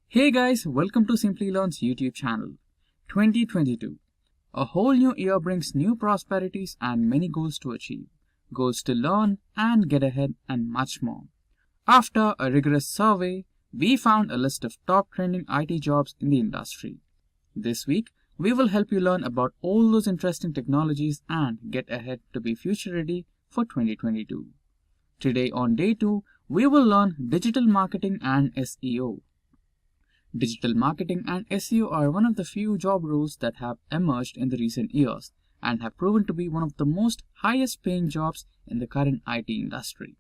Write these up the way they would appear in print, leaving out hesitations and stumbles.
Hey guys, welcome to Simplilearn's YouTube channel. 2022. A whole new year brings new prosperities and many goals to achieve. Goals to learn and get ahead and much more. After a rigorous survey, we found a list of top trending IT jobs in the industry. This week, we will help you learn about all those interesting technologies and get ahead to be future ready for 2022. Today on day 2, we will learn digital marketing and SEO. Digital marketing and SEO are one of the few job roles that have emerged in the recent years and have proven to be one of the most highest paying jobs in the current IT industry.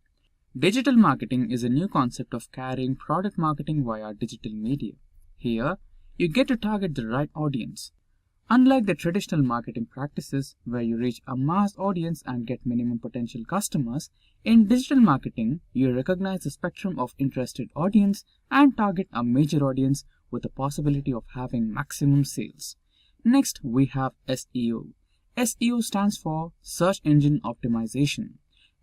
Digital marketing is a new concept of carrying product marketing via digital media. Here, you get to target the right audience. Unlike the traditional marketing practices where you reach a mass audience and get minimum potential customers, in digital marketing, you recognize the spectrum of interested audience and target a major audience with the possibility of having maximum sales. Next, we have SEO. SEO stands for Search Engine Optimization.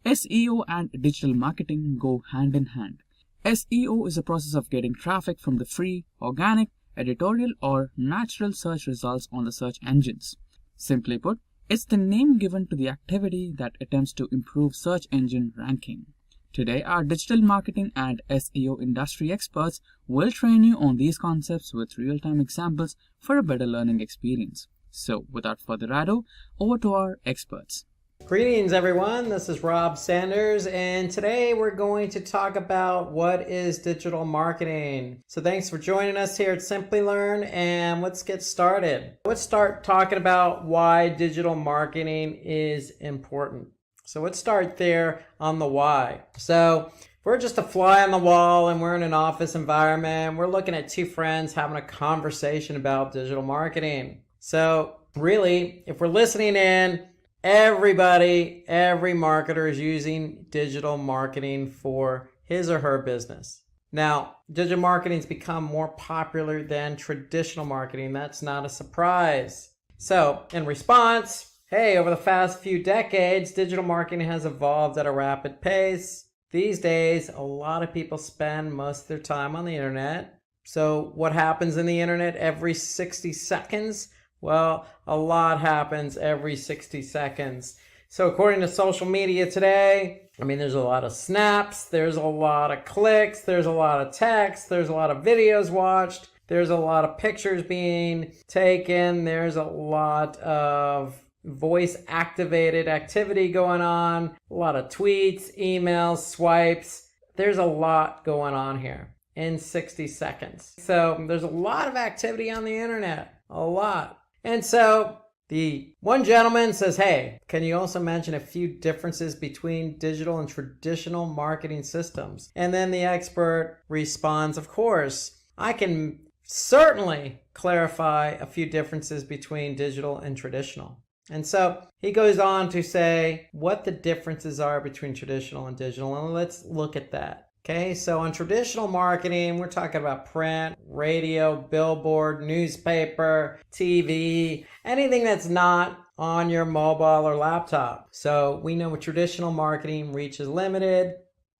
SEO and digital marketing go hand in hand. SEO is a process of getting traffic from the free, organic, editorial or natural search results on the search engines. Simply put, it's the name given to the activity that attempts to improve search engine ranking. Today, our digital marketing and SEO industry experts will train you on these concepts with real-time examples for a better learning experience. So, without further ado, over to our experts. Greetings everyone, this is Rob Sanders and today we're going to talk about what is digital marketing. So thanks for joining us here at Simplilearn and let's get started. Let's start talking about why digital marketing is important. So let's start there on the why. So if we're just a fly on the wall and we're in an office environment, we're looking at two friends having a conversation about digital marketing. So really, if we're listening in, every marketer is using digital marketing for his or her business. Now, digital marketing's become more popular than traditional marketing. That's not a surprise. So, in response, hey, over the past few decades, digital marketing has evolved at a rapid pace. These days, a lot of people spend most of their time on the internet. So, what happens in the internet every 60 seconds? Well, a lot happens every 60 seconds. So according to social media today, there's a lot of snaps, there's a lot of clicks, there's a lot of text, there's a lot of videos watched, there's a lot of pictures being taken, there's a lot of voice activated activity going on, a lot of tweets, emails, swipes. There's a lot going on here in 60 seconds. So there's a lot of activity on the internet, a lot. And so the one gentleman says, hey, can you also mention a few differences between digital and traditional marketing systems? And then the expert responds, of course, I can certainly clarify a few differences between digital and traditional. And so he goes on to say what the differences are between traditional and digital. And let's look at that. Okay, so on traditional marketing, we're talking about print, radio, billboard, newspaper, TV, anything that's not on your mobile or laptop. So we know with traditional marketing, reach is limited.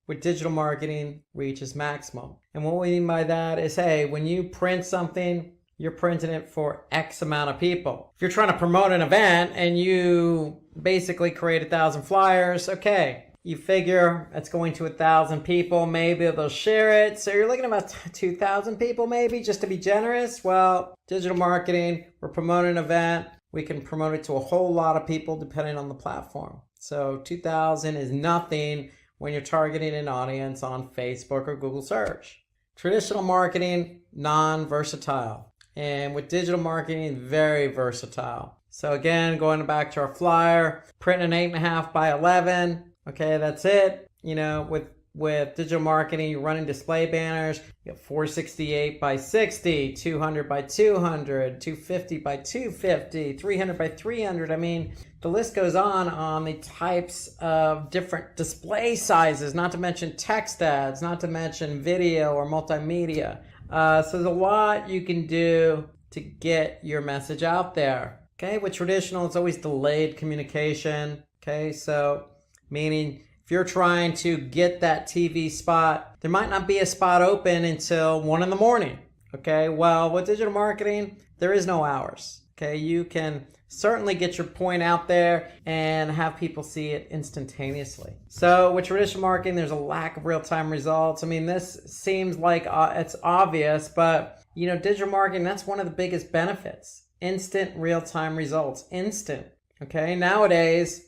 With digital marketing, reach is maximum. And what we mean by that is, hey, when you print something, you're printing it for X amount of people. If you're trying to promote an event and you basically create 1,000 flyers, okay. You figure it's going to 1,000 people, maybe they'll share it. So you're looking at about 2,000 people maybe, just to be generous. Well, digital marketing, we're promoting an event. We can promote it to a whole lot of people depending on the platform. So 2,000 is nothing when you're targeting an audience on Facebook or Google search. Traditional marketing, non-versatile. And with digital marketing, very versatile. So again, going back to our flyer, printing an 8.5 by 11. Okay, that's it. With digital marketing, you're running display banners. You have 468 by 60, 200 by 200, 250 by 250, 300 by 300. The list goes on the types of different display sizes, not to mention text ads, not to mention video or multimedia. So there's a lot you can do to get your message out there. Okay, with traditional, it's always delayed communication. Okay, so Meaning, if you're trying to get that TV spot, there might not be a spot open until 1 in the morning. Okay, well, with digital marketing, there is no hours. Okay, you can certainly get your point out there and have people see it instantaneously. So with traditional marketing, there's a lack of real-time results. I mean, this seems like it's obvious, but digital marketing, that's one of the biggest benefits. Instant real-time results, instant. Okay, nowadays,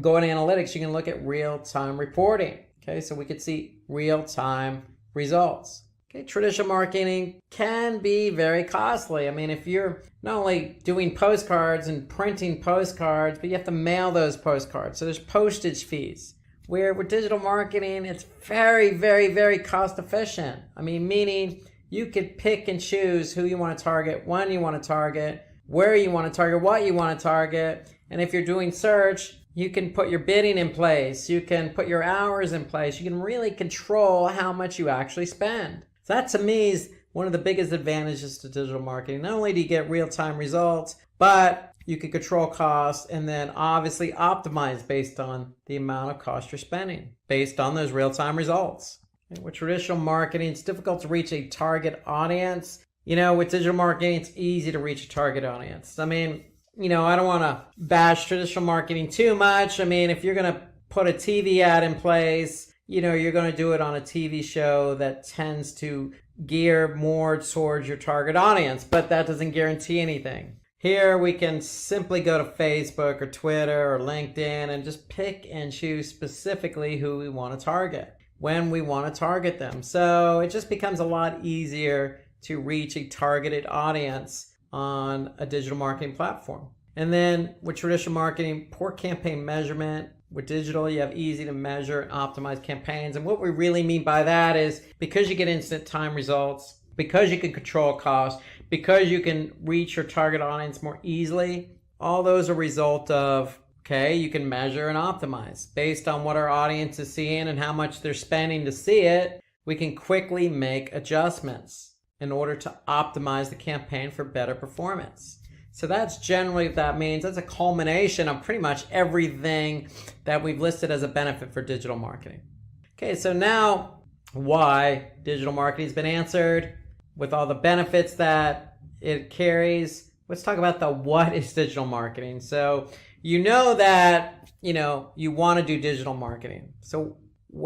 go to analytics, you can look at real-time reporting. Okay, so we could see real-time results. Okay, traditional marketing can be very costly. I mean, if you're not only doing postcards and printing postcards, but you have to mail those postcards. So there's postage fees. Where with digital marketing, it's very, very, very cost efficient. I mean, meaning you could pick and choose who you want to target, when you want to target, where you want to target, what you want to target. And if you're doing search, you can put your bidding in place. You can put your hours in place. You can really control how much you actually spend. So that to me is one of the biggest advantages to digital marketing. Not only do you get real-time results, but you can control costs and then obviously optimize based on the amount of cost you're spending, based on those real-time results. And with traditional marketing, it's difficult to reach a target audience. With digital marketing, it's easy to reach a target audience. I mean, I don't want to bash traditional marketing too much. I mean, if you're going to put a TV ad in place, you're going to do it on a TV show that tends to gear more towards your target audience, but that doesn't guarantee anything. Here we can simply go to Facebook or Twitter or LinkedIn and just pick and choose specifically who we want to target, when we want to target them. So it just becomes a lot easier to reach a targeted audience on a digital marketing platform. And then with traditional marketing, poor campaign measurement. With digital, you have easy to measure and optimize campaigns. And what we really mean by that is because you get instant time results, because you can control costs, because you can reach your target audience more easily, all those are a result of, you can measure and optimize. Based on what our audience is seeing and how much they're spending to see it, we can quickly make adjustments in order to optimize the campaign for better performance. So that's generally what that means. That's a culmination of pretty much everything that we've listed as a benefit for digital marketing. Okay, so now why digital marketing has been answered with all the benefits that it carries. Let's talk about the what is digital marketing. So that, you want to do digital marketing. So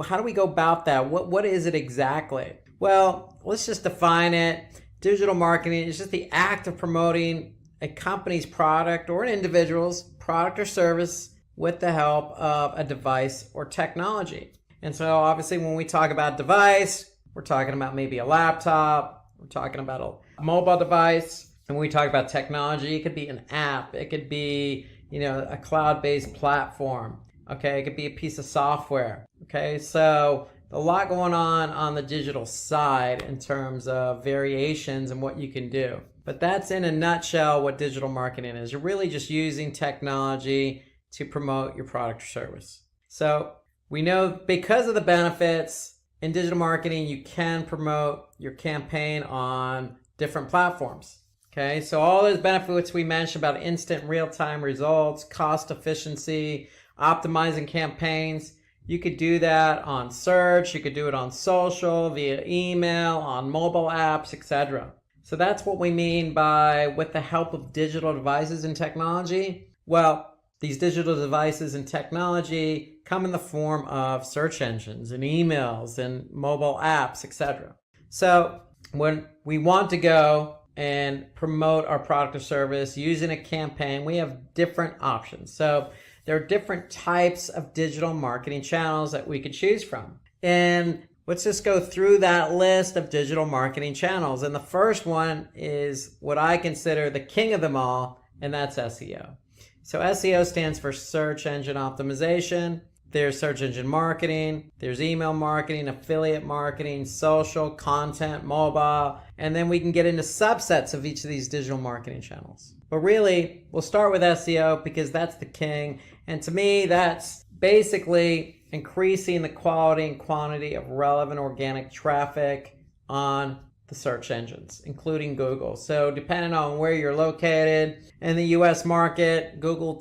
how do we go about that? What is it exactly? Well, let's just define it. Digital marketing is just the act of promoting a company's product or an individual's product or service with the help of a device or technology. And so obviously when we talk about device, we're talking about maybe a laptop, we're talking about a mobile device. And when we talk about technology, it could be an app, it could be, a cloud-based platform. Okay, it could be a piece of software. Okay, so a lot going on the digital side in terms of variations and what you can do. But that's in a nutshell what digital marketing is. You're really just using technology to promote your product or service. So we know because of the benefits in digital marketing, you can promote your campaign on different platforms. Okay, so all those benefits we mentioned about instant real-time results, cost efficiency, optimizing campaigns, you could do that on search, you could do it on social, via email, on mobile apps, etc. So that's what we mean by with the help of digital devices and technology. Well, these digital devices and technology come in the form of search engines and emails and mobile apps, etc. So when we want to go and promote our product or service using a campaign, we have different options. So there are different types of digital marketing channels that we could choose from. And let's just go through that list of digital marketing channels. And the first one is what I consider the king of them all, and that's SEO. So SEO stands for search engine optimization. There's search engine marketing, there's email marketing, affiliate marketing, social, content, mobile, and then we can get into subsets of each of these digital marketing channels. But really, we'll start with SEO because that's the king. And to me, that's basically increasing the quality and quantity of relevant organic traffic on the search engines, including Google. So depending on where you're located in the US market, Google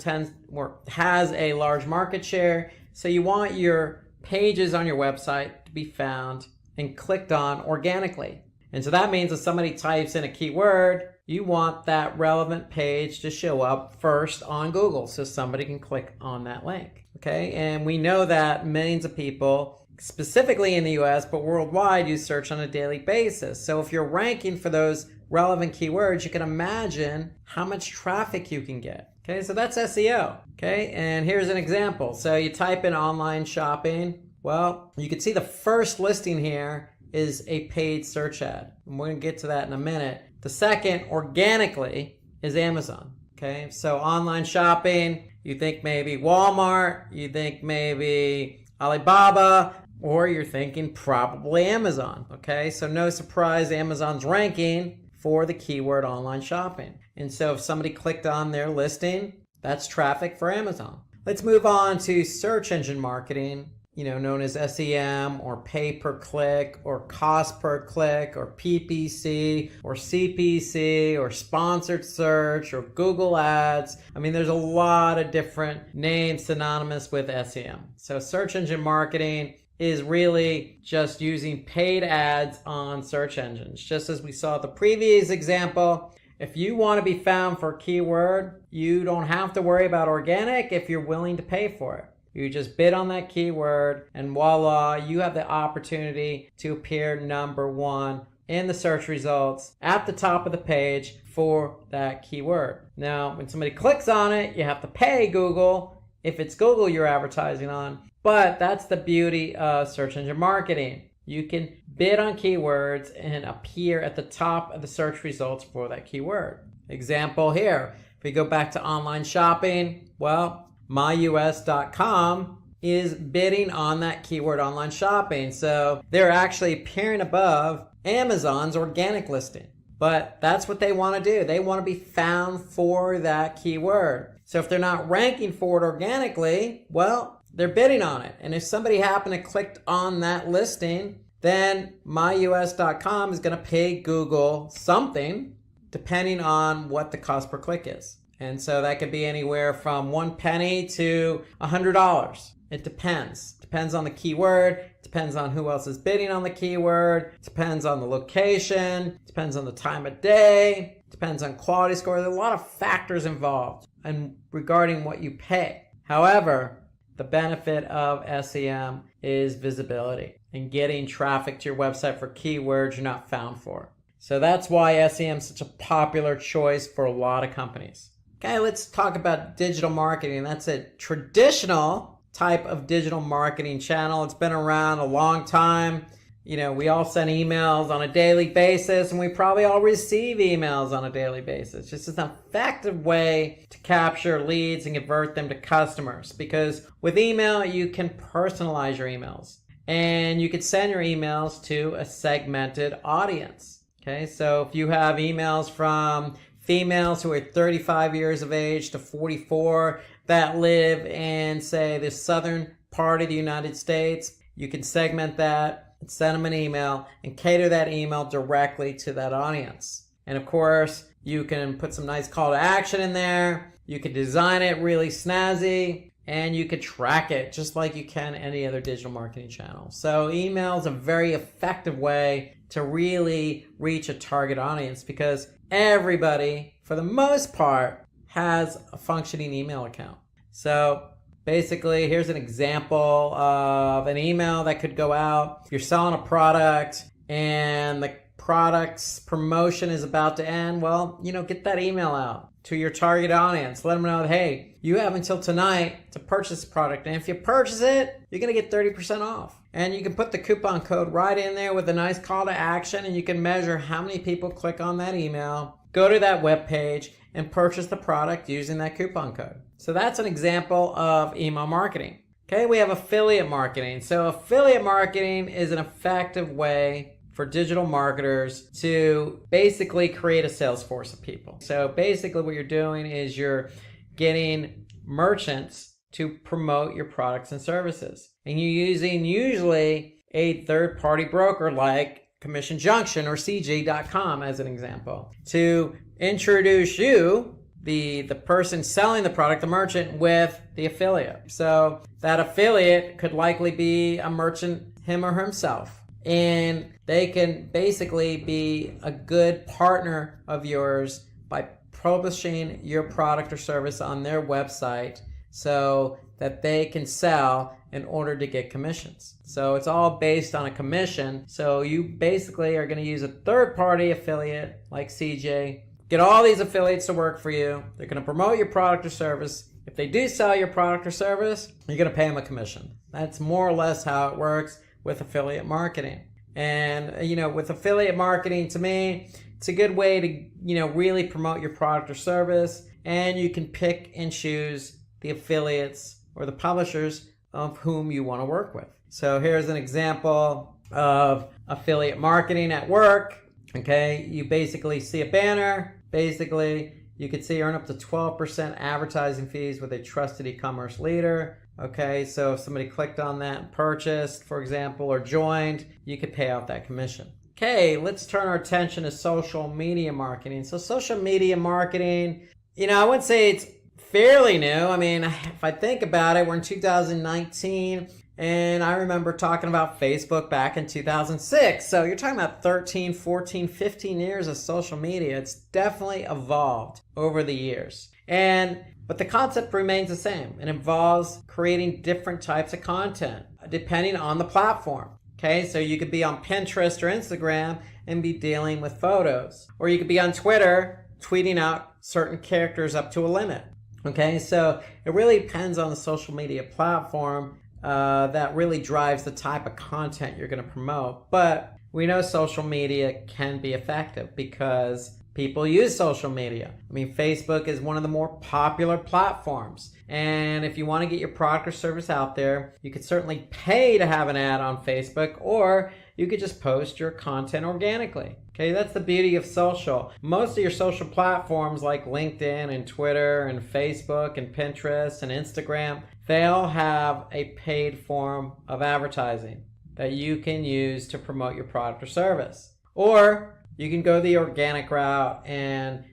has a large market share. So you want your pages on your website to be found and clicked on organically. And so that means if somebody types in a keyword, you want that relevant page to show up first on Google so somebody can click on that link. Okay, and we know that millions of people, specifically in the US, but worldwide, use search on a daily basis. So if you're ranking for those relevant keywords, you can imagine how much traffic you can get. Okay, so that's SEO. Okay, and here's an example. So you type in online shopping. Well, you can see the first listing here is a paid search ad. And we're going to get to that in a minute. The second, organically, is Amazon. Okay, so online shopping, you think maybe Walmart, you think maybe Alibaba, or you're thinking probably Amazon. Okay, so no surprise, Amazon's ranking for the keyword online shopping. And so if somebody clicked on their listing, that's traffic for Amazon. Let's move on to search engine marketing, known as SEM or pay per click or cost per click or PPC or CPC or sponsored search or Google Ads. I mean, there's a lot of different names synonymous with SEM. So search engine marketing is really just using paid ads on search engines. Just as we saw the previous example, if you want to be found for a keyword, you don't have to worry about organic if you're willing to pay for it. You just bid on that keyword and voila, you have the opportunity to appear number one in the search results at the top of the page for that keyword. Now, when somebody clicks on it, you have to pay Google if it's Google you're advertising on. But that's the beauty of search engine marketing. You can bid on keywords and appear at the top of the search results for that keyword. Example here, if we go back to online shopping, well, myus.com is bidding on that keyword online shopping. So they're actually appearing above Amazon's organic listing. But that's what they want to do. They want to be found for that keyword. So if they're not ranking for it organically, well, they're bidding on it. And if somebody happened to click on that listing, then myus.com is going to pay Google something depending on what the cost per click is. And so that could be anywhere from 1 penny to $100. It depends. Depends on the keyword. Depends on who else is bidding on the keyword. Depends on the location. Depends on the time of day. Depends on quality score. There's a lot of factors involved and regarding what you pay. However, the benefit of SEM is visibility and getting traffic to your website for keywords you're not found for. So that's why SEM is such a popular choice for a lot of companies. Okay, let's talk about digital marketing. That's a traditional type of digital marketing channel. It's been around a long time. We all send emails on a daily basis, and we probably all receive emails on a daily basis. Just an effective way to capture leads and convert them to customers. Because with email, you can personalize your emails, and you can send your emails to a segmented audience. Okay, so if you have emails from females who are 35 years of age to 44 that live in, say, the southern part of the United States, you can segment that, send them an email, and cater that email directly to that audience. And of course, you can put some nice call to action in there. You can design it really snazzy, and you could track it just like you can any other digital marketing channel. So email is a very effective way to really reach a target audience because everybody, for the most part, has a functioning email account. So basically, here's an example of an email that could go out. If you're selling a product and the product's promotion is about to end, well, get that email out to your target audience. Let them know that, hey, you have until tonight to purchase the product. And if you purchase it, you're going to get 30% off. And you can put the coupon code right in there with a nice call to action, and you can measure how many people click on that email, go to that web page, and purchase the product using that coupon code. So that's an example of email marketing. Okay, we have affiliate marketing. So affiliate marketing is an effective way for digital marketers to basically create a sales force of people. So basically what you're doing is you're getting merchants to promote your products and services. And you're using usually a third-party broker like Commission Junction or CG.com as an example to introduce you the person selling the product, the merchant, with the affiliate. So that affiliate could likely be a merchant, him or himself. And they can basically be a good partner of yours by publishing your product or service on their website so that they can sell in order to get commissions. So it's all based on a commission. So you basically are going to use a third-party affiliate like CJ, get all these affiliates to work for you. They're going to promote your product or service. If they do sell your product or service, you're going to pay them a commission. That's more or less how it works with affiliate marketing. And, with affiliate marketing, to me, it's a good way to, really promote your product or service. And you can pick and choose the affiliates or the publishers of whom you want to work with. So here's an example of affiliate marketing at work. Okay, you basically see a banner. Basically, you could see earn up to 12% advertising fees with a trusted e-commerce leader. Okay, so if somebody clicked on that and purchased, for example, or joined, you could pay out that commission. Okay, let's turn our attention to social media marketing. So social media marketing, I would say it's fairly new. I mean, if I think about it, we're in 2019, and I remember talking about Facebook back in 2006. So you're talking about 13, 14, 15 years of social media. It's definitely evolved over the years. But the concept remains the same. It involves creating different types of content depending on the platform. Okay, so you could be on Pinterest or Instagram and be dealing with photos. Or you could be on Twitter tweeting out certain characters up to a limit. Okay, so it really depends on the social media platform that really drives the type of content you're going to promote. But we know social media can be effective because people use social media. I mean, Facebook is one of the more popular platforms. And if you want to get your product or service out there, you could certainly pay to have an ad on Facebook, or you could just post your content organically. Okay, that's the beauty of social. Most of your social platforms like LinkedIn and Twitter and Facebook and Pinterest and Instagram, they all have a paid form of advertising that you can use to promote your product or service. Or you can go the organic route and,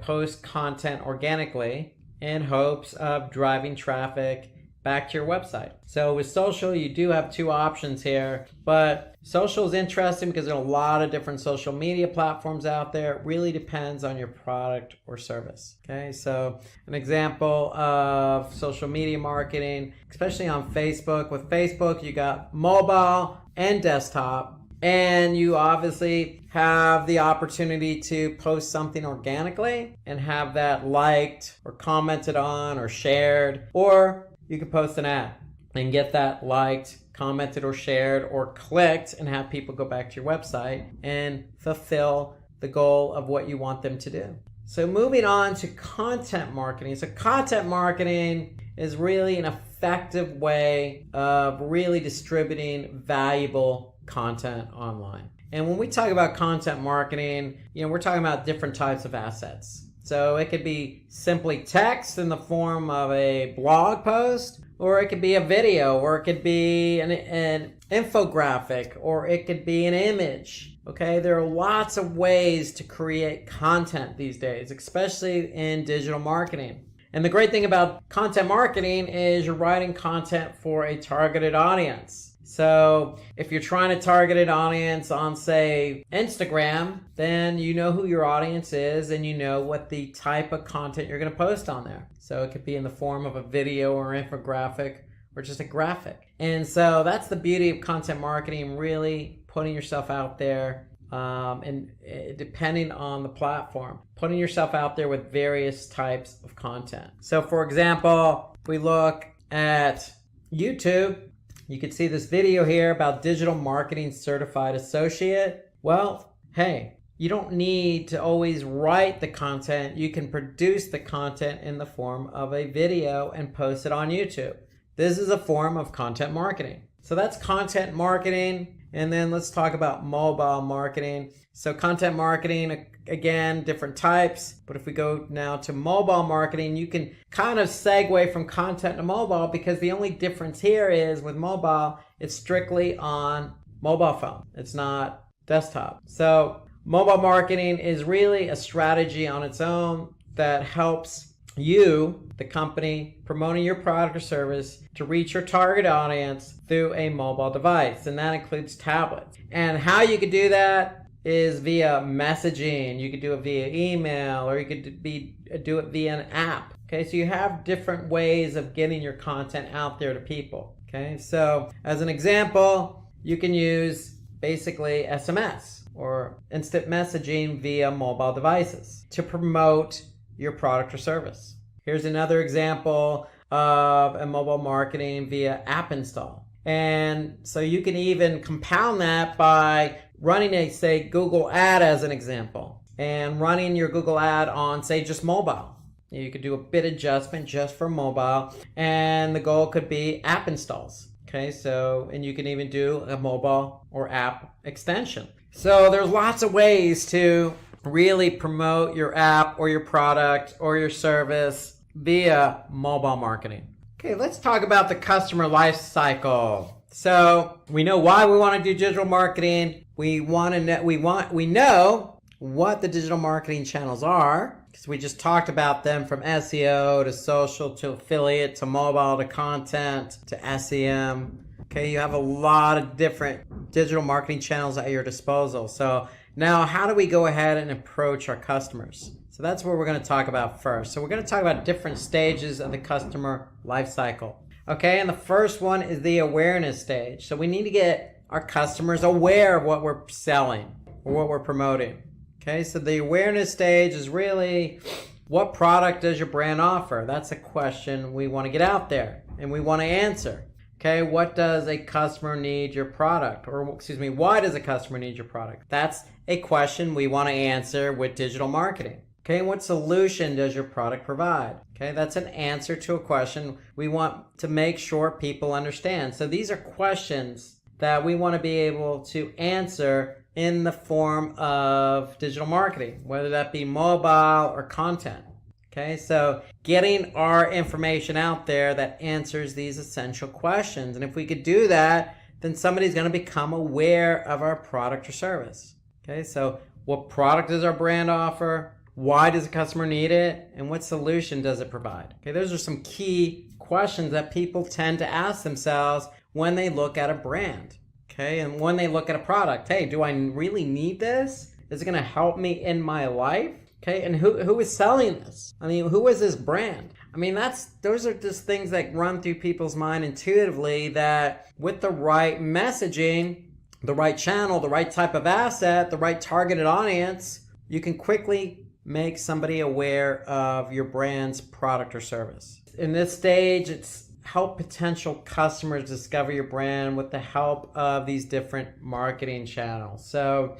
post content organically in hopes of driving traffic back to your website. So with social, you do have two options here, but social is interesting because there are a lot of different social media platforms out there. It really depends on your product or service. Okay, so an example of social media marketing, especially on Facebook. With Facebook, you got mobile and desktop. And you obviously have the opportunity to post something organically and have that liked or commented on or shared. Or you can post an ad and get that liked, commented, or shared, or clicked, and have people go back to your website and fulfill the goal of what you want them to do. So moving on to content marketing. So content marketing is really an effective way of really distributing valuable content online. And when we talk about content marketing, we're talking about different types of assets. So it could be simply text in the form of a blog post, or it could be a video, or it could be an infographic, or it could be an image. Okay, there are lots of ways to create content these days, especially in digital marketing. And the great thing about content marketing is you're writing content for a targeted audience. So if you're trying to target an audience on, say, Instagram, then you know who your audience is and you know what the type of content you're going to post on there. So it could be in the form of a video or infographic or just a graphic. And so that's the beauty of content marketing, really putting yourself out there and depending on the platform, putting yourself out there with various types of content. So for example, if we look at YouTube, you can see this video here about digital marketing certified associate. Well, hey, you don't need to always write the content. You can produce the content in the form of a video and post it on YouTube. This is a form of content marketing. So that's content marketing. And then let's talk about mobile marketing. So content marketing, again, different types. But if we go now to mobile marketing, you can kind of segue from content to mobile, because the only difference here is with mobile, it's strictly on mobile phone. It's not desktop. So mobile marketing is really a strategy on its own that helps you, the company, promoting your product or service to reach your target audience through a mobile device, and that includes tablets. And how you could do that is via messaging. You could do it via email, or you could do it via an app. Okay, so you have different ways of getting your content out there to people. Okay, so as an example, you can use basically SMS or instant messaging via mobile devices to promote your product or service. Here's another example of a mobile marketing via app install. And so you can even compound that by running a, say, Google ad as an example, and running your Google ad on, say, just mobile. You could do a bit adjustment just for mobile, and the goal could be app installs. Okay, so, and you can even do a mobile or app extension. So there's lots of ways to really promote your app or your product or your service via mobile marketing. Okay, let's talk about the customer life cycle. So we know why we want to do digital marketing. We know what the digital marketing channels are, because we just talked about them, from SEO to social to affiliate to mobile to content to SEM. Okay, you have a lot of different digital marketing channels at your disposal. So now, how do we go ahead and approach our customers? So that's what we're going to talk about first. So we're going to talk about different stages of the customer life cycle. Okay, and the first one is the awareness stage. So we need to get our customers aware of what we're selling or what we're promoting. Okay, so the awareness stage is really, what product does your brand offer? That's a question we want to get out there and we want to answer. Okay, what does a customer need your product? Or excuse me, why does a customer need your product? That's a question we want to answer with digital marketing. Okay, what solution does your product provide? Okay, that's an answer to a question we want to make sure people understand. So these are questions that we want to be able to answer in the form of digital marketing, whether that be mobile or content. Okay, so getting our information out there that answers these essential questions. And if we could do that, then somebody's going to become aware of our product or service. Okay, so what product does our brand offer? Why does the customer need it? And what solution does it provide? Okay, those are some key questions that people tend to ask themselves when they look at a brand. Okay, and when they look at a product, hey, do I really need this? Is it going to help me in my life? Okay, and who is selling this? I mean, who is this brand? I mean, those are just things that run through people's mind intuitively, that with the right messaging, the right channel, the right type of asset, the right targeted audience, you can quickly make somebody aware of your brand's product or service. In this stage, it's help potential customers discover your brand with the help of these different marketing channels. So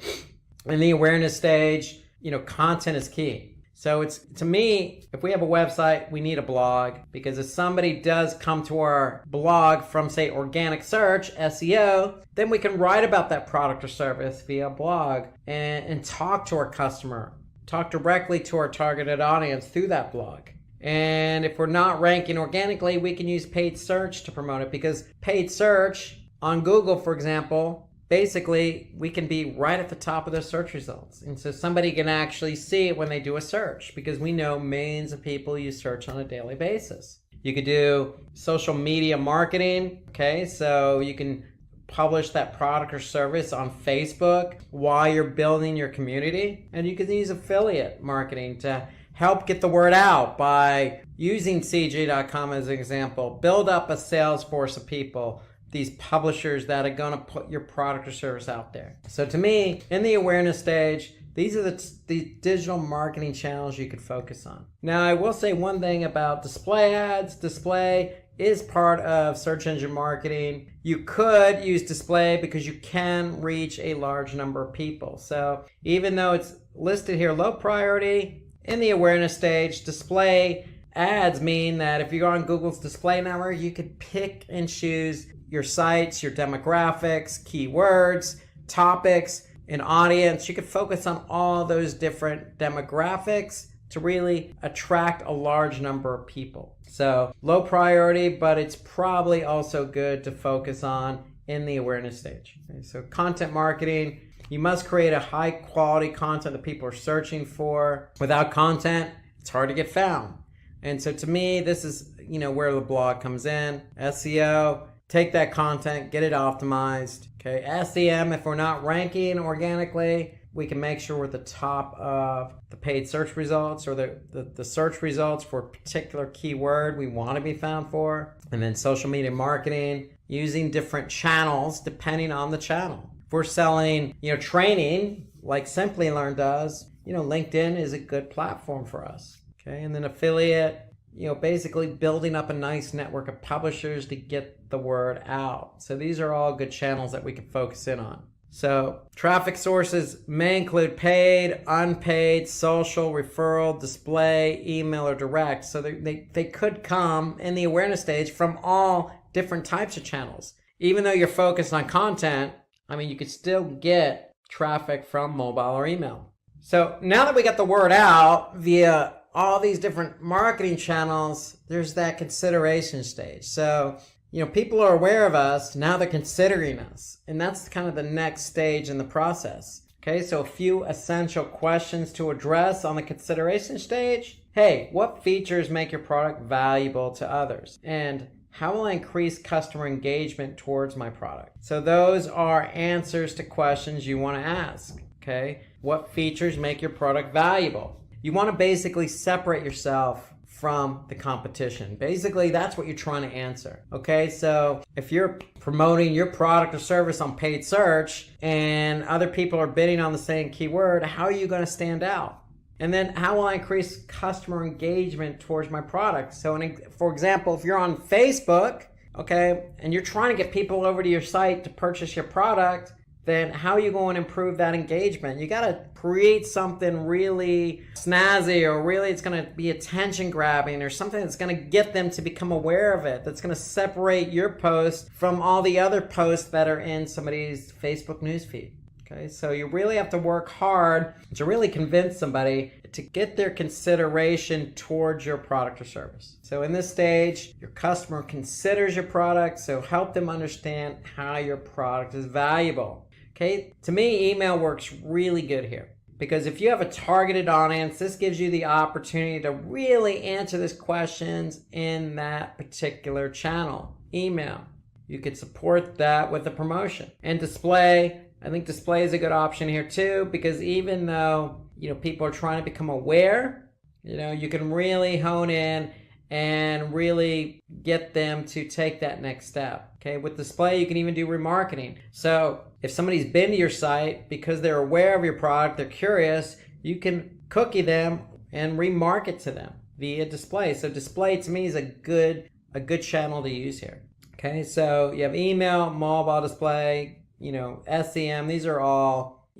in the awareness stage, content is key. So it's, to me, if we have a website, we need a blog, because if somebody does come to our blog from, say, organic search, SEO, then we can write about that product or service via blog and talk to our customer, talk directly to our targeted audience through that blog. And if we're not ranking organically, we can use paid search to promote it, because paid search on Google, for example, basically, we can be right at the top of the search results. And so somebody can actually see it when they do a search, because we know millions of people use search on a daily basis. You could do social media marketing. Okay, so you can publish that product or service on Facebook while you're building your community. And you can use affiliate marketing to help get the word out by using CJ.com as an example. Build up a sales force of people, these publishers that are going to put your product or service out there. So to me, in the awareness stage, these are the digital marketing channels you could focus on. Now, I will say one thing about display ads. Display is part of search engine marketing. You could use display because you can reach a large number of people. So even though it's listed here low priority, in the awareness stage, display ads mean that if you're on Google's display network, you could pick and choose your sites, your demographics, keywords, topics, and audience. You could focus on all those different demographics to really attract a large number of people. So low priority, but it's probably also good to focus on in the awareness stage. Okay, so content marketing, you must create a high quality content that people are searching for. Without content, It's hard to get found. And so to me, this is, where the blog comes in. SEO, take that content, get it optimized. Okay, SEM, if we're not ranking organically, we can make sure we're at the top of the paid search results or the search results for a particular keyword we want to be found for. And then social media marketing, using different channels depending on the channel. If we're selling, training like Simplilearn does, LinkedIn is a good platform for us. Okay, and then affiliate, basically building up a nice network of publishers to get the word out. So these are all good channels that we can focus in on. So traffic sources may include paid, unpaid, social, referral, display, email, or direct. So they could come in the awareness stage from all different types of channels. Even though you're focused on content, you could still get traffic from mobile or email. So now that we got the word out via all these different marketing channels, there's that consideration stage. So people are aware of us, now they're considering us. And that's kind of the next stage in the process. Okay, so a few essential questions to address on the consideration stage. Hey, what features make your product valuable to others? And how will I increase customer engagement towards my product? So those are answers to questions you want to ask. Okay, what features make your product valuable? You want to basically separate yourself from the competition. Basically, that's what you're trying to answer. Okay, so if you're promoting your product or service on paid search and other people are bidding on the same keyword, how are you going to stand out? And then how will I increase customer engagement towards my product? So for example, if you're on Facebook, okay, and you're trying to get people over to your site to purchase your product, then how are you going to improve that engagement? You got to create something really snazzy, or really it's going to be attention grabbing, or something that's going to get them to become aware of it, that's going to separate your post from all the other posts that are in somebody's Facebook newsfeed. Okay, so you really have to work hard to really convince somebody to get their consideration towards your product or service. So in this stage, your customer considers your product, so help them understand how your product is valuable. Okay, to me, email works really good here, because if you have a targeted audience, this gives you the opportunity to really answer these questions in that particular channel. Email, you could support that with a promotion. And display, I think display is a good option here too, because even though people are trying to become aware, you can really hone in and really get them to take that next step. Okay, with display, you can even do remarketing. So if somebody's been to your site because they're aware of your product, they're curious, you can cookie them and remarket to them via display. So display to me is a good channel to use here. Okay, so you have email, mobile display, SEM. These are all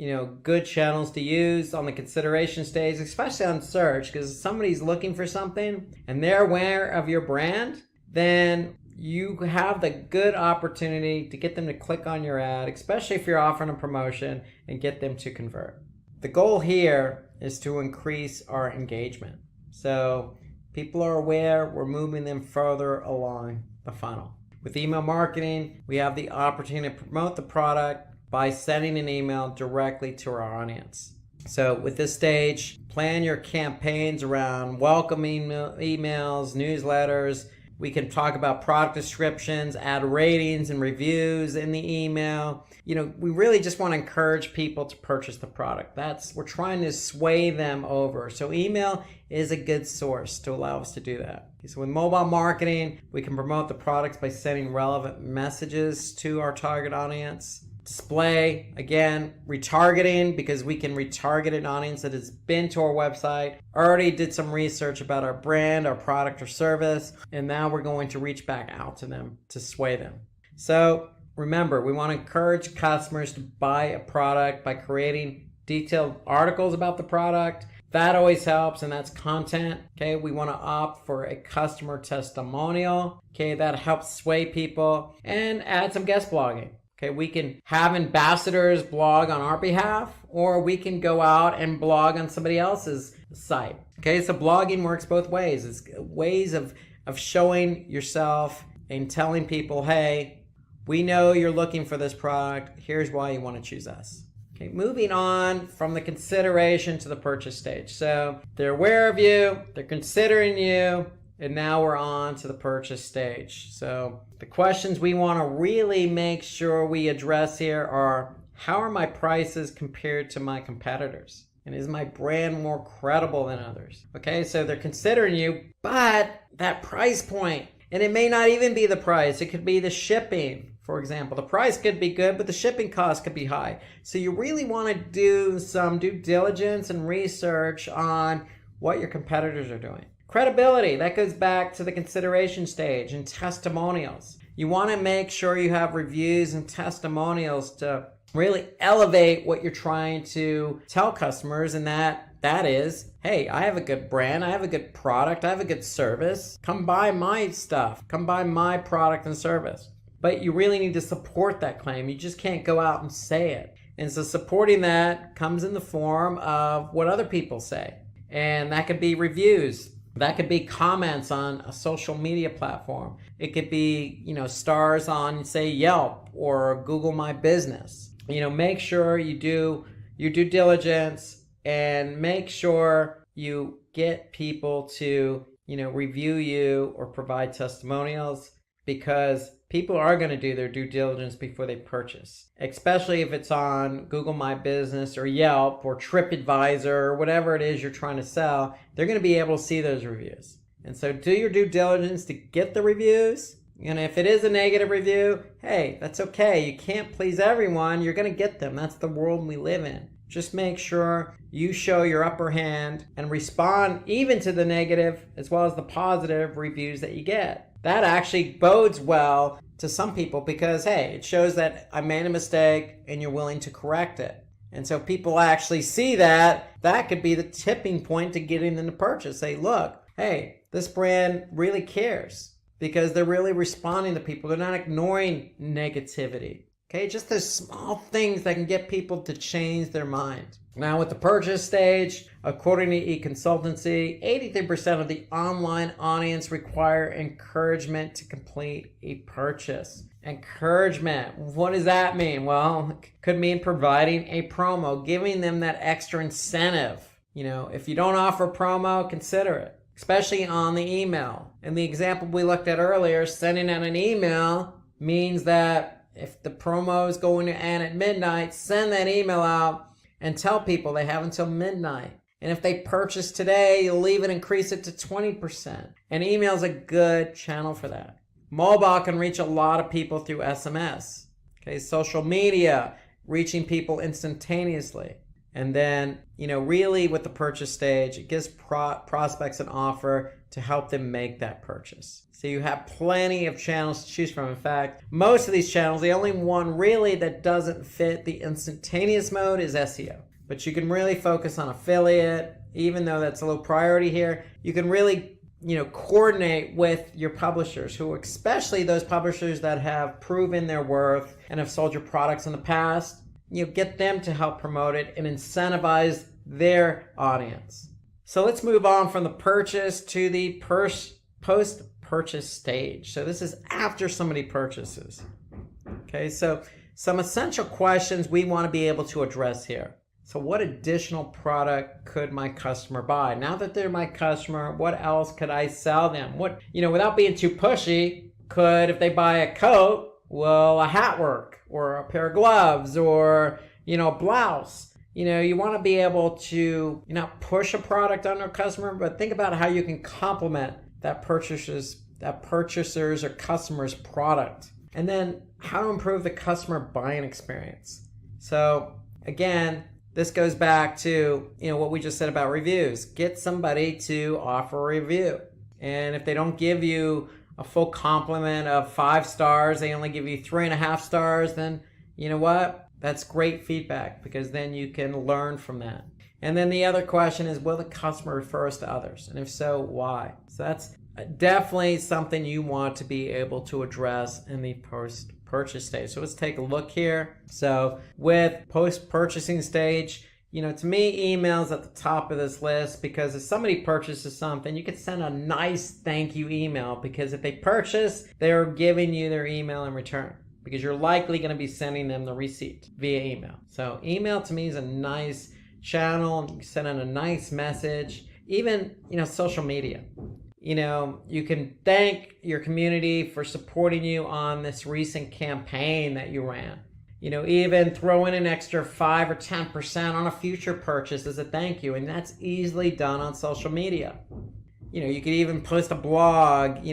good channels to use on the consideration stage, especially on search, because if somebody's looking for something and they're aware of your brand, then you have the good opportunity to get them to click on your ad, especially if you're offering a promotion, and get them to convert. The goal here is to increase our engagement. So people are aware, we're moving them further along the funnel. With email marketing, we have the opportunity to promote the product by sending an email directly to our audience. So with this stage, plan your campaigns around welcoming emails, newsletters. We can talk about product descriptions, add ratings and reviews in the email. We really just want to encourage people to purchase the product. We're trying to sway them over. So email is a good source to allow us to do that. So with mobile marketing, we can promote the products by sending relevant messages to our target audience. Display, again, retargeting, because we can retarget an audience that has been to our website, already did some research about our brand, our product or service, and now we're going to reach back out to them to sway them. So remember, we want to encourage customers to buy a product by creating detailed articles about the product. That always helps, and that's content. Okay, we want to opt for a customer testimonial. Okay, that helps sway people, and add some guest blogging. Okay, we can have ambassadors blog on our behalf, or we can go out and blog on somebody else's site. Okay, so blogging works both ways. It's ways of showing yourself and telling people, hey, we know you're looking for this product. Here's why you want to choose us. Okay, moving on from the consideration to the purchase stage. So they're aware of you, they're considering you, and now we're on to the purchase stage. So the questions we want to really make sure we address here are, how are my prices compared to my competitors? And is my brand more credible than others? Okay, so they're considering you, but that price point, and it may not even be the price, it could be the shipping. For example, the price could be good, but the shipping cost could be high. So you really want to do some due diligence and research on what your competitors are doing. Credibility, that goes back to the consideration stage, and testimonials. You want to make sure you have reviews and testimonials to really elevate what you're trying to tell customers, and that is, hey, I have a good brand, I have a good product, I have a good service. Come buy my stuff, come buy my product and service. But you really need to support that claim. You just can't go out and say it. And so supporting that comes in the form of what other people say. And that could be reviews. That could be comments on a social media platform. It could be, stars on, say, Yelp or Google My Business. Make sure you do your due diligence and make sure you get people to, review you or provide testimonials, because people are going to do their due diligence before they purchase, especially if it's on Google My Business or Yelp or TripAdvisor or whatever it is you're trying to sell. They're going to be able to see those reviews. And so do your due diligence to get the reviews. And if it is a negative review, hey, that's okay. You can't please everyone. You're going to get them. That's the world we live in. Just make sure you show your upper hand and respond even to the negative as well as the positive reviews that you get. That actually bodes well to some people because, hey, it shows that I made a mistake and you're willing to correct it. And so people actually see that could be the tipping point to getting them to purchase. Say, look, hey, this brand really cares because they're really responding to people. They're not ignoring negativity. Okay, just those small things that can get people to change their mind. Now with the purchase stage, according to eConsultancy, 83% of the online audience require encouragement to complete a purchase. Encouragement, what does that mean? Well, it could mean providing a promo, giving them that extra incentive. If you don't offer promo, consider it, especially on the email. In the example we looked at earlier, sending out an email means that if the promo is going to end at midnight, send that email out and tell people they have until midnight. And if they purchase today, you'll even increase it to 20%. And email is a good channel for that. Mobile can reach a lot of people through SMS. Okay, social media, reaching people instantaneously. And then, really with the purchase stage, it gives prospects an offer to help them make that purchase. So you have plenty of channels to choose from. In fact, most of these channels, the only one really that doesn't fit the instantaneous mode is SEO. But you can really focus on affiliate, even though that's a low priority here. You can really, coordinate with your publishers, who, especially those publishers that have proven their worth and have sold your products in the past. Get them to help promote it and incentivize their audience. So let's move on from the purchase to the post-purchase stage. So this is after somebody purchases. Okay, so some essential questions we want to be able to address here. So what additional product could my customer buy? Now that they're my customer, what else could I sell them? What, without being too pushy, if they buy a coat, a hat work or a pair of gloves or, a blouse. You want to be able to not push a product on a customer, but think about how you can complement that purchaser's or customer's product. And then how to improve the customer buying experience. So again, this goes back to, what we just said about reviews. Get somebody to offer a review. And if they don't give you a full complement of 5 stars, they only give you 3.5 stars, then you know what? That's great feedback, because then you can learn from that. And then the other question is, will the customer refer us to others? And if so, why? So that's definitely something you want to be able to address in the post-purchase stage. So let's take a look here. So with post-purchasing stage, to me, email's at the top of this list, because if somebody purchases something, you could send a nice thank you email, because if they purchase, they're giving you their email in return. because you're likely going to be sending them the receipt via email. So email to me is a nice channel. You can send in a nice message. Even, social media. You can thank your community for supporting you on this recent campaign that you ran. Even throw in an extra 5 or 10% on a future purchase as a thank you. And that's easily done on social media. You could even post a blog,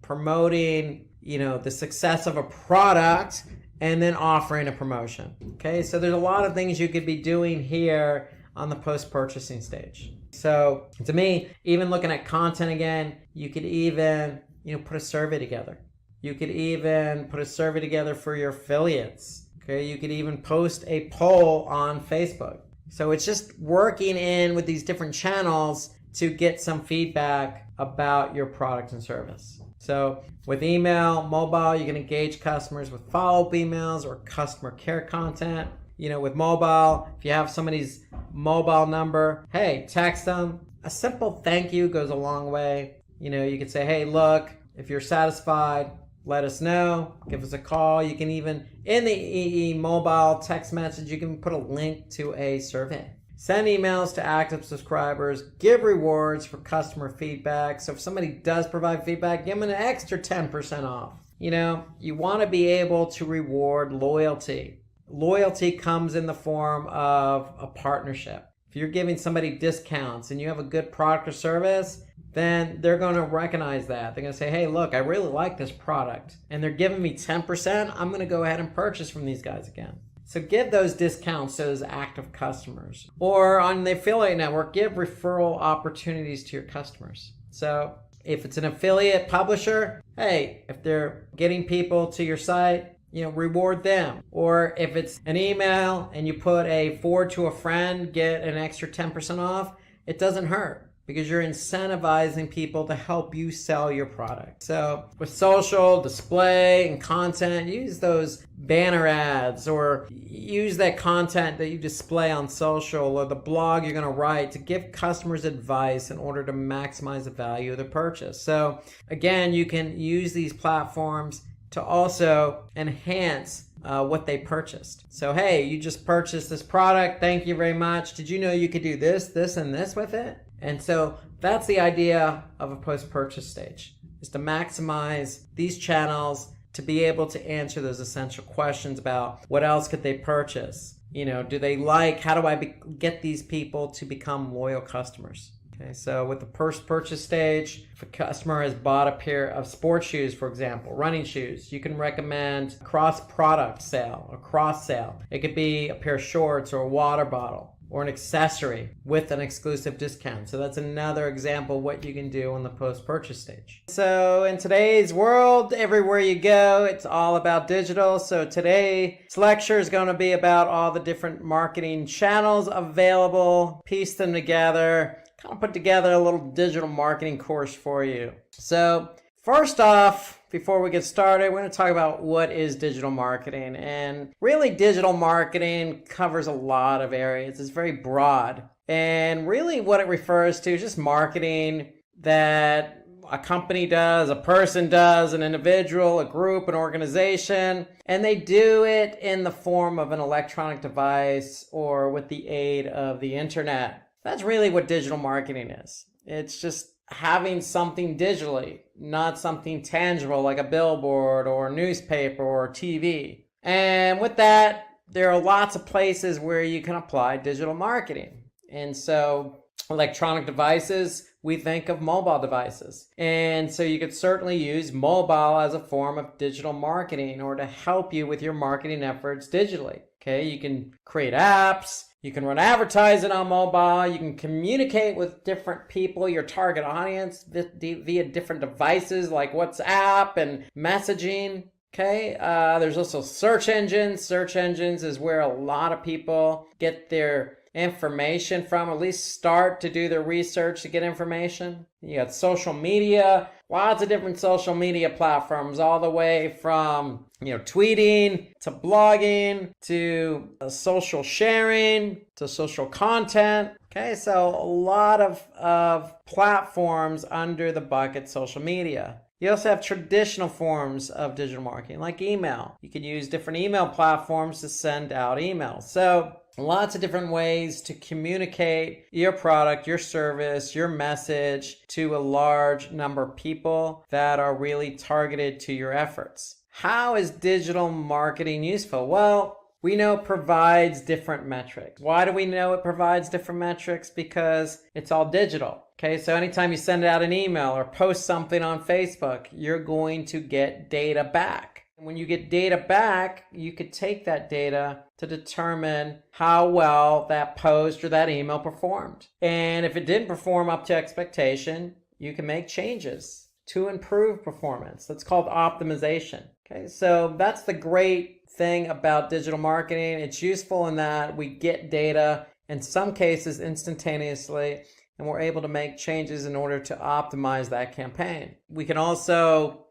promoting, the success of a product and then offering a promotion. Okay, so there's a lot of things you could be doing here on the post-purchasing stage. So to me, even looking at content again, you could even, put a survey together. You could even put a survey together for your affiliates. Okay, you could even post a poll on Facebook. So it's just working in with these different channels to get some feedback about your product and service. So with email, mobile, you can engage customers with follow-up emails or customer care content. With mobile, if you have somebody's mobile number, hey, text them. A simple thank you goes a long way. You could say, hey, look, if you're satisfied, let us know. Give us a call. You can even, in the mobile text message, you can put a link to a survey. Send emails to active subscribers. Give rewards for customer feedback. So if somebody does provide feedback, give them an extra 10% off. You want to be able to reward loyalty. Loyalty comes in the form of a partnership. If you're giving somebody discounts and you have a good product or service, then they're going to recognize that. They're going to say, hey, look, I really like this product and they're giving me 10%. I'm going to go ahead and purchase from these guys again. So give those discounts to those active customers. Or on the affiliate network, give referral opportunities to your customers. So if it's an affiliate publisher, hey, if they're getting people to your site, reward them. Or if it's an email and you put a forward to a friend, get an extra 10% off, it doesn't hurt because you're incentivizing people to help you sell your product. So with social, display, and content, use those banner ads or use that content that you display on social or the blog you're going to write to give customers advice in order to maximize the value of the purchase. So again, you can use these platforms to also enhance what they purchased. So, hey, you just purchased this product. Thank you very much. Did you know you could do this, this, and this with it? And so that's the idea of a post-purchase stage, is to maximize these channels to be able to answer those essential questions about what else could they purchase? Do they like, how do I get these people to become loyal customers? Okay, so with the first purchase stage, if a customer has bought a pair of sports shoes, for example, running shoes, you can recommend a cross-product sale, a cross-sale. It could be a pair of shorts or a water bottle or an accessory with an exclusive discount. So that's another example of what you can do on the post-purchase stage. So in today's world, everywhere you go, it's all about digital. So today's lecture is going to be about all the different marketing channels available, piece them together, kind of put together a little digital marketing course for you. So first off, before we get started, we're going to talk about what is digital marketing. And really, digital marketing covers a lot of areas. It's very broad. And really what it refers to is just marketing that a company does, a person does, an individual, a group, an organization, and they do it in the form of an electronic device or with the aid of the internet. That's really what digital marketing is. It's just having something digitally, not something tangible like a billboard or a newspaper or TV. And with that, there are lots of places where you can apply digital marketing. And so electronic devices, we think of mobile devices. And so you could certainly use mobile as a form of digital marketing in order to help you with your marketing efforts digitally. Okay, you can create apps, you can run advertising on mobile, you can communicate with different people, your target audience, via different devices like WhatsApp and messaging. Okay, there's also search engines. Search engines is where a lot of people get their information from, at least start to do their research to get information. You got social media, lots of different social media platforms, all the way from tweeting to blogging to social sharing to social content. Okay, so a lot of platforms under the bucket social media. You also have traditional forms of digital marketing like email. You can use different email platforms to send out emails. So lots of different ways to communicate your product, your service, your message to a large number of people that are really targeted to your efforts. How is digital marketing useful? Well, we know it provides different metrics. Why do we know it provides different metrics? Because it's all digital. Okay, so anytime you send out an email or post something on Facebook, you're going to get data back. And when you get data back, you could take that data to determine how well that post or that email performed. And if it didn't perform up to expectation, you can make changes to improve performance. That's called optimization. Okay, so that's the great thing about digital marketing. It's useful in that we get data, in some cases instantaneously, and we're able to make changes in order to optimize that campaign. We can also,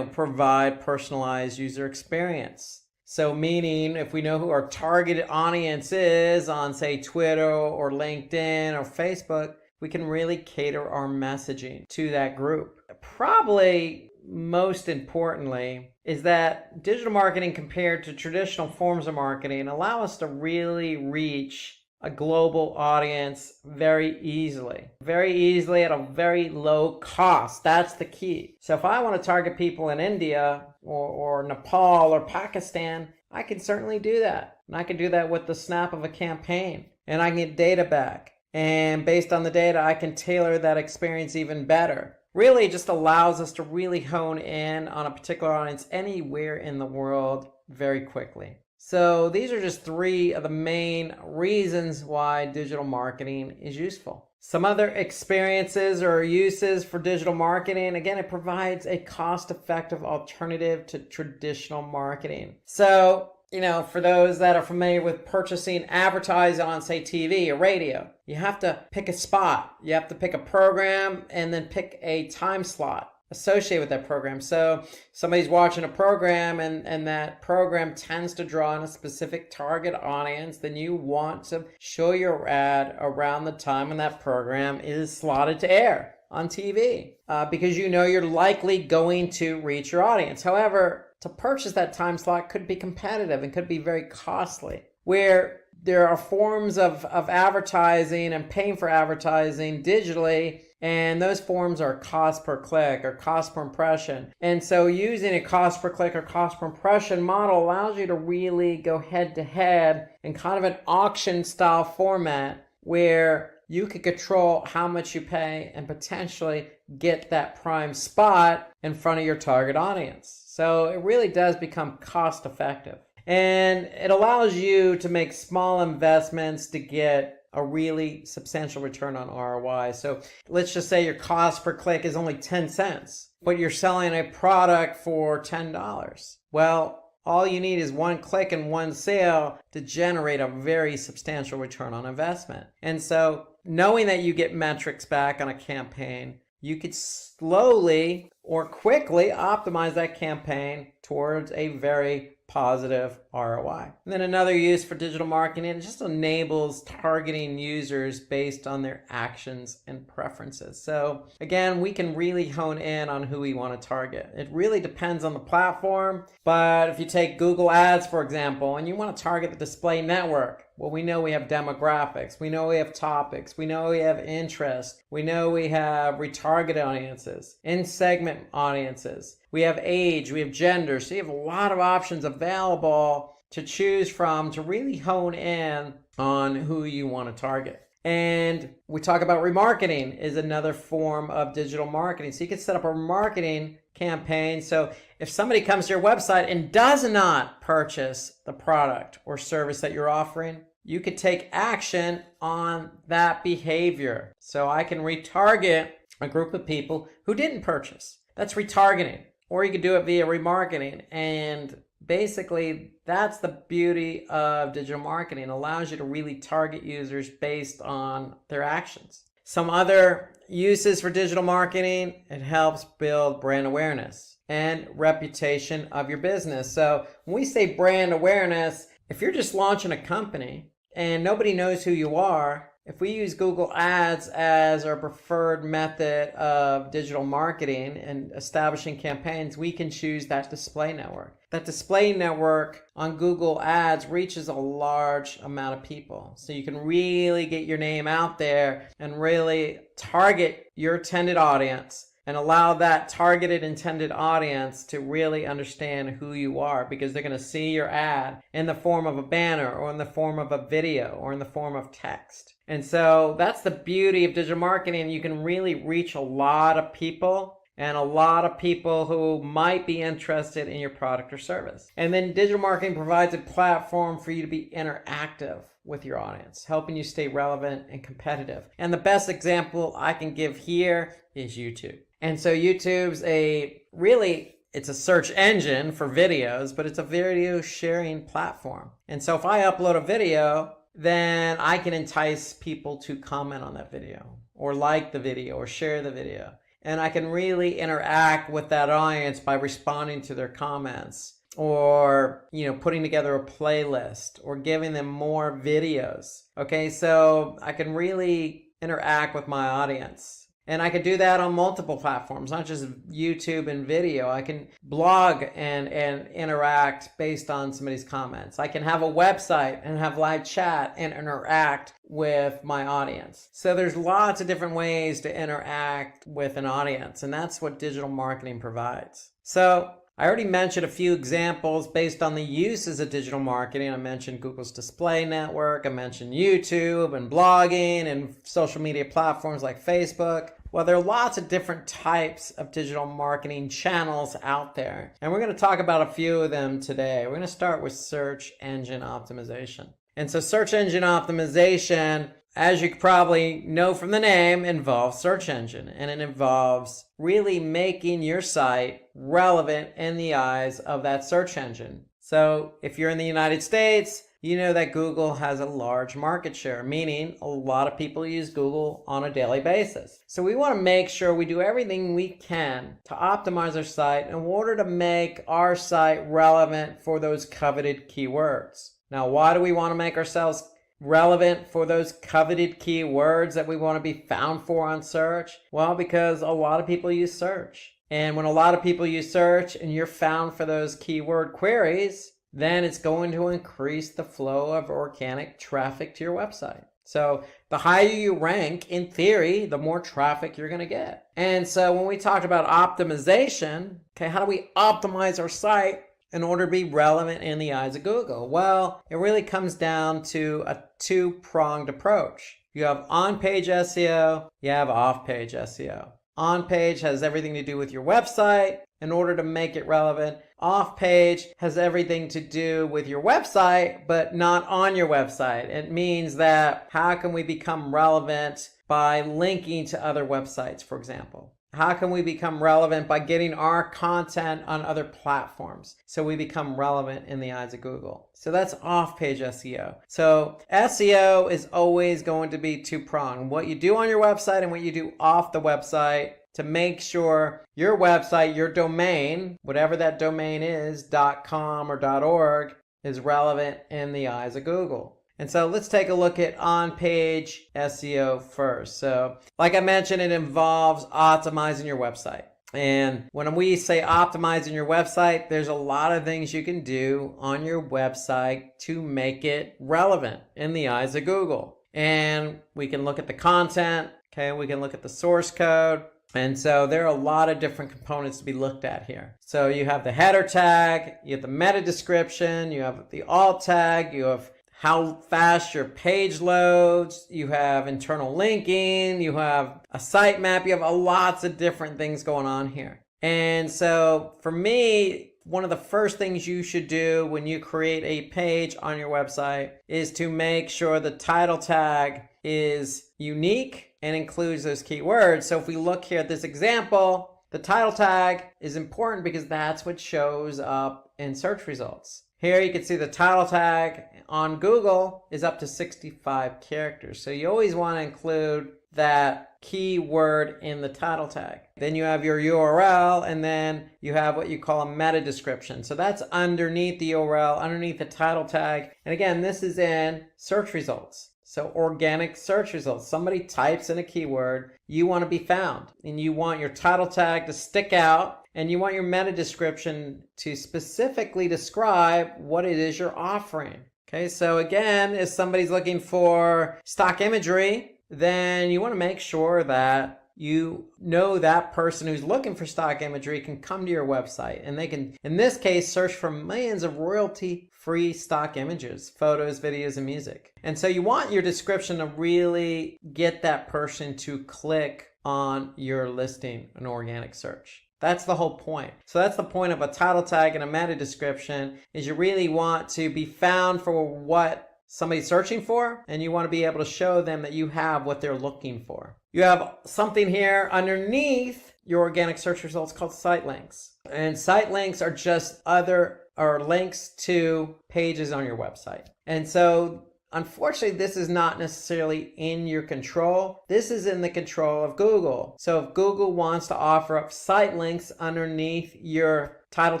provide personalized user experience. So meaning if we know who our targeted audience is on, say, Twitter or LinkedIn or Facebook, we can really cater our messaging to that group. Probably most importantly is that digital marketing compared to traditional forms of marketing allow us to really reach a global audience very easily at a very low cost. That's the key. So if I want to target people in India or Nepal or Pakistan, I can certainly do that. And I can do that with the snap of a campaign, and I can get data back. And based on the data, I can tailor that experience even better. Really just allows us to really hone in on a particular audience anywhere in the world very quickly. So these are just 3 of the main reasons why digital marketing is useful. Some other experiences or uses for digital marketing, again, it provides a cost-effective alternative to traditional marketing. So, for those that are familiar with purchasing advertising on, say, TV or radio, you have to pick a spot. You have to pick a program and then pick a time slot associated with that program. So somebody's watching a program and that program tends to draw in a specific target audience, then you want to show your ad around the time when that program is slotted to air on TV because you're likely going to reach your audience. However, to purchase that time slot could be competitive and could be very costly, where there are forms of advertising and paying for advertising digitally, and those forms are cost per click or cost per impression. And so using a cost per click or cost per impression model allows you to really go head to head in kind of an auction style format where you can control how much you pay and potentially get that prime spot in front of your target audience. So it really does become cost effective. And it allows you to make small investments to get a really substantial return on ROI. So let's just say your cost per click is only 10 cents, but you're selling a product for $10. Well, all you need is 1 click and 1 sale to generate a very substantial return on investment. And so knowing that you get metrics back on a campaign, you could slowly or quickly optimize that campaign towards a very positive ROI. And then another use for digital marketing, it just enables targeting users based on their actions and preferences. So again, we can really hone in on who we want to target. It really depends on the platform, but if you take Google Ads, for example, and you want to target the display network, well, we know we have demographics, we know we have topics, we know we have interest, we know we have retargeted audiences, in-segment audiences, we have age, we have gender, so you have a lot of options available to choose from to really hone in on who you want to target. And we talk about remarketing is another form of digital marketing. So you can set up a marketing campaign. So if somebody comes to your website and does not purchase the product or service that you're offering, you could take action on that behavior. So I can retarget a group of people who didn't purchase. That's retargeting. Or you could do it via remarketing. And basically, that's the beauty of digital marketing. It allows you to really target users based on their actions. Some other uses for digital marketing, it helps build brand awareness and reputation of your business. So when we say brand awareness, if you're just launching a company and nobody knows who you are, if we use Google Ads as our preferred method of digital marketing and establishing campaigns, we can choose that display network. That display network on Google Ads reaches a large amount of people. So you can really get your name out there and really target your intended audience and allow that targeted intended audience to really understand who you are, because they're going to see your ad in the form of a banner or in the form of a video or in the form of text. And so that's the beauty of digital marketing. You can really reach a lot of people, and a lot of people who might be interested in your product or service. And then digital marketing provides a platform for you to be interactive with your audience, helping you stay relevant and competitive. And the best example I can give here is YouTube. And so YouTube's it's a search engine for videos, but it's a video sharing platform. And so if I upload a video, then I can entice people to comment on that video or like the video or share the video. And I can really interact with that audience by responding to their comments, or, putting together a playlist or giving them more videos. Okay, so I can really interact with my audience. And I could do that on multiple platforms, not just YouTube and video. I can blog and interact based on somebody's comments. I can have a website and have live chat and interact with my audience. So there's lots of different ways to interact with an audience, and that's what digital marketing provides. So I already mentioned a few examples based on the uses of digital marketing. I mentioned Google's display network. I mentioned YouTube and blogging and social media platforms like Facebook. Well, there are lots of different types of digital marketing channels out there, and we're going to talk about a few of them today. We're going to start with search engine optimization. And so search engine optimization, as you probably know from the name, involves search engine, and it involves really making your site relevant in the eyes of that search engine. So if you're in the United States, you know that Google has a large market share, meaning a lot of people use Google on a daily basis. So we want to make sure we do everything we can to optimize our site in order to make our site relevant for those coveted keywords. Now, why do we want to make ourselves relevant for those coveted keywords that we want to be found for on search? Well, because a lot of people use search. And when a lot of people use search and you're found for those keyword queries, then it's going to increase the flow of organic traffic to your website. So the higher you rank, in theory, the more traffic you're going to get. And so when we talked about optimization, how do we optimize our site in order to be relevant in the eyes of Google? Well, it really comes down to a two-pronged approach. You have on-page SEO, you have off-page SEO. On-page has everything to do with your website in order to make it relevant. Off-page has everything to do with your website, but not on your website. It means that how can we become relevant by linking to other websites, for example? How can we become relevant by getting our content on other platforms so we become relevant in the eyes of Google? So that's off-page SEO. So SEO is always going to be two-pronged. What you do on your website and what you do off the website to make sure your website, your domain, whatever that domain is, .com or .org, is relevant in the eyes of Google. And so let's take a look at on-page SEO first. So like I mentioned, it involves optimizing your website. And when we say optimizing your website, there's a lot of things you can do on your website to make it relevant in the eyes of Google. And we can look at the content, we can look at the source code. And so there are a lot of different components to be looked at here. So you have the header tag, you have the meta description, you have the alt tag, you have how fast your page loads, you have internal linking, you have a sitemap, you have lots of different things going on here. And so for me, one of the first things you should do when you create a page on your website is to make sure the title tag is unique and includes those keywords. So if we look here at this example, the title tag is important because that's what shows up in search results. Here you can see the title tag on Google is up to 65 characters. So you always want to include that keyword in the title tag. Then you have your URL, and then you have what you call a meta description. So that's underneath the URL, underneath the title tag. And again, this is in search results. So organic search results. Somebody types in a keyword, you want to be found, and you want your title tag to stick out, and you want your meta description to specifically describe what it is you're offering. Okay, so again, if somebody's looking for stock imagery, then you want to make sure that you know that person who's looking for stock imagery can come to your website, and they can, in this case, search for millions of royalty-free stock images, photos, videos, and music. And so you want your description to really get that person to click on your listing, an organic search. That's the whole point. So that's the point of a title tag and a meta description, is you really want to be found for what somebody's searching for, and you want to be able to show them that you have what they're looking for. You have something here underneath your organic search results called site links. And site links are just links to pages on your website. And so unfortunately, this is not necessarily in your control. This is in the control of Google. So if Google wants to offer up site links underneath your title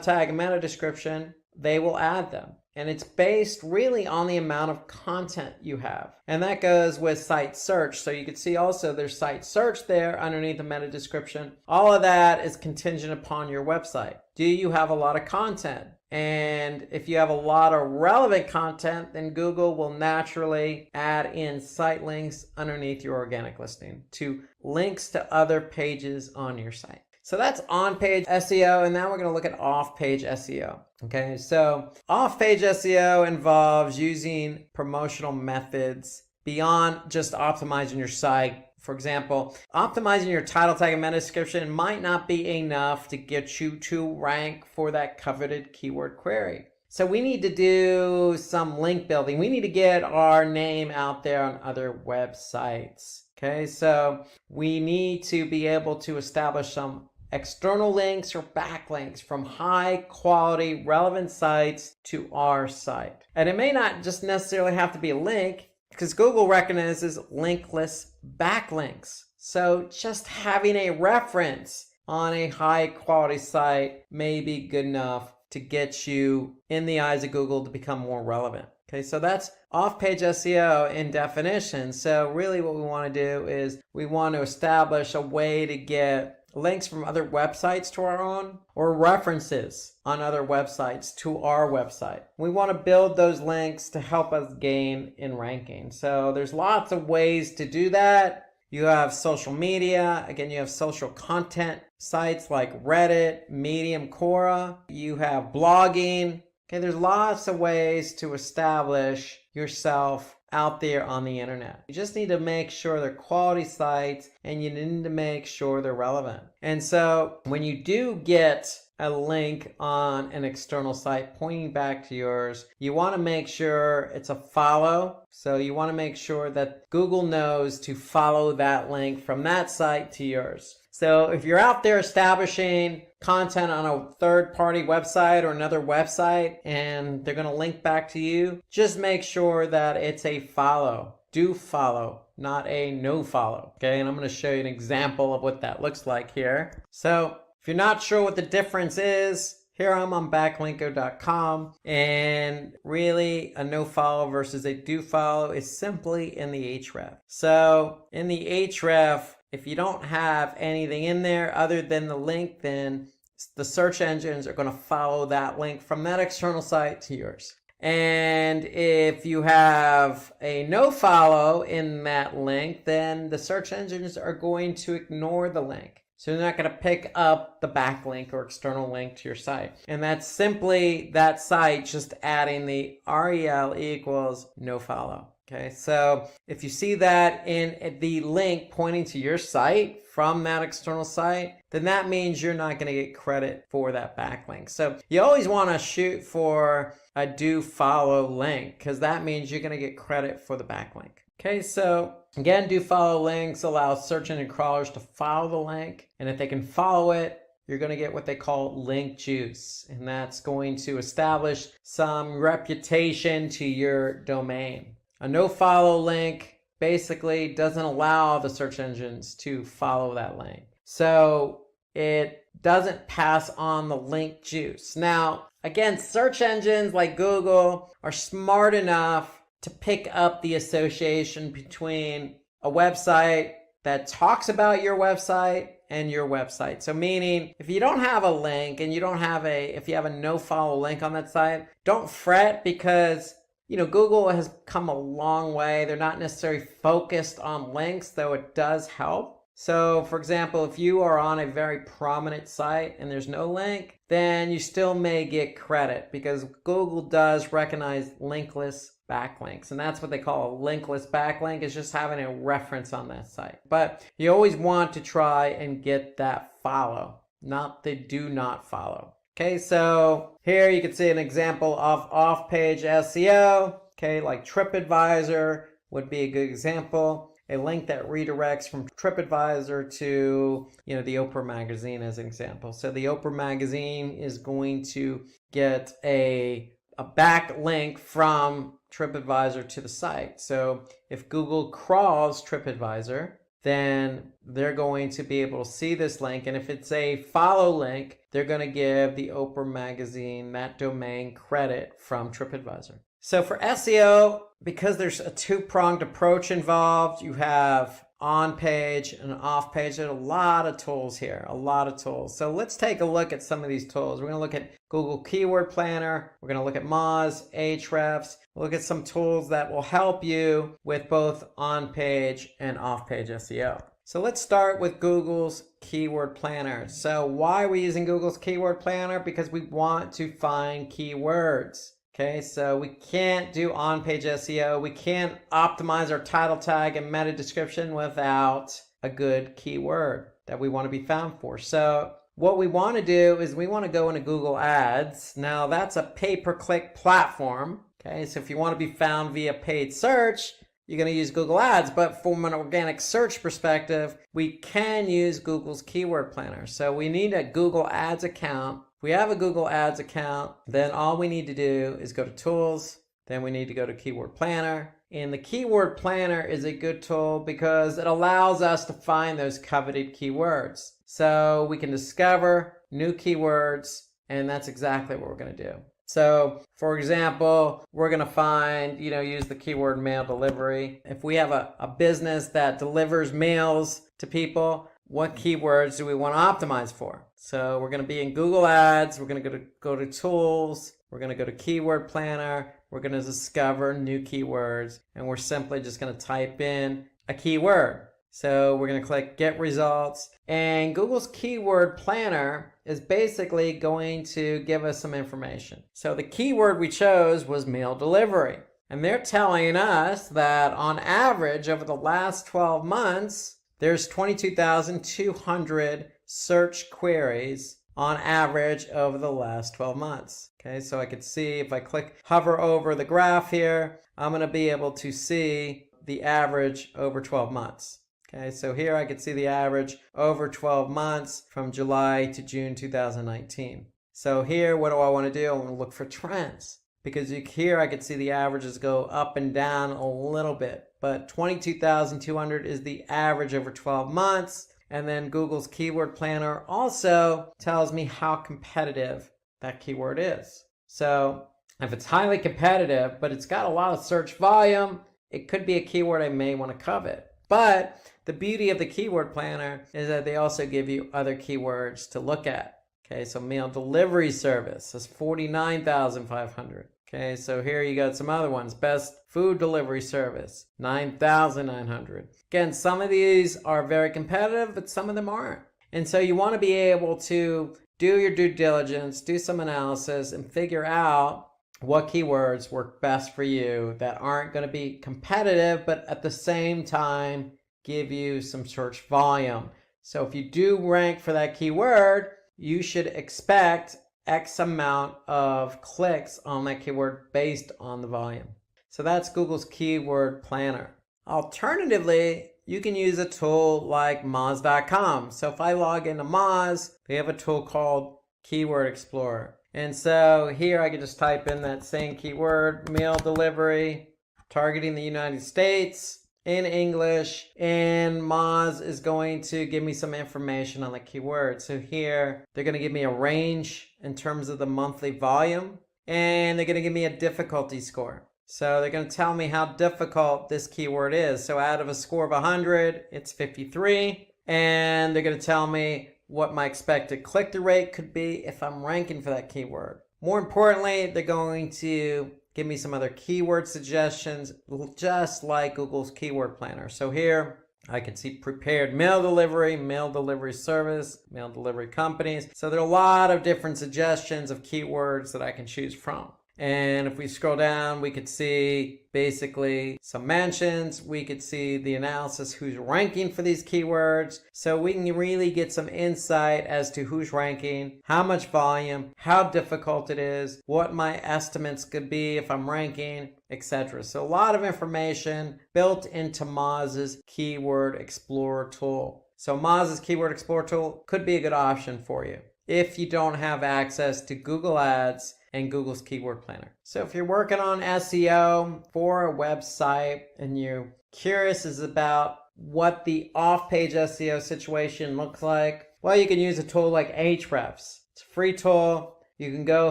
tag and meta description, they will add them. And it's based really on the amount of content you have. And that goes with site search. So you can see also there's site search there underneath the meta description. All of that is contingent upon your website. Do you have a lot of content? And if you have a lot of relevant content, then Google will naturally add in site links underneath your organic listing to links to other pages on your site. So that's on-page SEO, and now we're going to look at off-page SEO. Okay, so off-page SEO involves using promotional methods beyond just optimizing your site. For example, optimizing your title tag and meta description might not be enough to get you to rank for that coveted keyword query. So we need to do some link building. We need to get our name out there on other websites. Okay, so we need to be able to establish some external links or backlinks from high quality relevant sites to our site. And it may not just necessarily have to be a link, because Google recognizes linkless backlinks. So just having a reference on a high quality site may be good enough to get you in the eyes of Google to become more relevant. Okay, so that's off-page SEO in definition. So really what we want to do is we want to establish a way to get links from other websites to our own, or references on other websites to our website. We want to build those links to help us gain in ranking. So there's lots of ways to do that. You have social media. Again, you have social content sites like Reddit, Medium, Quora. You have blogging. Okay, there's lots of ways to establish yourself out there on the internet. You just need to make sure they're quality sites, and you need to make sure they're relevant. And so when you do get a link on an external site pointing back to yours, you want to make sure it's a follow. So you want to make sure that Google knows to follow that link from that site to yours. So if you're out there establishing content on a third-party website or another website and they're going to link back to you, just make sure that it's a follow. Do follow, not a no follow. Okay, and I'm going to show you an example of what that looks like here. So if you're not sure what the difference is, here I'm on backlinko.com, and really a no follow versus a do follow is simply in the href. So in the href, if you don't have anything in there other than the link, then the search engines are going to follow that link from that external site to yours. And if you have a no follow in that link, then the search engines are going to ignore the link. So they're not going to pick up the backlink or external link to your site. And that's simply that site just adding the rel equals no follow. Okay, so if you see that in the link pointing to your site from that external site, then that means you're not going to get credit for that backlink. So you always want to shoot for a do follow link, because that means you're going to get credit for the backlink. Okay, so again, do follow links allow search engine crawlers to follow the link, and if they can follow it, you're going to get what they call link juice, and that's going to establish some reputation to your domain. A no follow link basically doesn't allow the search engines to follow that link. So it doesn't pass on the link juice. Now, again, search engines like Google are smart enough to pick up the association between a website that talks about your website and your website. So meaning, if you don't have a link and you don't have if you have a no follow link on that site, don't fret, because Google has come a long way. They're not necessarily focused on links, though it does help. So for example, if you are on a very prominent site and there's no link, then you still may get credit, because Google does recognize linkless backlinks, and that's what they call a linkless backlink, is just having a reference on that site. But you always want to try and get that follow, not the do not follow. Okay, so here you can see an example of off-page SEO. Okay, like TripAdvisor would be a good example. A link that redirects from TripAdvisor to, the Oprah magazine as an example. So the Oprah magazine is going to get a backlink from TripAdvisor to the site. So if Google crawls TripAdvisor, then they're going to be able to see this link. And if it's a follow link, they're going to give the Oprah magazine, that domain, credit from TripAdvisor. So for SEO, because there's a two-pronged approach involved, you have on-page and off-page. There's a lot of tools here, a lot of tools. So let's take a look at some of these tools. We're going to look at Google Keyword Planner. We're going to look at Moz, Ahrefs. We'll look at some tools that will help you with both on-page and off-page SEO. So let's start with Google's Keyword Planner. So why are we using Google's Keyword Planner? Because we want to find keywords. Okay, so we can't do on-page SEO. We can't optimize our title tag and meta description without a good keyword that we want to be found for. So what we want to do is we want to go into Google Ads. Now that's a pay-per-click platform. Okay, so if you want to be found via paid search, you're going to use Google Ads. But from an organic search perspective, we can use Google's Keyword Planner. So we need a Google Ads account. If we have a Google Ads account, then all we need to do is go to Tools. Then we need to go to Keyword Planner. And the Keyword Planner is a good tool because it allows us to find those coveted keywords. So we can discover new keywords, and that's exactly what we're going to do. So for example, we're going to find, use the keyword mail delivery. If we have a business that delivers mails to people, what keywords do we want to optimize for? So we're going to be in Google Ads. We're going to go to Tools. We're going to go to Keyword Planner. We're going to discover new keywords, and we're simply just going to type in a keyword. So we're going to click Get Results, and Google's Keyword Planner is basically going to give us some information. So the keyword we chose was mail delivery, and they're telling us that on average over the last 12 months, there's 22,200 search queries on average over the last 12 months. Okay, so I could see if I hover over the graph here, I'm going to be able to see the average over 12 months. Okay, so here I could see the average over 12 months from July to June 2019. So here, what do I want to do? I want to look for trends, because here I could see the averages go up and down a little bit. But 22,200 is the average over 12 months. And then Google's Keyword Planner also tells me how competitive that keyword is. So if it's highly competitive, but it's got a lot of search volume, it could be a keyword I may want to covet. But the beauty of the Keyword Planner is that they also give you other keywords to look at. Okay, so mail delivery service is 49,500. Okay, so here you got some other ones. Best food delivery service, 9,900. Again, some of these are very competitive, but some of them aren't. And so you want to be able to do your due diligence, do some analysis, and figure out what keywords work best for you that aren't going to be competitive, but at the same time give you some search volume. So if you do rank for that keyword, you should expect X amount of clicks on that keyword based on the volume. So that's Google's Keyword Planner. Alternatively, you can use a tool like Moz.com. So if I log into Moz, they have a tool called Keyword Explorer. And so here I can just type in that same keyword, mail delivery, targeting the United States in English, and Moz is going to give me some information on the keyword. So here they're going to give me a range in terms of the monthly volume, and they're going to give me a difficulty score. So they're going to tell me how difficult this keyword is. So out of a score of 100, it's 53. And they're going to tell me what my expected click-through rate could be if I'm ranking for that keyword. More importantly, they're going to give me some other keyword suggestions, just like Google's keyword planner. So here I can see prepared mail delivery service, mail delivery companies. So there are a lot of different suggestions of keywords that I can choose from. And if we scroll down, we could see basically some mentions. We could see the analysis, who's ranking for these keywords. So we can really get some insight as to who's ranking, how much volume, how difficult it is, what my estimates could be if I'm ranking, etc. So a lot of information built into Moz's Keyword Explorer tool. So Moz's Keyword Explorer tool could be a good option for you if you don't have access to Google Ads and Google's Keyword Planner. So if you're working on SEO for a website and you're curious about what the off-page SEO situation looks like, well, you can use a tool like Ahrefs. It's a free tool. You can go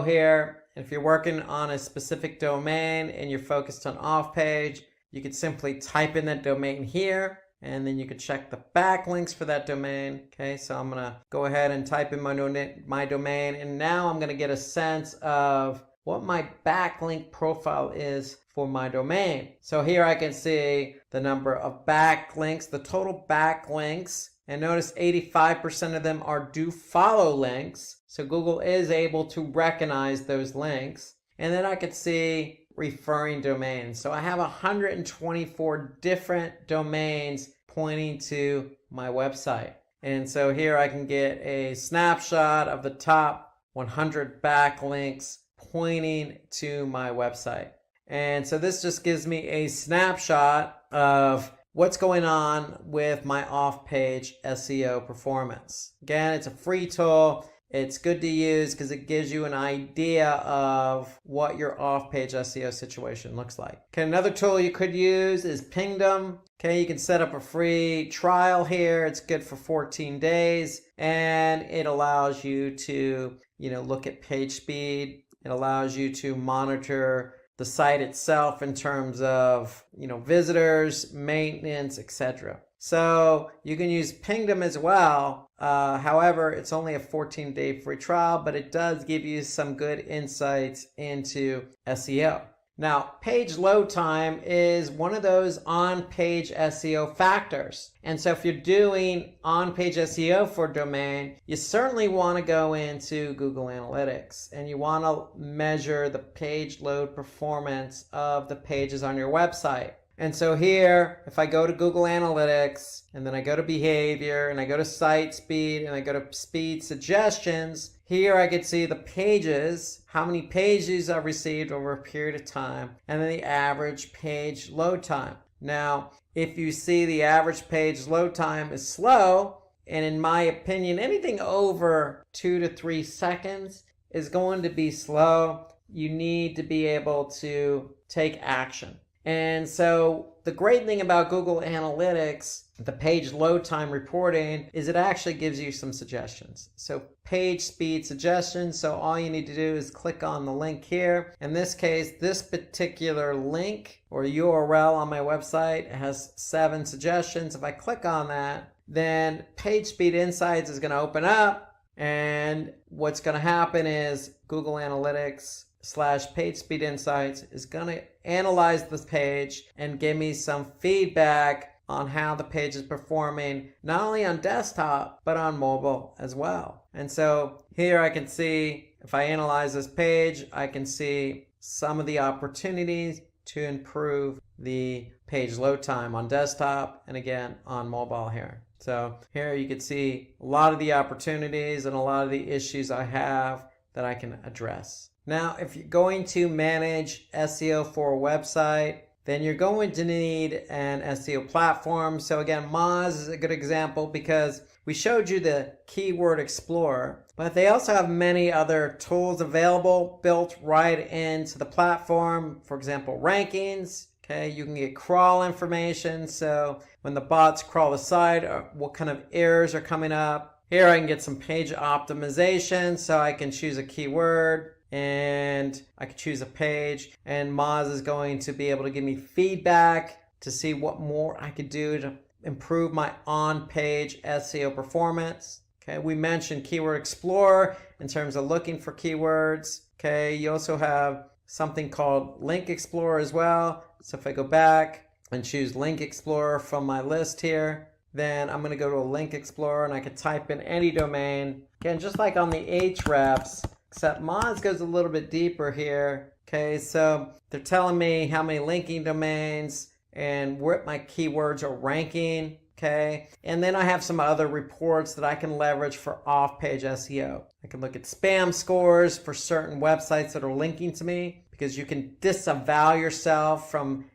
here, and if you're working on a specific domain and you're focused on off-page, you could simply type in that domain here, and then you could check the backlinks for that domain. Okay, so I'm going to go ahead and type in my domain, and now I'm going to get a sense of what my backlink profile is for my domain. So here I can see the number of backlinks, the total backlinks, and notice 85% of them are do follow links. So Google is able to recognize those links. And then I could see referring domains. So I have 124 different domains pointing to my website. And so here I can get a snapshot of the top 100 backlinks pointing to my website. And so this just gives me a snapshot of what's going on with my off-page SEO performance. Again, it's a free tool. It's good to use because it gives you an idea of what your off-page SEO situation looks like. Okay, another tool you could use is Pingdom. Okay, you can set up a free trial here. It's good for 14 days, and it allows you to, look at page speed. It allows you to monitor the site itself in terms of, visitors, maintenance, etc. So you can use Pingdom as well. However, it's only a 14-day free trial, but it does give you some good insights into SEO. Now, page load time is one of those on-page SEO factors. And so if you're doing on-page SEO for a domain, you certainly want to go into Google Analytics and you want to measure the page load performance of the pages on your website. And so here, if I go to Google Analytics, and then I go to behavior, and I go to site speed, and I go to speed suggestions, here I can see the pages, how many pages I've received over a period of time, and then the average page load time. Now, if you see the average page load time is slow, and in my opinion, anything over 2 to 3 seconds is going to be slow, you need to be able to take action. And so the great thing about Google Analytics, the page load time reporting, is it actually gives you some suggestions. So page speed suggestions. So all you need to do is click on the link here. In this case, this particular link or URL on my website has 7 suggestions. If I click on that, then Page Speed Insights is going to open up. And what's going to happen is Google Analytics / Page Speed Insights is going to analyze this page and give me some feedback on how the page is performing, not only on desktop, but on mobile as well. And so here I can see, if I analyze this page, I can see some of the opportunities to improve the page load time on desktop and again on mobile here. So here you can see a lot of the opportunities and a lot of the issues I have that I can address. Now, if you're going to manage SEO for a website, then you're going to need an SEO platform. So again, Moz is a good example because we showed you the Keyword Explorer, but they also have many other tools available built right into the platform. For example, rankings. Okay, you can get crawl information. So when the bots crawl the site, what kind of errors are coming up. Here I can get some page optimization, so I can choose a keyword and I could choose a page, and Moz is going to be able to give me feedback to see what more I could do to improve my on-page SEO performance. Okay, we mentioned Keyword Explorer in terms of looking for keywords. Okay, you also have something called Link Explorer as well. So if I go back and choose Link Explorer from my list here, then I'm going to go to a Link Explorer and I can type in any domain. Again, just like on the Ahrefs, except Moz goes a little bit deeper here. Okay, so they're telling me how many linking domains and what my keywords are ranking. Okay, and then I have some other reports that I can leverage for off-page SEO. I can look at spam scores for certain websites that are linking to me, because you can disavow yourself from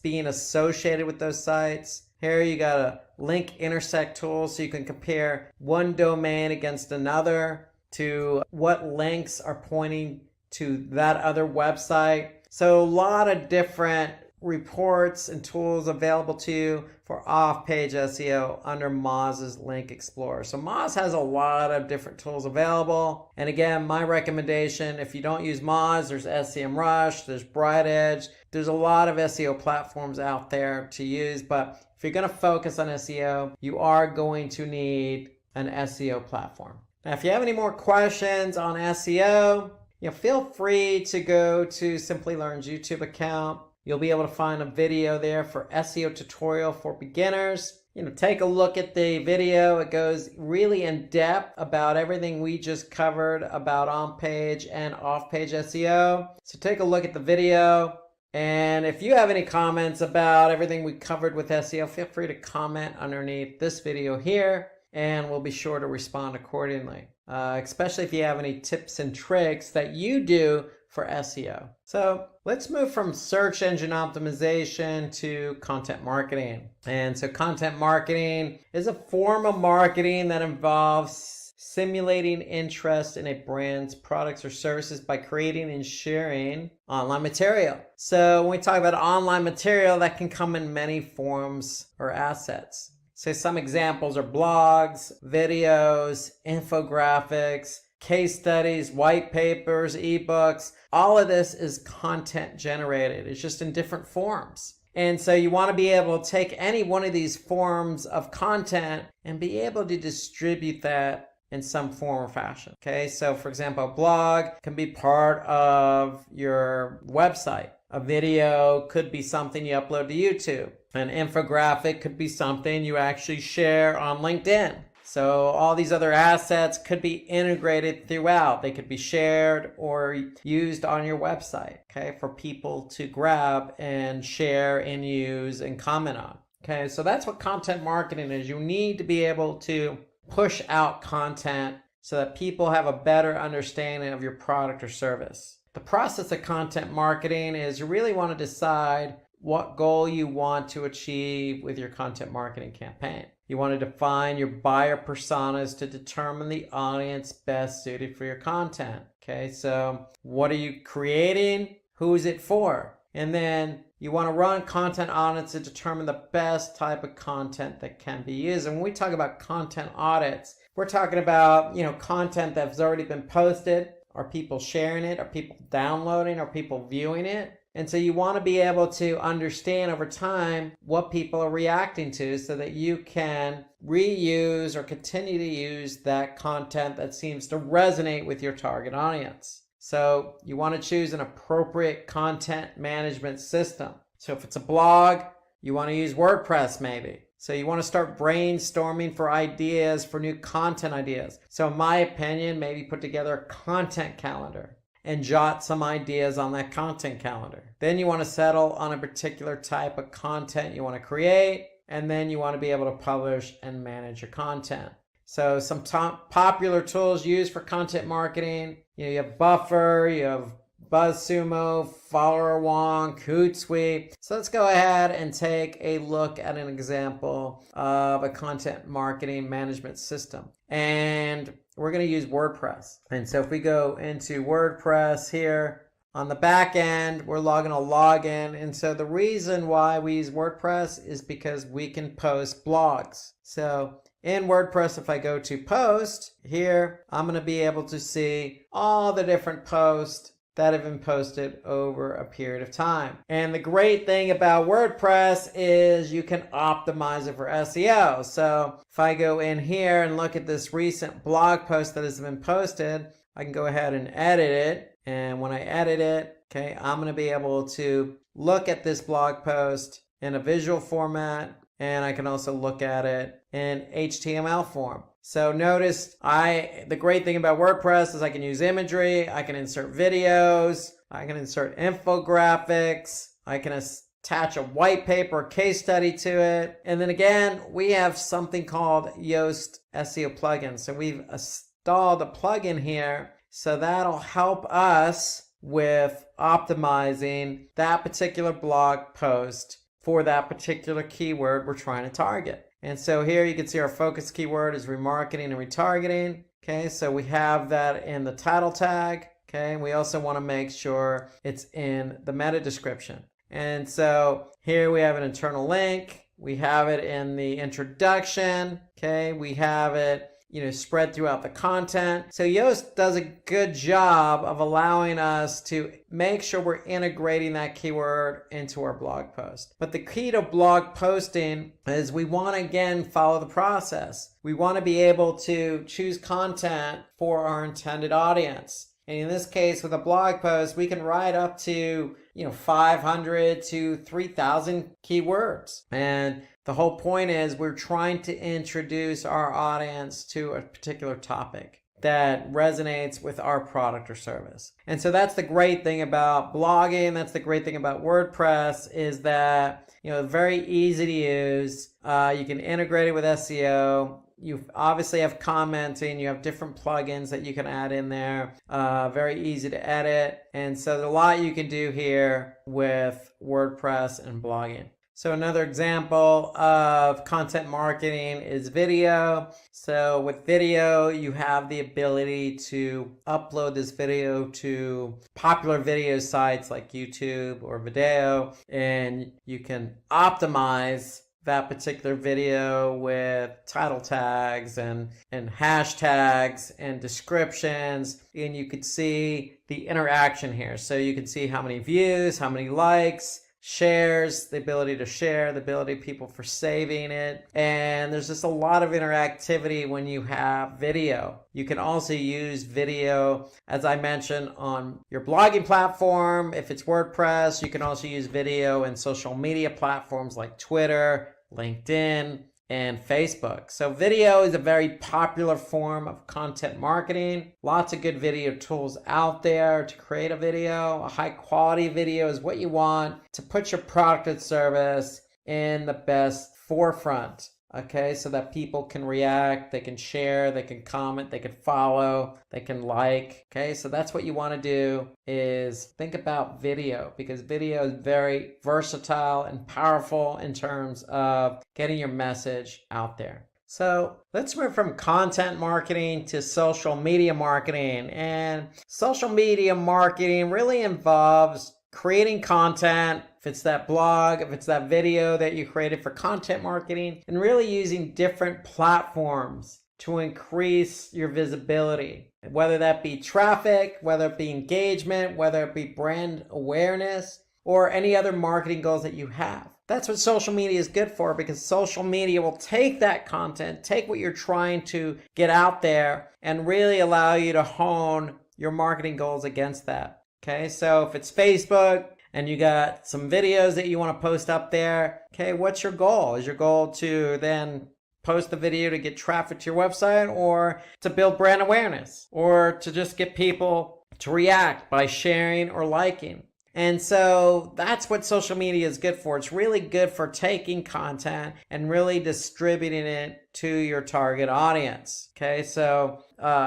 being associated with those sites. Here you got a link intersect tool, so you can compare one domain against another to what links are pointing to that other website. So a lot of different reports and tools available to you for off-page SEO under Moz's Link Explorer. So Moz has a lot of different tools available. And again, my recommendation, if you don't use Moz, there's SEMrush, there's BrightEdge. There's a lot of SEO platforms out there to use, but if you're going to focus on SEO, you are going to need an SEO platform. Now, if you have any more questions on SEO, feel free to go to Simplilearn's YouTube account. You'll be able to find a video there for SEO tutorial for beginners. Take a look at the video. It goes really in depth about everything we just covered about on-page and off-page SEO. So take a look at the video. And if you have any comments about everything we covered with SEO, feel free to comment underneath this video here, and we'll be sure to respond accordingly, especially if you have any tips and tricks that you do for SEO. So let's move from search engine optimization to content marketing. And so content marketing is a form of marketing that involves simulating interest in a brand's products or services by creating and sharing online material. So when we talk about online material, that can come in many forms or assets. So some examples are blogs, videos, infographics, case studies, white papers, ebooks. All of this is content generated. It's just in different forms. And so you want to be able to take any one of these forms of content and be able to distribute that in some form or fashion. Okay, so for example, a blog can be part of your website. A video could be something you upload to YouTube. An infographic could be something you actually share on LinkedIn. So all these other assets could be integrated throughout. They could be shared or used on your website, okay, for people to grab and share and use and comment on. Okay, so that's what content marketing is. You need to be able to push out content so that people have a better understanding of your product or service. The process of content marketing is you really want to decide what goal you want to achieve with your content marketing campaign. You want to define your buyer personas to determine the audience best suited for your content. Okay, so what are you creating? Who is it for? And then you want to run content audits to determine the best type of content that can be used. And when we talk about content audits, we're talking about, content that's already been posted. Are people sharing it? Are people downloading? Are people viewing it? And so you want to be able to understand over time what people are reacting to so that you can reuse or continue to use that content that seems to resonate with your target audience. So you want to choose an appropriate content management system. So if it's a blog, you want to use WordPress maybe. So you want to start brainstorming for ideas, for new content ideas. So in my opinion, maybe put together a content calendar and jot some ideas on that content calendar. Then you want to settle on a particular type of content you want to create, and then you want to be able to publish and manage your content. So some popular tools used for content marketing, you have Buffer, you have BuzzSumo, Follower Wonk, Hootsuite. So let's go ahead and take a look at an example of a content marketing management system. And we're going to use WordPress. And so if we go into WordPress here, On the back end, we're logging a login. And so the reason why we use WordPress is because we can post blogs. So in WordPress, if I go to post here, I'm going to be able to see all the different posts that have been posted over a period of time. And the great thing about WordPress is you can optimize it for SEO. So if I go in here and look at this recent blog post that has been posted, I can go ahead and edit it. And when I edit it, okay, I'm going to be able to look at this blog post in a visual format, and I can also look at it in HTML form. So notice the great thing about WordPress is I can use imagery, I can insert videos, I can insert infographics, I can attach a white paper case study to it. And then again, we have something called Yoast SEO plugin. So we've installed a plugin here. So that'll help us with optimizing that particular blog post for that particular keyword we're trying to target. And so here you can see our focus keyword is remarketing and retargeting. Okay, so we have that in the title tag. Okay, and we also want to make sure it's in the meta description. And so here we have an internal link. We have it in the introduction. Okay, we have it spread throughout the content. So Yoast does a good job of allowing us to make sure we're integrating that keyword into our blog post. But the key to blog posting is we want to, again, follow the process. We want to be able to choose content for our intended audience. And in this case, with a blog post, we can write up to 500 to 3,000 keywords. And the whole point is we're trying to introduce our audience to a particular topic that resonates with our product or service. And so that's the great thing about blogging. That's the great thing about WordPress is that, very easy to use. You can integrate it with SEO. You obviously have commenting, you have different plugins that you can add in there, very easy to edit. And so there's a lot you can do here with WordPress and blogging. So another example of content marketing is video. So with video, you have the ability to upload this video to popular video sites like YouTube or Video, and you can optimize that particular video with title tags and hashtags and descriptions, and you could see the interaction here. So you can see how many views, how many likes, shares, the ability to share, the ability of people for saving it. And there's just a lot of interactivity when you have video. You can also use video, as I mentioned, on your blogging platform. If it's WordPress, you can also use video in social media platforms like Twitter, LinkedIn, and Facebook. So video is a very popular form of content marketing. Lots of good video tools out there to create a video. A high quality video is what you want to put your product and service in the best forefront. Okay, so that people can react, they can share, they can comment, they can follow, they can like. Okay, so that's what you want to do is think about video, because video is very versatile and powerful in terms of getting your message out there. So let's move from content marketing to social media marketing. And social media marketing really involves creating content, if it's that blog, if it's that video that you created for content marketing, and really using different platforms to increase your visibility, whether that be traffic, whether it be engagement, whether it be brand awareness, or any other marketing goals that you have. That's what social media is good for, because social media will take that content, take what you're trying to get out there, and really allow you to hone your marketing goals against that. Okay, so if it's Facebook and you got some videos that you want to post up there, okay, what's your goal? Is your goal to then post the video to get traffic to your website, or to build brand awareness, or to just get people to react by sharing or liking? And so that's what social media is good for. It's really good for taking content and really distributing it to your target audience. Okay, so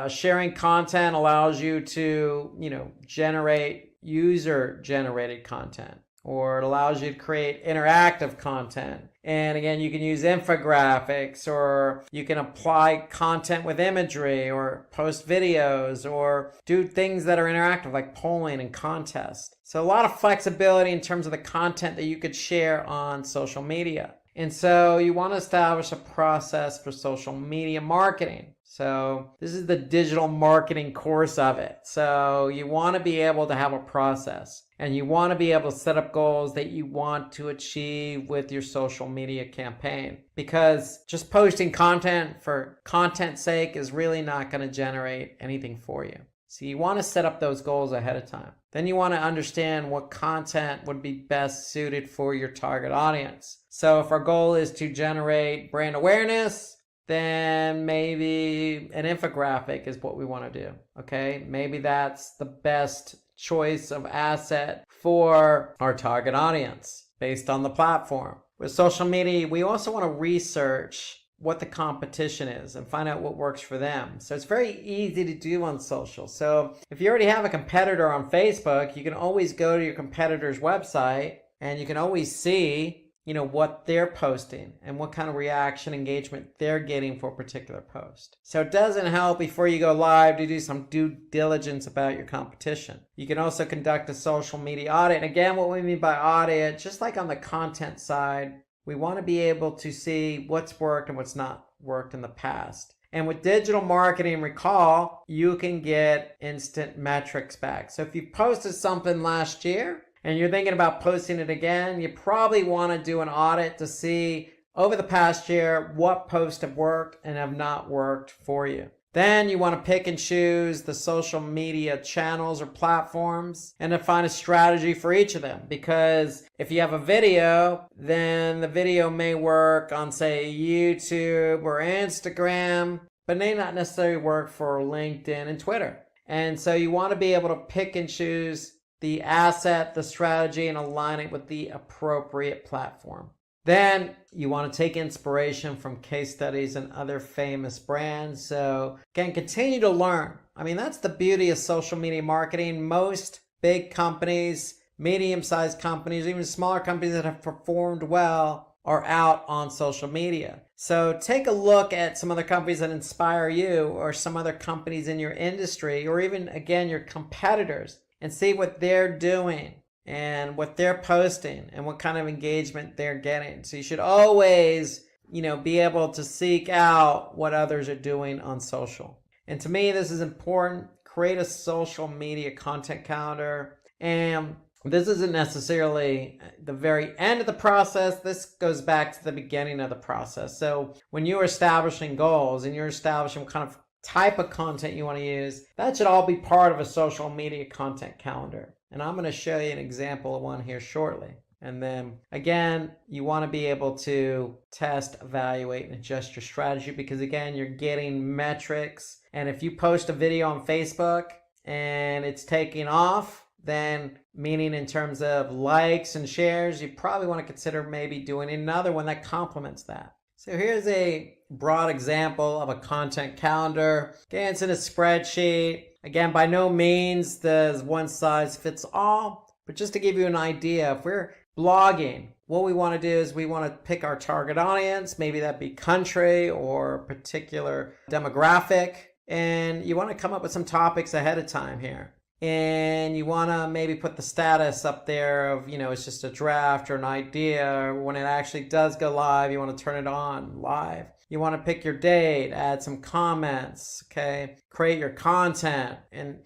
sharing content allows you to, generate user-generated content. or it allows you to create interactive content. And again, you can use infographics, or you can apply content with imagery, or post videos, or do things that are interactive like polling and contests. So a lot of flexibility in terms of the content that you could share on social media. And so you want to establish a process for social media marketing. So this is the digital marketing course of it. So you want to be able to have a process, and you want to be able to set up goals that you want to achieve with your social media campaign, because just posting content for content's sake is really not going to generate anything for you. So you want to set up those goals ahead of time. Then you want to understand what content would be best suited for your target audience. So if our goal is to generate brand awareness, then maybe an infographic is what we want to do. Okay, maybe that's the best choice of asset for our target audience based on the platform. With social media, we also want to research what the competition is and find out what works for them. So it's very easy to do on social. So if you already have a competitor on Facebook, you can always go to your competitor's website and you can always see what they're posting and what kind of reaction engagement they're getting for a particular post. So it doesn't help before you go live to do some due diligence about your competition. You can also conduct a social media audit. And again, what we mean by audit, just like on the content side, we want to be able to see what's worked and what's not worked in the past. And with digital marketing, recall, you can get instant metrics back. So if you posted something last year and you're thinking about posting it again, you probably want to do an audit to see over the past year what posts have worked and have not worked for you. Then you want to pick and choose the social media channels or platforms and define a strategy for each of them. Because if you have a video, then the video may work on, say, YouTube or Instagram, but may not necessarily work for LinkedIn and Twitter. And so you want to be able to pick and choose the asset, the strategy, and align it with the appropriate platform. Then you want to take inspiration from case studies and other famous brands. So again, continue to learn. I mean, that's the beauty of social media marketing. Most big companies, medium-sized companies, even smaller companies that have performed well are out on social media. So take a look at some other companies that inspire you, or some other companies in your industry, or even, again, your competitors, and see what they're doing and what they're posting and what kind of engagement they're getting. So you should always, be able to seek out what others are doing on social. And to me, this is important. Create a social media content calendar. And this isn't necessarily the very end of the process. This goes back to the beginning of the process. So when you're establishing goals and you're establishing what kind of type of content you want to use, that should all be part of a social media content calendar. And I'm going to show you an example of one here shortly. And then again, you want to be able to test, evaluate, and adjust your strategy, because again, you're getting metrics. And if you post a video on Facebook and it's taking off, then meaning in terms of likes and shares, you probably want to consider maybe doing another one that complements that. So here's a broad example of a content calendar. Again, it's in a spreadsheet. Again, by no means does one size fits all, but just to give you an idea, if we're blogging, what we want to do is we want to pick our target audience, maybe that be country or particular demographic, and you want to come up with some topics ahead of time here. And you want to maybe put the status up there of, it's just a draft or an idea. When it actually does go live, you want to turn it on live. You want to pick your date, add some comments, okay? Create your content. And,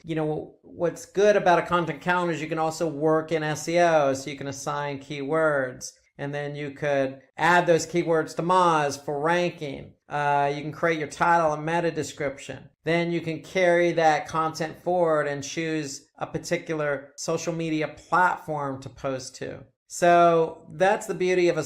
what's good about a content calendar is you can also work in SEO, so you can assign keywords. And then you could add those keywords to Moz for ranking. You can create your title and meta description. Then you can carry that content forward and choose a particular social media platform to post to. So that's the beauty of a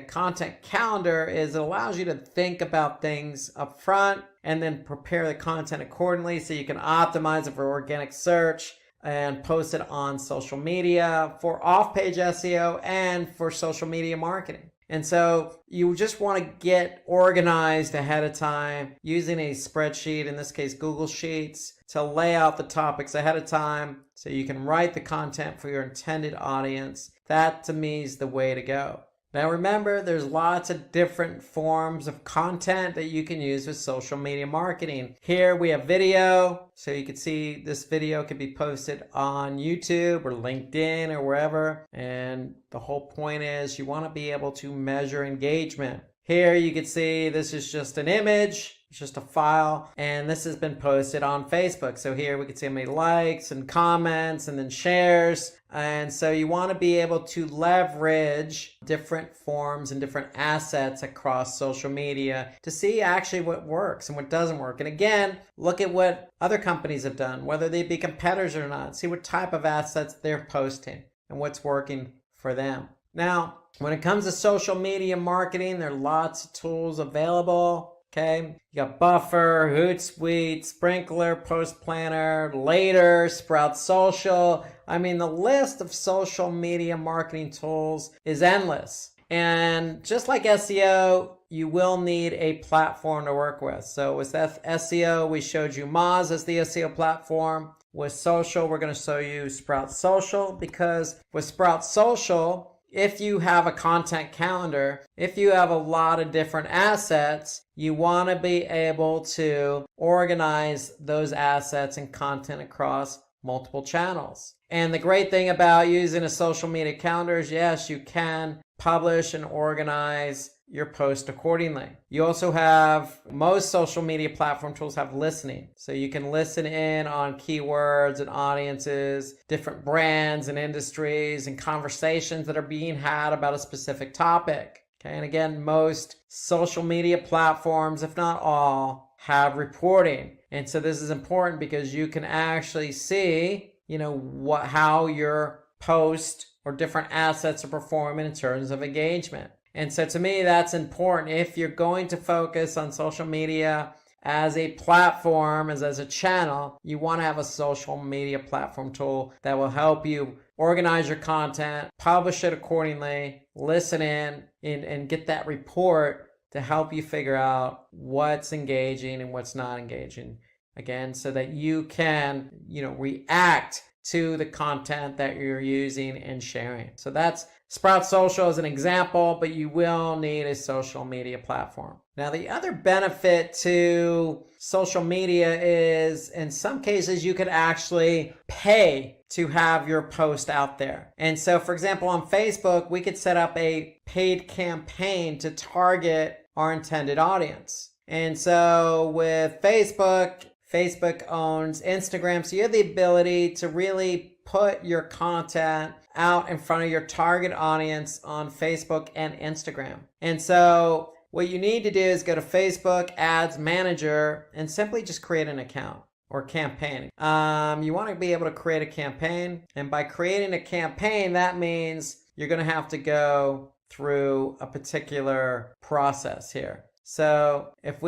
content calendar, is it allows you to think about things up front and then prepare the content accordingly, so you can optimize it for organic search and post it on social media for off-page SEO and for social media marketing. And so you just want to get organized ahead of time using a spreadsheet, in this case Google Sheets, to lay out the topics ahead of time so you can write the content for your intended audience. That to me is the way to go. Now remember, there's lots of different forms of content that you can use with social media marketing. Here we have video, so you can see this video can be posted on YouTube or LinkedIn or wherever. And the whole point is you want to be able to measure engagement. Here you can see this is just an image. It's just a file, and this has been posted on Facebook. So here we can see how many likes and comments and then shares. And so you want to be able to leverage different forms and different assets across social media to see actually what works and what doesn't work. And again, look at what other companies have done, whether they be competitors or not. See what type of assets they're posting and what's working for them. Now, when it comes to social media marketing, there are lots of tools available. Okay, you got Buffer, Hootsuite, Sprinkler, Post Planner, Later, Sprout Social. I mean, the list of social media marketing tools is endless. And just like SEO, you will need a platform to work with. So with SEO, we showed you Moz as the SEO platform. With social, we're going to show you Sprout Social, because with Sprout Social, if you have a content calendar, if you have a lot of different assets, you want to be able to organize those assets and content across multiple channels. And the great thing about using a social media calendar is, yes, you can publish and organize your post accordingly. You also have, most social media platform tools have listening. So you can listen in on keywords and audiences, different brands and industries and conversations that are being had about a specific topic. Okay, and again, most social media platforms, if not all, have reporting. And so this is important because you can actually see, how your post or different assets are performing in terms of engagement. And so to me, that's important. If you're going to focus on social media as a platform, as a channel, you want to have a social media platform tool that will help you organize your content, publish it accordingly, listen in, and get that report to help you figure out what's engaging and what's not engaging. Again, so that you can, react to the content that you're using and sharing. So that's Sprout Social as an example, but you will need a social media platform. Now, the other benefit to social media is, in some cases, you could actually pay to have your post out there. And so, for example, on Facebook, we could set up a paid campaign to target our intended audience. And so with Facebook owns Instagram, so you have the ability to really put your content out in front of your target audience on Facebook and Instagram. And so what you need to do is go to Facebook Ads Manager and simply just create an account or campaign. You want to be able to create a campaign. And by creating a campaign, that means you're going to have to go through a particular process here. So if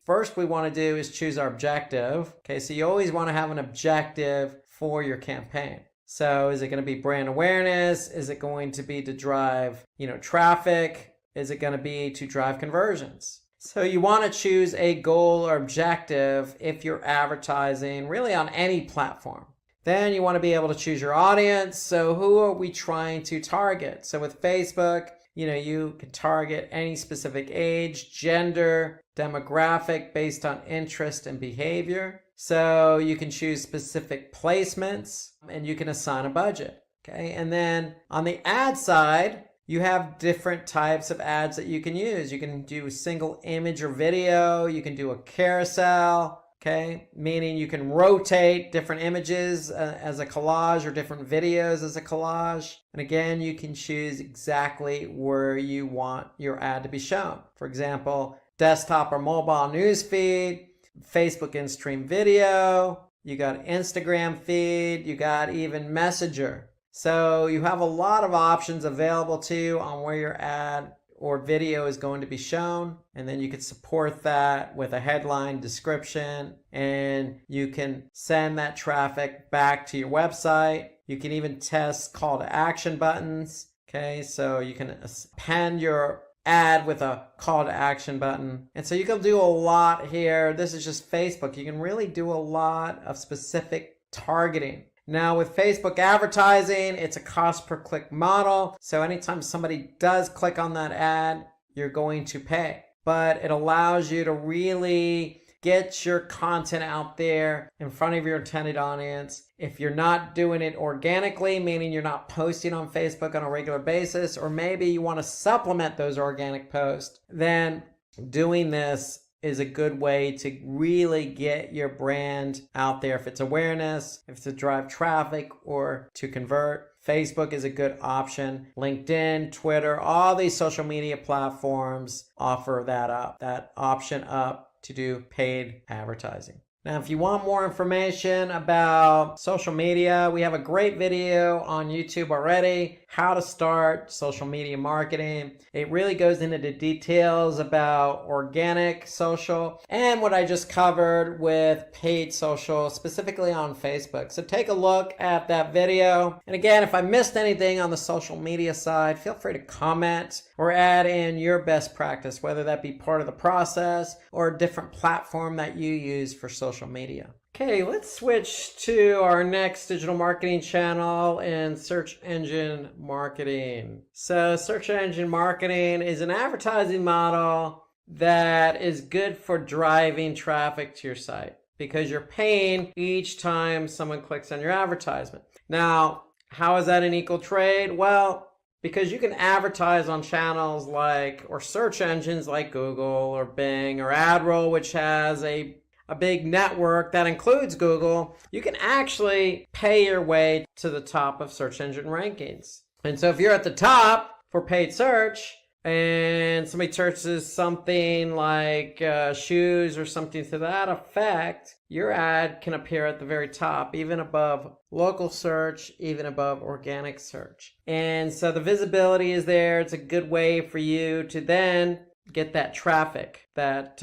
first we want to do is choose our objective. Okay, so you always want to have an objective for your campaign. So is it going to be brand awareness? Is it going to be to drive, traffic? Is it going to be to drive conversions? So you want to choose a goal or objective if you're advertising really on any platform. Then you want to be able to choose your audience. So who are we trying to target? So with Facebook, you can target any specific age, gender, demographic based on interest and behavior. So you can choose specific placements and you can assign a budget. Okay. And then on the ad side, you have different types of ads that you can use. You can do a single image or video. You can do a carousel. Okay, meaning you can rotate different images as a collage or different videos as a collage. And again, you can choose exactly where you want your ad to be shown. For example, desktop or mobile news feed, Facebook in-stream video, you got Instagram feed, you got even Messenger. So you have a lot of options available to you on where your ad or video is going to be shown, and then you can support that with a headline description, and you can send that traffic back to your website. You can even test call to action buttons. Okay, so you can append your ad with a call to action button. And so you can do a lot here. This is just Facebook. You can really do a lot of specific targeting. Now with Facebook advertising, it's a cost per click model. So anytime somebody does click on that ad, you're going to pay. But it allows you to really get your content out there in front of your intended audience. If you're not doing it organically, meaning you're not posting on Facebook on a regular basis, or maybe you want to supplement those organic posts, then doing this is a good way to really get your brand out there. If it's awareness, if it's to drive traffic or to convert, Facebook is a good option. LinkedIn, Twitter, all these social media platforms offer that option up to do paid advertising. Now, if you want more information about social media, we have a great video on YouTube already, how to start social media marketing. It really goes into the details about organic social and what I just covered with paid social, specifically on Facebook. So take a look at that video. And again, if I missed anything on the social media side, feel free to comment or add in your best practice, whether that be part of the process or a different platform that you use for social media. Okay, let's switch to our next digital marketing channel in search engine marketing. So search engine marketing is an advertising model that is good for driving traffic to your site because you're paying each time someone clicks on your advertisement. Now, how is that an equal trade? Well, because you can advertise on channels like, or search engines like Google or Bing or AdRoll, which has a big network that includes Google, you can actually pay your way to the top of search engine rankings. And so if you're at the top for paid search and somebody searches something like shoes or something to that effect, your ad can appear at the very top, even above local search, even above organic search. And so the visibility is there. It's a good way for you to then get that traffic that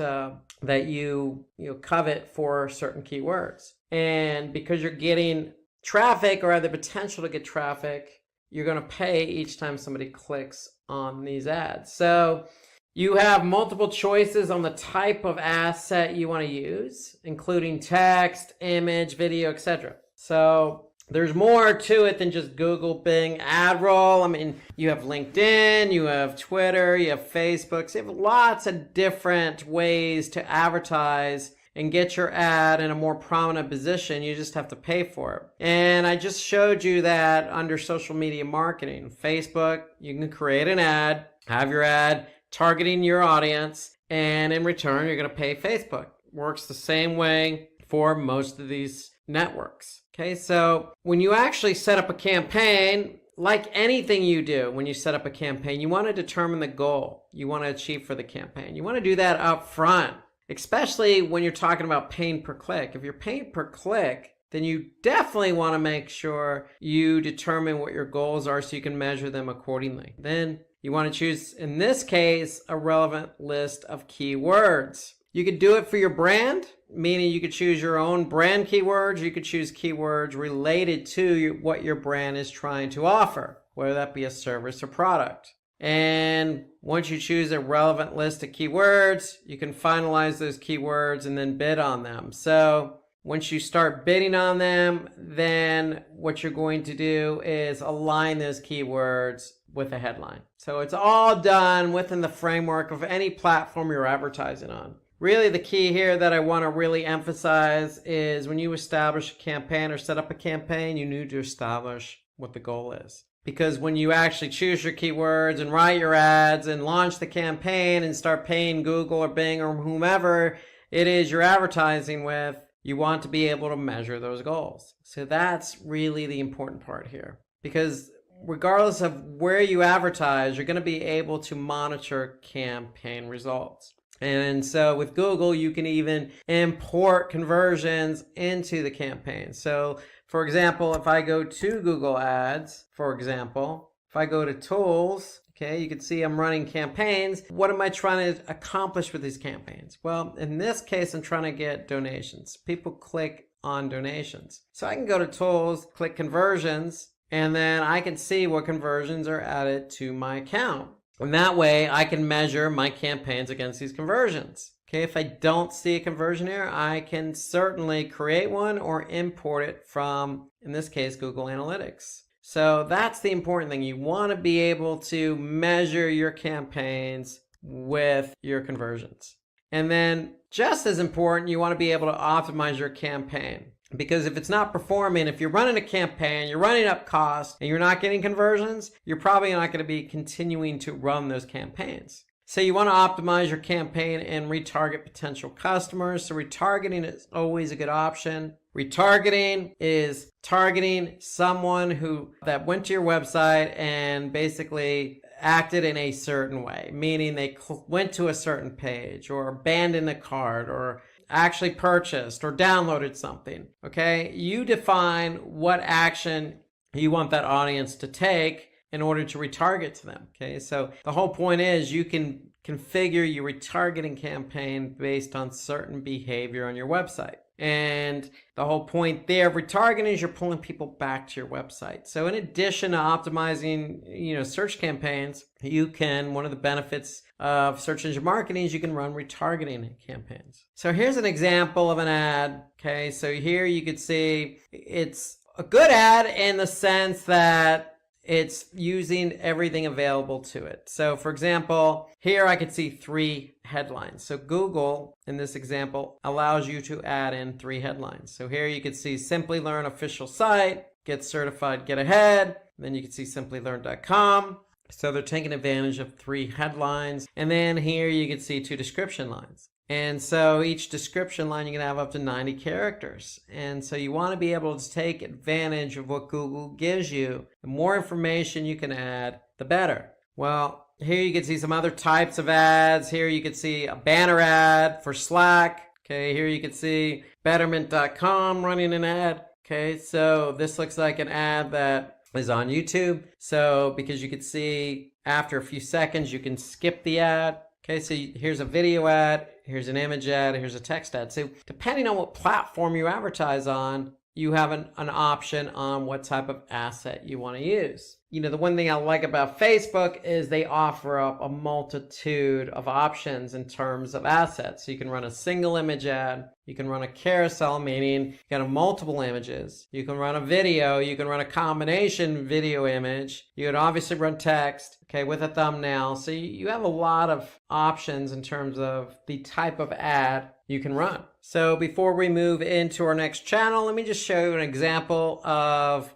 you covet for certain keywords. And because you're getting traffic or have the potential to get traffic, you're going to pay each time somebody clicks on these ads. So you have multiple choices on the type of asset you want to use, including text, image, video, etc. So there's more to it than just Google, Bing, AdRoll. I mean, you have LinkedIn, you have Twitter, you have Facebook. So you have lots of different ways to advertise and get your ad in a more prominent position. You just have to pay for it. And I just showed you that under social media marketing. Facebook, you can create an ad, have your ad targeting your audience, and in return, you're going to pay Facebook. Works the same way for most of these networks. Okay, so when you actually set up a campaign, like anything you do when you set up a campaign, you want to determine the goal you want to achieve for the campaign. You want to do that up front, especially when you're talking about paying per click. If you're paying per click, then you definitely want to make sure you determine what your goals are so you can measure them accordingly. Then you want to choose, in this case, a relevant list of keywords. You could do it for your brand, meaning you could choose your own brand keywords. You could choose keywords related to what your brand is trying to offer, whether that be a service or product. And once you choose a relevant list of keywords, you can finalize those keywords and then bid on them. So once you start bidding on them, then what you're going to do is align those keywords with a headline. So it's all done within the framework of any platform you're advertising on. Really, the key here that I want to really emphasize is when you establish a campaign or set up a campaign, you need to establish what the goal is. Because when you actually choose your keywords and write your ads and launch the campaign and start paying Google or Bing or whomever it is you're advertising with, you want to be able to measure those goals. So that's really the important part here. Because regardless of where you advertise, you're going to be able to monitor campaign results. And so with Google, you can even import conversions into the campaign. So for example, if I go to Google Ads, for example, if I go to Tools, okay, you can see I'm running campaigns. What am I trying to accomplish with these campaigns? Well, in this case, I'm trying to get donations. People click on donations. So I can go to Tools, click Conversions, and then I can see what conversions are added to my account. And that way I can measure my campaigns against these conversions. Okay, if I don't see a conversion here, I can certainly create one or import it from, in this case, Google Analytics. So that's the important thing. You want to be able to measure your campaigns with your conversions. And then just as important, you want to be able to optimize your campaign. Because if it's not performing, if you're running a campaign, you're running up costs, and you're not getting conversions, you're probably not going to be continuing to run those campaigns. So you want to optimize your campaign and retarget potential customers. So retargeting is always a good option. Retargeting is targeting someone that went to your website and basically acted in a certain way, meaning they went to a certain page or abandoned a cart or actually purchased or downloaded something. Okay, you define what action you want that audience to take in order to retarget to them. Okay, so the whole point is you can configure your retargeting campaign based on certain behavior on your website. And the whole point there of retargeting is you're pulling people back to your website. So in addition to optimizing, search campaigns, one of the benefits of search engine marketing is you can run retargeting campaigns. So here's an example of an ad. Okay, so here you could see it's a good ad in the sense that it's using everything available to it. So for example, here I could see 3 headlines. So Google, in this example, allows you to add in 3 headlines. So here you could see Simplilearn official site, get certified, get ahead. Then you can see Simplilearn.com. So they're taking advantage of 3 headlines. And then here you can see 2 description lines. And so each description line, you can have up to 90 characters. And so you want to be able to take advantage of what Google gives you. The more information you can add, the better. Well, here you can see some other types of ads. Here you can see a banner ad for Slack. Okay, here you can see Betterment.com running an ad. Okay, so this looks like an ad that is on YouTube. So because you can see after a few seconds, you can skip the ad. Okay, so here's a video ad, here's an image ad, here's a text ad. So depending on what platform you advertise on, you have an option on what type of asset you want to use. The one thing I like about Facebook is they offer up a multitude of options in terms of assets. So you can run a single image ad, you can run a carousel, meaning you can have multiple images. You can run a video, you can run a combination video image. You can obviously run text, okay, with a thumbnail. So you have a lot of options in terms of the type of ad you can run. So before we move into our next channel, let me just show you an example of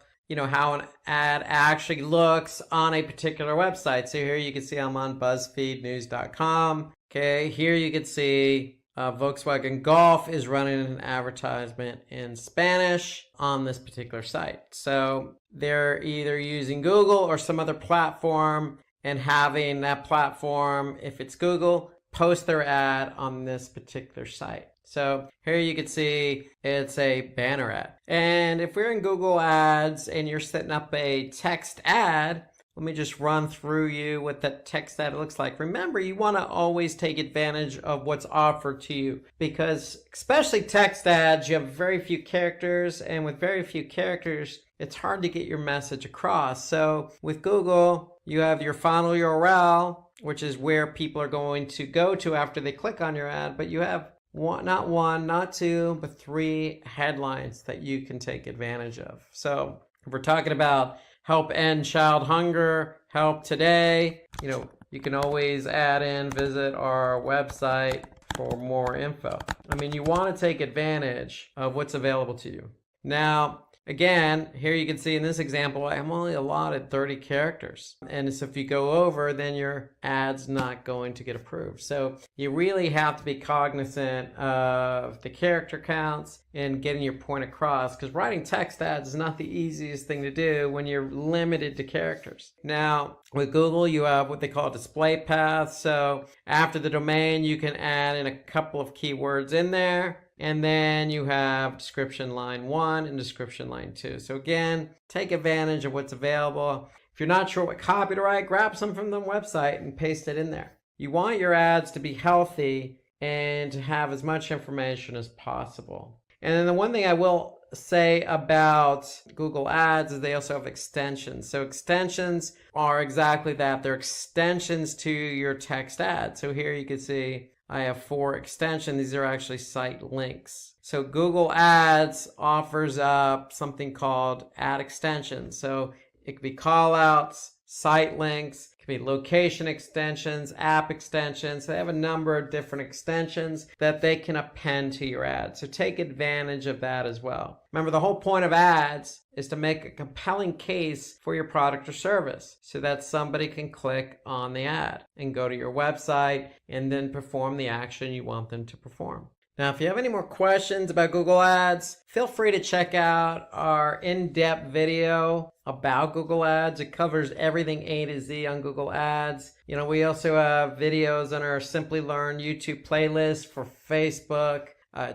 how an ad actually looks on a particular website. So here you can see I'm on BuzzFeedNews.com. Okay, here you can see Volkswagen Golf is running an advertisement in Spanish on this particular site. So they're either using Google or some other platform and having that platform, if it's Google, post their ad on this particular site. So here you can see it's a banner ad. And if we're in Google Ads and you're setting up a text ad, let me just run through you what that text ad looks like. Remember, you want to always take advantage of what's offered to you because especially text ads, you have very few characters, and with very few characters, it's hard to get your message across. So with Google, you have your final URL, which is where people are going to go to after they click on your ad, but you have not one, not 2, but 3 headlines that you can take advantage of. So if we're talking about help end child hunger, help today, you can always add in, visit our website for more info. You want to take advantage of what's available to you. Now, again, here you can see in this example, I'm only allotted 30 characters. And so if you go over, then your ad's not going to get approved. So you really have to be cognizant of the character counts and getting your point across, because writing text ads is not the easiest thing to do when you're limited to characters. Now, with Google, you have what they call display paths. So after the domain, you can add in a couple of keywords in there. And then you have description line 1 and description line 2. So again, take advantage of what's available. If you're not sure what copy to write, grab some from the website and paste it in there. You want your ads to be healthy and to have as much information as possible. And then the one thing I will say about Google Ads is they also have extensions. So extensions are exactly that. They're extensions to your text ad. So here you can see I have 4 extensions. These are actually site links. So Google Ads offers up something called ad extensions. So it could be call outs, site links, it could be location extensions, app extensions. They have a number of different extensions that they can append to your ad. So take advantage of that as well. Remember, the whole point of ads is to make a compelling case for your product or service so that somebody can click on the ad and go to your website and then perform the action you want them to perform. Now, if you have any more questions about Google Ads, feel free to check out our in-depth video about Google Ads. It covers everything A to Z on Google Ads. We also have videos on our Simplilearn YouTube playlist for Facebook,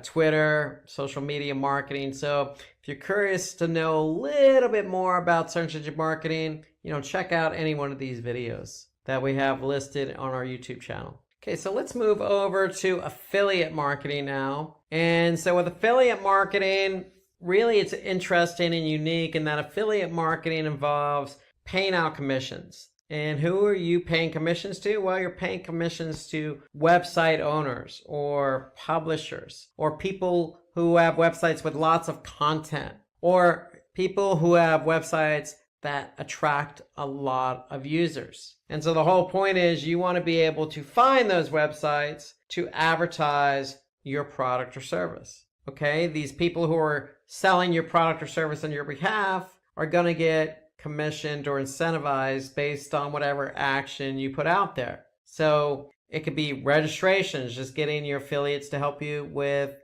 Twitter, social media marketing. So if you're curious to know a little bit more about search engine marketing, check out any one of these videos that we have listed on our YouTube channel. Okay, so let's move over to affiliate marketing now. And so with affiliate marketing, really it's interesting and unique in that affiliate marketing involves paying out commissions. And who are you paying commissions to? Well, you're paying commissions to website owners or publishers or people who have websites with lots of content or people who have websites that attract a lot of users. And so the whole point is you want to be able to find those websites to advertise your product or service. Okay, these people who are selling your product or service on your behalf are going to get commissioned or incentivized based on whatever action you put out there. So it could be registrations, just getting your affiliates to help you with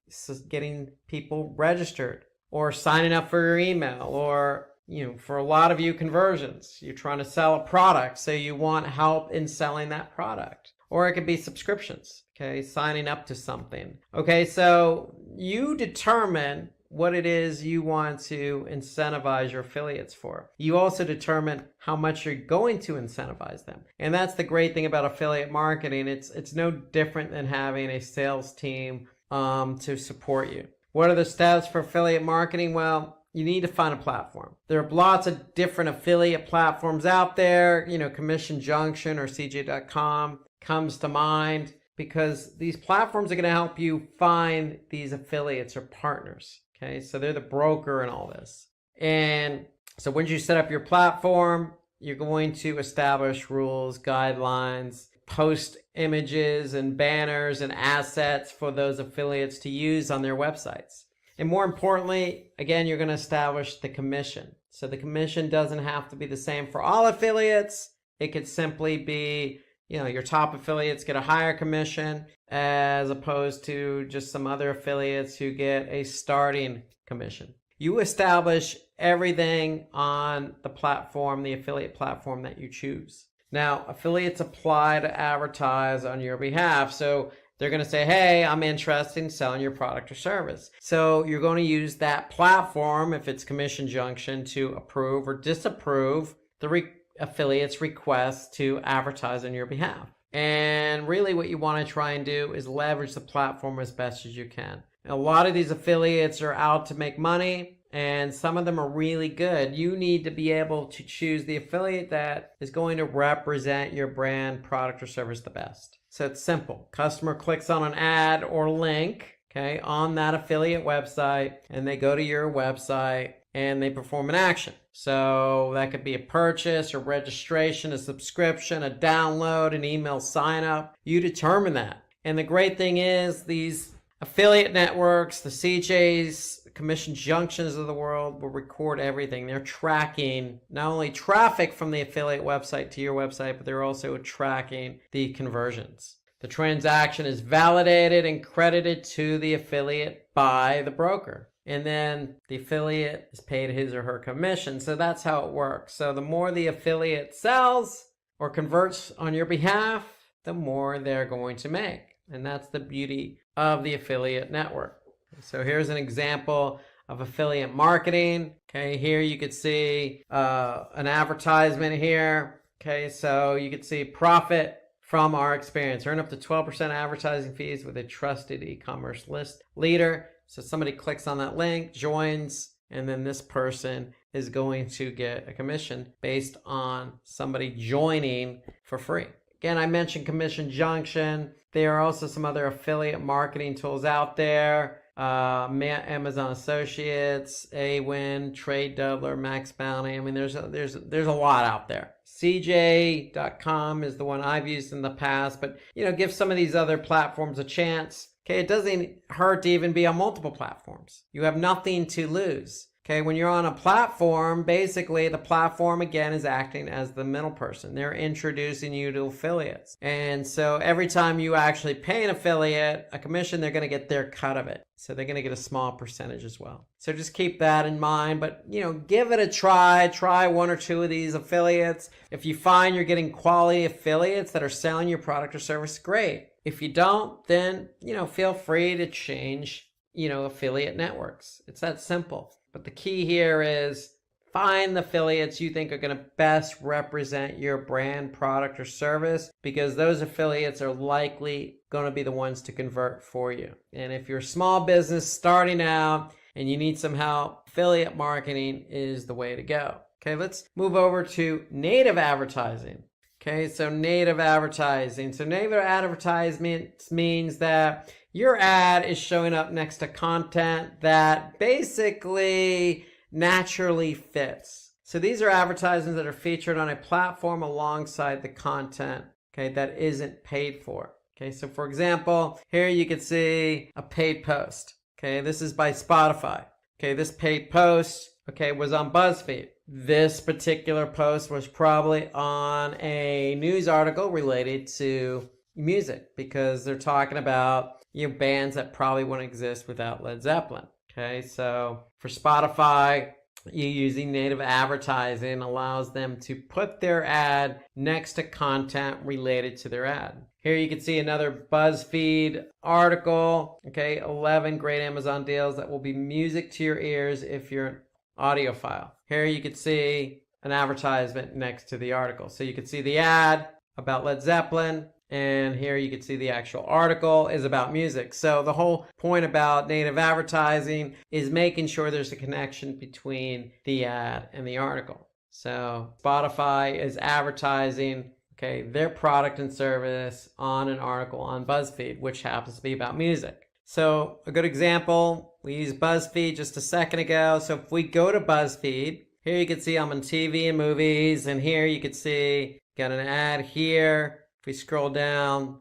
getting people registered, or signing up for your email, or for a lot of you, conversions. You're trying to sell a product, so you want help in selling that product. Or it could be subscriptions, okay, signing up to something. Okay, so you determine what it is you want to incentivize your affiliates for. You also determine how much you're going to incentivize them. And that's the great thing about affiliate marketing. It's no different than having a sales team to support you. What are the steps for affiliate marketing? Well, you need to find a platform. There are lots of different affiliate platforms out there. Commission Junction or CJ.com comes to mind because these platforms are going to help you find these affiliates or partners. Okay, so they're the broker in all this. And so once you set up your platform, you're going to establish rules, guidelines, post images and banners and assets for those affiliates to use on their websites. And more importantly, again, you're going to establish the commission. So the commission doesn't have to be the same for all affiliates. It could simply be, your top affiliates get a higher commission as opposed to just some other affiliates who get a starting commission. You establish everything on the platform, the affiliate platform that you choose. Now, affiliates apply to advertise on your behalf. So they're going to say, hey, I'm interested in selling your product or service. So you're going to use that platform, if it's Commission Junction, to approve or disapprove the affiliate's request to advertise on your behalf. And really what you want to try and do is leverage the platform as best as you can. A lot of these affiliates are out to make money, and some of them are really good. You need to be able to choose the affiliate that is going to represent your brand, product, or service the best. So it's simple. Customer clicks on an ad or link, okay, on that affiliate website, and they go to your website and they perform an action. So that could be a purchase, a registration, a subscription, a download, an email sign up. You determine that. And the great thing is these affiliate networks, the CJs, Commission Junctions of the world will record everything. They're tracking not only traffic from the affiliate website to your website, but they're also tracking the conversions. The transaction is validated and credited to the affiliate by the broker. And then the affiliate is paid his or her commission. So that's how it works. So the more the affiliate sells or converts on your behalf, the more they're going to make. And that's the beauty of the affiliate network. So here's an example of affiliate marketing. Okay, here you could see an advertisement here. Okay, so you could see profit from our experience. Earn up to 12% advertising fees with a trusted e-commerce list leader. So somebody clicks on that link, joins, and then this person is going to get a commission based on somebody joining for free. Again, I mentioned Commission Junction. There are also some other affiliate marketing tools out there. Amazon Associates, Awin, Trade Doubler, Max Bounty. I mean, there's a lot out there. CJ.com is the one I've used in the past, but give some of these other platforms a chance. Okay, it doesn't hurt to even be on multiple platforms. You have nothing to lose. Okay, when you're on a platform, basically the platform again is acting as the middle person. They're introducing you to affiliates. And so every time you actually pay an affiliate a commission, they're going to get their cut of it. So they're going to get a small percentage as well. So just keep that in mind, but give it a try. Try one or two of these affiliates. If you find you're getting quality affiliates that are selling your product or service, great. If you don't, then, feel free to change, affiliate networks. It's that simple. But the key here is find the affiliates you think are going to best represent your brand, product, or service, because those affiliates are likely going to be the ones to convert for you. And if you're a small business starting out and you need some help, affiliate marketing is the way to go. Okay, let's move over to native advertising. Okay, so native advertising. So native advertisement means that your ad is showing up next to content that basically naturally fits. So these are advertisements that are featured on a platform alongside the content, okay, that isn't paid for. Okay, so for example, here you can see a paid post. Okay, this is by Spotify. Okay, this paid post, okay, was on BuzzFeed. This particular post was probably on a news article related to music, because they're talking about bands that probably wouldn't exist without Led Zeppelin. Okay, so for Spotify, you using native advertising allows them to put their ad next to content related to their ad. Here you can see another BuzzFeed article. Okay, 11 great Amazon deals that will be music to your ears if you're an audiophile. Here you can see an advertisement next to the article. So you can see the ad about Led Zeppelin, and here you can see the actual article is about music. So the whole point about native advertising is making sure there's a connection between the ad and the article. So Spotify is advertising, okay, their product and service on an article on BuzzFeed, which happens to be about music. So a good example, we used BuzzFeed just a second ago. So if we go to BuzzFeed, here you can see I'm on TV and movies, and here you can see got an ad here. If we scroll down,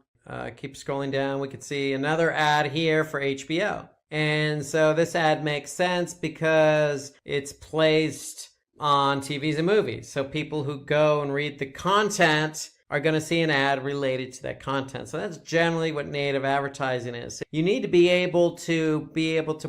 keep scrolling down, we can see another ad here for HBO. And so this ad makes sense because it's placed on TVs and movies. So people who go and read the content are going to see an ad related to that content. So that's generally what native advertising is. You need to be able to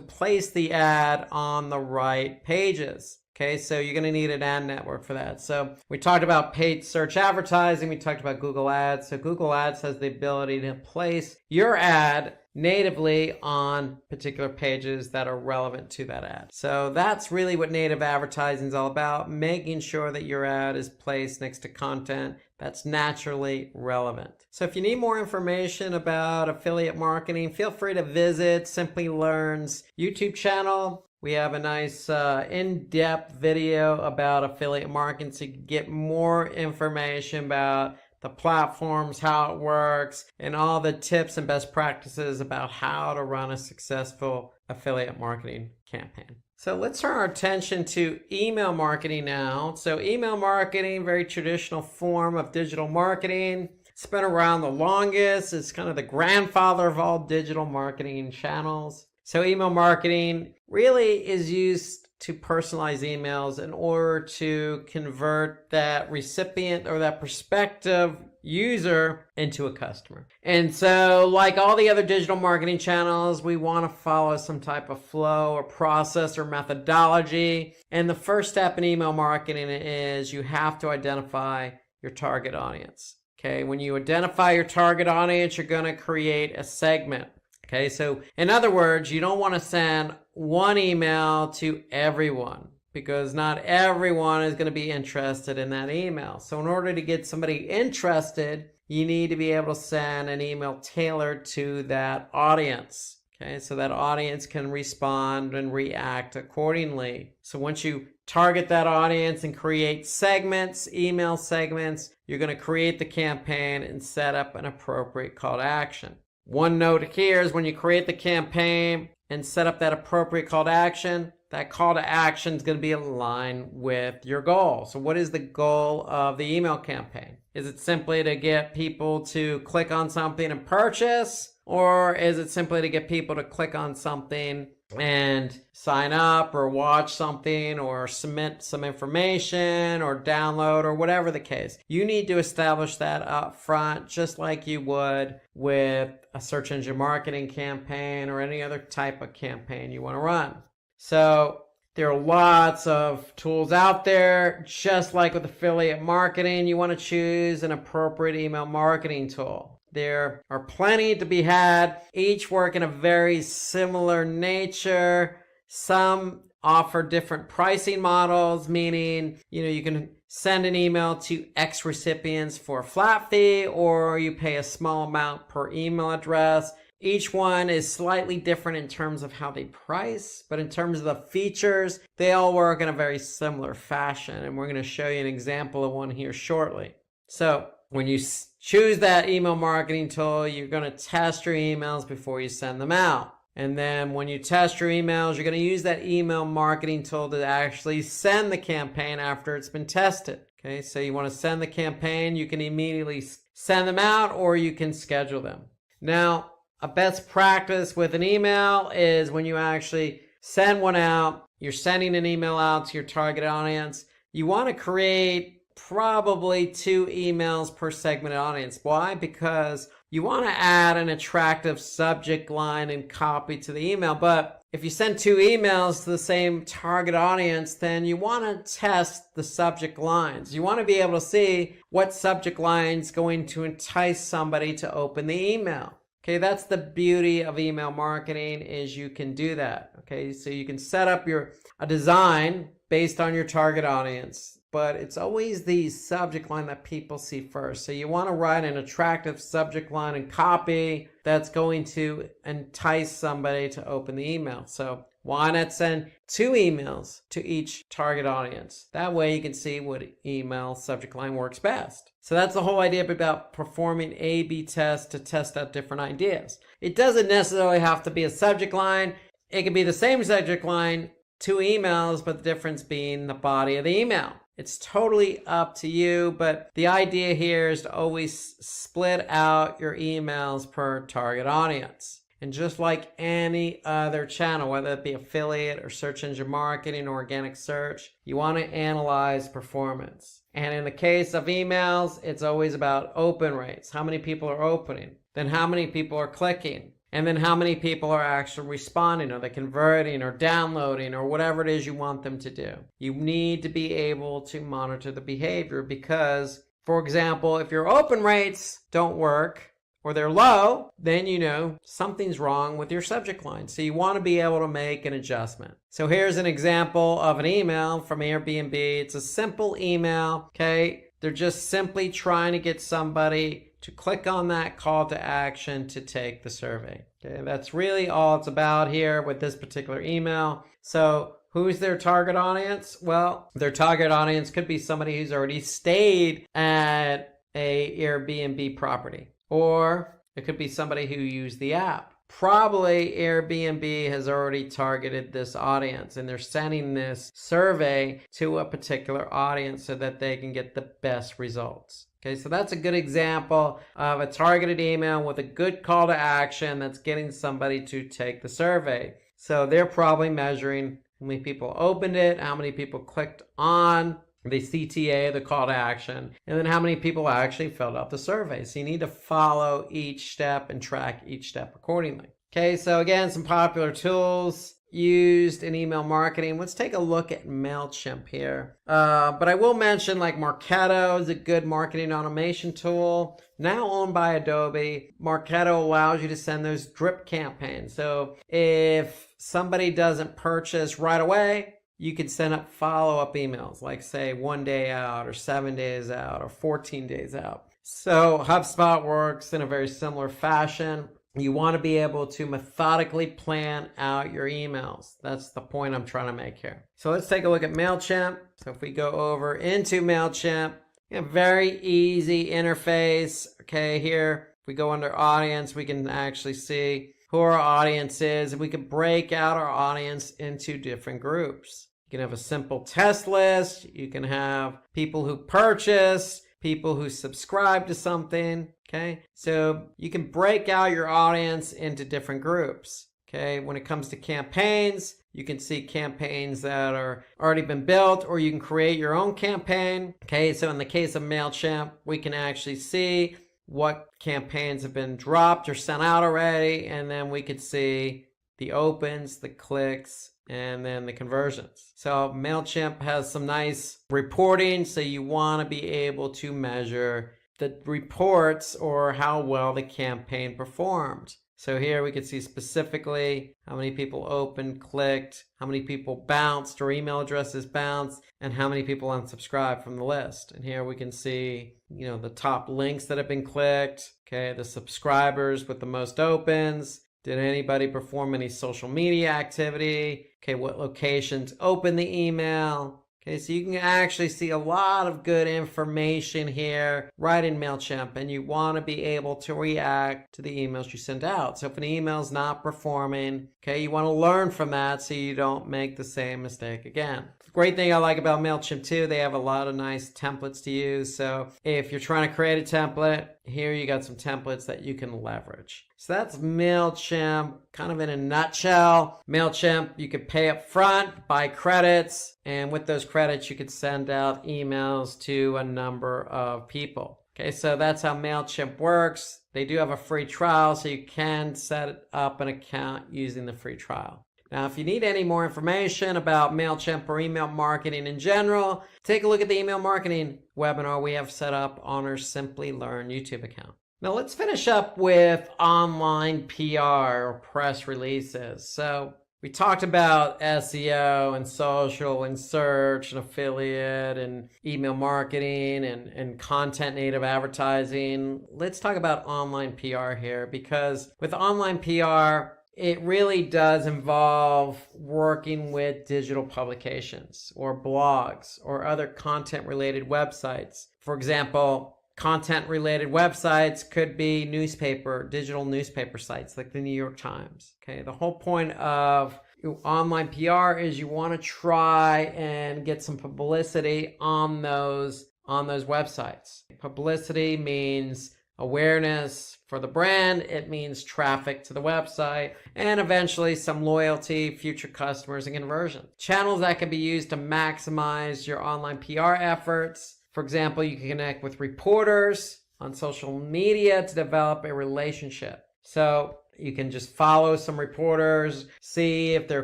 place the ad on the right pages. Okay, so you're going to need an ad network for that. So we talked about paid search advertising. We talked about Google Ads. So Google Ads has the ability to place your ad natively on particular pages that are relevant to that ad. So that's really what native advertising is all about, making sure that your ad is placed next to content that's naturally relevant. So if you need more information about affiliate marketing, feel free to visit Simplilearn's YouTube channel. We have a nice in-depth video about affiliate marketing, so you can get more information about the platforms, how it works, and all the tips and best practices about how to run a successful affiliate marketing campaign. So let's turn our attention to email marketing now. So email marketing, very traditional form of digital marketing. It's been around the longest. It's kind of the grandfather of all digital marketing channels. So email marketing really is used to personalize emails in order to convert that recipient or that prospective user into a customer. And so like all the other digital marketing channels, we want to follow some type of flow or process or methodology. And the first step in email marketing is you have to identify your target audience. Okay, when you identify your target audience, you're going to create a segment. Okay, so in other words, you don't want to send one email to everyone because not everyone is going to be interested in that email. So in order to get somebody interested, you need to be able to send an email tailored to that audience. Okay, so that audience can respond and react accordingly. So once you target that audience and create segments, email segments, you're going to create the campaign and set up an appropriate call to action. One note here is when you create the campaign and set up that appropriate call to action, that call to action is going to be aligned with your goal. So what is the goal of the email campaign? Is it simply to get people to click on something and purchase? Or is it simply to get people to click on something and sign up or watch something or submit some information or download or whatever the case? You need to establish that up front, just like you would with a search engine marketing campaign or any other type of campaign you want to run. So there are lots of tools out there. Just like with affiliate marketing, you want to choose an appropriate email marketing tool. There are plenty to be had. Each work in a very similar nature. Some offer different pricing models, meaning, you can send an email to X recipients for a flat fee, or you pay a small amount per email address. Each one is slightly different in terms of how they price, but in terms of the features, they all work in a very similar fashion. And we're going to show you an example of one here shortly. So when you choose that email marketing tool, you're going to test your emails before you send them out. And then when you test your emails, you're going to use that email marketing tool to actually send the campaign after it's been tested. Okay, so you want to send the campaign, you can immediately send them out or you can schedule them. Now, a best practice with an email is when you actually send one out, you're sending an email out to your target audience, you want to create probably 2 emails per segmented audience. Why? Because you want to add an attractive subject line and copy to the email. But if you send 2 emails to the same target audience, then you want to test the subject lines. You want to be able to see what subject line is going to entice somebody to open the email. Okay, that's the beauty of email marketing, is you can do that. Okay, so you can set up a design based on your target audience, but it's always the subject line that people see first. So you want to write an attractive subject line and copy that's going to entice somebody to open the email. So why not send 2 emails to each target audience? That way you can see what email subject line works best. So that's the whole idea about performing A/B tests to test out different ideas. It doesn't necessarily have to be a subject line. It can be the same subject line, 2 emails, but the difference being the body of the email. It's totally up to you, but the idea here is to always split out your emails per target audience. And just like any other channel, whether it be affiliate or search engine marketing or organic search, you want to analyze performance. And in the case of emails, it's always about open rates. How many people are opening? Then how many people are clicking? And then how many people are actually responding? Are they converting or downloading or whatever it is you want them to do? You need to be able to monitor the behavior because, for example, if your open rates don't work or they're low, then you know something's wrong with your subject line. So you want to be able to make an adjustment. So here's an example of an email from Airbnb. It's a simple email, okay? They're just simply trying to get somebody to click on that call to action to take the survey. Okay, that's really all it's about here with this particular email. So who's their target audience? Well, their target audience could be somebody who's already stayed at a Airbnb property, or it could be somebody who used the app. Probably Airbnb has already targeted this audience and they're sending this survey to a particular audience so that they can get the best results. Okay, so that's a good example of a targeted email with a good call to action that's getting somebody to take the survey. So they're probably measuring how many people opened it, how many people clicked on the CTA, the call to action, and then how many people actually filled out the survey. So you need to follow each step and track each step accordingly. Okay, so again, some popular tools used in email marketing. Let's take a look at MailChimp here. But I will mention like Marketo is a good marketing automation tool. Now owned by Adobe, Marketo allows you to send those drip campaigns. So if somebody doesn't purchase right away, you can send up follow-up emails, like say 1 day out or 7 days out or 14 days out. So HubSpot works in a very similar fashion. You want to be able to methodically plan out your emails. That's the point I'm trying to make here. So let's take a look at MailChimp. So if we go over into MailChimp, very easy interface. Okay, here if we go under audience, we can actually see who our audience is, and we can break out our audience into different groups. You can have a simple test list. You can have people who purchase, people who subscribe to something. Okay, so you can break out your audience into different groups. Okay, when it comes to campaigns, you can see campaigns that are already been built, or you can create your own campaign. Okay, so in the case of MailChimp, we can actually see what campaigns have been dropped or sent out already, and then we could see the opens, the clicks, and then the conversions. So MailChimp has some nice reporting, so you want to be able to measure the reports or how well the campaign performed. So here we can see specifically how many people opened, clicked, how many people bounced or email addresses bounced, and how many people unsubscribed from the list. And here we can see, the top links that have been clicked, okay, the subscribers with the most opens. Did anybody perform any social media activity? Okay, what locations opened the email? Okay, so you can actually see a lot of good information here right in MailChimp, and you want to be able to react to the emails you send out. So if an email is not performing, okay, you want to learn from that so you don't make the same mistake again. The great thing I like about MailChimp too, they have a lot of nice templates to use. So if you're trying to create a template, here you got some templates that you can leverage. So that's MailChimp kind of in a nutshell. MailChimp, you could pay up front, buy credits, and with those credits, you could send out emails to a number of people. Okay, so that's how MailChimp works. They do have a free trial, so you can set up an account using the free trial. Now, if you need any more information about MailChimp or email marketing in general, take a look at the email marketing webinar we have set up on our Simplilearn YouTube account. Now let's finish up with online PR or press releases. So we talked about SEO and social and search and affiliate and email marketing and content native advertising. Let's talk about online PR here, because with online PR, it really does involve working with digital publications or blogs or other content related websites. For example, content related websites could be digital newspaper sites like the New York Times. Okay, the whole point of online PR is you want to try and get some publicity on those websites. Publicity means awareness for the brand, it means traffic to the website, and eventually some loyalty, future customers, and conversion. Channels that can be used to maximize your online PR efforts. For example, you can connect with reporters on social media to develop a relationship. So you can just follow some reporters, see if they're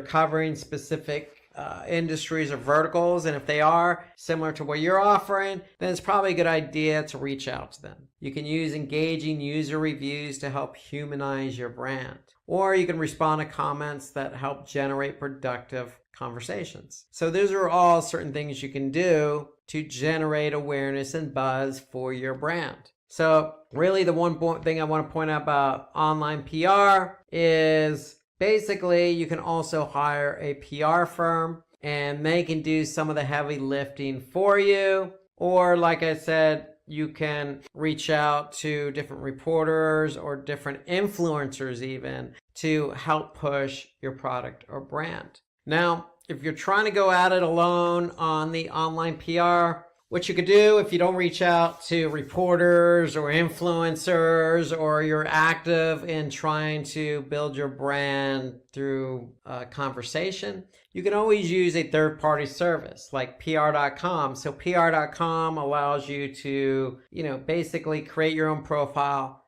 covering specific industries or verticals, and if they are similar to what you're offering, then it's probably a good idea to reach out to them. You can use engaging user reviews to help humanize your brand, or you can respond to comments that help generate productive conversations. So those are all certain things you can do to generate awareness and buzz for your brand. So really the one thing I want to point out about online PR is basically you can also hire a PR firm and they can do some of the heavy lifting for you. Or like I said, you can reach out to different reporters or different influencers even to help push your product or brand. Now, if you're trying to go at it alone on the online PR, what you could do if you don't reach out to reporters or influencers, or you're active in trying to build your brand through conversation, you can always use a third-party service like PR.com. So PR.com allows you to, basically create your own profile,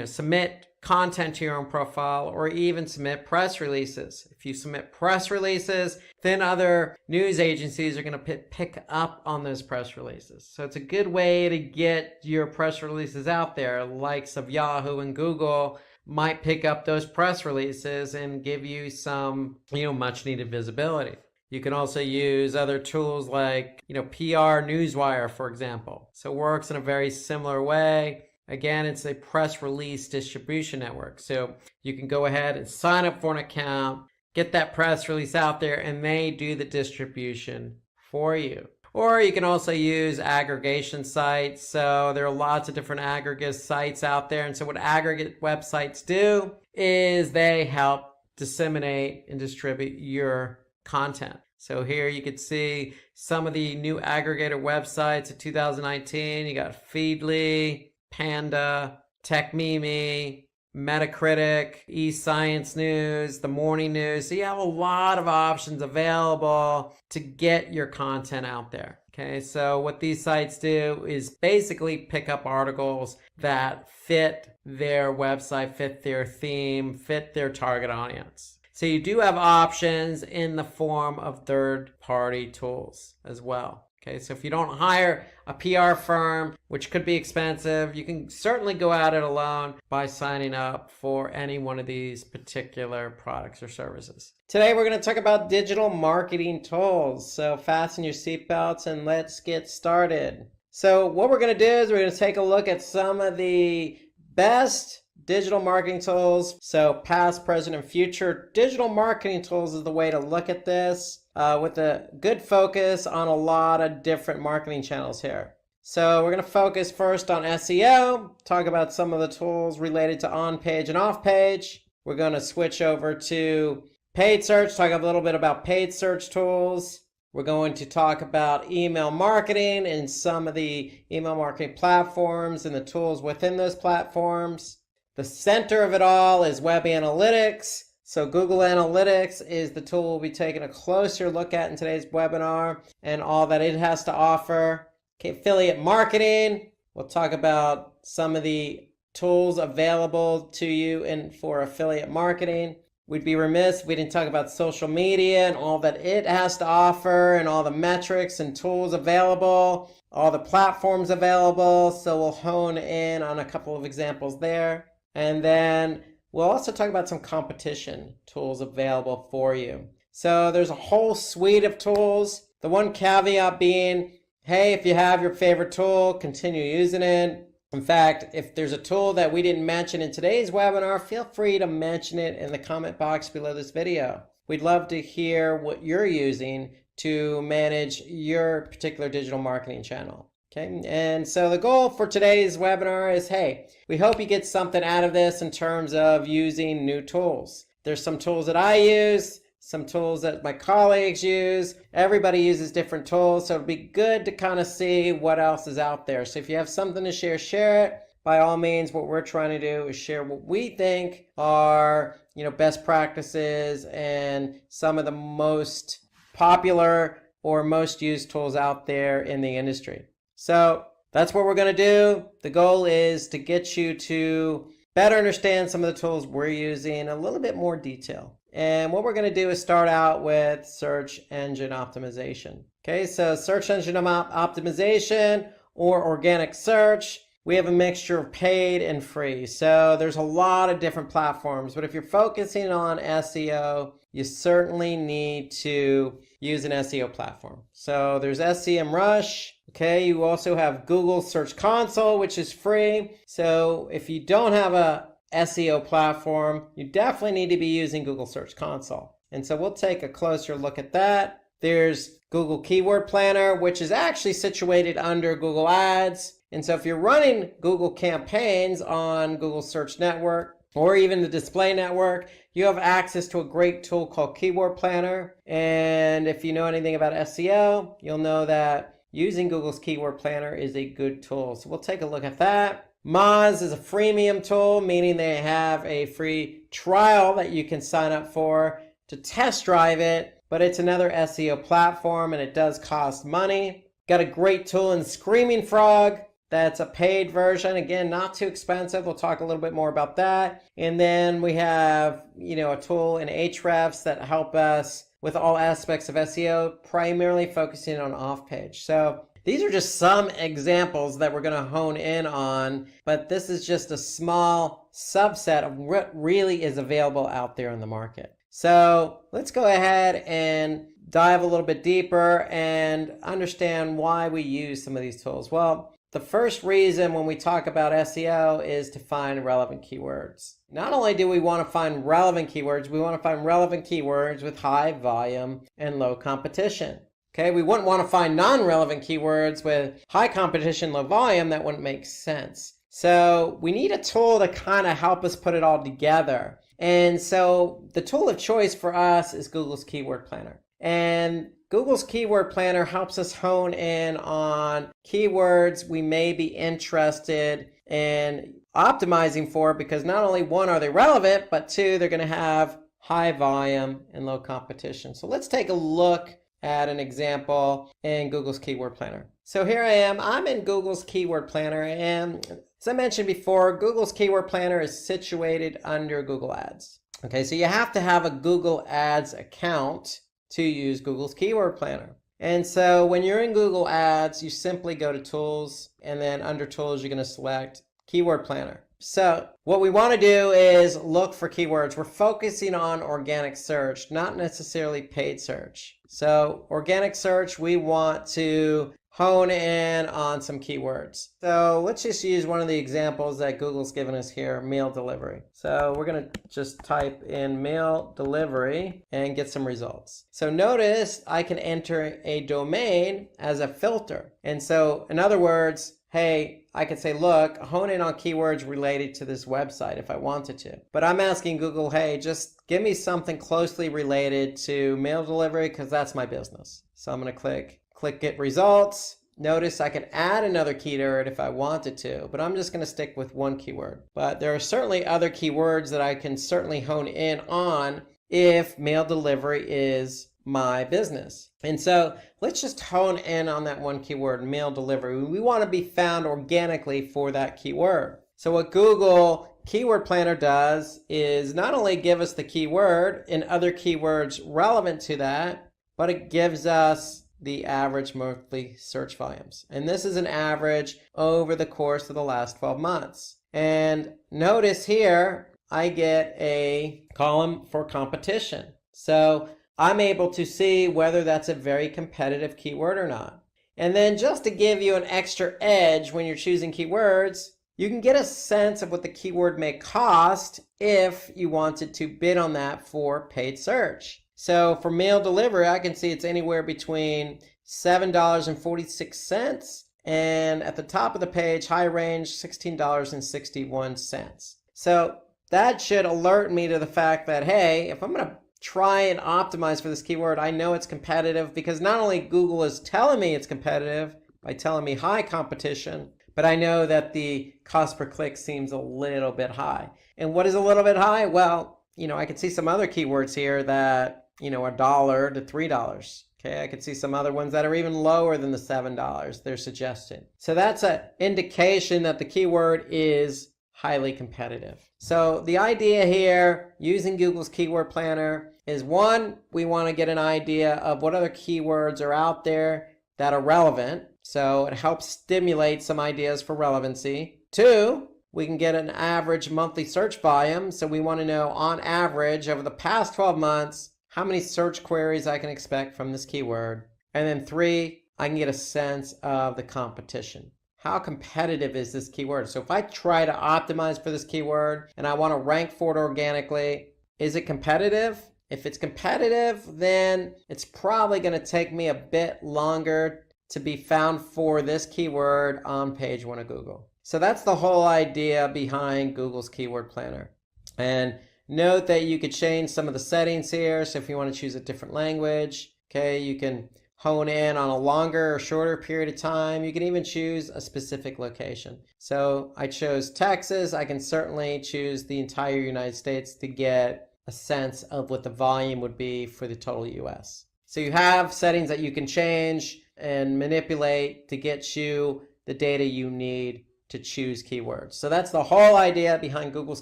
submit content to your own profile, or even submit press releases. If you submit press releases, then other news agencies are going to pick up on those press releases. So it's a good way to get your press releases out there. Likes of Yahoo and Google might pick up those press releases and give you some, much needed visibility. You can also use other tools like, PR Newswire, for example. So it works in a very similar way. Again, it's a press release distribution network. So you can go ahead and sign up for an account, get that press release out there, and they do the distribution for you. Or you can also use aggregation sites. So there are lots of different aggregate sites out there. And so what aggregate websites do is they help disseminate and distribute your content. So here you can see some of the new aggregator websites of 2019. You got Feedly, Panda, TechMeme, Metacritic, eScience News, The Morning News. So you have a lot of options available to get your content out there. Okay, so what these sites do is basically pick up articles that fit their website, fit their theme, fit their target audience. So you do have options in the form of third-party tools as well. Okay, so if you don't hire a PR firm, which could be expensive, you can certainly go at it alone by signing up for any one of these particular products or services. Today, we're going to talk about digital marketing tools. So fasten your seatbelts and let's get started. So what we're going to do is we're going to take a look at some of the best digital marketing tools. So past, present, and future digital marketing tools is the way to look at this. With a good focus on a lot of different marketing channels here. So we're going to focus first on SEO, talk about some of the tools related to on-page and off-page. We're going to switch over to paid search, talk a little bit about paid search tools. We're going to talk about email marketing and some of the email marketing platforms and the tools within those platforms. The center of it all is web analytics. So Google Analytics is the tool we'll be taking a closer look at in today's webinar and all that it has to offer. Okay, affiliate marketing. We'll talk about some of the tools available to you for affiliate marketing. We'd be remiss if we didn't talk about social media and all that it has to offer and all the metrics and tools available, all the platforms available. So we'll hone in on a couple of examples there. And then we'll also talk about some competition tools available for you. So there's a whole suite of tools. The one caveat being, hey, if you have your favorite tool, continue using it. In fact, if there's a tool that we didn't mention in today's webinar, feel free to mention it in the comment box below this video. We'd love to hear what you're using to manage your particular digital marketing channel. Okay, and so the goal for today's webinar is, hey, we hope you get something out of this in terms of using new tools. There's some tools that I use, some tools that my colleagues use. Everybody uses different tools, so it'll be good to kind of see what else is out there. So if you have something to share, share it. By all means, what we're trying to do is share what we think are, best practices and some of the most popular or most used tools out there in the industry. So that's what we're going to do. The goal is to get you to better understand some of the tools we're using in a little bit more detail. And what we're going to do is start out with search engine optimization. Okay, so search engine optimization or organic search. We have a mixture of paid and free. So there's a lot of different platforms. But if you're focusing on SEO, you certainly need to use an SEO platform. So there's SEMrush. Okay, you also have Google Search Console, which is free. So if you don't have a SEO platform, you definitely need to be using Google Search Console. And so we'll take a closer look at that. There's Google Keyword Planner, which is actually situated under Google Ads. And so if you're running Google campaigns on Google Search Network or even the display network, you have access to a great tool called Keyword Planner. And if you know anything about SEO, you'll know that using Google's Keyword Planner is a good tool. So we'll take a look at that. Moz is a freemium tool, meaning they have a free trial that you can sign up for to test drive it, but it's another SEO platform and it does cost money. Got a great tool in Screaming Frog. That's a paid version. Again, not too expensive. We'll talk a little bit more about that. And then we have, a tool in Ahrefs that help us with all aspects of SEO, primarily focusing on off-page. So these are just some examples that we're going to hone in on, but this is just a small subset of what really is available out there in the market. So let's go ahead and dive a little bit deeper and understand why we use some of these tools. Well, the first reason when we talk about SEO is to find relevant keywords. Not only do we want to find relevant keywords, we want to find relevant keywords with high volume and low competition. Okay, we wouldn't want to find non-relevant keywords with high competition, low volume. That wouldn't make sense. So we need a tool to kind of help us put it all together. And so the tool of choice for us is Google's Keyword Planner. And Google's Keyword Planner helps us hone in on keywords we may be interested in optimizing for, because not only one, are they relevant, but two, they're going to have high volume and low competition. So let's take a look at an example in Google's Keyword Planner. So here I am, I'm in Google's Keyword Planner, and as I mentioned before, Google's Keyword Planner is situated under Google Ads. Okay, so you have to have a Google Ads account to use Google's Keyword Planner. And so when you're in Google Ads, you simply go to Tools, and then under Tools, you're going to select Keyword Planner. So what we want to do is look for keywords. We're focusing on organic search, not necessarily paid search. So organic search, we want to hone in on some keywords. So let's just use one of the examples that Google's given us here, meal delivery. So we're going to just type in meal delivery and get some results. So notice I can enter a domain as a filter. And so in other words, hey, I could say, look, hone in on keywords related to this website if I wanted to. But I'm asking Google, hey, just give me something closely related to mail delivery because that's my business. So I'm going to click Get Results. Notice I can add another keyword if I wanted to, but I'm just going to stick with one keyword. But there are certainly other keywords that I can certainly hone in on if mail delivery is my business. And so let's just hone in on that one keyword, mail delivery. We want to be found organically for that keyword. So what Google Keyword Planner does is not only give us the keyword and other keywords relevant to that, but it gives us the average monthly search volumes. And this is an average over the course of the last 12 months. And notice here, I get a column for competition. So I'm able to see whether that's a very competitive keyword or not. And then just to give you an extra edge when you're choosing keywords, you can get a sense of what the keyword may cost if you wanted to bid on that for paid search. So for mail delivery, I can see it's anywhere between $7.46 and at the top of the page, high range, $16.61. So that should alert me to the fact that, hey, if I'm going to try and optimize for this keyword, I know it's competitive because not only Google is telling me it's competitive by telling me high competition, but I know that the cost per click seems a little bit high. And what is a little bit high? Well, I can see some other keywords here that, $1 to $3. Okay, I could see some other ones that are even lower than the $7 they're suggesting. So that's an indication that the keyword is highly competitive. So the idea here using Google's Keyword Planner is, one, we want to get an idea of what other keywords are out there that are relevant. So it helps stimulate some ideas for relevancy. Two, we can get an average monthly search volume. So we want to know on average over the past 12 months, how many search queries I can expect from this keyword. And then three, I can get a sense of the competition. How competitive is this keyword? So if I try to optimize for this keyword and I want to rank for it organically, is it competitive? If it's competitive, then it's probably going to take me a bit longer to be found for this keyword on page 1 of Google. So that's the whole idea behind Google's Keyword Planner. And note that you could change some of the settings here. So if you want to choose a different language, okay, you can hone in on a longer or shorter period of time. You can even choose a specific location. So I chose Texas. I can certainly choose the entire United States to get a sense of what the volume would be for the total US. So you have settings that you can change and manipulate to get you the data you need to choose keywords. So that's the whole idea behind Google's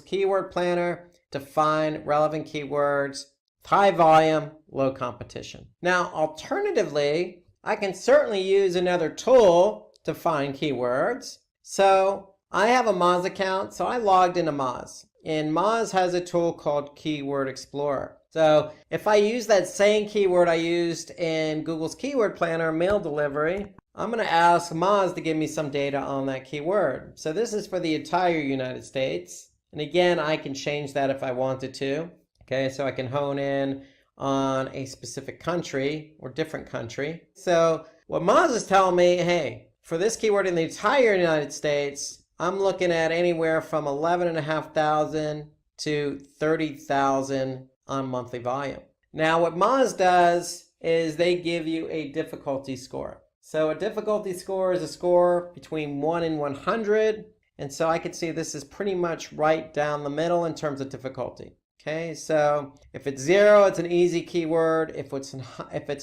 Keyword Planner, to find relevant keywords, high volume, low competition. Now, alternatively, I can certainly use another tool to find keywords. So I have a Moz account, so I logged into Moz. And Moz has a tool called Keyword Explorer. So if I use that same keyword I used in Google's Keyword Planner, mail delivery, I'm going to ask Moz to give me some data on that keyword. So this is for the entire United States. And again, I can change that if I wanted to. Okay, so I can hone in on a specific country or different country. So what Moz is telling me, hey, for this keyword in the entire United States, I'm looking at anywhere from 11,500 to 30,000 on monthly volume. Now what Moz does is they give you a difficulty score. So a difficulty score is a score between 1 and 100. And so I could see this is pretty much right down the middle in terms of difficulty. Okay, so if it's 0, it's an easy keyword. If it's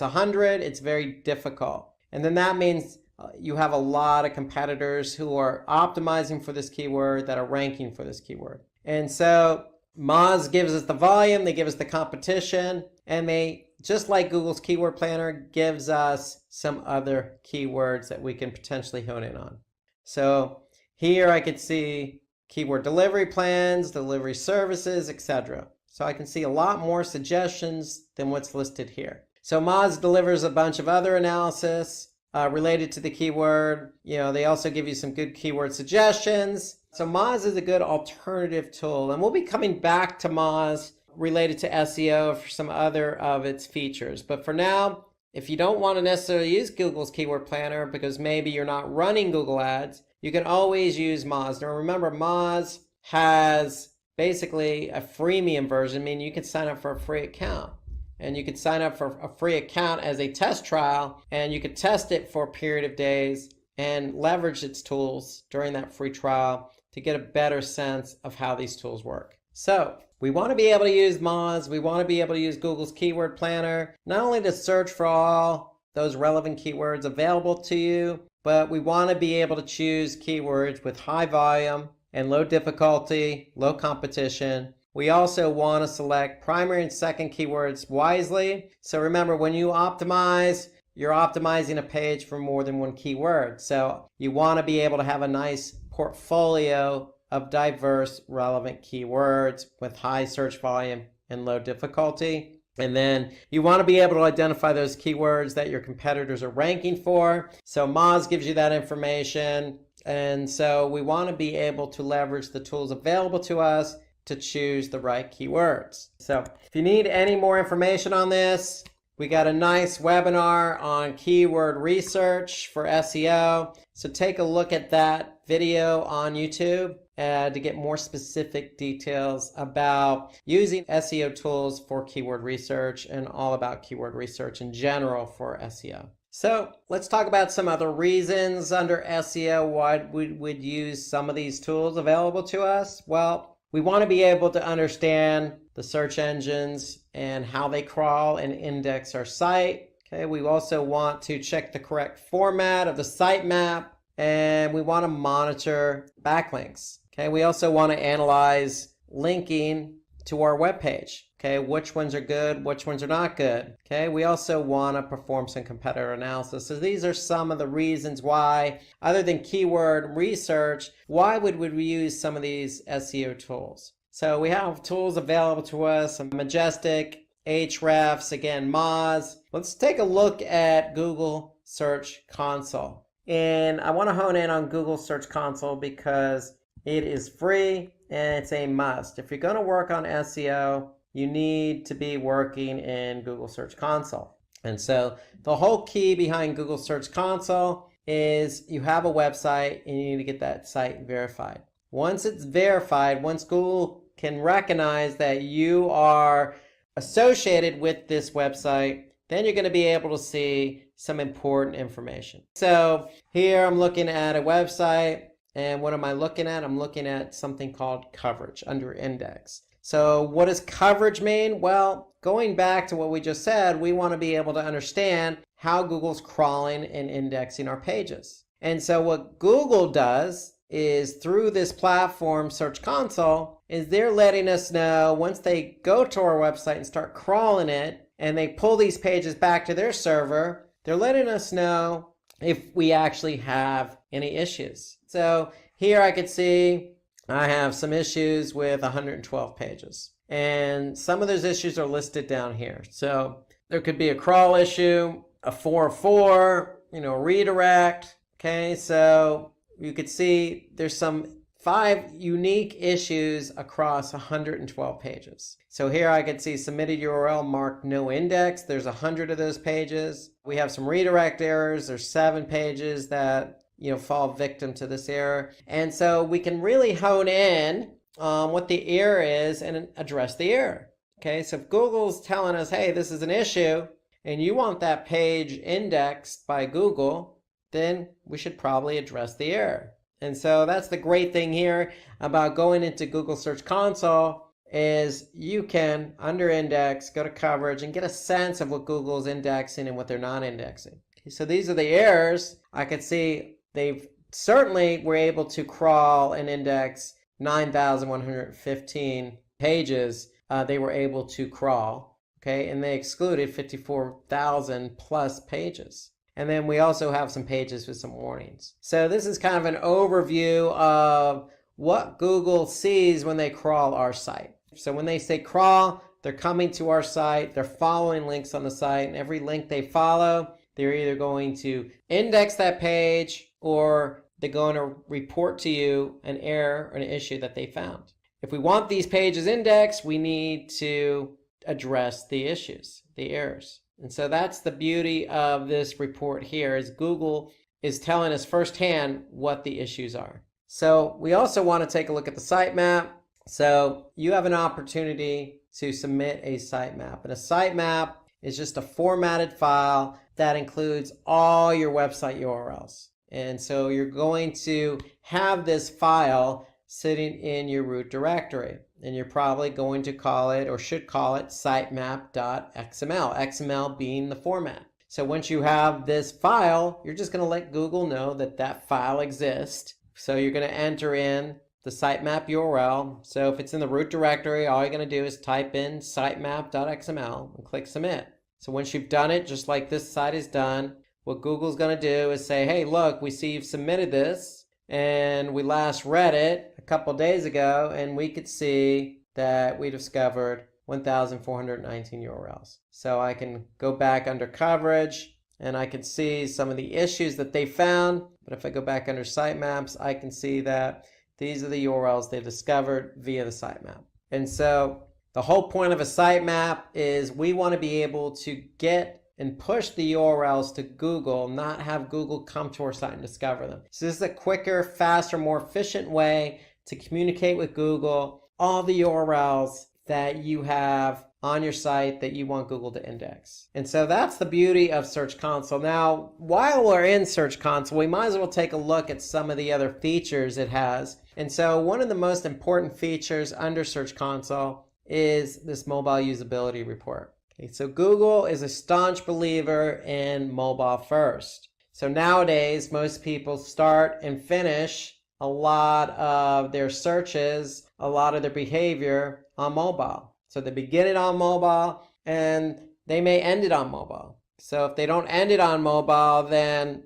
100, it's very difficult. And then that means you have a lot of competitors who are optimizing for this keyword that are ranking for this keyword. And so Moz gives us the volume, they give us the competition, and they, just like Google's Keyword Planner, gives us some other keywords that we can potentially hone in on. So here I could see keyword delivery plans, delivery services, etc. So I can see a lot more suggestions than what's listed here. So Moz delivers a bunch of other analysis related to the keyword. They also give you some good keyword suggestions. So Moz is a good alternative tool, and we'll be coming back to Moz related to SEO for some other of its features. But for now, if you don't want to necessarily use Google's Keyword Planner because maybe you're not running Google Ads, you can always use Moz. Now remember, Moz has basically a freemium version, meaning you can sign up for a free account. And you could sign up for a free account as a test trial, and you could test it for a period of days and leverage its tools during that free trial to get a better sense of how these tools work. So we want to be able to use Moz. We want to be able to use Google's Keyword Planner, not only to search for all those relevant keywords available to you, but we want to be able to choose keywords with high volume and low difficulty, low competition. We also want to select primary and second keywords wisely. So remember, when you optimize, you're optimizing a page for more than one keyword. So you want to be able to have a nice portfolio of diverse, relevant keywords with high search volume and low difficulty. And then you want to be able to identify those keywords that your competitors are ranking for. So Moz gives you that information. And so we want to be able to leverage the tools available to us to choose the right keywords. So if you need any more information on this, we got a nice webinar on keyword research for SEO. So take a look at that video on YouTube to get more specific details about using SEO tools for keyword research and all about keyword research in general for SEO. So let's talk about some other reasons under SEO why we would use some of these tools available to us. Well, we want to be able to understand the search engines and how they crawl and index our site. Okay, we also want to check the correct format of the sitemap, and we want to monitor backlinks. Okay, we also want to analyze linking to our web page. Okay, which ones are good, which ones are not good. Okay, we also want to perform some competitor analysis. So these are some of the reasons why, other than keyword research, why would we use some of these SEO tools? So we have tools available to us, Majestic, Ahrefs, again, Moz. Let's take a look at Google Search Console. And I want to hone in on Google Search Console because it is free and it's a must. If you're going to work on SEO, you need to be working in Google Search Console. And so the whole key behind Google Search Console is you have a website and you need to get that site verified. Once it's verified, once Google can recognize that you are associated with this website, then you're going to be able to see some important information. So here I'm looking at a website, and what am I looking at? I'm looking at something called coverage under index. So what does coverage mean? Well, going back to what we just said, we want to be able to understand how Google's crawling and indexing our pages. And so what Google does is through this platform, Search Console, is they're letting us know once they go to our website and start crawling it, and they pull these pages back to their server, they're letting us know if we actually have any issues. So here I could see I have some issues with 112 pages. And some of those issues are listed down here. So there could be a crawl issue, a 404, redirect. Okay, so you could see there's some 5 unique issues across 112 pages. So here I could see submitted URL marked no index. There's 100 of those pages. We have some redirect errors. There's 7 pages that fall victim to this error. And so we can really hone in on what the error is and address the error. Okay, so if Google's telling us, hey, this is an issue, and you want that page indexed by Google, then we should probably address the error. And so that's the great thing here about going into Google Search Console is you can, under index, go to coverage and get a sense of what Google's indexing and what they're not indexing. Okay, so these are the errors. I could see they've certainly were able to crawl and index 9,115 pages. They were able to crawl, okay, and they excluded 54,000 plus pages. And then we also have some pages with some warnings. So this is kind of an overview of what Google sees when they crawl our site. So when they say crawl, they're coming to our site, they're following links on the site, and every link they follow, they're either going to index that page or they're going to report to you an error or an issue that they found. If we want these pages indexed, we need to address the issues, the errors. And so that's the beauty of this report here is Google is telling us firsthand what the issues are. So we also want to take a look at the sitemap. So you have an opportunity to submit a sitemap. And a sitemap is just a formatted file that includes all your website URLs. And so you're going to have this file sitting in your root directory. And you're probably going to call it, or should call it, sitemap.xml, XML being the format. So once you have this file, you're just going to let Google know that that file exists. So you're going to enter in the sitemap URL. So if it's in the root directory, all you're going to do is type in sitemap.xml and click submit. So once you've done it, just like this site is done, what Google's going to do is say, hey, look, we see you've submitted this. And we last read it a couple days ago, and we could see that we discovered 1,419 URLs. So I can go back under coverage, and I can see some of the issues that they found. But if I go back under sitemaps, I can see that these are the URLs they discovered via the sitemap. And so the whole point of a sitemap is we want to be able to get and push the URLs to Google, not have Google come to our site and discover them. So this is a quicker, faster, more efficient way to communicate with Google all the URLs that you have on your site that you want Google to index. And so that's the beauty of Search Console. Now, while we're in Search Console, we might as well take a look at some of the other features it has. And so one of the most important features under Search Console is this mobile usability report. Okay, so Google is a staunch believer in mobile first. So nowadays, most people start and finish a lot of their searches, a lot of their behavior on mobile. So they begin it on mobile and they may end it on mobile. So if they don't end it on mobile, then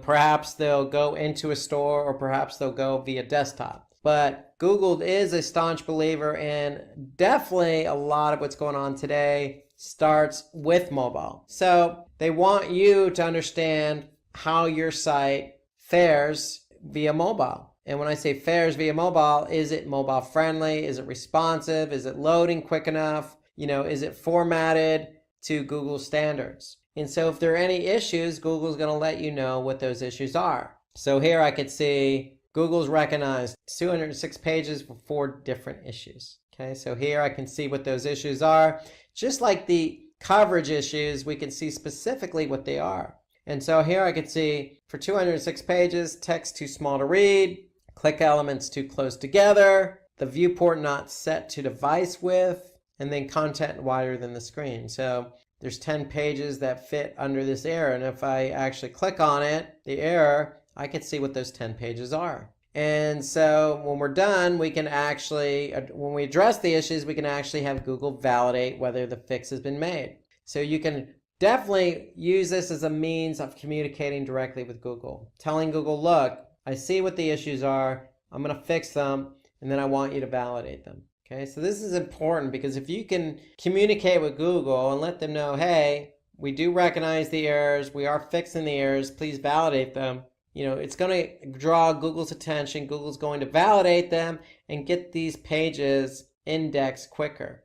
perhaps they'll go into a store or perhaps they'll go via desktop. But Google is a staunch believer in definitely a lot of what's going on today starts with mobile. So they want you to understand how your site fares via mobile. And when I say fares via mobile, is it mobile friendly? Is it responsive? Is it loading quick enough? Is it formatted to Google standards? And so if there are any issues, Google's going to let you know what those issues are. So here I could see Google's recognized 206 pages for 4 different issues. Okay, so here I can see what those issues are. Just like the coverage issues, we can see specifically what they are. And so here I could see for 206 pages, text too small to read, click elements too close together, the viewport not set to device width, and then content wider than the screen. So there's 10 pages that fit under this error. And if I actually click on it, the error, I can see what those 10 pages are. And so when we're done, we can actually, when we address the issues, we can actually have Google validate whether the fix has been made. So you can definitely use this as a means of communicating directly with Google. Telling Google, look, I see what the issues are, I'm going to fix them, and then I want you to validate them. Okay, so this is important because if you can communicate with Google and let them know, hey, we do recognize the errors. We are fixing the errors. Please validate them. It's going to draw Google's attention. Google's going to validate them and get these pages indexed quicker.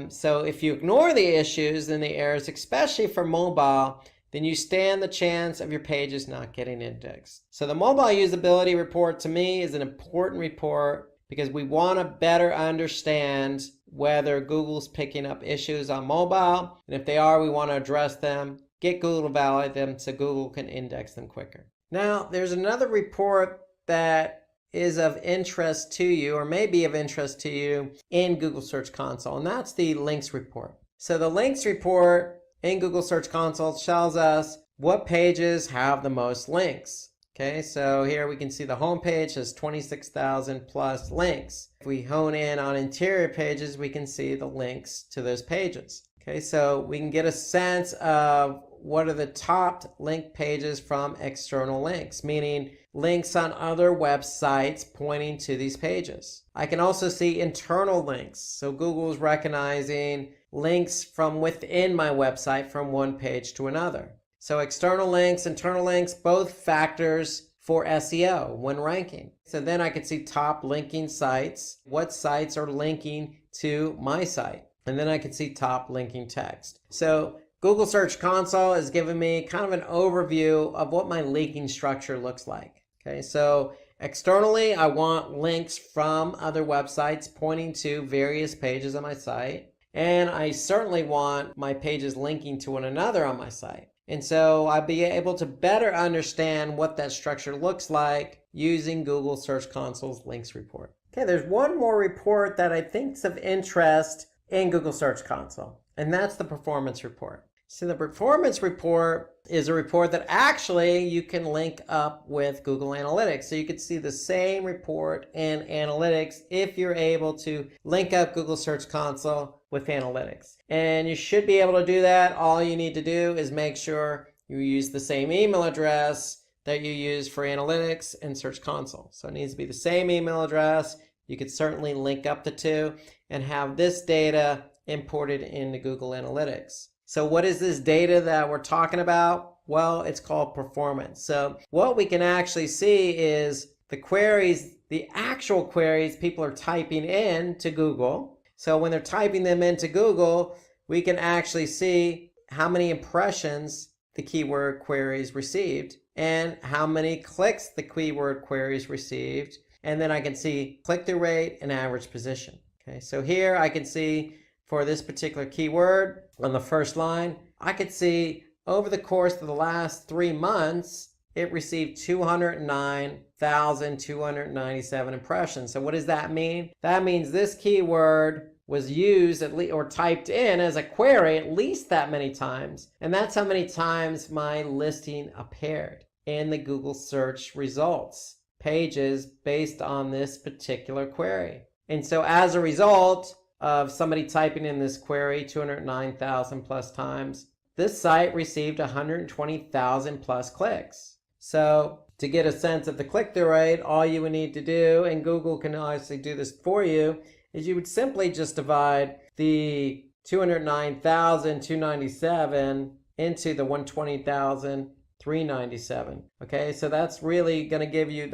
So if you ignore the issues and the errors, especially for mobile, then you stand the chance of your pages not getting indexed. So the mobile usability report to me is an important report because we want to better understand whether Google's picking up issues on mobile. And if they are, we want to address them, get Google to validate them so Google can index them quicker. Now, there's another report that is of interest to you, or may be of interest to you in Google Search Console, and that's the links report. So the links report in Google Search Console tells us what pages have the most links. Okay, so here we can see the home page has 26,000 plus links. If we hone in on interior pages, we can see the links to those pages. Okay, so we can get a sense of what are the top link pages from external links, meaning links on other websites pointing to these pages. I can also see internal links. So Google is recognizing links from within my website from one page to another. So external links, internal links, both factors for SEO when ranking. So then I can see top linking sites, what sites are linking to my site. And then I can see top linking text. So Google Search Console is giving me kind of an overview of what my linking structure looks like. Okay, so externally, I want links from other websites pointing to various pages on my site. And I certainly want my pages linking to one another on my site. And so I'll be able to better understand what that structure looks like using Google Search Console's links report. Okay, there's one more report that I think is of interest in Google Search Console, and that's the performance report. So the performance report is a report that actually you can link up with Google Analytics. So you could see the same report in Analytics if you're able to link up Google Search Console with Analytics. And you should be able to do that. All you need to do is make sure you use the same email address that you use for Analytics and Search Console. So it needs to be the same email address. You could certainly link up the two and have this data imported into Google Analytics. So what is this data that we're talking about? Well, it's called performance. So what we can actually see is the queries, the actual queries people are typing in to Google. So when they're typing them into Google, we can actually see how many impressions the keyword queries received and how many clicks the keyword queries received. And then I can see click-through rate and average position. Okay, so here I can see for this particular keyword on the first line, I could see over the course of the last 3 months, it received 209,297 impressions. So what does that mean? That means this keyword was used at least or typed in as a query at least that many times. And that's how many times my listing appeared in the Google search results pages based on this particular query. And so as a result of somebody typing in this query 209,000 plus times, this site received 120,000 plus clicks. So to get a sense of the click-through rate, all you would need to do, and Google can obviously do this for you, is you would simply just divide the 209,297 into the 120,397. Okay, so that's really going to give you,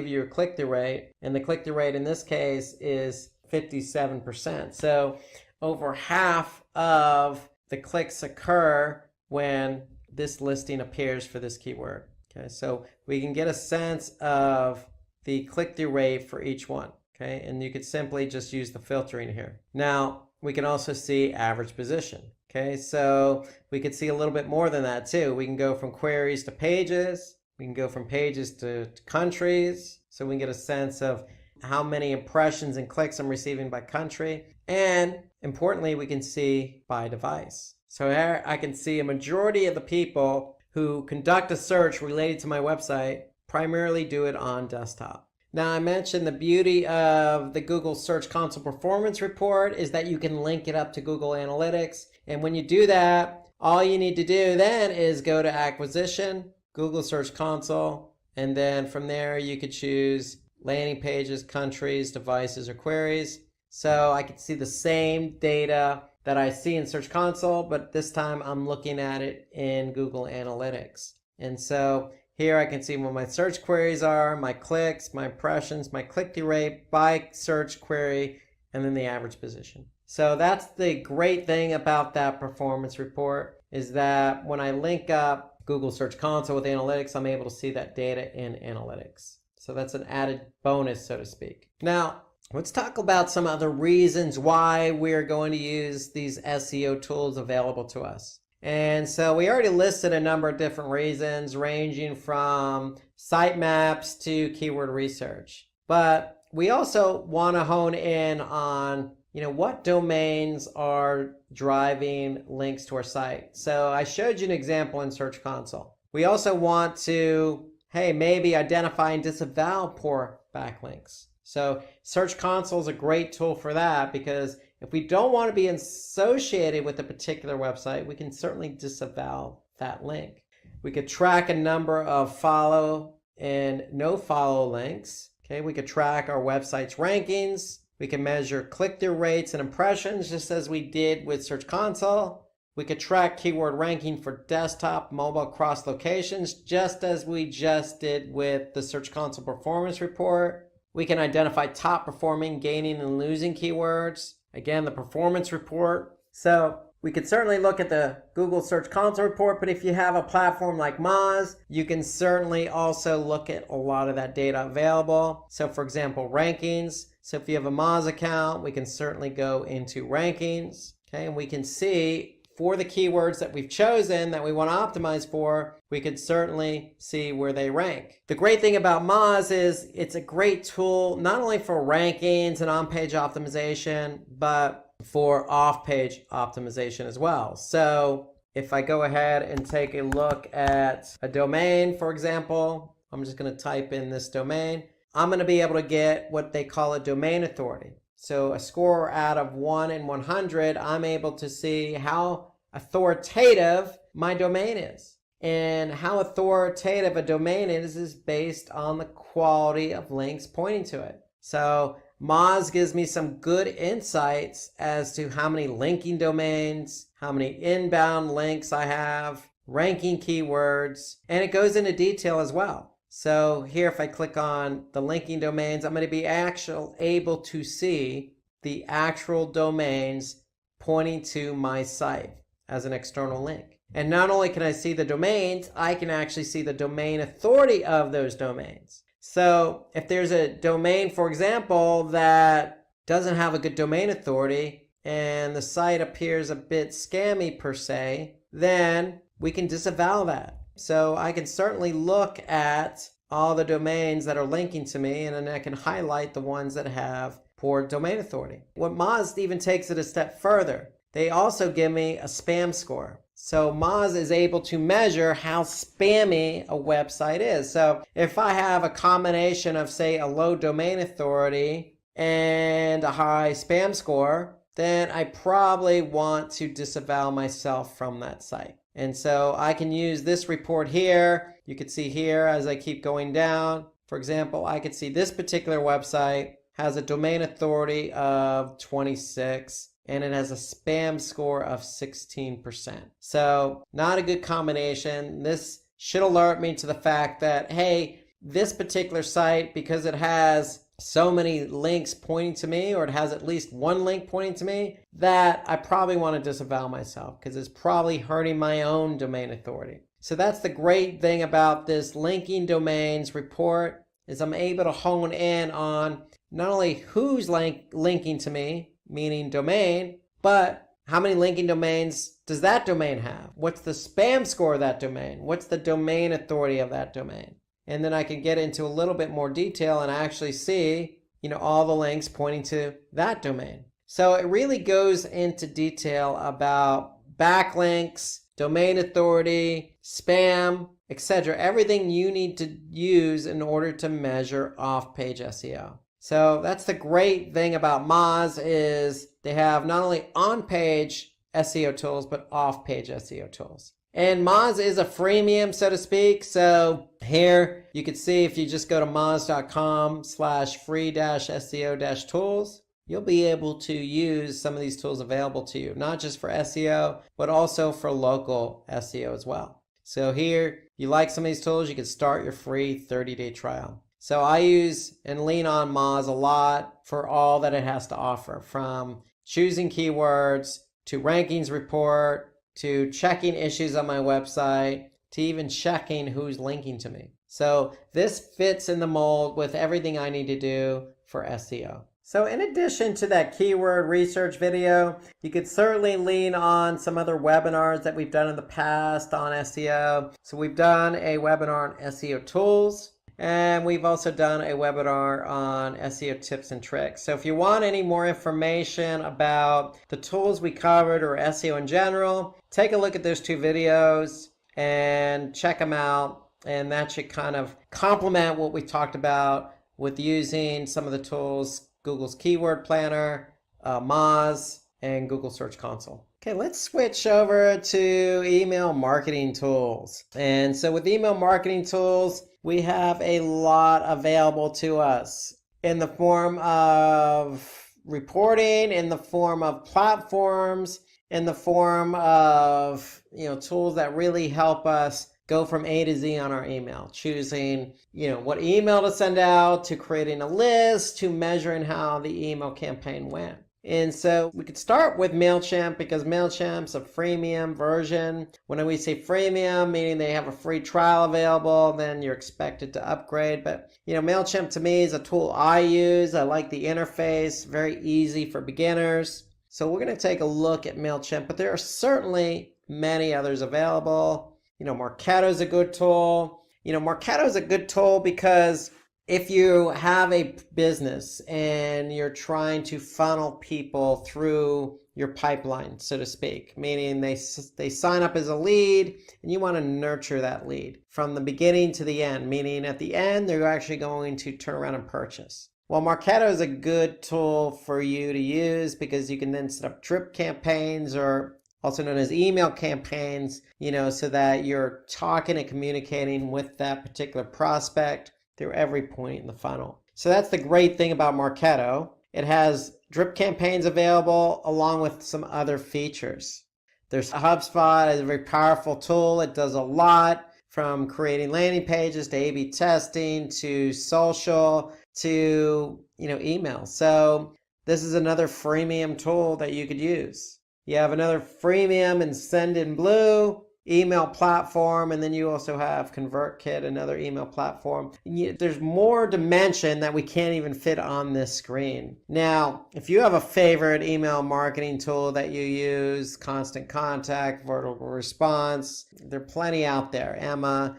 your click-through rate, and the click-through rate in this case is 57%. So over half of the clicks occur when this listing appears for this keyword. Okay, so we can get a sense of the click-through rate for each one. Okay, and you could simply just use the filtering here. Now, we can also see average position. Okay, so we could see a little bit more than that too. We can go from queries to pages. We can go from pages to countries. So we can get a sense of how many impressions and clicks I'm receiving by country. And importantly, we can see by device. So here I can see a majority of the people who conduct a search related to my website primarily do it on desktop. Now, I mentioned the beauty of the Google Search Console Performance Report is that you can link it up to Google Analytics. And when you do that, all you need to do then is go to Acquisition, Google Search Console, and then from there you could choose landing pages, countries, devices, or queries. So I could see the same data that I see in Search Console, but this time I'm looking at it in Google Analytics. And so here I can see what my search queries are, my clicks, my impressions, my click-through rate by search query, and then the average position. So that's the great thing about that performance report, is that when I link up Google Search Console with Analytics, I'm able to see that data in Analytics. So that's an added bonus, so to speak. Now, let's talk about some other reasons why we're going to use these SEO tools available to us. And so we already listed a number of different reasons, ranging from sitemaps to keyword research. But we also want to hone in on, what domains are driving links to our site. So I showed you an example in Search Console. We also want to, maybe identify and disavow poor backlinks. So Search Console is a great tool for that, because if we don't want to be associated with a particular website, we can certainly disavow that link. We could track a number of follow and no follow links. We could track our website's rankings. We can measure click-through rates and impressions, just as we did with Search Console. We could track keyword ranking for desktop, mobile, cross locations, just as we just did with the Search Console performance report. We can identify top performing, gaining, and losing keywords. Again, the performance report. So we could certainly look at the Google Search Console report, but if you have a platform like Moz, you can certainly also look at a lot of that data available. So for example, rankings. So if you have a Moz account, we can certainly go into rankings, and we can see for the keywords that we've chosen that we want to optimize for, we could certainly see where they rank. The great thing about Moz is it's a great tool, not only for rankings and on-page optimization, but for off-page optimization as well. So if I go ahead and take a look at a domain, for example, I'm just going to type in this domain. I'm going to be able to get what they call a domain authority. So a score out of 1 in 100, I'm able to see how authoritative my domain is. And how authoritative a domain is based on the quality of links pointing to it. So Moz gives me some good insights as to how many linking domains, how many inbound links I have, ranking keywords, and it goes into detail as well. So here, if I click on the linking domains, I'm going to be able to see the actual domains pointing to my site as an external link. And not only can I see the domains, I can actually see the domain authority of those domains. So if there's a domain, for example, that doesn't have a good domain authority and the site appears a bit scammy per se, then we can disavow that. So I can certainly look at all the domains that are linking to me, and then I can highlight the ones that have poor domain authority. What Moz even takes it a step further. They also give me a spam score. So Moz is able to measure how spammy a website is. So if I have a combination of, say, a low domain authority and a high spam score, then I probably want to disavow myself from that site. And so I can use this report here. You can see here as I keep going down. For example, I could see this particular website has a domain authority of 26 and it has a spam score of 16%. So not a good combination. This should alert me to the fact that, hey, this particular site, because it has so many links pointing to me, or it has at least one link pointing to me, that I probably want to disavow myself because it's probably hurting my own domain authority. So that's the great thing about this linking domains report, is I'm able to hone in on not only who's linking to me, meaning domain, but how many linking domains does that domain have? What's the spam score of that domain? What's the domain authority of that domain? And then I can get into a little bit more detail and actually see, all the links pointing to that domain. So it really goes into detail about backlinks, domain authority, spam, etc. Everything you need to use in order to measure off-page SEO. So that's the great thing about Moz, is they have not only on-page SEO tools, but off-page SEO tools. And Moz is a freemium, so to speak. So here you can see, if you just go to moz.com/free-SEO-tools, you'll be able to use some of these tools available to you, not just for SEO, but also for local SEO as well. So here, you like some of these tools, you can start your free 30-day trial. So I use and lean on Moz a lot for all that it has to offer, from choosing keywords to rankings report, to checking issues on my website, to even checking who's linking to me. So this fits in the mold with everything I need to do for SEO. So in addition to that keyword research video, you could certainly lean on some other webinars that we've done in the past on SEO. So we've done a webinar on SEO tools, and we've also done a webinar on SEO tips and tricks. So if you want any more information about the tools we covered or SEO in general, take a look at those two videos and check them out. And that should kind of complement what we talked about with using some of the tools, Google's Keyword Planner, Moz, and Google Search Console. Okay, let's switch over to email marketing tools. And so with email marketing tools, we have a lot available to us in the form of reporting, in the form of platforms, in the form of tools that really help us go from A to Z on our email, choosing what email to send out, to creating a list, to measuring how the email campaign went. And so we could start with MailChimp, because MailChimp's a freemium version. When we say freemium, meaning they have a free trial available, then you're expected to upgrade. But MailChimp to me is a tool I use. I like the interface, very easy for beginners. So we're going to take a look at MailChimp, but there are certainly many others available. Marketo is a good tool. Marketo is a good tool because if you have a business and you're trying to funnel people through your pipeline, so to speak, meaning they sign up as a lead and you want to nurture that lead from the beginning to the end, meaning at the end they're actually going to turn around and purchase. Well, Marketo is a good tool for you to use because you can then set up drip campaigns, or also known as email campaigns, so that you're talking and communicating with that particular prospect through every point in the funnel. So that's the great thing about Marketo. It has drip campaigns available along with some other features. There's HubSpot is a very powerful tool. It does a lot, from creating landing pages to A/B testing to social to email. So this is another freemium tool that you could use. You have another freemium and Sendinblue email platform, and then you also have ConvertKit, another email platform. There's more dimension that we can't even fit on this screen. Now, if you have a favorite email marketing tool that you use, Constant Contact, Vertical Response, there are plenty out there. Emma,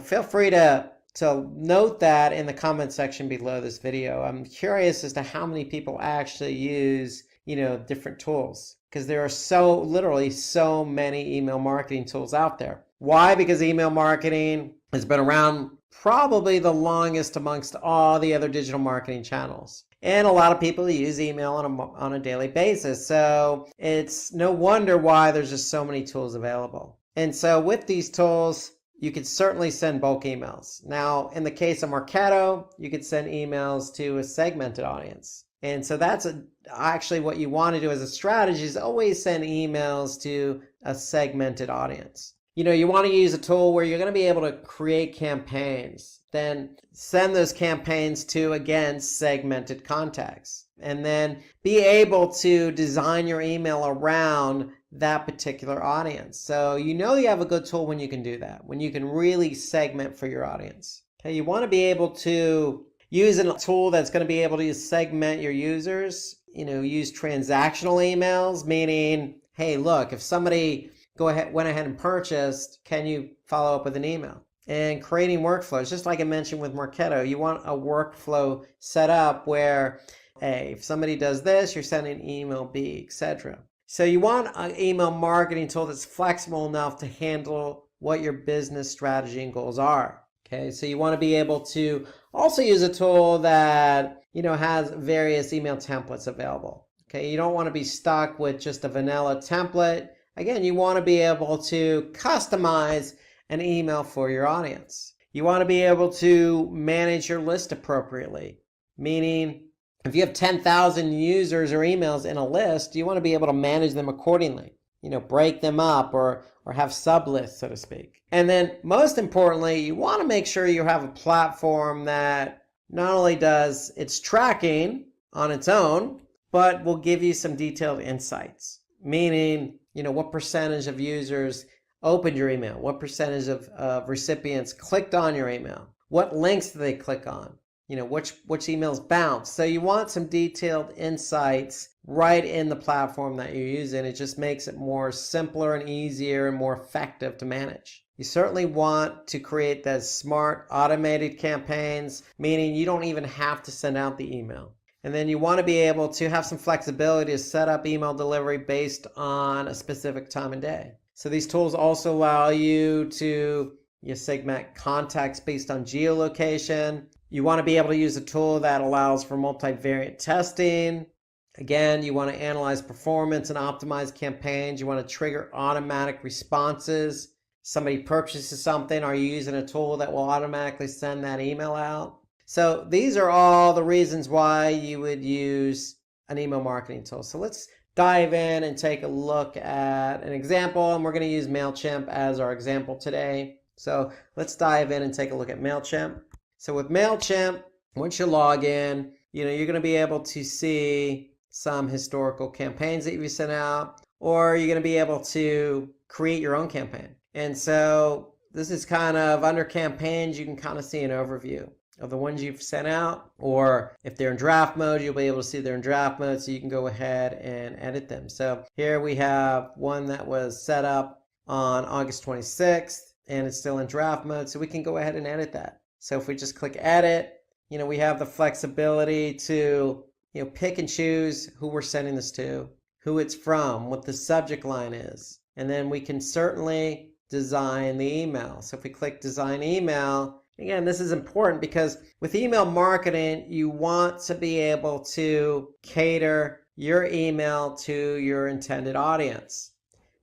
feel free to note that in the comment section below this video. I'm curious as to how many people actually use different tools, because there are literally so many email marketing tools out there. Why? Because email marketing has been around probably the longest amongst all the other digital marketing channels. And a lot of people use email on a daily basis. So it's no wonder why there's just so many tools available. And so with these tools, you could certainly send bulk emails. Now, in the case of Marketo, you could send emails to a segmented audience. And so that's actually what you want to do as a strategy, is always send emails to a segmented audience. You want to use a tool where you're going to be able to create campaigns, then send those campaigns to, again, segmented contacts, and then be able to design your email around that particular audience. So you have a good tool when you can do that, when you can really segment for your audience. Okay, you want to be able to use a tool that's going to be able to segment your users, use transactional emails, meaning, hey, look, if somebody went ahead and purchased, can you follow up with an email? And creating workflows, just like I mentioned with Marketo, you want a workflow set up where, hey, if somebody does this, you're sending email B, etc. So you want an email marketing tool that's flexible enough to handle what your business strategy and goals are. Okay, so you want to be able to also use a tool that has various email templates available. Okay, you don't want to be stuck with just a vanilla template. Again, you want to be able to customize an email for your audience. You want to be able to manage your list appropriately, meaning If you have 10,000 users or emails in a list, you want to be able to manage them accordingly. Break them up or have sublists, so to speak. And then most importantly, you want to make sure you have a platform that not only does its tracking on its own, but will give you some detailed insights. Meaning, what percentage of users opened your email? What percentage of recipients clicked on your email? What links do they click on? Which emails bounce? So you want some detailed insights right in the platform that you're using. It just makes it more simpler and easier and more effective to manage. You certainly want to create those smart automated campaigns, meaning you don't even have to send out the email. And then you want to be able to have some flexibility to set up email delivery based on a specific time and day. So these tools also allow you to segment contacts based on geolocation. You want to be able to use a tool that allows for multivariate testing. Again, you want to analyze performance and optimize campaigns. You want to trigger automatic responses. Somebody purchases something, are you using a tool that will automatically send that email out? So these are all the reasons why you would use an email marketing tool. So let's dive in and take a look at an example, and we're going to use MailChimp as our example today. So let's dive in and take a look at MailChimp. So with MailChimp, once you log in, you're going to be able to see some historical campaigns that you've sent out, or you're going to be able to create your own campaign. And so this is kind of under campaigns, you can kind of see an overview of the ones you've sent out, or if they're in draft mode, you'll be able to see they're in draft mode, so you can go ahead and edit them. So here we have one that was set up on August 26th, and it's still in draft mode, so we can go ahead and edit that. So if we just click edit, we have the flexibility to, pick and choose who we're sending this to, who it's from, what the subject line is. And then we can certainly design the email. So if we click design email, again, this is important because with email marketing, you want to be able to cater your email to your intended audience.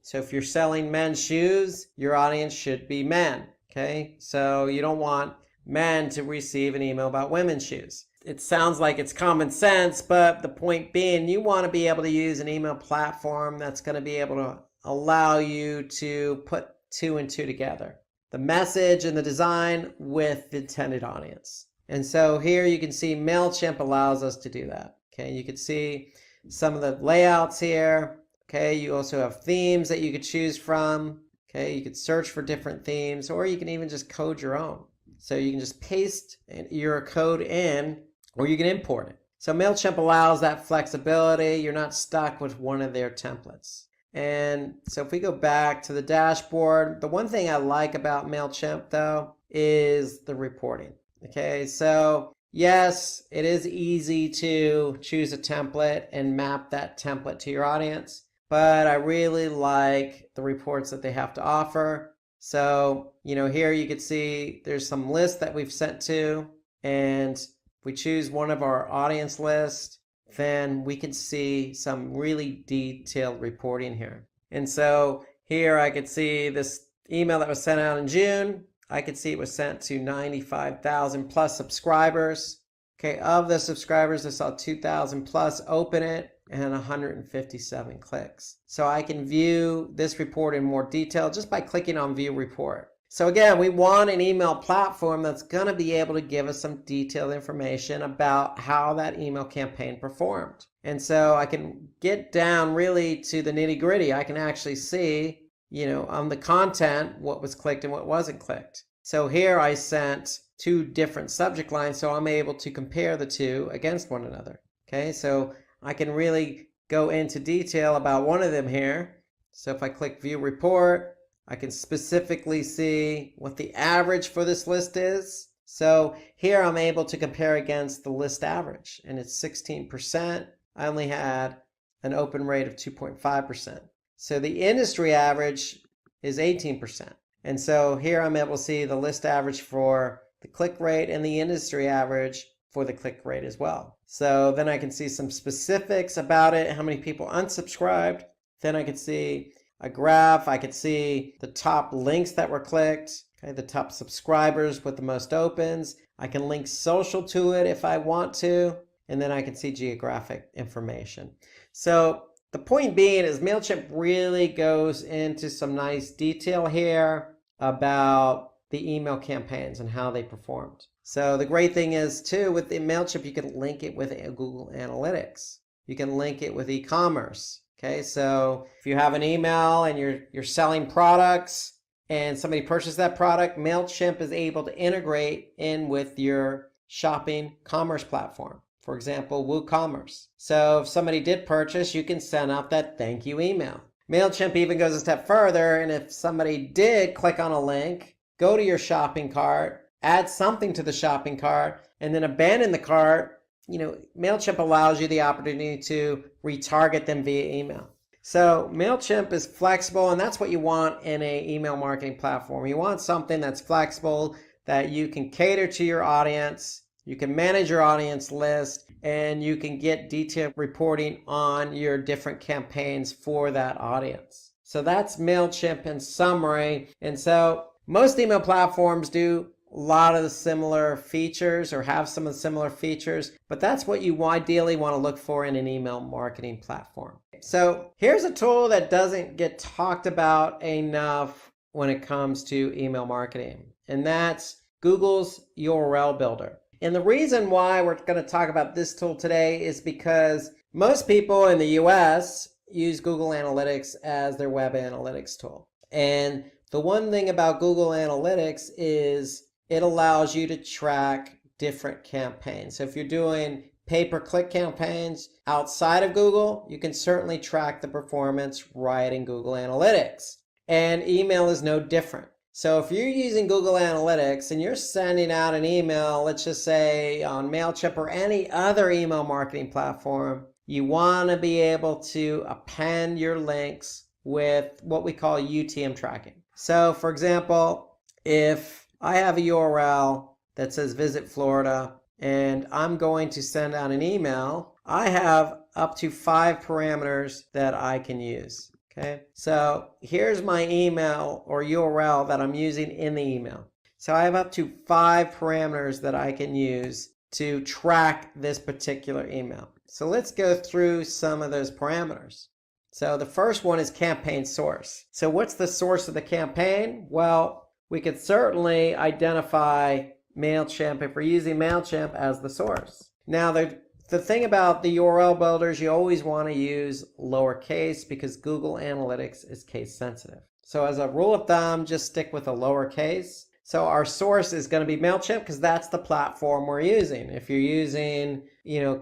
So if you're selling men's shoes, your audience should be men. Okay, so you don't want men to receive an email about women's shoes. It sounds like it's common sense, but the point being, you want to be able to use an email platform that's going to be able to allow you to put two and two together. The message and the design with the intended audience. And so here you can see MailChimp allows us to do that. Okay, you can see some of the layouts here. Okay, you also have themes that you could choose from. Okay, you could search for different themes, or you can even just code your own. So you can just paste your code in, or you can import it. So MailChimp allows that flexibility. You're not stuck with one of their templates. And so if we go back to the dashboard, the one thing I like about MailChimp though is the reporting. Okay, so yes, it is easy to choose a template and map that template to your audience, but I really like the reports that they have to offer. So, here you can see there's some lists that we've sent to, and if we choose one of our audience lists, then we can see some really detailed reporting here. And so here I could see this email that was sent out in June. I could see it was sent to 95,000 plus subscribers. Okay, of the subscribers, I saw 2,000 plus open it and 157 clicks. So I can view this report in more detail just by clicking on View Report. So again, we want an email platform that's going to be able to give us some detailed information about how that email campaign performed. And so I can get down really to the nitty-gritty. I can actually see, on the content, what was clicked and what wasn't clicked. So here I sent two different subject lines, so I'm able to compare the two against one another. Okay, so I can really go into detail about one of them here. So if I click View Report, I can specifically see what the average for this list is. So here I'm able to compare against the list average, and it's 16%. I only had an open rate of 2.5%. So the industry average is 18%. And so here I'm able to see the list average for the click rate and the industry average for the click rate as well. So then I can see some specifics about it, how many people unsubscribed. Then I can see a graph. I could see the top links that were clicked, okay, the top subscribers with the most opens. I can link social to it if I want to. and then I can see geographic information. So the point being is MailChimp really goes into some nice detail here about the email campaigns and how they performed. So the great thing is too, with the MailChimp, you can link it with Google Analytics. You can link it with e-commerce. Okay, so if you have an email and you're selling products and somebody purchased that product, MailChimp is able to integrate in with your shopping commerce platform. For example, WooCommerce. So if somebody did purchase, you can send out that thank you email. MailChimp even goes a step further, and if somebody did click on a link, go to your shopping cart, add something to the shopping cart, and then abandon the cart, MailChimp allows you the opportunity to retarget them via email. So MailChimp is flexible, and that's what you want in an email marketing platform. You want something that's flexible, that you can cater to your audience, you can manage your audience list, and you can get detailed reporting on your different campaigns for that audience. So that's MailChimp in summary. And so most email platforms do a lot of the similar features or have some of the similar features, but that's what you ideally want to look for in an email marketing platform. So here's a tool that doesn't get talked about enough when it comes to email marketing, and that's Google's URL Builder. And the reason why we're going to talk about this tool today is because most people in the US use Google Analytics as their web analytics tool. And the one thing about Google Analytics is it allows you to track different campaigns. So if you're doing pay-per-click campaigns outside of Google, you can certainly track the performance right in Google Analytics. And email is no different. So if you're using Google Analytics and you're sending out an email, let's just say on MailChimp or any other email marketing platform, you want to be able to append your links with what we call UTM tracking. So for example, if I have a URL that says visit Florida and I'm going to send out an email, I have up to 5 parameters that I can use. Okay, so here's my email or URL that I'm using in the email. So I have up to 5 parameters that I can use to track this particular email. So let's go through some of those parameters. So the first one is campaign source. So what's the source of the campaign? Well, we could certainly identify MailChimp if we're using MailChimp as the source. Now the thing about the URL builders, you always want to use lowercase because Google Analytics is case sensitive. So as a rule of thumb, just stick with a lowercase. So our source is going to be MailChimp because that's the platform we're using. If you're using,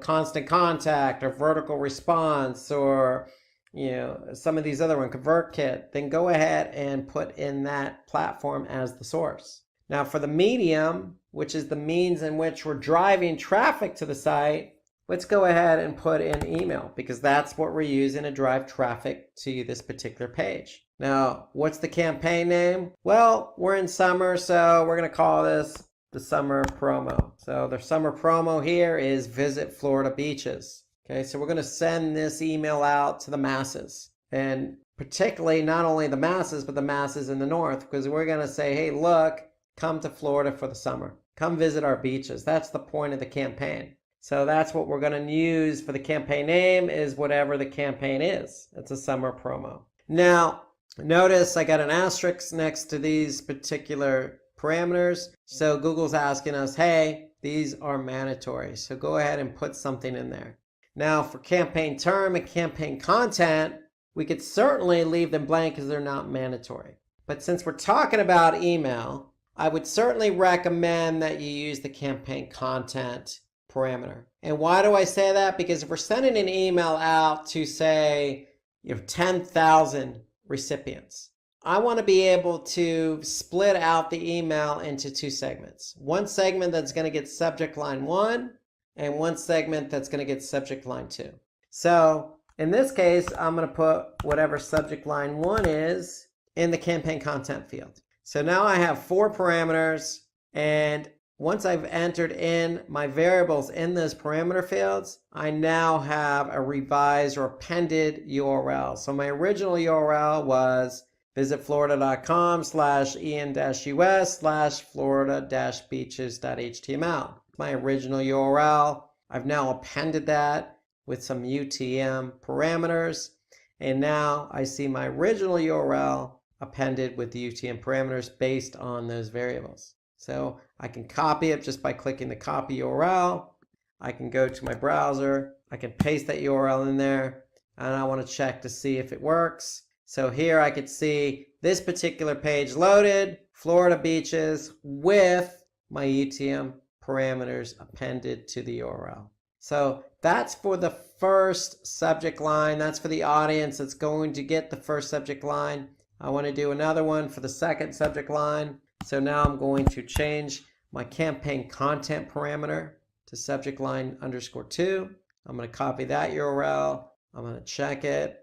Constant Contact or Vertical Response or, some of these other ones, ConvertKit, then go ahead and put in that platform as the source. Now for the medium, which is the means in which we're driving traffic to the site, let's go ahead and put in email because that's what we're using to drive traffic to this particular page. Now, what's the campaign name? Well, we're in summer, so we're going to call this the summer promo. So the summer promo here is visit Florida beaches. Okay, so we're going to send this email out to the masses, and particularly not only the masses, but the masses in the north, because we're going to say, hey, look, come to Florida for the summer. Come visit our beaches. That's the point of the campaign. So that's what we're going to use for the campaign name is whatever the campaign is. It's a summer promo. Now, notice I got an asterisk next to these particular parameters. So Google's asking us, hey, these are mandatory. So go ahead and put something in there. Now for campaign term and campaign content, we could certainly leave them blank because they're not mandatory. But since we're talking about email, I would certainly recommend that you use the campaign content parameter. And why do I say that? Because if we're sending an email out to say, 10,000 recipients, I want to be able to split out the email into 2 segments. One segment that's going to get subject line 1 and one segment that's going to get subject line 2. So in this case, I'm going to put whatever subject line 1 is in the campaign content field. So now I have 4 parameters, and once I've entered in my variables in those parameter fields, I now have a revised or appended URL. So my original URL was visitflorida.com/en-us/florida-beaches.html. My original URL. I've now appended that with some UTM parameters. And now I see my original URL appended with the UTM parameters based on those variables. So I can copy it just by clicking the copy URL. I can go to my browser. I can paste that URL in there. And I want to check to see if it works. So here I could see this particular page loaded, Florida beaches, with my UTM parameters appended to the URL. So that's for the first subject line. That's for the audience that's going to get the first subject line. I want to do another one for the second subject line. So now I'm going to change my campaign content parameter to subject line _2. I'm going to copy that URL. I'm going to check it.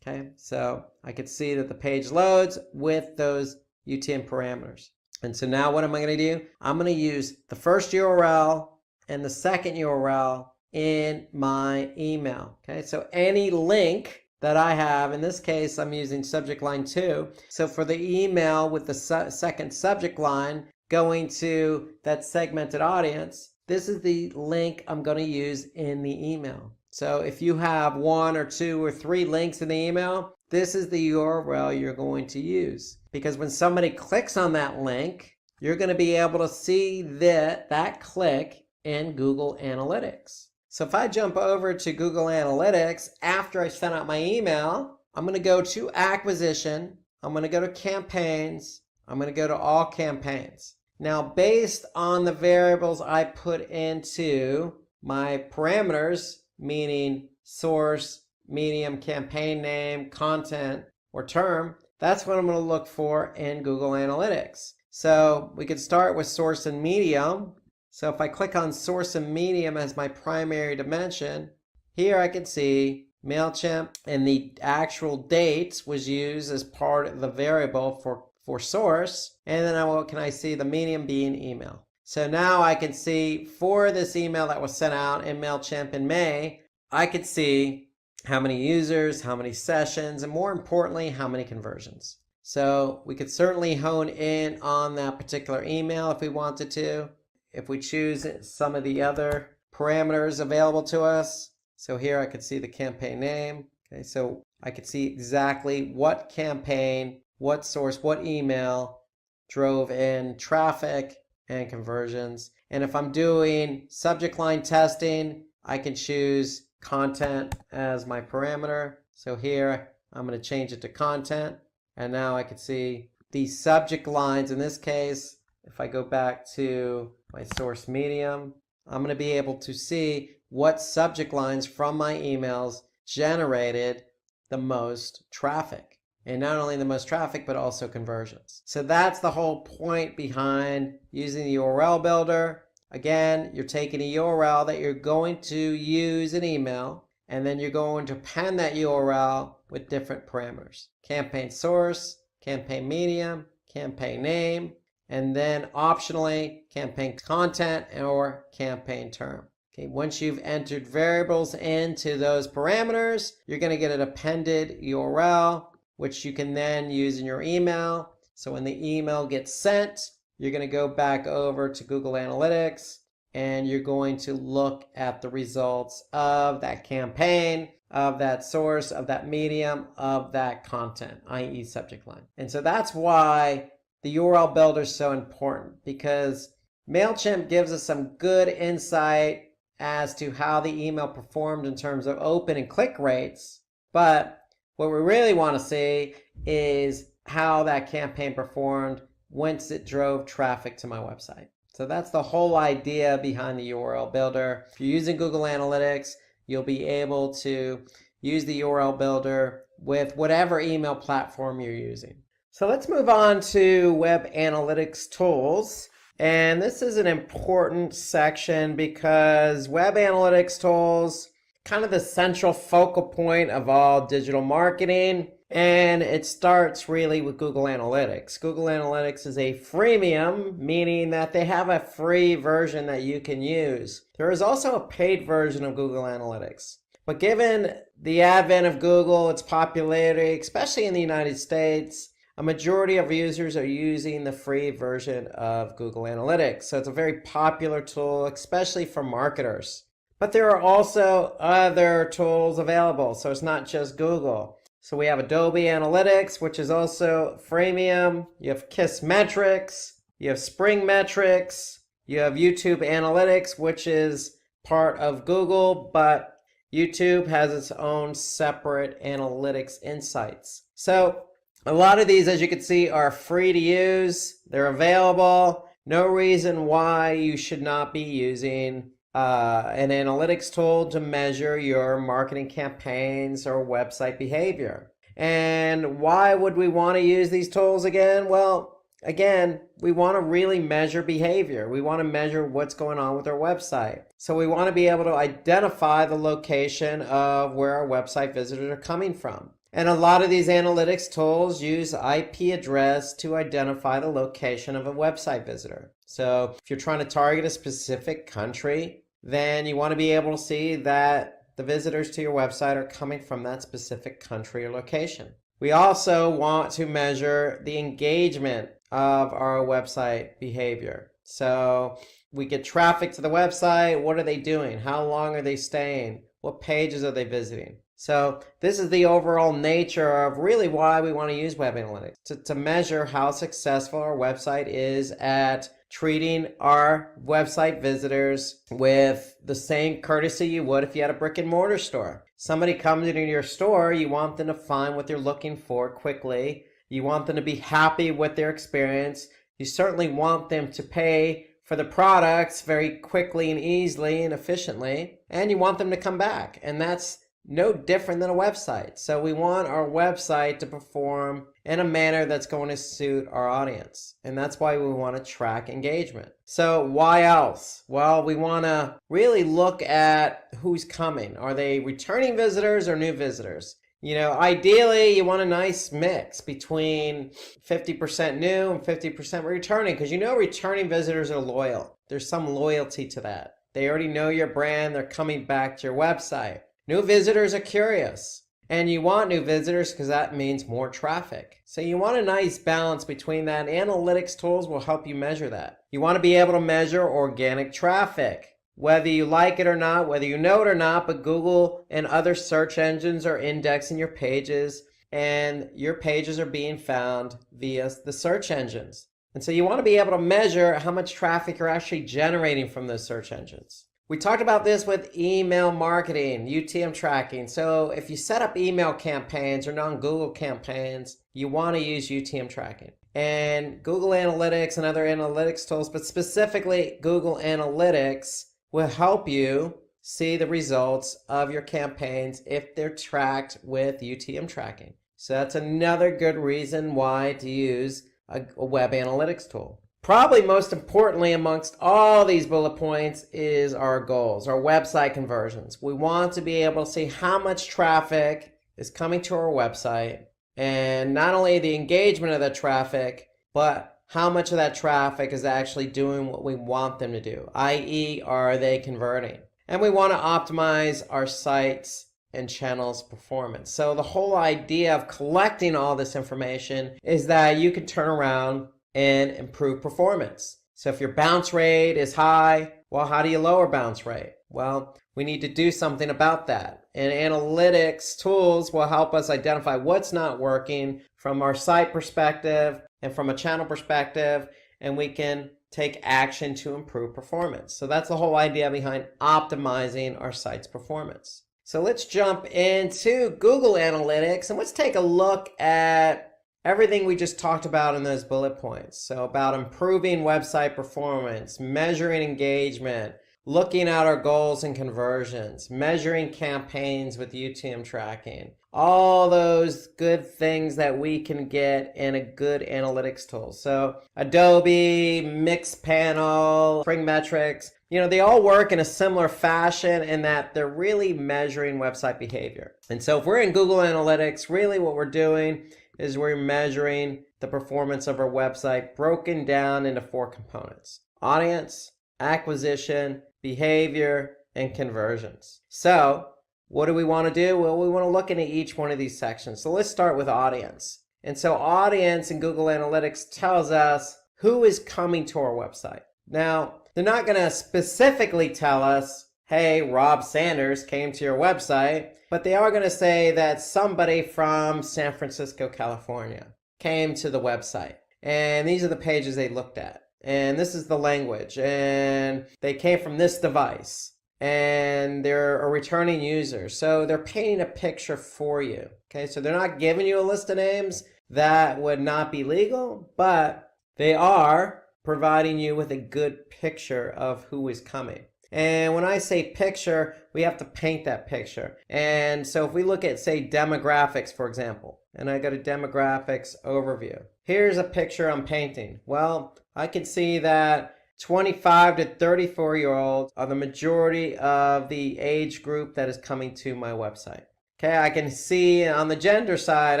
Okay, so I can see that the page loads with those UTM parameters. And so now what am I going to do? I'm going to use the first URL and the second URL in my email. Okay, so any link that I have, in this case, I'm using subject line 2. So for the email with the second subject line going to that segmented audience, this is the link I'm going to use in the email. So if you have 1 or 2 or 3 links in the email, this is the URL you're going to use. Because when somebody clicks on that link, you're going to be able to see that click in Google Analytics. So if I jump over to Google Analytics after I sent out my email, I'm going to go to Acquisition. I'm going to go to Campaigns. I'm going to go to All Campaigns. Now, based on the variables I put into my parameters, meaning source, medium, campaign name, content, or term, that's what I'm going to look for in Google Analytics. So we could start with source and medium. So if I click on source and medium as my primary dimension, here I can see MailChimp, and the actual date was used as part of the variable for source. And then what can I see? The medium being email. So now I can see for this email that was sent out in MailChimp in May, I could see how many users, how many sessions, and more importantly, how many conversions. So we could certainly hone in on that particular email if we wanted to. If we choose some of the other parameters available to us. So here I could see the campaign name. Okay, so I could see exactly what campaign, what source, what email drove in traffic and conversions. And if I'm doing subject line testing, I can choose content as my parameter. So here I'm going to change it to content. And now I can see the subject lines. In this case, if I go back to my source medium, I'm going to be able to see what subject lines from my emails generated the most traffic. And not only the most traffic, but also conversions. So that's the whole point behind using the URL builder. Again, you're taking a URL that you're going to use in email, and then you're going to append that URL with different parameters. Campaign source, campaign medium, campaign name, and then optionally campaign content or campaign term. Okay, once you've entered variables into those parameters, you're going to get an appended URL, which you can then use in your email. So when the email gets sent, you're going to go back over to Google Analytics and you're going to look at the results of that campaign, of that source, of that medium, of that content, i.e. subject line. And so that's why the URL builder is so important, because MailChimp gives us some good insight as to how the email performed in terms of open and click rates. But what we really want to see is how that campaign performed once it drove traffic to my website. So that's the whole idea behind the URL builder. If you're using Google Analytics, you'll be able to use the URL builder with whatever email platform you're using. So let's move on to web analytics tools. And this is an important section because web analytics tools, kind of the central focal point of all digital marketing. And it starts really with Google Analytics. Google Analytics is a freemium, meaning that they have a free version that you can use. There is also a paid version of Google Analytics. But given the advent of Google, its popularity, especially in the United States, a majority of users are using the free version of Google Analytics. So it's a very popular tool, especially for marketers. But there are also other tools available. So it's not just Google. So we have Adobe Analytics, which is also freemium. You have Kissmetrics. You have Spring Metrics. You have YouTube Analytics, which is part of Google, but YouTube has its own separate analytics insights. So a lot of these, as you can see, are free to use. They're available. No reason why you should not be using an analytics tool to measure your marketing campaigns or website behavior. And why would we want to use these tools again? Well, again, we want to really measure behavior. We want to measure what's going on with our website. So we want to be able to identify the location of where our website visitors are coming from. And a lot of these analytics tools use IP address to identify the location of a website visitor. So if you're trying to target a specific country, then you want to be able to see that the visitors to your website are coming from that specific country or location. We also want to measure the engagement of our website behavior. So we get traffic to the website. What are they doing? How long are they staying? What pages are they visiting? So this is the overall nature of really why we want to use web analytics, to measure how successful our website is at treating our website visitors with the same courtesy you would if you had a brick and mortar store. Somebody comes into your store, you want them to find what they're looking for quickly. You want them to be happy with their experience. You certainly want them to pay for the products very quickly and easily and efficiently. And you want them to come back. And that's no different than a website. So we want our website to perform in a manner that's going to suit our audience. And that's why we want to track engagement. So why else? Well, we want to really look at who's coming. Are they returning visitors or new visitors? You know, ideally, you want a nice mix between 50% new and 50% returning, because you know returning visitors are loyal. There's some loyalty to that. They already know your brand. They're coming back to your website. New visitors are curious, and you want new visitors because that means more traffic. So you want a nice balance between that. Analytics tools will help you measure that. You want to be able to measure organic traffic. Whether you like it or not, whether you know it or not, but Google and other search engines are indexing your pages, and your pages are being found via the search engines. And so you want to be able to measure how much traffic you're actually generating from those search engines. We talked about this with email marketing, UTM tracking. So if you set up email campaigns or non-Google campaigns, you want to use UTM tracking. And Google Analytics and other analytics tools, but specifically Google Analytics, will help you see the results of your campaigns if they're tracked with UTM tracking. So that's another good reason why to use a web analytics tool. Probably most importantly amongst all these bullet points is our goals, our website conversions. We want to be able to see how much traffic is coming to our website, and not only the engagement of that traffic, but how much of that traffic is actually doing what we want them to do, i.e. are they converting? And we want to optimize our sites and channels performance. So the whole idea of collecting all this information is that you can turn around and improve performance. So if your bounce rate is high, well, how do you lower bounce rate? Well, we need to do something about that. And analytics tools will help us identify what's not working from our site perspective and from a channel perspective, and we can take action to improve performance. So that's the whole idea behind optimizing our site's performance. So let's jump into Google Analytics and let's take a look at everything we just talked about in those bullet points. So about improving website performance, measuring engagement, looking at our goals and conversions, measuring campaigns with UTM tracking, all those good things that we can get in a good analytics tool. So Adobe, Mixpanel, Spring Metrics, they all work in a similar fashion in that they're really measuring website behavior. And so if we're in Google Analytics, really what we're doing is we're measuring the performance of our website broken down into 4 components: audience, acquisition, behavior, and conversions. So what do we want to do? Well, we want to look into each one of these sections. So let's start with audience. And so audience in Google Analytics tells us who is coming to our website. Now, they're not going to specifically tell us hey, Rob Sanders came to your website, but they are going to say that somebody from San Francisco, California came to the website. And these are the pages they looked at. And this is the language. And they came from this device. And they're a returning user. So they're painting a picture for you. Okay, so they're not giving you a list of names. That would not be legal, but they are providing you with a good picture of who is coming. And when I say picture, we have to paint that picture. And so if we look at, say, demographics, for example, and I go to demographics overview, here's a picture I'm painting. Well, I can see that 25 to 34-year-olds are the majority of the age group that is coming to my website. Okay, I can see on the gender side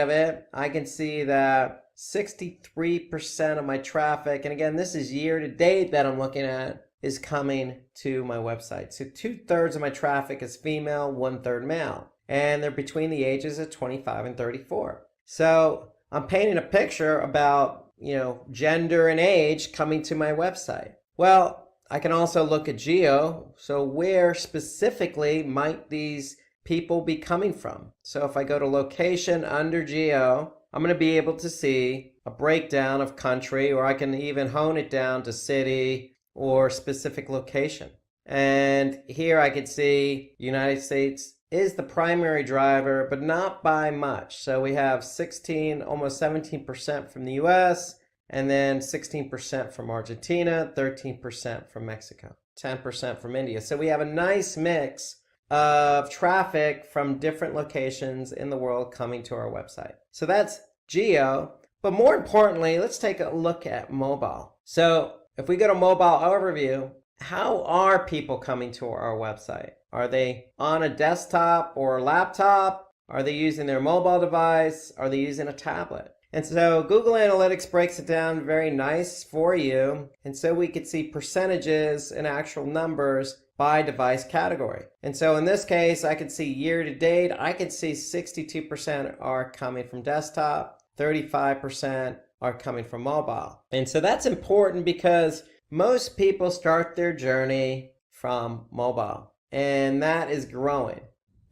of it, I can see that 63% of my traffic, and again, this is year to date that I'm looking at, is coming to my website. So 2/3 of my traffic is female, 1/3 male. And they're between the ages of 25 and 34. So I'm painting a picture about, gender and age coming to my website. Well, I can also look at geo. So where specifically might these people be coming from? So if I go to location under geo, I'm going to be able to see a breakdown of country, or I can even hone it down to city or specific location. And here I can see United States is the primary driver, but not by much. So we have 16, almost 17% from the US, and then 16% from Argentina, 13% from Mexico, 10% from India. So we have a nice mix of traffic from different locations in the world coming to our website. So that's geo. But more importantly, let's take a look at mobile. So if we go to mobile overview, how are people coming to our website? Are they on a desktop or a laptop? Are they using their mobile device? Are they using a tablet? And so Google Analytics breaks it down very nice for you. And so we could see percentages and actual numbers by device category. And so in this case, I could see year to date, I could see 62% are coming from desktop, 35% are coming from mobile. And so that's important because most people start their journey from mobile, and that is growing,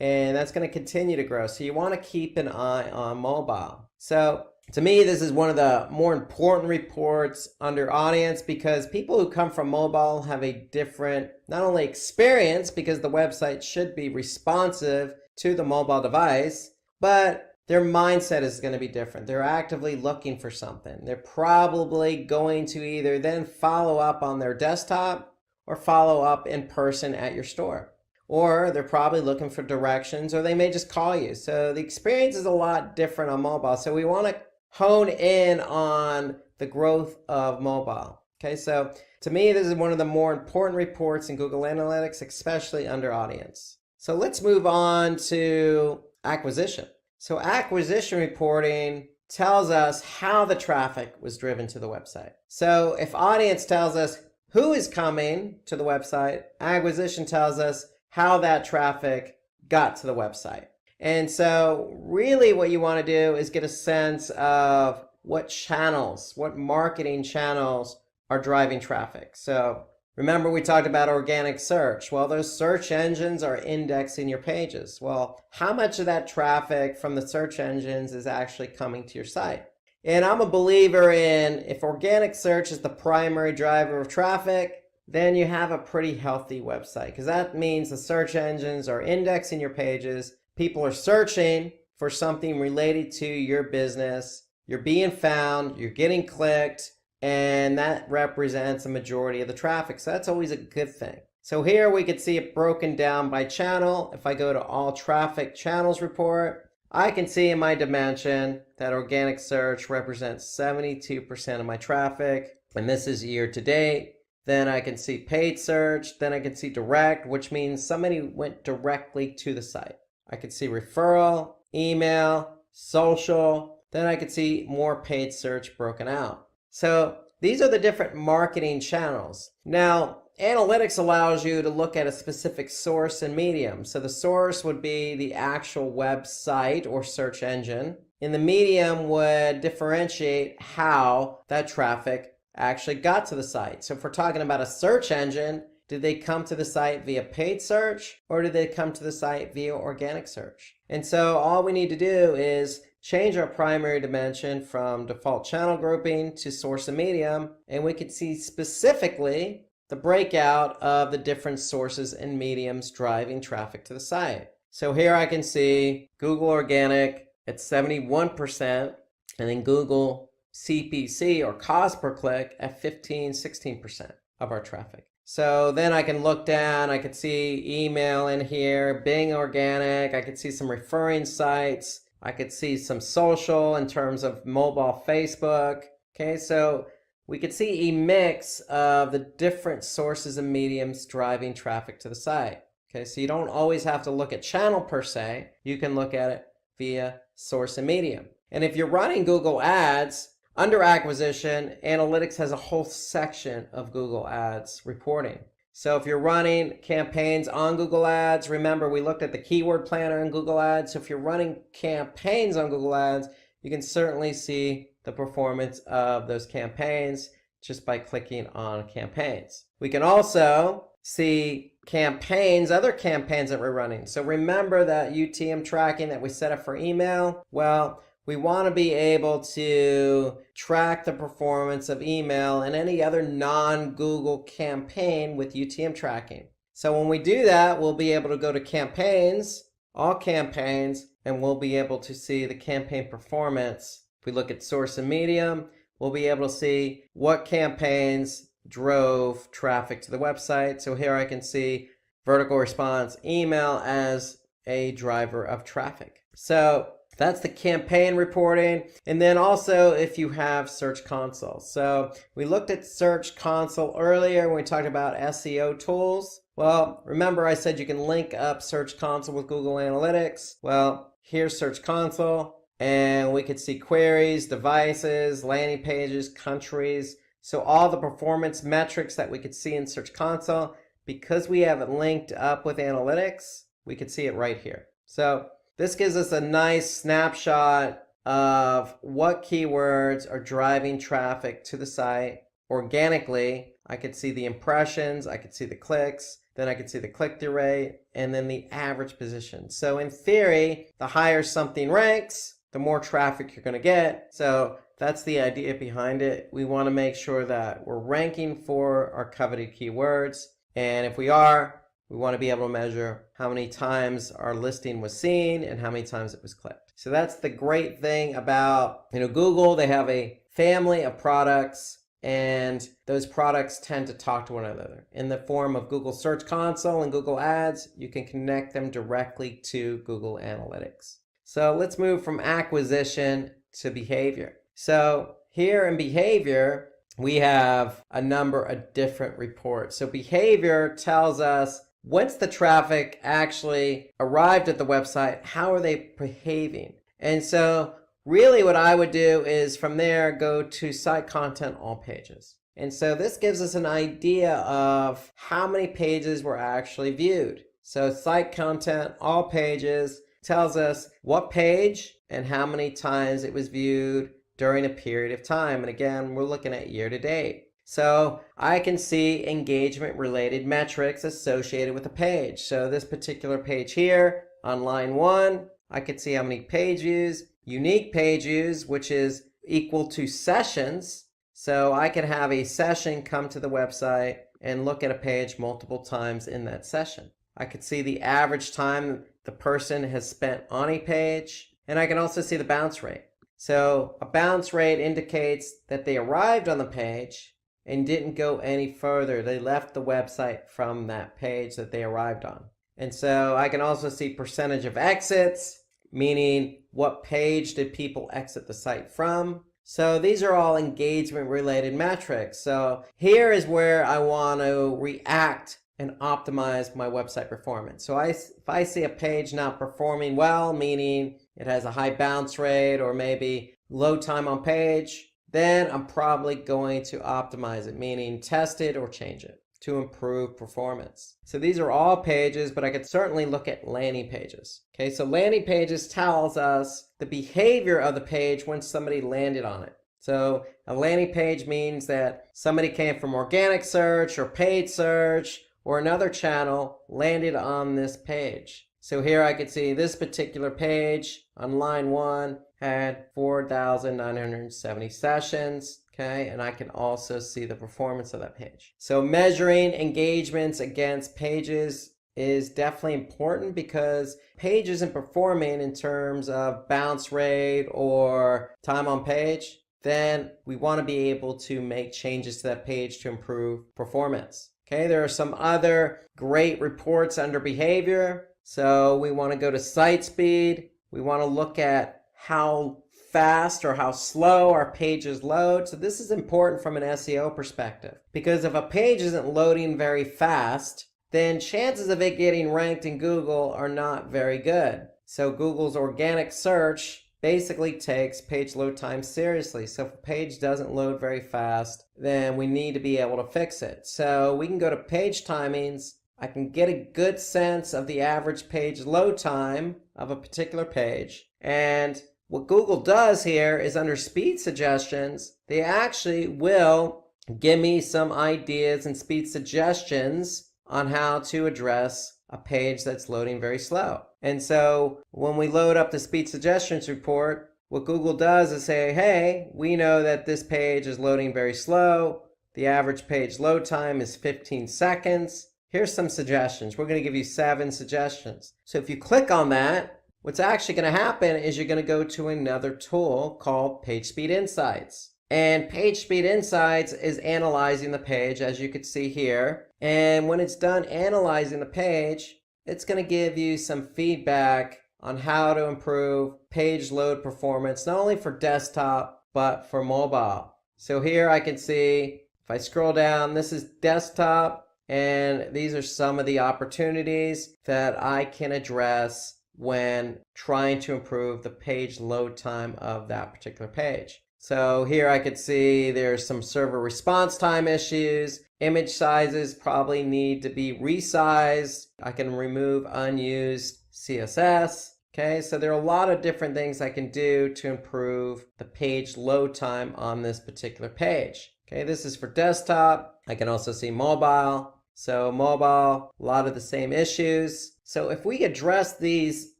and that's going to continue to grow. So you want to keep an eye on mobile. So to me, this is one of the more important reports under audience, because people who come from mobile have a different, not only experience, because the website should be responsive to the mobile device, but their mindset is going to be different. They're actively looking for something. They're probably going to either then follow up on their desktop or follow up in person at your store. Or they're probably looking for directions, or they may just call you. So the experience is a lot different on mobile. So we want to hone in on the growth of mobile. Okay, so to me, this is one of the more important reports in Google Analytics, especially under audience. So let's move on to acquisition. So acquisition reporting tells us how the traffic was driven to the website. So if audience tells us who is coming to the website, acquisition tells us how that traffic got to the website. And so really what you want to do is get a sense of what channels, what marketing channels are driving traffic. So remember, we talked about organic search. Well, those search engines are indexing your pages. Well, how much of that traffic from the search engines is actually coming to your site? And I'm a believer in, if organic search is the primary driver of traffic, then you have a pretty healthy website, because that means the search engines are indexing your pages. People are searching for something related to your business. You're being found, you're getting clicked, and that represents a majority of the traffic. So that's always a good thing. So here we could see it broken down by channel. If I go to all traffic channels report, I can see in my dimension that organic search represents 72% of my traffic. And this is year to date. Then I can see paid search. Then I can see direct, which means somebody went directly to the site. I could see referral, email, social. Then I could see more paid search broken out. So these are the different marketing channels. Now, analytics allows you to look at a specific source and medium. So the source would be the actual website or search engine, and the medium would differentiate how that traffic actually got to the site. So if we're talking about a search engine, Did they come to the site via paid search, or did they come to the site via organic search? And so all we need to do is change our primary dimension from default channel grouping to source and medium, and we can see specifically the breakout of the different sources and mediums driving traffic to the site. So here I can see Google Organic at 71%, and then Google CPC or cost per click at 16% of our traffic. So then I can look down, I can see email in here, Bing Organic, I could see some referring sites, I could see some social in terms of mobile Facebook. Okay, so we could see a mix of the different sources and mediums driving traffic to the site. Okay, so you don't always have to look at channel per se, you can look at it via source and medium. And if you're running Google Ads, under acquisition, analytics has a whole section of Google Ads reporting. So if you're running campaigns on Google Ads, remember we looked at the keyword planner in Google Ads. So if you're running campaigns on Google Ads, you can certainly see the performance of those campaigns just by clicking on campaigns. We can also see campaigns, other campaigns that we're running. So remember that UTM tracking that we set up for email? Well, we want to be able to track the performance of email and any other non-Google campaign with UTM tracking. So when we do that, we'll be able to go to campaigns, all campaigns, and we'll be able to see the campaign performance. If we look at source and medium, we'll be able to see what campaigns drove traffic to the website. So here I can see vertical response email as a driver of traffic. So that's the campaign reporting. And then also if you have Search Console. So we looked at Search Console earlier when we talked about SEO tools. Well, remember I said you can link up Search Console with Google Analytics. Well, here's Search Console, and we could see queries, devices, landing pages, countries. So all the performance metrics that we could see in Search Console, because we have it linked up with Analytics, we could see it right here. So this gives us a nice snapshot of what keywords are driving traffic to the site organically. I could see the impressions, I could see the clicks, then I could see the click-through rate, and then the average position. So in theory, the higher something ranks, the more traffic you're going to get. So that's the idea behind it. We want to make sure that we're ranking for our coveted keywords. And if we are, we want to be able to measure how many times our listing was seen and how many times it was clicked. So that's the great thing about, Google. They have a family of products, and those products tend to talk to one another. In the form of Google Search Console and Google Ads, you can connect them directly to Google Analytics. So let's move from acquisition to behavior. So here in behavior, we have a number of different reports. So behavior tells us, once the traffic actually arrived at the website, how are they behaving? And so really what I would do is from there go to site content all pages. And so this gives us an idea of how many pages were actually viewed. So site content all pages tells us what page and how many times it was viewed during a period of time. And again, we're looking at year to date. So I can see engagement related metrics associated with a page. So this particular page here on line 1, I could see how many page views, unique page views, which is equal to sessions. So I could have a session come to the website and look at a page multiple times in that session. I could see the average time the person has spent on a page, and I can also see the bounce rate. So a bounce rate indicates that they arrived on the page and didn't go any further. They left the website from that page that they arrived on. And so I can also see percentage of exits, meaning what page did people exit the site from. So these are all engagement related metrics. So here is where I want to react and optimize my website performance. So if I see a page not performing well, meaning it has a high bounce rate or maybe low time on page, then I'm probably going to optimize it, meaning test it or change it to improve performance. So these are all pages, but I could certainly look at landing pages. Okay, so landing pages tells us the behavior of the page when somebody landed on it. So a landing page means that somebody came from organic search or paid search, or another channel landed on this page. So here I could see this particular page on line 1 had 4,970 sessions. Okay, and I can also see the performance of that page. So measuring engagements against pages is definitely important, because page isn't performing in terms of bounce rate or time on page, then we want to be able to make changes to that page to improve performance. Okay, there are some other great reports under behavior. So we want to go to site speed. We want to look at how fast or how slow our pages load. So this is important from an SEO perspective, because if a page isn't loading very fast, then chances of it getting ranked in Google are not very good. So Google's organic search basically takes page load time seriously. So if a page doesn't load very fast, then we need to be able to fix it. So we can go to page timings. I can get a good sense of the average page load time of a particular page. And what Google does here is, under speed suggestions, they actually will give me some ideas and speed suggestions on how to address a page that's loading very slow. And so when we load up the speed suggestions report, what Google does is say, hey, we know that this page is loading very slow. The average page load time is 15 seconds. Here's some suggestions. We're going to give you 7 suggestions. So if you click on that, what's actually going to happen is you're going to go to another tool called PageSpeed Insights. And PageSpeed Insights is analyzing the page, as you can see here. And when it's done analyzing the page, it's going to give you some feedback on how to improve page load performance, not only for desktop, but for mobile. So here I can see, if I scroll down, this is desktop, and these are some of the opportunities that I can address when trying to improve the page load time of that particular page. So here I could see there's some server response time issues. Image sizes probably need to be resized. I can remove unused CSS. Okay, so there are a lot of different things I can do to improve the page load time on this particular page. Okay, this is for desktop. I can also see mobile. So mobile, a lot of the same issues. So if we address these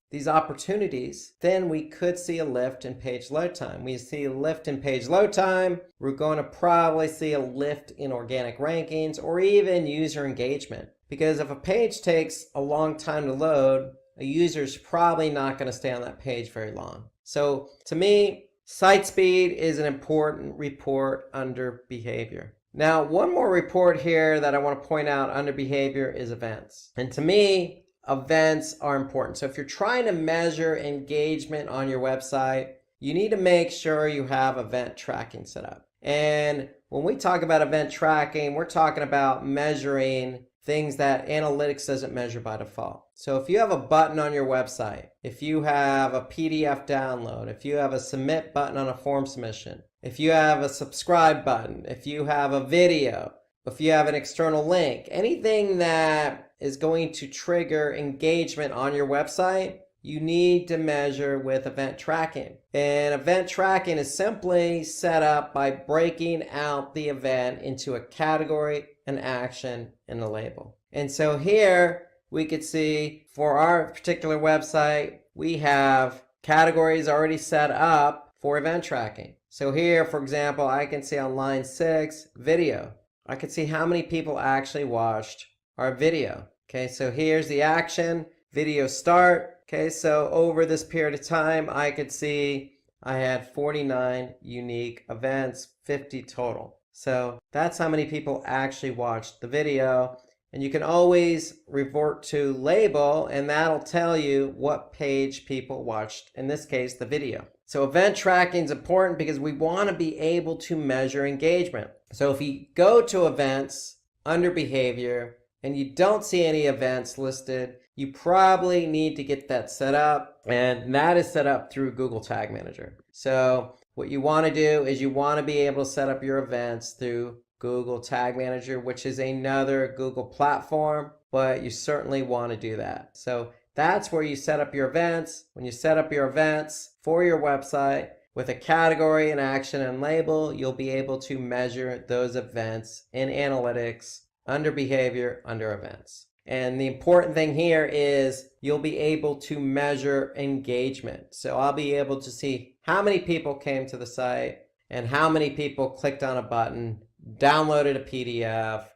opportunities, then we could see a lift in page load time. We see a lift in page load time. We're going to probably see a lift in organic rankings or even user engagement. Because if a page takes a long time to load, a user's probably not going to stay on that page very long. So to me, site speed is an important report under behavior. Now, one more report here that I want to point out under behavior is events. And to me, events are important. So if you're trying to measure engagement on your website, you need to make sure you have event tracking set up. And when we talk about event tracking, we're talking about measuring things that analytics doesn't measure by default. So if you have a button on your website, if you have a PDF download, if you have a submit button on a form submission, if you have a subscribe button, if you have a video, if you have an external link, anything that is going to trigger engagement on your website, you need to measure with event tracking. And event tracking is simply set up by breaking out the event into a category, an action, and a label. And so here we could see for our particular website, we have categories already set up for event tracking. So here, for example, I can see on line 6, video. I can see how many people actually watched our video. Okay, so here's the action, video start. Okay, so over this period of time, I could see I had 49 unique events, 50 total. So that's how many people actually watched the video. And you can always revert to label, and that'll tell you what page people watched, in this case, the video. So event tracking is important because we want to be able to measure engagement. So if you go to events under behavior and you don't see any events listed, you probably need to get that set up, and that is set up through Google Tag Manager. So what you want to do is you want to be able to set up your events through Google Tag Manager, which is another Google platform, but you certainly want to do that. So that's where you set up your events. When you set up your events for your website with a category, an action, and label, you'll be able to measure those events in analytics under behavior, under events. And the important thing here is you'll be able to measure engagement. So I'll be able to see how many people came to the site and how many people clicked on a button, downloaded a PDF,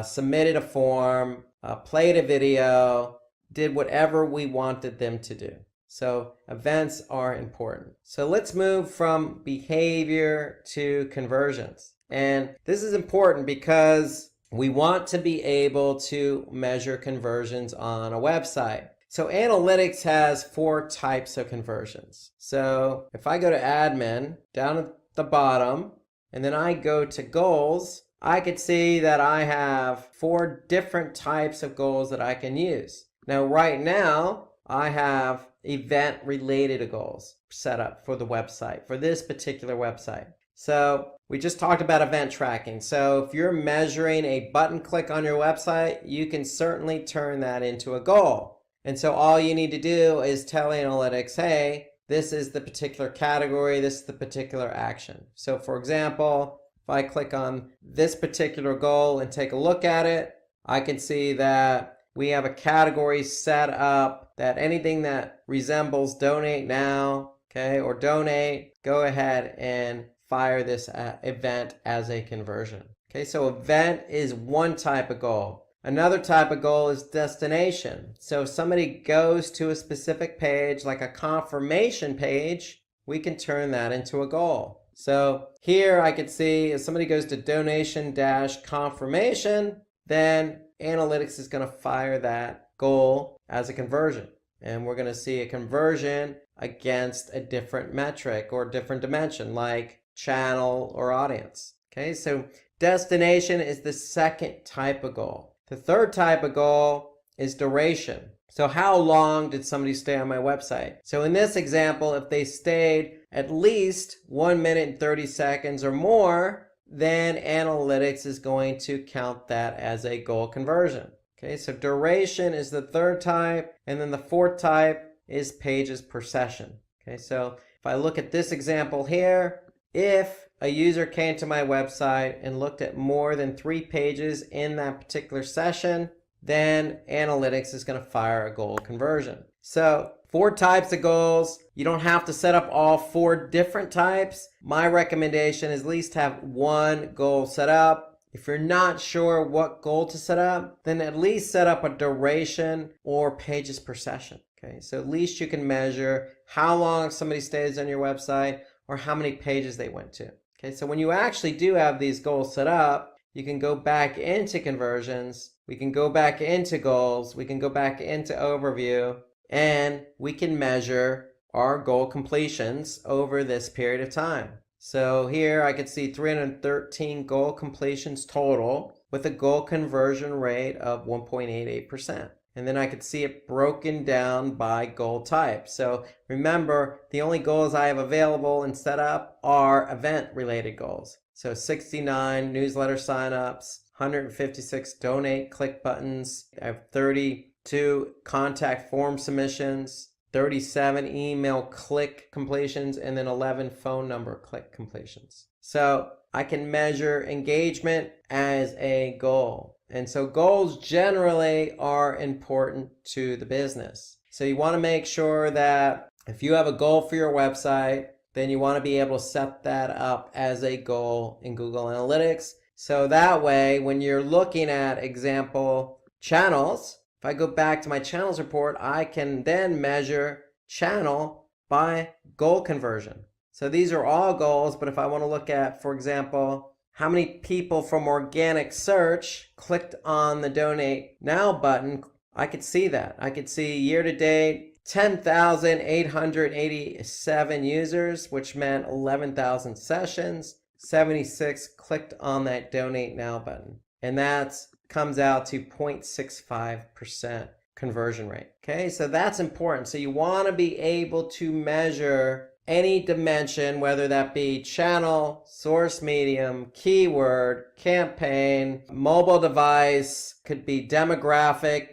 submitted a form, played a video, did whatever we wanted them to do. So events are important. So let's move from behavior to conversions. And this is important because we want to be able to measure conversions on a website. So analytics has 4 types of conversions. So if I go to admin, down at the bottom, and then I go to goals, I could see that I have 4 different types of goals that I can use. Now, right now, I have event-related goals set up for the website, for this particular website. So we just talked about event tracking. So if you're measuring a button click on your website, you can certainly turn that into a goal. And so all you need to do is tell analytics, hey, this is the particular category, this is the particular action. So for example, if I click on this particular goal and take a look at it, I can see that we have a category set up that anything that resembles donate now, okay, or donate, go ahead and fire this event as a conversion. Okay, so event is one type of goal. Another type of goal is destination. So if somebody goes to a specific page, like a confirmation page, we can turn that into a goal. So here I could see if somebody goes to donation-confirmation, then analytics is going to fire that goal as a conversion. And we're going to see a conversion against a different metric or different dimension, like channel or audience. Okay, so destination is the second type of goal. The third type of goal is duration. So how long did somebody stay on my website? So in this example, if they stayed at least 1 minute and 30 seconds or more, then analytics is going to count that as a goal conversion. Okay, so duration is the third type, and then the fourth type is pages per session. Okay, so if I look at this example here, if a user came to my website and looked at more than 3 pages in that particular session, then analytics is going to fire a goal conversion. So 4 types of goals. You don't have to set up all 4 different types. My recommendation is at least have 1 goal set up. If you're not sure what goal to set up, then at least set up a duration or pages per session. Okay, so at least you can measure how long somebody stays on your website or how many pages they went to. Okay, so when you actually do have these goals set up, you can go back into conversions, we can go back into goals, we can go back into overview, and we can measure our goal completions over this period of time. So here I could see 313 goal completions total with a goal conversion rate of 1.88%. And then I could see it broken down by goal type. So remember, the only goals I have available and set up are event-related goals. So 69 newsletter signups, 156 donate click buttons. I have 32 contact form submissions, 37 email click completions, and then 11 phone number click completions. So I can measure engagement as a goal. And so goals generally are important to the business. So you want to make sure that if you have a goal for your website, then you want to be able to set that up as a goal in Google Analytics. So that way, when you're looking at example channels, if I go back to my channels report, I can then measure channel by goal conversion. So these are all goals, but if I want to look at, for example, how many people from organic search clicked on the donate now button, I could see that. I could see year to date 10,887 users, which meant 11,000 sessions. 76 clicked on that donate now button. And that comes out to 0.65% conversion rate. Okay, so that's important. So you want to be able to measure any dimension, whether that be channel, source medium, keyword, campaign, mobile device, could be demographic,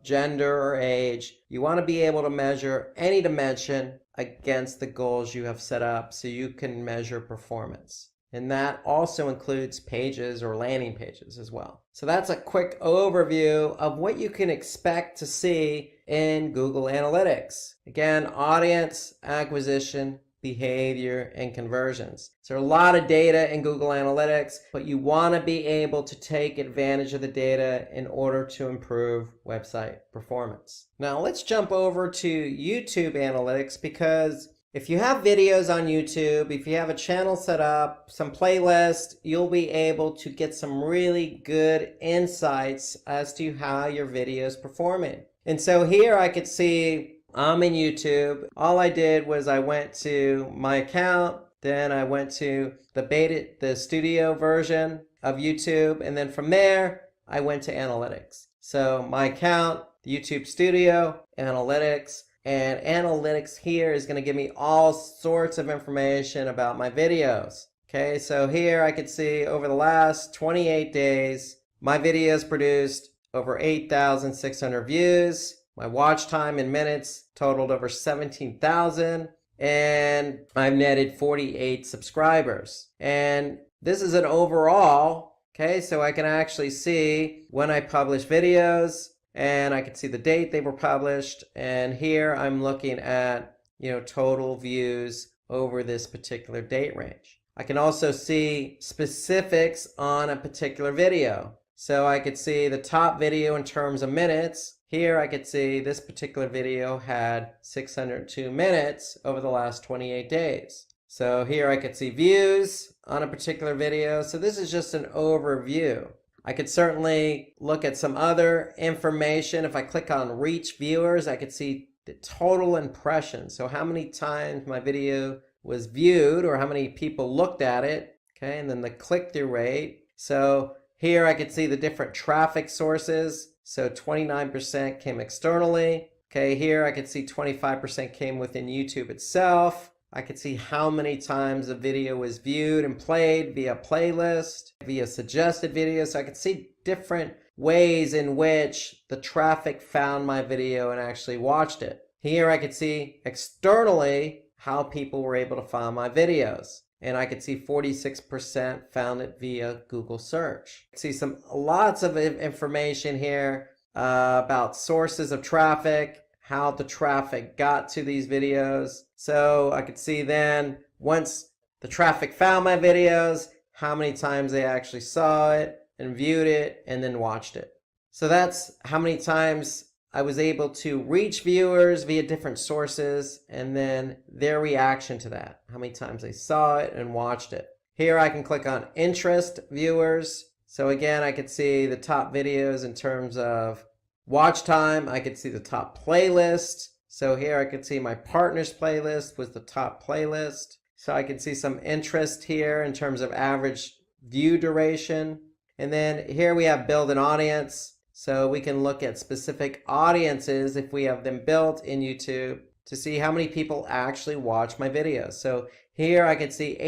gender, or age. You want to be able to measure any dimension against the goals you have set up so you can measure performance. And that also includes pages or landing pages as well. So that's a quick overview of what you can expect to see in Google Analytics. Again, audience, acquisition, behavior, and conversions. So there are a lot of data in Google Analytics, but you want to be able to take advantage of the data in order to improve website performance. Now let's jump over to YouTube Analytics, because if you have videos on YouTube, if you have a channel set up, some playlist, you'll be able to get some really good insights as to how your video is performing. And so here I could see I'm in YouTube. All I did was I went to my account, then I went to the studio version of YouTube, and then from there I went to Analytics. So my account, YouTube Studio, Analytics, and Analytics here is going to give me all sorts of information about my videos. Okay, so here I could see over the last 28 days, my videos produced over 8,600 views. My watch time in minutes totaled over 17,000, and I've netted 48 subscribers. And this is an overall, okay, so I can actually see when I publish videos, and I can see the date they were published. And here I'm looking at, total views over this particular date range. I can also see specifics on a particular video. So I could see the top video in terms of minutes. Here I could see this particular video had 602 minutes over the last 28 days. So here I could see views on a particular video. So this is just an overview. I could certainly look at some other information. If I click on reach viewers, I could see the total impressions. So how many times my video was viewed or how many people looked at it. Okay, and then the click-through rate. So here I could see the different traffic sources. So 29% came externally. Okay, here I could see 25% came within YouTube itself. I could see how many times a video was viewed and played via playlist, via suggested videos. So I could see different ways in which the traffic found my video and actually watched it. Here I could see externally how people were able to find my videos. And I could see 46% found it via Google search. I see lots of information here about sources of traffic, how the traffic got to these videos. So I could see then once the traffic found my videos, how many times they actually saw it and viewed it and then watched it. So that's how many times I was able to reach viewers via different sources and then their reaction to that, how many times they saw it and watched it. Here I can click on interest viewers. So again, I could see the top videos in terms of watch time. I could see the top playlist. So here I could see my partners playlist was the top playlist. So I can see some interest here in terms of average view duration. And then here we have build an audience. So we can look at specific audiences if we have them built in YouTube to see how many people actually watch my videos. So here I can see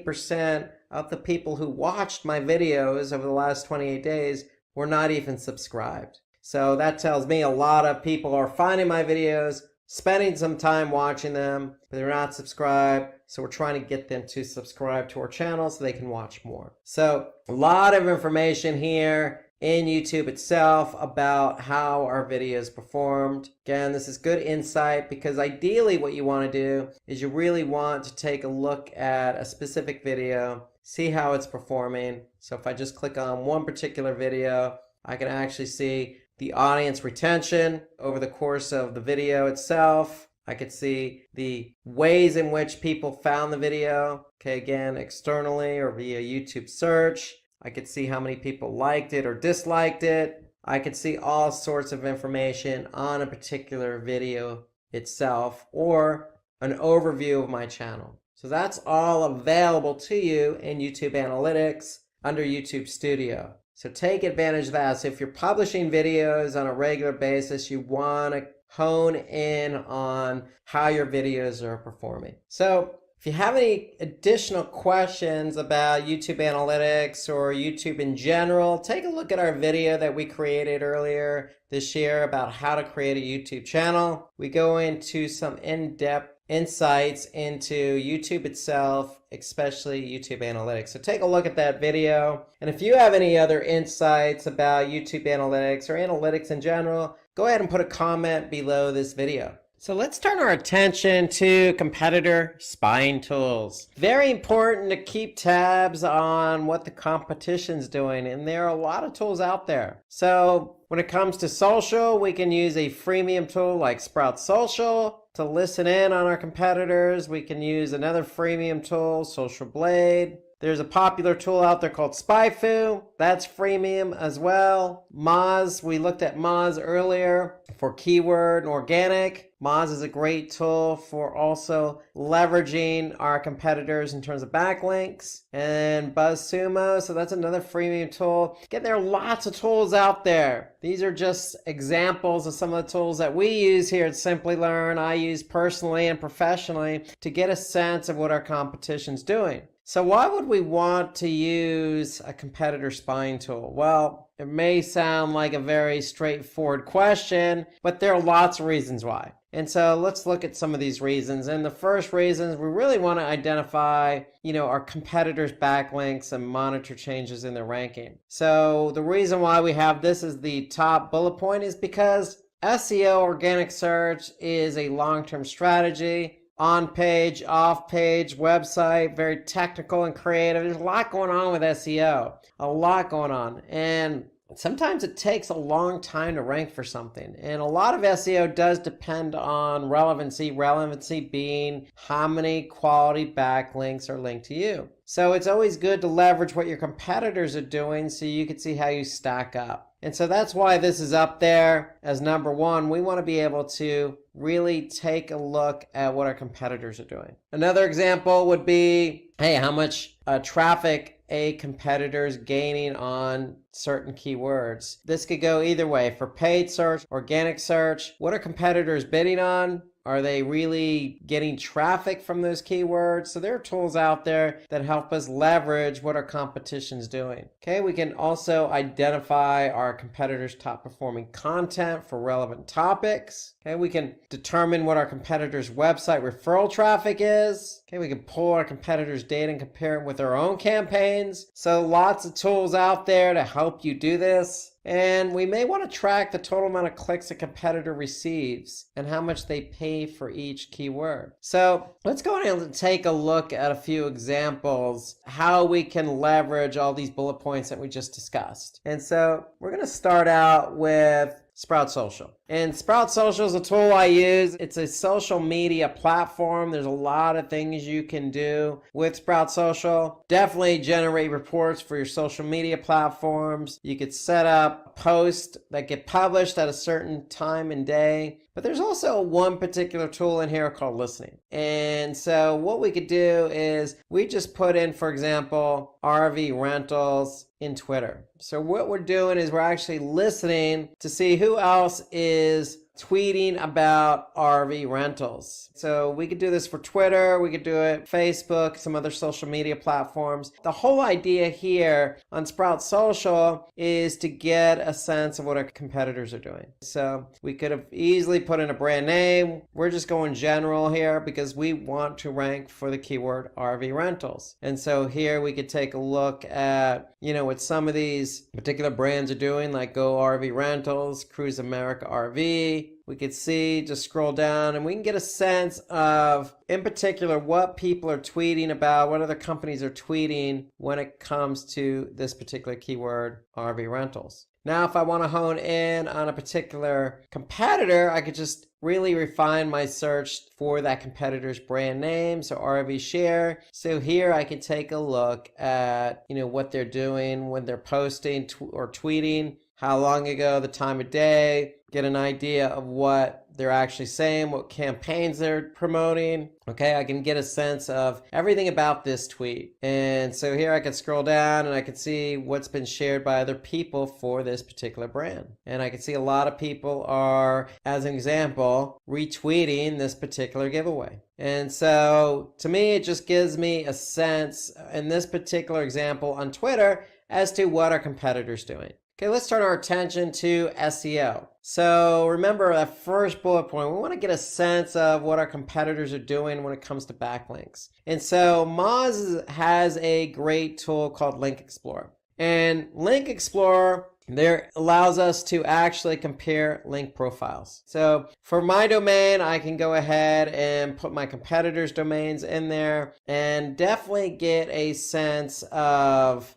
88% of the people who watched my videos over the last 28 days were not even subscribed. So that tells me a lot of people are finding my videos, spending some time watching them, but they're not subscribed. So we're trying to get them to subscribe to our channel so they can watch more. So a lot of information here in YouTube itself about how our videos performed. Again, this is good insight because ideally what you want to do is you really want to take a look at a specific video, see how it's performing. So if I just click on one particular video, I can actually see the audience retention over the course of the video itself. I could see the ways in which people found the video, okay, again, externally or via YouTube search. I could see how many people liked it or disliked it. I could see all sorts of information on a particular video itself or an overview of my channel. So that's all available to you in YouTube Analytics under YouTube Studio. So take advantage of that. So if you're publishing videos on a regular basis, you want to hone in on how your videos are performing. So if you have any additional questions about YouTube Analytics or YouTube in general, take a look at our video that we created earlier this year about how to create a YouTube channel. We go into some in-depth insights into YouTube itself, especially YouTube Analytics. So take a look at that video. And if you have any other insights about YouTube Analytics or analytics in general, go ahead and put a comment below this video. So let's turn our attention to competitor spying tools. Very important to keep tabs on what the competition's doing, and there are a lot of tools out there. So when it comes to social, we can use a freemium tool like Sprout Social to listen in on our competitors. We can use another freemium tool, Social Blade. There's a popular tool out there called SpyFu. That's freemium as well. Moz, we looked at Moz earlier for keyword and organic. Moz is a great tool for also leveraging our competitors in terms of backlinks. And BuzzSumo, so that's another freemium tool. Again, there are lots of tools out there. These are just examples of some of the tools that we use here at Simplilearn. I use personally and professionally to get a sense of what our competition's doing. So why would we want to use a competitor spying tool? Well, it may sound like a very straightforward question, but there are lots of reasons why. And so let's look at some of these reasons. And the first reason is we really want to identify, our competitors' backlinks and monitor changes in their ranking. So the reason why we have this as the top bullet point is because SEO, organic search, is a long-term strategy. On-page, off-page, website, very technical and creative. There's a lot going on with SEO, a lot going on. And sometimes it takes a long time to rank for something. And a lot of SEO does depend on relevancy, relevancy being how many quality backlinks are linked to you. So it's always good to leverage what your competitors are doing so you can see how you stack up. And so that's why this is up there as number one. We want to be able to really take a look at what our competitors are doing. Another example would be, hey, how much traffic a competitor is gaining on certain keywords. This could go either way. For paid search, organic search, what are competitors bidding on? Are they really getting traffic from those keywords? So there are tools out there that help us leverage what our competition's doing. Okay, we can also identify our competitors' top performing content for relevant topics. Okay, we can determine what our competitors' website referral traffic is. Okay, we can pull our competitors' data and compare it with our own campaigns. So lots of tools out there to help you do this. And we may want to track the total amount of clicks a competitor receives and how much they pay for each keyword. So let's go ahead and take a look at a few examples how we can leverage all these bullet points that we just discussed. And so we're going to start out with Sprout Social. And Sprout Social is a tool I use. It's a social media platform. There's a lot of things you can do with Sprout Social. Definitely generate reports for your social media platforms. You could set up posts that get published at a certain time and day. But there's also one particular tool in here called listening. And so what we could do is we just put in, for example, RV rentals in Twitter. So what we're doing is we're actually listening to see who else is tweeting about RV rentals. So we could do this for Twitter, we could do it Facebook, some other social media platforms. The whole idea here on Sprout Social is to get a sense of what our competitors are doing. So we could have easily put in a brand name. We're just going general here because we want to rank for the keyword RV rentals. And so here we could take a look at, what some of these particular brands are doing, like Go RV Rentals, Cruise America RV. We could see, just scroll down, and we can get a sense of, in particular, what people are tweeting about, what other companies are tweeting when it comes to this particular keyword, RV rentals. Now, if I want to hone in on a particular competitor, I could just really refine my search for that competitor's brand name, so RV share. So here I can take a look at, what they're doing when they're posting or tweeting, how long ago, the time of day, get an idea of what they're actually saying, what campaigns they're promoting. Okay, I can get a sense of everything about this tweet. And so here I can scroll down and I can see what's been shared by other people for this particular brand. And I can see a lot of people are, as an example, retweeting this particular giveaway. And so to me, it just gives me a sense in this particular example on Twitter as to what our competitor's doing. Okay, let's turn our attention to SEO. So remember that first bullet point, we want to get a sense of what our competitors are doing when it comes to backlinks. And so Moz has a great tool called Link Explorer. And Link Explorer there allows us to actually compare link profiles. So for my domain, I can go ahead and put my competitors' domains in there and definitely get a sense of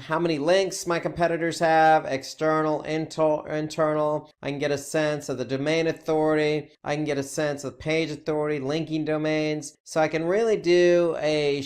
how many links my competitors have, external, internal. I can get a sense of the domain authority. I can get a sense of page authority, linking domains. So I can really do a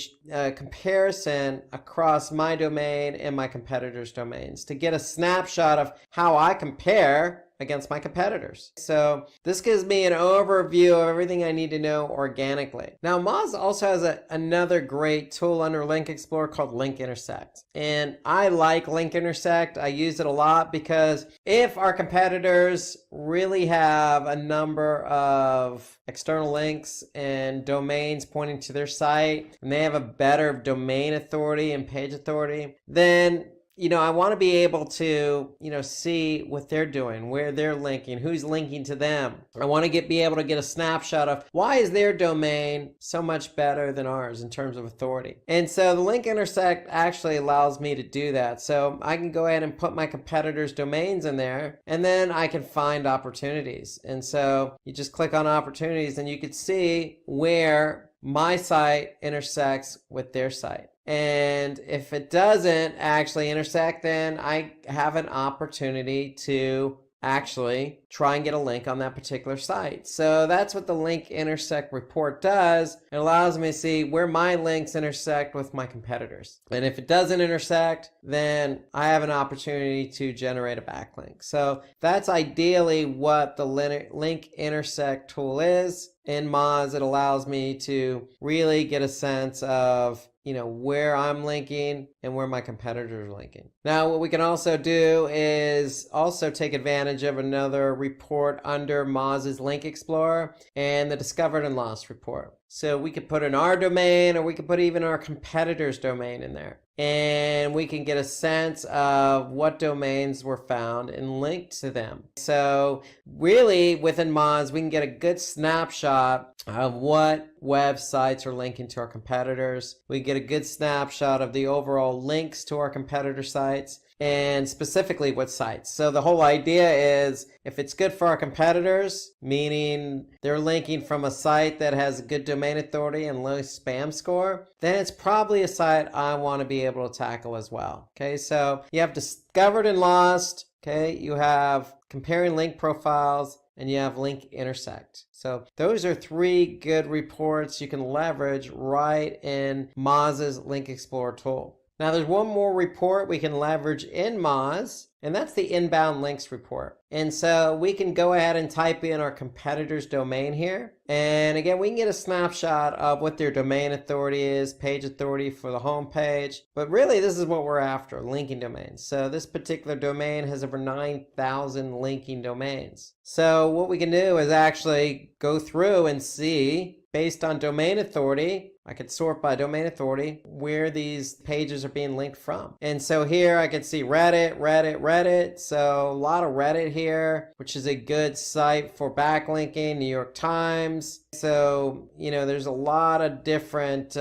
comparison across my domain and my competitors' domains to get a snapshot of how I compare against my competitors. So this gives me an overview of everything I need to know organically. Now Moz also has another great tool under Link Explorer called Link Intersect. And I like Link Intersect. I use it a lot because if our competitors really have a number of external links and domains pointing to their site, and they have a better domain authority and page authority, then I want to be able to, see what they're doing, where they're linking, who's linking to them. I want to be able to get a snapshot of why is their domain so much better than ours in terms of authority. And so the Link Intersect actually allows me to do that. So I can go ahead and put my competitors' domains in there, and then I can find opportunities. And so you just click on opportunities and you can see where my site intersects with their site. And if it doesn't actually intersect, then I have an opportunity to actually try and get a link on that particular site. So that's what the Link Intersect report does. It allows me to see where my links intersect with my competitors. And if it doesn't intersect, then I have an opportunity to generate a backlink. So that's ideally what the Link Intersect tool is. In Moz, it allows me to really get a sense of where I'm linking and where my competitors are linking. Now, what we can also do is also take advantage of another report under Moz's Link Explorer and the Discovered and Lost report. So we could put in our domain, or we could put even our competitor's domain in there. And we can get a sense of what domains were found and linked to them. So really within Moz, we can get a good snapshot of what websites are linking to our competitors. We get a good snapshot of the overall links to our competitor sites, and specifically what sites. So the whole idea is if it's good for our competitors, meaning they're linking from a site that has good domain authority and low spam score, then it's probably a site I want to be able to tackle as well. Okay, so you have Discovered and Lost. Okay, you have comparing link profiles, and you have Link Intersect. So those are three good reports you can leverage right in Moz's Link Explorer tool. Now there's one more report we can leverage in Moz, and that's the inbound links report. And so we can go ahead and type in our competitor's domain here. And again, we can get a snapshot of what their domain authority is, page authority for the home page. But really, this is what we're after, linking domains. So this particular domain has over 9,000 linking domains. So what we can do is actually go through and see, based on domain authority, I could sort by domain authority where these pages are being linked from. And so here I can see Reddit. So a lot of Reddit here, which is a good site for backlinking, New York Times. So, there's a lot of different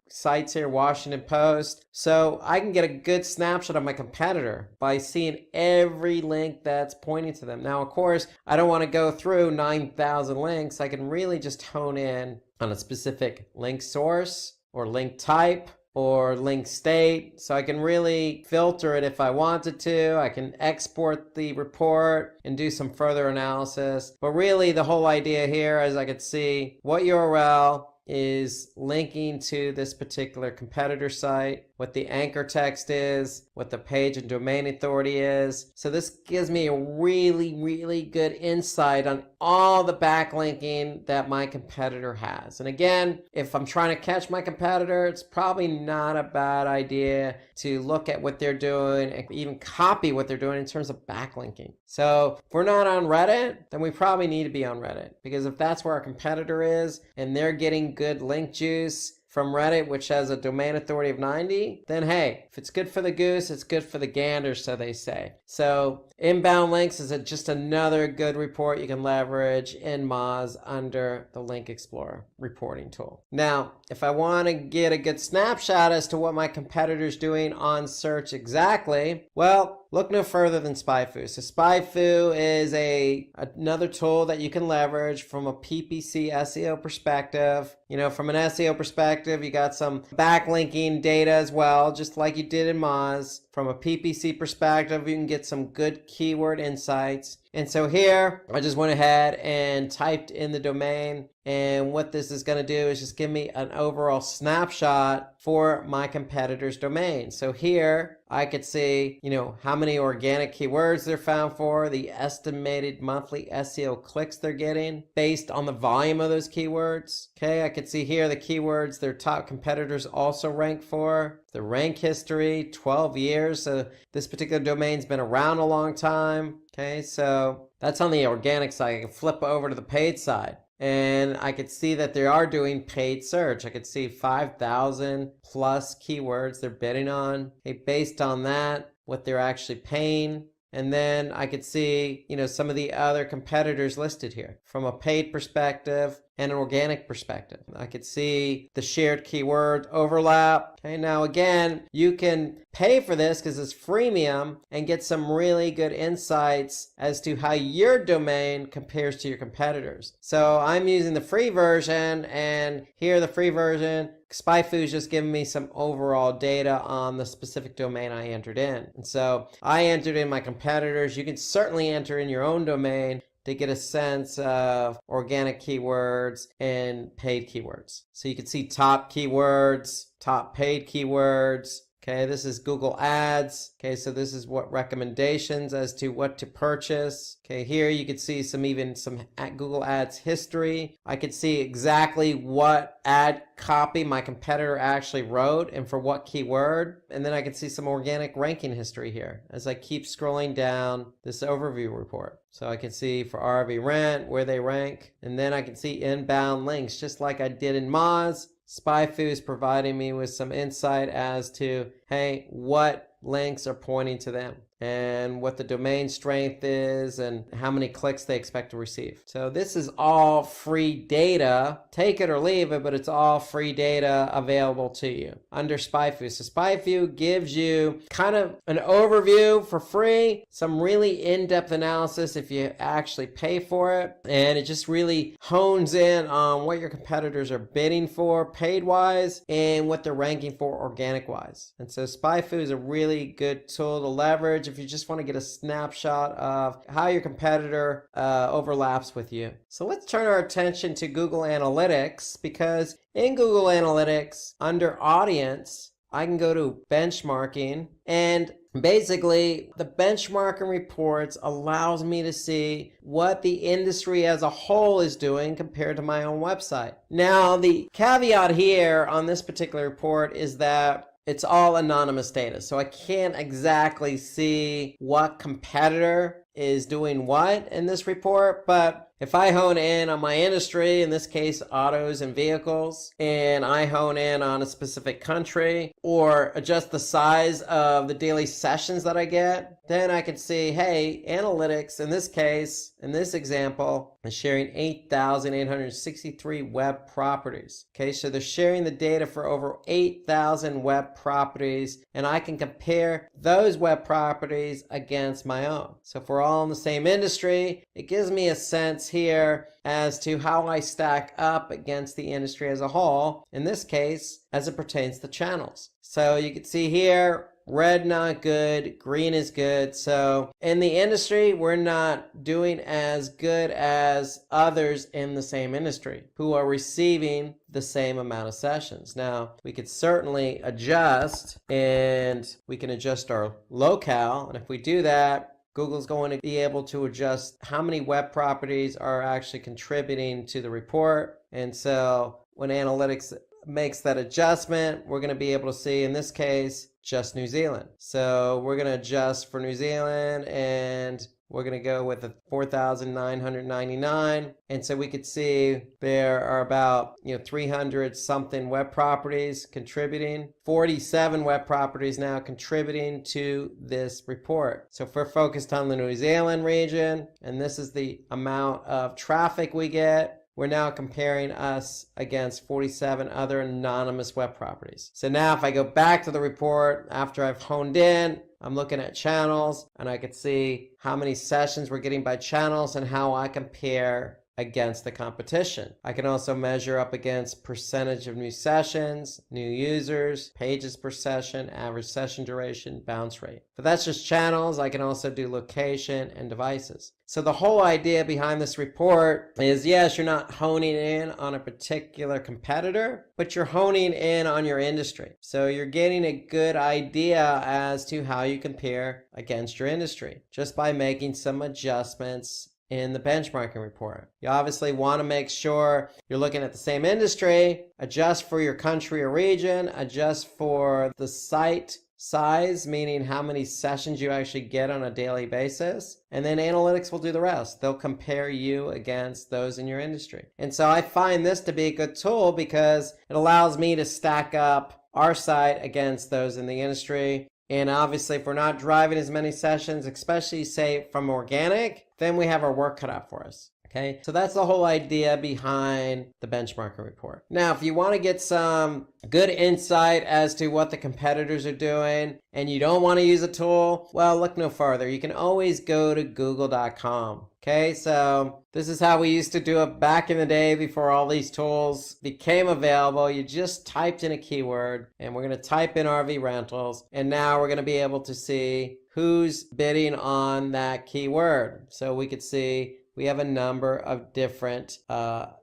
sites here, Washington Post. So I can get a good snapshot of my competitor by seeing every link that's pointing to them. Now, of course, I don't want to go through 9,000 links. I can really just hone in on a specific link source or link type or link state. So I can really filter it if I wanted to. I can export the report and do some further analysis. But really the whole idea here is I could see what URL is linking to this particular competitor site, what the anchor text is, what the page and domain authority is. So this gives me a really, really good insight on all the backlinking that my competitor has. And again, if I'm trying to catch my competitor, it's probably not a bad idea to look at what they're doing and even copy what they're doing in terms of backlinking. So if we're not on Reddit, then we probably need to be on Reddit, because if that's where our competitor is and they're getting good link juice from Reddit, which has a domain authority of 90, then hey, if it's good for the goose, it's good for the gander, so they say. So inbound links is just another good report you can leverage in Moz under the Link Explorer reporting tool. Now, if I want to get a good snapshot as to what my competitor's doing on search exactly, well, look no further than SpyFu. So SpyFu is another tool that you can leverage from a PPC SEO perspective. You know, from an SEO perspective, you got some backlinking data as well, just like you did in Moz. From a PPC perspective, you can get some good keyword insights. And so here, I just went ahead and typed in the domain. And what this is going to do is just give me an overall snapshot for my competitor's domain. So here, I could see, you know, how many organic keywords they're found for, the estimated monthly SEO clicks they're getting based on the volume of those keywords. Okay, I could see here the keywords their top competitors also rank for, the rank history, 12 years. So this particular domain's been around a long time. Okay, so that's on the organic side. I can flip over to the paid side. And I could see that they are doing paid search. I could see 5,000 plus keywords they're bidding on. Okay, based on that, what they're actually paying. And then I could see, you know, some of the other competitors listed here from a paid perspective and an organic perspective. I could see the shared keyword overlap. Okay, now again, you can pay for this because it's freemium and get some really good insights as to how your domain compares to your competitors. So I'm using the free version, and here the free version, SpyFu is just giving me some overall data on the specific domain I entered in. And so I entered in my competitors. You can certainly enter in your own domain to get a sense of organic keywords and paid keywords. So you can see top keywords, top paid keywords. Okay, this is Google Ads. Okay, so this is what recommendations as to what to purchase. Okay, here you could see some Google Ads history. I could see exactly what ad copy my competitor actually wrote and for what keyword. And then I can see some organic ranking history here as I keep scrolling down this overview report. So I can see for RV Rent where they rank, and then I can see inbound links just like I did in Moz. SpyFu is providing me with some insight as to, hey, what links are pointing to them and what the domain strength is and how many clicks they expect to receive. So this is all free data. Take it or leave it, but it's all free data available to you under SpyFu. So SpyFu gives you kind of an overview for free, some really in-depth analysis if you actually pay for it, and it just really hones in on what your competitors are bidding for paid-wise and what they're ranking for organic-wise. And so SpyFu is a really good tool to leverage if you just want to get a snapshot of how your competitor overlaps with you. So let's turn our attention to Google Analytics, because in Google Analytics, under Audience, I can go to benchmarking, and basically the benchmarking reports allows me to see what the industry as a whole is doing compared to my own website. Now, the caveat here on this particular report is that it's all anonymous data, so I can't exactly see what competitor is doing what in this report, but if I hone in on my industry, in this case autos and vehicles, and I hone in on a specific country or adjust the size of the daily sessions that I get, then I can see, hey, analytics in this case, in this example, is sharing 8,863 web properties. Okay, so they're sharing the data for over 8,000 web properties, and I can compare those web properties against my own. So if we're all in the same industry, it gives me a sense here as to how I stack up against the industry as a whole, in this case, as it pertains to channels. So you can see here, red not good, green is good. So in the industry, we're not doing as good as others in the same industry who are receiving the same amount of sessions. Now, we could certainly adjust, and we can adjust our locale. And if we do that, Google's going to be able to adjust how many web properties are actually contributing to the report. And so when analytics makes that adjustment, we're going to be able to see, in this case, just New Zealand. So we're going to adjust for New Zealand, and we're going to go with a 4,999. And so we could see there are about 300 something web properties contributing, 47 web properties now contributing to this report. So if we're focused on the New Zealand region, and this is the amount of traffic we get, we're now comparing us against 47 other anonymous web properties. So now if I go back to the report after I've honed in, I'm looking at channels, and I can see how many sessions we're getting by channels and how I compare against the competition. I can also measure up against percentage of new sessions, new users, pages per session, average session duration, bounce rate. But that's just channels. I can also do location and devices. So the whole idea behind this report is, yes, you're not honing in on a particular competitor, but you're honing in on your industry. So you're getting a good idea as to how you compare against your industry just by making some adjustments in the benchmarking report. You obviously want to make sure you're looking at the same industry, adjust for your country or region, adjust for the site size, meaning how many sessions you actually get on a daily basis, and then analytics will do the rest. They'll compare you against those in your industry. And so I find this to be a good tool because it allows me to stack up our site against those in the industry. And obviously, if we're not driving as many sessions, especially say from organic, then we have our work cut out for us. Okay, so that's the whole idea behind the benchmarking report. Now, if you want to get some good insight as to what the competitors are doing and you don't want to use a tool, well, look no further. You can always go to google.com. Okay, so this is how we used to do it back in the day before all these tools became available. You just typed in a keyword, and we're going to type in RV rentals, and now we're going to be able to see who's bidding on that keyword. So we could see we have a number of different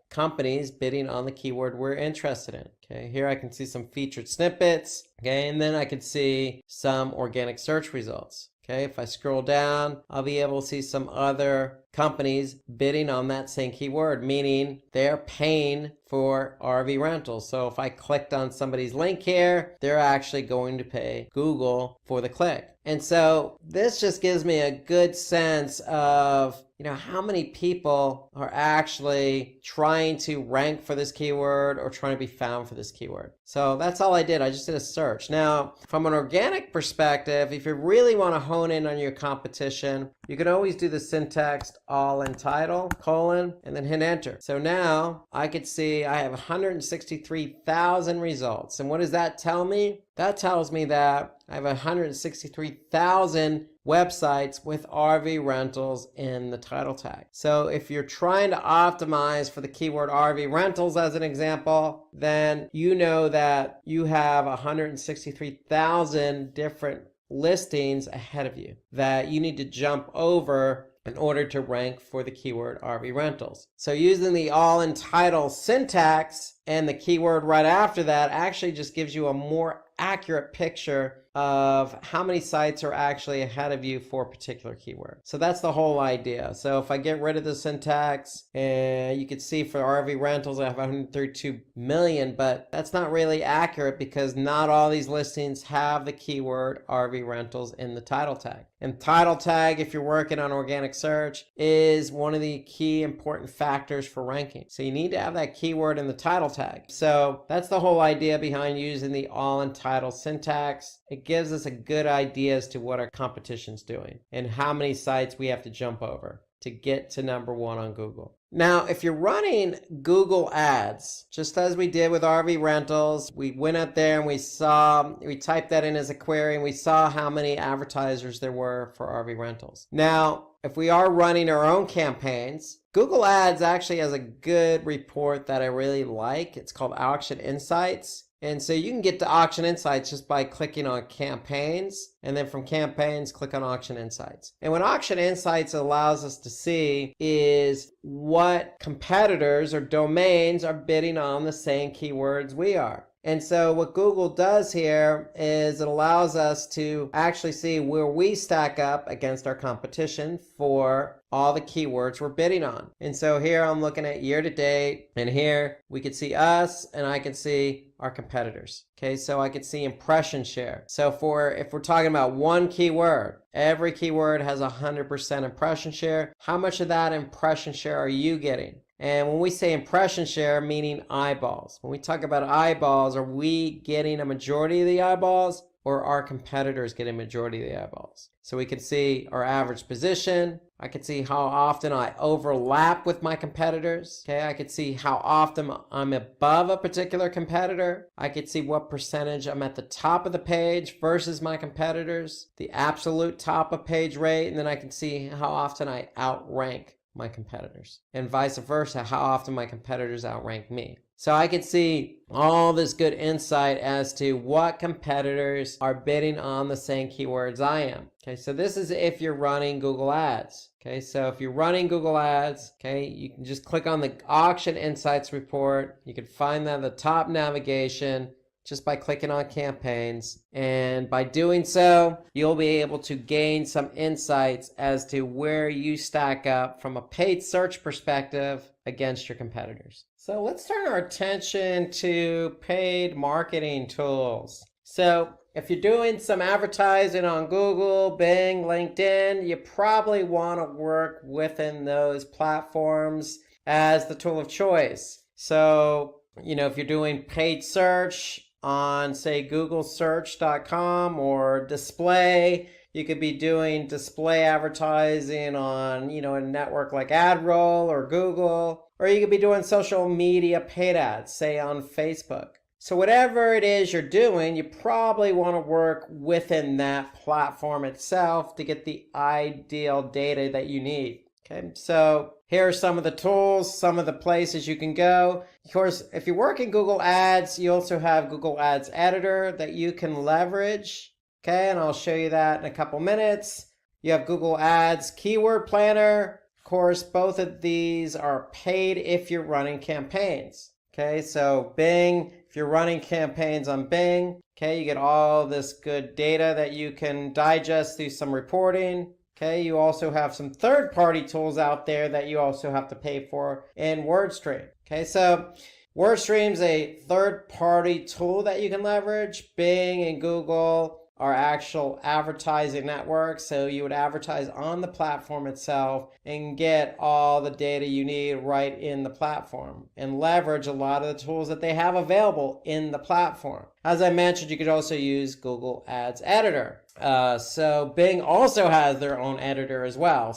companies bidding on the keyword we're interested in. Okay, here I can see some featured snippets. Okay, and then I can see some organic search results. Okay, if I scroll down, I'll be able to see some other companies bidding on that same keyword, meaning they're paying for RV rentals. So if I clicked on somebody's link here, they're actually going to pay Google for the click. And so this just gives me a good sense of how many people are actually trying to rank for this keyword or trying to be found for this keyword. So that's all I did. I just did a search. Now, from an organic perspective, if you really want to hone in on your competition, you can always do the syntax all in title, colon, and then hit enter. So now I could see I have 163,000 results. And what does that tell me? That tells me that I have 163,000 websites with RV rentals in the title tag. So if you're trying to optimize for the keyword RV rentals as an example, then you know that you have 163,000 different listings ahead of you that you need to jump over in order to rank for the keyword RV rentals. So using the all in title syntax and the keyword right after that actually just gives you a more accurate picture of how many sites are actually ahead of you for a particular keyword. So that's the whole idea. So if I get rid of the syntax, and you can see for RV rentals I have 132 million, but that's not really accurate because not all these listings have the keyword RV rentals in the title tag. And title tag, if you're working on organic search, is one of the key important factors for ranking. So you need to have that keyword in the title tag. So that's the whole idea behind using the all in title syntax. It gives us a good idea as to what our competition's doing and how many sites we have to jump over to get to number one on Google. Now, if you're running Google ads, just as we did with RV rentals, we went out there and we typed that in as a query and we saw how many advertisers there were for RV rentals. Now, if we are running our own campaigns, Google Ads actually has a good report that I really like. It's called Auction Insights. And so you can get to Auction Insights just by clicking on Campaigns, and then from Campaigns, click on Auction Insights. And what Auction Insights allows us to see is what competitors or domains are bidding on the same keywords we are. And so what Google does here is it allows us to actually see where we stack up against our competition for all the keywords we're bidding on. And so here I'm looking at year to date, and here we can see us and I can see our competitors. Okay, so I can see impression share. So if we're talking about one keyword, every keyword has 100% impression share. How much of that impression share are you getting? And when we say impression share, meaning eyeballs. When we talk about eyeballs, are we getting a majority of the eyeballs, or are competitors getting a majority of the eyeballs? So we can see our average position. I can see how often I overlap with my competitors. Okay, I can see how often I'm above a particular competitor. I can see what percentage I'm at the top of the page versus my competitors, the absolute top of page rate, and then I can see how often I outrank my competitors, and vice versa, how often my competitors outrank me. So I can see all this good insight as to what competitors are bidding on the same keywords I am. Okay, so this is if you're running Google Ads. Okay, so if you're running Google Ads, okay, you can just click on the Auction Insights report. You can find that at the top navigation just by clicking on campaigns. And by doing so, you'll be able to gain some insights as to where you stack up from a paid search perspective against your competitors. So let's turn our attention to paid marketing tools. So if you're doing some advertising on Google, Bing, LinkedIn, you probably want to work within those platforms as the tool of choice. So, if you're doing paid search on, say, googlesearch.com or display, you could be doing display advertising on, a network like AdRoll or Google, or you could be doing social media paid ads, say on Facebook. So whatever it is you're doing, you probably want to work within that platform itself to get the ideal data that you need. Okay, so here are some of the tools, some of the places you can go. Of course, if you work in Google Ads, you also have Google Ads Editor that you can leverage. Okay, and I'll show you that in a couple minutes. You have Google Ads Keyword Planner. Of course, both of these are paid if you're running campaigns. Okay, so Bing, if you're running campaigns on Bing, okay, you get all this good data that you can digest through some reporting. Okay, you also have some third-party tools out there that you also have to pay for in WordStream. Okay, so WordStream is a third-party tool that you can leverage. Bing and Google are actual advertising networks, so you would advertise on the platform itself and get all the data you need right in the platform and leverage a lot of the tools that they have available in the platform. As I mentioned, you could also use Google Ads Editor. So Bing also has their own editor as well.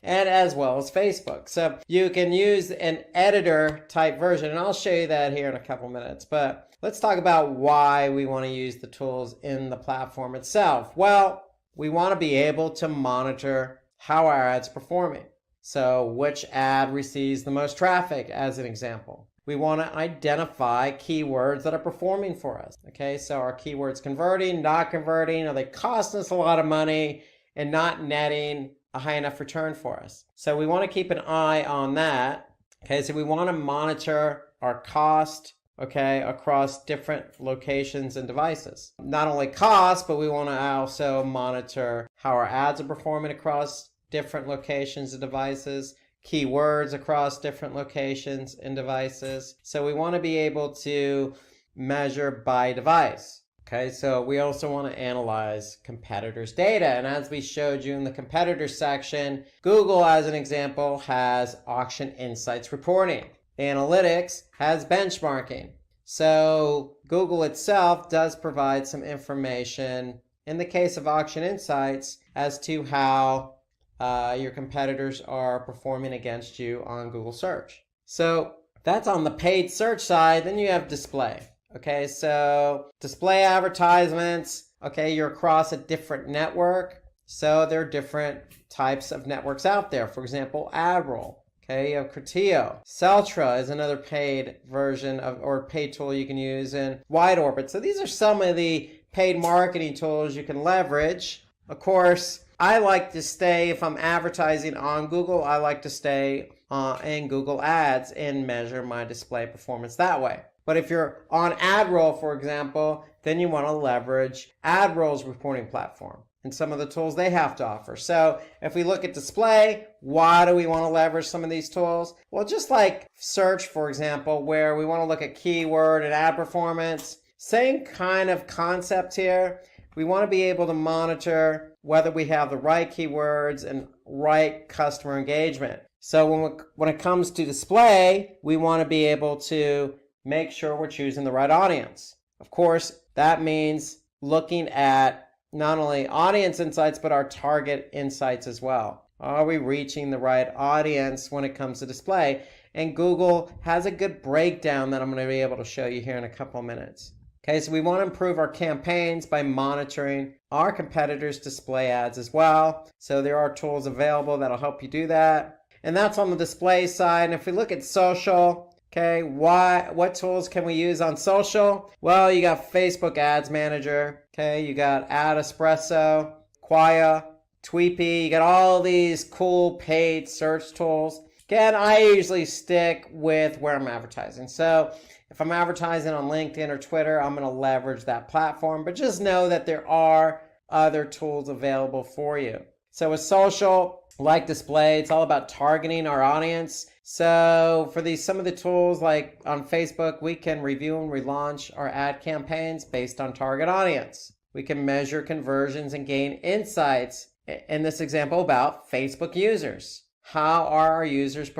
And as well as Facebook. So you can use an editor type version, and I'll show you that here in a couple minutes. But let's talk about why we want to use the tools in the platform itself. Well, we want to be able to monitor how our ad's performing. So which ad receives the most traffic, as an example. We want to identify keywords that are performing for us. Okay, so are keywords converting, not converting? Are they costing us a lot of money and not netting a high enough return for us? So we want to keep an eye on that. Okay, so we want to monitor our cost, okay, across different locations and devices. Not only cost, but we want to also monitor how our ads are performing across different locations and devices, keywords across different locations and devices. So we want to be able to measure by device. Okay, so we also want to analyze competitors' data. And as we showed you in the competitors section, Google, as an example, has Auction Insights reporting. Analytics has benchmarking. So Google itself does provide some information in the case of Auction Insights as to how your competitors are performing against you on Google search. So that's on the paid search side. Then you have display. Okay, so display advertisements. Okay, you're across a different network. So there are different types of networks out there. For example, AdRoll. Okay, you have Criteo. Celtra is another paid version of, or paid tool you can use, in Wide Orbit. So these are some of the paid marketing tools you can leverage. Of course, I like to stay, if I'm advertising on Google, I like to stay in Google Ads and measure my display performance that way. But if you're on AdRoll, for example, then you want to leverage AdRoll's reporting platform and some of the tools they have to offer. So if we look at display, why do we want to leverage some of these tools? Well, just like search, for example, where we want to look at keyword and ad performance, same kind of concept here. We want to be able to monitor whether we have the right keywords and right customer engagement. So when it comes to display, we want to be able to make sure we're choosing the right audience. Of course, that means looking at not only audience insights, but our target insights as well. Are we reaching the right audience when it comes to display? And Google has a good breakdown that I'm going to be able to show you here in a couple of minutes. Okay, so we want to improve our campaigns by monitoring our competitors' display ads as well. So there are tools available that'll help you do that. And that's on the display side. And if we look at social, okay, what tools can we use on social? Well, you got Facebook Ads Manager, okay, you got Ad Espresso, Quaya, Tweepy, you got all these cool paid search tools. Again, I usually stick with where I'm advertising. So if I'm advertising on LinkedIn or Twitter, I'm going to leverage that platform. But just know that there are other tools available for you. So with social, like display, it's all about targeting our audience. So for some of the tools like on Facebook, we can review and relaunch our ad campaigns based on target audience. We can measure conversions and gain insights in this example about Facebook users. How are our users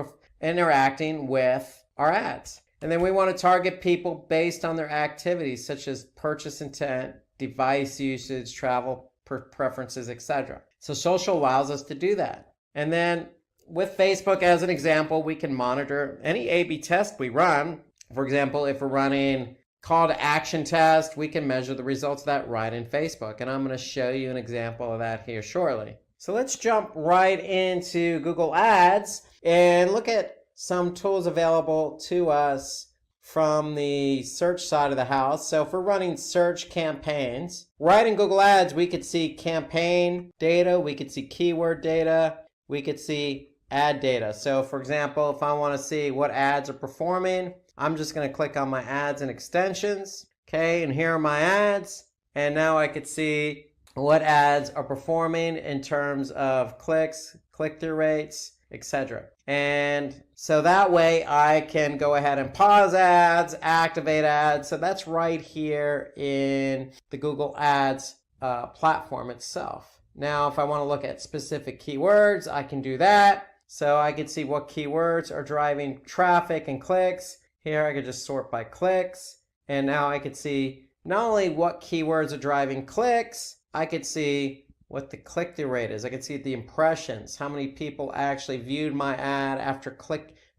interacting with our ads? And then we want to target people based on their activities, such as purchase intent, device usage, travel preferences, etc. So social allows us to do that. And then with Facebook as an example, we can monitor any A/B test we run. For example, if we're running call to action test, we can measure the results of that right in Facebook. And I'm going to show you an example of that here shortly. So let's jump right into Google Ads and look at some tools available to us from the search side of the house. So if we're running search campaigns, right in Google Ads, we could see campaign data, we could see keyword data, we could see ad data. So for example, if I want to see what ads are performing, I'm just going to click on my ads and extensions. Okay, and here are my ads. And now I could see what ads are performing in terms of clicks, click-through rates, etc. And so that way I can go ahead and pause ads, activate ads. So that's right here in the Google Ads platform itself. Now, if I want to look at specific keywords, I can do that. So I can see what keywords are driving traffic and clicks. Here I could just sort by clicks. And now I could see not only what keywords are driving clicks, I could see what the click-through rate is. I can see the impressions, how many people actually viewed my ad after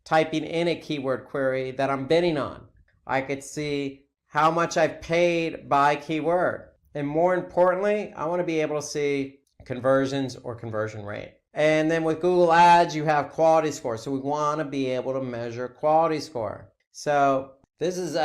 typing in a keyword query that I'm bidding on. I could see how much I've paid by keyword. And more importantly, I want to be able to see conversions or conversion rate. And then with Google Ads, you have quality score. So we want to be able to measure quality score. So this is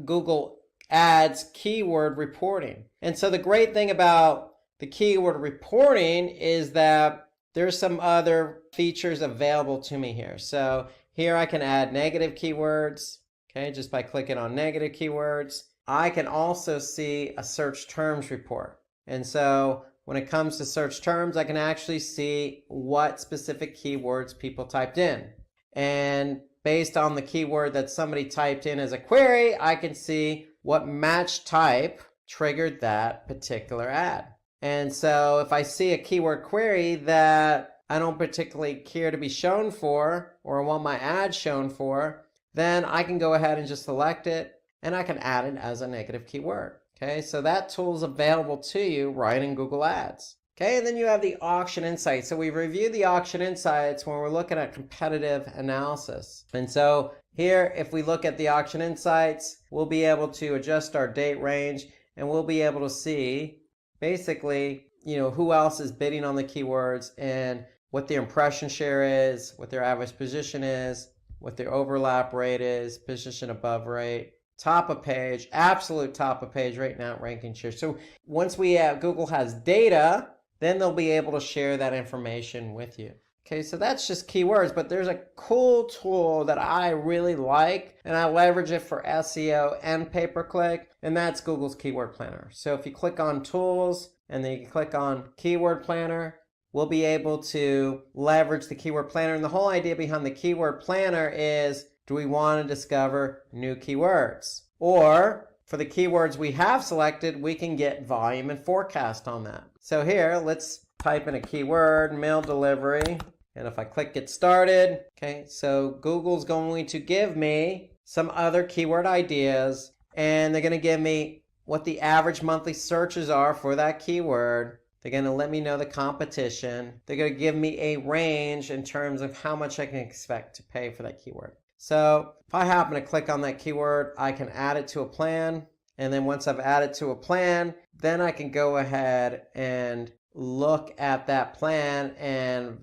Google Ads keyword reporting. And so the great thing about the keyword reporting is that there's some other features available to me here. So here I can add negative keywords, okay, just by clicking on negative keywords. I can also see a search terms report. And so when it comes to search terms, I can actually see what specific keywords people typed in. And based on the keyword that somebody typed in as a query, I can see what match type triggered that particular ad. And so if I see a keyword query that I don't particularly care to be shown for, or want my ad shown for, then I can go ahead and just select it and I can add it as a negative keyword. Okay, so that tool is available to you right in Google Ads. Okay, and then you have the auction insights. So we reviewed the auction insights when we're looking at competitive analysis. And so here, if we look at the auction insights, we'll be able to adjust our date range and we'll be able to see basically, who else is bidding on the keywords and what their impression share is, what their average position is, what their overlap rate is, position above rate, top of page, absolute top of page right now ranking share. So once Google has data, then they'll be able to share that information with you. Okay, so that's just keywords, but there's a cool tool that I really like, and I leverage it for SEO and pay-per-click, and that's Google's Keyword Planner. So if you click on Tools, and then you can click on Keyword Planner, we'll be able to leverage the Keyword Planner. And the whole idea behind the Keyword Planner is, do we want to discover new keywords? Or for the keywords we have selected, we can get volume and forecast on that. So here, let's type in a keyword, mail delivery. And if I click Get Started, okay, so Google's going to give me some other keyword ideas, and they're going to give me what the average monthly searches are for that keyword. They're going to let me know the competition. They're going to give me a range in terms of how much I can expect to pay for that keyword. So if I happen to click on that keyword, I can add it to a plan. And then once I've added to a plan, then I can go ahead and look at that plan and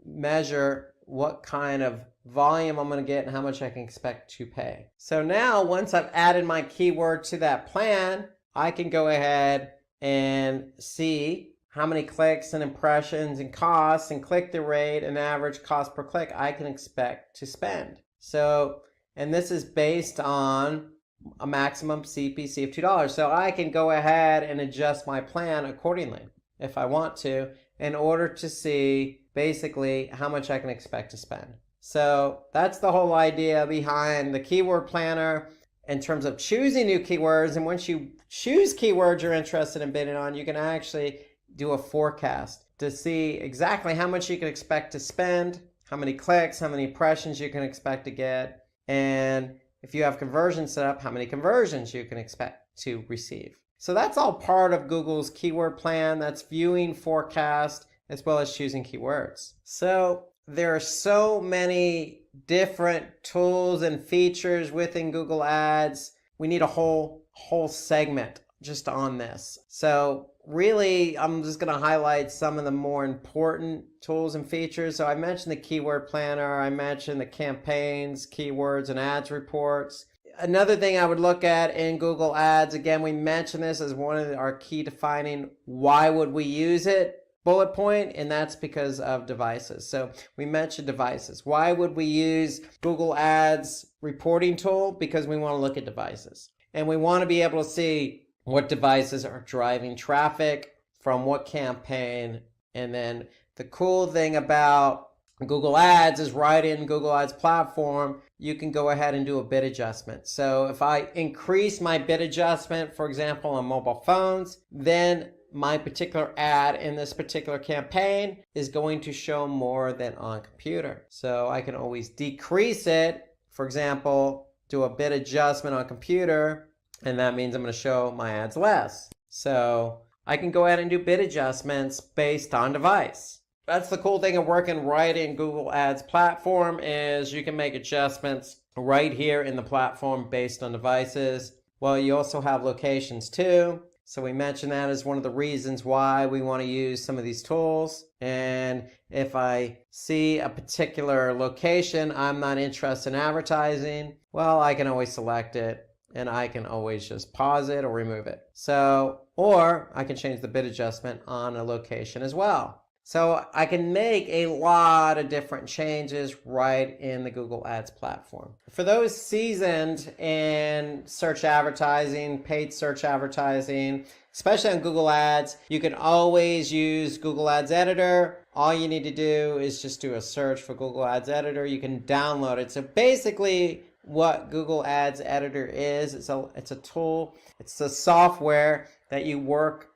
measure what kind of volume I'm going to get and how much I can expect to pay. So now once I've added my keyword to that plan, I can go ahead and see how many clicks and impressions and costs and click-through rate and average cost per click I can expect to spend. So, and this is based on a maximum CPC of $2. So I can go ahead and adjust my plan accordingly if I want to, in order to see basically how much I can expect to spend. So that's the whole idea behind the keyword planner in terms of choosing new keywords. And once you choose keywords you're interested in bidding on, you can actually do a forecast to see exactly how much you can expect to spend, how many clicks, how many impressions you can expect to get, and if you have conversions set up, how many conversions you can expect to receive. So that's all part of Google's keyword plan. That's viewing, forecast, as well as choosing keywords. So there are so many different tools and features within Google Ads. We need a whole segment just on this. So really, I'm just going to highlight some of the more important tools and features. So I mentioned the keyword planner. I mentioned the campaigns, keywords, and ads reports. Another thing I would look at in Google Ads, again, we mentioned this as one of our key defining why would we use it bullet point, and that's because of devices. So we mentioned devices. Why would we use Google Ads reporting tool? Because we want to look at devices. And we want to be able to see what devices are driving traffic from what campaign. And then the cool thing about Google Ads is right in Google Ads platform, you can go ahead and do a bid adjustment. So if I increase my bid adjustment, for example, on mobile phones, then my particular ad in this particular campaign is going to show more than on computer. So I can always decrease it. For example, do a bid adjustment on computer, and that means I'm going to show my ads less. So I can go ahead and do bid adjustments based on device. That's the cool thing of working right in Google Ads platform is you can make adjustments right here in the platform based on devices. Well, you also have locations too. So we mentioned that as one of the reasons why we want to use some of these tools. And if I see a particular location I'm not interested in advertising, well, I can always select it and I can always just pause it or remove it. So, or I can change the bid adjustment on a location as well. So I can make a lot of different changes right in the Google Ads platform. For those seasoned in search advertising, paid search advertising, especially on Google Ads, you can always use Google Ads Editor. All you need to do is just do a search for Google Ads Editor. You can download it. So basically what Google Ads Editor is, it's a tool, it's a software that you work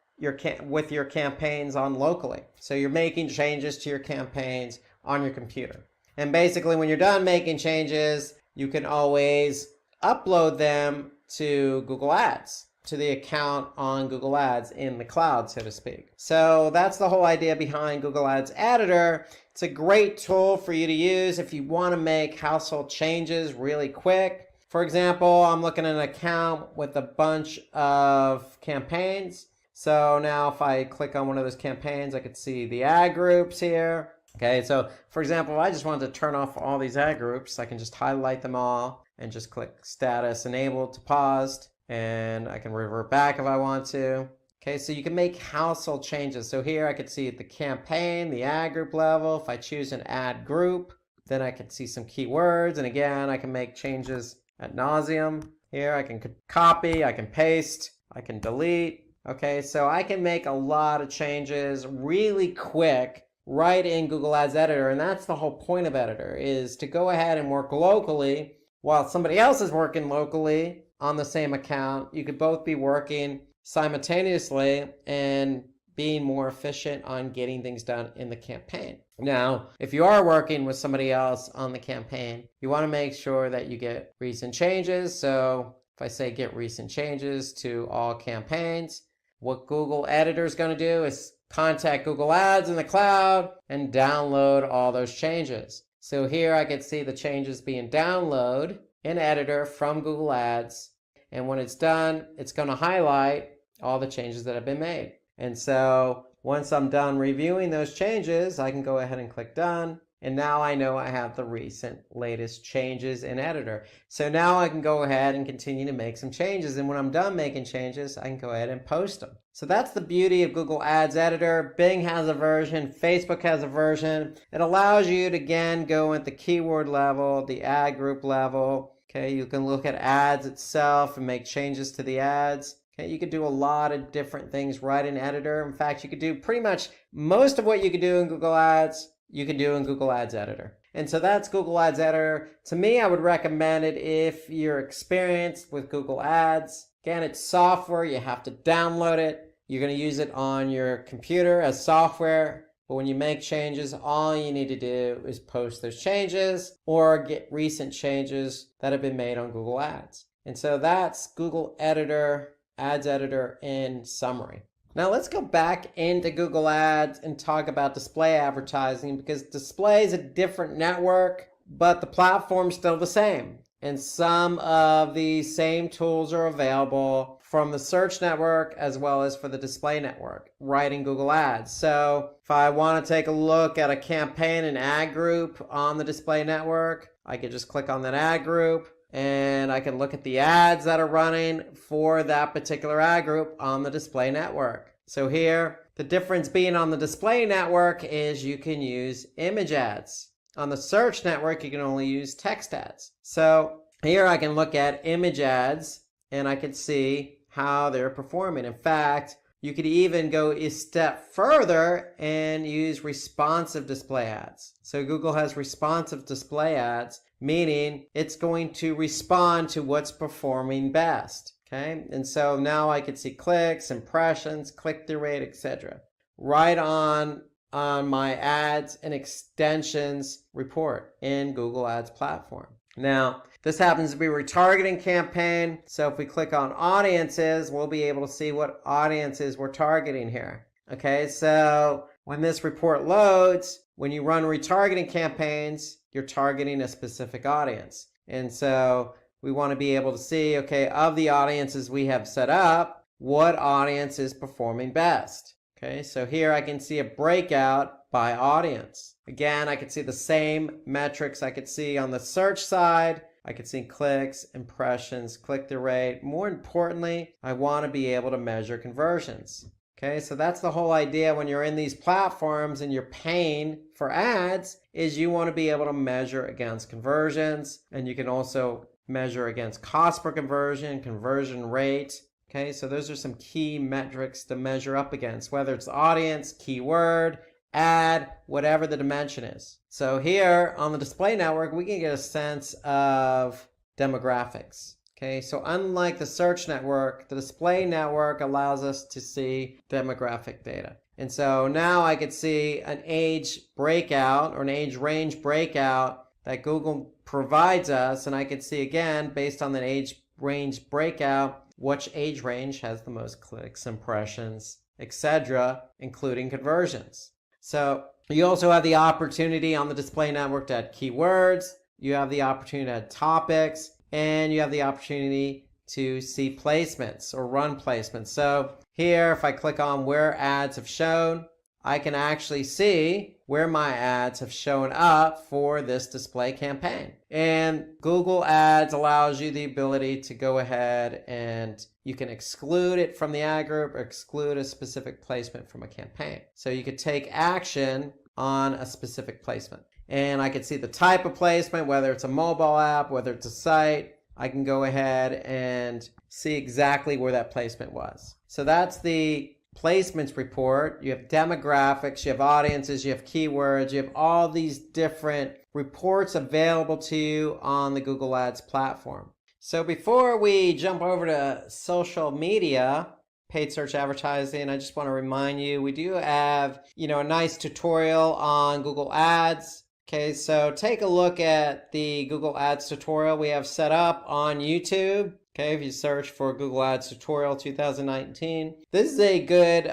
with your campaigns on locally. So you're making changes to your campaigns on your computer. And basically when you're done making changes, you can always upload them to Google Ads, to the account on Google Ads in the cloud, so to speak. So that's the whole idea behind Google Ads Editor. It's a great tool for you to use if you want to make household changes really quick. For example, I'm looking at an account with a bunch of campaigns. So now if I click on one of those campaigns, I could see the ad groups here. Okay, so for example, if I just wanted to turn off all these ad groups, I can just highlight them all and just click status enabled to paused, and I can revert back if I want to. Okay, so you can make household changes. So here I could see the campaign, the ad group level. If I choose an ad group, then I can see some keywords. And again, I can make changes ad nauseum. Here I can copy, I can paste, I can delete. Okay, so I can make a lot of changes really quick right in Google Ads Editor. And that's the whole point of Editor, is to go ahead and work locally while somebody else is working locally on the same account. You could both be working simultaneously and being more efficient on getting things done in the campaign. Now, if you are working with somebody else on the campaign, you want to make sure that you get recent changes. So if I say get recent changes to all campaigns, what Google Editor is going to do is contact Google Ads in the cloud and download all those changes. So here I can see the changes being downloaded in Editor from Google Ads. And when it's done, it's going to highlight all the changes that have been made. And so once I'm done reviewing those changes, I can go ahead and click done. And now I know I have the recent latest changes in Editor. So now I can go ahead and continue to make some changes. And when I'm done making changes, I can go ahead and post them. So that's the beauty of Google Ads Editor. Bing has a version, Facebook has a version. It allows you to, again, go at the keyword level, the ad group level. Okay, you can look at ads itself and make changes to the ads. Okay, you could do a lot of different things right in Editor. In fact, you could do pretty much most of what you could do in Google Ads, you can do in Google Ads Editor. And so that's Google Ads Editor. To me, I would recommend it if you're experienced with Google Ads. Again, it's software. You have to download it. You're going to use it on your computer as software. But when you make changes, all you need to do is post those changes or get recent changes that have been made on Google Ads. And so that's Google Editor, Ads Editor in summary. Now let's go back into Google Ads and talk about display advertising, because display is a different network, but the platform's still the same. And some of the same tools are available from the search network as well as for the display network right in Google Ads. So if I want to take a look at a campaign and ad group on the display network, I could just click on that ad group and I can look at the ads that are running for that particular ad group on the display network. So here, the difference being on the display network is you can use image ads. On the search network, you can only use text ads. So here I can look at image ads and I can see how they're performing. In fact, you could even go a step further and use responsive display ads. So Google has responsive display ads, meaning it's going to respond to what's performing best. Okay, and so now I can see clicks, impressions, click-through rate, etc. right on my ads and extensions report in Google Ads platform. Now, this happens to be a retargeting campaign. So if we click on audiences, we'll be able to see what audiences we're targeting here. Okay, so when this report loads, when you run retargeting campaigns, you're targeting a specific audience. And so we want to be able to see, okay, of the audiences we have set up, what audience is performing best. Okay, so here I can see a breakout by audience. Again, I can see the same metrics I could see on the search side. I could see clicks, impressions, click-through rate. More importantly, I want to be able to measure conversions. Okay, so that's the whole idea when you're in these platforms and you're paying for ads, is you want to be able to measure against conversions, and you can also measure against cost per conversion, conversion rate. Okay, so those are some key metrics to measure up against, whether it's audience, keyword, ad, whatever the dimension is. So here on the display network, we can get a sense of demographics. Okay, so unlike the search network, the display network allows us to see demographic data. And so now I could see an age breakout or an age range breakout that Google provides us. And I could see, again, based on the age range breakout, which age range has the most clicks, impressions, etc., including conversions. So you also have the opportunity on the display network to add keywords. You have the opportunity to add topics. And you have the opportunity to see placements or run placements. So here, if I click on where ads have shown, I can actually see where my ads have shown up for this display campaign. And Google Ads allows you the ability to go ahead and you can exclude it from the ad group or exclude a specific placement from a campaign. So you could take action on a specific placement. And I can see the type of placement, whether it's a mobile app, whether it's a site. I can go ahead and see exactly where that placement was. So that's the placements report. You have demographics, you have audiences, you have keywords, you have all these different reports available to you on the Google Ads platform. So before we jump over to social media, paid search advertising, I just want to remind you, we do have, a nice tutorial on Google Ads. Okay, so take a look at the Google Ads tutorial we have set up on YouTube. Okay, if you search for Google Ads tutorial 2019, this is a good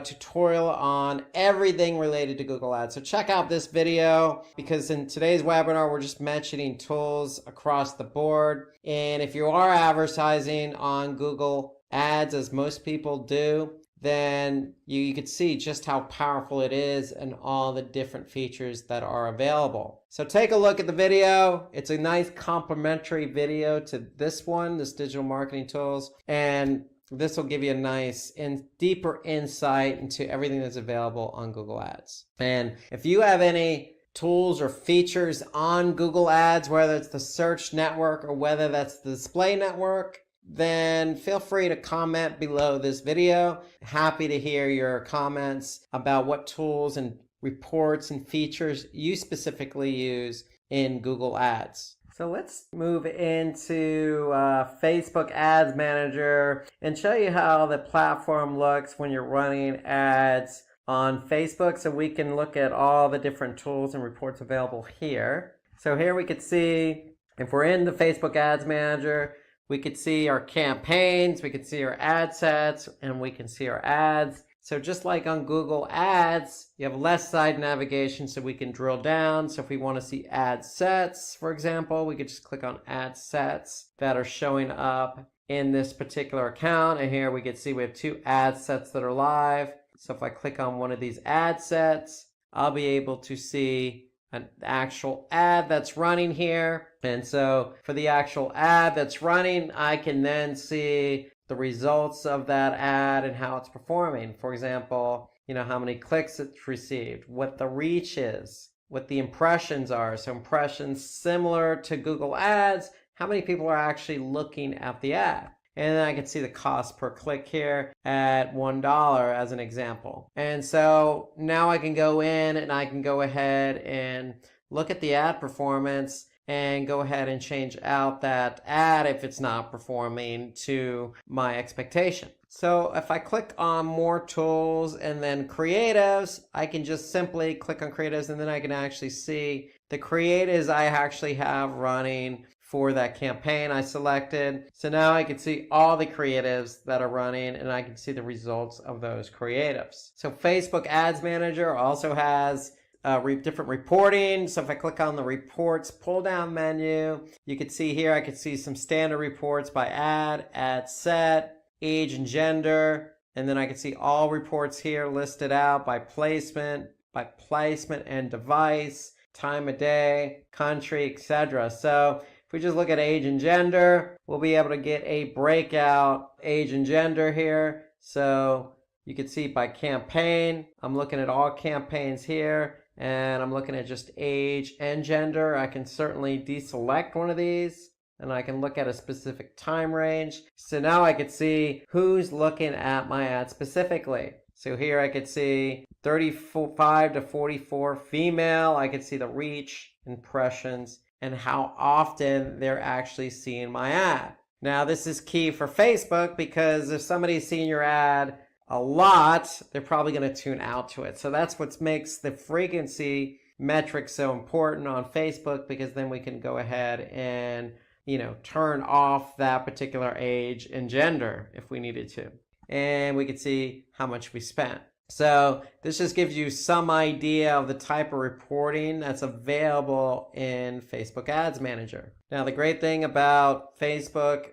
tutorial on everything related to Google Ads. So check out this video because in today's webinar, we're just mentioning tools across the board. And if you are advertising on Google Ads, as most people do, then you could see just how powerful it is and all the different features that are available. So take a look at the video. It's a nice complementary video to this one, this digital marketing tools, and this will give you a nice and deeper insight into everything that's available on Google Ads. And if you have any tools or features on Google Ads, whether it's the search network or whether that's the display network, then feel free to comment below this video. Happy to hear your comments about what tools and reports and features you specifically use in Google Ads. So let's move into Facebook Ads Manager and show you how the platform looks when you're running ads on Facebook. So we can look at all the different tools and reports available here. So here we could see, if we're in the Facebook Ads Manager, we could see our campaigns, we could see our ad sets, and we can see our ads. So just like on Google Ads, you have left side navigation so we can drill down. So if we want to see ad sets, for example, we could just click on ad sets that are showing up in this particular account. And here we can see we have 2 ad sets that are live. So if I click on one of these ad sets, I'll be able to see an actual ad that's running here. And so for the actual ad that's running, I can then see the results of that ad and how it's performing. For example, how many clicks it's received, what the reach is, what the impressions are. So impressions similar to Google Ads, how many people are actually looking at the ad. And then I can see the cost per click here at $1 as an example. And so now I can go in and I can go ahead and look at the ad performance and go ahead and change out that ad if it's not performing to my expectation. So if I click on more tools and then creatives, I can just simply click on creatives and then I can actually see the creatives I actually have running for that campaign I selected. So now I can see all the creatives that are running and I can see the results of those creatives. So Facebook Ads Manager also has different reporting. So if I click on the reports pull down menu, you can see here, I can see some standard reports by ad set, age and gender. And then I can see all reports here listed out by placement and device, time of day, country, etc. So if we just look at age and gender, we'll be able to get a breakout age and gender here. So you can see by campaign, I'm looking at all campaigns here and I'm looking at just age and gender. I can certainly deselect one of these and I can look at a specific time range. So now I can see who's looking at my ad specifically. So here I could see 35 to 44 female. I could see the reach, impressions, and how often they're actually seeing my ad. Now this is key for Facebook because if somebody's seeing your ad a lot, they're probably going to tune out to it. So that's what makes the frequency metric so important on Facebook, because then we can go ahead and turn off that particular age and gender if we needed to. And we can see how much we spent. So this just gives you some idea of the type of reporting that's available in Facebook Ads Manager. Now the great thing about Facebook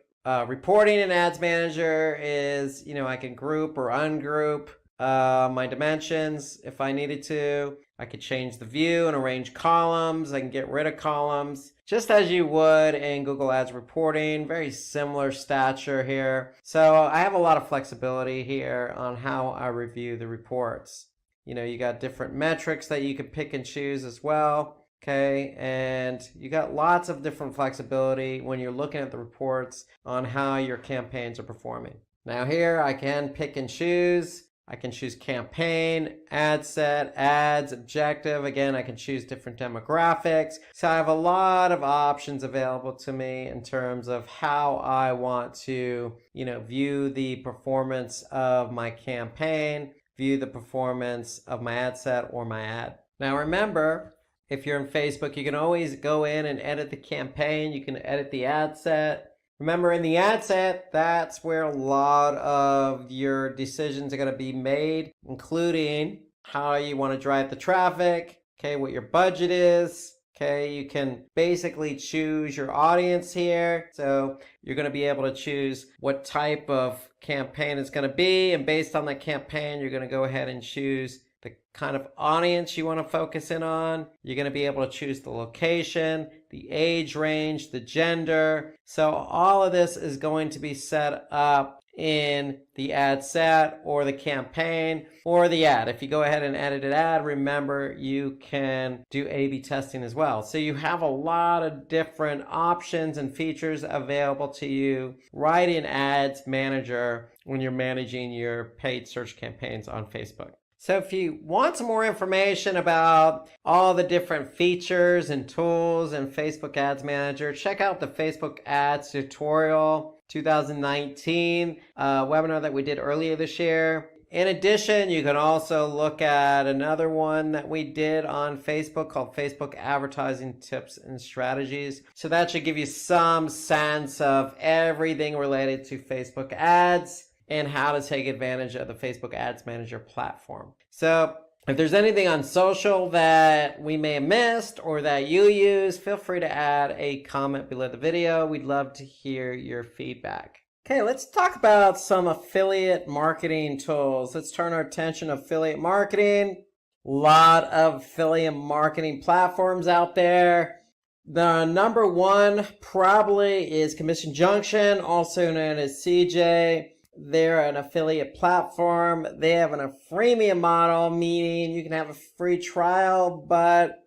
reporting in Ads Manager is, I can group or ungroup my dimensions if I needed to. I could change the view and arrange columns. I can get rid of columns, just as you would in Google Ads reporting. Very similar stature here. So I have a lot of flexibility here on how I review the reports. You got different metrics that you could pick and choose as well. Okay, and you got lots of different flexibility when you're looking at the reports on how your campaigns are performing. Now here I can pick and choose. I can choose campaign, ad set, ads, objective. Again, I can choose different demographics. So I have a lot of options available to me in terms of how I want to, view the performance of my campaign, view the performance of my ad set or my ad. Now remember, if you're in Facebook, you can always go in and edit the campaign. You can edit the ad set. Remember, in the ad set, that's where a lot of your decisions are going to be made, including how you want to drive the traffic, okay, what your budget is. Okay, you can basically choose your audience here. So you're going to be able to choose what type of campaign it's going to be. And based on that campaign, you're going to go ahead and choose the kind of audience you want to focus in on. You're going to be able to choose the location, the age range, the gender. So all of this is going to be set up in the ad set or the campaign or the ad. If you go ahead and edit an ad, remember you can do A/B testing as well. So you have a lot of different options and features available to you right in Ads Manager when you're managing your paid search campaigns on Facebook. So if you want some more information about all the different features and tools in Facebook Ads Manager, check out the Facebook Ads Tutorial 2019 webinar that we did earlier this year. In addition, you can also look at another one that we did on Facebook called Facebook Advertising Tips and Strategies. So that should give you some sense of everything related to Facebook ads and how to take advantage of the Facebook Ads Manager platform. So if there's anything on social that we may have missed or that you use, feel free to add a comment below the video. We'd love to hear your feedback. Okay, let's talk about some affiliate marketing tools. Let's turn our attention to affiliate marketing. A lot of affiliate marketing platforms out there. The number one probably is Commission Junction, also known as CJ. They're an affiliate platform. They have a freemium model, meaning you can have a free trial, but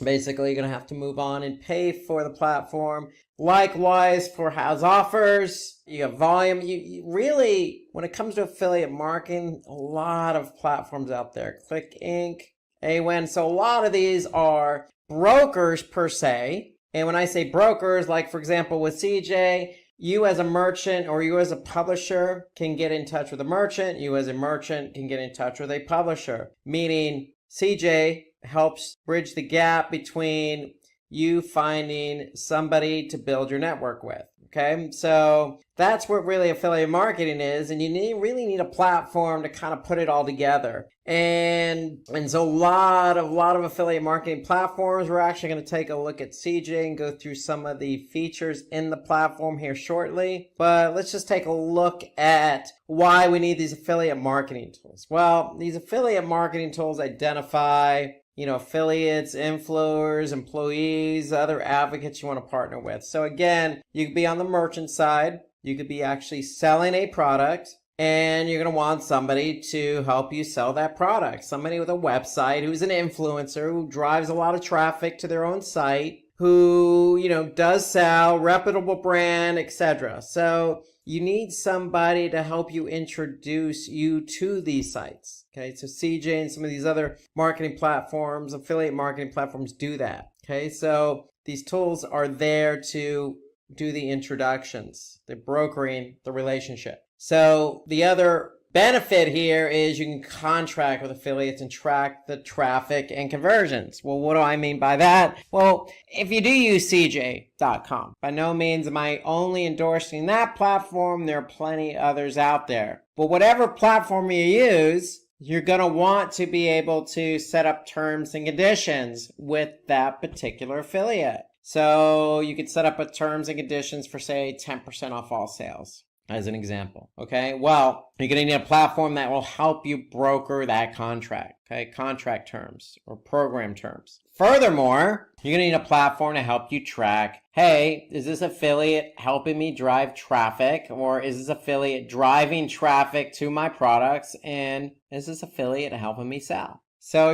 basically you're going to have to move on and pay for the platform. Likewise for House Offers, you have volume. You really, when it comes to affiliate marketing, a lot of platforms out there. Click Inc., AWIN. So a lot of these are brokers per se. And when I say brokers, like for example with CJ, you as a merchant or you as a publisher can get in touch with a merchant. You as a merchant can get in touch with a publisher. Meaning CJ helps bridge the gap between you finding somebody to build your network with. Okay, so that's what really affiliate marketing is, and you really need a platform to kind of put it all together. And so a lot of affiliate marketing platforms. We're actually going to take a look at CJ and go through some of the features in the platform here shortly. But let's just take a look at why we need these affiliate marketing tools. Well, these affiliate marketing tools identify affiliates, influencers, employees, other advocates you want to partner with. So again, you could be on the merchant side. You could be actually selling a product, and you're going to want somebody to help you sell that product. Somebody with a website who's an influencer who drives a lot of traffic to their own site, who, does sell, reputable brand, etc. So you need somebody to help you introduce you to these sites. Okay, so CJ and some of these other marketing platforms, affiliate marketing platforms do that. Okay, so these tools are there to do the introductions. They're brokering the relationship. So the other benefit here is you can contract with affiliates and track the traffic and conversions. Well, what do I mean by that? Well, if you do use CJ.com, by no means am I only endorsing that platform. There are plenty others out there. But whatever platform you use, you're going to want to be able to set up terms and conditions with that particular affiliate. So you could set up a terms and conditions for, say, 10% off all sales. as an example. Okay, well, you're going to need a platform that will help you broker that contract. Okay, contract terms or program terms. Furthermore, you're going to need a platform to help you track, hey, is this affiliate helping me drive traffic, or is this affiliate driving traffic to my products, and is this affiliate helping me sell? So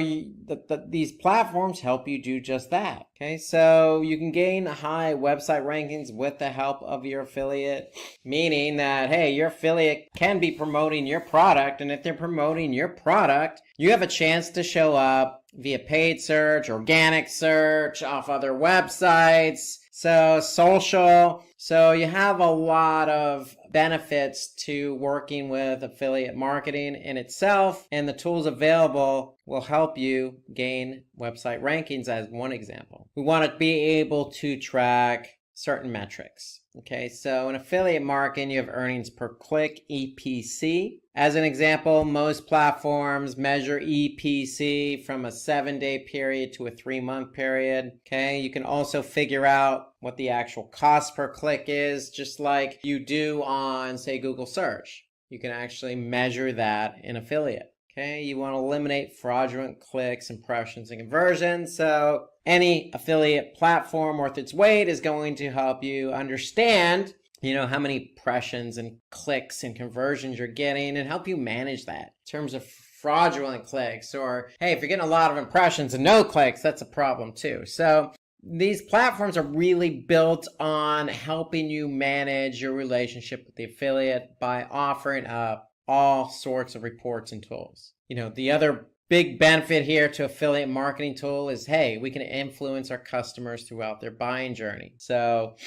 these platforms help you do just that. Okay, so you can gain high website rankings with the help of your affiliate, meaning that, hey, your affiliate can be promoting your product, and if they're promoting your product, you have a chance to show up via paid search, organic search, off other websites, so social. So you have a lot of benefits to working with affiliate marketing in itself, and the tools available will help you gain website rankings as one example. We want to be able to track certain metrics. Okay, so in affiliate marketing, you have earnings per click, EPC. As an example, most platforms measure EPC from a 7-day period to a 3-month period. Okay, you can also figure out what the actual cost per click is, just like you do on, say, Google search. You can actually measure that in affiliate. Okay, you want to eliminate fraudulent clicks, impressions, and conversions. So any affiliate platform worth its weight is going to help you understand, how many impressions and clicks and conversions you're getting, and help you manage that in terms of fraudulent clicks, or, hey, if you're getting a lot of impressions and no clicks, that's a problem too. So these platforms are really built on helping you manage your relationship with the affiliate by offering up all sorts of reports and tools. The other big benefit here to affiliate marketing tool is, hey, we can influence our customers throughout their buying journey. So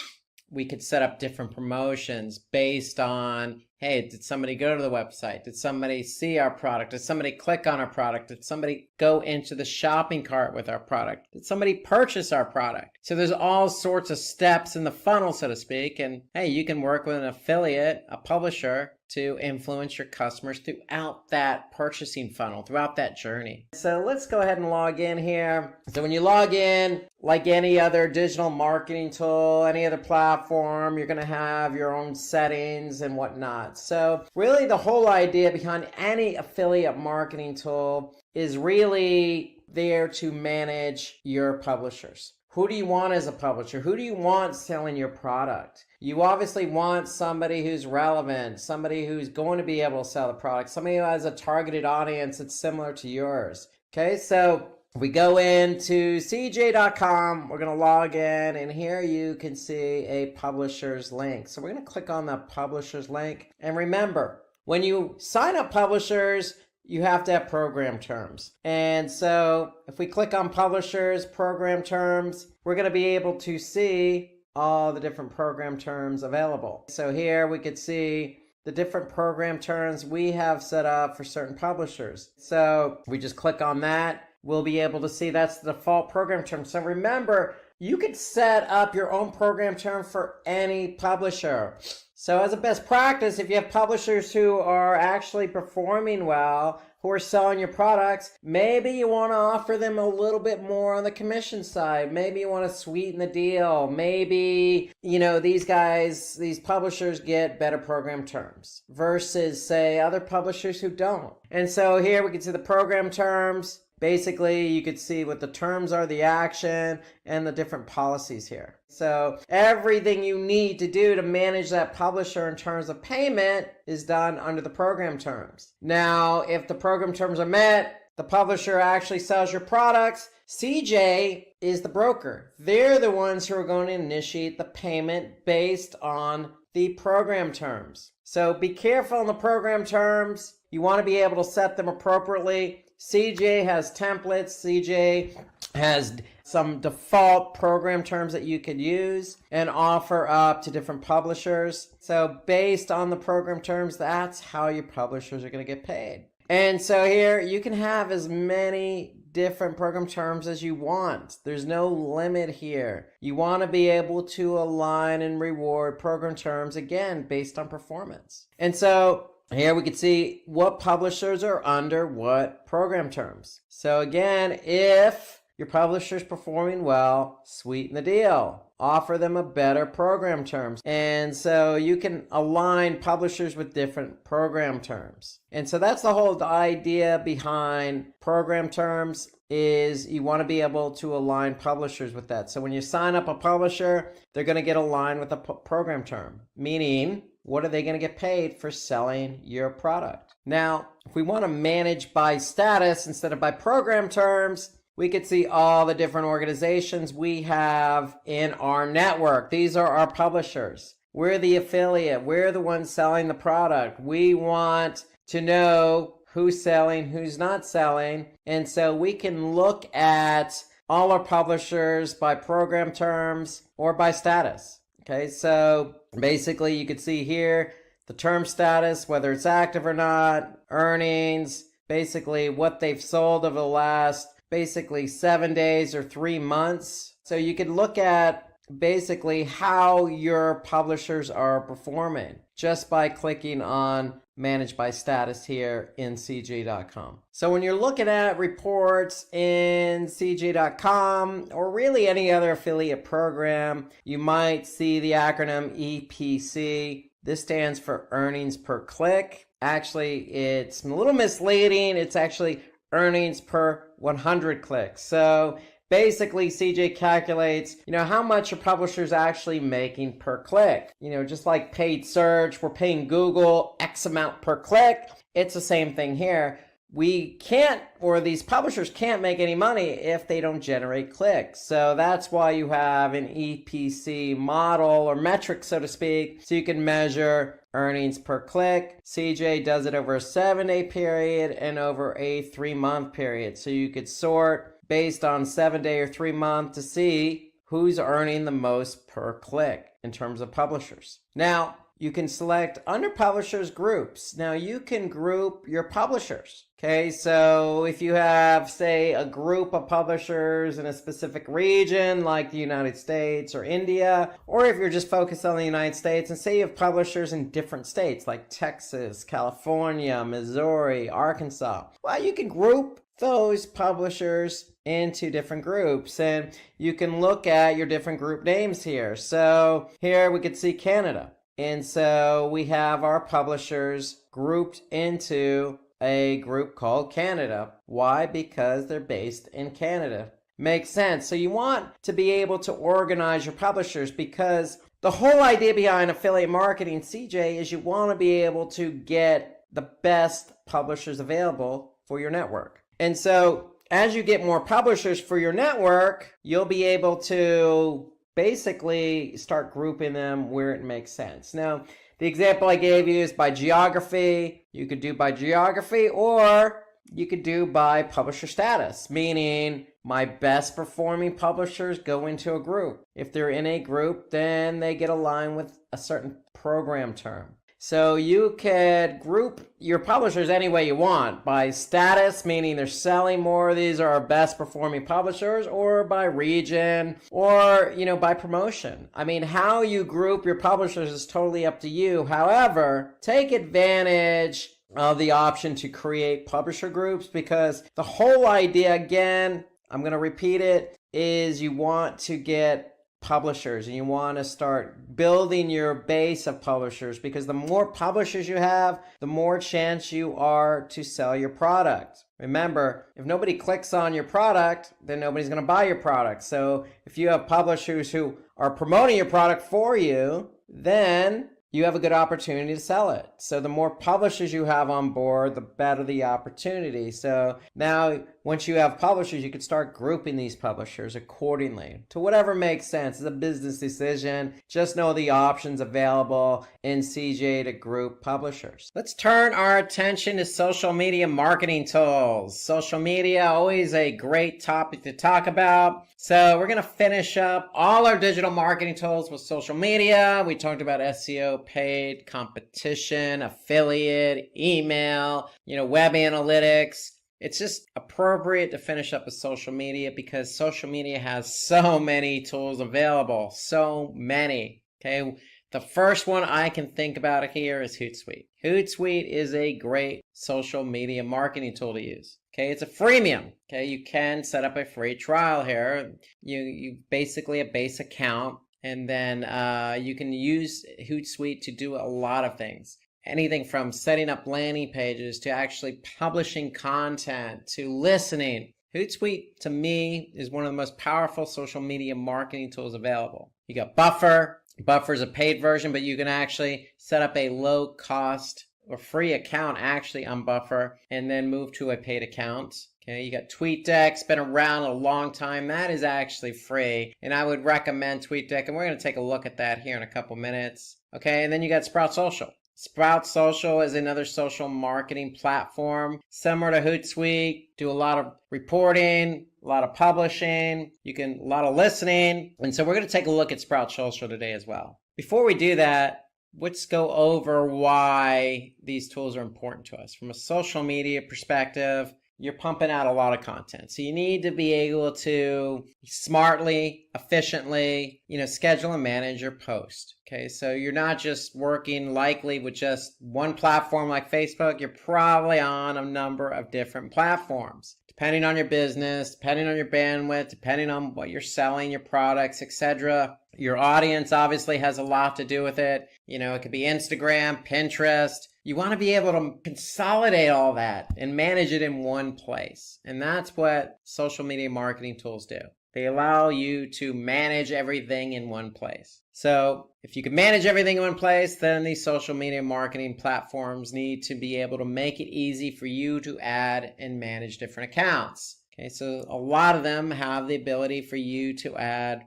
we could set up different promotions based on, hey, did somebody go to the website? Did somebody see our product? Did somebody click on our product? Did somebody go into the shopping cart with our product? Did somebody purchase our product? So there's all sorts of steps in the funnel, so to speak. And hey, you can work with an affiliate, a publisher, to influence your customers throughout that purchasing funnel, throughout that journey. So let's go ahead and log in here. So when you log in, like any other digital marketing tool, any other platform, you're going to have your own settings and whatnot. So really the whole idea behind any affiliate marketing tool is really there to manage your publishers. Who do you want as a publisher? Who do you want selling your product? You obviously want somebody who's relevant, somebody who's going to be able to sell the product, somebody who has a targeted audience that's similar to yours. Okay, so if we go into cj.com, we're going to log in, and here you can see a publisher's link. So we're going to click on the publisher's link. And remember, when you sign up publishers, you have to have program terms. And so if we click on publishers, program terms, we're going to be able to see all the different program terms available. So here we could see the different program terms we have set up for certain publishers. So we just click on that, we'll be able to see that's the default program term. So remember, you could set up your own program term for any publisher. So as a best practice, if you have publishers who are actually performing well, who are selling your products, maybe you want to offer them a little bit more on the commission side. Maybe you want to sweeten the deal. Maybe, these publishers get better program terms versus, say, other publishers who don't. And so here we can see the program terms. Basically, you could see what the terms are, the action, and the different policies here. So everything you need to do to manage that publisher in terms of payment is done under the program terms. Now, if the program terms are met, the publisher actually sells your products. CJ is the broker. They're the ones who are going to initiate the payment based on the program terms. So be careful on the program terms. You want to be able to set them appropriately. CJ has templates. CJ has some default program terms that you could use and offer up to different publishers. So based on the program terms, that's how your publishers are going to get paid. And so here you can have as many different program terms as you want. There's no limit here. You want to be able to align and reward program terms, again, based on performance. And so here we can see what publishers are under what program terms. So again, if your publisher's performing well, sweeten the deal. Offer them a better program terms. And so you can align publishers with different program terms. And so that's the whole idea behind program terms, is you want to be able to align publishers with that. So when you sign up a publisher, they're going to get aligned with a program term, meaning what are they going to get paid for selling your product? Now, if we want to manage by status instead of by program terms, we could see all the different organizations we have in our network. These are our publishers. We're the affiliate. We're the ones selling the product. We want to know who's selling, who's not selling. And so we can look at all our publishers by program terms or by status. Okay, so basically you could see here the term status, whether it's active or not, earnings, basically what they've sold over the last basically 7 days or 3 months. So you could look at basically how your publishers are performing just by clicking on Manage by Status here in CJ.com. So when you're looking at reports in CJ.com or really any other affiliate program, you might see the acronym EPC. This stands for earnings per click. Actually, it's a little misleading. It's actually earnings per 100 clicks. So basically CJ calculates, how much your publisher's actually making per click. Just like paid search, we're paying Google X amount per click. It's the same thing here. We can't, or these publishers can't make any money if they don't generate clicks. So that's why you have an EPC model or metric, so to speak, so you can measure earnings per click. CJ does it over a 7-day period and over a 3-month period. So you could sort based on 7-day or 3-month to see who's earning the most per click in terms of publishers. Now, you can select under publishers groups. Now you can group your publishers. Okay, so if you have, say, a group of publishers in a specific region like the United States or India, or if you're just focused on the United States and say you have publishers in different states like Texas, California, Missouri, Arkansas, well, you can group those publishers into different groups, and you can look at your different group names here. So here we could see Canada. And so we have our publishers grouped into a group called Canada. Why? Because they're based in Canada. Makes sense. So you want to be able to organize your publishers, because the whole idea behind affiliate marketing, CJ, is you want to be able to get the best publishers available for your network. And so as you get more publishers for your network, you'll be able to basically start grouping them where it makes sense. Now, the example I gave you is by geography. You could do by geography, or you could do by publisher status, meaning my best performing publishers go into a group. If they're in a group, then they get aligned with a certain program term. So you could group your publishers any way you want, by status, meaning they're selling more, these are our best performing publishers, or by region, or by promotion. I mean, how you group your publishers is totally up to you. However, take advantage of the option to create publisher groups, because the whole idea, again, I'm going to repeat it, is you want to get publishers and you want to start building your base of publishers, because the more publishers you have, the more chance you are to sell your product. Remember, if nobody clicks on your product, then nobody's going to buy your product. So if you have publishers who are promoting your product for you, then you have a good opportunity to sell it. So the more publishers you have on board, the better the opportunity. So now once you have publishers, you can start grouping these publishers accordingly to whatever makes sense. It's a business decision. Just know the options available in CJ to group publishers. Let's turn our attention to social media marketing tools. Social media, always a great topic to talk about. So we're going to finish up all our digital marketing tools with social media. We talked about SEO, paid, competition, affiliate, email, web analytics. It's just appropriate to finish up with social media, because social media has so many tools available. So many. Okay. The first one I can think about here is Hootsuite. Hootsuite is a great social media marketing tool to use. Okay, it's a freemium. Okay, you can set up a free trial here. You basically a base account, and then you can use Hootsuite to do a lot of things. Anything from setting up landing pages to actually publishing content to listening. Hootsuite, to me, is one of the most powerful social media marketing tools available. You got Buffer. Buffer is a paid version, but you can actually set up a low cost or free account actually on Buffer and then move to a paid account. Okay, you got TweetDeck, it's been around a long time. That is actually free, and I would recommend TweetDeck, and we're going to take a look at that here in a couple minutes. Okay, and then you got Sprout Social. Sprout Social is another social marketing platform similar to Hootsuite. Do a lot of reporting, a lot of publishing, a lot of listening. And so we're going to take a look at Sprout Social today as well. Before we do that, let's go over why these tools are important to us. From a social media perspective, you're pumping out a lot of content. So you need to be able to smartly, efficiently, schedule and manage your post. Okay, so you're not just working likely with just one platform like Facebook. You're probably on a number of different platforms. Depending on your business, depending on your bandwidth, depending on what you're selling, your products, etc. Your audience obviously has a lot to do with it. It could be Instagram, Pinterest. You want to be able to consolidate all that and manage it in one place. And that's what social media marketing tools do. They allow you to manage everything in one place. So if you can manage everything in one place, then these social media marketing platforms need to be able to make it easy for you to add and manage different accounts. Okay, so a lot of them have the ability for you to add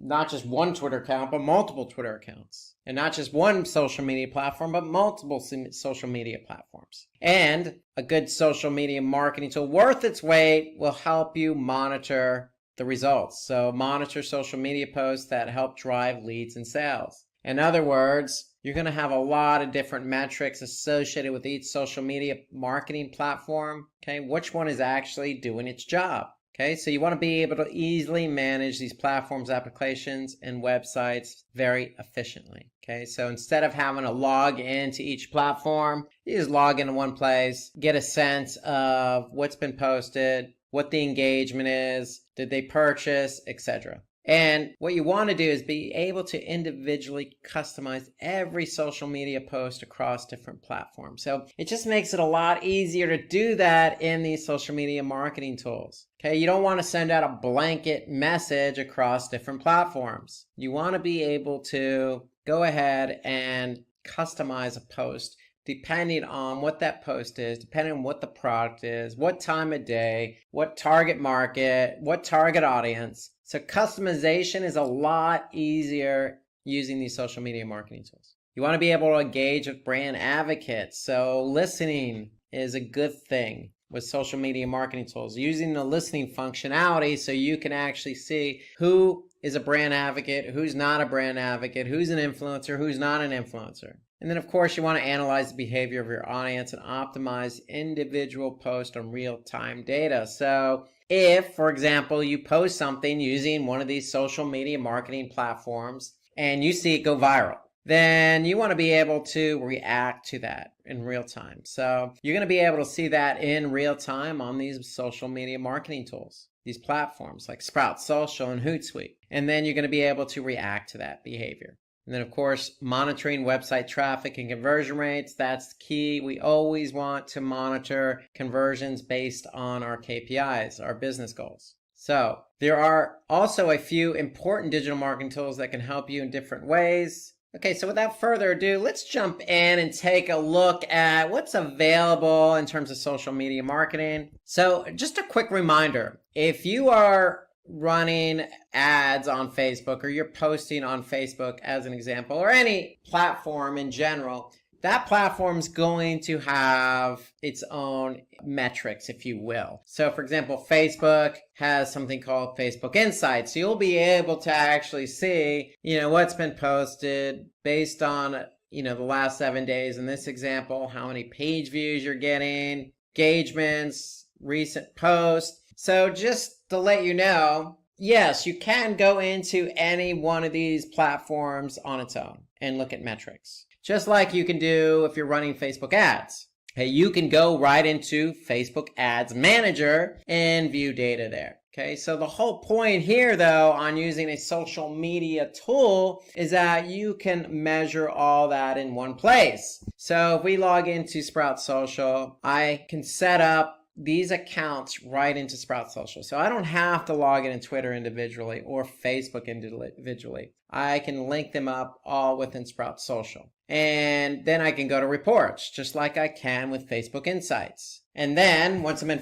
not just one Twitter account, but multiple Twitter accounts. And not just one social media platform, but multiple social media platforms. And a good social media marketing tool worth its weight will help you monitor the results. So monitor social media posts that help drive leads and sales. In other words, you're going to have a lot of different metrics associated with each social media marketing platform. Okay, which one is actually doing its job? Okay, so you want to be able to easily manage these platforms, applications, and websites very efficiently. Okay, so instead of having to log into each platform, you just log into one place, get a sense of what's been posted, what the engagement is, did they purchase, etc. And what you want to do is be able to individually customize every social media post across different platforms. So it just makes it a lot easier to do that in these social media marketing tools. Okay, you don't want to send out a blanket message across different platforms. You want to be able to go ahead and customize a post depending on what that post is, depending on what the product is, what time of day, what target market, what target audience. So customization is a lot easier using these social media marketing tools. You want to be able to engage with brand advocates. So listening is a good thing with social media marketing tools. Using the listening functionality so you can actually see who is a brand advocate, who's not a brand advocate, who's an influencer, who's not an influencer. And then, of course, you want to analyze the behavior of your audience and optimize individual posts on real-time data. So if, for example, you post something using one of these social media marketing platforms and you see it go viral, then you want to be able to react to that in real time. So you're going to be able to see that in real time on these social media marketing tools, these platforms like Sprout Social and Hootsuite. And then you're going to be able to react to that behavior. And then, of course, monitoring website traffic and conversion rates, that's key. We always want to monitor conversions based on our KPIs, our business goals. So there are also a few important digital marketing tools that can help you in different ways. Okay, so without further ado, let's jump in and take a look at what's available in terms of social media marketing. So just a quick reminder, if you are running ads on Facebook or you're posting on Facebook as an example, or any platform in general, that platform's going to have its own metrics, if you will. So for example, Facebook has something called Facebook Insights. So you'll be able to actually see, what's been posted based on, the last 7 days. In this example, how many page views you're getting, engagements, recent posts. So just to let you know, yes, you can go into any one of these platforms on its own and look at metrics. Just like you can do if you're running Facebook ads. Okay, you can go right into Facebook Ads Manager and view data there. Okay, so the whole point here, though, on using a social media tool is that you can measure all that in one place. So if we log into Sprout Social, I can set up these accounts right into Sprout Social. So I don't have to log in Twitter individually or Facebook individually. I can link them up all within Sprout Social. And then I can go to reports, just like I can with Facebook Insights. And then once I'm in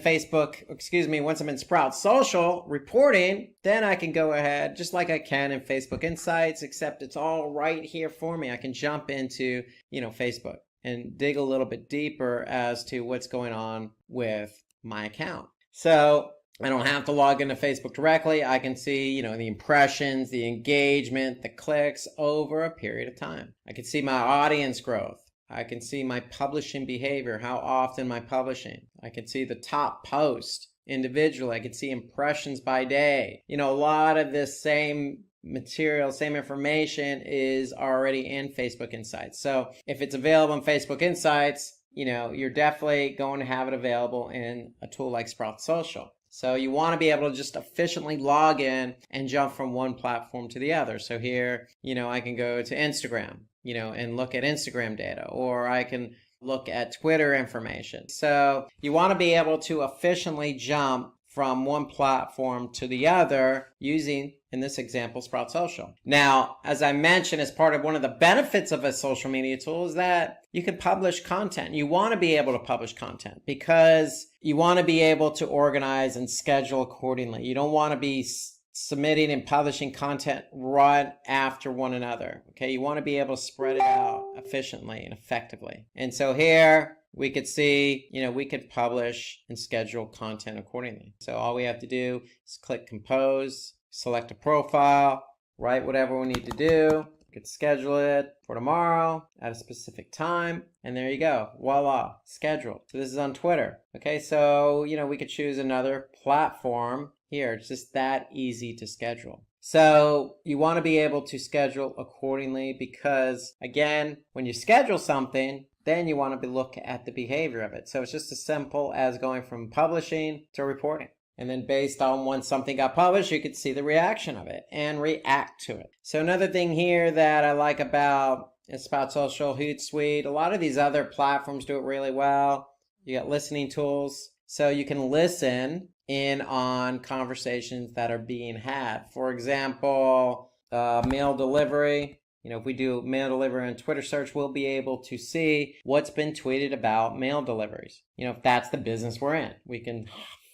Sprout Social reporting, then I can go ahead, just like I can in Facebook Insights, except it's all right here for me. I can jump into, Facebook and dig a little bit deeper as to what's going on with my account. So I don't have to log into Facebook directly. I can see, the impressions, the engagement, the clicks over a period of time. I can see my audience growth. I can see my publishing behavior, how often am I publishing. I can see the top post individually. I can see impressions by day. A lot of this same material, same information is already in Facebook Insights. So if it's available in Facebook Insights, you're definitely going to have it available in a tool like Sprout Social. So you want to be able to just efficiently log in and jump from one platform to the other. So here, I can go to Instagram, and look at Instagram data, or I can look at Twitter information. So you want to be able to efficiently jump from one platform to the other using, in this example, Sprout Social. Now, as I mentioned, as part of one of the benefits of a social media tool is that you can publish content. You want to be able to publish content because you want to be able to organize and schedule accordingly. You don't want to be submitting and publishing content right after one another. Okay, you want to be able to spread it out efficiently and effectively. And so here we could see, we could publish and schedule content accordingly. So all we have to do is click compose, select a profile, write whatever we need to do. We could schedule it for tomorrow at a specific time. And there you go. Voila, scheduled. So this is on Twitter. Okay, so, we could choose another platform here. It's just that easy to schedule. So you want to be able to schedule accordingly because, again, when you schedule something, then you want to look at the behavior of it. So it's just as simple as going from publishing to reporting. And then based on when something got published, you could see the reaction of it and react to it. So another thing here that I like about Sprout Social, Hootsuite, a lot of these other platforms do it really well. You got listening tools. So you can listen in on conversations that are being had. For example, mail delivery. If we do mail delivery on Twitter search, we'll be able to see what's been tweeted about mail deliveries. If that's the business we're in, we can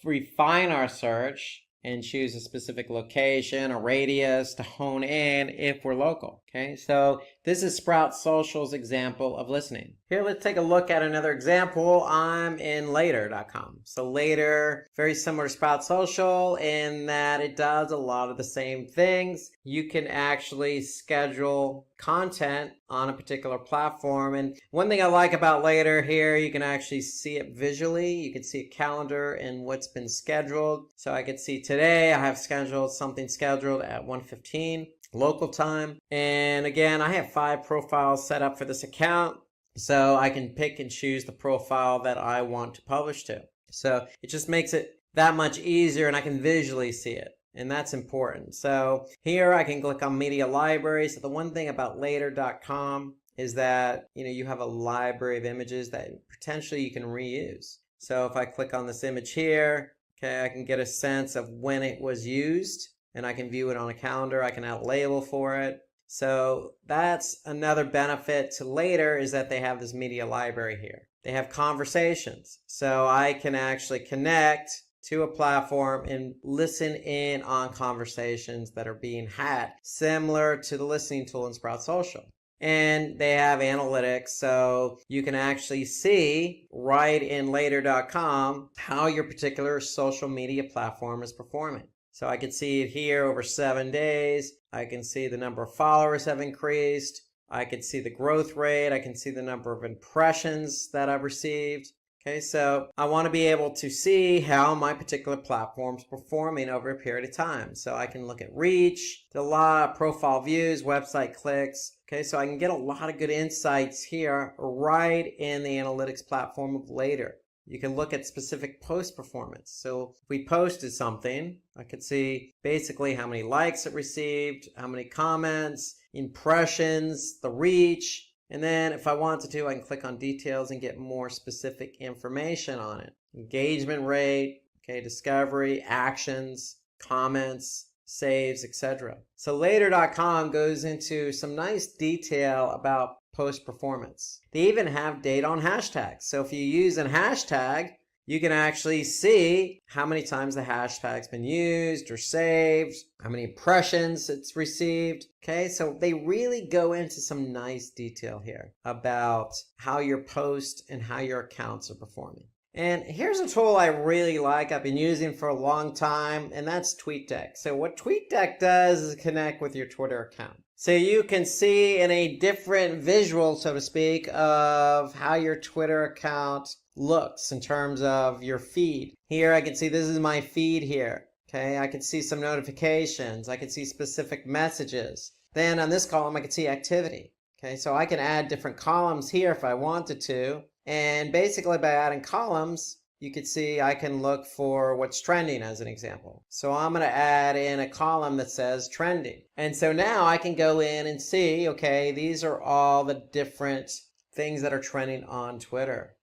refine our search and choose a specific location, a radius to hone in if we're local. Okay, so this is Sprout Social's example of listening. Here, let's take a look at another example. I'm in later.com. So later, very similar to Sprout Social in that it does a lot of the same things. You can actually schedule content on a particular platform. And one thing I like about later here, you can actually see it visually. You can see a calendar and what's been scheduled. So I can see today I have something scheduled at 1:15 local time. And again, I have 5 profiles set up for this account. So I can pick and choose the profile that I want to publish to. So it just makes it that much easier and I can visually see it. And that's important. So here I can click on media library. So the one thing about later.com is that, you have a library of images that potentially you can reuse. So if I click on this image here, okay, I can get a sense of when it was used and I can view it on a calendar. I can add a label for it. So that's another benefit to later is that they have this media library here. They have conversations. So I can actually connect to a platform and listen in on conversations that are being had, similar to the listening tool in Sprout Social. And they have analytics, so you can actually see right in later.com how your particular social media platform is performing. So I can see it here over 7 days. I can see the number of followers have increased. I can see the growth rate. I can see the number of impressions that I've received. Okay, so I want to be able to see how my particular platform's performing over a period of time. So I can look at reach, a lot of profile views, website clicks. Okay, so I can get a lot of good insights here right in the analytics platform of Later. You can look at specific post performance. So if we posted something, I could see basically how many likes it received, how many comments, impressions, the reach. And then if I wanted to, I can click on details and get more specific information on it. Engagement rate, okay, discovery, actions, comments, saves, etc. So later.com goes into some nice detail about post performance. They even have data on hashtags. So if you use a hashtag, you can actually see how many times the hashtag's been used or saved, how many impressions it's received. Okay, so they really go into some nice detail here about how your post and how your accounts are performing. And here's a tool I really like, I've been using for a long time, and that's TweetDeck. So what TweetDeck does is connect with your Twitter account. So you can see in a different visual, so to speak, of how your Twitter account looks in terms of your feed. Here I can see this is my feed here. Okay, I can see some notifications. I can see specific messages. Then on this column, I can see activity. Okay, so I can add different columns here if I wanted to. And basically by adding columns, you can see I can look for what's trending as an example. So I'm going to add in a column that says trending. And so now I can go in and see, okay, these are all the different things that are trending on Twitter.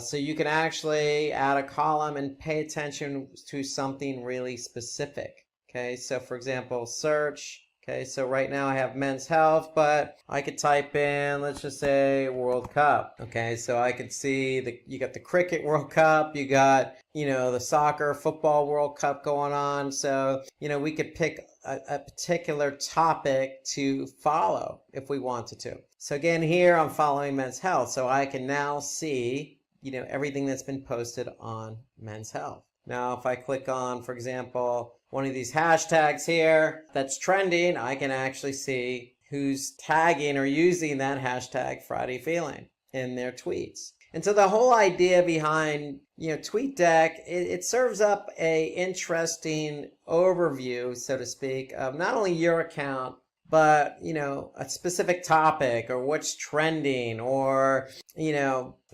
So you can actually add a column and pay attention to something really specific. Okay, so for example, search. Okay, so right now I have men's health, but I could type in, let's just say World Cup. Okay, so I could see you got the cricket World Cup, you got, the soccer, football World Cup going on. So, we could pick a particular topic to follow if we wanted to. So again, here I'm following men's health. So I can now see, everything that's been posted on men's health. Now, if I click on, for example, one of these hashtags here that's trending, I can actually see who's tagging or using that hashtag Friday Feeling in their tweets. And so the whole idea behind, TweetDeck, it serves up a interesting overview, so to speak, of not only your account, but, a specific topic or what's trending or,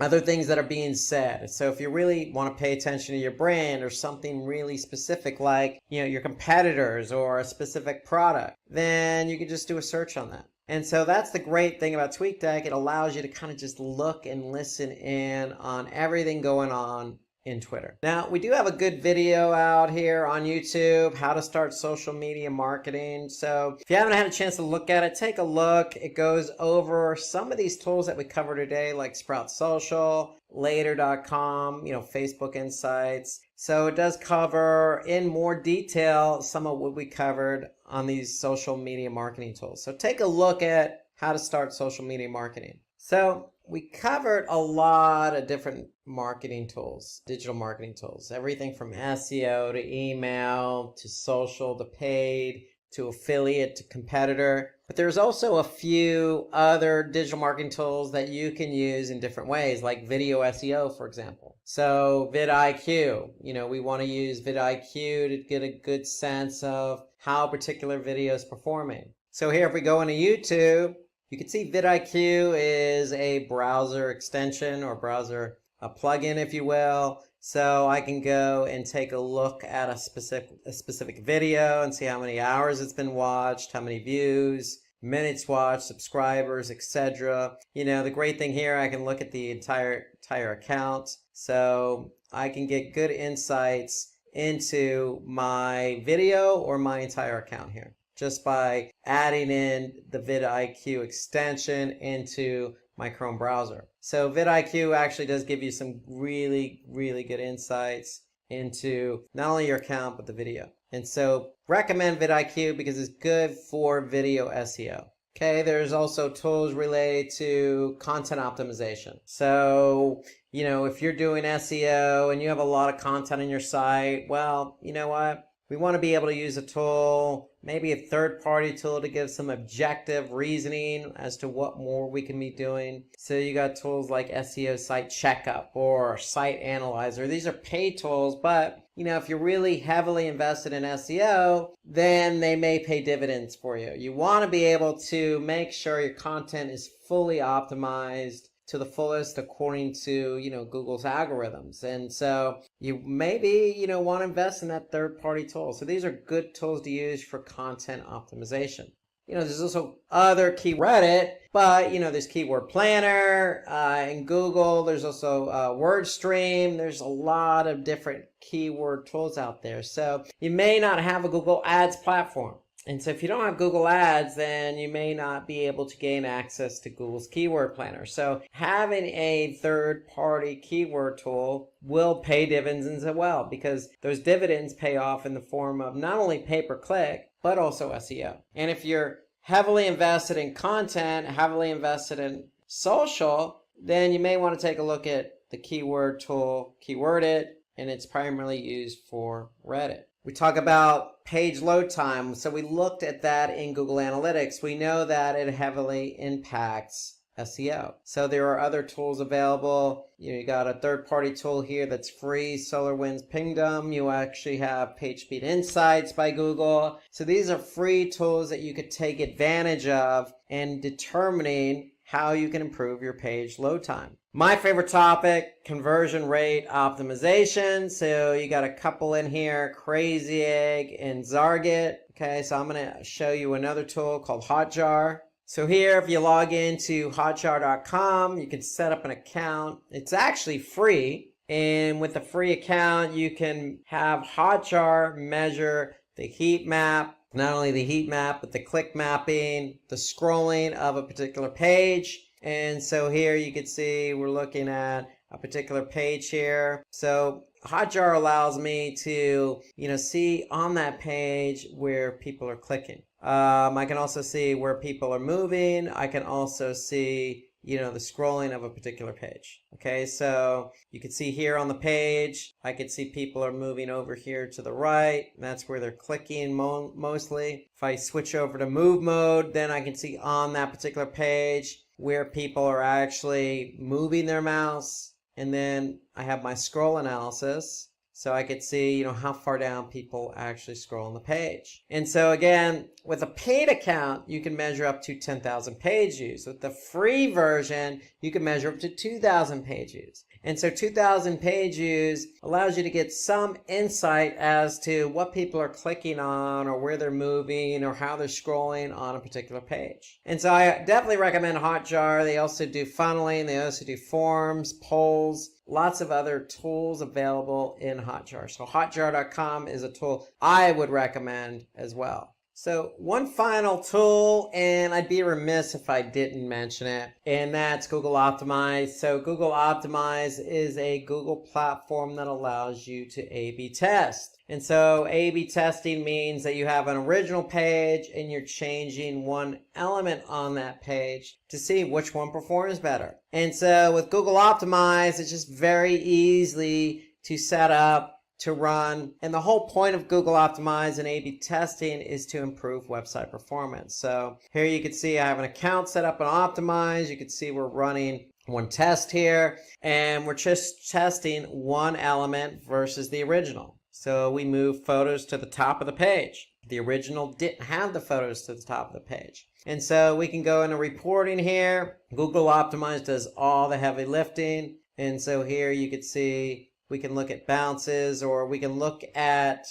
other things that are being said. So if you really want to pay attention to your brand or something really specific like, your competitors or a specific product, then you can just do a search on that. And so that's the great thing about TweetDeck. It allows you to kind of just look and listen in on everything going on in Twitter. Now, we do have a good video out here on YouTube, how to start social media marketing. So if you haven't had a chance to look at it, take a look. It goes over some of these tools that we cover today, like Sprout Social, later.com, Facebook Insights. So it does cover in more detail some of what we covered on these social media marketing tools. So take a look at how to start social media marketing. So we covered a lot of different marketing tools, digital marketing tools, everything from SEO to email to social to paid to affiliate to competitor. But there's also a few other digital marketing tools that you can use in different ways, like video SEO, for example. So vidIQ, we want to use vidIQ to get a good sense of how a particular video is performing. So here, if we go into YouTube, you can see vidIQ is a browser extension or a plugin, if you will. So I can go and take a look at a specific video and see how many hours it's been watched, how many views, minutes watched, subscribers, etc. The great thing here, I can look at the entire account. So I can get good insights into my video or my entire account here, just by adding in the vidIQ extension into my Chrome browser. So vidIQ actually does give you some really, really good insights into not only your account, but the video. And so recommend vidIQ because it's good for video SEO. Okay, there's also tools related to content optimization. So, if you're doing SEO and you have a lot of content on your site, well, you know what? We want to be able to use a tool, maybe a third-party tool, to give some objective reasoning as to what more we can be doing. So you got tools like SEO Site Checkup or Site Analyzer. These are paid tools, but if you're really heavily invested in SEO, then they may pay dividends for you. You want to be able to make sure your content is fully optimized to the fullest according to Google's algorithms. And so you maybe want to invest in that third-party tool. So these are good tools to use for content optimization. There's also other Reddit, but there's Keyword Planner in Google. There's also WordStream. There's a lot of different keyword tools out there. So you may not have a Google Ads platform. And so if you don't have Google Ads, then you may not be able to gain access to Google's Keyword Planner. So having a third-party keyword tool will pay dividends as well, because those dividends pay off in the form of not only pay-per-click, but also SEO. And if you're heavily invested in content, heavily invested in social, then you may want to take a look at the keyword tool, Keywordit, and it's primarily used for Reddit. We talk about page load time. So we looked at that in Google Analytics. We know that it heavily impacts SEO. So there are other tools available. You got a third-party tool here that's free, SolarWinds Pingdom. You actually have PageSpeed Insights by Google. So these are free tools that you could take advantage of in determining how you can improve your page load time. My favorite topic, conversion rate optimization. So you got a couple in here, Crazy Egg and Zarget. Okay, so I'm going to show you another tool called Hotjar. So here, if you log into hotjar.com, you can set up an account. It's actually free. And with the free account, you can have Hotjar measure the heat map, not only the heat map, but the click mapping, the scrolling of a particular page. And so here you can see we're looking at a particular page here. So Hotjar allows me to, see on that page where people are clicking. I can also see where people are moving. I can also see, the scrolling of a particular page. Okay, so you can see here on the page, I can see people are moving over here to the right. That's where they're clicking mostly. If I switch over to move mode, then I can see on that particular page where people are actually moving their mouse. And then I have my scroll analysis. So I could see, how far down people actually scroll on the page. And so again, with a paid account, you can measure up to 10,000 page views. With the free version, you can measure up to 2,000 page views. And so 2,000 page views allows you to get some insight as to what people are clicking on or where they're moving or how they're scrolling on a particular page. And so I definitely recommend Hotjar. They also do funneling. They also do forms, polls, lots of other tools available in Hotjar. So hotjar.com is a tool I would recommend as well. So one final tool, and I'd be remiss if I didn't mention it, and that's Google Optimize. So Google Optimize is a Google platform that allows you to A/B test. And so A/B testing means that you have an original page and you're changing one element on that page to see which one performs better. And so with Google Optimize, it's just very easy to set up, to run. And the whole point of Google Optimize and A/B testing is to improve website performance. So here you can see I have an account set up on Optimize. You can see we're running one test here, and we're just testing one element versus the original. So we move photos to the top of the page. The original didn't have the photos to the top of the page. And so we can go into reporting here. Google Optimize does all the heavy lifting. And so here you can see we can look at bounces, or we can look at,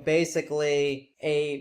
basically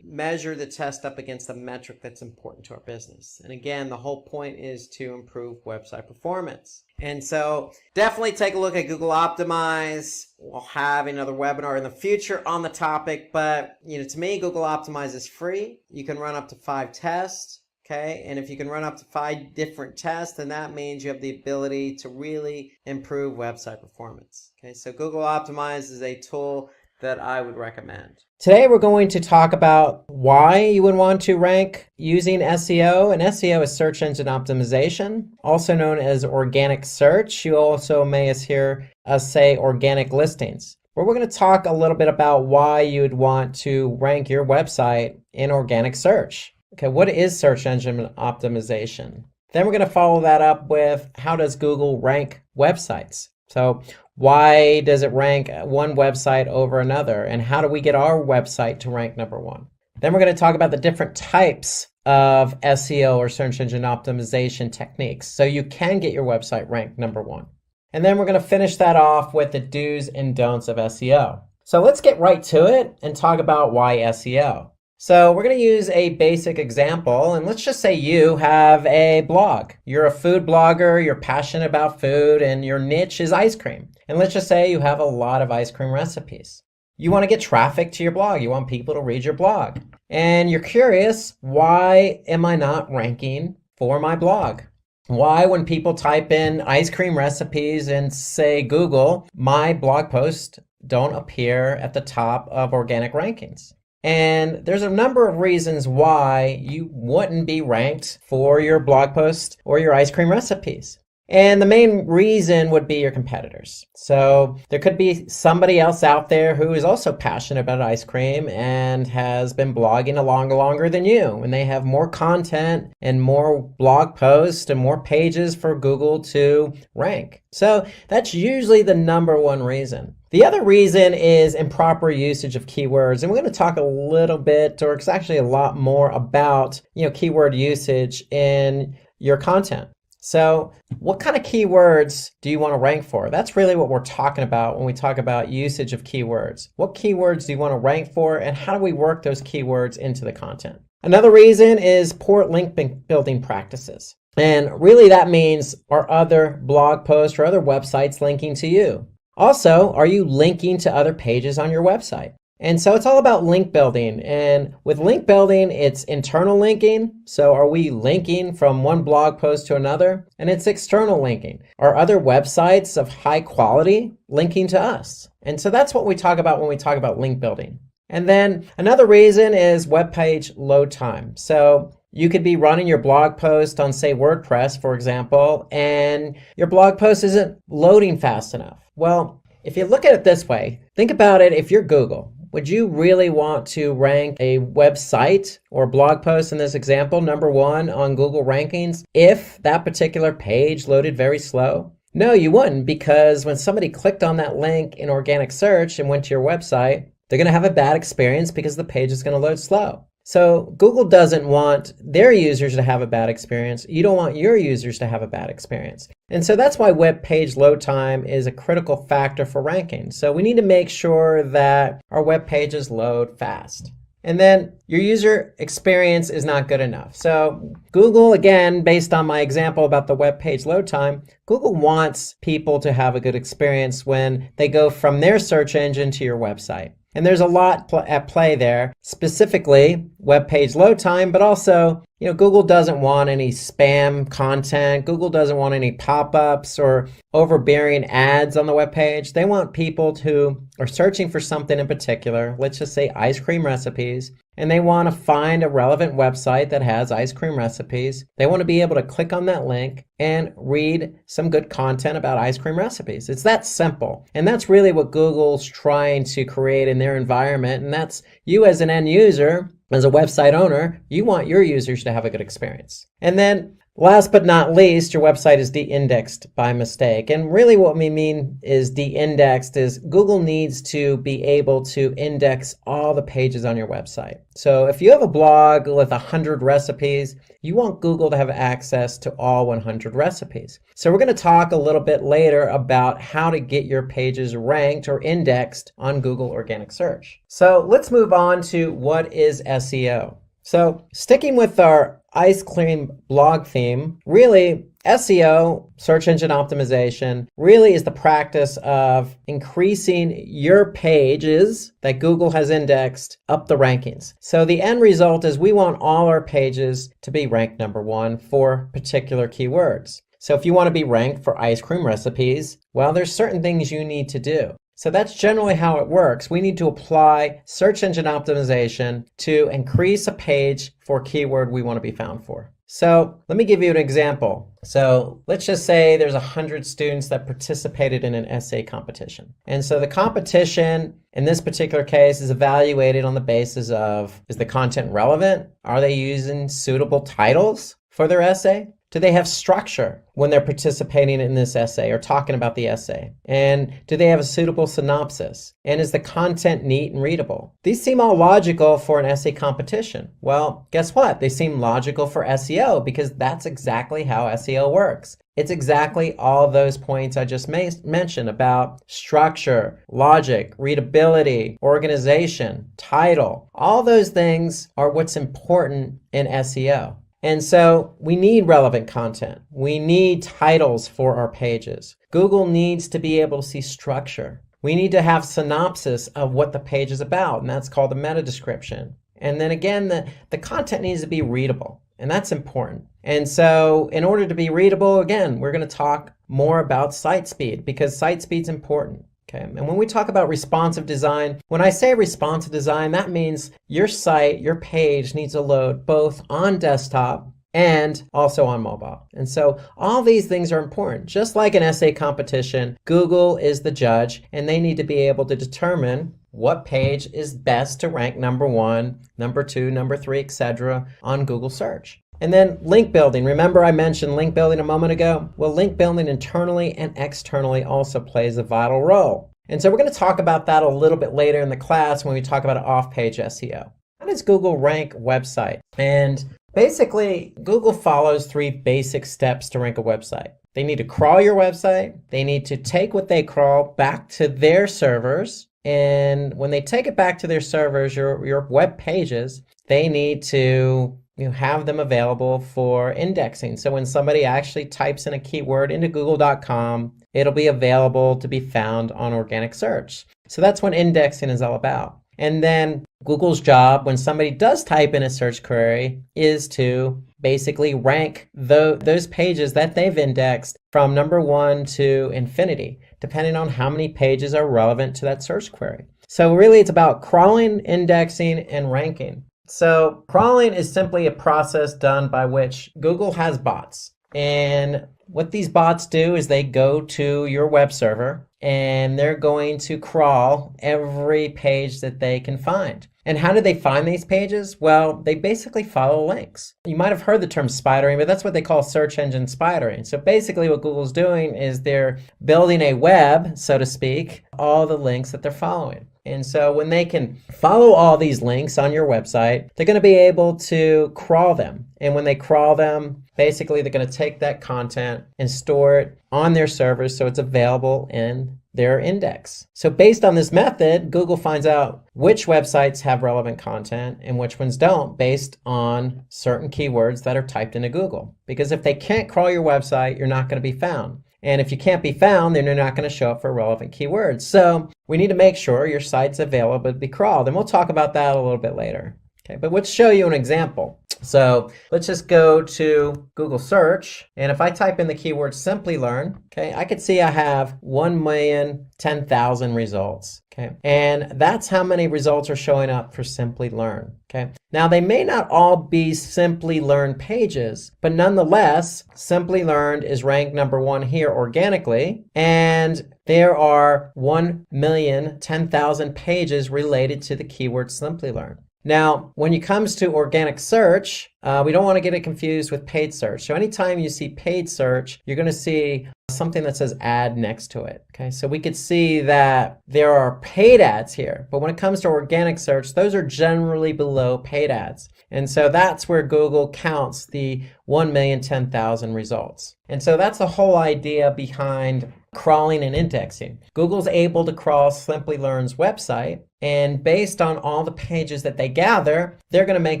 measure the test up against a metric that's important to our business. And again, the whole point is to improve website performance. And so definitely take a look at Google Optimize. We'll have another webinar in the future on the topic, but to me, Google Optimize is free. You can run up to 5 tests. Okay, and if you can run up to 5 different tests, then that means you have the ability to really improve website performance. Okay, so Google Optimize is a tool that I would recommend. Today we're going to talk about why you would want to rank using SEO. And SEO is search engine optimization, also known as organic search. You also may hear us say organic listings. where we're going to talk a little bit about why you'd want to rank your website in organic search. Okay, what is search engine optimization? Then we're going to follow that up with how does Google rank websites? So why does it rank one website over another? And how do we get our website to rank number one? Then we're going to talk about the different types of SEO or search engine optimization techniques so you can get your website ranked number one. And then we're going to finish that off with the do's and don'ts of SEO. So let's get right to it and talk about why SEO. So we're going to use a basic example, and let's just say you have a blog. You're a food blogger, you're passionate about food, and your niche is ice cream. And let's just say you have a lot of ice cream recipes. You want to get traffic to your blog. You want people to read your blog. And you're curious, why am I not ranking for my blog? Why, when people type in ice cream recipes and say Google, my blog posts don't appear at the top of organic rankings? And there's a number of reasons why you wouldn't be ranked for your blog post or your ice cream recipes. And the main reason would be your competitors. So there could be somebody else out there who is also passionate about ice cream and has been blogging longer than you. And they have more content and more blog posts and more pages for Google to rank. So that's usually the number one reason. The other reason is improper usage of keywords. And we're going to talk a little bit, or it's actually a lot more about, keyword usage in your content. So what kind of keywords do you want to rank for? That's really what we're talking about when we talk about usage of keywords. What keywords do you want to rank for, and how do we work those keywords into the content? Another reason is poor link building practices. And really that means, are other blog posts or other websites linking to you? Also, are you linking to other pages on your website? And so it's all about link building. And with link building, it's internal linking. So are we linking from one blog post to another? And it's external linking. Are other websites of high quality linking to us? And so that's what we talk about when we talk about link building. And then another reason is web page load time. So you could be running your blog post on, say, WordPress, for example, and your blog post isn't loading fast enough. Well, if you look at it this way, think about it. If you're Google, would you really want to rank a website or blog post in this example number one on Google rankings if that particular page loaded very slow? No, you wouldn't, because when somebody clicked on that link in organic search and went to your website, they're going to have a bad experience because the page is going to load slow. So Google doesn't want their users to have a bad experience. You don't want your users to have a bad experience. And so that's why web page load time is a critical factor for ranking. So we need to make sure that our web pages load fast. And then your user experience is not good enough. So Google, again, based on my example about the web page load time, Google wants people to have a good experience when they go from their search engine to your website. And there's a lot at play there, specifically web page load time, but also, Google doesn't want any spam content. Google doesn't want any pop-ups or overbearing ads on the web page. They want people who are searching for something in particular, let's just say ice cream recipes, and they want to find a relevant website that has ice cream recipes. They want to be able to click on that link and read some good content about ice cream recipes. It's that simple. And that's really what Google's trying to create in their environment. And that's you as an end user, as a website owner, you want your users to have a good experience. And then last but not least, your website is de-indexed by mistake. And really what we mean is de-indexed is Google needs to be able to index all the pages on your website. So if you have a blog with 100 recipes, you want Google to have access to all 100 recipes. So we're going to talk a little bit later about how to get your pages ranked or indexed on Google organic search. So let's move on to what is SEO. So sticking with our ice cream blog theme, really SEO, search engine optimization, really is the practice of increasing your pages that Google has indexed up the rankings. So the end result is we want all our pages to be ranked number one for particular keywords. So if you want to be ranked for ice cream recipes, well, there's certain things you need to do. So that's generally how it works. We need to apply search engine optimization to increase a page for a keyword we want to be found for. So let me give you an example. So let's just say there's 100 students that participated in an essay competition. And so the competition in this particular case is evaluated on the basis of, is the content relevant? Are they using suitable titles for their essay? Do they have structure when they're participating in this essay or talking about the essay? And do they have a suitable synopsis? And is the content neat and readable? These seem all logical for an essay competition. Well, guess what? They seem logical for SEO because that's exactly how SEO works. It's exactly all those points I just mentioned about structure, logic, readability, organization, title. All those things are what's important in SEO. And so we need relevant content. We need titles for our pages. Google needs to be able to see structure. We need to have synopsis of what the page is about, and that's called a meta description. And then again, the content needs to be readable, and that's important. And so in order to be readable, again, we're going to talk more about site speed because site speed's important. Okay. And when we talk about responsive design, when I say responsive design, that means your site, your page needs to load both on desktop and also on mobile. And so all these things are important. Just like an essay competition, Google is the judge, and they need to be able to determine what page is best to rank number 1, number 2, number 3, etc. on Google search. And then link building. Remember I mentioned link building a moment ago? Well, link building internally and externally also plays a vital role. And so we're going to talk about that a little bit later in the class when we talk about off-page SEO. How does Google rank website? And basically, Google follows 3 basic steps to rank a website. They need to crawl your website. They need to take what they crawl back to their servers. And when they take it back to their servers, your web pages, they need to have them available for indexing. So when somebody actually types in a keyword into google.com, it'll be available to be found on organic search. So that's what indexing is all about. And then Google's job when somebody does type in a search query is to basically rank those pages that they've indexed from number 1 to infinity, depending on how many pages are relevant to that search query. So really it's about crawling, indexing, and ranking. So crawling is simply a process done by which Google has bots. And what these bots do is they go to your web server and they're going to crawl every page that they can find. And how do they find these pages? Well, they basically follow links. You might have heard the term spidering, but that's what they call search engine spidering. So basically what Google's doing is they're building a web, so to speak, all the links that they're following. And so when they can follow all these links on your website, they're going to be able to crawl them. And when they crawl them, basically they're going to take that content and store it on their servers so it's available in their index. So based on this method, Google finds out which websites have relevant content and which ones don't based on certain keywords that are typed into Google. Because if they can't crawl your website, you're not going to be found. And if you can't be found, then you're not going to show up for relevant keywords. So we need to make sure your site's available to be crawled. And we'll talk about that a little bit later. Okay, but let's show you an example. So let's just go to Google search. And if I type in the keyword Simplilearn, okay, I could see I have 1,010,000 results. Okay, and that's how many results are showing up for Simplilearn. Okay, now they may not all be Simplilearn pages, but nonetheless, Simplilearn is ranked number 1 here organically, and there are 1,010,000 pages related to the keyword Simplilearn. Now, when it comes to organic search, we don't want to get it confused with paid search. So anytime you see paid search, you're going to see something that says ad next to it. Okay, so we could see that there are paid ads here, but when it comes to organic search, those are generally below paid ads. And so that's where Google counts the 1,010,000 results. And so that's the whole idea behind crawling and indexing. Google's able to crawl Simplilearn's website, and based on all the pages that they gather, they're going to make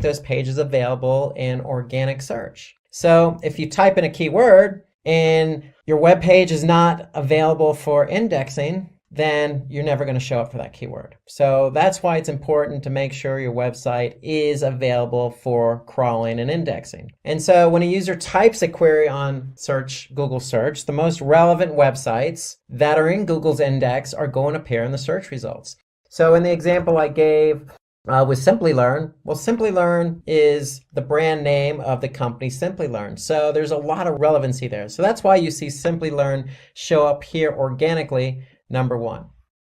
those pages available in organic search. So if you type in a keyword and your web page is not available for indexing, then you're never going to show up for that keyword. So that's why it's important to make sure your website is available for crawling and indexing. And so when a user types a query on Google search, the most relevant websites that are in Google's index are going to appear in the search results. So in the example I gave, with Simplilearn? Well, Simplilearn is the brand name of the company Simplilearn. So there's a lot of relevancy there. So that's why you see Simplilearn show up here organically, number one.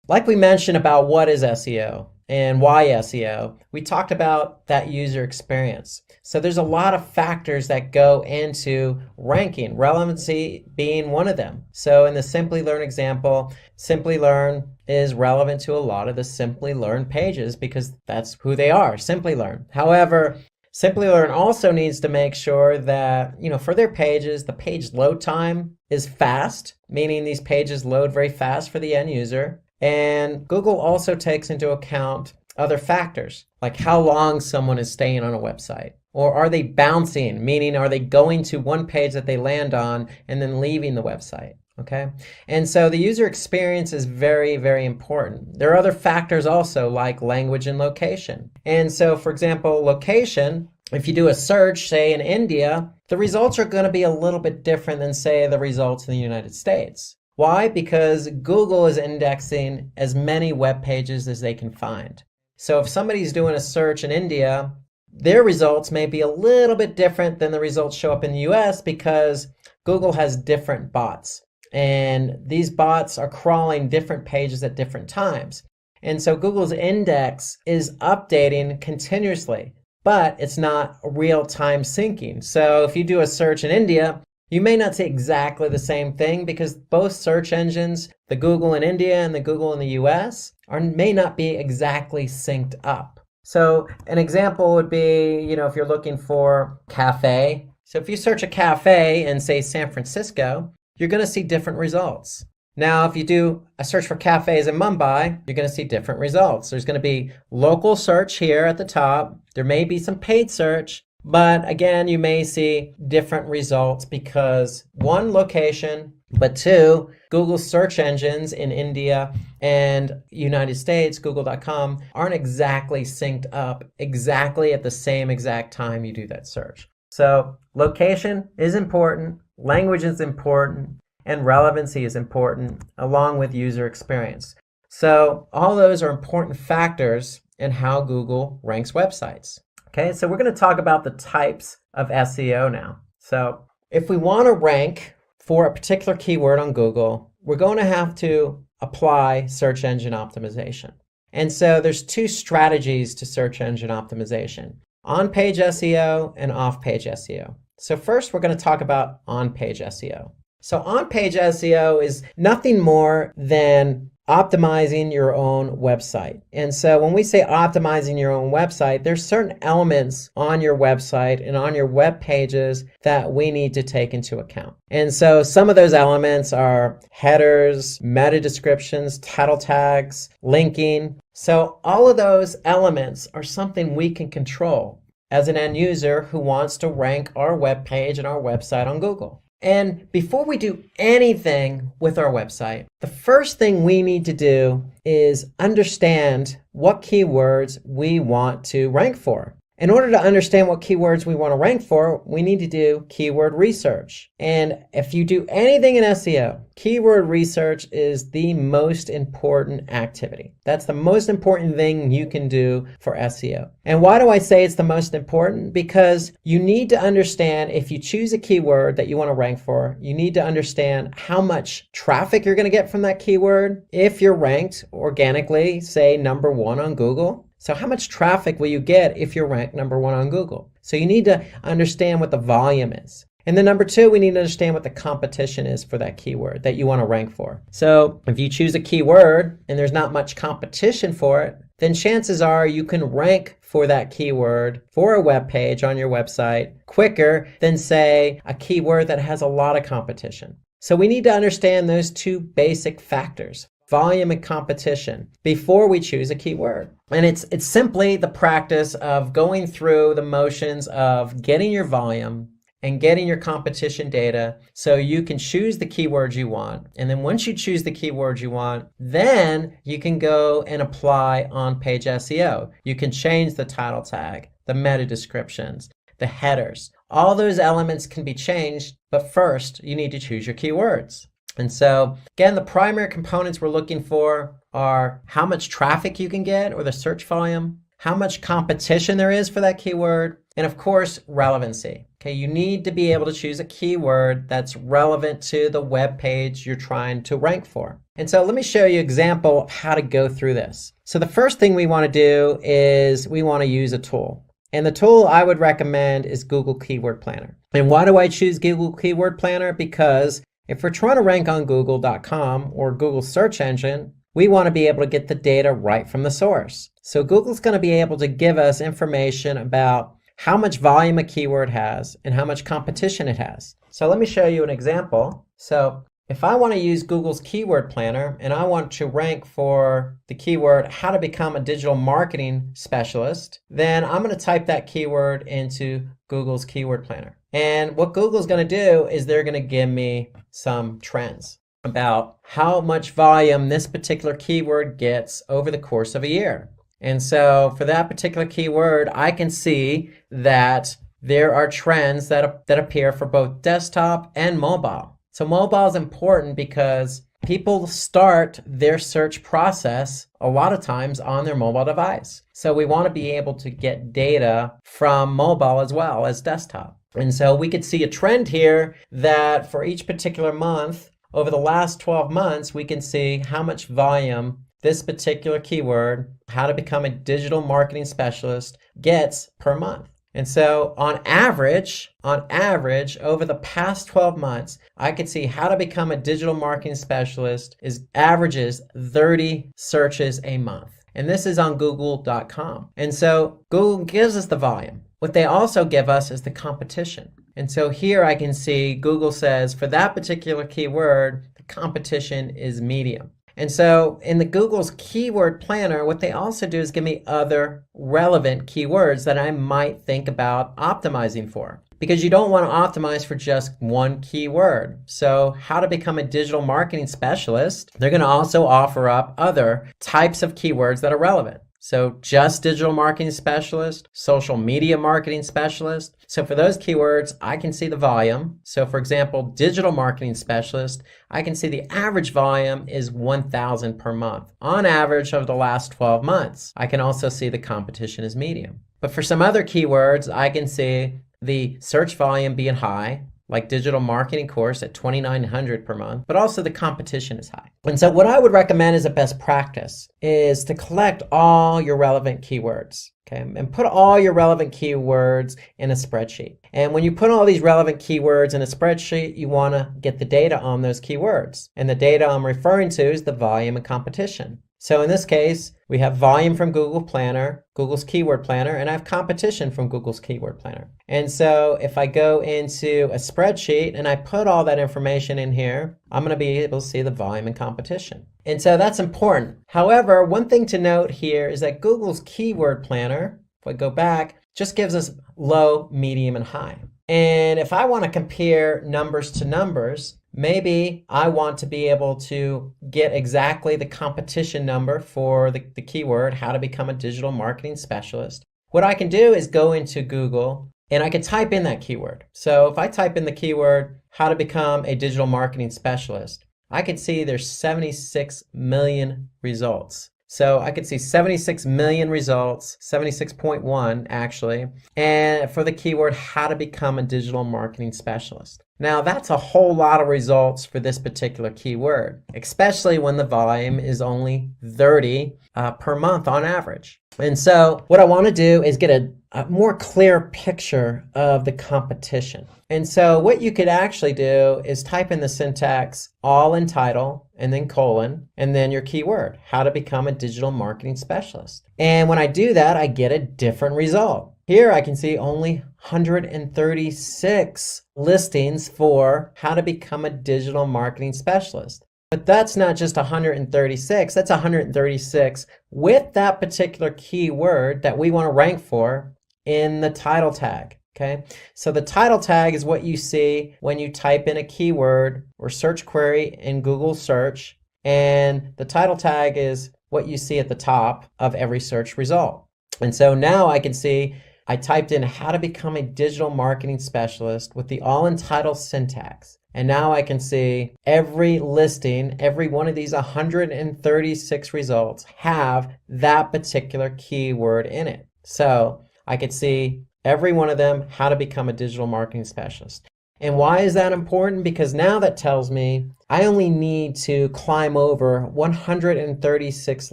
Like we mentioned about what is SEO and why SEO, we talked about that user experience. So there's a lot of factors that go into ranking, relevancy being one of them. So in the Simplilearn example, Simplilearn is relevant to a lot of the Simplilearn pages because that's who they are, Simplilearn. However, Simplilearn also needs to make sure that, for their pages, the page load time is fast, meaning these pages load very fast for the end user. And Google also takes into account other factors, like how long someone is staying on a website. Or are they bouncing, meaning are they going to one page that they land on and then leaving the website? Okay. And so the user experience is very, very important. There are other factors also like language and location. And so, for example, location, if you do a search, say in India, the results are going to be a little bit different than, say, the results in the United States. Why? Because Google is indexing as many web pages as they can find. So if somebody's doing a search in India, their results may be a little bit different than the results show up in the US because Google has different bots. And these bots are crawling different pages at different times. And so Google's index is updating continuously, but it's not real-time syncing. So if you do a search in India, you may not see exactly the same thing because both search engines, the Google in India and the Google in the US, may not be exactly synced up. So an example would be, if you're looking for cafe. So if you search a cafe in, say, San Francisco, you're going to see different results. Now, if you do a search for cafes in Mumbai, you're going to see different results. There's going to be local search here at the top. There may be some paid search. But again, you may see different results because one, location, but two, Google's search engines in India and United States, google.com, aren't exactly synced up exactly at the same exact time you do that search. So location is important, language is important, and relevancy is important, along with user experience. So all those are important factors in how Google ranks websites. Okay, so we're going to talk about the types of SEO now. So if we want to rank for a particular keyword on Google, we're going to have to apply search engine optimization. And so there's two strategies to search engine optimization: on-page SEO and off-page SEO. So first, we're going to talk about on-page SEO. So on-page SEO is nothing more than optimizing your own website. And so when we say optimizing your own website, there's certain elements on your website and on your web pages that we need to take into account. And so some of those elements are headers, meta descriptions, title tags, linking. So all of those elements are something we can control as an end user who wants to rank our web page and our website on Google. And before we do anything with our website, the first thing we need to do is understand what keywords we want to rank for. In order to understand what keywords we want to rank for, we need to do keyword research. And if you do anything in SEO, keyword research is the most important activity. That's the most important thing you can do for SEO. And why do I say it's the most important? Because you need to understand, if you choose a keyword that you want to rank for, you need to understand how much traffic you're going to get from that keyword if you're ranked organically, say number 1 on Google. So how much traffic will you get if you're ranked number 1 on Google? So you need to understand what the volume is. And then number 2, we need to understand what the competition is for that keyword that you want to rank for. So if you choose a keyword and there's not much competition for it, then chances are you can rank for that keyword for a web page on your website quicker than, say, a keyword that has a lot of competition. So we need to understand those two basic factors: volume and competition, before we choose a keyword. And it's simply the practice of going through the motions of getting your volume and getting your competition data so you can choose the keywords you want. And then once you choose the keywords you want, then you can go and apply on-page SEO. You can change the title tag, the meta descriptions, the headers. All those elements can be changed, but first you need to choose your keywords. And so, again, the primary components we're looking for are how much traffic you can get, or the search volume, how much competition there is for that keyword, and of course, relevancy. Okay, you need to be able to choose a keyword that's relevant to the web page you're trying to rank for. And so let me show you an example of how to go through this. So the first thing we want to do is we want to use a tool. And the tool I would recommend is Google Keyword Planner. And why do I choose Google Keyword Planner? Because if we're trying to rank on Google.com or Google search engine, we want to be able to get the data right from the source. So Google's going to be able to give us information about how much volume a keyword has and how much competition it has. So let me show you an example. So if I want to use Google's Keyword Planner and I want to rank for the keyword how to become a digital marketing specialist, then I'm going to type that keyword into Google's Keyword Planner. And what Google's going to do is they're going to give me some trends about how much volume this particular keyword gets over the course of a year. And so for that particular keyword, I can see that there are trends that appear for both desktop and mobile. So mobile is important because people start their search process a lot of times on their mobile device. So we want to be able to get data from mobile as well as desktop. And so we could see a trend here that for each particular month, over the last 12 months, we can see how much volume this particular keyword, how to become a digital marketing specialist, gets per month. And so on average, over the past 12 months, I could see how to become a digital marketing specialist averages 30 searches a month. And this is on Google.com. And so Google gives us the volume. What they also give us is the competition. And so here I can see Google says for that particular keyword, the competition is medium. And so in the Google's Keyword Planner, what they also do is give me other relevant keywords that I might think about optimizing for. Because you don't want to optimize for just one keyword. So how to become a digital marketing specialist, they're going to also offer up other types of keywords that are relevant. So just digital marketing specialist, social media marketing specialist. So for those keywords, I can see the volume. So for example, digital marketing specialist, I can see the average volume is 1,000 per month on average over the last 12 months. I can also see the competition is medium. But for some other keywords, I can see the search volume being high, like digital marketing course at 2,900 per month, but also the competition is high. And so what I would recommend as a best practice is to collect all your relevant keywords, okay? And put all your relevant keywords in a spreadsheet. And when you put all these relevant keywords in a spreadsheet, you want to get the data on those keywords. And the data I'm referring to is the volume and competition. So in this case, we have volume from Google Planner, Google's Keyword Planner, and I have competition from Google's Keyword Planner. And so if I go into a spreadsheet and I put all that information in here, I'm going to be able to see the volume and competition. And so that's important. However, one thing to note here is that Google's Keyword Planner, if I go back, just gives us low, medium, and high. And if I want to compare numbers to numbers, maybe I want to be able to get exactly the competition number for the keyword, how to become a digital marketing specialist. What I can do is go into Google and I can type in that keyword. So if I type in the keyword, how to become a digital marketing specialist, I can see there's 76 million results. So I could see 76 million results, 76.1 actually, and for the keyword, how to become a digital marketing specialist. Now that's a whole lot of results for this particular keyword, especially when the volume is only 30 per month on average. And so what I want to do is get a more clear picture of the competition. And so what you could actually do is type in the syntax all in title and then colon and then your keyword, how to become a digital marketing specialist. And when I do that, I get a different result. Here I can see only 136 listings for how to become a digital marketing specialist. But that's not just 136, that's 136 with that particular keyword that we want to rank for in the title tag, okay? So the title tag is what you see when you type in a keyword or search query in Google search, and the title tag is what you see at the top of every search result. And so now I can see I typed in how to become a digital marketing specialist with the all in title syntax. And now I can see every listing, every one of these 136 results have that particular keyword in it. So I could see every one of them, how to become a digital marketing specialist. And why is that important? Because now that tells me I only need to climb over 136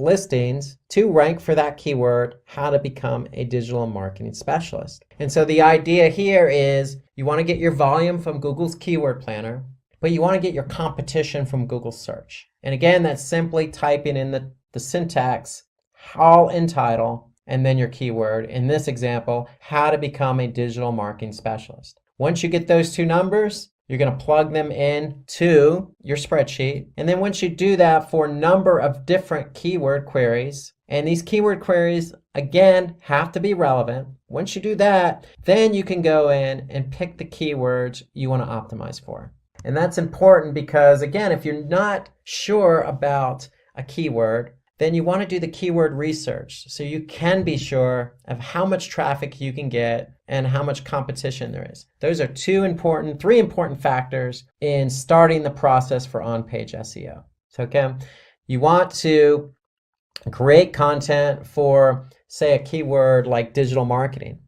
listings to rank for that keyword, how to become a digital marketing specialist. And so the idea here is you want to get your volume from Google's keyword planner, but you want to get your competition from Google search. And again, that's simply typing in the syntax, all in title, and then your keyword. In this example, how to become a digital marketing specialist. Once you get those two numbers, you're going to plug them in to your spreadsheet. And then once you do that for a number of different keyword queries, and these keyword queries, again, have to be relevant. Once you do that, then you can go in and pick the keywords you want to optimize for. And that's important because, again, if you're not sure about a keyword, then you want to do the keyword research so you can be sure of how much traffic you can get and how much competition there is. Those are three important factors in starting the process for on-page SEO. So again, you want to create content for, say, a keyword like digital marketing.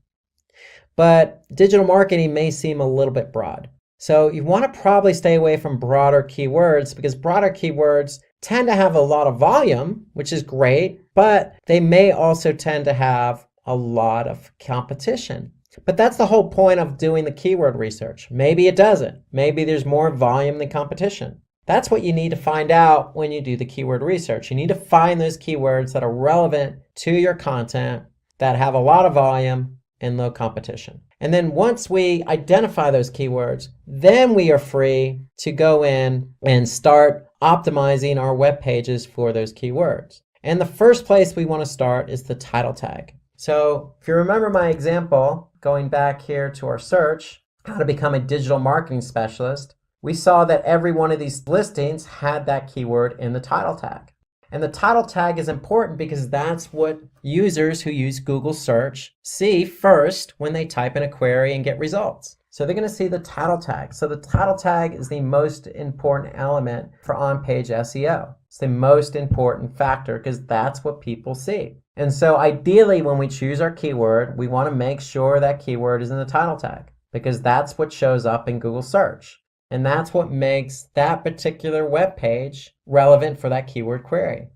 But digital marketing may seem a little bit broad. So you want to probably stay away from broader keywords because broader keywords tend to have a lot of volume, which is great, but they may also tend to have a lot of competition. But that's the whole point of doing the keyword research. Maybe it doesn't. Maybe there's more volume than competition. That's what you need to find out when you do the keyword research. You need to find those keywords that are relevant to your content, that have a lot of volume and low competition. And then once we identify those keywords, then we are free to go in and start optimizing our web pages for those keywords. And the first place we want to start is the title tag. So if you remember my example, going back here to our search, how to become a digital marketing specialist, we saw that every one of these listings had that keyword in the title tag. And the title tag is important because that's what users who use Google search see first when they type in a query and get results. So they're going to see the title tag. So the title tag is the most important element for on-page SEO. It's the most important factor because that's what people see. And so ideally when we choose our keyword, we want to make sure that keyword is in the title tag because that's what shows up in Google search. And that's what makes that particular web page relevant for that keyword query.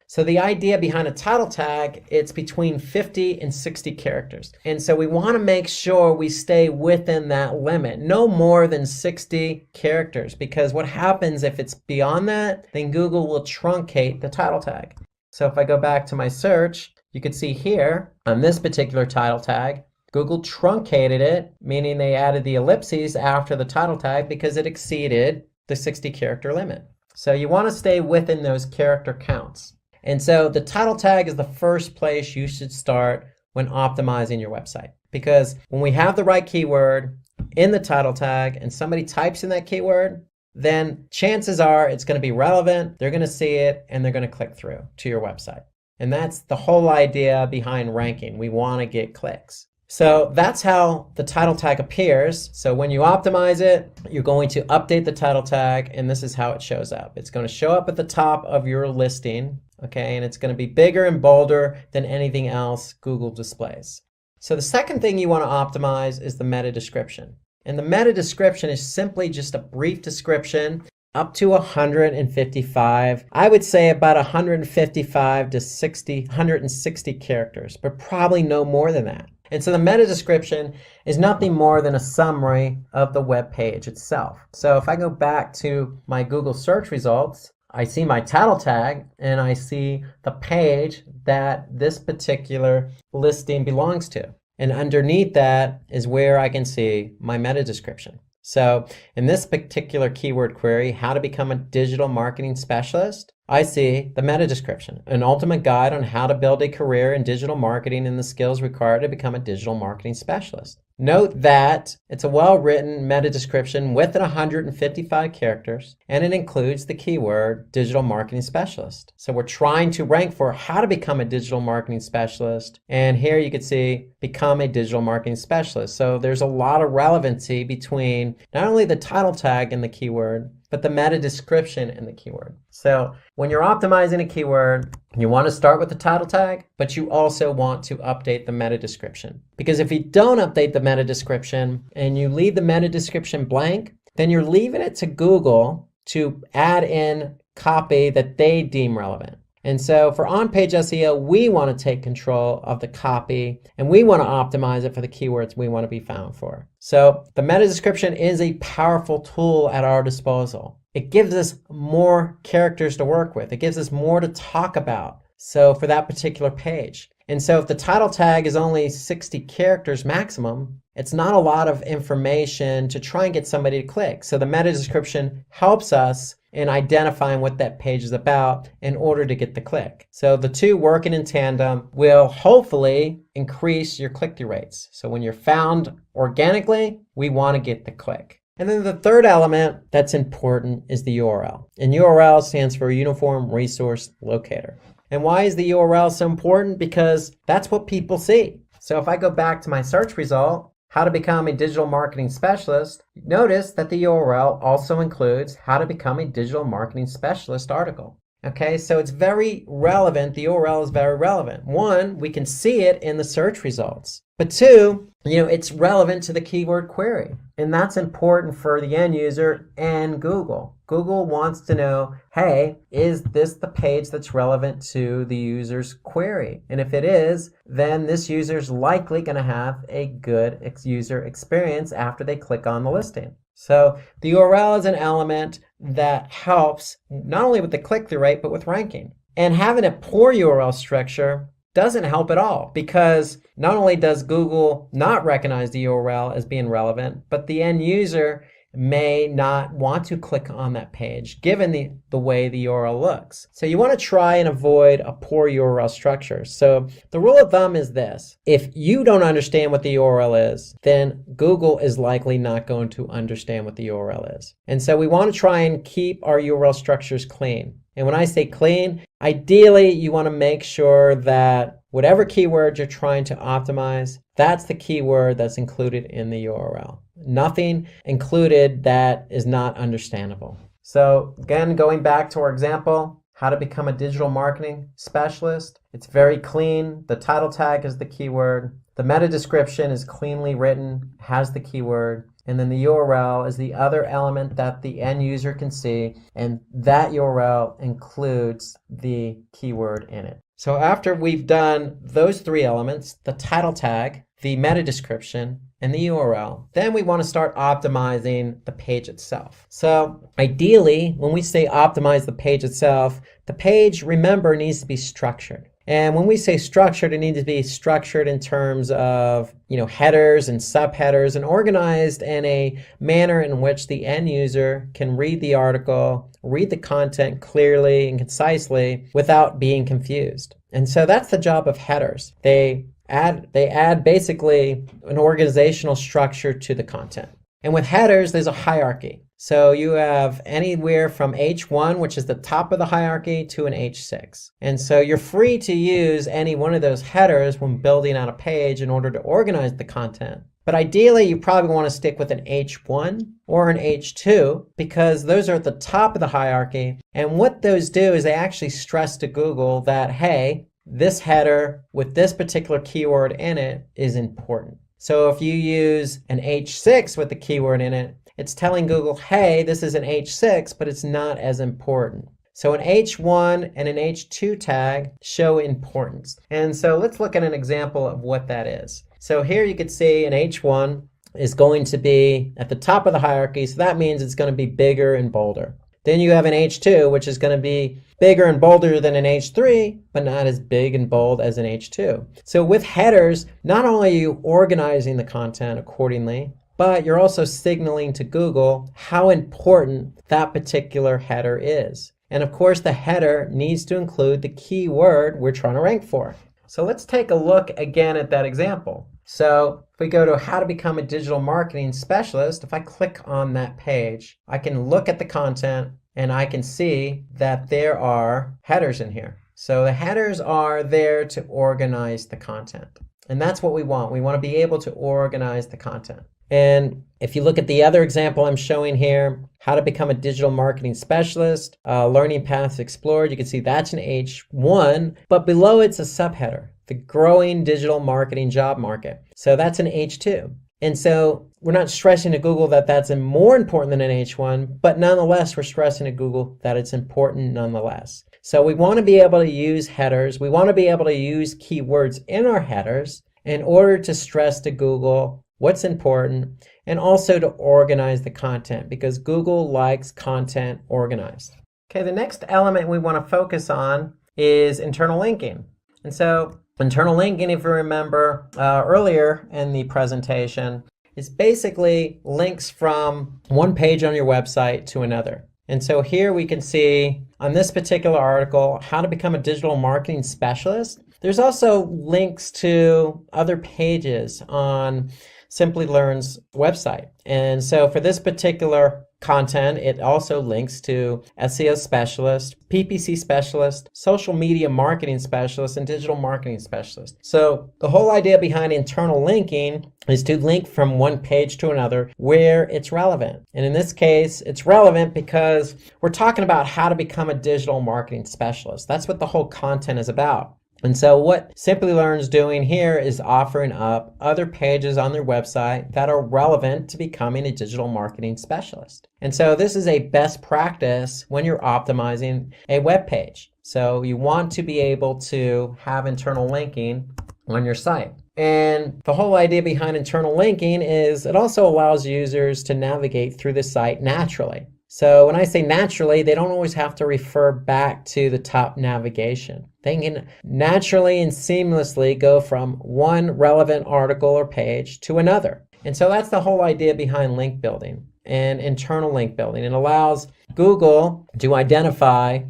So the idea behind a title tag, it's between 50 and 60 characters. And so we want to make sure we stay within that limit, no more than 60 characters, because what happens if it's beyond that, then Google will truncate the title tag. So if I go back to my search, you can see here on this particular title tag, Google truncated it, meaning they added the ellipses after the title tag because it exceeded the 60 character limit. So you want to stay within those character counts. And so the title tag is the first place you should start when optimizing your website. Because when we have the right keyword in the title tag and somebody types in that keyword, then chances are it's going to be relevant, they're going to see it, and they're going to click through to your website. And that's the whole idea behind ranking. We want to get clicks. So that's how the title tag appears. So when you optimize it, you're going to update the title tag, and this is how it shows up. It's going to show up at the top of your listing, okay, and it's going to be bigger and bolder than anything else Google displays. So the second thing you want to optimize is the meta description. And the meta description is simply just a brief description up to 155. I would say about 155 to 160 characters, but probably no more than that. And so the meta description is nothing more than a summary of the web page itself. So if I go back to my Google search results, I see my title tag and I see the page that this particular listing belongs to. And underneath that is where I can see my meta description. So in this particular keyword query, how to become a digital marketing specialist, I see the meta description, an ultimate guide on how to build a career in digital marketing and the skills required to become a digital marketing specialist. Note that it's a well-written meta description with 155 characters, and it includes the keyword digital marketing specialist. So we're trying to rank for how to become a digital marketing specialist. And here you can see become a digital marketing specialist. So there's a lot of relevancy between not only the title tag and the keyword, but the meta description in the keyword. So when you're optimizing a keyword, you want to start with the title tag, but you also want to update the meta description. Because if you don't update the meta description and you leave the meta description blank, then you're leaving it to Google to add in copy that they deem relevant. And so for on-page SEO, we want to take control of the copy and we want to optimize it for the keywords we want to be found for. So the meta description is a powerful tool at our disposal. It gives us more characters to work with. It gives us more to talk about. So for that particular page. And so if the title tag is only 60 characters maximum, it's not a lot of information to try and get somebody to click. So the meta description helps us in identifying what that page is about in order to get the click. So the two working in tandem will hopefully increase your click-through rates. So when you're found organically, we want to get the click. And then the third element that's important is the URL. And URL stands for Uniform Resource Locator. And why is the URL so important? Because that's what people see. So if I go back to my search result, how to become a digital marketing specialist, notice that the URL also includes how to become a digital marketing specialist article. Okay, so it's very relevant. The URL is very relevant. One, we can see it in the search results. But two, it's relevant to the keyword query. And that's important for the end user and Google. Google wants to know, hey, is this the page that's relevant to the user's query? And if it is, then this user's likely going to have a good user experience after they click on the listing. So the URL is an element that helps not only with the click-through rate, but with ranking. And having a poor URL structure doesn't help at all, because not only does Google not recognize the URL as being relevant, but the end user may not want to click on that page given the way the URL looks. So you want to try and avoid a poor URL structure. So the rule of thumb is this: if you don't understand what the URL is, then Google is likely not going to understand what the URL is. And so we want to try and keep our URL structures clean. And when I say clean, ideally you want to make sure that whatever keyword you're trying to optimize, that's the keyword that's included in the URL. Nothing included that is not understandable. So again, going back to our example, how to become a digital marketing specialist. It's very clean. The title tag is the keyword. The meta description is cleanly written, has the keyword. And then the URL is the other element that the end user can see, and that URL includes the keyword in it. So after we've done those three elements, the title tag, the meta description, and the URL, then we want to start optimizing the page itself. So ideally, when we say optimize the page itself, the page, remember, needs to be structured. And when we say structured, it needs to be structured in terms of, headers and subheaders, and organized in a manner in which the end user can read the article, read the content clearly and concisely without being confused. And so that's the job of headers. They add basically an organizational structure to the content. And with headers, there's a hierarchy. So you have anywhere from H1, which is the top of the hierarchy, to an H6. And so you're free to use any one of those headers when building out a page in order to organize the content. But ideally, you probably want to stick with an H1 or an H2, because those are at the top of the hierarchy. And what those do is they actually stress to Google that, hey, this header with this particular keyword in it is important. So if you use an H6 with the keyword in it, it's telling Google, hey, this is an H6, but it's not as important. So an H1 and an H2 tag show importance. And so let's look at an example of what that is. So here you can see an H1 is going to be at the top of the hierarchy, so that means it's going to be bigger and bolder. Then you have an H2, which is going to be bigger and bolder than an H3, but not as big and bold as an H2. So with headers, not only are you organizing the content accordingly, but you're also signaling to Google how important that particular header is. And of course, the header needs to include the keyword we're trying to rank for. So let's take a look again at that example. So if we go to how to become a digital marketing specialist, if I click on that page, I can look at the content and I can see that there are headers in here. So the headers are there to organize the content. And that's what we want. We want to be able to organize the content. And if you look at the other example I'm showing here, how to become a digital marketing specialist, learning paths explored, you can see that's an H1, but below it's a subheader, the growing digital marketing job market. So that's an H2. And so we're not stressing to Google that that's more important than an H1, but nonetheless, we're stressing to Google that it's important nonetheless. So we want to be able to use headers. We want to be able to use keywords in our headers in order to stress to Google what's important and also to organize the content because Google likes content organized. Okay, the next element we want to focus on is internal linking. And so internal linking, if you remember earlier in the presentation, is basically links from one page on your website to another. And so here we can see on this particular article, how to become a digital marketing specialist. There's also links to other pages on Simplilearn's website. And so for this particular content, it also links to SEO specialist, PPC specialist, social media marketing specialist, and digital marketing specialist. So the whole idea behind internal linking is to link from one page to another where it's relevant. And in this case, it's relevant because we're talking about how to become a digital marketing specialist. That's what the whole content is about. And so what Simplilearn's doing here is offering up other pages on their website that are relevant to becoming a digital marketing specialist. And so this is a best practice when you're optimizing a web page. So you want to be able to have internal linking on your site. And the whole idea behind internal linking is it also allows users to navigate through the site naturally. So when I say naturally, they don't always have to refer back to the top navigation. They can naturally and seamlessly go from one relevant article or page to another. And so that's the whole idea behind link building and internal link building. It allows Google to identify,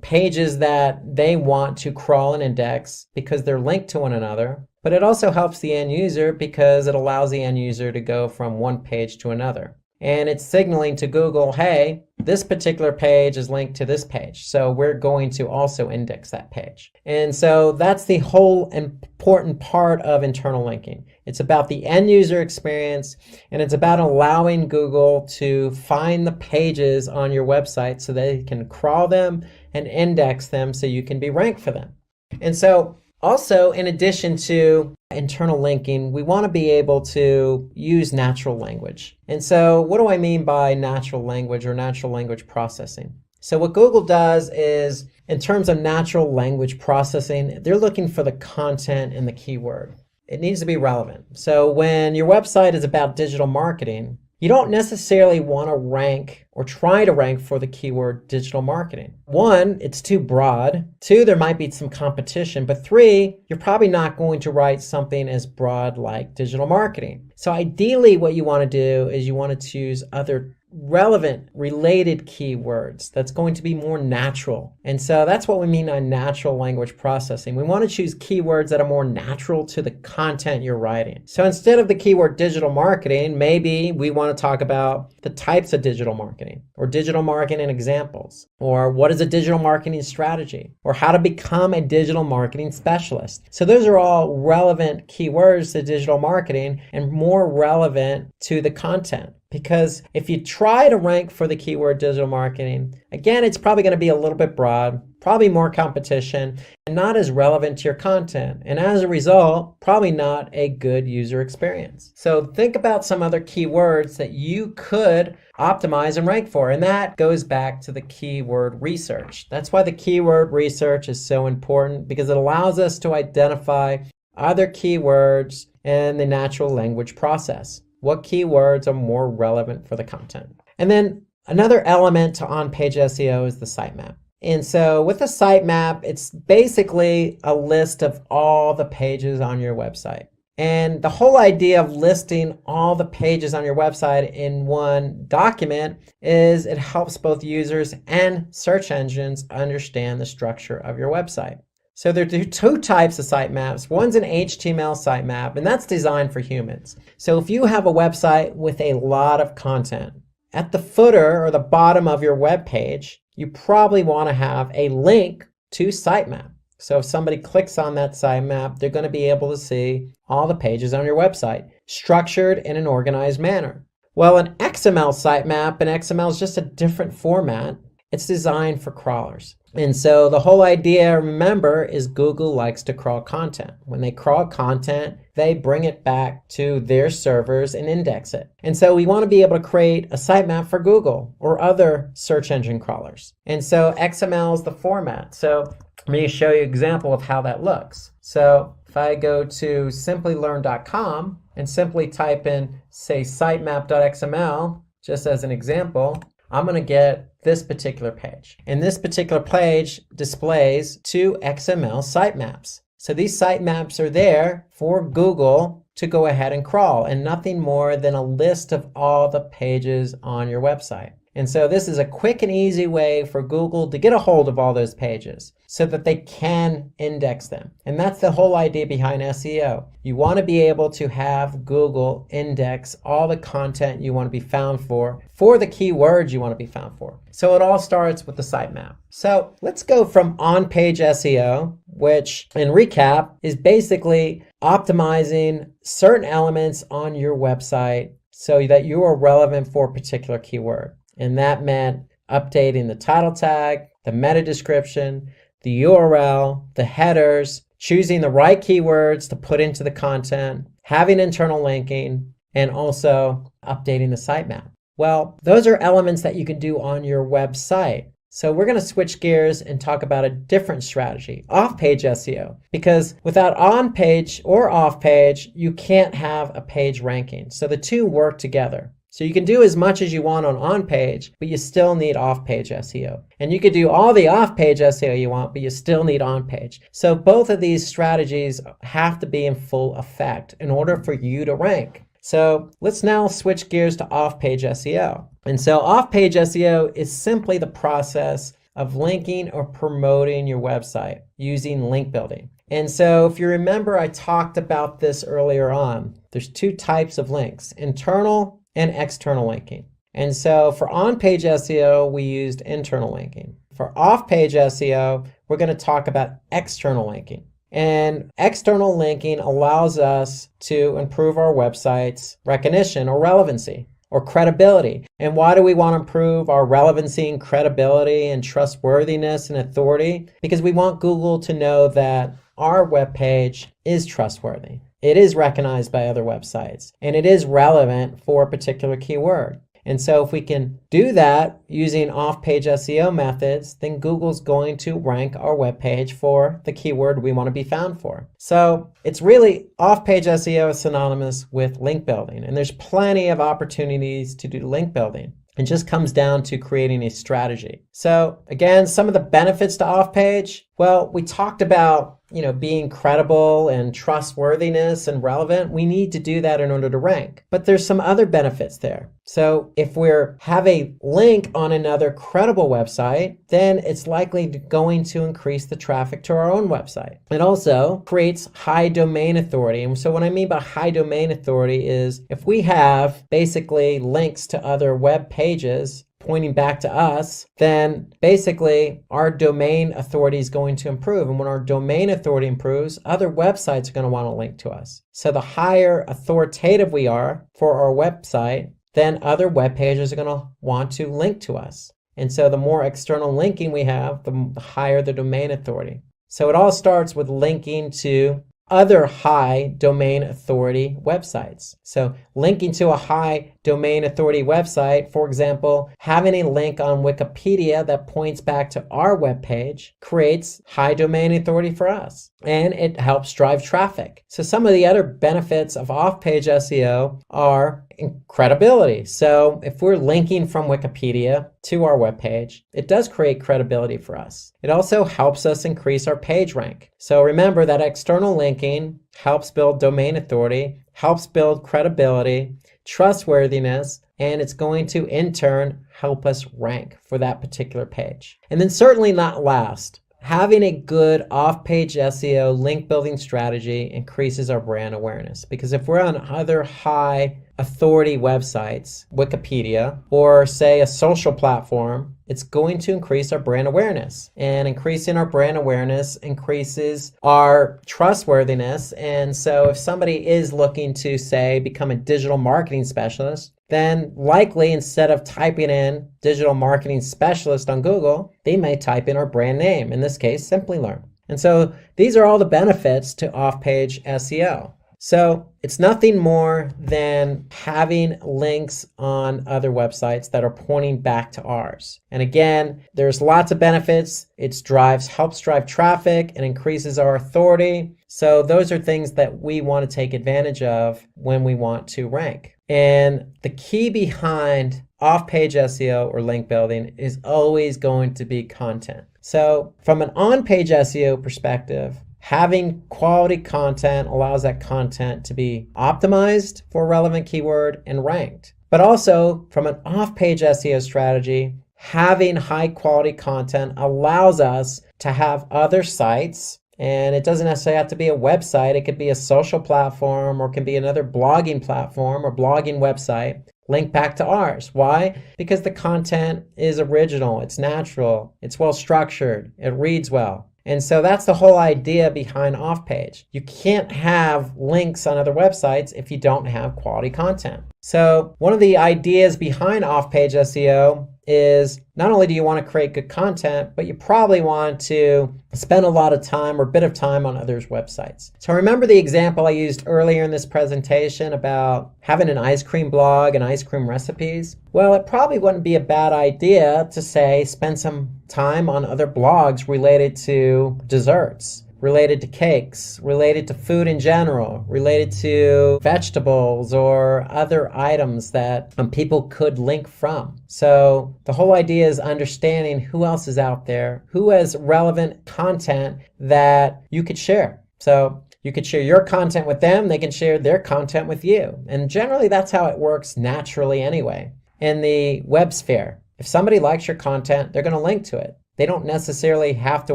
pages that they want to crawl and index because they're linked to one another. But it also helps the end user because it allows the end user to go from one page to another. And it's signaling to Google, hey, this particular page is linked to this page. So we're going to also index that page. And so that's the whole important part of internal linking. It's about the end user experience, and it's about allowing Google to find the pages on your website so they can crawl them and index them so you can be ranked for them. And so also, in addition to internal linking, we want to be able to use natural language. And so what do I mean by natural language or natural language processing? So what Google does is, in terms of natural language processing, they're looking for the content and the keyword. It needs to be relevant. So when your website is about digital marketing, you don't necessarily want to rank or try to rank for the keyword digital marketing. One, it's too broad. Two, there might be some competition. But three, you're probably not going to write something as broad like digital marketing. So ideally, what you want to do is you want to choose other relevant, related keywords that's going to be more natural. And so that's what we mean on natural language processing. We want to choose keywords that are more natural to the content you're writing. So instead of the keyword digital marketing, maybe we want to talk about the types of digital marketing, or digital marketing examples, or what is a digital marketing strategy, or how to become a digital marketing specialist. So those are all relevant keywords to digital marketing and more relevant to the content. Because if you try to rank for the keyword digital marketing, again, it's probably going to be a little bit broad, probably more competition, and not as relevant to your content. And as a result, probably not a good user experience. So think about some other keywords that you could optimize and rank for. And that goes back to the keyword research. That's why the keyword research is so important, because it allows us to identify other keywords in the natural language process. What keywords are more relevant for the content? And then another element to on-page SEO is the sitemap. And so with the sitemap, it's basically a list of all the pages on your website. And the whole idea of listing all the pages on your website in one document is it helps both users and search engines understand the structure of your website. So there are two types of sitemaps. One's an HTML sitemap, and that's designed for humans. So if you have a website with a lot of content, at the footer or the bottom of your web page, you probably want to have a link to sitemap. So if somebody clicks on that sitemap, they're going to be able to see all the pages on your website, structured in an organized manner. Well, an XML sitemap, and XML is just a different format. It's designed for crawlers. And so the whole idea, remember, is Google likes to crawl content. When they crawl content, they bring it back to their servers and index it. And so we want to be able to create a sitemap for Google or other search engine crawlers. And so XML is the format. So let me show you an example of how that looks. So if I go to Simplilearn.com and simply type in, say, sitemap.xml, just as an example, I'm going to get this particular page. And this particular page displays 2 XML sitemaps. So these sitemaps are there for Google to go ahead and crawl, and nothing more than a list of all the pages on your website. And so this is a quick and easy way for Google to get a hold of all those pages so that they can index them. And that's the whole idea behind SEO. You want to be able to have Google index all the content you want to be found for the keywords you want to be found for. So it all starts with the sitemap. So let's go from on-page SEO, which in recap is basically optimizing certain elements on your website so that you are relevant for a particular keyword. And that meant updating the title tag, the meta description, the URL, the headers, choosing the right keywords to put into the content, having internal linking, and also updating the sitemap. Well, those are elements that you can do on your website. So we're going to switch gears and talk about a different strategy, off-page SEO, because without on-page or off-page, you can't have a page ranking. So the two work together. So you can do as much as you want on-page, but you still need off-page SEO. And you could do all the off-page SEO you want, but you still need on-page. So both of these strategies have to be in full effect in order for you to rank. So let's now switch gears to off-page SEO. And so off-page SEO is simply the process of linking or promoting your website using link building. And so if you remember, I talked about this earlier on. There's 2 types of links, internal and external linking. And so for on-page SEO, we used internal linking. For off-page SEO, we're going to talk about external linking. And external linking allows us to improve our website's recognition or relevancy or credibility. And why do we want to improve our relevancy and credibility and trustworthiness and authority? Because we want Google to know that our web page is trustworthy. It is recognized by other websites, and it is relevant for a particular keyword. And so if we can do that using off-page SEO methods, then Google's going to rank our web page for the keyword we want to be found for. So it's really off-page SEO is synonymous with link building, and there's plenty of opportunities to do link building. It just comes down to creating a strategy. So again, some of the benefits to off-page, well, we talked about being credible and trustworthiness and relevant. We need to do that in order to rank. But there's some other benefits there. So if we have a link on another credible website, then it's likely going to increase the traffic to our own website. It also creates high domain authority. And so what I mean by high domain authority is if we have basically links to other web pages pointing back to us, then basically our domain authority is going to improve. And when our domain authority improves, other websites are going to want to link to us. So the higher authoritative we are for our website, then other web pages are going to want to link to us. And so the more external linking we have, the higher the domain authority. So it all starts with linking to other high domain authority websites. So linking to a high domain authority website, for example, having a link on Wikipedia that points back to our webpage creates high domain authority for us, and it helps drive traffic. So some of the other benefits of off-page SEO are credibility. So if we're linking from Wikipedia to our webpage, it does create credibility for us. It also helps us increase our page rank. So remember that external linking helps build domain authority, helps build credibility, trustworthiness, and it's going to in turn help us rank for that particular page. And then certainly not last, having a good off-page SEO link building strategy increases our brand awareness, because if we're on other high authority websites, Wikipedia, or say a social platform, it's going to increase our brand awareness. And increasing our brand awareness increases our trustworthiness. And so if somebody is looking to, say, become a digital marketing specialist, then likely instead of typing in digital marketing specialist on Google, they may type in our brand name, in this case, Simplilearn. And so these are all the benefits to off-page SEO. So it's nothing more than having links on other websites that are pointing back to ours. And again, there's lots of benefits. It helps drive traffic and increases our authority. So those are things that we want to take advantage of when we want to rank. And the key behind off-page SEO or link building is always going to be content. So from an on-page SEO perspective, having quality content allows that content to be optimized for a relevant keyword and ranked. But also from an off-page SEO strategy, having high quality content allows us to have other sites, and it doesn't necessarily have to be a website. It could be a social platform, or it can be another blogging platform or blogging website, link back to ours. Why? Because the content is original, it's natural, it's well structured, it reads well. And so that's the whole idea behind off-page. You can't have links on other websites if you don't have quality content. So one of the ideas behind off-page SEO is not only do you want to create good content, but you probably want to spend a lot of time or a bit of time on others' websites. So remember the example I used earlier in this presentation about having an ice cream blog and ice cream recipes? Well, it probably wouldn't be a bad idea to say spend some time on other blogs related to desserts, related to cakes, related to food in general, related to vegetables or other items that people could link from. So the whole idea is understanding who else is out there, who has relevant content that you could share. So you could share your content with them, they can share their content with you. And generally that's how it works naturally anyway. In the web sphere, if somebody likes your content, they're going to link to it. They don't necessarily have to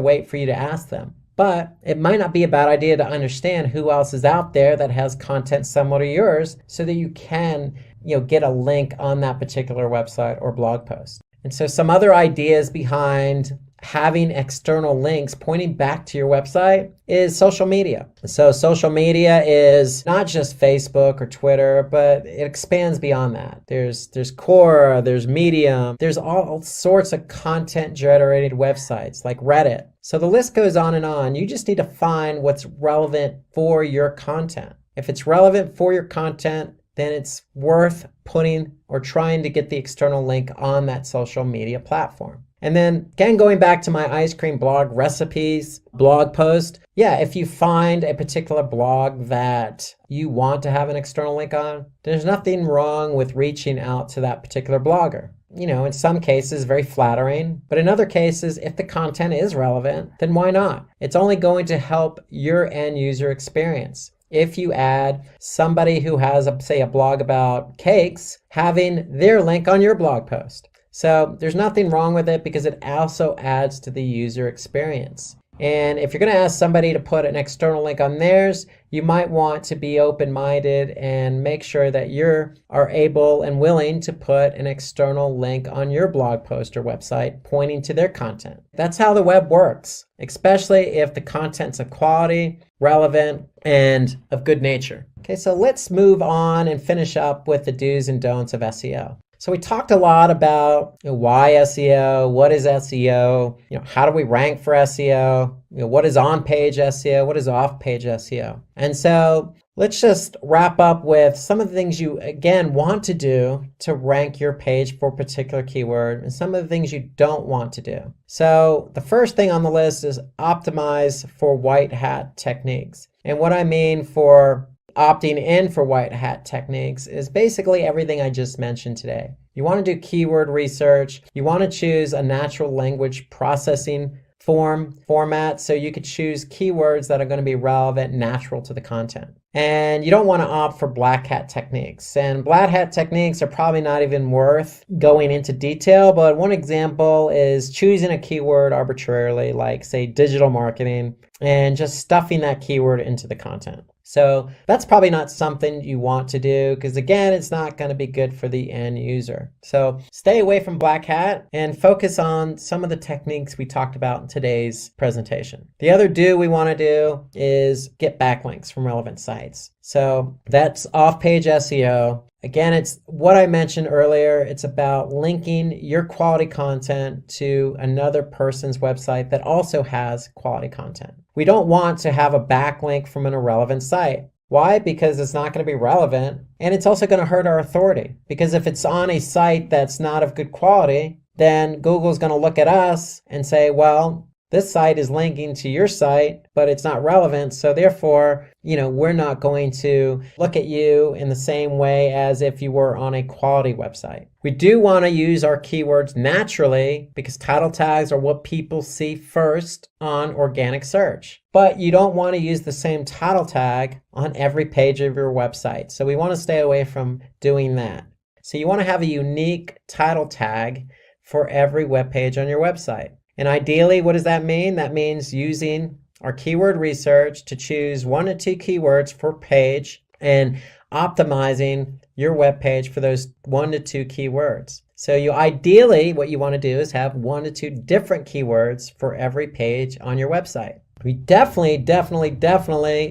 wait for you to ask them. But it might not be a bad idea to understand who else is out there that has content similar to yours so that you can, get a link on that particular website or blog post. And so some other ideas behind having external links pointing back to your website is social media. So social media is not just Facebook or Twitter, but it expands beyond that. There's Quora, there's Medium, there's all sorts of content generated websites like Reddit. So the list goes on and on. You just need to find what's relevant for your content. If it's relevant for your content, then it's worth putting or trying to get the external link on that social media platform. And then again, going back to my ice cream blog recipes blog post, if you find a particular blog that you want to have an external link on, there's nothing wrong with reaching out to that particular blogger. In some cases, very flattering, but in other cases, if the content is relevant, then why not? It's only going to help your end user experience. If you add somebody who has, say, a blog about cakes, having their link on your blog post. So there's nothing wrong with it because it also adds to the user experience. And if you're going to ask somebody to put an external link on theirs, you might want to be open-minded and make sure that you are able and willing to put an external link on your blog post or website pointing to their content. That's how the web works, especially if the content's of quality, relevant, and of good nature. Okay, so let's move on and finish up with the do's and don'ts of SEO. So we talked a lot about why SEO, what is SEO, how do we rank for SEO, what is on-page SEO, what is off-page SEO. And so let's just wrap up with some of the things you, again, want to do to rank your page for a particular keyword and some of the things you don't want to do. So the first thing on the list is optimize for white hat techniques. And what I mean for opting in for white hat techniques is basically everything I just mentioned today. You want to do keyword research. You want to choose a natural language processing format, so you could choose keywords that are going to be relevant, natural to the content. And you don't want to opt for black hat techniques. And black hat techniques are probably not even worth going into detail, but one example is choosing a keyword arbitrarily, like say digital marketing, and just stuffing that keyword into the content. So that's probably not something you want to do because, again, it's not going to be good for the end user. So stay away from black hat and focus on some of the techniques we talked about in today's presentation. The other do we want to do is get backlinks from relevant sites. So that's off-page SEO. Again, it's what I mentioned earlier. It's about linking your quality content to another person's website that also has quality content. We don't want to have a backlink from an irrelevant site. Why? Because it's not going to be relevant, and it's also going to hurt our authority. Because if it's on a site that's not of good quality, then Google's going to look at us and say, well, this site is linking to your site, but it's not relevant. So therefore, we're not going to look at you in the same way as if you were on a quality website. We do want to use our keywords naturally because title tags are what people see first on organic search. But you don't want to use the same title tag on every page of your website. So we want to stay away from doing that. So you want to have a unique title tag for every web page on your website. And ideally, what does that mean? That means using our keyword research to choose 1 to 2 keywords per page and optimizing your web page for those 1 to 2 keywords. So ideally, what you want to do is have 1 to 2 different keywords for every page on your website. We definitely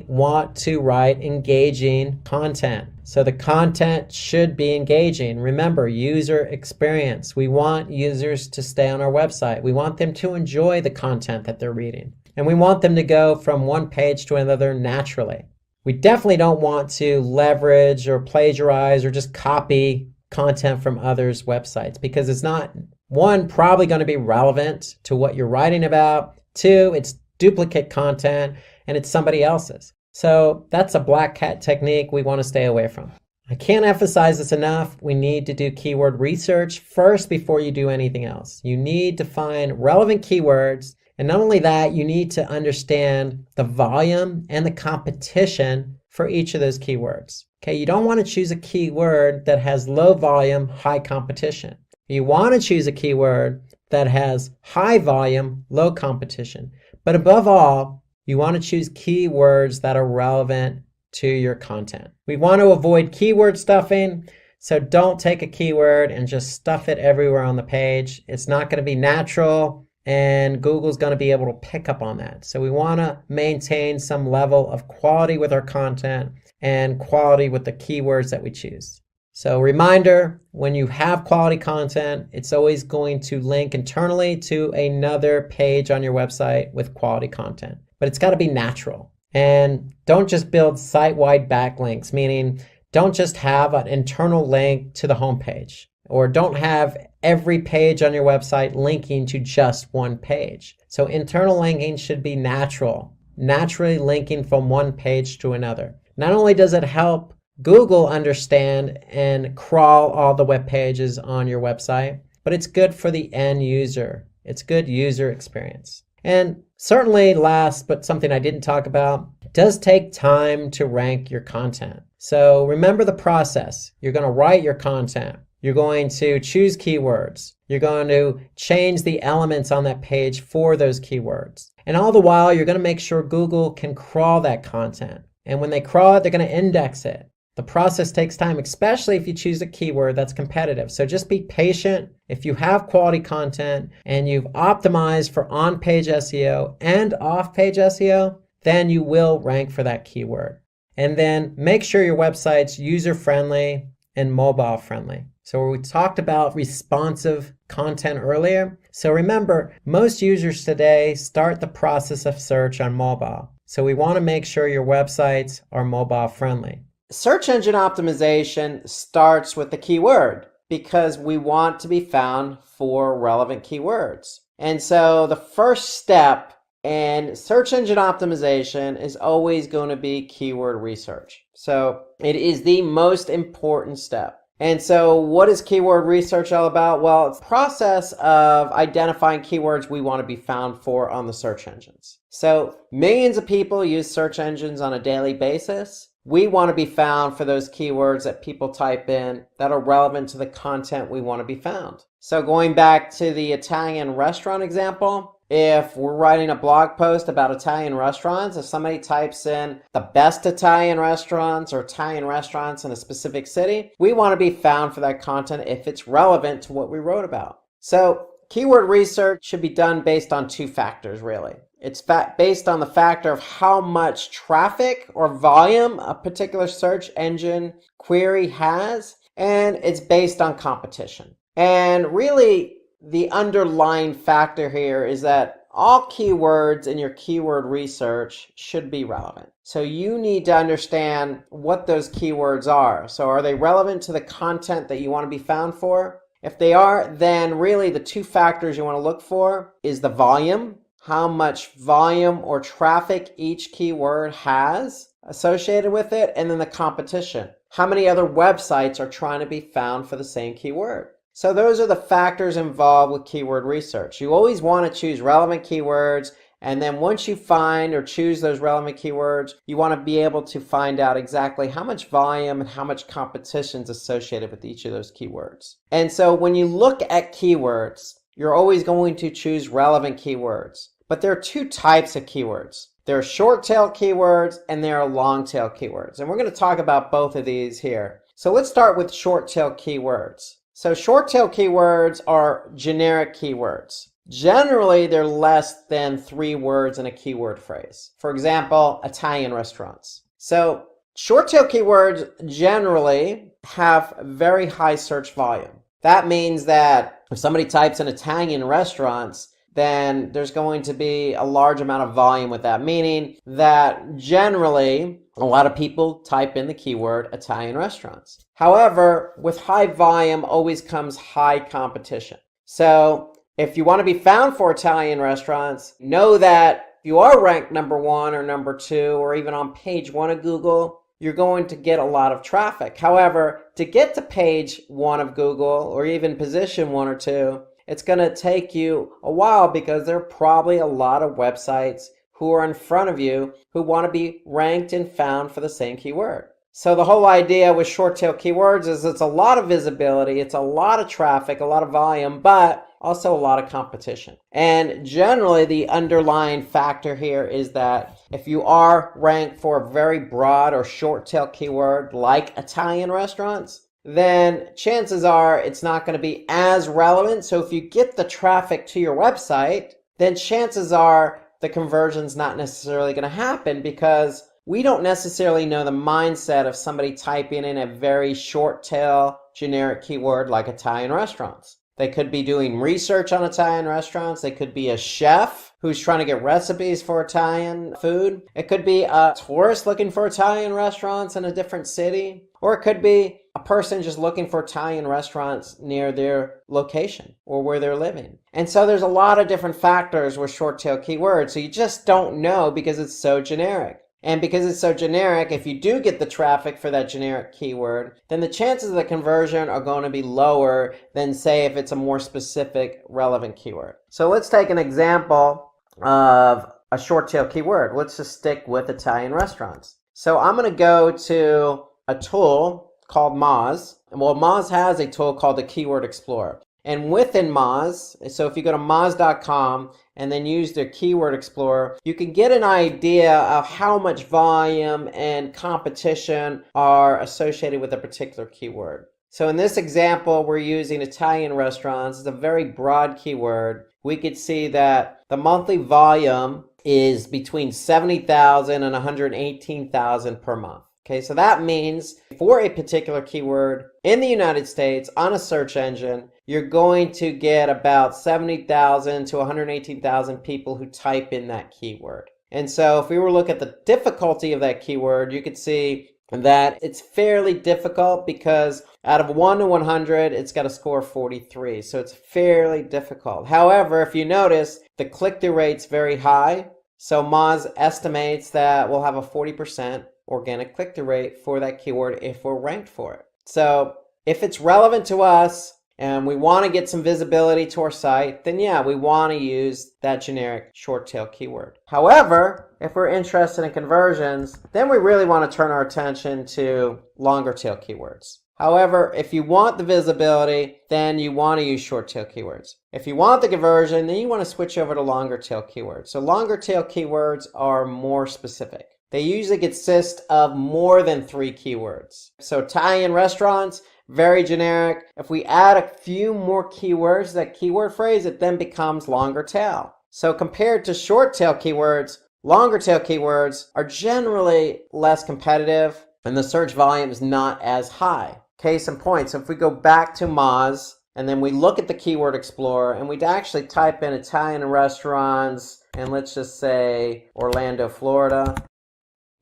want to write engaging content. So the content should be engaging. Remember, user experience. We want users to stay on our website. We want them to enjoy the content that they're reading. And we want them to go from one page to another naturally. We definitely don't want to leverage or plagiarize or just copy content from others' websites because it's not, 1, probably going to be relevant to what you're writing about. 2, it's duplicate content and it's somebody else's. So that's a black hat technique we want to stay away from. I can't emphasize this enough. We need to do keyword research first before you do anything else. You need to find relevant keywords. And not only that, you need to understand the volume and the competition for each of those keywords. Okay, you don't want to choose a keyword that has low volume, high competition. You want to choose a keyword that has high volume, low competition. But above all, you want to choose keywords that are relevant to your content. We want to avoid keyword stuffing, so don't take a keyword and just stuff it everywhere on the page. It's not going to be natural, and Google's going to be able to pick up on that. So we want to maintain some level of quality with our content and quality with the keywords that we choose. So reminder, when you have quality content, it's always going to link internally to another page on your website with quality content. But it's got to be natural. And don't just build site-wide backlinks, meaning don't just have an internal link to the homepage, or don't have every page on your website linking to just one page. So internal linking should be natural, naturally linking from one page to another. Not only does it help Google understand and crawl all the web pages on your website, but it's good for the end user. It's good user experience. And certainly last, but something I didn't talk about, it does take time to rank your content. So remember the process. You're going to write your content. You're going to choose keywords. You're going to change the elements on that page for those keywords. And all the while, you're going to make sure Google can crawl that content. And when they crawl it, they're going to index it. The process takes time, especially if you choose a keyword that's competitive. So just be patient. If you have quality content and you've optimized for on-page SEO and off-page SEO, then you will rank for that keyword. And then make sure your website's user-friendly and mobile-friendly. So we talked about responsive content earlier. So remember, most users today start the process of search on mobile. So we want to make sure your websites are mobile-friendly. Search engine optimization starts with the keyword because we want to be found for relevant keywords. And so the first step And search engine optimization is always going to be keyword research. So it is the most important step. And so what is keyword research all about? Well, it's the process of identifying keywords we want to be found for on the search engines. So millions of people use search engines on a daily basis. We want to be found for those keywords that people type in that are relevant to the content we want to be found. So going back to the Italian restaurant example, if we're writing a blog post about Italian restaurants, if somebody types in the best Italian restaurants or Italian restaurants in a specific city, we want to be found for that content if it's relevant to what we wrote about. So keyword research should be done based on two factors, really. It's based on the factor of how much traffic or volume a particular search engine query has, and it's based on competition. And really, the underlying factor here is that all keywords in your keyword research should be relevant. So you need to understand what those keywords are. So are they relevant to the content that you want to be found for? If they are, then really the two factors you want to look for is the volume, how much volume or traffic each keyword has associated with it, and then the competition. How many other websites are trying to be found for the same keyword? So those are the factors involved with keyword research. You always want to choose relevant keywords, and then once you find or choose those relevant keywords, you want to be able to find out exactly how much volume and how much competition is associated with each of those keywords. And so when you look at keywords, you're always going to choose relevant keywords. But there are two types of keywords. There are short-tail keywords and there are long-tail keywords. And we're going to talk about both of these here. So let's start with short-tail keywords. So short-tail keywords are generic keywords. Generally, they're less than 3 words in a keyword phrase. For example, Italian restaurants. So short-tail keywords generally have very high search volume. That means that if somebody types in Italian restaurants, then there's going to be a large amount of volume with that, meaning that generally a lot of people type in the keyword Italian restaurants. However, with high volume always comes high competition. So if you want to be found for Italian restaurants, know that if you are ranked number 1 or number 2 or even on page 1 of Google, you're going to get a lot of traffic. However, to get to page 1 of Google or even position 1 or 2, it's going to take you a while because there are probably a lot of websites who are in front of you who want to be ranked and found for the same keyword. So the whole idea with short tail keywords is it's a lot of visibility, it's a lot of traffic, a lot of volume, but also a lot of competition. And generally the underlying factor here is that if you are ranked for a very broad or short tail keyword like Italian restaurants, then chances are it's not going to be as relevant. So if you get the traffic to your website, then chances are the conversion's not necessarily going to happen because we don't necessarily know the mindset of somebody typing in a very short tail generic keyword like Italian restaurants. They could be doing research on Italian restaurants. They could be a chef who's trying to get recipes for Italian food. It could be a tourist looking for Italian restaurants in a different city. Or it could be a person just looking for Italian restaurants near their location or where they're living. And so there's a lot of different factors with short tail keywords. So you just don't know because it's so generic. And because it's so generic, if you do get the traffic for that generic keyword, then the chances of the conversion are going to be lower than, say, if it's a more specific relevant keyword. So let's take an example of a short tail keyword. Let's just stick with Italian restaurants. So I'm going to go to a tool called Moz. Well, Moz has a tool called the Keyword Explorer. And within Moz, so if you go to moz.com and then use the Keyword Explorer, you can get an idea of how much volume and competition are associated with a particular keyword. So in this example, we're using Italian restaurants. It's a very broad keyword. We could see that the monthly volume is between 70,000 and 118,000 per month. Okay, so that means for a particular keyword in the United States on a search engine, you're going to get about 70,000 to 118,000 people who type in that keyword. And so if we were to look at the difficulty of that keyword, you could see that it's fairly difficult because out of 1 to 100, it's got a score of 43. So it's fairly difficult. However, if you notice, the click-through rate's very high. So Moz estimates that we'll have a 40% organic click-through rate for that keyword if we're ranked for it. So if it's relevant to us and we want to get some visibility to our site, then yeah, we want to use that generic short tail keyword. However, if we're interested in conversions, then we really want to turn our attention to longer tail keywords. However, if you want the visibility, then you want to use short tail keywords. If you want the conversion, then you want to switch over to longer tail keywords. So longer tail keywords are more specific. They usually consist of more than 3 keywords. So Italian restaurants, very generic. If we add a few more keywords, that keyword phrase, it then becomes longer tail. So compared to short tail keywords, longer tail keywords are generally less competitive and the search volume is not as high. Case in point, so if we go back to Moz and then we look at the Keyword Explorer and we'd actually type in Italian restaurants and let's just say Orlando, Florida,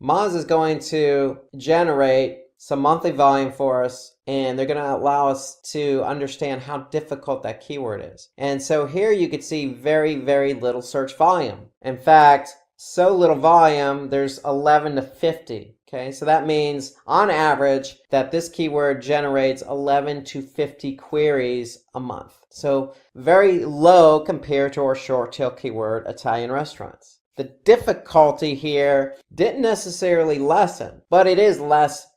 Moz is going to generate some monthly volume for us, and they're going to allow us to understand how difficult that keyword is. And so here you could see very, very little search volume. In fact, so little volume, there's 11 to 50. Okay, so that means on average that this keyword generates 11 to 50 queries a month. So very low compared to our short tail keyword, Italian restaurants. The difficulty here didn't necessarily lessen, but it is less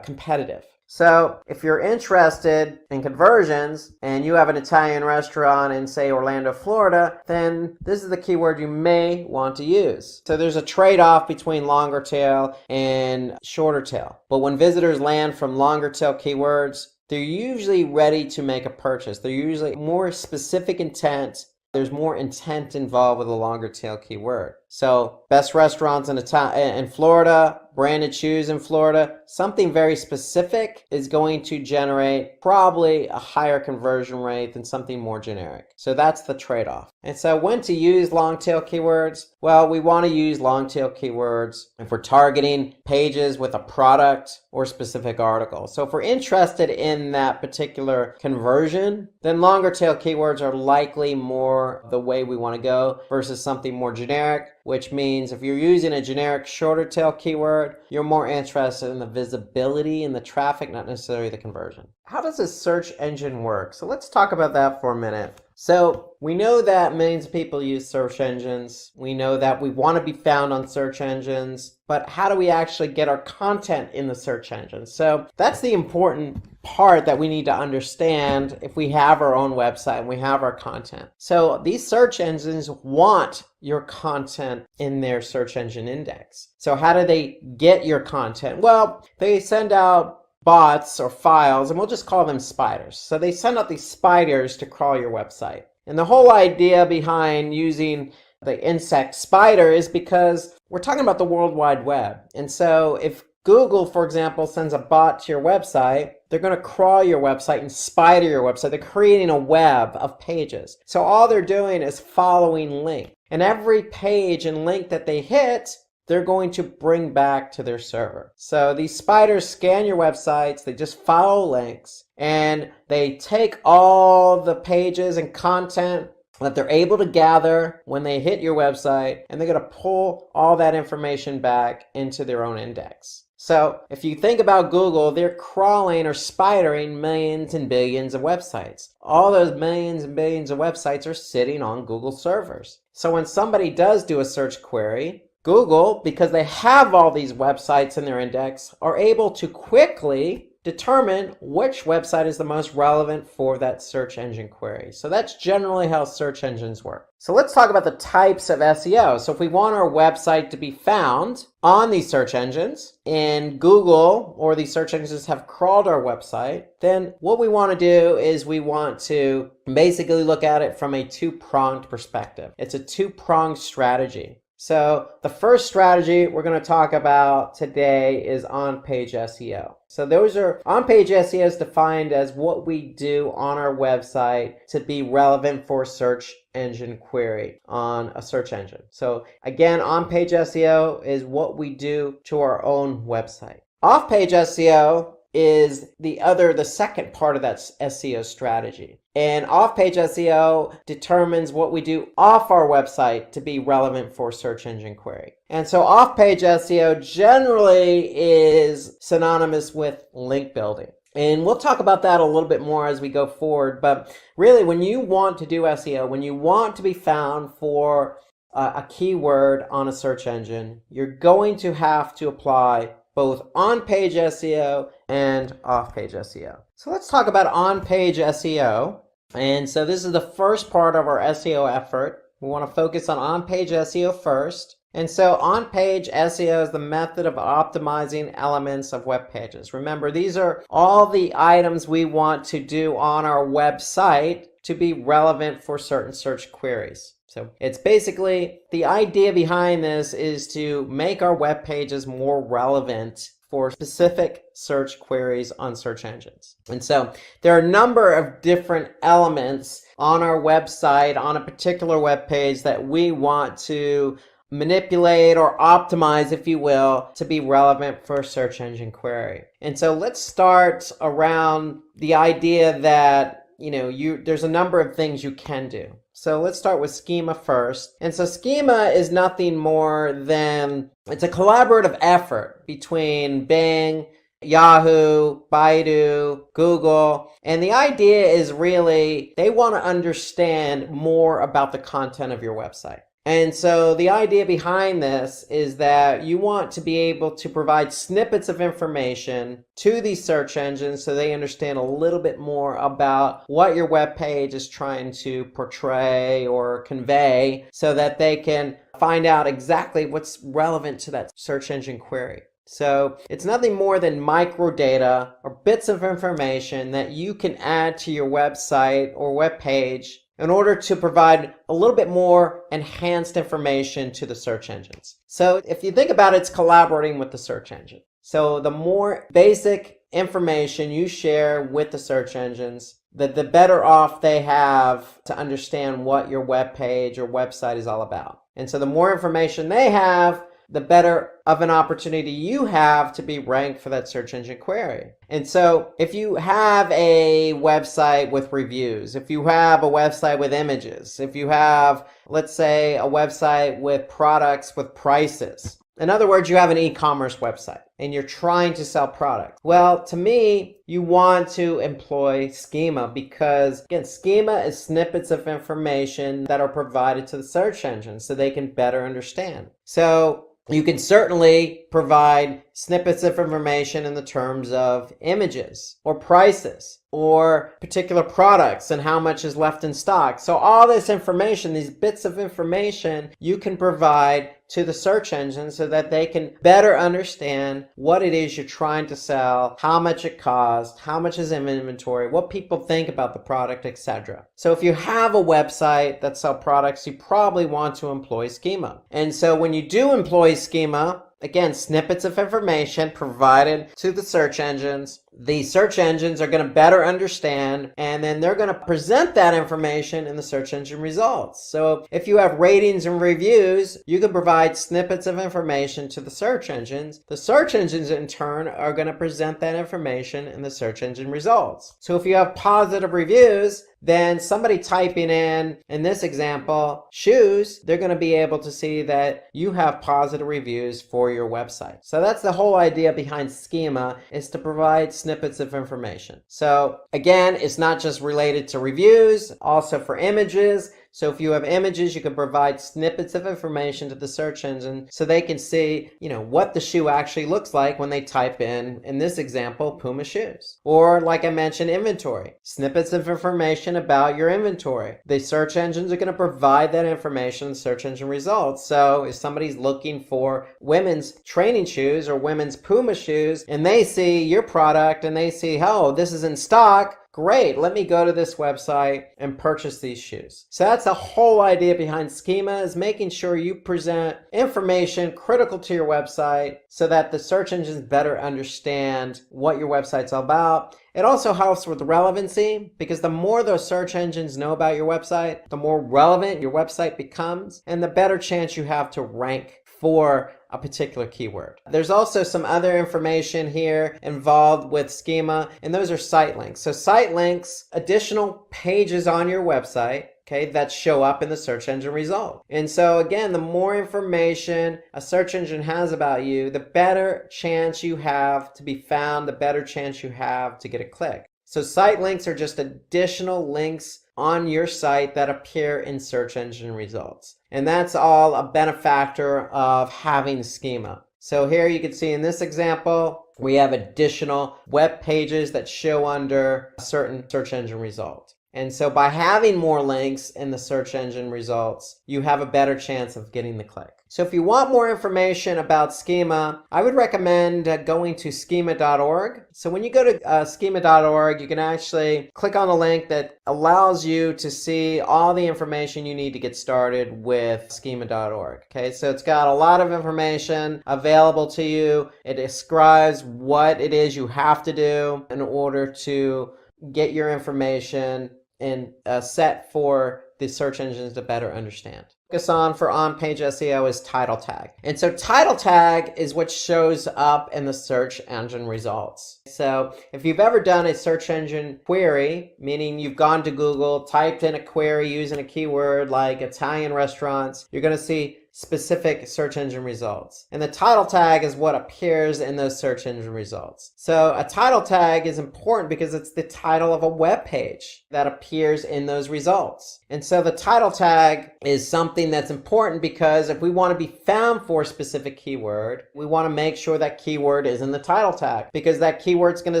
competitive. So if you're interested in conversions and you have an Italian restaurant in, say, Orlando, Florida, then this is the keyword you may want to use. So there's a trade-off between longer tail and shorter tail. But when visitors land from longer tail keywords, they're usually ready to make a purchase. They're usually more specific intent. There's more intent involved with a longer tail keyword. So best restaurants in Florida, branded shoes in Florida, something very specific is going to generate probably a higher conversion rate than something more generic. So that's the trade-off. And so when to use long tail keywords? Well, we want to use long tail keywords if we're targeting pages with a product or specific article. So if we're interested in that particular conversion, then longer tail keywords are likely more the way we want to go versus something more generic, which means if you're using a generic shorter tail keyword, you're more interested in the visibility and the traffic, not necessarily the conversion. How does a search engine work? So let's talk about that for a minute. So we know that millions of people use search engines. We know that we want to be found on search engines, but how do we actually get our content in the search engine? So that's the important part that we need to understand if we have our own website and we have our content. So these search engines want your content in their search engine index. So how do they get your content? Well, they send out bots or files, and we'll just call them spiders. So they send out these spiders to crawl your website. And the whole idea behind using the insect spider is because we're talking about the World Wide Web. And so if Google, for example, sends a bot to your website, they're going to crawl your website and spider your website. They're creating a web of pages. So all they're doing is following links. And every page and link that they hit, they're going to bring back to their server. So these spiders scan your websites, they just follow links, and they take all the pages and content that they're able to gather when they hit your website, and they're going to pull all that information back into their own index. So if you think about Google, they're crawling or spidering millions and billions of websites. All those millions and billions of websites are sitting on Google servers. So when somebody does do a search query, Google, because they have all these websites in their index, are able to quickly determine which website is the most relevant for that search engine query. So that's generally how search engines work. So let's talk about the types of SEO. So if we want our website to be found on these search engines, and Google or these search engines have crawled our website, then what we want to do is we want to basically look at it from a two-pronged perspective. It's a two-pronged strategy. So the first strategy we're going to talk about today is on-page SEO. So those are on-page SEO is defined as what we do on our website to be relevant for a search engine query on a search engine. So again, on-page SEO is what we do to our own website. Off-page SEO is the second part of that SEO strategy. And off-page SEO determines what we do off our website to be relevant for search engine query. And so off-page SEO generally is synonymous with link building. And we'll talk about that a little bit more as we go forward. But really, when you want to do SEO, when you want to be found for a keyword on a search engine, you're going to have to apply both on-page SEO and off-page SEO. So let's talk about on-page SEO. And so this is the first part of our SEO effort. We want to focus on on-page SEO first. And so on-page SEO is the method of optimizing elements of web pages. Remember, these are all the items we want to do on our website to be relevant for certain search queries. So it's basically, the idea behind this is to make our web pages more relevant for specific search queries on search engines. And so there are a number of different elements on our website, on a particular web page, that we want to manipulate or optimize, if you will, to be relevant for a search engine query. And so let's start around the idea that there's a number of things you can do. So let's start with schema first. And so schema is nothing more than, it's a collaborative effort between Bing, Yahoo, Baidu, Google. And the idea is really, they want to understand more about the content of your website. And so the idea behind this is that you want to be able to provide snippets of information to these search engines so they understand a little bit more about what your web page is trying to portray or convey, so that they can find out exactly what's relevant to that search engine query. So it's nothing more than microdata or bits of information that you can add to your website or web page in order to provide a little bit more enhanced information to the search engines. So if you think about it, it's collaborating with the search engine. So the more basic information you share with the search engines, the better off they have to understand what your web page or website is all about. And so the more information they have, the better of an opportunity you have to be ranked for that search engine query. And so if you have a website with reviews, if you have a website with images, if you have, let's say, a website with products with prices, in other words, you have an e-commerce website and you're trying to sell products. Well, to me, you want to employ schema because, again, schema is snippets of information that are provided to the search engine so they can better understand. So you can certainly provide snippets of information in the terms of images or prices or particular products and how much is left in stock. So all this information, these bits of information, you can provide to the search engine so that they can better understand what it is you're trying to sell, how much it costs, how much is in inventory, what people think about the product, etc. So if you have a website that sells products, you probably want to employ schema. And so when you do employ schema, again, snippets of information provided to the search engines. The search engines are going to better understand, and then they're going to present that information in the search engine results. So if you have ratings and reviews, you can provide snippets of information to the search engines. The search engines, in turn, are going to present that information in the search engine results. So if you have positive reviews, then somebody typing in this example, shoes, they're going to be able to see that you have positive reviews for your website. So that's the whole idea behind schema, is to provide snippets of information. So again, it's not just related to reviews, also for images. So if you have images, you can provide snippets of information to the search engine so they can see, what the shoe actually looks like when they type in this example, Puma shoes. Or like I mentioned, inventory. Snippets of information about your inventory. The search engines are going to provide that information in search engine results. So if somebody's looking for women's training shoes or women's Puma shoes, and they see your product and they see, oh, this is in stock, great, let me go to this website and purchase these shoes. So that's the whole idea behind schema, is making sure you present information critical to your website so that the search engines better understand what your website's all about. It also helps with relevancy, because the more those search engines know about your website, the more relevant your website becomes, and the better chance you have to rank for a particular keyword. There's also some other information here involved with schema, and those are site links. So site links, additional pages on your website, okay, that show up in the search engine result. And so again, the more information a search engine has about you, the better chance you have to be found, the better chance you have to get a click. So site links are just additional links on your site that appear in search engine results. And that's all a benefactor of having schema. So here you can see in this example, we have additional web pages that show under a certain search engine result. And so by having more links in the search engine results, you have a better chance of getting the click. So if you want more information about schema, I would recommend going to schema.org. So when you go to schema.org, you can actually click on the link that allows you to see all the information you need to get started with schema.org. Okay, so it's got a lot of information available to you. It describes what it is you have to do in order to get your information and set for the search engines to better understand. Focus on for on-page SEO is title tag. And so title tag is what shows up in the search engine results. So if you've ever done a search engine query, meaning you've gone to Google, typed in a query using a keyword like Italian restaurants, you're going to see specific search engine results. And the title tag is what appears in those search engine results. So a title tag is important because it's the title of a web page that appears in those results. And so the title tag is something that's important because if we want to be found for a specific keyword, we want to make sure that keyword is in the title tag because that keyword is going to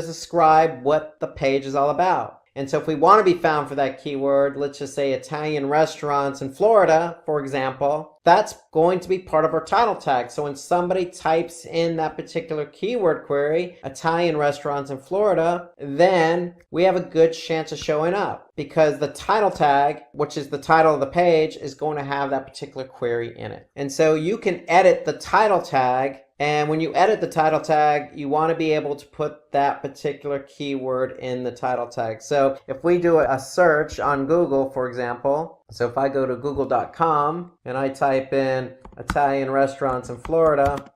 describe what the page is all about. And so if we want to be found for that keyword, let's just say Italian restaurants in Florida, for example, that's going to be part of our title tag. So when somebody types in that particular keyword query, Italian restaurants in Florida, then we have a good chance of showing up because the title tag, which is the title of the page, is going to have that particular query in it. And so you can edit the title tag. And when you edit the title tag, you want to be able to put that particular keyword in the title tag. So if we do a search on Google, for example, so if I go to google.com and I type in Italian restaurants in Florida,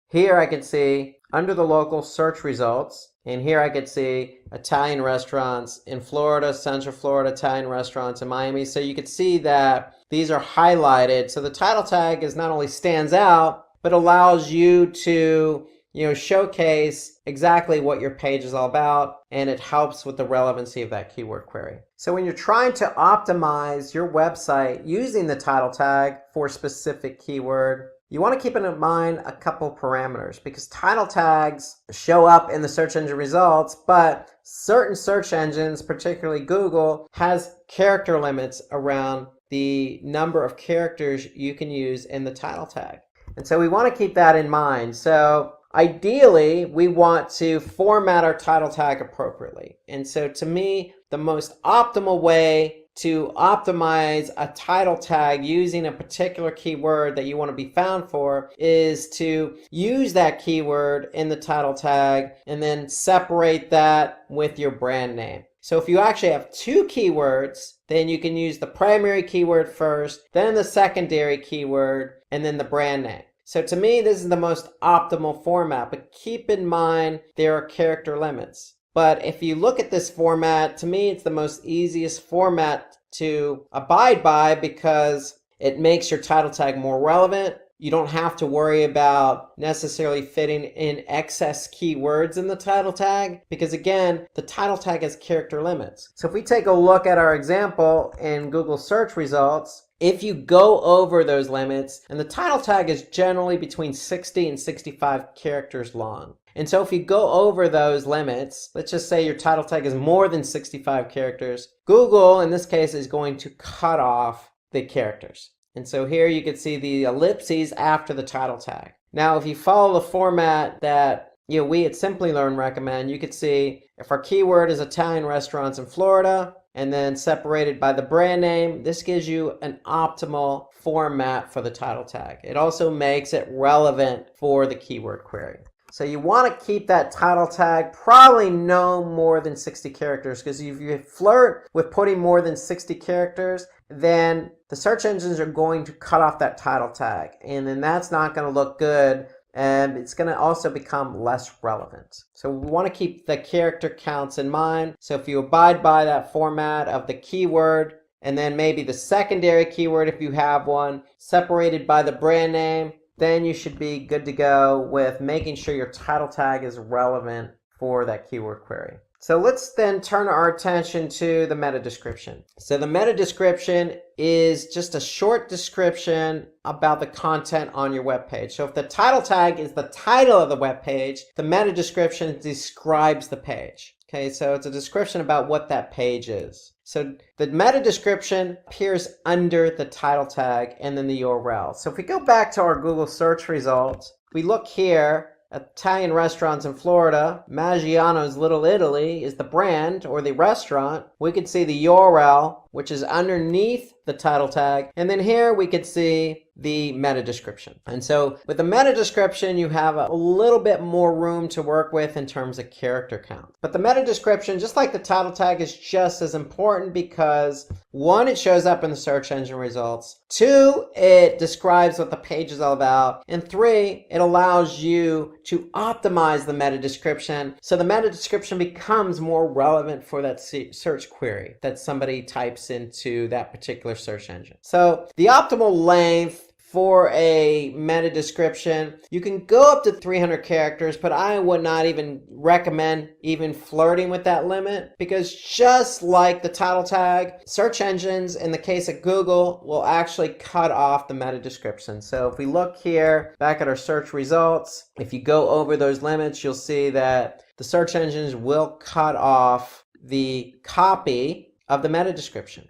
here I can see under the local search results, and here I could see Italian restaurants in Florida, Central Florida, Italian restaurants in Miami. So you could see that these are highlighted. So the title tag is not only stands out, but allows you to showcase exactly what your page is all about, and it helps with the relevancy of that keyword query. So when you're trying to optimize your website using the title tag for a specific keyword, you want to keep in mind a couple parameters because title tags show up in the search engine results, but certain search engines, particularly Google, has character limits around the number of characters you can use in the title tag. And so we want to keep that in mind. So ideally, we want to format our title tag appropriately. And so to me, the most optimal way to optimize a title tag using a particular keyword that you want to be found for is to use that keyword in the title tag and then separate that with your brand name. So if you actually have two keywords, then you can use the primary keyword first, then the secondary keyword, and then the brand name. So to me, this is the most optimal format, but keep in mind there are character limits. But if you look at this format, to me, it's the most easiest format to abide by because it makes your title tag more relevant. You don't have to worry about necessarily fitting in excess keywords in the title tag because, again, the title tag has character limits. So if we take a look at our example in Google search results, if you go over those limits, and the title tag is generally between 60 and 65 characters long. And so if you go over those limits, let's just say your title tag is more than 65 characters, Google, in this case, is going to cut off the characters. And so here you can see the ellipses after the title tag. Now, if you follow the format that we at Simplilearn recommend, you could see if our keyword is Italian restaurants in Florida, and then separated by the brand name, this gives you an optimal format for the title tag. It also makes it relevant for the keyword query. So you want to keep that title tag probably no more than 60 characters, because if you flirt with putting more than 60 characters, then the search engines are going to cut off that title tag, and then that's not going to look good, and it's going to also become less relevant. So we want to keep the character counts in mind. So if you abide by that format of the keyword, and then maybe the secondary keyword if you have one, separated by the brand name, then you should be good to go with making sure your title tag is relevant for that keyword query. So let's then turn our attention to the meta description. So the meta description is just a short description about the content on your web page. So if the title tag is the title of the web page, the meta description describes the page. Okay, so it's a description about what that page is. So the meta description appears under the title tag and then the URL. So if we go back to our Google search results, we look here, Italian restaurants in Florida, Maggiano's Little Italy is the brand or the restaurant. We can see the URL, which is underneath the title tag. And then here we could see the meta description. And so with the meta description, you have a little bit more room to work with in terms of character count. But the meta description, just like the title tag, is just as important because 1, it shows up in the search engine results. 2, it describes what the page is all about. And 3, it allows you to optimize the meta description so the meta description becomes more relevant for that search query that somebody types into that particular search engine. So the optimal length for a meta description, you can go up to 300 characters, but I would not even recommend even flirting with that limit, because just like the title tag, search engines, in the case of Google, will actually cut off the meta description. So if we look here back at our search results, if you go over those limits, you'll see that the search engines will cut off the copy of the meta description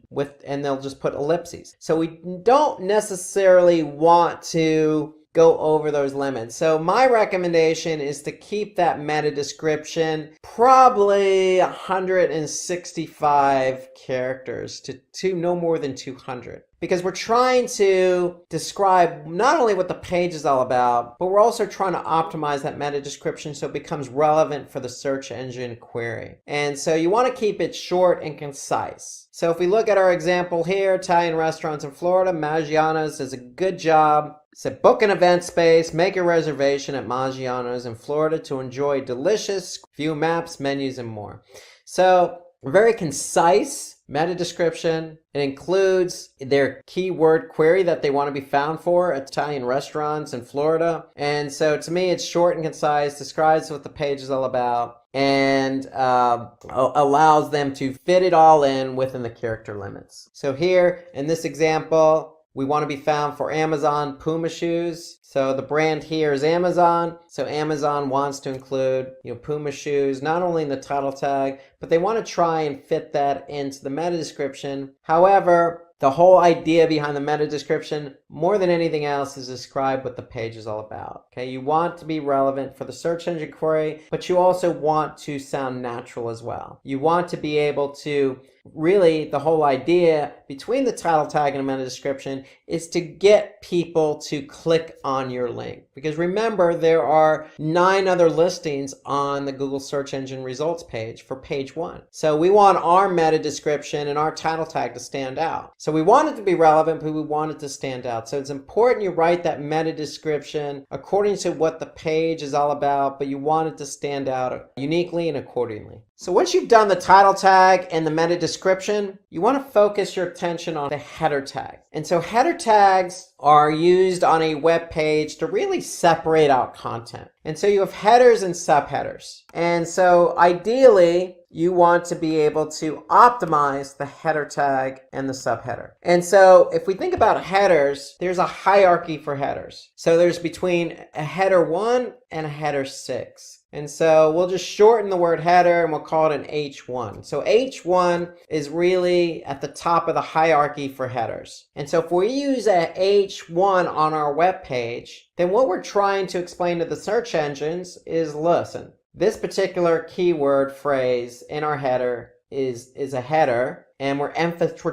and they'll just put ellipses. So we don't necessarily want to go over those limits. So my recommendation is to keep that meta description probably 165 characters to no more than 200. Because we're trying to describe not only what the page is all about, but we're also trying to optimize that meta description so it becomes relevant for the search engine query. And so you want to keep it short and concise. So if we look at our example here, Italian restaurants in Florida, Maggiano's does a good job. It said, book an event space, make a reservation at Maggiano's in Florida to enjoy delicious view maps, menus, and more. So very concise meta description. It includes their keyword query that they want to be found for, Italian restaurants in Florida. And so to me, it's short and concise, describes what the page is all about, and allows them to fit it all in within the character limits. So here in this example, we want to be found for Amazon Puma shoes. So the brand here is Amazon. So Amazon wants to include, Puma shoes, not only in the title tag, but they want to try and fit that into the meta description. However, the whole idea behind the meta description, more than anything else, is describe what the page is all about. Okay, you want to be relevant for the search engine query, but you also want to sound natural as well. You want to be able to really, the whole idea between the title tag and a meta description is to get people to click on your link. Because remember, there are 9 other listings on the Google search engine results page for page 1. So we want our meta description and our title tag to stand out. So we want it to be relevant, but we want it to stand out. So it's important you write that meta description according to what the page is all about, but you want it to stand out uniquely and accordingly. So once you've done the title tag and the meta description, you want to focus your attention on the header tag. And so header tags are used on a web page to really separate out content. And so you have headers and subheaders. And so ideally, you want to be able to optimize the header tag and the subheader. And so if we think about headers, there's a hierarchy for headers. So there's between a header 1 and a header 6. And so we'll just shorten the word header and we'll call it an H1. So H1 is really at the top of the hierarchy for headers. And so if we use a H1 on our web page, then what we're trying to explain to the search engines is, listen, this particular keyword phrase in our header is a header, and we're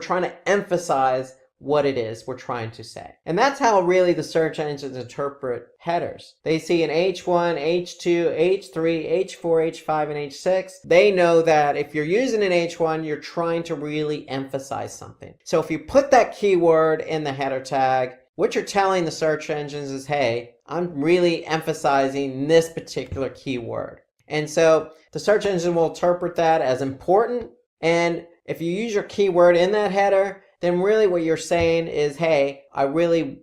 trying to emphasize what it is we're trying to say. And that's how really the search engines interpret headers. They see an H1, H2, H3, H4, H5, and H6. They know that if you're using an H1, you're trying to really emphasize something. So if you put that keyword in the header tag, what you're telling the search engines is, hey, I'm really emphasizing this particular keyword. And so the search engine will interpret that as important. And if you use your keyword in that header, then really what you're saying is, hey,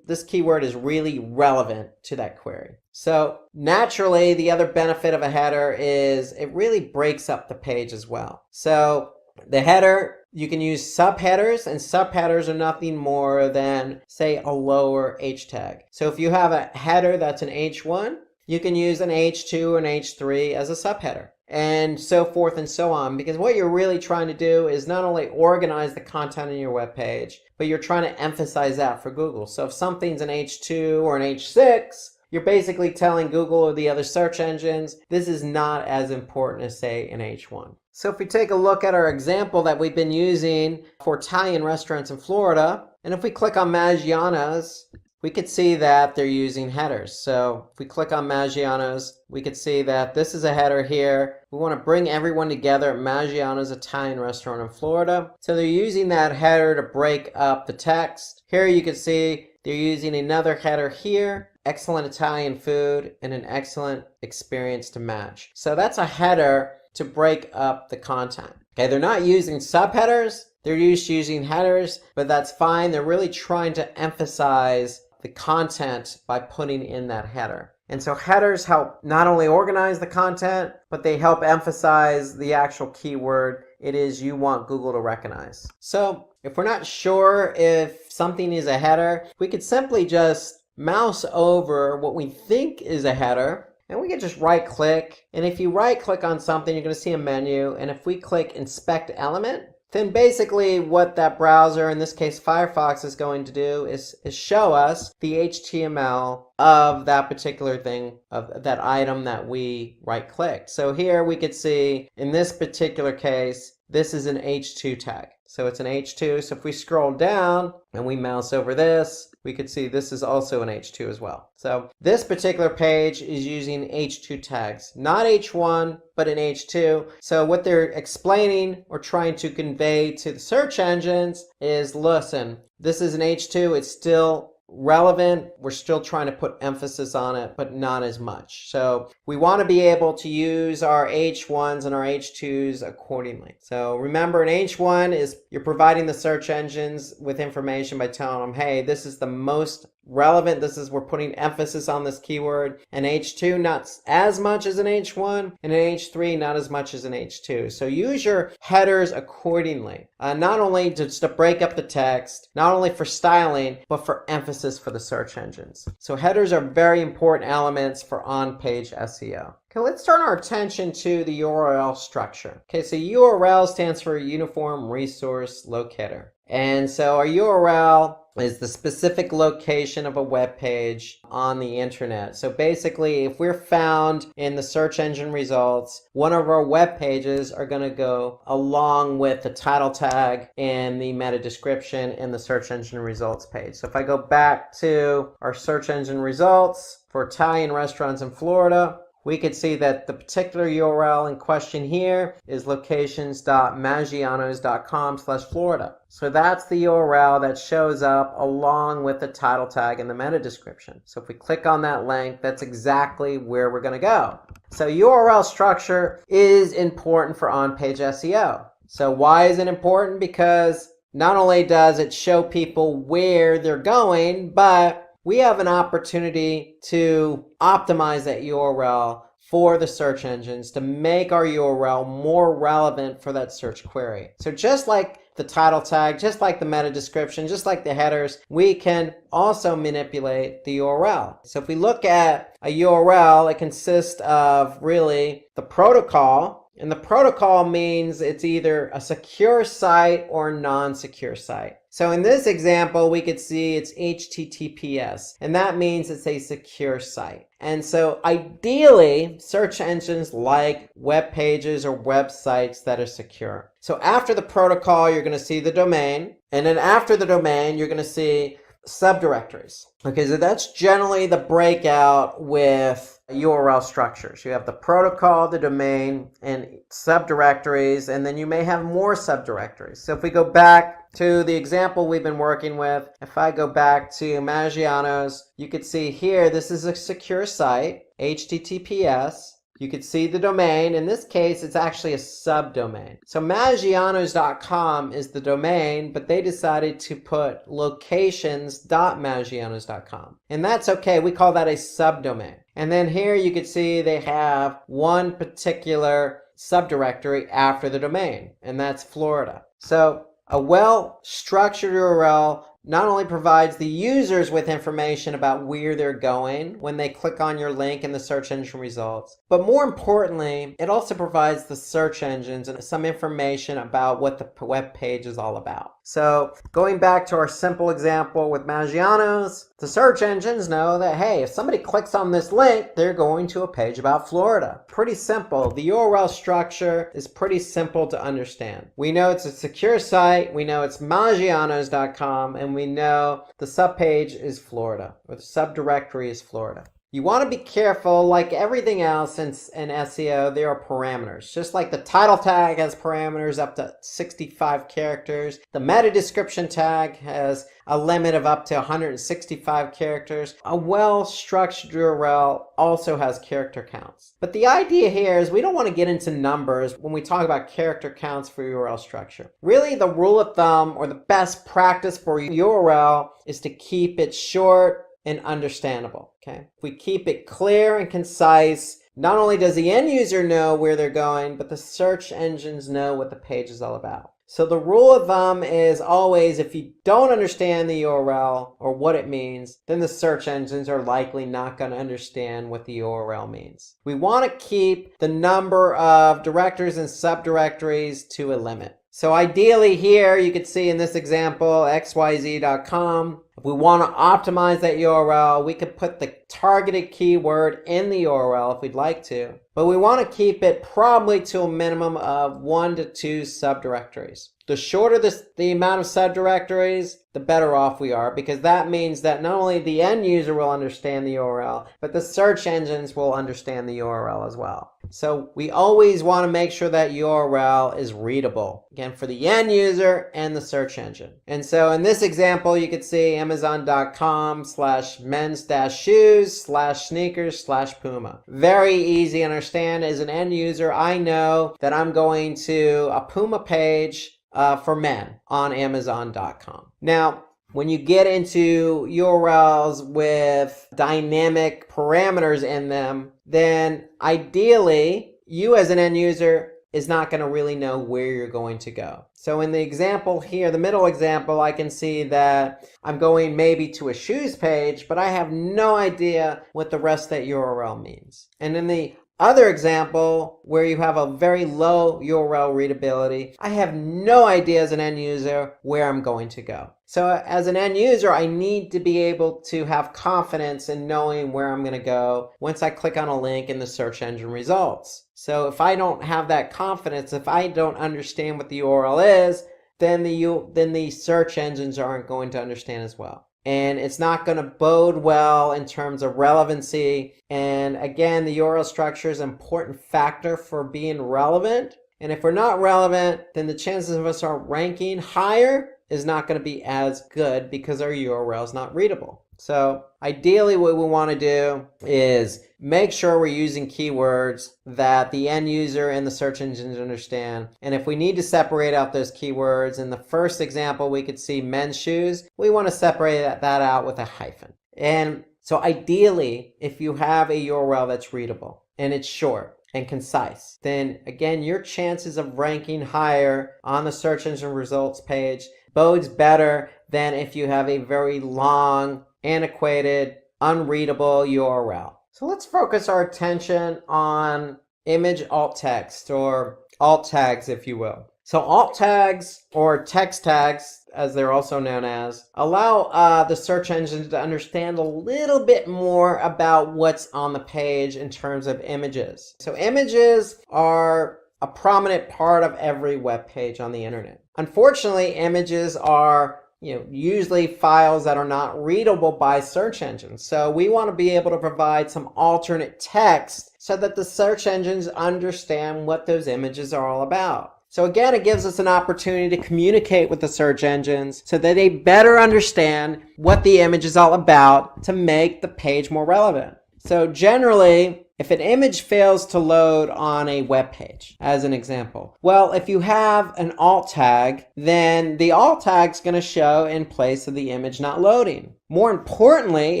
this keyword is really relevant to that query. So naturally, the other benefit of a header is it really breaks up the page as well. So the header, you can use subheaders, and subheaders are nothing more than, say, a lower H tag. So if you have a header that's an H1, you can use an H2 or an H3 as a subheader, and so forth and so on, because what you're really trying to do is not only organize the content in your web page, but you're trying to emphasize that for Google. So if something's an H2 or an H6, you're basically telling Google or the other search engines, this is not as important as, say, an H1. So if we take a look at our example that we've been using for Italian restaurants in Florida, and if we click on Maggiano's, we could see that they're using headers. So if we click on Maggiano's, we could see that this is a header here. We want to bring everyone together at Maggiano's Italian restaurant in Florida. So they're using that header to break up the text. Here you can see they're using another header here, excellent Italian food and an excellent experience to match. So that's a header to break up the content. Okay, they're not using subheaders. They're using headers, but that's fine. They're really trying to emphasize the content by putting in that header. And so headers help not only organize the content, but they help emphasize the actual keyword it is you want Google to recognize. So if we're not sure if something is a header, we could simply just mouse over what we think is a header, and we can just right click. And if you right click on something, you're going to see a menu. And if we click inspect element, then basically what that browser, in this case Firefox, is going to do is show us the HTML of that particular thing, of that item that we right clicked. So here we could see, in this particular case, this is an H2 tag. So it's an H2. So if we scroll down and we mouse over this, we could see this is also an H2 as well. So this particular page is using H2 tags, not H1, but an H2. So what they're explaining or trying to convey to the search engines is, listen, this is an H2. It's still relevant. We're still trying to put emphasis on it, but not as much. So we want to be able to use our H1s and our H2s accordingly. So remember, an H1 is you're providing the search engines with information by telling them, hey, this is the most relevant. We're putting emphasis on this keyword. An H2, not as much as an H1, and an H3, not as much as an H2. So use your headers accordingly. Not only just to break up the text, not only for styling, but for emphasis for the search engines. So headers are very important elements for on-page SEO. Okay, let's turn our attention to the URL structure. Okay, so URL stands for Uniform Resource Locator. And so our URL is the specific location of a web page on the internet. So basically, if we're found in the search engine results, one of our web pages are going to go along with the title tag and the meta description in the search engine results page. So if I go back to our search engine results for Italian restaurants in Florida, we could see that the particular URL in question here is locations.maggianos.com/Florida. So that's the URL that shows up along with the title tag and the meta description. So if we click on that link, that's exactly where we're going to go. So URL structure is important for on-page SEO. So why is it important? Because not only does it show people where they're going, but we have an opportunity to optimize that URL for the search engines to make our URL more relevant for that search query. So just like the title tag, just like the meta description, just like the headers, we can also manipulate the URL. So if we look at a URL, it consists of really the protocol. And the protocol means it's either a secure site or non-secure site. So in this example, we could see it's HTTPS, and that means it's a secure site. And so ideally, search engines like web pages or websites that are secure. So after the protocol, you're going to see the domain, and then after the domain, you're going to see subdirectories. Okay, so that's generally the breakout with URL structures. You have the protocol, the domain, and subdirectories, and then you may have more subdirectories. So if we go back to the example we've been working with, if I go back to Maggiano's, you could see here, this is a secure site, HTTPS. You could see the domain. In this case, it's actually a subdomain. So Maggianos.com is the domain, but they decided to put locations.maggianos.com. And that's okay. We call that a subdomain. And then here you could see they have one particular subdirectory after the domain, and that's Florida. So a well-structured URL not only provides the users with information about where they're going when they click on your link in the search engine results, but more importantly, it also provides the search engines some information about what the web page is all about. So going back to our simple example with Maggiano's, the search engines know that, hey, if somebody clicks on this link, they're going to a page about Florida. Pretty simple. The URL structure is pretty simple to understand. We know it's a secure site, we know it's Maggianos.com, and we know the subpage is Florida, or the subdirectory is Florida. You want to be careful, like everything else in SEO, there are parameters. Just like the title tag has parameters up to 65 characters, the meta description tag has a limit of up to 165 characters. A well-structured URL also has character counts. But the idea here is we don't want to get into numbers when we talk about character counts for URL structure. Really, the rule of thumb or the best practice for URL is to keep it short and understandable. Okay, if we keep it clear and concise, not only does the end user know where they're going, but the search engines know what the page is all about. So the rule of thumb is always, if you don't understand the URL or what it means, then the search engines are likely not going to understand what the URL means. We want to keep the number of directories and subdirectories to a limit. So ideally here, you could see in this example, xyz.com. If we want to optimize that URL, we could put the targeted keyword in the URL if we'd like to. But we want to keep it probably to a minimum of 1 to 2 subdirectories. The shorter the amount of subdirectories, the better off we are, because that means that not only the end user will understand the URL, but the search engines will understand the URL as well. So we always want to make sure that URL is readable, again, for the end user and the search engine. And so in this example, you could see amazon.com/mens-shoes/sneakers/Puma. Very easy to understand. As an end user, I know that I'm going to a Puma page for men on amazon.com. Now, when you get into URLs with dynamic parameters in them, then ideally, you as an end user is not going to really know where you're going to go. So in the example here, the middle example, I can see that I'm going maybe to a shoes page, but I have no idea what the rest of that URL means. And in the other example, where you have a very low URL readability, I have no idea as an end user where I'm going to go. So as an end user, I need to be able to have confidence in knowing where I'm going to go once I click on a link in the search engine results. So if I don't have that confidence, if I don't understand what the URL is, then the search engines aren't going to understand as well. And it's not going to bode well in terms of relevancy. And again, the URL structure is an important factor for being relevant. And if we're not relevant, then the chances of us ranking higher is not going to be as good because our URL is not readable. So ideally what we want to do is make sure we're using keywords that the end user and the search engines understand. And if we need to separate out those keywords, in the first example we could see men's shoes, we want to separate that out with a hyphen. And so ideally, if you have a URL that's readable and it's short and concise, then again, your chances of ranking higher on the search engine results page bodes better than if you have a very long, antiquated, unreadable URL. So let's focus our attention on image alt text, or alt tags, if you will. So alt tags, or text tags, as they're also known as, allow the search engine to understand a little bit more about what's on the page in terms of images. So images are a prominent part of every web page on the internet. Unfortunately, images are usually files that are not readable by search engines. So we want to be able to provide some alternate text so that the search engines understand what those images are all about. So again, it gives us an opportunity to communicate with the search engines so that they better understand what the image is all about to make the page more relevant. So generally, if an image fails to load on a web page, as an example, well, if you have an alt tag, then the alt tag is going to show in place of the image not loading. More importantly,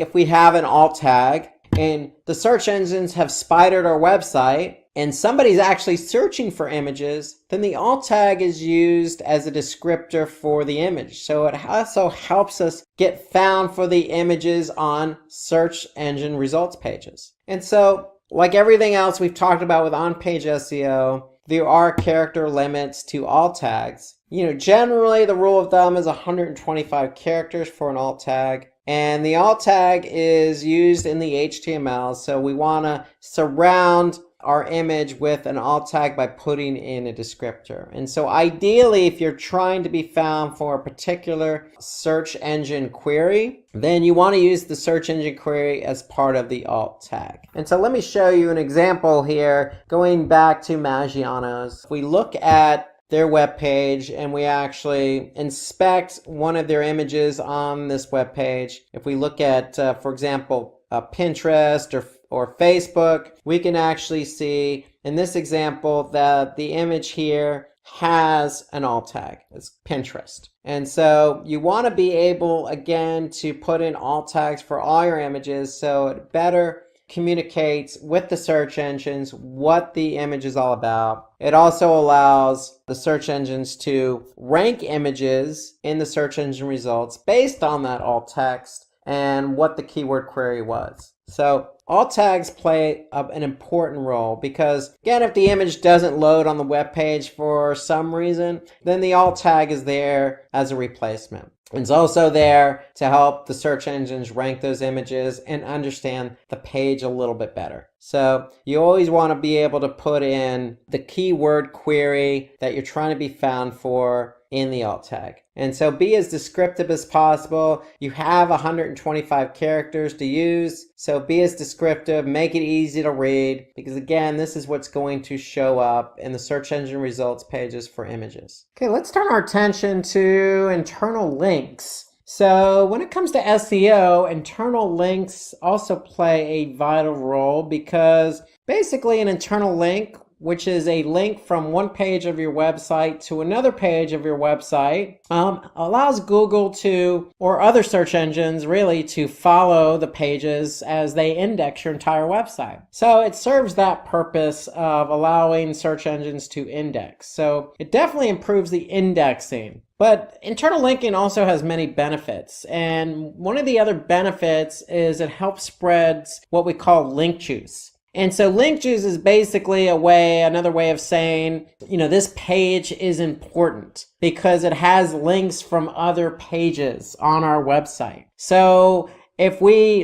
if we have an alt tag and the search engines have spidered our website and somebody's actually searching for images, then the alt tag is used as a descriptor for the image. So it also helps us get found for the images on search engine results pages. And so, like everything else we've talked about with on-page SEO, there are character limits to alt tags. Generally the rule of thumb is 125 characters for an alt tag. And the alt tag is used in the HTML, so we want to surround our image with an alt tag by putting in a descriptor. And so ideally, if you're trying to be found for a particular search engine query, then you want to use the search engine query as part of the alt tag. And so let me show you an example here, going back to Maggiano's. If we look at their web page and we actually inspect one of their images on this web page, if we look at, for example, Pinterest or Facebook, we can actually see in this example that the image here has an alt tag. It's Pinterest. And so you want to be able, again, to put in alt tags for all your images so it better communicates with the search engines what the image is all about. It also allows the search engines to rank images in the search engine results based on that alt text and what the keyword query was. So alt tags play an important role because, again, if the image doesn't load on the web page for some reason, then the alt tag is there as a replacement. It's also there to help the search engines rank those images and understand the page a little bit better. So you always want to be able to put in the keyword query that you're trying to be found for in the alt tag. And so be as descriptive as possible. You have 125 characters to use, so be as descriptive, make it easy to read, because again, this is what's going to show up in the search engine results pages for images. Okay, let's turn our attention to internal links. So when it comes to SEO, internal links also play a vital role because basically an internal link, which is a link from one page of your website to another page of your website, allows Google to, or other search engines really, to follow the pages as they index your entire website. So it serves that purpose of allowing search engines to index. So it definitely improves the indexing. But internal linking also has many benefits. And one of the other benefits is it helps spread what we call link juice. And so link juice is basically another way of saying, this page is important because it has links from other pages on our website. So if we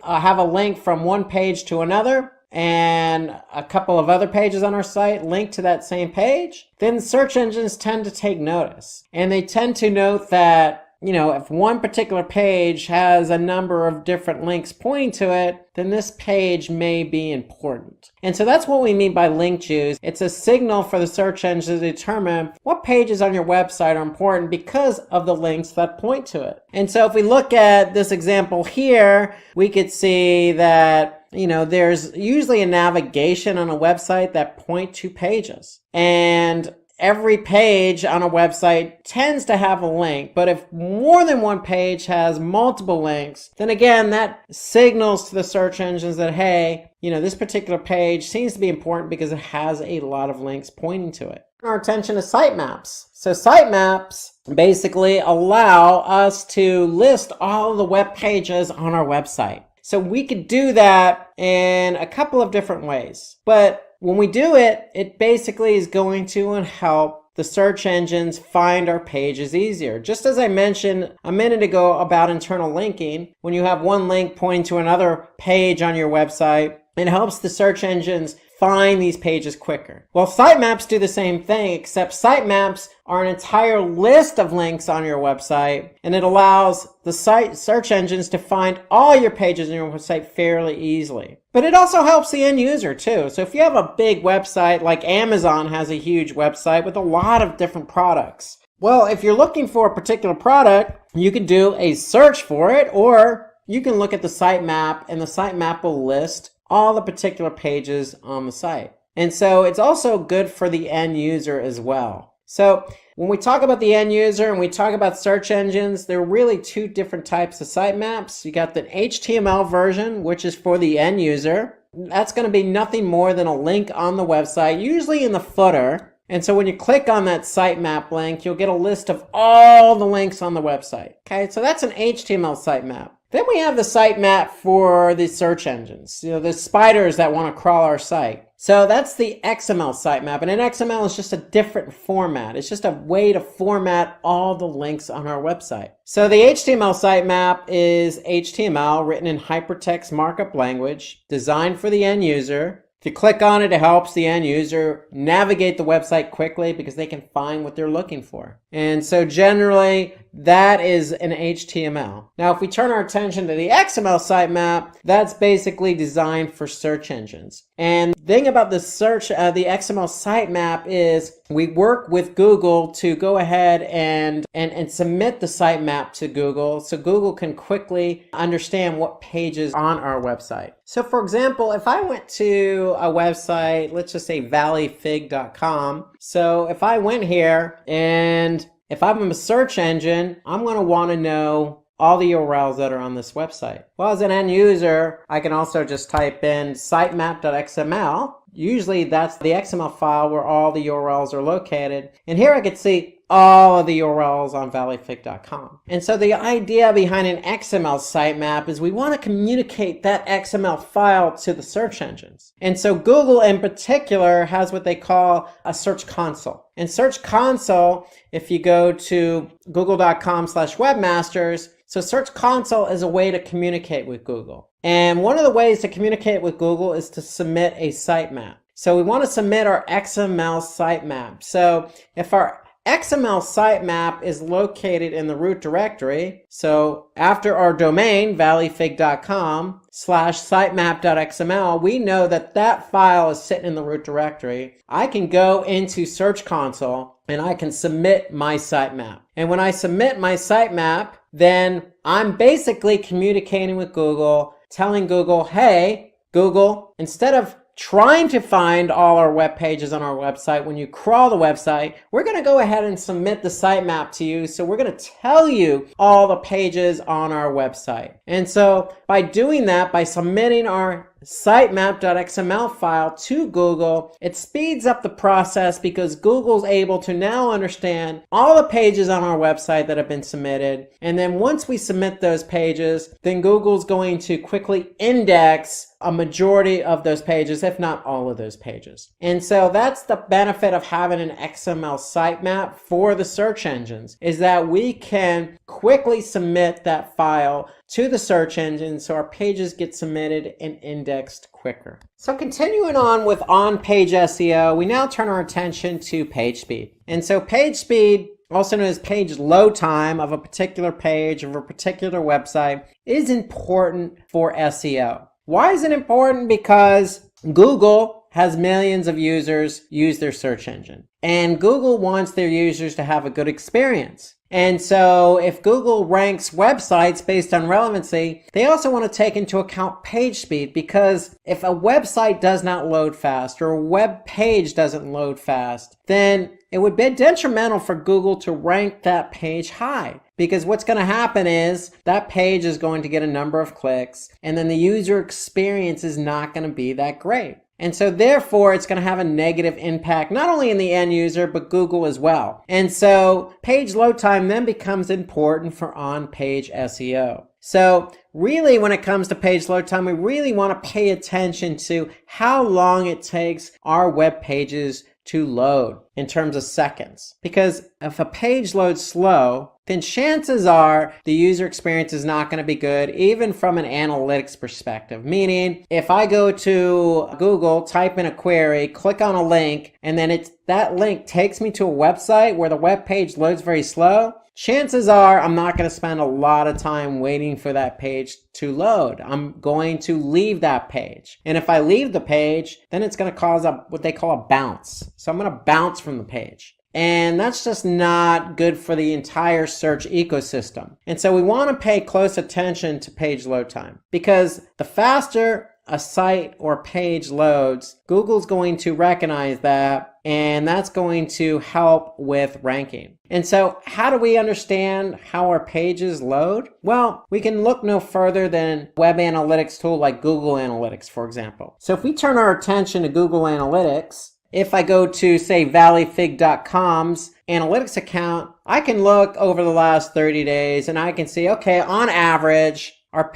have a link from one page to another and a couple of other pages on our site link to that same page, then search engines tend to take notice. And they tend to note that if one particular page has a number of different links pointing to it, then this page may be important. And so that's what we mean by link juice. It's a signal for the search engine to determine what pages on your website are important because of the links that point to it. And so if we look at this example here, we could see that there's usually a navigation on a website that point to pages. And every page on a website tends to have a link, but if more than one page has multiple links, then again, that signals to the search engines that, hey, this particular page seems to be important because it has a lot of links pointing to it. Our attention to sitemaps. So sitemaps basically allow us to list all of the web pages on our website. So we could do that in a couple of different ways, but when we do it, it basically is going to help the search engines find our pages easier. Just as I mentioned a minute ago about internal linking, when you have one link pointing to another page on your website, it helps the search engines find these pages quicker. Well, sitemaps do the same thing, except sitemaps are an entire list of links on your website, and it allows the search engines to find all your pages on your website fairly easily. But it also helps the end user too. So if you have a big website, like Amazon has a huge website with a lot of different products. Well, if you're looking for a particular product, you can do a search for it, or you can look at the sitemap, and the sitemap will list all the particular pages on the site. And so it's also good for the end user as well. So when we talk about the end user and we talk about search engines, there are really two different types of sitemaps. You got the HTML version, which is for the end user. That's going to be nothing more than a link on the website, usually in the footer. And so when you click on that sitemap link, you'll get a list of all the links on the website. Okay, so that's an HTML sitemap. Then we have the sitemap for the search engines, the spiders that want to crawl our site. So that's the XML sitemap, and an XML is just a different format. It's just a way to format all the links on our website. So the HTML sitemap is HTML written in hypertext markup language, designed for the end user. If you click on it, it helps the end user navigate the website quickly because they can find what they're looking for. And so generally, that is an HTML. Now, if we turn our attention to the XML sitemap, that's basically designed for search engines. And the thing about the XML sitemap is we work with Google to go ahead and submit the sitemap to Google so Google can quickly understand what pages on our website. So for example, if I went to a website, let's just say valleyfig.com. So if I went here and if I'm a search engine, I'm going to want to know all the URLs that are on this website. Well, as an end user, I can also just type in sitemap.xml. Usually that's the XML file where all the URLs are located. And here I can see all of the URLs on valleyfig.com. And so the idea behind an XML sitemap is we want to communicate that XML file to the search engines. And so Google in particular has what they call a search console. And search console, if you go to google.com/webmasters, so Search Console is a way to communicate with Google. And one of the ways to communicate with Google is to submit a sitemap. So we want to submit our XML sitemap. So if our XML sitemap is located in the root directory, so after our domain, valleyfig.com/sitemap.xml, we know that that file is sitting in the root directory. I can go into Search Console and I can submit my sitemap. And when I submit my sitemap, then I'm basically communicating with Google, telling Google, hey, Google, instead of trying to find all our web pages on our website, when you crawl the website, we're going to go ahead and submit the sitemap to you. So we're going to tell you all the pages on our website. And so by doing that, by submitting our sitemap.xml file to Google, it speeds up the process because Google's able to now understand all the pages on our website that have been submitted. And then once we submit those pages, then Google's going to quickly index a majority of those pages, if not all of those pages. And so that's the benefit of having an XML sitemap for the search engines, is that we can quickly submit that file to the search engine so our pages get submitted and indexed quicker. So continuing on with on-page SEO, we now turn our attention to page speed. And so page speed, also known as page load time of a particular page of a particular website, is important for SEO. Why is it important? Because Google has millions of users use their search engine, and Google wants their users to have a good experience. And so if Google ranks websites based on relevancy, they also want to take into account page speed, because if a website does not load fast or a web page doesn't load fast, then it would be detrimental for Google to rank that page high. Because what's going to happen is that page is going to get a number of clicks, and then the user experience is not going to be that great. And so therefore, it's going to have a negative impact, not only in the end user, but Google as well. And so page load time then becomes important for on-page SEO. So really, when it comes to page load time, we really want to pay attention to how long it takes our web pages to load in terms of seconds. Because if a page loads slow, then chances are the user experience is not going to be good, even from an analytics perspective. Meaning, if I go to Google, type in a query, click on a link, and then that link takes me to a website where the web page loads very slow, chances are I'm not going to spend a lot of time waiting for that page to load. I'm going to leave that page. And if I leave the page, then it's going to cause what they call a bounce. So I'm going to bounce from the page. And that's just not good for the entire search ecosystem. And so we want to pay close attention to page load time, because the faster a site or page loads, Google's going to recognize that, and that's going to help with ranking. And so how do we understand how our pages load? Well, we can look no further than web analytics tool like Google Analytics, for example. So if we turn our attention to Google Analytics, if I go to, say, valleyfig.com's analytics account, I can look over the last 30 days and I can see, okay, on average, our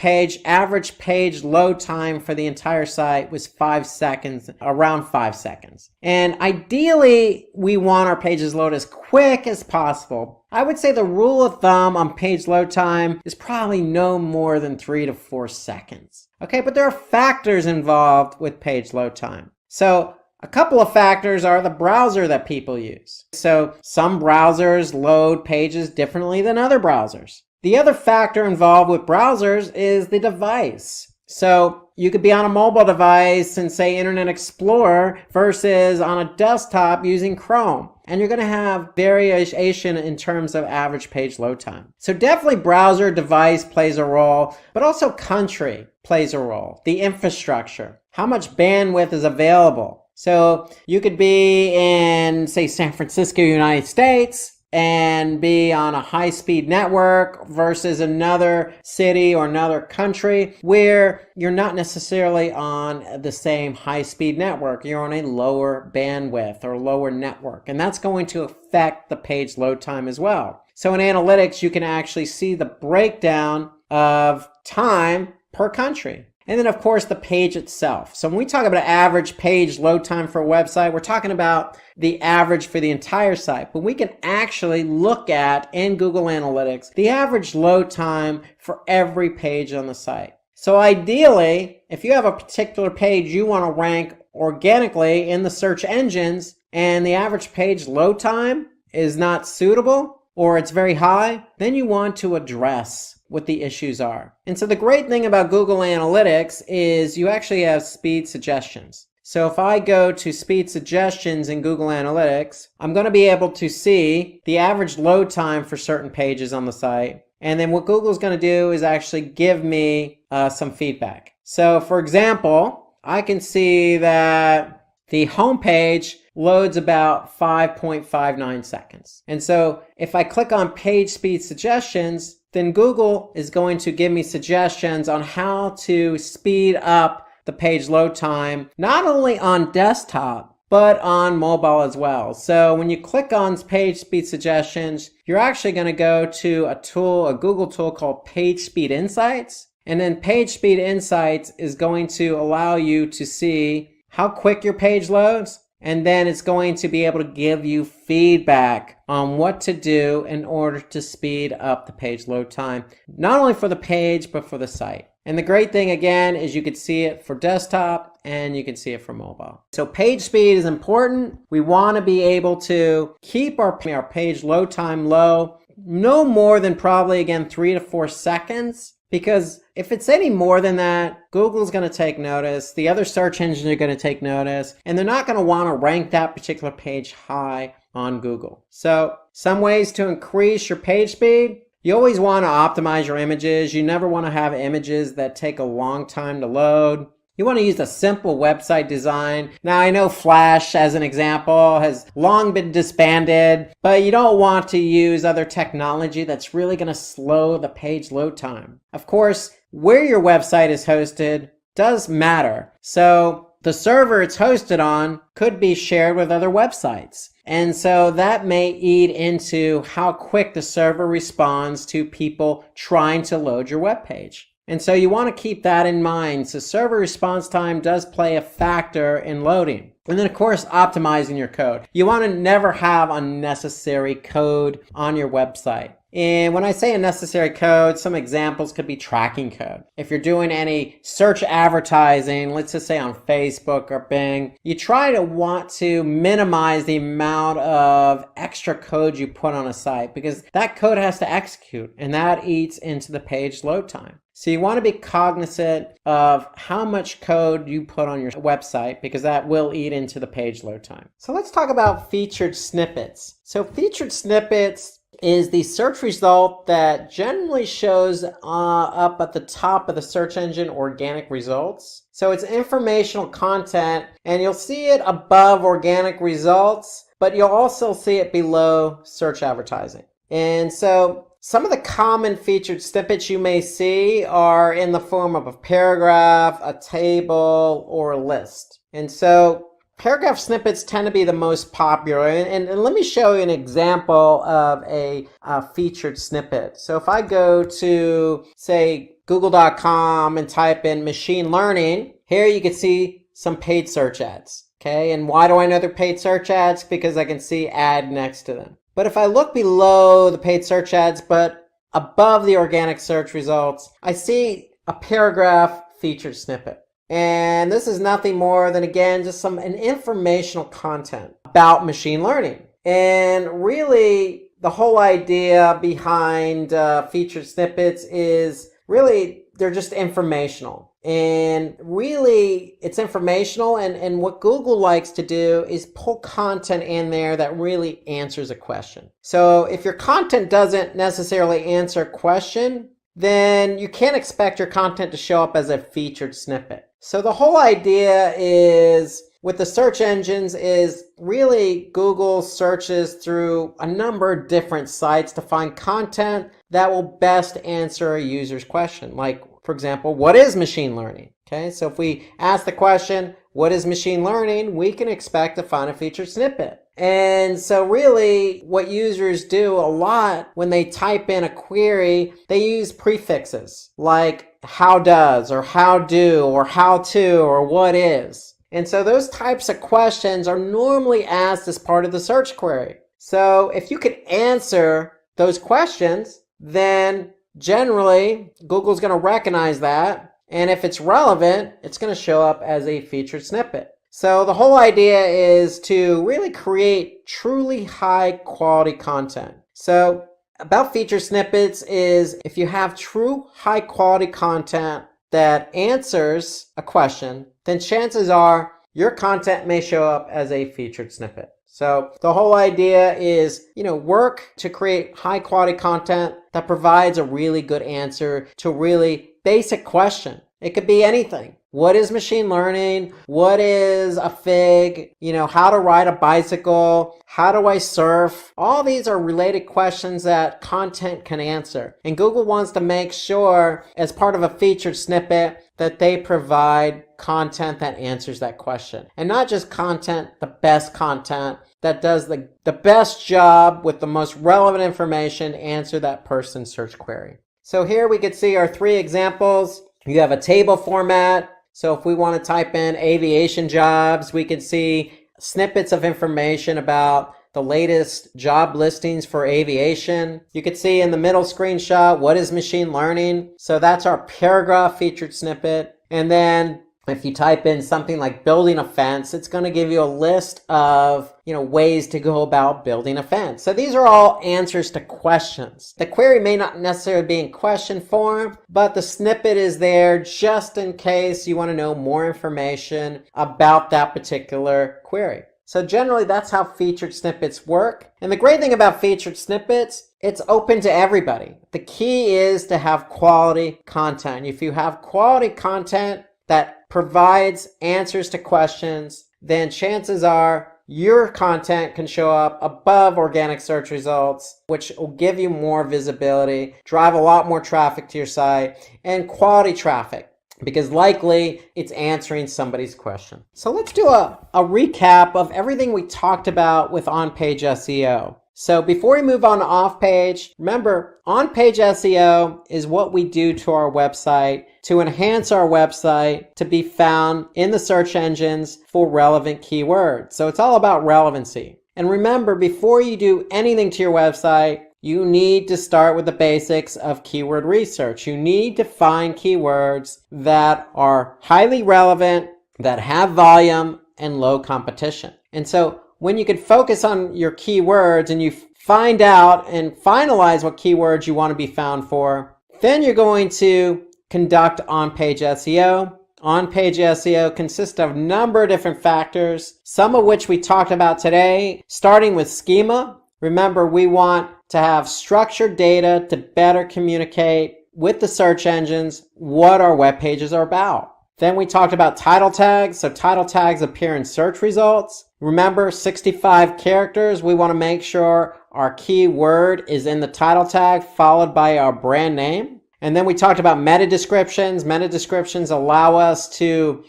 average page load time for the entire site was 5 seconds, around 5 seconds. And ideally, we want our pages load as quick as possible. I would say the rule of thumb on page load time is probably no more than 3 to 4 seconds. Okay, but there are factors involved with page load time. So a couple of factors are the browser that people use. So some browsers load pages differently than other browsers. The other factor involved with browsers is the device. So you could be on a mobile device and say Internet Explorer versus on a desktop using Chrome. And you're going to have variation in terms of average page load time. So definitely browser device plays a role, but also country plays a role. The infrastructure, how much bandwidth is available. So you could be in, say, San Francisco, United States, and be on a high-speed network versus another city or another country where you're not necessarily on the same high-speed network. You're on a lower bandwidth or lower network, and that's going to affect the page load time as well. So in analytics, you can actually see the breakdown of time per country. And then, of course, the page itself. So when we talk about average page load time for a website, we're talking about the average for the entire site. But we can actually look at, in Google Analytics, the average load time for every page on the site. So ideally, if you have a particular page you want to rank organically in the search engines, and the average page load time is not suitable, or it's very high, then you want to address what the issues are. And so the great thing about Google Analytics is you actually have speed suggestions. So if I go to speed suggestions in Google Analytics, I'm going to be able to see the average load time for certain pages on the site. And then what Google's going to do is actually give me some feedback. So for example, I can see that the home page loads about 5.59 seconds. And so if I click on page speed suggestions, then Google is going to give me suggestions on how to speed up the page load time, not only on desktop, but on mobile as well. So when you click on page speed suggestions, you're actually going to go to a Google tool called Page Speed Insights. And then Page Speed Insights is going to allow you to see how quick your page loads. And then it's going to be able to give you feedback on what to do in order to speed up the page load time, not only for the page, but for the site. And the great thing, again, is you can see it for desktop and you can see it for mobile. So page speed is important. We want to be able to keep our page load time low, no more than probably, again, 3 to 4 seconds. Because if it's any more than that, Google's going to take notice, the other search engines are going to take notice, and they're not going to want to rank that particular page high on Google. So some ways to increase your page speed: you always want to optimize your images. You never want to have images that take a long time to load. You want to use a simple website design. Now, I know Flash, as an example, has long been disbanded, but you don't want to use other technology that's really going to slow the page load time. Of course, where your website is hosted does matter. So the server it's hosted on could be shared with other websites. And so that may eat into how quick the server responds to people trying to load your web page. And so you want to keep that in mind. So server response time does play a factor in loading. And then of course, optimizing your code. You want to never have unnecessary code on your website. And when I say unnecessary code, some examples could be tracking code. If you're doing any search advertising, let's just say on Facebook or Bing, you try to want to minimize the amount of extra code you put on a site because that code has to execute and that eats into the page load time. So you want to be cognizant of how much code you put on your website because that will eat into the page load time. So let's talk about featured snippets. So featured snippets is the search result that generally shows up at the top of the search engine organic results. So it's informational content and you'll see it above organic results, but you'll also see it below search advertising. And so some of the common featured snippets you may see are in the form of a paragraph, a table, or a list. And so paragraph snippets tend to be the most popular. And let me show you an example of a featured snippet. So if I go to, say, google.com and type in machine learning, here you can see some paid search ads. Okay, and why do I know they're paid search ads? Because I can see ad next to them. But if I look below the paid search ads, but above the organic search results, I see a paragraph featured snippet. And this is nothing more than, again, just an informational content about machine learning. And really, the whole idea behind featured snippets is really they're just informational. And really, it's informational, and what Google likes to do is pull content in there that really answers a question. So if your content doesn't necessarily answer a question, then you can't expect your content to show up as a featured snippet. So the whole idea is, with the search engines, is really Google searches through a number of different sites to find content that will best answer a user's question. Like, for example, what is machine learning? Okay, so if we ask the question, what is machine learning? We can expect to find a featured snippet. And so really what users do a lot when they type in a query, they use prefixes like how does or how do or how to or what is. And so those types of questions are normally asked as part of the search query. So if you could answer those questions, then generally Google's going to recognize that. And if it's relevant, it's going to show up as a featured snippet. So the whole idea is to really create truly high quality content. So about feature snippets is if you have true high quality content that answers a question, then chances are your content may show up as a featured snippet. So the whole idea is, work to create high quality content that provides a really good answer to a really basic question. It could be anything. What is machine learning? What is a fig? How to ride a bicycle? How do I surf? All these are related questions that content can answer. And Google wants to make sure, as part of a featured snippet, that they provide content that answers that question. And not just content, the best content that does the best job with the most relevant information answer that person's search query. So here we could see our 3 examples. You have a table format. So if we want to type in aviation jobs, we can see snippets of information about the latest job listings for aviation. You can see in the middle screenshot, what is machine learning? So that's our paragraph featured snippet. And then if you type in something like building a fence, it's going to give you a list of, ways to go about building a fence. So these are all answers to questions. The query may not necessarily be in question form, but the snippet is there just in case you want to know more information about that particular query. So generally, that's how featured snippets work. And the great thing about featured snippets, it's open to everybody. The key is to have quality content. If you have quality content that provides answers to questions, then chances are your content can show up above organic search results, which will give you more visibility, drive a lot more traffic to your site, and quality traffic, because likely it's answering somebody's question. So let's do a recap of everything we talked about with on-page SEO. So before we move on to off-page, remember, on-page SEO is what we do to our website to enhance our website to be found in the search engines for relevant keywords. So it's all about relevancy. And remember, before you do anything to your website, you need to start with the basics of keyword research. You need to find keywords that are highly relevant, that have volume, and low competition. And so when you can focus on your keywords and you find out and finalize what keywords you want to be found for, then you're going to conduct on-page SEO. On-page SEO consists of a number of different factors, some of which we talked about today, starting with schema. Remember, we want to have structured data to better communicate with the search engines what our web pages are about. Then we talked about title tags. So title tags appear in search results. Remember, 65 characters. We want to make sure our keyword is in the title tag followed by our brand name. And then we talked about meta descriptions. Meta descriptions allow us to,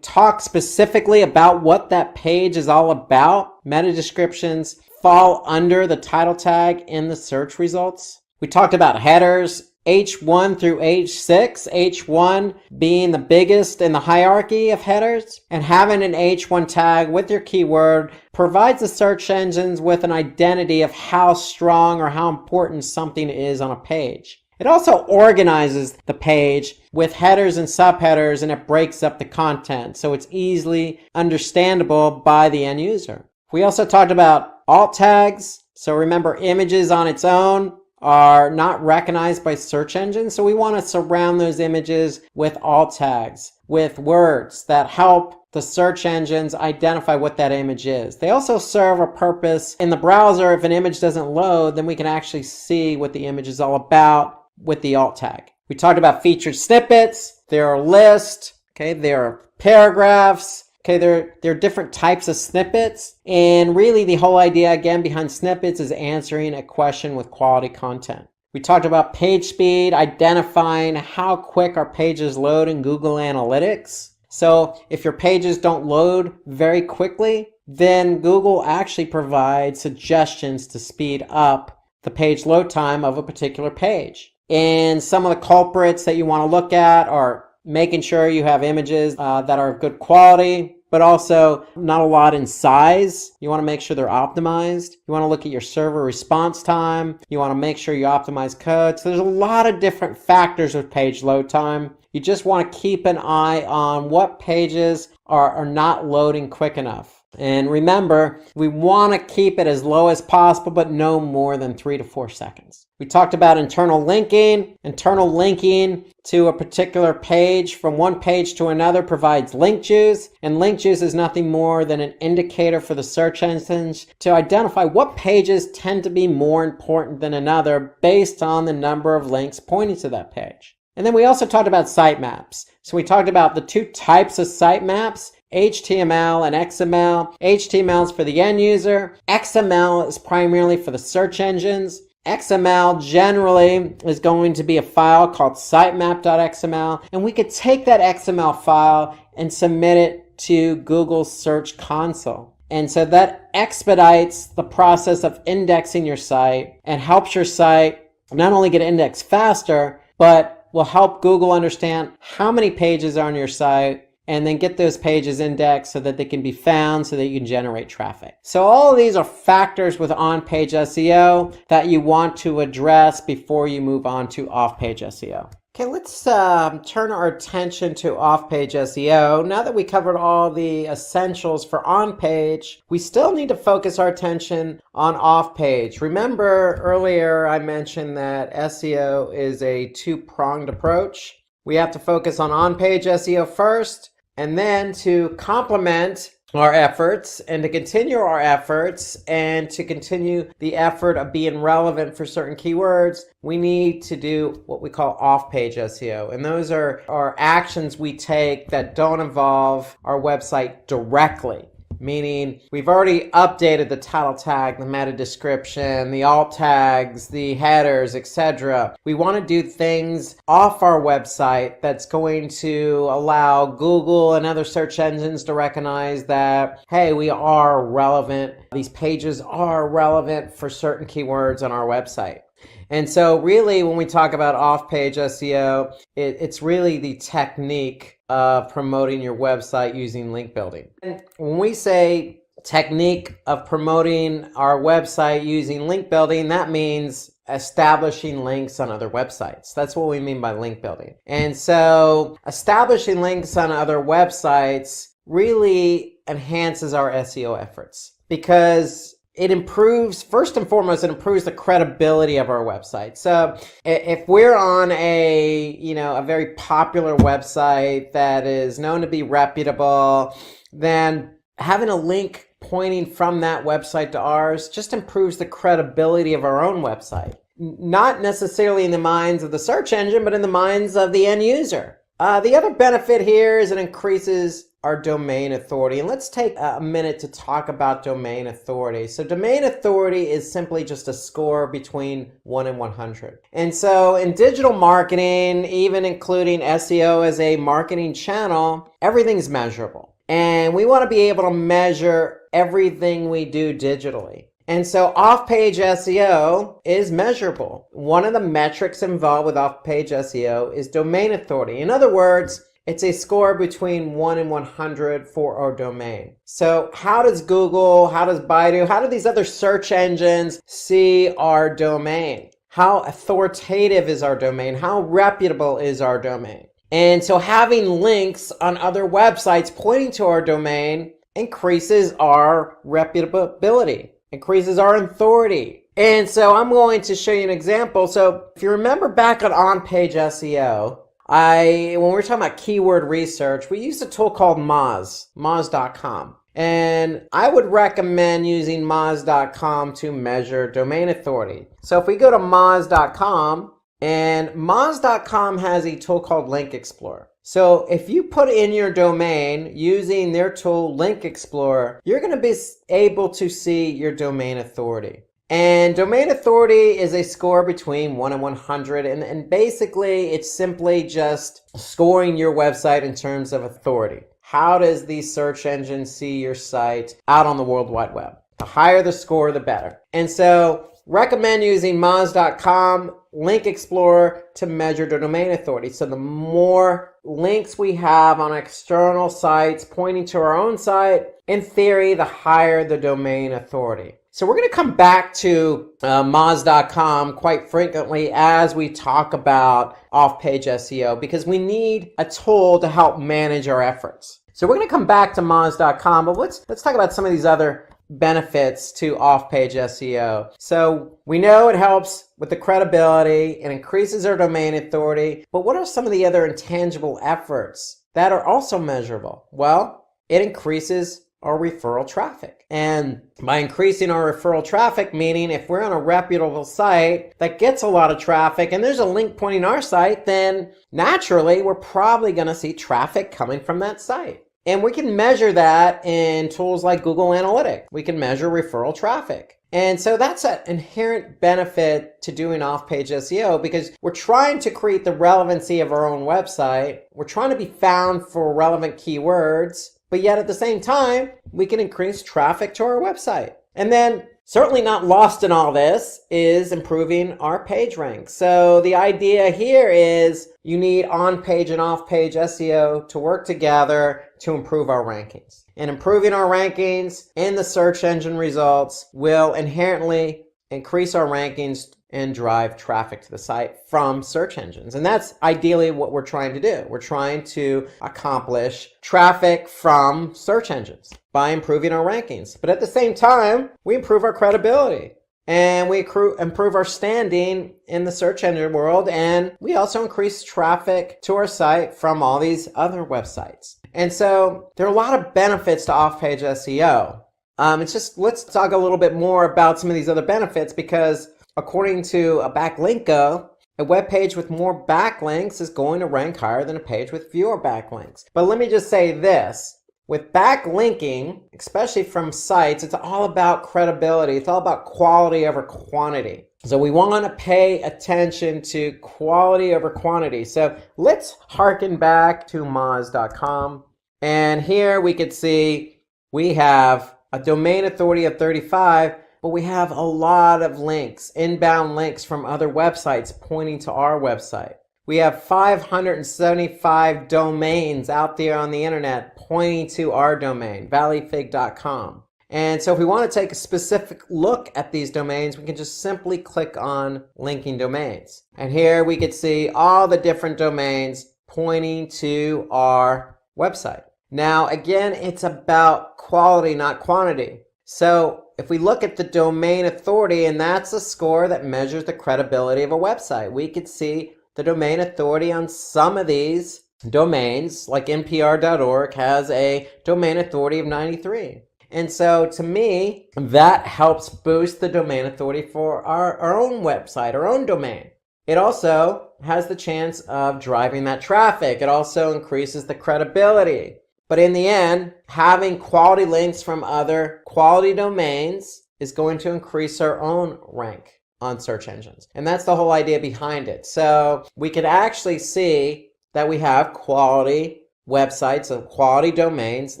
talk specifically about what that page is all about. Meta descriptions fall under the title tag in the search results. We talked about headers, H1 through H6, H1 being the biggest in the hierarchy of headers, and having an H1 tag with your keyword provides the search engines with an identity of how strong or how important something is on a page. It also organizes the page with headers and subheaders, and it breaks up the content so it's easily understandable by the end user. We also talked about alt tags. So remember, images on its own are not recognized by search engines. So we want to surround those images with alt tags, with words that help the search engines identify what that image is. They also serve a purpose in the browser. If an image doesn't load, then we can actually see what the image is all about with the alt tag. We talked about featured snippets. There are lists. Okay, there are paragraphs. Okay, there are different types of snippets, and really the whole idea again behind snippets is answering a question with quality content. We talked about page speed, identifying how quick our pages load in Google Analytics. So if your pages don't load very quickly, then Google actually provides suggestions to speed up the page load time of a particular page. And some of the culprits that you want to look at are making sure you have images that are of good quality, but also not a lot in size. You want to make sure they're optimized. You want to look at your server response time. You want to make sure you optimize code. So there's a lot of different factors with page load time. You just want to keep an eye on what pages are not loading quick enough. And remember, we want to keep it as low as possible, but no more than 3 to 4 seconds. We talked about internal linking. Internal linking to a particular page from one page to another provides link juice. And link juice is nothing more than an indicator for the search engines to identify what pages tend to be more important than another based on the number of links pointing to that page. And then we also talked about sitemaps. So we talked about the two types of sitemaps, HTML and XML. HTML is for the end user. XML is primarily for the search engines. XML generally is going to be a file called sitemap.xml, and we could take that XML file and submit it to Google's Search Console. And so that expedites the process of indexing your site and helps your site not only get indexed faster, but will help Google understand how many pages are on your site and then get those pages indexed so that they can be found so that you can generate traffic. So all of these are factors with on-page SEO that you want to address before you move on to off-page SEO. Okay, let's turn our attention to off-page SEO. Now that we covered all the essentials for on-page, we still need to focus our attention on off-page. Remember earlier I mentioned that SEO is a two-pronged approach. We have to focus on-page SEO first, and then to complement our efforts and to continue our efforts and to continue the effort of being relevant for certain keywords, we need to do what we call off-page SEO. And those are actions we take that don't involve our website directly. meaning we've already updated the title tag, the meta description, the alt tags, the headers, etc. We want to do things off our website that's going to allow Google and other search engines to recognize that, hey, we are relevant. These pages are relevant for certain keywords on our website. And so really, when we talk about off-page SEO, it's really the technique of promoting your website using link building. And when we say technique of promoting our website using link building, that means establishing links on other websites. That's what we mean by link building. And so establishing links on other websites really enhances our SEO efforts, because it improves, first and foremost, it improves the credibility of our website. So if we're on a very popular website that is known to be reputable, then having a link pointing from that website to ours just improves the credibility of our own website. Not necessarily in the minds of the search engine, but in the minds of the end user. The other benefit here is it increases our domain authority. And let's take a minute to talk about domain authority. So domain authority is simply just a score between 1 and 100. And so in digital marketing, even including SEO as a marketing channel, everything's measurable. And we want to be able to measure everything we do digitally. And so off-page SEO is measurable. One of the metrics involved with off-page SEO is domain authority. In other words, it's a score between 1 and 100 for our domain. So how does Google, how does Baidu, how do these other search engines see our domain? How authoritative is our domain? How reputable is our domain? And so having links on other websites pointing to our domain increases our reputability, increases our authority. And so I'm going to show you an example. So if you remember back on-page SEO, when we were talking about keyword research, we used a tool called Moz.com. And I would recommend using Moz.com to measure domain authority. So if we go to Moz.com, and Moz.com has a tool called Link Explorer. So if you put in your domain using their tool Link Explorer, you're going to be able to see your domain authority. And domain authority is a score between 1 and 100. And basically, it's simply just scoring your website in terms of authority. How does the search engine see your site out on the World Wide Web? The higher the score, the better. And so recommend using Moz.com Link Explorer to measure the domain authority. So the more links we have on external sites pointing to our own site, in theory, the higher the domain authority. So we're going to come back to Moz.com quite frequently as we talk about off-page SEO, because we need a tool to help manage our efforts. So we're going to come back to Moz.com, but let's talk about some of these other benefits to off-page SEO. So we know it helps with the credibility, it increases our domain authority, but what are some of the other intangible efforts that are also measurable? Well, it increases our referral traffic. And by increasing our referral traffic, meaning if we're on a reputable site that gets a lot of traffic and there's a link pointing our site, then naturally we're probably going to see traffic coming from that site. And we can measure that in tools like Google Analytics. We can measure referral traffic. And so that's an inherent benefit to doing off-page SEO, because we're trying to create the relevancy of our own website. We're trying to be found for relevant keywords, but yet at the same time, we can increase traffic to our website. And then certainly not lost in all this is improving our page rank. So the idea here is you need on-page and off-page SEO to work together to improve our rankings. And improving our rankings in the search engine results will inherently increase our rankings and drive traffic to the site from search engines. And that's ideally what we're trying to do. We're trying to accomplish traffic from search engines by improving our rankings. But at the same time, we improve our credibility and we improve our standing in the search engine world. And we also increase traffic to our site from all these other websites. And so there are a lot of benefits to off-page SEO. Let's talk a little bit more about some of these other benefits, because according to a Backlinko, a web page with more backlinks is going to rank higher than a page with fewer backlinks. But let me just say this. with backlinking, especially from sites, it's all about credibility. It's all about quality over quantity. So we want to pay attention to quality over quantity. So let's harken back to Moz.com. And here we could see we have a domain authority of 35, but we have a lot of links, inbound links from other websites pointing to our website. We have 575 domains out there on the internet pointing to our domain, valleyfig.com. And so if we want to take a specific look at these domains, we can just simply click on linking domains. And here we could see all the different domains pointing to our website. Now, again, it's about quality, not quantity. So if we look at the domain authority, and that's a score that measures the credibility of a website, we could see the domain authority on some of these domains, like npr.org, has a domain authority of 93. And so to me, that helps boost the domain authority for our own website, our own domain. It also has the chance of driving that traffic. It also increases the credibility. But in the end, having quality links from other quality domains is going to increase our own rank on search engines. And that's the whole idea behind it. So we could actually see that we have quality websites and quality domains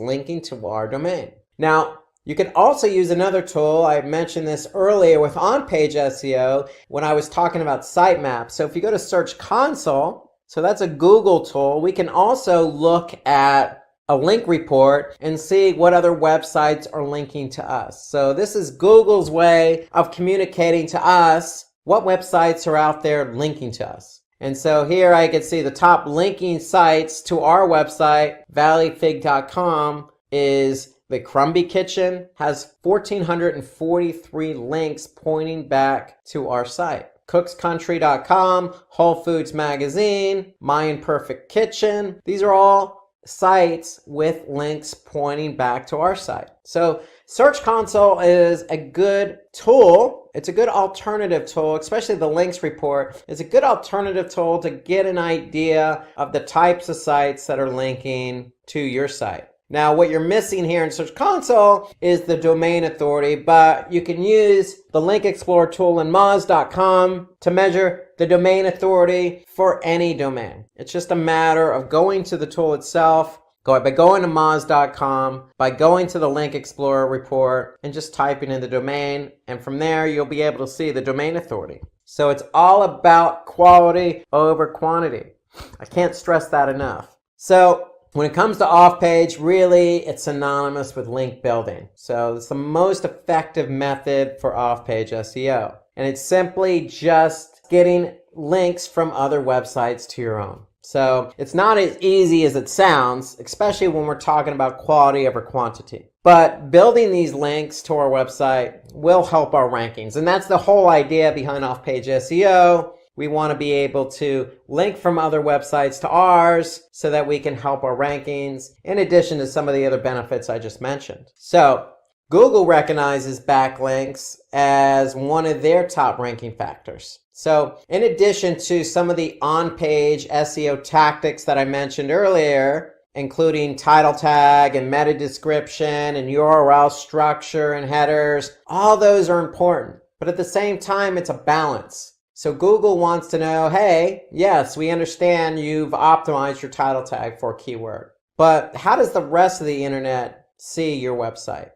linking to our domain. Now, you can also use another tool. I mentioned this earlier with on-page SEO when I was talking about Sitemaps. So if you go to Search Console, so that's a Google tool, we can also look at a link report and see what other websites are linking to us. So this is Google's way of communicating to us what websites are out there linking to us. And so here I can see the top linking sites to our website, valleyfig.com, is the Crumbie Kitchen, has 1,443 links pointing back to our site. cookscountry.com, Whole Foods Magazine, My Imperfect Kitchen, these are all sites with links pointing back to our site. So Search Console is a good tool. It's a good alternative tool, especially the links report. It's a good alternative tool to get an idea of the types of sites that are linking to your site. Now, what you're missing here in Search Console is the domain authority, but you can use the Link Explorer tool in Moz.com to measure the domain authority for any domain. It's just a matter of going to the tool itself, by going to Moz.com, by going to the Link Explorer report, and just typing in the domain, and from there you'll be able to see the domain authority. So it's all about quality over quantity. I can't stress that enough. So when it comes to off-page, really, it's synonymous with link building. So it's the most effective method for off-page SEO. And it's simply just getting links from other websites to your own. So it's not as easy as it sounds, especially when we're talking about quality over quantity. But building these links to our website will help our rankings. And that's the whole idea behind off-page SEO. We want to be able to link from other websites to ours so that we can help our rankings, in addition to some of the other benefits I just mentioned. So Google recognizes backlinks as one of their top ranking factors. So in addition to some of the on-page SEO tactics that I mentioned earlier, including title tag and meta description and URL structure and headers, all those are important. But at the same time, it's a balance. So Google wants to know, hey, yes, we understand you've optimized your title tag for a keyword, but how does the rest of the internet see your website?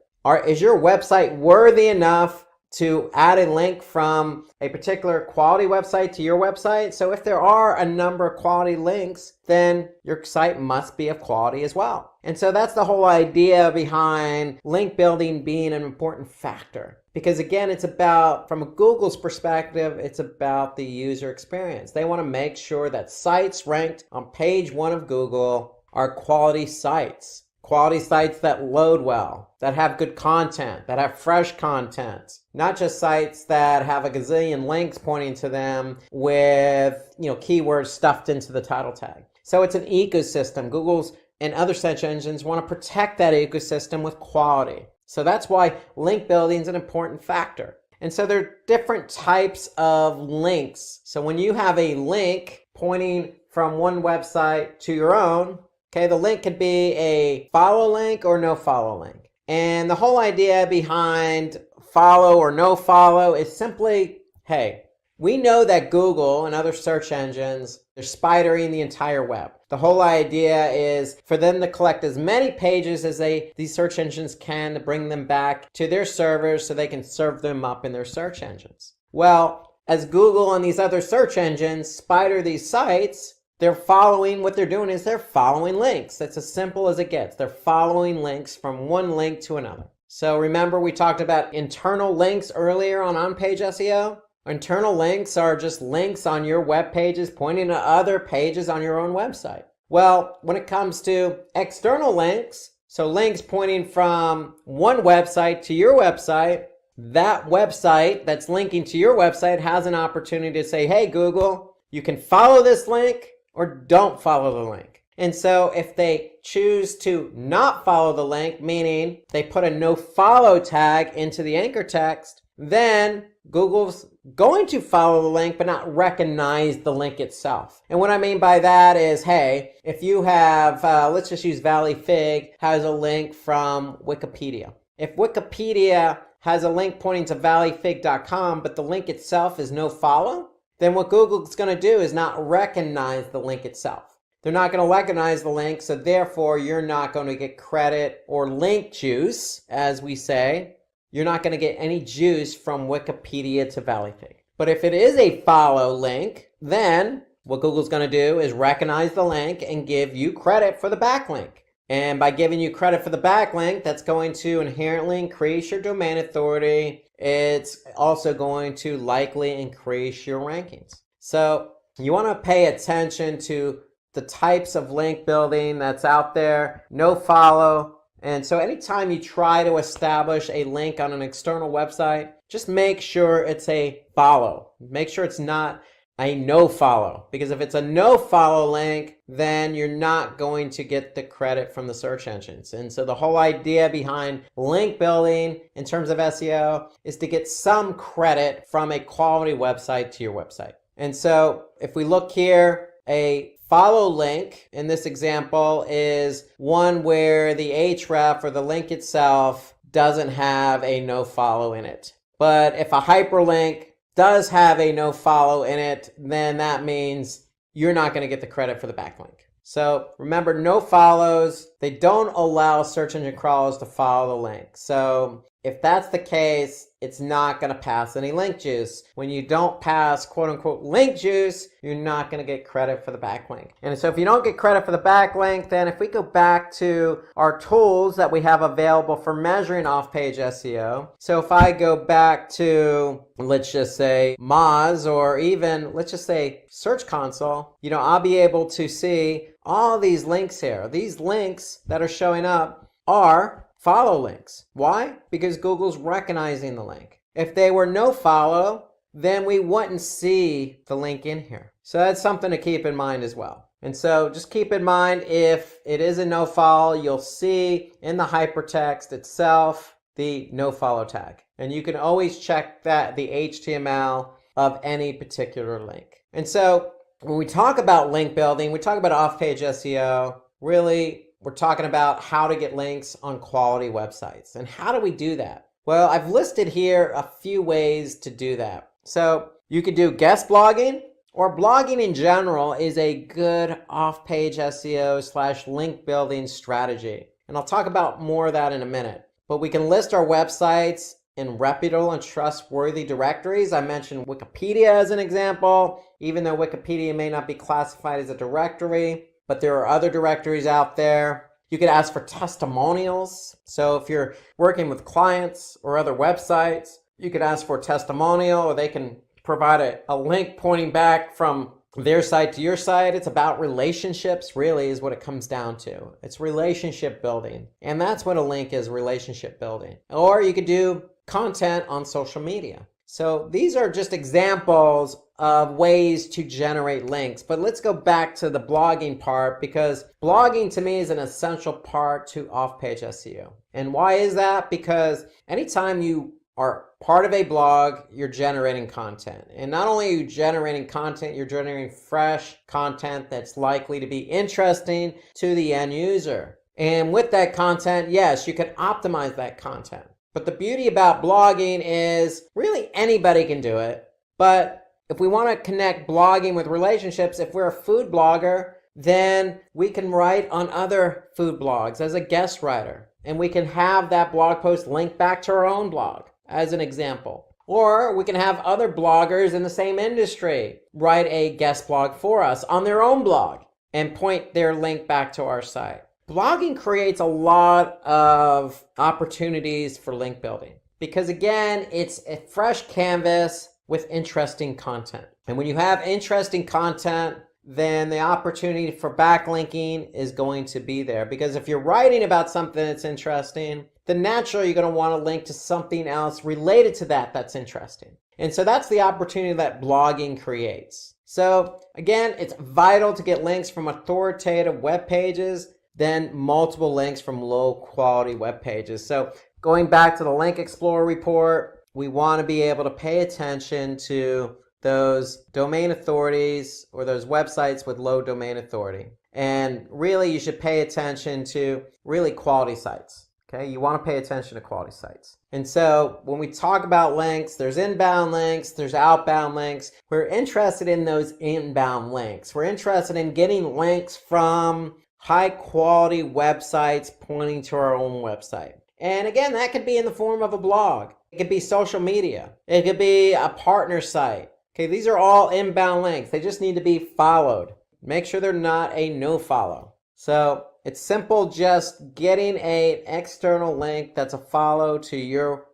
Is your website worthy enough to add a link from a particular quality website to your website? So if there are a number of quality links, then your site must be of quality as well. And so that's the whole idea behind link building being an important factor. Because again, it's about, from Google's perspective, it's about the user experience. They want to make sure that sites ranked on page 1 of Google are quality sites. Quality sites that load well, that have good content, that have fresh content. Not just sites that have a gazillion links pointing to them with, keywords stuffed into the title tag. So it's an ecosystem. Google's and other search engines want to protect that ecosystem with quality. So that's why link building is an important factor. And so there are different types of links. So when you have a link pointing from one website to your own, Okay, the link could be a follow link or no follow link. And the whole idea behind follow or no follow is simply, hey, we know that Google and other search engines, they're spidering the entire web. The whole idea is for them to collect as many pages as these search engines can to bring them back to their servers so they can serve them up in their search engines. Well, as Google and these other search engines spider these sites, what they're doing is they're following links. That's as simple as it gets. They're following links from one link to another. So remember we talked about internal links earlier on on-page SEO? Internal links are just links on your web pages pointing to other pages on your own website. Well, when it comes to external links, so links pointing from one website to your website, that website that's linking to your website has an opportunity to say, hey, Google, you can follow this link or don't follow the link. And so if they choose to not follow the link, meaning they put a no follow tag into the anchor text, then Google's going to follow the link but not recognize the link itself. And what I mean by that is, hey, if you have, let's just use Valley Fig has a link from Wikipedia. If Wikipedia has a link pointing to valleyfig.com but the link itself is no follow, then what Google's going to do is not recognize the link itself. They're not going to recognize the link, so therefore you're not going to get credit or link juice, as we say. You're not going to get any juice from Wikipedia to Valleyfig. But if it is a follow link, then what Google's going to do is recognize the link and give you credit for the backlink. And by giving you credit for the backlink, that's going to inherently increase your domain authority. It's also going to likely increase your rankings. So you want to pay attention to the types of link building that's out there, no follow. And so anytime you try to establish a link on an external website, just make sure it's a follow. Make sure it's not a no follow, because if it's a no follow link, then you're not going to get the credit from the search engines. And so the whole idea behind link building in terms of SEO is to get some credit from a quality website to your website. And so if we look here, a follow link in this example is one where the href or the link itself doesn't have a no follow in it. But if a hyperlink does have a no follow in it, then that means you're not going to get the credit for the backlink. So remember, no follows, they don't allow search engine crawlers to follow the link. So if that's the case, it's not going to pass any link juice. When you don't pass quote unquote link juice, you're not going to get credit for the backlink. And so if you don't get credit for the backlink, then if we go back to our tools that we have available for measuring off-page SEO. So if I go back to, let's just say Moz, or even let's just say Search Console, I'll be able to see all these links here. These links that are showing up are follow links. Why? Because Google's recognizing the link. If they were no follow, then we wouldn't see the link in here. So that's something to keep in mind as well. And so just keep in mind, if it is a no follow, you'll see in the hypertext itself the no follow tag. And you can always check that the HTML of any particular link. And so when we talk about link building, we talk about off-page SEO, really we're talking about how to get links on quality websites. And how do we do that? Well, I've listed here a few ways to do that. So you could do guest blogging, or blogging in general is a good off-page SEO / link building strategy. And I'll talk about more of that in a minute. But we can list our websites in reputable and trustworthy directories. I mentioned Wikipedia as an example, even though Wikipedia may not be classified as a directory. But there are other directories out there. You could ask for testimonials. So if you're working with clients or other websites, you could ask for a testimonial, or they can provide a link pointing back from their site to your site. It's about relationships, really, is what it comes down to. It's relationship building. And that's what a link is, relationship building. Or you could do content on social media. So these are just examples of ways to generate links. But let's go back to the blogging part, because blogging to me is an essential part to off-page SEO. And why is that? Because anytime you are part of a blog, you're generating content. And not only are you generating content, you're generating fresh content that's likely to be interesting to the end user. And with that content, yes, you can optimize that content. But the beauty about blogging is really anybody can do it. But if we want to connect blogging with relationships, if we're a food blogger, then we can write on other food blogs as a guest writer. And we can have that blog post link back to our own blog, as an example. Or we can have other bloggers in the same industry write a guest blog for us on their own blog and point their link back to our site. Blogging creates a lot of opportunities for link building because, again, it's a fresh canvas with interesting content. And when you have interesting content, then the opportunity for backlinking is going to be there. Because if you're writing about something that's interesting, then naturally you're going to want to link to something else related to that that's interesting. And so that's the opportunity that blogging creates. So again, it's vital to get links from authoritative web pages, then multiple links from low quality web pages. So going back to the Link Explorer report, we want to be able to pay attention to those domain authorities or those websites with low domain authority. And really, you should pay attention to really quality sites. Okay, you want to pay attention to quality sites. And so when we talk about links, there's inbound links, there's outbound links. We're interested in those inbound links. We're interested in getting links from high quality websites pointing to our own website. And again, that could be in the form of a blog. It could be social media. It could be a partner site. Okay, these are all inbound links. They just need to be followed. Make sure they're not a no follow. So it's simple, just getting an external link that's a follow to your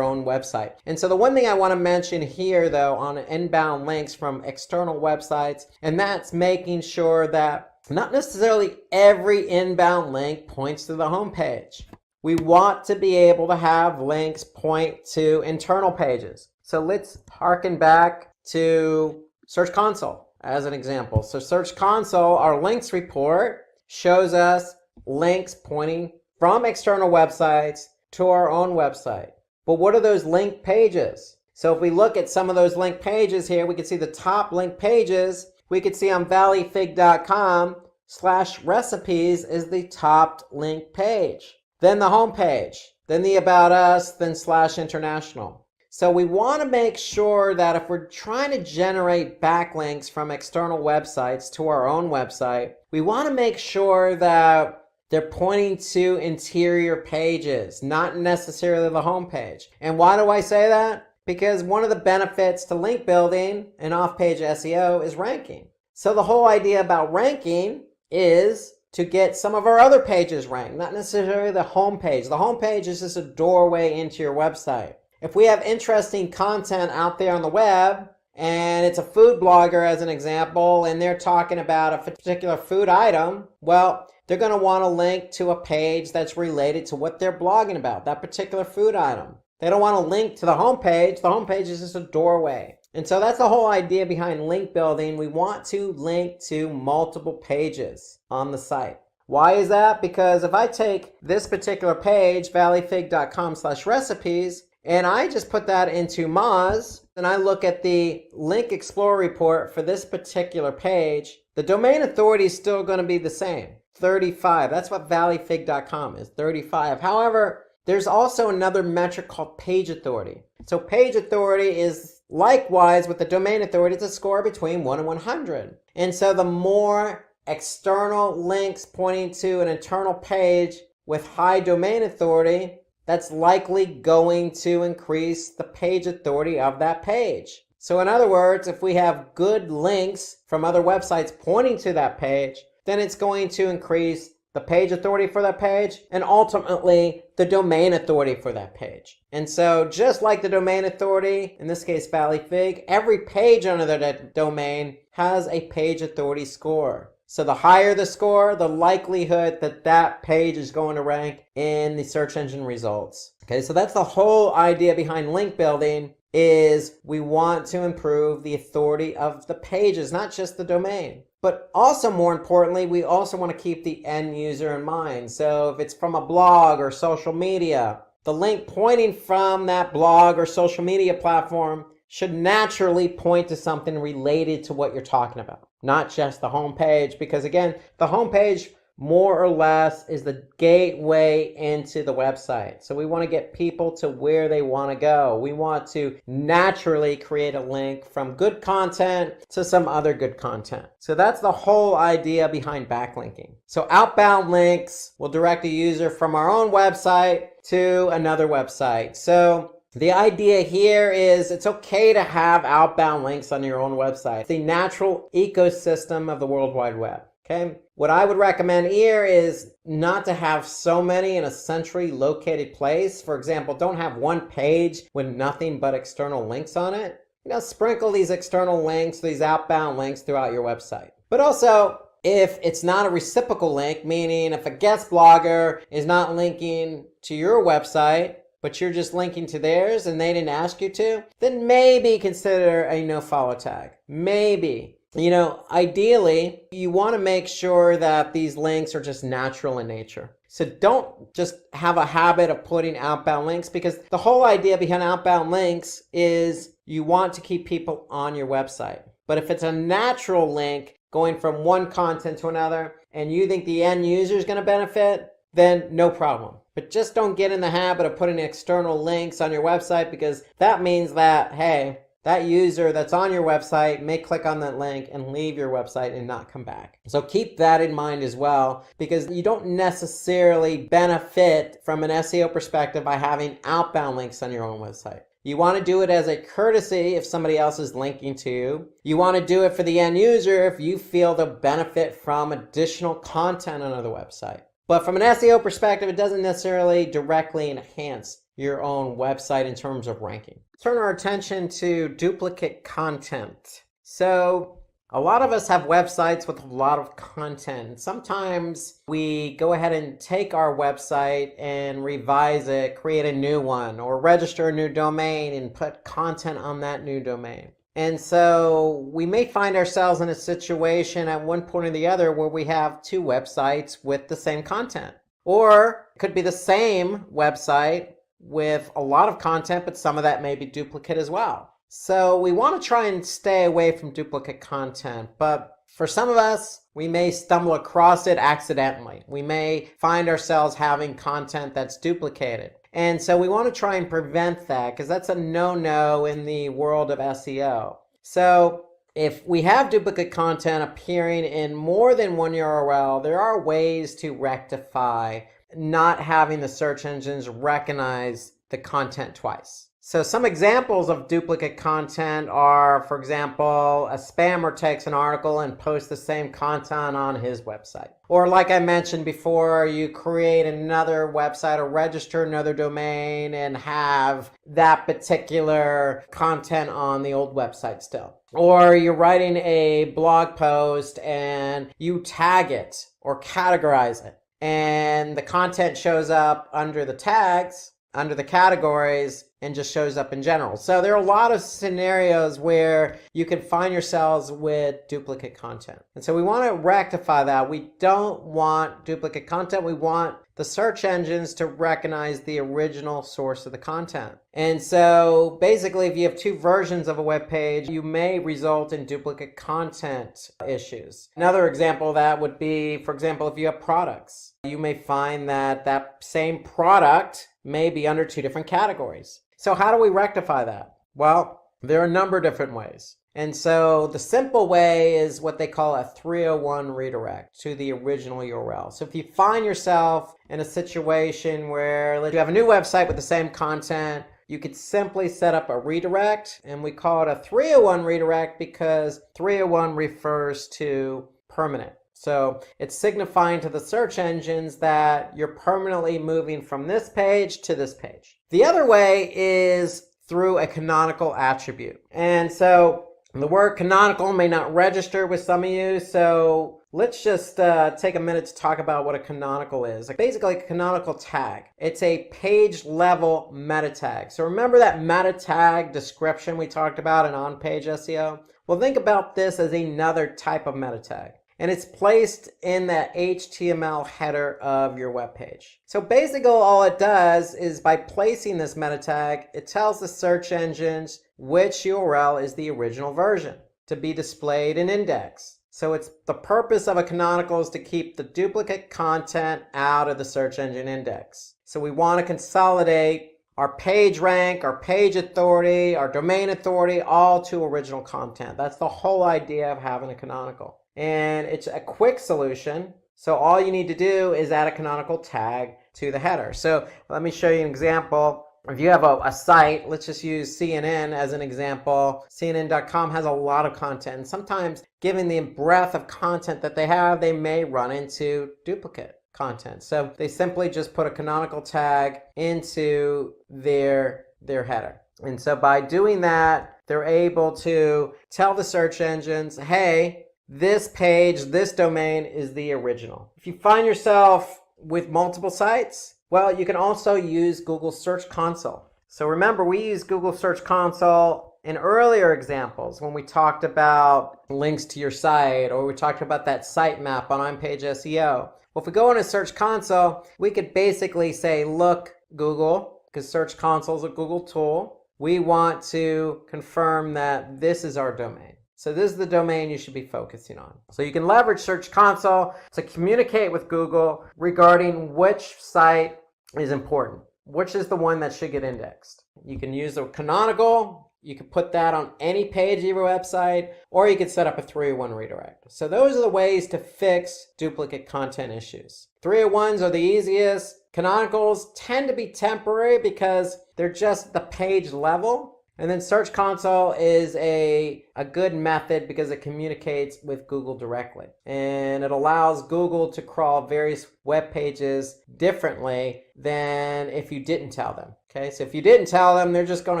own website. And so the one thing I want to mention here, though, on inbound links from external websites, and that's making sure that not necessarily every inbound link points to the homepage. We want to be able to have links point to internal pages. So let's harken back to Search Console as an example. So Search Console, our links report, shows us links pointing from external websites to our own website. But what are those link pages? So if we look at some of those link pages here, we can see the top link pages. We could see on valleyfig.com/recipes is the top link page. Then the home page, then the About Us, then /international. So we want to make sure that if we're trying to generate backlinks from external websites to our own website, we want to make sure that they're pointing to interior pages, not necessarily the home page. And why do I say that? Because one of the benefits to link building and off-page SEO is ranking. So the whole idea about ranking is to get some of our other pages ranked, not necessarily the home page. The home page is just a doorway into your website. If we have interesting content out there on the web, and it's a food blogger as an example, and they're talking about a particular food item, well, they're going to want to link to a page that's related to what they're blogging about, that particular food item. They don't want to link to the homepage. The homepage is just a doorway. And so that's the whole idea behind link building. We want to link to multiple pages on the site. Why is that? Because if I take this particular page, valleyfig.com/recipes, and I just put that into Moz, and I look at the Link Explorer report for this particular page, the domain authority is still going to be the same, 35. That's what valleyfig.com is, 35. However, there's also another metric called page authority. So page authority is likewise with the domain authority, it's a score between 1 and 100. And so the more external links pointing to an internal page with high domain authority, that's likely going to increase the page authority of that page. So in other words, if we have good links from other websites pointing to that page, then it's going to increase the page authority for that page and ultimately the domain authority for that page. And so just like the domain authority, in this case valleyfig, every page under that domain has a page authority score. So the higher the score, the likelihood that that page is going to rank in the search engine results. Okay, so that's the whole idea behind link building, is we want to improve the authority of the pages, not just the domain. But also more importantly, we also want to keep the end user in mind. So if it's from a blog or social media, the link pointing from that blog or social media platform should naturally point to something related to what you're talking about, not just the homepage, because again, the homepage more or less is the gateway into the website. So we want to get people to where they want to go. We want to naturally create a link from good content to some other good content. So that's the whole idea behind backlinking. So outbound links will direct a user from our own website to another website. So the idea here is it's okay to have outbound links on your own website. It's the natural ecosystem of the World Wide Web. Okay. What I would recommend here is not to have so many in a centrally located place. For example, don't have one page with nothing but external links on it. Sprinkle these external links, these outbound links throughout your website. But also, if it's not a reciprocal link, meaning if a guest blogger is not linking to your website, but you're just linking to theirs and they didn't ask you to, then maybe consider a no-follow tag. Maybe. Ideally, you want to make sure that these links are just natural in nature. So don't just have a habit of putting outbound links, because the whole idea behind outbound links is you want to keep people on your website. But if it's a natural link going from one content to another and you think the end user is going to benefit, then no problem. But just don't get in the habit of putting external links on your website, because that means that, hey, that user that's on your website may click on that link and leave your website and not come back. So keep that in mind as well, because you don't necessarily benefit from an SEO perspective by having outbound links on your own website. You want to do it as a courtesy if somebody else is linking to you. You want to do it for the end user if you feel they'll benefit from additional content on another website. But from an SEO perspective, it doesn't necessarily directly enhance your own website in terms of ranking. Turn our attention to duplicate content. So a lot of us have websites with a lot of content. Sometimes we go ahead and take our website and revise it, create a new one, or register a new domain and put content on that new domain. And so we may find ourselves in a situation at one point or the other where we have two websites with the same content. Or it could be the same website with a lot of content, but some of that may be duplicate as well. So we want to try and stay away from duplicate content, but for some of us, we may stumble across it accidentally. We may find ourselves having content that's duplicated. And so we want to try and prevent that, because that's a no-no in the world of SEO. So if we have duplicate content appearing in more than one URL, there are ways to rectify not having the search engines recognize the content twice. So some examples of duplicate content are, for example, a spammer takes an article and posts the same content on his website. Or like I mentioned before, you create another website or register another domain and have that particular content on the old website still. Or you're writing a blog post and you tag it or categorize it, and the content shows up under the tags, under the categories, and just shows up in general. So there are a lot of scenarios where you can find yourselves with duplicate content. And so we want to rectify that. We don't want duplicate content. We want the search engines to recognize the original source of the content. And so basically, if you have two versions of a web page, you may result in duplicate content issues. Another example of that would be, for example, if you have products, you may find that that same product may be under two different categories. So how do we rectify that? Well, there are a number of different ways. And so the simple way is what they call a 301 redirect to the original URL. So if you find yourself in a situation where you have a new website with the same content, you could simply set up a redirect, and we call it a 301 redirect because 301 refers to permanent. So it's signifying to the search engines that you're permanently moving from this page to this page. The other way is through a canonical attribute. And so the word canonical may not register with some of you, so let's just take a minute to talk about what a canonical is. Basically, a canonical tag. It's a page level meta tag. So remember that meta tag description we talked about in on-page SEO? Well, think about this as another type of meta tag. and it's placed in that HTML header of your web page. So basically all it does is by placing this meta tag, it tells the search engines which URL is the original version to be displayed in index. So it's the purpose of a canonical is to keep the duplicate content out of the search engine index. So we want to consolidate our page rank, our page authority, our domain authority, all to original content. That's the whole idea of having a canonical. And it's a quick solution. So all you need to do is add a canonical tag to the header. So let me show you an example. If you have a site, let's just use CNN as an example. CNN.com has a lot of content. And sometimes, given the breadth of content that they have, they may run into duplicate content. So they simply just put a canonical tag into their header. And so by doing that, they're able to tell the search engines, hey, this page, this domain is the original. If you find yourself with multiple sites, well, you can also use Google Search Console. So remember, we used Google Search Console in earlier examples when we talked about links to your site, or we talked about that sitemap on on-page SEO. Well, if we go into Search Console, we could basically say, look, Google, because Search Console is a Google tool, we want to confirm that this is our domain. So this is the domain you should be focusing on. So you can leverage Search Console to communicate with Google regarding which site is important, which is the one that should get indexed. You can use a canonical, you can put that on any page of your website, or you can set up a 301 redirect. So those are the ways to fix duplicate content issues. 301s are the easiest. Canonicals tend to be temporary because they're just the page level. And then Search Console is a good method because it communicates with Google directly. And it allows Google to crawl various web pages differently than if you didn't tell them. Okay, so if you didn't tell them, they're just going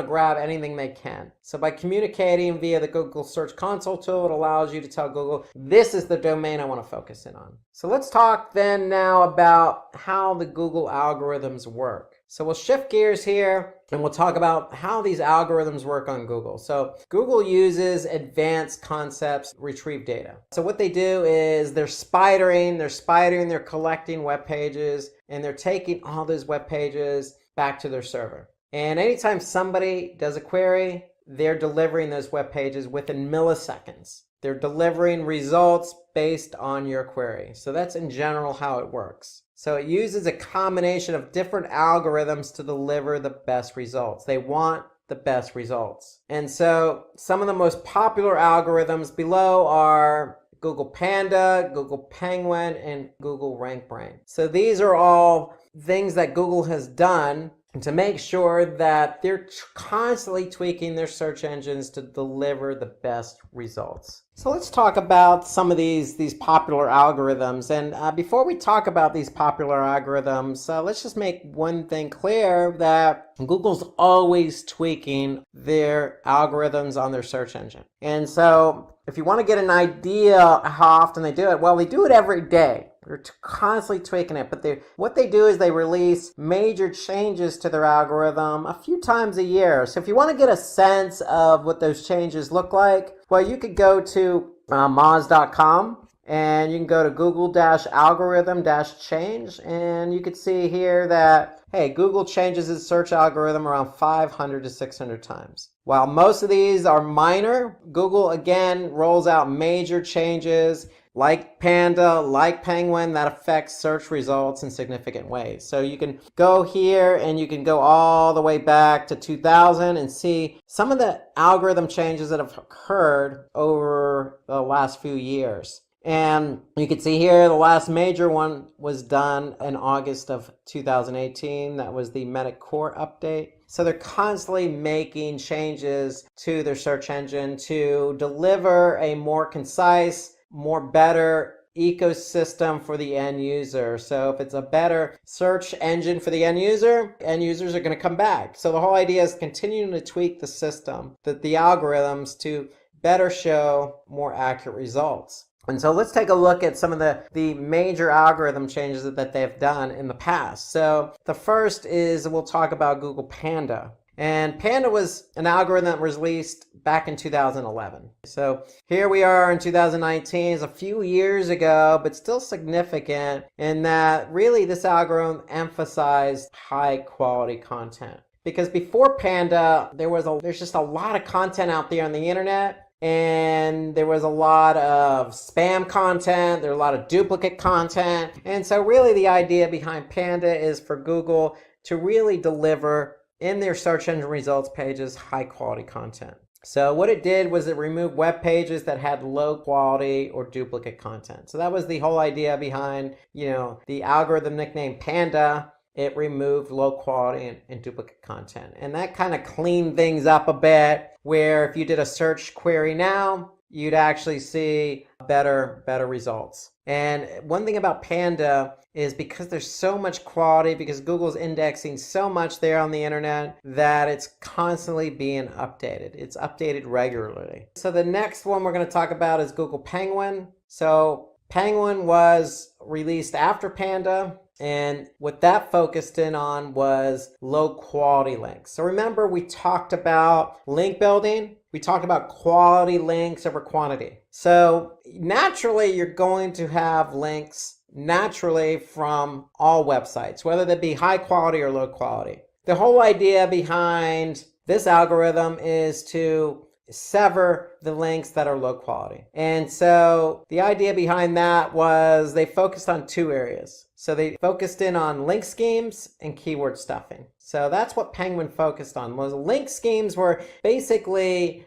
to grab anything they can. So by communicating via the Google Search Console tool, it allows you to tell Google, this is the domain I want to focus in on. So let's talk then now about how the Google algorithms work. So we'll shift gears here and we'll talk about how these algorithms work on Google. So Google uses advanced concepts retrieve data. So what they do is they're spidering, they're collecting web pages, and they're taking all those web pages back to their server. And anytime somebody does a query, they're delivering those web pages within milliseconds. They're delivering results based on your query. So that's in general how it works. So it uses a combination of different algorithms to deliver the best results. They want the best results. And so some of the most popular algorithms below are Google Panda, Google Penguin, and Google RankBrain. So these are all things that Google has done to make sure that they're constantly tweaking their search engines to deliver the best results. So let's talk about some of these popular algorithms. And before we talk about these popular algorithms, let's just make one thing clear, that Google's always tweaking their algorithms on their search engine. And so if you want to get an idea how often they do it, well, they do it every day. They're constantly tweaking it, but what they do is they release major changes to their algorithm a few times a year. So if you want to get a sense of what those changes look like, well, you could go to moz.com and you can go to Google-algorithm-change, and you could see here that, hey, Google changes its search algorithm around 500 to 600 times. While most of these are minor, Google again rolls out major changes like Panda, like Penguin, that affects search results in significant ways. So you can go here and you can go all the way back to 2000 and see some of the algorithm changes that have occurred over the last few years. And you can see here the last major one was done in August of 2018. That was the Meta Core update. So they're constantly making changes to their search engine to deliver a more concise, more better ecosystem for the end user. So if it's a better search engine for the end users are going to come back. So the whole idea is continuing to tweak the system, the algorithms, to better show more accurate results. And so let's take a look at some of the major algorithm changes that they've done in the past. So the first is we'll talk about Google Panda. And Panda was an algorithm that was released back in 2011. So here we are in 2019. It's a few years ago, but still significant in that really this algorithm emphasized high quality content. Because before Panda, there's just a lot of content out there on the internet, and there was a lot of spam content, there was a lot of duplicate content. And so really the idea behind Panda is for Google to really deliver in their search engine results pages high quality content. So what it did was it removed web pages that had low quality or duplicate content. So that was the whole idea behind, the algorithm nicknamed Panda. It removed low quality and duplicate content. And that kind of cleaned things up a bit, where if you did a search query now, you'd actually see better results. And one thing about Panda is because there's so much quality, because Google's indexing so much there on the internet, that it's constantly being updated. It's updated regularly. So the next one we're going to talk about is Google Penguin. So Penguin was released after Panda, and what that focused in on was low quality links. So remember, we talked about link building. We talked about quality links over quantity. So naturally, you're going to have links naturally from all websites, whether they be high quality or low quality. The whole idea behind this algorithm is to sever the links that are low quality. And so the idea behind that was they focused on two areas. So they focused in on link schemes and keyword stuffing. So that's what Penguin focused on. Was link schemes were basically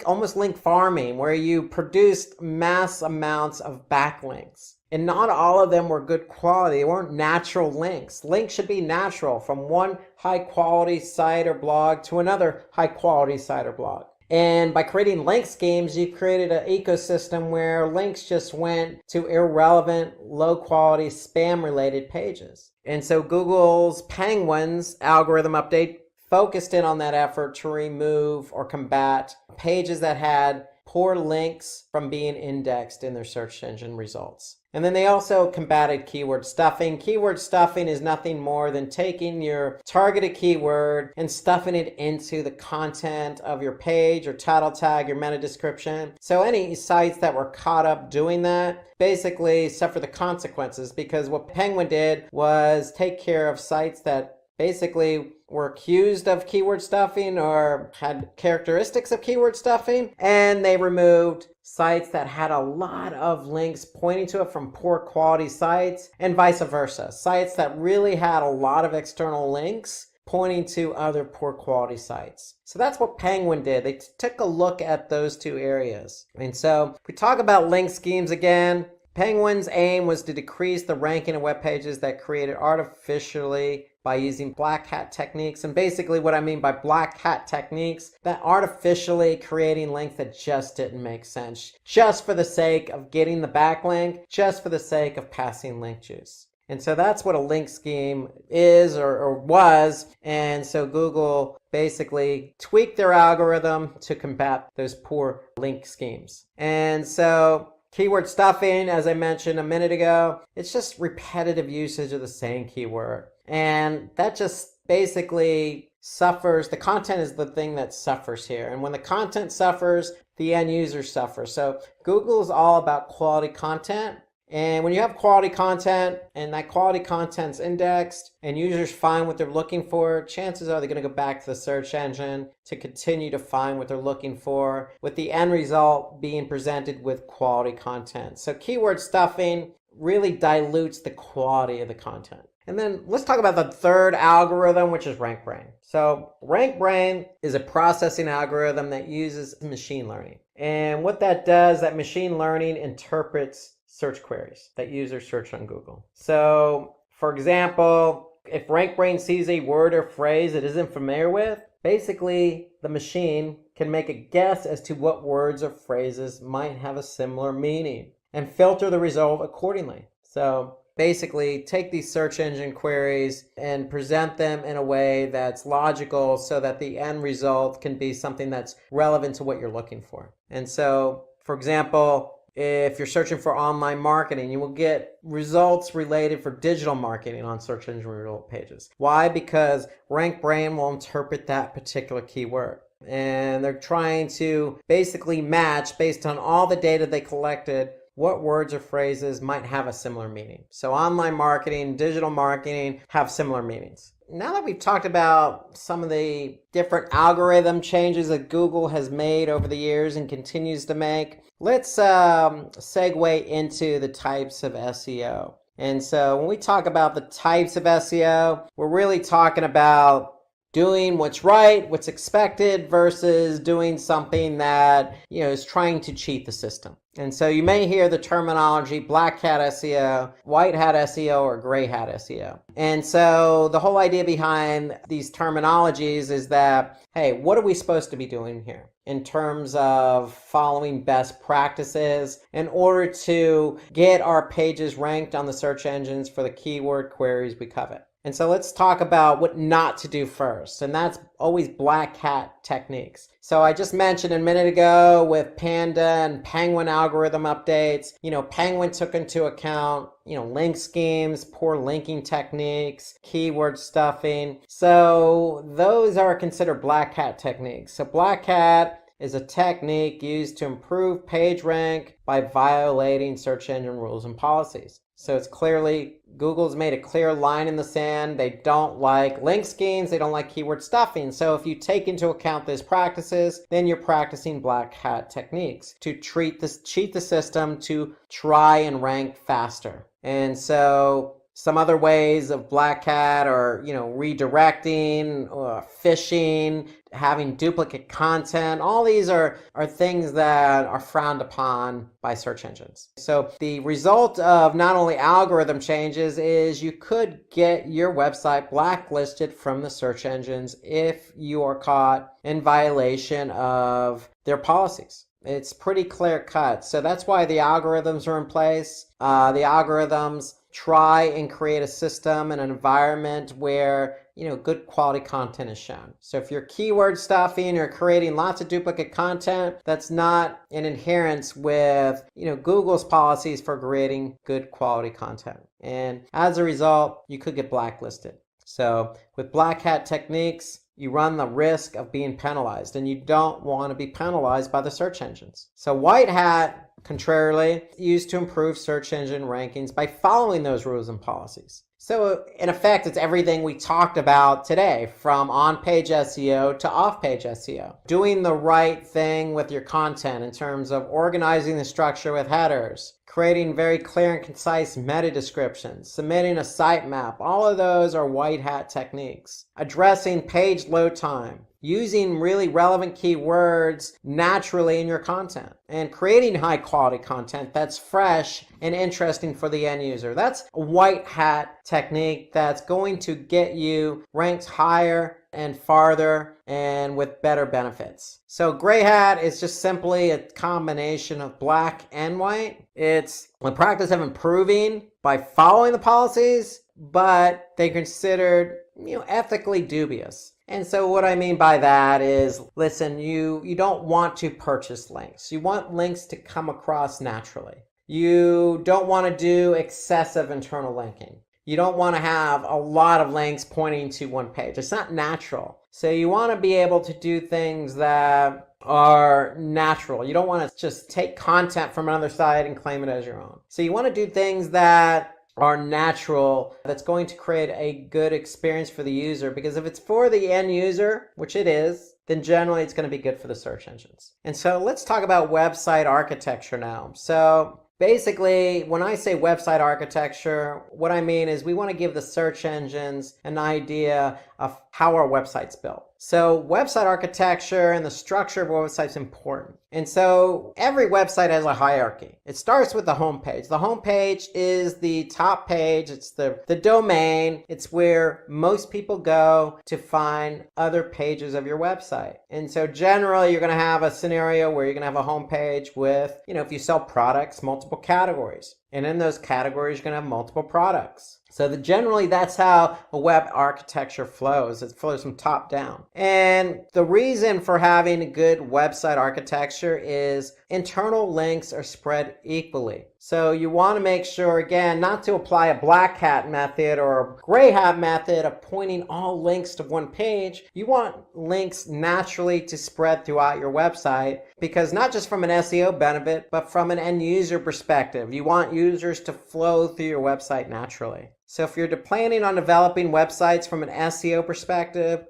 almost link farming, where you produced mass amounts of backlinks. And not all of them were good quality. They weren't natural links. Links should be natural from one high quality site or blog to another high quality site or blog. And by creating link schemes, you created an ecosystem where links just went to irrelevant, low-quality, spam-related pages. And so Google's Penguin's algorithm update focused in on that effort to remove or combat pages that had poor links from being indexed in their search engine results. And then they also combated keyword stuffing. Keyword stuffing is nothing more than taking your targeted keyword and stuffing it into the content of your page, your title tag, your meta description. So any sites that were caught up doing that basically suffer the consequences, because what Penguin did was take care of sites that basically were accused of keyword stuffing or had characteristics of keyword stuffing, and they removed sites that had a lot of links pointing to it from poor quality sites, and vice versa. Sites that really had a lot of external links pointing to other poor quality sites. So that's what Penguin did. They took a look at those two areas. And so if we talk about link schemes again, Penguin's aim was to decrease the ranking of web pages that created artificially by using black hat techniques. And basically what I mean by black hat techniques, that artificially creating links that just didn't make sense, just for the sake of getting the backlink, just for the sake of passing link juice. And so that's what a link scheme is or was. And so Google basically tweaked their algorithm to combat those poor link schemes. And so keyword stuffing, as I mentioned a minute ago, it's just repetitive usage of the same keyword. And that just basically suffers. The content is the thing that suffers here. And when the content suffers, the end user suffers. So Google is all about quality content. And when you have quality content and that quality content's indexed and users find what they're looking for, chances are they're going to go back to the search engine to continue to find what they're looking for, with the end result being presented with quality content. So keyword stuffing really dilutes the quality of the content. And then let's talk about the third algorithm, which is RankBrain. So RankBrain is a processing algorithm that uses machine learning. And what that does, that machine learning interprets search queries that users search on Google. So, for example, if RankBrain sees a word or phrase it isn't familiar with, basically the machine can make a guess as to what words or phrases might have a similar meaning and filter the result accordingly. So basically take these search engine queries and present them in a way that's logical so that the end result can be something that's relevant to what you're looking for. And so, for example, If you're searching for online marketing, you will get results related for digital marketing on search engine result pages. Why? Because RankBrain will interpret that particular keyword. And they're trying to basically match, based on all the data they collected, what words or phrases might have a similar meaning. So online marketing, digital marketing have similar meanings. Now that we've talked about some of the different algorithm changes that Google has made over the years and continues to make, let's segue into the types of SEO. And so when we talk about the types of SEO, we're really talking about doing what's right, what's expected, versus doing something that, is trying to cheat the system. And so you may hear the terminology black hat SEO, white hat SEO, or gray hat SEO. And so the whole idea behind these terminologies is that, hey, what are we supposed to be doing here in terms of following best practices in order to get our pages ranked on the search engines for the keyword queries we covet? And so let's talk about what not to do first, and that's always black hat techniques. So I just mentioned a minute ago with Panda and Penguin algorithm updates, Penguin took into account, link schemes, poor linking techniques, keyword stuffing. So those are considered black hat techniques. So black hat is a technique used to improve page rank by violating search engine rules and policies. So it's clearly, Google's made a clear line in the sand. They don't like link schemes. They don't like keyword stuffing. So if you take into account these practices, then you're practicing black hat techniques to cheat the system to try and rank faster. And so some other ways of black hat are, redirecting, phishing, having duplicate content. All these are things that are frowned upon by search engines. So the result of not only algorithm changes is you could get your website blacklisted from the search engines if you are caught in violation of their policies. It's pretty clear cut. So that's why the algorithms are in place. The algorithms try and create a system and an environment where good quality content is shown. So if you're keyword stuffing or creating lots of duplicate content, that's not in adherence with Google's policies for creating good quality content. And as a result, you could get blacklisted. So with black hat techniques, you run the risk of being penalized, and you don't want to be penalized by the search engines. So white hat, contrarily, used to improve search engine rankings by following those rules and policies. So in effect, it's everything we talked about today, from on-page SEO to off-page SEO. Doing the right thing with your content in terms of organizing the structure with headers, creating very clear and concise meta descriptions, submitting a sitemap. All of those are white hat techniques. Addressing page load time, using really relevant keywords naturally in your content, and creating high quality content that's fresh and interesting for the end user. That's a white hat technique that's going to get you ranked higher and farther and with better benefits. So gray hat is just simply a combination of black and white. It's the practice of improving by following the policies, but they're considered ethically dubious. And so what I mean by that is, listen, you don't want to purchase links. You want links to come across naturally. You don't want to do excessive internal linking. You don't want to have a lot of links pointing to one page. It's not natural. So you want to be able to do things that are natural. You don't want to just take content from another site and claim it as your own. So you want to do things that are natural, that's going to create a good experience for the user, because if it's for the end user, which it is, then generally it's going to be good for the search engines. And so let's talk about website architecture now. So basically, when I say website architecture, what I mean is we want to give the search engines an idea of how our website's built. So website architecture and the structure of a website is important. And so every website has a hierarchy. It starts with the home page. The home page is the top page. It's the domain. It's where most people go to find other pages of your website. And so generally you're going to have a scenario where you're going to have a home page with, if you sell products, multiple categories. And in those categories, you're going to have multiple products. So generally, that's how a web architecture flows. It flows from top down. And the reason for having a good website architecture is internal links are spread equally. So you want to make sure, again, not to apply a black hat method or a gray hat method of pointing all links to one page. You want links naturally to spread throughout your website, because not just from an SEO benefit, but from an end user perspective. You want users to flow through your website naturally. So if you're planning on developing websites from an SEO perspective,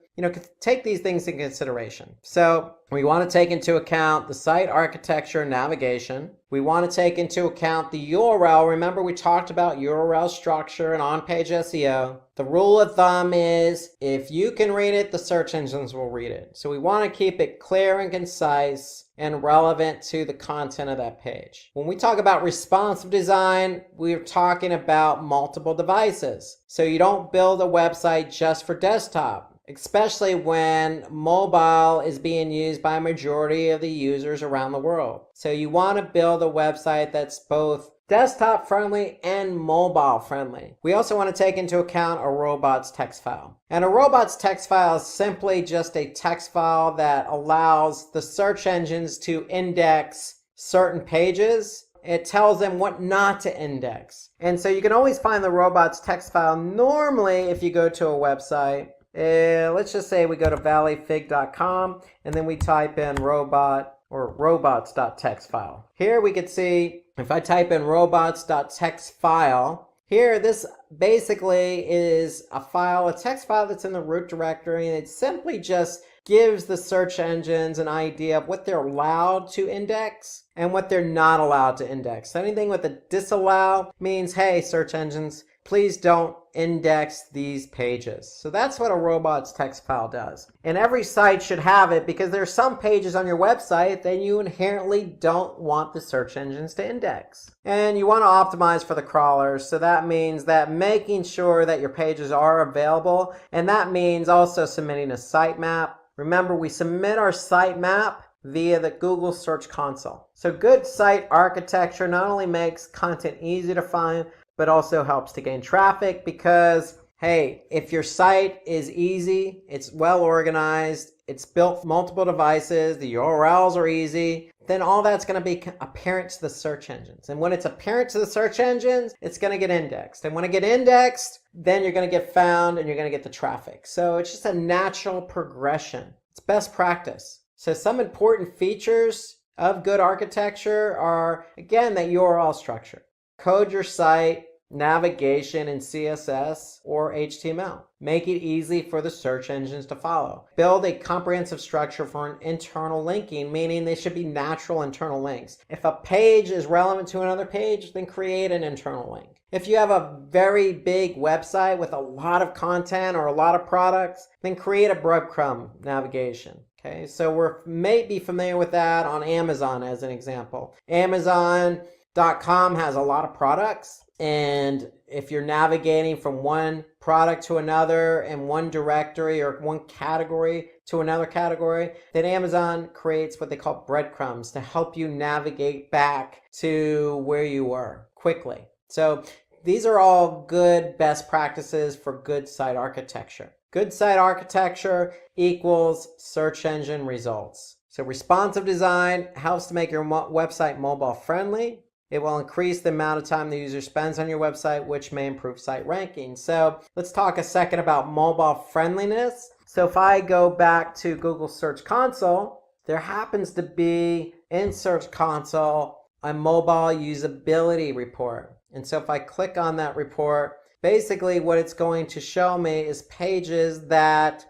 take these things into consideration. So we want to take into account the site architecture and navigation. We want to take into account the URL. Remember, we talked about URL structure and on-page SEO. The rule of thumb is if you can read it, the search engines will read it. So we want to keep it clear and concise and relevant to the content of that page. When we talk about responsive design, we're talking about multiple devices. So you don't build a website just for desktop, especially when mobile is being used by a majority of the users around the world. So you want to build a website that's both desktop friendly and mobile friendly. We also want to take into account a robots.txt file. And a robots.txt file is simply just a text file that allows the search engines to index certain pages. It tells them what not to index. And so you can always find the robots.txt file normally if you go to a website. Let's just say we go to valleyfig.com and then we type in robot or robots.txt file. Here we could see if I type in robots.txt file, here this basically is a file, a text file that's in the root directory, and it simply just gives the search engines an idea of what they're allowed to index and what they're not allowed to index. So anything with a disallow means, hey, search engines, please don't index these pages. So that's what a robots.txt file does. And every site should have it, because there are some pages on your website that you inherently don't want the search engines to index. And you want to optimize for the crawlers. So that means that making sure that your pages are available. And that means also submitting a sitemap. Remember, we submit our sitemap via the Google Search Console. So good site architecture not only makes content easy to find, but also helps to gain traffic, because, hey, if your site is easy, it's well organized, it's built for multiple devices, the URLs are easy, then all that's going to be apparent to the search engines. And when it's apparent to the search engines, it's going to get indexed. And when it gets indexed, then you're going to get found and you're going to get the traffic. So it's just a natural progression. It's best practice. So some important features of good architecture are, again, that URL structure. Code your site, navigation in CSS or HTML. Make it easy for the search engines to follow. Build a comprehensive structure for an internal linking, meaning they should be natural internal links. If a page is relevant to another page, then create an internal link. If you have a very big website with a lot of content or a lot of products, then create a breadcrumb navigation. Okay, so we may be familiar with that on Amazon as an example. Amazon.com has a lot of products, and if you're navigating from one product to another in one directory or one category to another category, then Amazon creates what they call breadcrumbs to help you navigate back to where you were quickly. So these are all good best practices for good site architecture. Good site architecture equals search engine results. So responsive design helps to make your website mobile friendly. It will increase the amount of time the user spends on your website, which may improve site ranking. So let's talk a second about mobile friendliness. So if I go back to Google Search Console, there happens to be in Search Console a mobile usability report. And so if I click on that report, basically what it's going to show me is pages that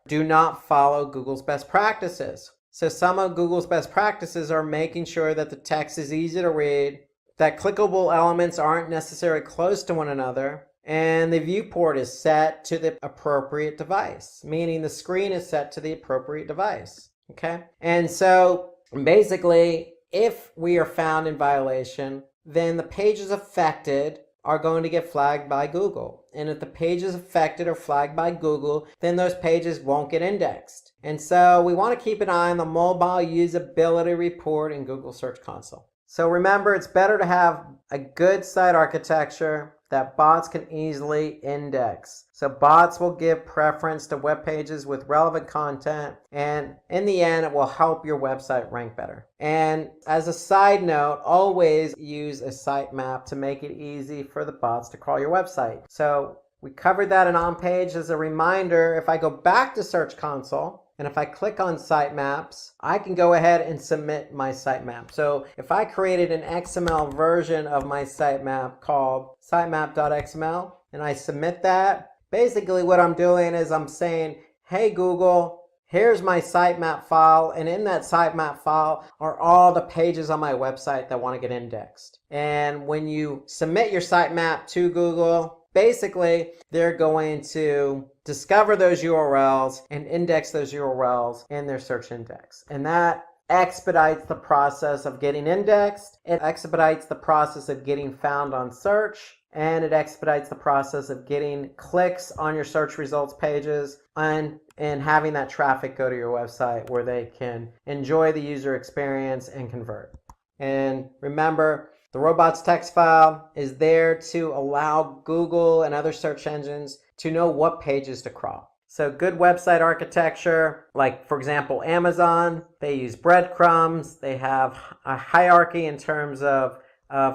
do not follow Google's best practices. So some of Google's best practices are making sure that the text is easy to read, that clickable elements aren't necessarily close to one another, and the viewport is set to the appropriate device, meaning the screen is set to the appropriate device. Okay? And so basically, if we are found in violation, then the pages affected are going to get flagged by Google. And if the pages affected are flagged by Google, then those pages won't get indexed. And so we want to keep an eye on the mobile usability report in Google Search Console. So remember, it's better to have a good site architecture that bots can easily index. So bots will give preference to web pages with relevant content, and in the end, it will help your website rank better. And as a side note, always use a sitemap to make it easy for the bots to crawl your website. So we covered that in on page. As a reminder, if I go back to Search Console, and if I click on Sitemaps, I can go ahead and submit my sitemap. So if I created an XML version of my sitemap called sitemap.xml, and I submit that, basically what I'm doing is I'm saying, hey Google, here's my sitemap file, and in that sitemap file are all the pages on my website that want to get indexed. And when you submit your sitemap to Google, basically, they're going to discover those URLs and index those URLs in their search index. And that expedites the process of getting indexed. It expedites the process of getting found on search. And it expedites the process of getting clicks on your search results pages and having that traffic go to your website where they can enjoy the user experience and convert. And remember, the robots.txt file is there to allow Google and other search engines to know what pages to crawl. So good website architecture, like for example, Amazon, they use breadcrumbs. They have a hierarchy in terms of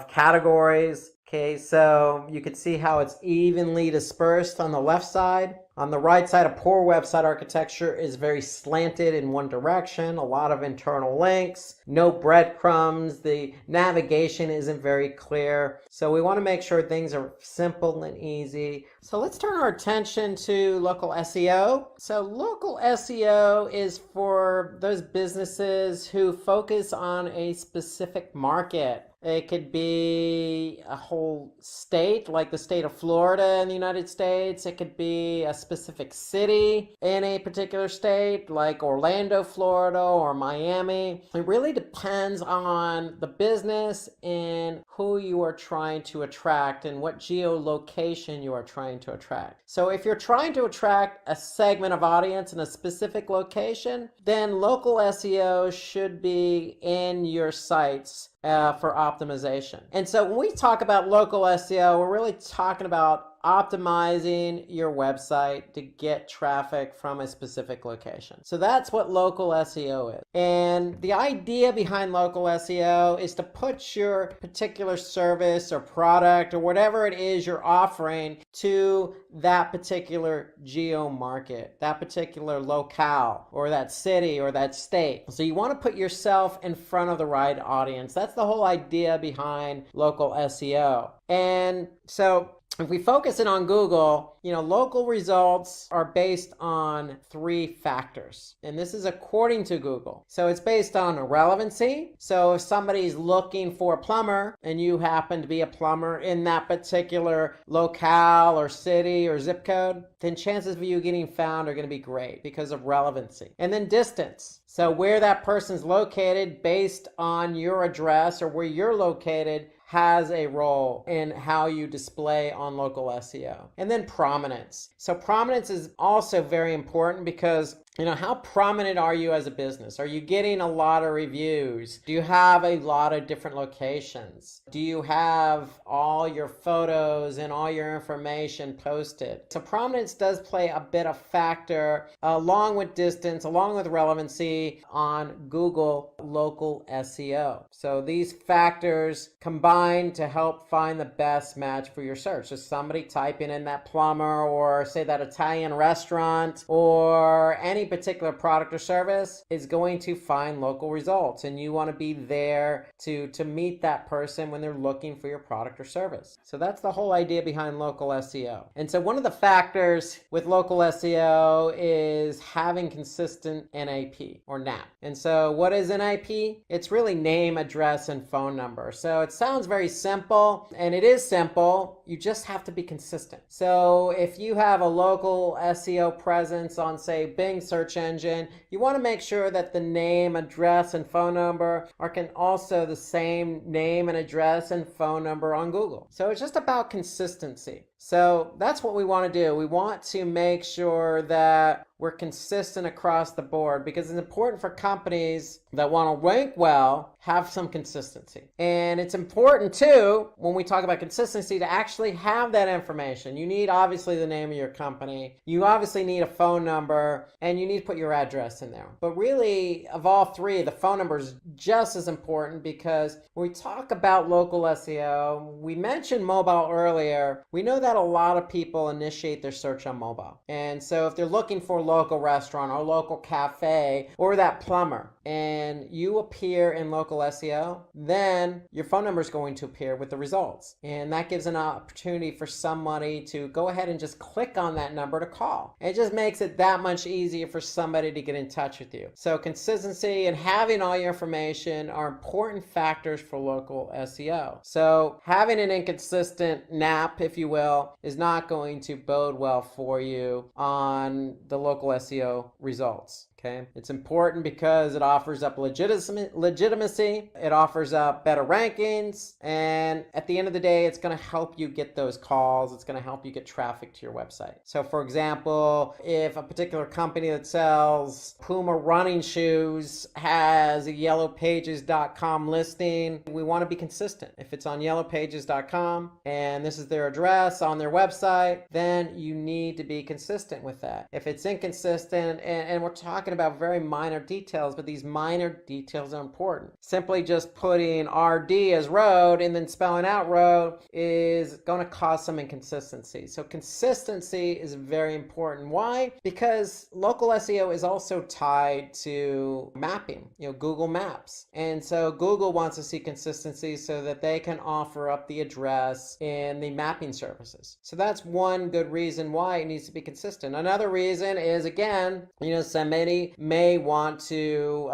categories. Okay, so you can see how it's evenly dispersed on the left side. On the right side, a poor website architecture is very slanted in one direction, a lot of internal links, no breadcrumbs, the navigation isn't very clear. So we want to make sure things are simple and easy. So let's turn our attention to local SEO. So local SEO is for those businesses who focus on a specific market. It could be a whole state, like the state of Florida in the United States. It could be a specific city in a particular state, like Orlando, Florida, or Miami. It really depends on the business and who you are trying to attract and what geolocation you are trying to attract. So if you're trying to attract a segment of audience in a specific location, then local SEO should be in your sites for optimization. And so when we talk about local SEO, we're really talking about optimizing your website to get traffic from a specific location. So that's what local SEO is. And the idea behind local SEO is to put your particular service or product or whatever it is you're offering to that particular geo market, that particular locale, or that city or that state. So you want to put yourself in front of the right audience. That's the whole idea behind local SEO. And so if we focus in on Google, local results are based on 3 factors. And this is according to Google. So it's based on relevancy. So if somebody's looking for a plumber and you happen to be a plumber in that particular locale or city or zip code, then chances of you getting found are going to be great because of relevancy. And then distance. So where that person's located based on your address or where you're located has a role in how you display on local SEO. And then prominence. So prominence is also very important because how prominent are you as a business? Are you getting a lot of reviews? Do you have a lot of different locations? Do you have all your photos and all your information posted? So prominence does play a bit of factor along with distance, along with relevancy on Google local SEO. So these factors combine to help find the best match for your search. So somebody typing in that plumber or say that Italian restaurant or any particular product or service is going to find local results, and you want to be there to meet that person when they're looking for your product or service. So that's the whole idea behind local SEO. And so one of the factors with local SEO is having consistent NAP or NAP. And so what is NAP? It's really name, address, and phone number. So it sounds very simple, and it is simple. You just have to be consistent. So if you have a local SEO presence on, say, Bing search engine, you want to make sure that the name, address, and phone number can also the same name and address and phone number on Google. So it's just about consistency. So that's what we want to do. We want to make sure that we're consistent across the board, because it's important for companies that want to rank well, have some consistency. And it's important too, when we talk about consistency, to actually have that information. You need obviously the name of your company, you obviously need a phone number, and you need to put your address in there. But really, of all three, the phone number is just as important, because when we talk about local SEO, we mentioned mobile earlier. We know that a lot of people initiate their search on mobile. And so if they're looking for local restaurant or local cafe or that plumber, and you appear in local SEO, then your phone number is going to appear with the results. And that gives an opportunity for somebody to go ahead and just click on that number to call. It just makes it that much easier for somebody to get in touch with you. So consistency and having all your information are important factors for local SEO. So having an inconsistent NAP, if you will, is not going to bode well for you on the local SEO results. Okay. It's important because it offers up legitimacy, it offers up better rankings, and at the end of the day, it's going to help you get those calls, it's going to help you get traffic to your website. So for example, if a particular company that sells Puma running shoes has a yellowpages.com listing, we want to be consistent. If it's on yellowpages.com and this is their address on their website, then you need to be consistent with that. If it's inconsistent, and we're talking about very minor details, but these minor details are important. Simply just putting RD as road and then spelling out road is going to cause some inconsistency. So consistency is very important. Why? Because local SEO is also tied to mapping, Google Maps. And so Google wants to see consistency so that they can offer up the address in the mapping services. So that's one good reason why it needs to be consistent. Another reason is, again, somebody may want to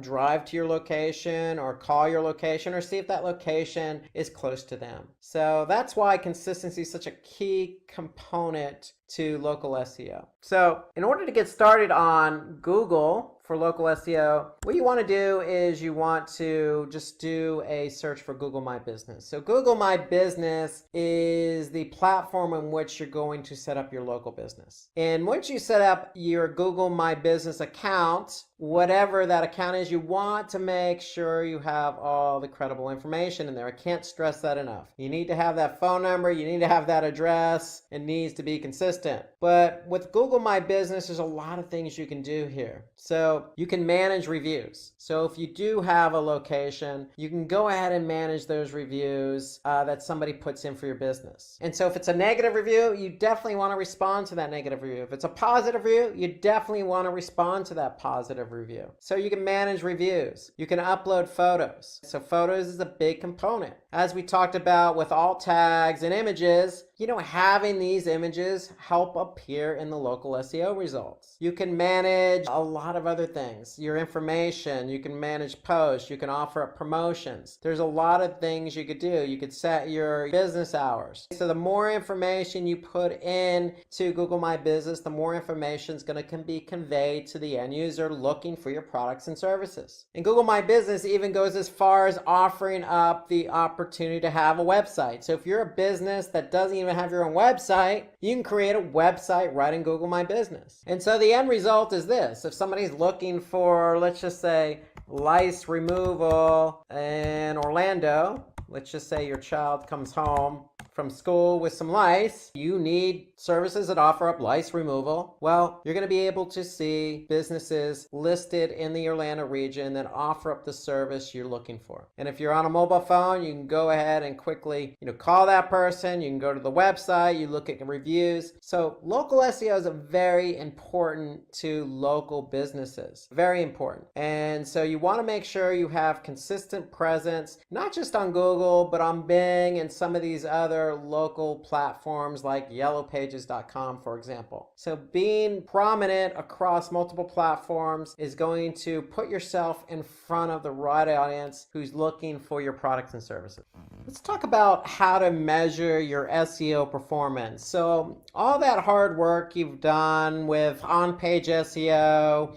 drive to your location or call your location or see if that location is close to them. So that's why consistency is such a key component to local SEO. So in order to get started on Google for local SEO, what you want to do is you want to just do a search for Google My Business. So Google My Business is the platform in which you're going to set up your local business. And once you set up your Google My Business account, whatever that account is, you want to make sure you have all the credible information in there. I can't stress that enough. You need to have that phone number, you need to have that address, it needs to be consistent. But with Google My Business, there's a lot of things you can do here. So you can manage reviews. So if you do have a location, you can go ahead and manage those reviews that somebody puts in for your business. And so if it's a negative review, you definitely want to respond to that negative review. If it's a positive review, you definitely want to respond to that positive review. So you can manage reviews. You can upload photos. So photos is a big component. As we talked about with alt tags and images, having these images help appear in the local SEO results. You can manage a lot of other things. Your information, you can manage posts, you can offer up promotions. There's a lot of things you could do. You could set your business hours. So the more information you put in to Google My Business, the more information is going to be conveyed to the end user looking for your products and services. And Google My Business even goes as far as offering up the opportunity to have a website. So if you're a business that doesn't even have your own website, you can create a website right in Google My Business. And so the end result is this. If somebody's looking for, let's just say, lice removal in Orlando, let's just say your child comes home from school with some lice, you need services that offer up lice removal. Well, you're going to be able to see businesses listed in the Orlando region that offer up the service you're looking for. And if you're on a mobile phone, you can go ahead and quickly, call that person. You can go to the website, you look at reviews. So local SEO is very important to local businesses. Very important. And so you want to make sure you have consistent presence, not just on Google, but on Bing and some of these other local platforms like yellowpages.com, for example. So being prominent across multiple platforms is going to put yourself in front of the right audience who's looking for your products and services. Let's talk about how to measure your SEO performance. So all that hard work you've done with on-page SEO,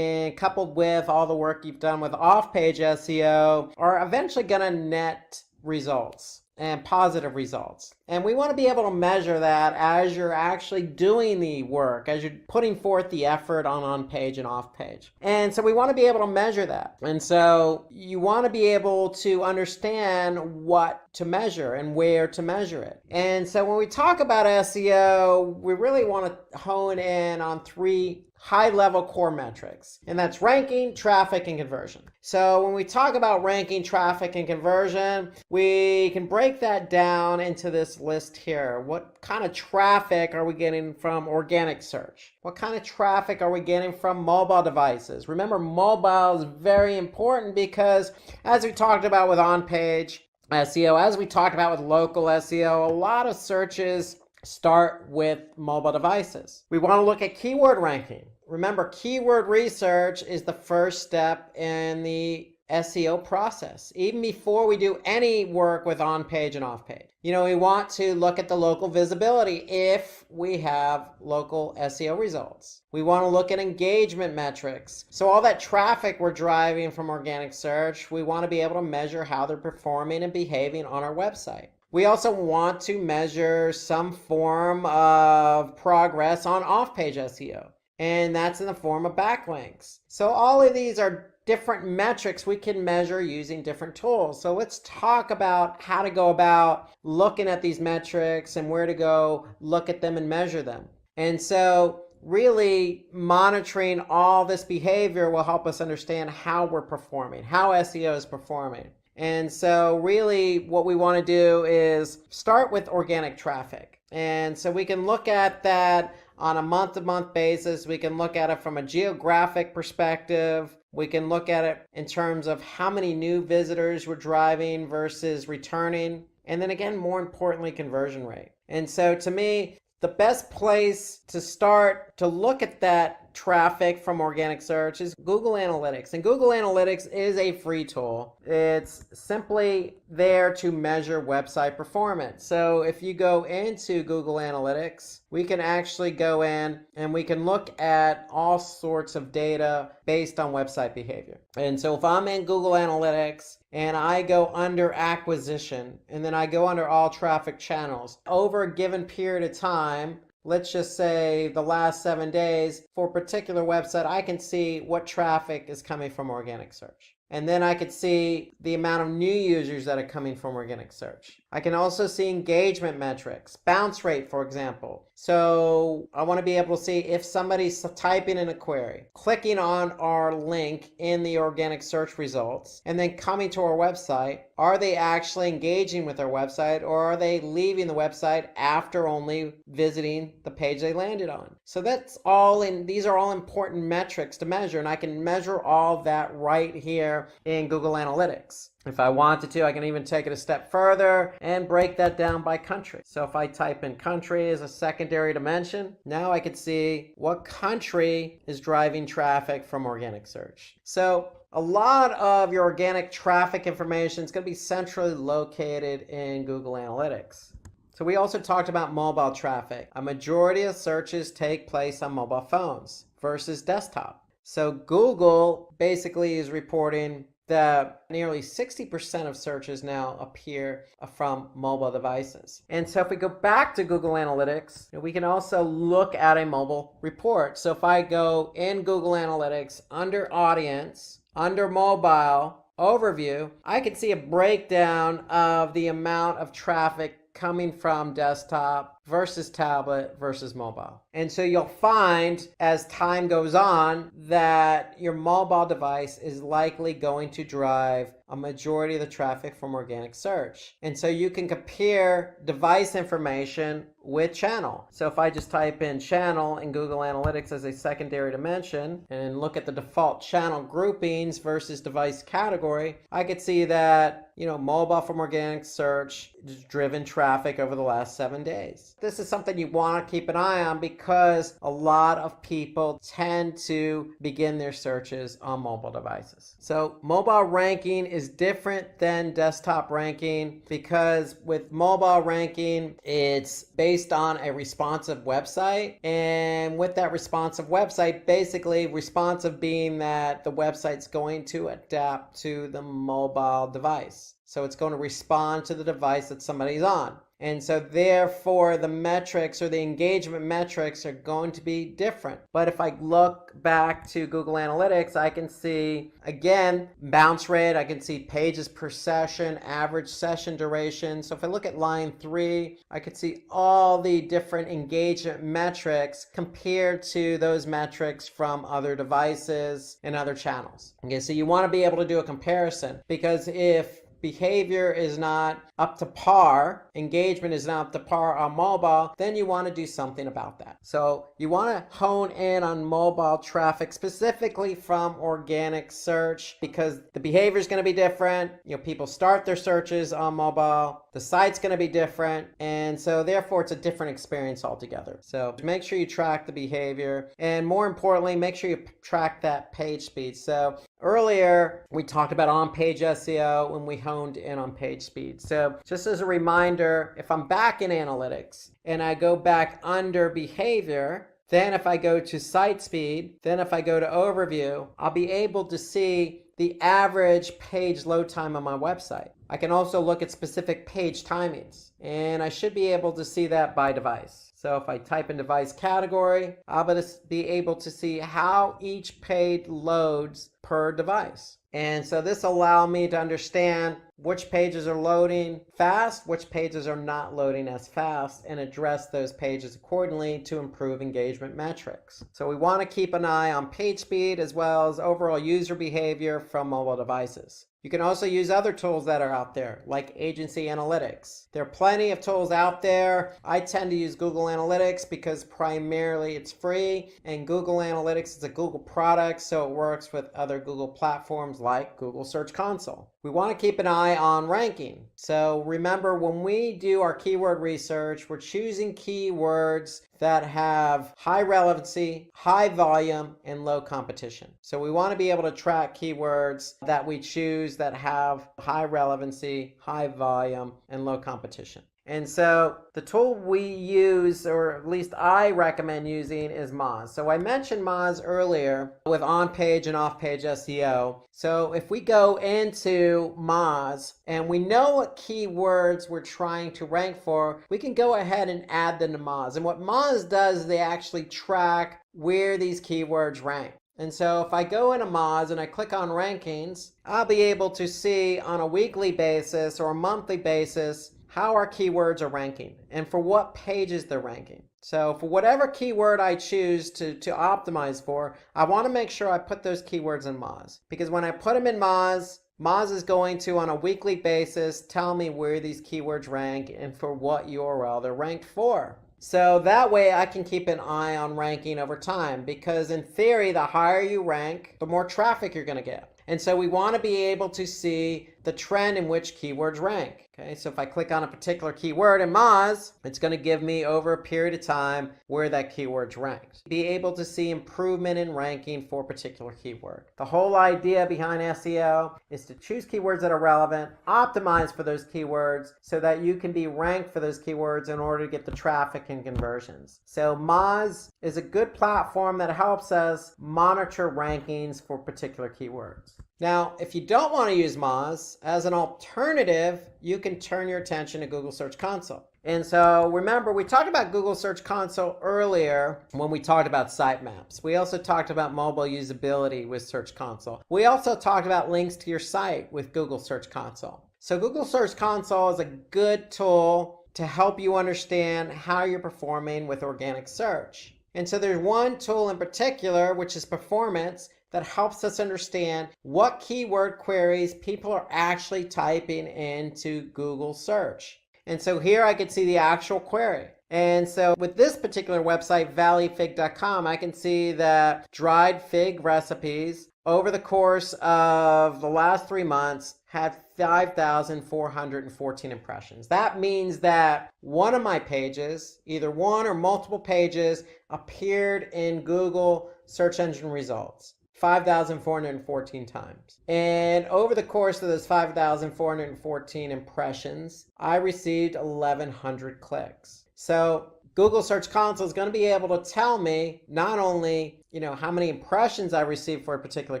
coupled with all the work you've done with off-page SEO, are eventually going to net results. and positive results. And we want to be able to measure that as you're actually doing the work, as you're putting forth the effort on page and off page. And so we want to be able to measure that. And so you want to be able to understand what to measure and where to measure it. And so when we talk about SEO, we really want to hone in on 3 high-level core metrics, and that's ranking, traffic, and conversion. So when we talk about ranking, traffic, and conversion, we can break that down into this list here. What kind of traffic are we getting from organic search? What kind of traffic are we getting from mobile devices? Remember, mobile is very important because, as we talked about with on-page SEO, as we talked about with local SEO, a lot of searches start with mobile devices. We want to look at keyword ranking. Remember, keyword research is the first step in the SEO process, even before we do any work with on-page and off-page. We want to look at the local visibility if we have local SEO results. We want to look at engagement metrics. So all that traffic we're driving from organic search, we want to be able to measure how they're performing and behaving on our website. We also want to measure some form of progress on off-page SEO, and that's in the form of backlinks. So all of these are different metrics we can measure using different tools. So let's talk about how to go about looking at these metrics and where to go look at them and measure them. And so really monitoring all this behavior will help us understand how we're performing, how SEO is performing. And so really what we want to do is start with organic traffic. And so we can look at that on a month-to-month basis. We can look at it from a geographic perspective. We can look at it in terms of how many new visitors we're driving versus returning. And then again, more importantly, conversion rate. And so to me, the best place to start to look at that traffic from organic search is Google Analytics. And Google Analytics is a free tool. It's simply there to measure website performance. So if you go into Google Analytics, we can actually go in and we can look at all sorts of data based on website behavior. And so if I'm in Google Analytics and I go under acquisition and then I go under all traffic channels over a given period of time, let's just say the last 7 days, for a particular website, I can see what traffic is coming from organic search. And then I could see the amount of new users that are coming from organic search. I can also see engagement metrics, bounce rate, for example. So I want to be able to see if somebody's typing in a query, clicking on our link in the organic search results, and then coming to our website, are they actually engaging with our website, or are they leaving the website after only visiting the page they landed on? So that's all these are all important metrics to measure, and I can measure all that right here in Google Analytics. If I wanted to, I can even take it a step further and break that down by country. So if I type in country as a secondary dimension, now I could see what country is driving traffic from organic search. So a lot of your organic traffic information is going to be centrally located in Google Analytics. So we also talked about mobile traffic. A majority of searches take place on mobile phones versus desktop. So Google basically is reporting that nearly 60% of searches now appear from mobile devices. And so if we go back to Google Analytics, we can also look at a mobile report. So if I go in Google Analytics under audience, under mobile overview, I can see a breakdown of the amount of traffic coming from desktop versus tablet versus mobile. And so you'll find as time goes on that your mobile device is likely going to drive a majority of the traffic from organic search. And so you can compare device information with channel. So if I just type in channel in Google Analytics as a secondary dimension and look at the default channel groupings versus device category, I could see that, mobile from organic search has driven traffic over the last 7 days. This is something you want to keep an eye on because a lot of people tend to begin their searches on mobile devices. So mobile ranking is different than desktop ranking because with mobile ranking, it's based on a responsive website. And with that responsive website, basically responsive being that the website's going to adapt to the mobile device. So it's going to respond to the device that somebody's on. And so therefore the metrics or the engagement metrics are going to be different. But if I look back to Google Analytics, I can see, again, bounce rate, I can see pages per session, average session duration. So if I look at line 3, I could see all the different engagement metrics compared to those metrics from other devices and other channels. Okay, so you want to be able to do a comparison, because if behavior is not up to par, engagement is not up to par on mobile, then you want to do something about that. So you want to hone in on mobile traffic, specifically from organic search, because the behavior is going to be different. People start their searches on mobile, the site's going to be different, and so therefore it's a different experience altogether. So make sure you track the behavior, and more importantly, make sure you track that page speed. So earlier we talked about on-page SEO when we honed in on page speed. So just as a reminder, if I'm back in analytics and I go back under behavior, then if I go to site speed, then if I go to overview, I'll be able to see the average page load time on my website. I can also look at specific page timings, and I should be able to see that by device. So if I type in device category, I'll be able to see how each page loads per device. And so this allows me to understand which pages are loading fast, which pages are not loading as fast, and address those pages accordingly to improve engagement metrics. So we want to keep an eye on page speed as well as overall user behavior from mobile devices. You can also use other tools that are out there, like agency analytics. There are plenty of tools out there. I tend to use Google Analytics because primarily it's free, and Google Analytics is a Google product, so it works with other Google platforms like Google Search Console. We want to keep an eye on ranking. So remember, when we do our keyword research, we're choosing keywords that have high relevancy, high volume, and low competition. So we want to be able to track keywords that we choose that have high relevancy, high volume, and low competition. And so the tool we use, or at least I recommend using, is Moz. So I mentioned Moz earlier with on-page and off-page SEO. So if we go into Moz and we know what keywords we're trying to rank for, we can go ahead and add them to Moz. And what Moz does is they actually track where these keywords rank. And so if I go into Moz and I click on rankings, I'll be able to see on a weekly basis or a monthly basis how our keywords are ranking and for what pages they're ranking. So for whatever keyword I choose to optimize for, I want to make sure I put those keywords in Moz. Because when I put them in Moz, Moz is going to, on a weekly basis, tell me where these keywords rank and for what URL they're ranked for. So that way I can keep an eye on ranking over time, because in theory, the higher you rank, the more traffic you're going to get. And so we want to be able to see the trend in which keywords rank. Okay, so if I click on a particular keyword in Moz, it's going to give me over a period of time where that keyword's ranked. Be able to see improvement in ranking for a particular keyword. The whole idea behind SEO is to choose keywords that are relevant, optimize for those keywords so that you can be ranked for those keywords in order to get the traffic and conversions. So Moz is a good platform that helps us monitor rankings for particular keywords. Now, if you don't want to use Moz, as an alternative, you can turn your attention to Google Search Console. And so remember, we talked about Google Search Console earlier when we talked about sitemaps. We also talked about mobile usability with Search Console. We also talked about links to your site with Google Search Console. So Google Search Console is a good tool to help you understand how you're performing with organic search. And so there's one tool in particular, which is performance, that helps us understand what keyword queries people are actually typing into Google search. And so here I can see the actual query. And so with this particular website, valleyfig.com, I can see that dried fig recipes over the course of the last 3 months had 5,414 impressions. That means that one of my pages, either one or multiple pages, appeared in Google search engine results 5,414 times. And over the course of those 5,414 impressions, I received 1,100 clicks. So Google Search Console is going to be able to tell me not only, how many impressions I received for a particular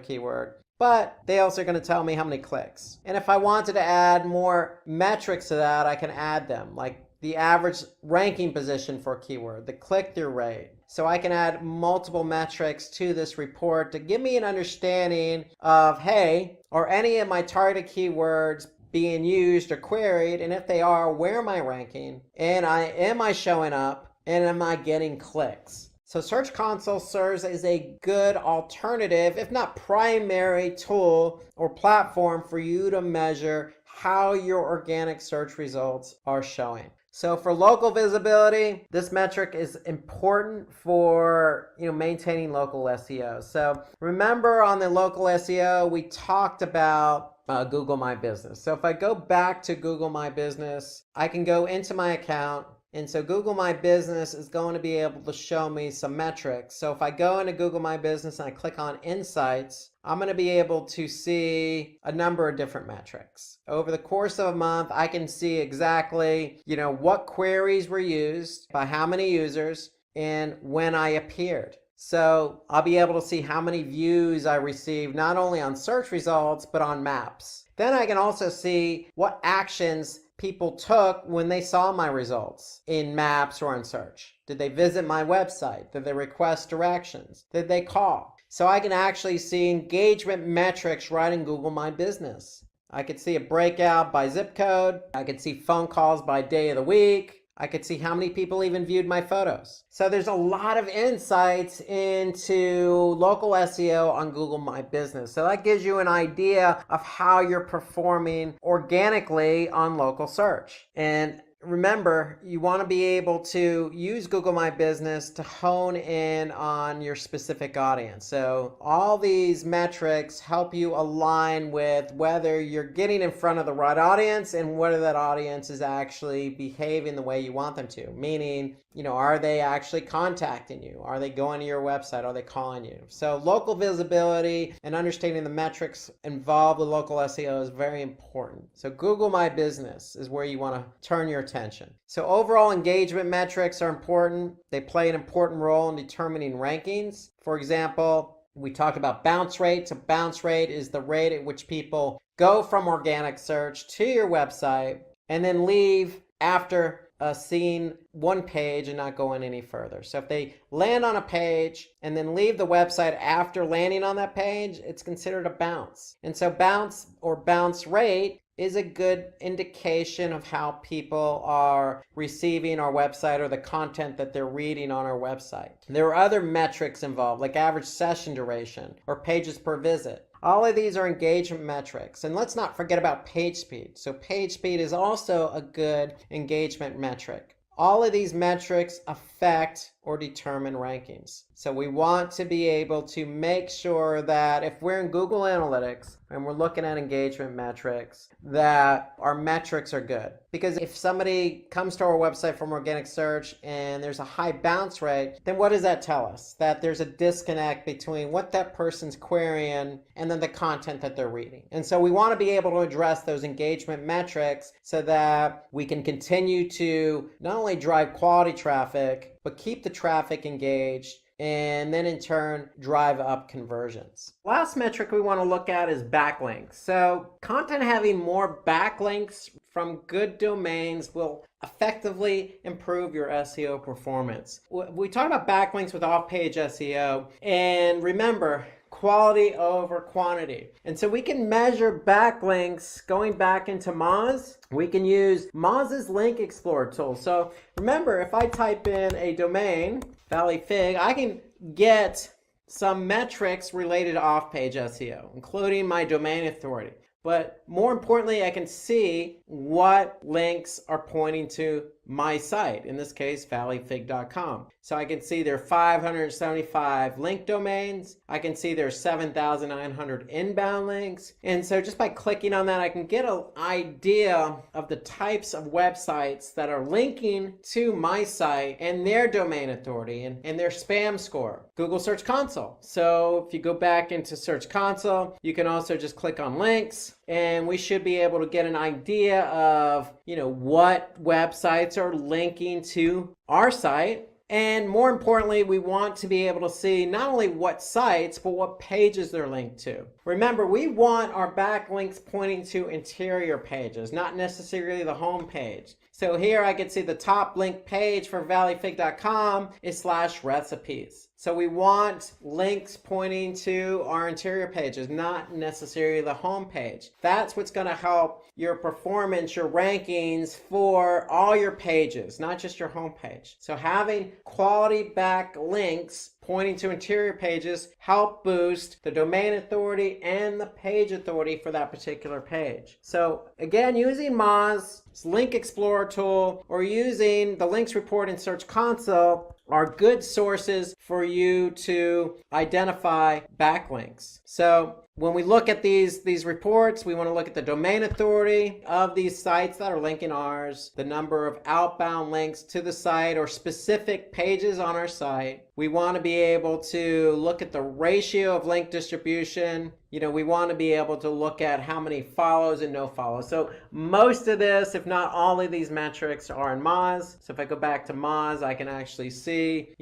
keyword, but they also are going to tell me how many clicks. And if I wanted to add more metrics to that, I can add them, like the average ranking position for a keyword, the click-through rate. So I can add multiple metrics to this report to give me an understanding of, hey, are any of my targeted keywords being used or queried? And if they are, where am I ranking? And am I showing up? And am I getting clicks? So Search Console serves as a good alternative, if not primary tool or platform for you to measure how your organic search results are showing. So for local visibility, this metric is important for maintaining local SEO. So remember on the local SEO, we talked about Google My Business. So if I go back to Google My Business, I can go into my account. And so Google My Business is going to be able to show me some metrics. So if I go into Google My Business and I click on Insights, I'm going to be able to see a number of different metrics. Over the course of a month, I can see exactly, what queries were used by how many users and when I appeared. So I'll be able to see how many views I received, not only on search results, but on maps. Then I can also see what actions people took when they saw my results in maps or in search. Did they visit my website? Did they request directions? Did they call? So I can actually see engagement metrics right in Google My Business. I could see a breakout by zip code. I could see phone calls by day of the week. I could see how many people even viewed my photos. So there's a lot of insights into local SEO on Google My Business. So that gives you an idea of how you're performing organically on local search. And remember, you want to be able to use Google My Business to hone in on your specific audience. So all these metrics help you align with whether you're getting in front of the right audience and whether that audience is actually behaving the way you want them to. Meaning, are they actually contacting you? Are they going to your website? Are they calling you? So local visibility and understanding the metrics involved with local SEO is very important. So Google My Business is where you want to turn your attention. So overall engagement metrics are important. They play an important role in determining rankings. For example, we talked about bounce rate. So bounce rate is the rate at which people go from organic search to your website and then leave after seeing one page and not going any further. So if they land on a page and then leave the website after landing on that page, it's considered a bounce. And so bounce or bounce rate is a good indication of how people are receiving our website or the content that they're reading on our website. There are other metrics involved, like average session duration or pages per visit. All of these are engagement metrics. And let's not forget about page speed. So page speed is also a good engagement metric. All of these metrics affect or determine rankings. So we want to be able to make sure that if we're in Google Analytics and we're looking at engagement metrics, that our metrics are good. Because if somebody comes to our website from organic search and there's a high bounce rate, then what does that tell us? That there's a disconnect between what that person's querying and then the content that they're reading. And so we want to be able to address those engagement metrics so that we can continue to not only drive quality traffic, but keep the traffic engaged and then in turn drive up conversions. Last metric we want to look at is backlinks. So content having more backlinks from good domains will effectively improve your SEO performance. We talk about backlinks with off-page SEO, and remember, quality over quantity. And so we can measure backlinks going back into Moz. We can use Moz's Link Explorer tool. So remember, if I type in a domain, Valley Fig, I can get some metrics related to off-page SEO, including my domain authority. But more importantly, I can see what links are pointing to my site, in this case, valleyfig.com. So I can see there are 575 link domains. I can see there are 7,900 inbound links. And so just by clicking on that, I can get an idea of the types of websites that are linking to my site and their domain authority and their spam score. Google Search Console. So if you go back into Search Console, you can also just click on links, and we should be able to get an idea of, what websites are linking to our site And more importantly, we want to be able to see not only what sites, but what pages they're linked to. Remember, we want our backlinks pointing to interior pages, not necessarily the home page. So here I can see the top link page for valleyfig.com is /recipes. So we want links pointing to our interior pages, not necessarily the home page. That's what's going to help your performance, your rankings for all your pages, not just your home page. So having quality backlinks pointing to interior pages help boost the domain authority and the page authority for that particular page. So again, using Moz, Link Explorer tool, or using the links report in Search Console are good sources for you to identify backlinks. So when we look at these reports, we want to look at the domain authority of these sites that are linking ours, the number of outbound links to the site or specific pages on our site. We want to be able to look at the ratio of link distribution. We want to be able to look at how many follows and no follows. So most of this, if not all of these metrics, are in Moz. So if I go back to Moz, I can actually see,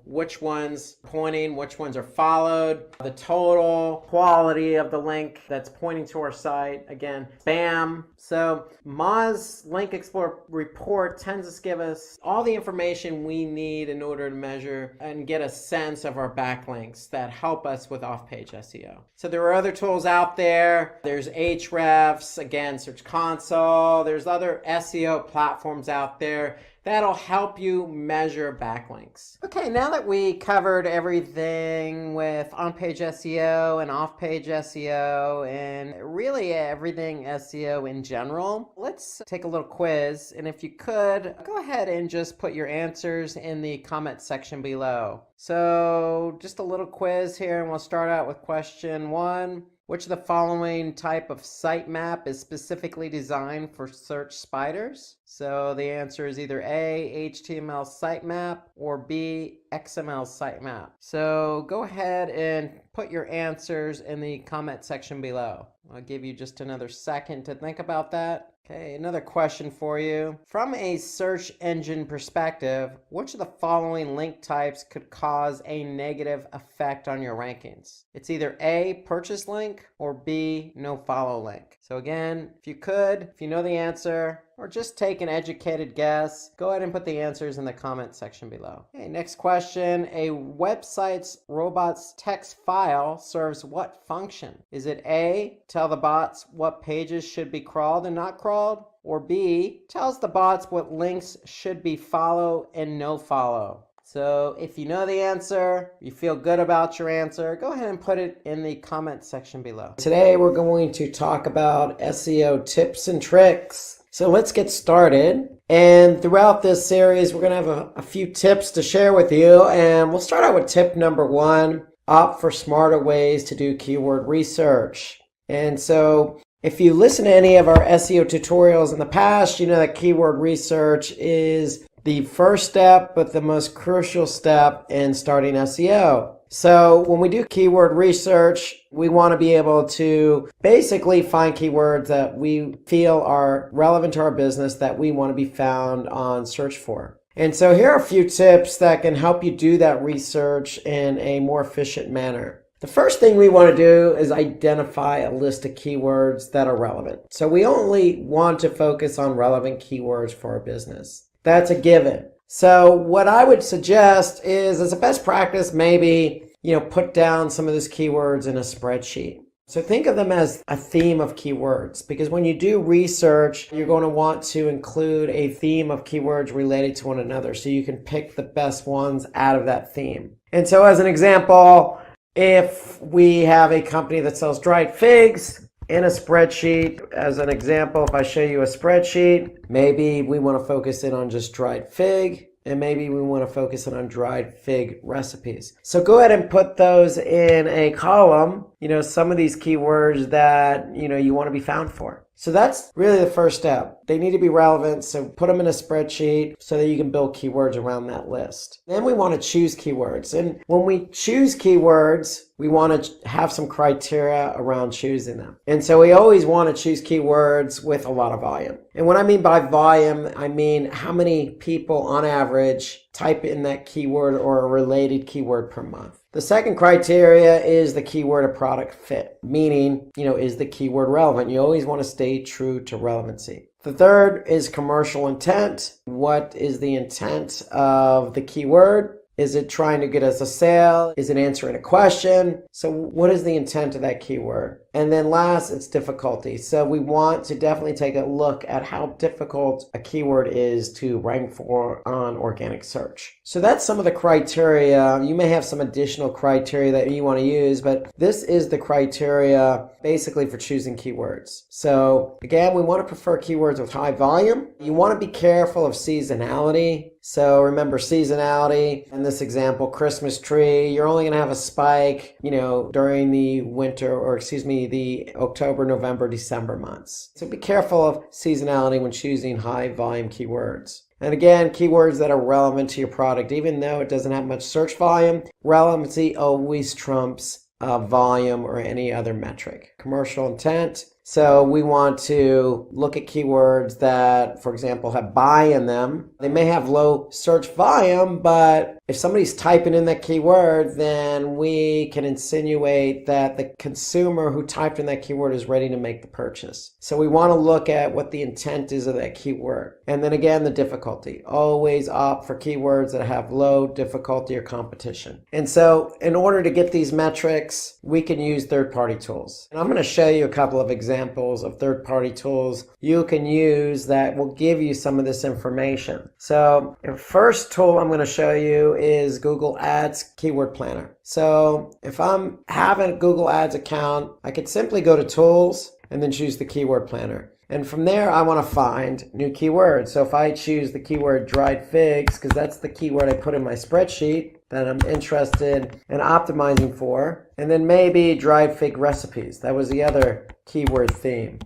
which ones pointing, which ones are followed, the total quality of the link that's pointing to our site. Again, spam. So Moz Link Explorer report tends to give us all the information we need in order to measure and get a sense of our backlinks that help us with off-page SEO. So there are other tools out there. There's Ahrefs, again, Search Console. There's other SEO platforms out there that'll help you measure backlinks. Okay, now that we covered everything with on-page SEO and off-page SEO and really everything SEO in general, let's take a little quiz. And if you could, go ahead and just put your answers in the comment section below. So just a little quiz here, and we'll start out with question 1. Which of the following type of sitemap is specifically designed for search spiders? So the answer is either A, HTML sitemap, or B, XML sitemap. So go ahead and put your answers in the comment section below. I'll give you just another second to think about that. Okay, another question for you. From a search engine perspective, which of the following link types could cause a negative effect on your rankings? It's either A, purchase link, or B, no follow link. So again, if you know the answer, or just take an educated guess, go ahead and put the answers in the comment section below. Okay, next question. A website's robots.txt file serves what function? Is it A, tell the bots what pages should be crawled and not crawled? Or B, tells the bots what links should be follow and no follow? So if you know the answer, you feel good about your answer, go ahead and put it in the comment section below. Today we're going to talk about SEO tips and tricks. So let's get started. And throughout this series, we're going to have a few tips to share with you. And we'll start out with tip number 1, opt for smarter ways to do keyword research. And so if you listen to any of our SEO tutorials in the past, you know that keyword research is the first step, but the most crucial step in starting SEO. So when we do keyword research, we want to be able to basically find keywords that we feel are relevant to our business that we want to be found on search for. And so here are a few tips that can help you do that research in a more efficient manner. The first thing we want to do is identify a list of keywords that are relevant. So we only want to focus on relevant keywords for our business. That's a given. So what I would suggest is, as a best practice, maybe, put down some of those keywords in a spreadsheet. So think of them as a theme of keywords, because when you do research, you're going to want to include a theme of keywords related to one another so you can pick the best ones out of that theme. And so as an example, if we have a company that sells dried figs, in a spreadsheet, as an example, if I show you a spreadsheet, maybe we want to focus in on just dried fig, and maybe we want to focus in on dried fig recipes. So go ahead and put those in a column, some of these keywords that, you want to be found for. So that's really the first step. they need to be relevant, so put them in a spreadsheet so that you can build keywords around that list. Then we want to choose keywords. And when we choose keywords, we want to have some criteria around choosing them. And so we always want to choose keywords with a lot of volume. And what I mean by volume, I mean how many people on average type in that keyword or a related keyword per month. The second criteria is the keyword or product fit, meaning, is the keyword relevant? You always want to stay true to relevancy. The third is commercial intent. What is the intent of the keyword? Is it trying to get us a sale? Is it answering a question? So what is the intent of that keyword? And then last, it's difficulty. So we want to definitely take a look at how difficult a keyword is to rank for on organic search. So that's some of the criteria. You may have some additional criteria that you want to use, but this is the criteria basically for choosing keywords. So again, we want to prefer keywords with high volume. You want to be careful of seasonality. So remember seasonality. In this example, Christmas tree, you're only going to have a spike, during the winter, or the October, November, December months. So be careful of seasonality when choosing high volume keywords. And again, keywords that are relevant to your product, even though it doesn't have much search volume, relevancy always trumps volume or any other metric. Commercial intent. So we want to look at keywords that, for example, have buy in them. They may have low search volume, but if somebody's typing in that keyword, then we can insinuate that the consumer who typed in that keyword is ready to make the purchase. So we want to look at what the intent is of that keyword. And then again, the difficulty. Always opt for keywords that have low difficulty or competition. And so in order to get these metrics, we can use third-party tools. And I'm going to show you a couple of examples of third-party tools you can use that will give you some of this information. So the first tool I'm going to show you is Google Ads Keyword Planner. So if I'm having a Google Ads account, I could simply go to Tools and then choose the Keyword Planner. And from there, I want to find new keywords. So if I choose the keyword dried figs, because that's the keyword I put in my spreadsheet that I'm interested in optimizing for, and then maybe dried fig recipes. That was the other keyword theme.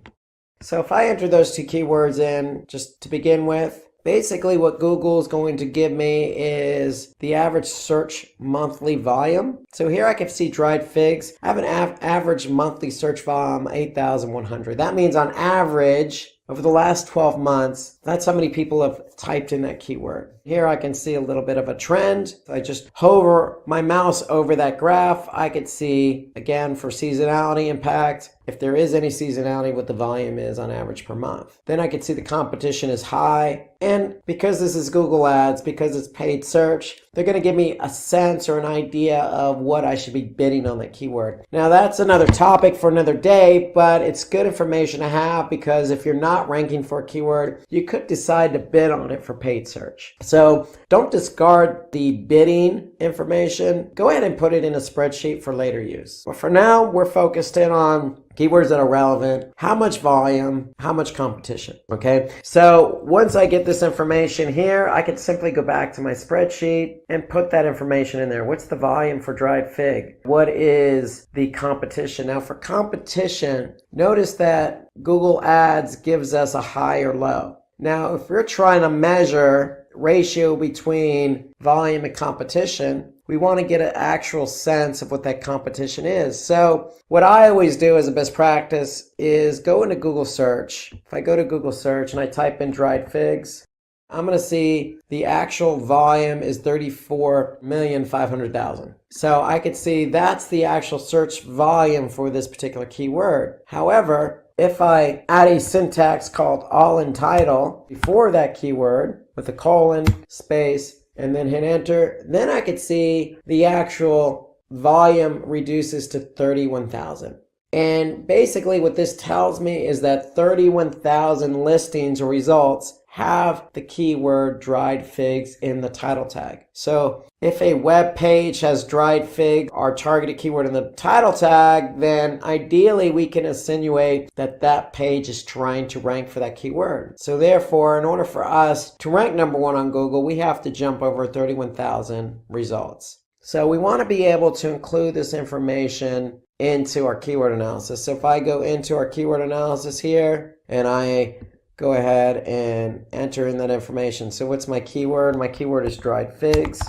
So if I enter those two keywords in just to begin with, basically what Google is going to give me is the average search monthly volume. So here I can see dried figs. I have an average monthly search volume, 8,100. That means on average, over the last 12 months, that's how many people have typed in that keyword. Here I can see a little bit of a trend. If I just hover my mouse over that graph, I could see, again, for seasonality impact, if there is any seasonality, what the volume is on average per month. Then I could see the competition is high. And because this is Google Ads, because it's paid search, they're going to give me a sense or an idea of what I should be bidding on that keyword. Now that's another topic for another day, but it's good information to have because if you're not ranking for a keyword, you could decide to bid on it for paid search. So don't discard the bidding information. Go ahead and put it in a spreadsheet for later use. But for now, we're focused in on keywords that are relevant, how much volume, how much competition, okay? So once I get this information here, I can simply go back to my spreadsheet and put that information in there. What's the volume for dried fig? What is the competition? Now for competition, notice that Google Ads gives us a high or low. Now if we're trying to measure ratio between volume and competition, we want to get an actual sense of what that competition is. So what I always do as a best practice is go into Google search. If I go to Google search and I type in dried figs, I'm going to see the actual volume is 34,500,000. So I could see that's the actual search volume for this particular keyword. However, if I add a syntax called all in title before that keyword with a colon, space, and then hit enter, then I could see the actual volume reduces to 31,000. And basically what this tells me is that 31,000 listings or results have the keyword dried figs in the title tag. So if a web page has dried fig, our targeted keyword in the title tag, then ideally we can insinuate that that page is trying to rank for that keyword. So therefore, in order for us to rank number one on Google, we have to jump over 31,000 results. So we want to be able to include this information into our keyword analysis. So if I go into our keyword analysis here and I go ahead and enter in that information. So what's my keyword? My keyword is dried figs.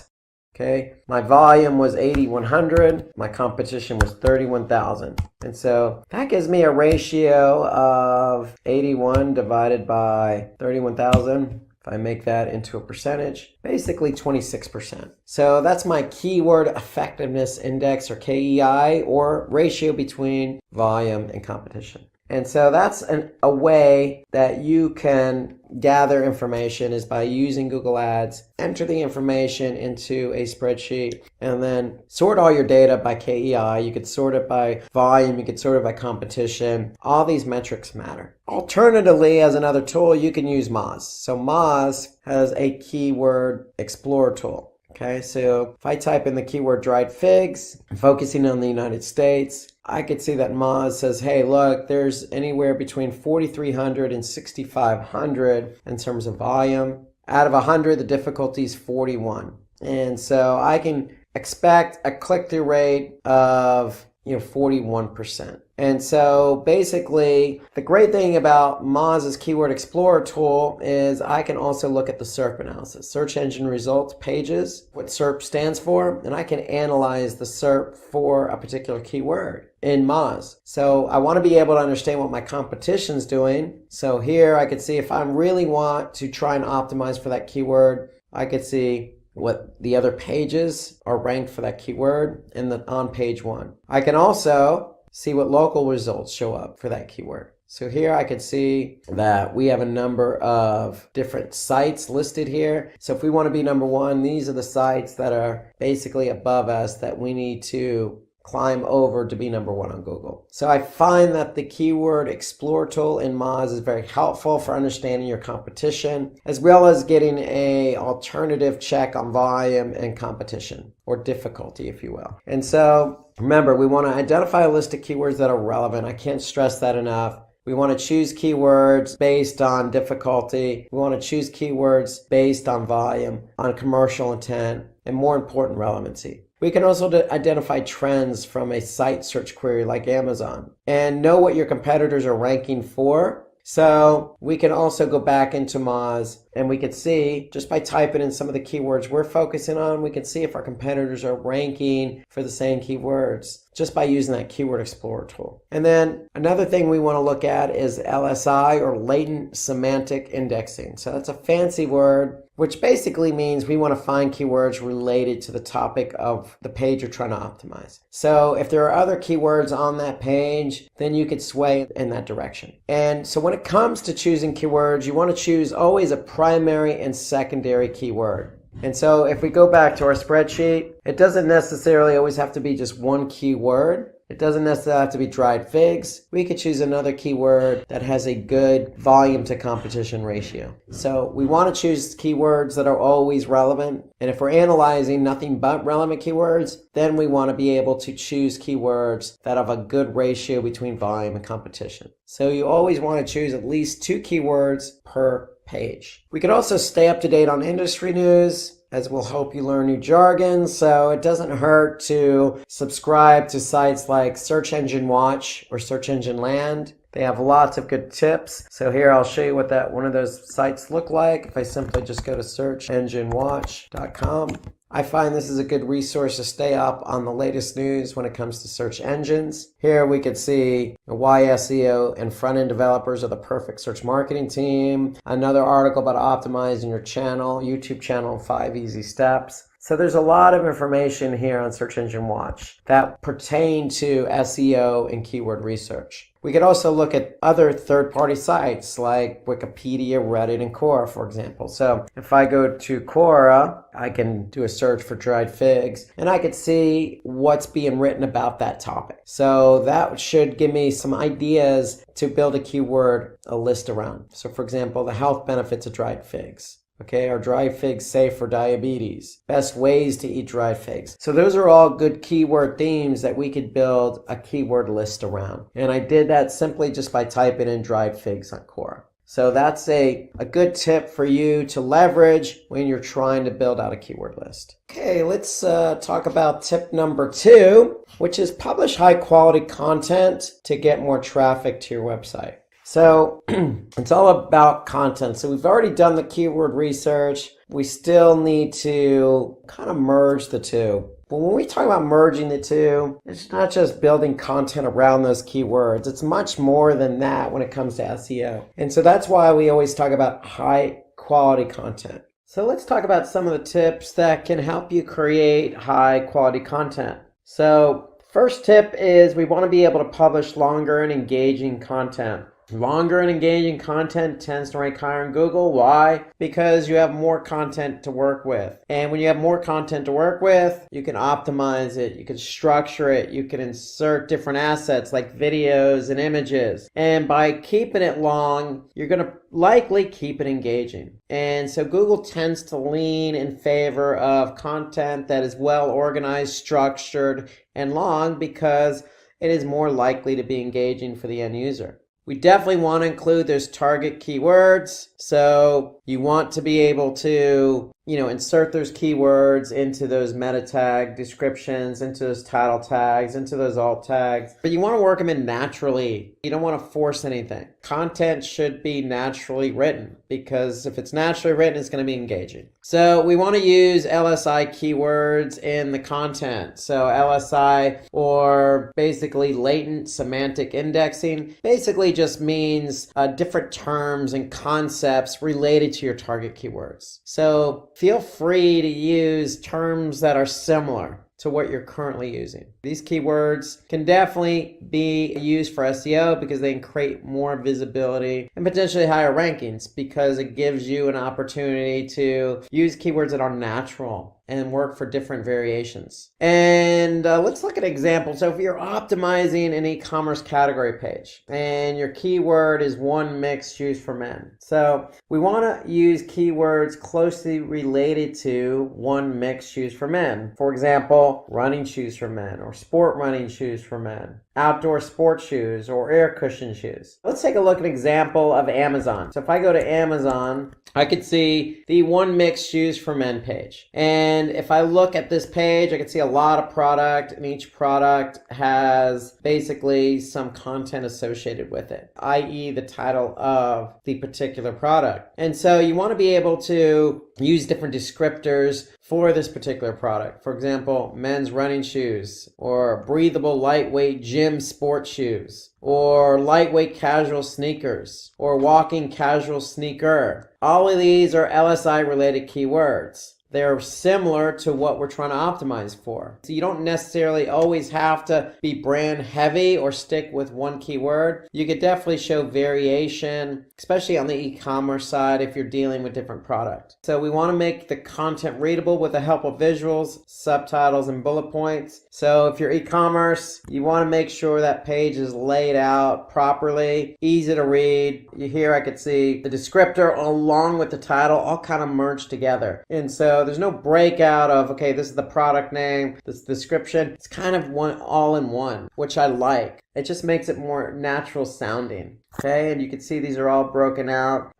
Okay, my volume was 8,100. My competition was 31,000. And so that gives me a ratio of 81 divided by 31,000. If I make that into a percentage, basically 26%. So that's my keyword effectiveness index, or KEI, or ratio between volume and competition. And so that's a way that you can gather information, is by using Google Ads, enter the information into a spreadsheet, and then sort all your data by KEI. You could sort it by volume, you could sort it by competition. All these metrics matter. Alternatively, as another tool, you can use Moz. So Moz has a keyword explorer tool. Okay, so if I type in the keyword dried figs, focusing on the United States, I could see that Moz says, hey, look, there's anywhere between 4,300 and 6,500 in terms of volume. Out of 100, the difficulty is 41. And so I can expect a click-through rate of 41%. And so basically, the great thing about Moz's Keyword Explorer tool is I can also look at the SERP analysis, search engine results pages, what SERP stands for, and I can analyze the SERP for a particular keyword in Moz. So I want to be able to understand what my competition's doing. So here I could see if I really want to try and optimize for that keyword, I could see what the other pages are ranked for that keyword on page 1. I can also see what local results show up for that keyword. So here I can see that we have a number of different sites listed here. So if we want to be number 1, these are the sites that are basically above us that we need to climb over to be number 1 on Google. So I find that the Keyword Explorer tool in Moz is very helpful for understanding your competition, as well as getting an alternative check on volume and competition, or difficulty, if you will. And so remember, we want to identify a list of keywords that are relevant. I can't stress that enough. We want to choose keywords based on difficulty. We want to choose keywords based on volume, on commercial intent, and more important, relevancy. We can also identify trends from a site search query like Amazon and know what your competitors are ranking for. So we can also go back into Moz and we can see, just by typing in some of the keywords we're focusing on, we can see if our competitors are ranking for the same keywords just by using that Keyword Explorer tool. And then another thing we want to look at is LSI, or latent semantic indexing. So that's a fancy word, which basically means we want to find keywords related to the topic of the page you're trying to optimize. So if there are other keywords on that page, then you could sway in that direction. And so when it comes to choosing keywords, you want to choose always a primary and secondary keyword. And so if we go back to our spreadsheet, it doesn't necessarily always have to be just one keyword. It doesn't necessarily have to be dried figs. We could choose another keyword that has a good volume to competition ratio. So we want to choose keywords that are always relevant. And if we're analyzing nothing but relevant keywords, then we want to be able to choose keywords that have a good ratio between volume and competition. So you always want to choose at least 2 keywords per page. We could also stay up to date on industry news, as will help you learn new jargon. So it doesn't hurt to subscribe to sites like Search Engine Watch or Search Engine Land. They have lots of good tips. So here I'll show you what one of those sites look like. If I simply just go to searchenginewatch.com, I find this is a good resource to stay up on the latest news when it comes to search engines. Here we could see why SEO and front-end developers are the perfect search marketing team. Another article about optimizing your channel, YouTube channel in 5 easy steps. So there's a lot of information here on Search Engine Watch that pertain to SEO and keyword research. We could also look at other third-party sites like Wikipedia, Reddit, and Quora, for example. So if I go to Quora, I can do a search for dried figs, and I could see what's being written about that topic. So that should give me some ideas to build a keyword, a list around. So for example, the health benefits of dried figs. Okay, are dried figs safe for diabetes? Best ways to eat dried figs. So those are all good keyword themes that we could build a keyword list around. And I did that simply just by typing in dried figs on Quora. So that's a good tip for you to leverage when you're trying to build out a keyword list. Okay, let's talk about tip number 2, which is publish high quality content to get more traffic to your website. So it's all about content. So we've already done the keyword research. We still need to kind of merge the two. But when we talk about merging the two, it's not just building content around those keywords. It's much more than that when it comes to SEO. And so that's why we always talk about high quality content. So let's talk about some of the tips that can help you create high quality content. So first tip is we want to be able to publish longer and engaging content. Longer and engaging content tends to rank higher in Google. Why? Because you have more content to work with. And when you have more content to work with, you can optimize it, you can structure it, you can insert different assets like videos and images. And by keeping it long, you're going to likely keep it engaging. And so Google tends to lean in favor of content that is well organized, structured, and long because it is more likely to be engaging for the end user. We definitely want to include those target keywords. So you want to be able to, insert those keywords into those meta tag descriptions, into those title tags, into those alt tags. But you want to work them in naturally. You don't want to force anything. Content should be naturally written because if it's naturally written, it's going to be engaging. So we want to use LSI keywords in the content. So LSI, or basically latent semantic indexing, basically just means different terms and concepts related to your target keywords. So feel free to use terms that are similar to what you're currently using. These keywords can definitely be used for SEO because they can create more visibility and potentially higher rankings because it gives you an opportunity to use keywords that are natural and work for different variations. And let's look at an example. So if you're optimizing an e-commerce category page and your keyword is one mixed shoes for men. So we want to use keywords closely related to one mixed shoes for men. For example, running shoes for men or sport running shoes for men, outdoor sport shoes or air cushion shoes. Let's take a look at an example of Amazon. So if I go to Amazon, I could see the one mixed shoes for men page. And if I look at this page, I can see a lot of product, and each product has basically some content associated with it, i.e. the title of the particular product. And so you want to be able to use different descriptors for this particular product. For example, men's running shoes, or breathable lightweight gym sport shoes, or lightweight casual sneakers, or walking casual sneaker. All of these are LSI related keywords. They're similar to what we're trying to optimize for. So you don't necessarily always have to be brand heavy or stick with one keyword. You could definitely show variation, especially on the e-commerce side if you're dealing with different product. So we want to make the content readable with the help of visuals, subtitles, and bullet points. So if you're e-commerce, you want to make sure that page is laid out properly, easy to read. Here I could see the descriptor along with the title all kind of merged together. And so there's no breakout of, okay, this is the product name, this is the description. It's kind of one all in one, which I like. It just makes it more natural sounding. Okay, and you can see these are all broken out.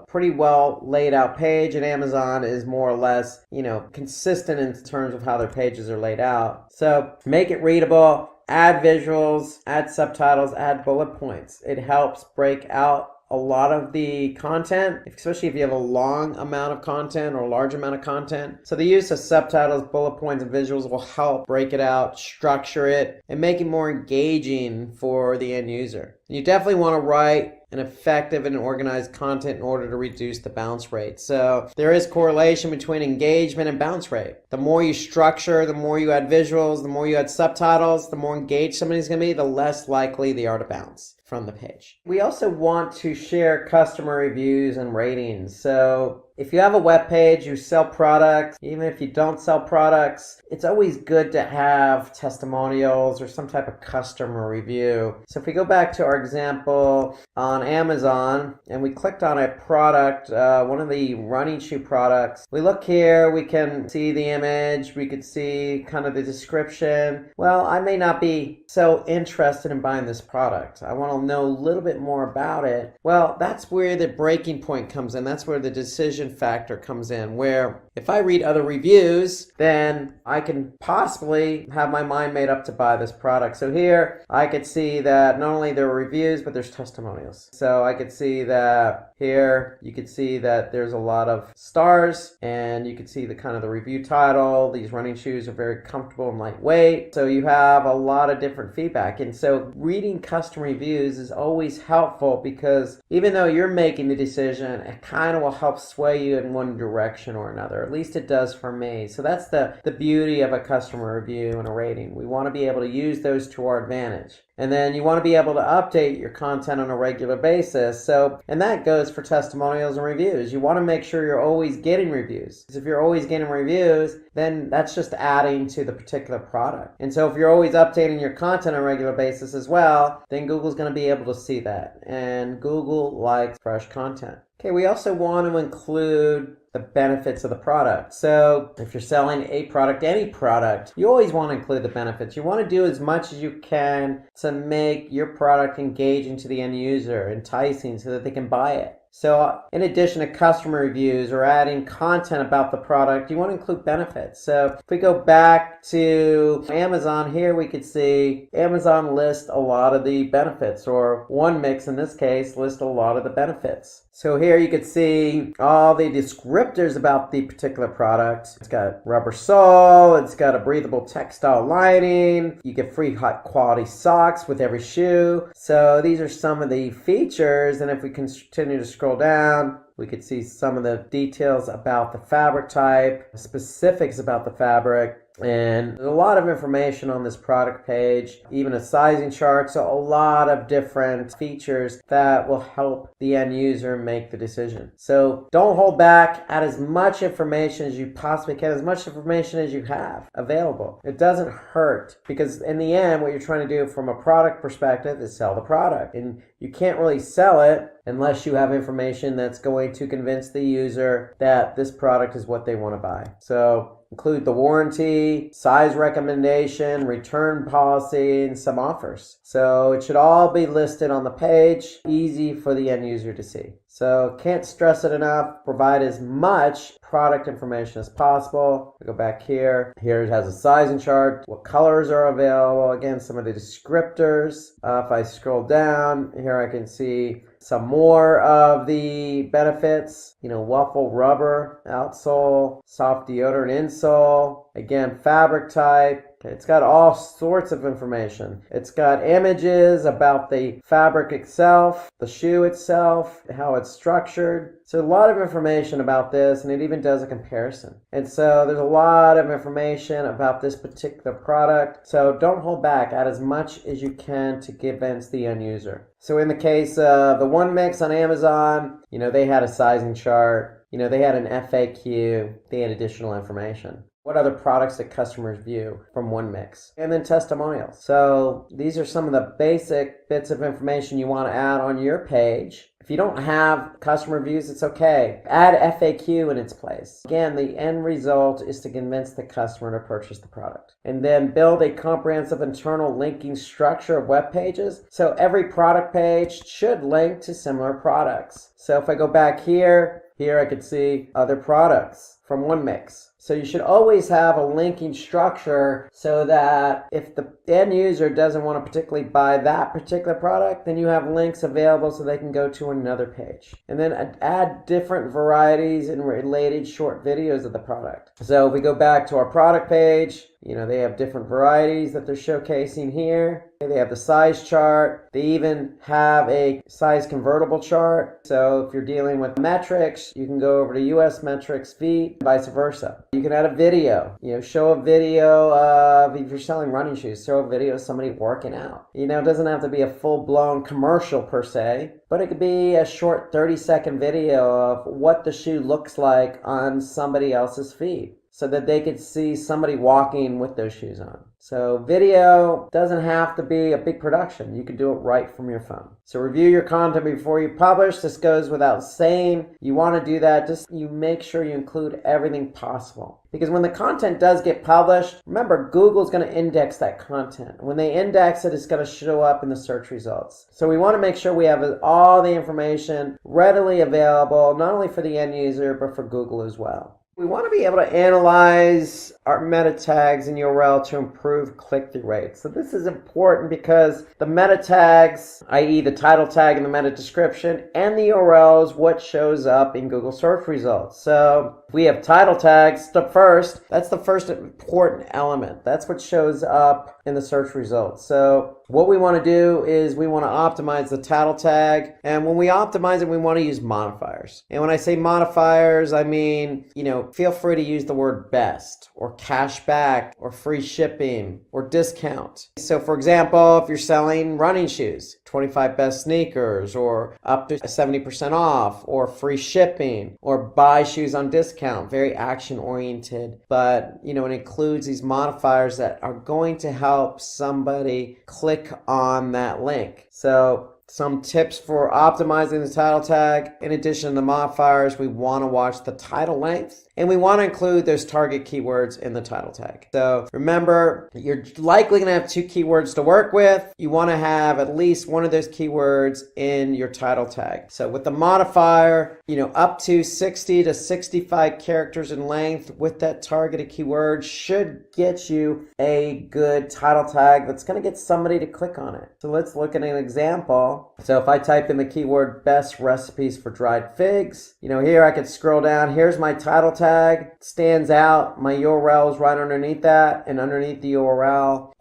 Pretty well laid out page, and Amazon is more or less, consistent in terms of how their pages are laid out. So make it readable, add visuals, add subtitles, add bullet points. It helps break out a lot of the content, especially if you have a long amount of content or a large amount of content. So the use of subtitles, bullet points, and visuals will help break it out, structure it, and make it more engaging for the end user. You definitely want to write an effective and organized content in order to reduce the bounce rate. So there is correlation between engagement and bounce rate. The more you structure, the more you add visuals, the more you add subtitles, the more engaged somebody's going to be, the less likely they are to bounce from the page. We also want to share customer reviews and ratings. So if you have a web page, you sell products, even if you don't sell products, it's always good to have testimonials or some type of customer review. So if we go back to our example on Amazon and we clicked on a product, one of the running shoe products, we look here, we can see the image, we could see kind of the description. Well, I may not be so interested in buying this product. I want to want to know a little bit more about it, well, that's where the breaking point comes in. That's where the decision factor comes in, where if I read other reviews, then I can possibly have my mind made up to buy this product. So here I could see that not only there are reviews, but there's testimonials. So I could see that here you could see that there's a lot of stars, and you could see the kind of the review title. These running shoes are very comfortable and lightweight. So you have a lot of different feedback. And so reading customer reviews is always helpful, because even though you're making the decision, it kind of will help sway you in one direction or another. At least it does for me. So that's the beauty of a customer review and a rating. We want to be able to use those to our advantage. And then you want to be able to update your content on a regular basis. And that goes for testimonials and reviews. You want to make sure you're always getting reviews. Because if you're always getting reviews, then that's just adding to the particular product. And so if you're always updating your content on a regular basis as well, then Google's going to be able to see that. And Google likes fresh content. Okay, we also want to include the benefits of the product. So if you're selling a product, any product, you always want to include the benefits. You want to do as much as you can to make your product engaging to the end user, enticing so that they can buy it. So in addition to customer reviews or adding content about the product, you want to include benefits. So if we go back to Amazon here, we could see Amazon lists a lot of the benefits, or OneMix in this case lists a lot of the benefits. So here you could see all the descriptors about the particular product. It's got rubber sole, it's got a breathable textile lining, you get free high quality socks with every shoe. So these are some of the features, and if we continue to scroll down, we could see some of the details about the fabric type, specifics about the fabric, and there's a lot of information on this product page, even a sizing chart. So a lot of different features that will help the end user make the decision. So don't hold back. Add as much information as you possibly can, as much information as you have available. It doesn't hurt, because in the end, what you're trying to do from a product perspective is sell the product. And you can't really sell it unless you have information that's going to convince the user that this product is what they want to buy. So include the warranty, size recommendation, return policy, and some offers. So it should all be listed on the page, easy for the end user to see. So can't stress it enough, provide as much product information as possible. We go back here. Here it has a sizing chart, what colors are available, again, some of the descriptors. If I scroll down, here I can see some more of the benefits, waffle rubber outsole, soft deodorant insole, again, fabric type. It's got all sorts of information. It's got images about the fabric itself, the shoe itself, how it's structured. So a lot of information about this, and it even does a comparison. And so there's a lot of information about this particular product. So don't hold back. Add as much as you can to convince the end user. So in the case of the OneMix on Amazon, they had a sizing chart. They had an FAQ. They had additional information. What other products that customers view from OneMix? And then testimonials. So these are some of the basic bits of information you want to add on your page. If you don't have customer reviews, it's okay. Add FAQ in its place. Again, the end result is to convince the customer to purchase the product. And then build a comprehensive internal linking structure of web pages. So every product page should link to similar products. So if I go back here I could see other products from OneMix. So you should always have a linking structure so that if the end user doesn't want to particularly buy that particular product, then you have links available so they can go to another page. And then add different varieties and related short videos of the product. So if we go back to our product page, they have different varieties that they're showcasing here. They have the size chart. They even have a size convertible chart. So if you're dealing with metrics, you can go over to US metrics, feet, vice versa. You can add a video, show a video of, if you're selling running shoes, show a video of somebody working out. It doesn't have to be a full-blown commercial per se, but it could be a short 30-second video of what the shoe looks like on somebody else's feet. so that they could see somebody walking with those shoes on. So video doesn't have to be a big production. You can do it right from your phone. So review your content before you publish. This goes without saying. You want to do that. Just you make sure you include everything possible. Because when the content does get published, remember, Google's going to index that content. When they index it, it's going to show up in the search results. So we want to make sure we have all the information readily available, not only for the end user, but for Google as well. We want to be able to analyze our meta tags and URL to improve click-through rates. So this is important because the meta tags, i.e. the title tag and the meta description, and the URL is what shows up in Google search results. So if we have title tags, that's the first important element. That's what shows up in the search results. So what we want to do is we want to optimize the title tag. And when we optimize it, we want to use modifiers. And when I say modifiers, I mean, feel free to use the word best or cashback or free shipping or discount. So for example, if you're selling running shoes, 25 best sneakers or up to 70% off or free shipping or buy shoes on discount, very action oriented. But, it includes these modifiers that are going to help somebody click on that link. So some tips for optimizing the title tag. In addition to the modifiers, we want to watch the title length and we want to include those target keywords in the title tag. So remember, you're likely going to have 2 keywords to work with. You want to have at least one of those keywords in your title tag. So with the modifier, up to 60 to 65 characters in length with that targeted keyword should get you a good title tag that's going to get somebody to click on it. So let's look at an example. So if I type in the keyword best recipes for dried figs, here I could scroll down. Here's my title tag. It stands out. My URL is right underneath that, and underneath the URL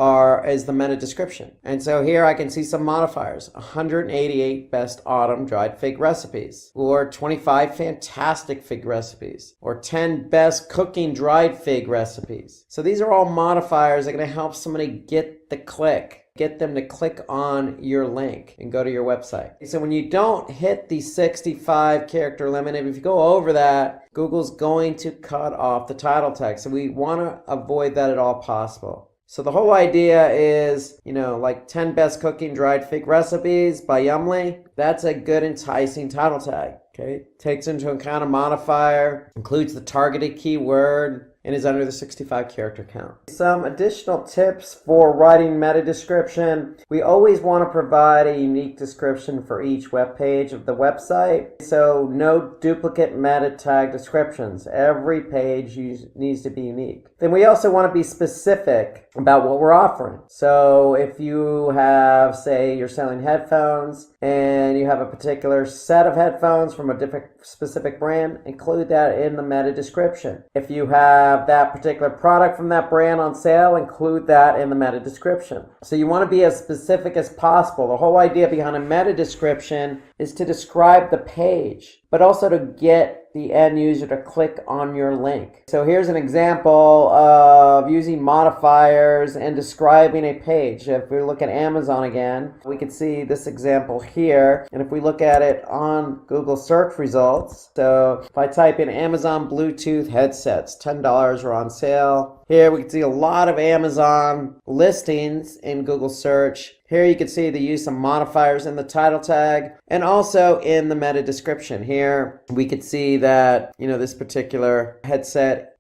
is the meta description. And so here I can see some modifiers. 188 best autumn dried fig recipes, or 25 fantastic fig recipes, or 10 best cooking dried fig recipes. So these are all modifiers that are going to help somebody get the click. Get them to click on your link and go to your website. So when you don't hit the 65 character limit, if you go over that, Google's going to cut off the title tag. So we want to avoid that at all possible. So the whole idea is, like 10 best cooking dried fig recipes by Yumly. That's a good enticing title tag. Okay, takes into account a modifier, includes the targeted keyword, and is under the 65 character count. Some additional tips for writing meta description. We always want to provide a unique description for each web page of the website. So no duplicate meta tag descriptions. Every page needs to be unique. Then we also want to be specific about what we're offering. So if you have, say, you're selling headphones and you have a particular set of headphones from a different specific brand, include that in the meta description. If you have that particular product from that brand on sale, include that in the meta description. So you want to be as specific as possible. The whole idea behind a meta description is to describe the page, but also to get the end user to click on your link. So here's an example of using modifiers and describing a page. If we look at Amazon again, we can see this example here. And if we look at it on Google search results, so if I type in Amazon Bluetooth headsets, $10 are on sale. Here we can see a lot of Amazon listings in Google search. Here you can see the use of modifiers in the title tag and also in the meta description. Here we could see that, this particular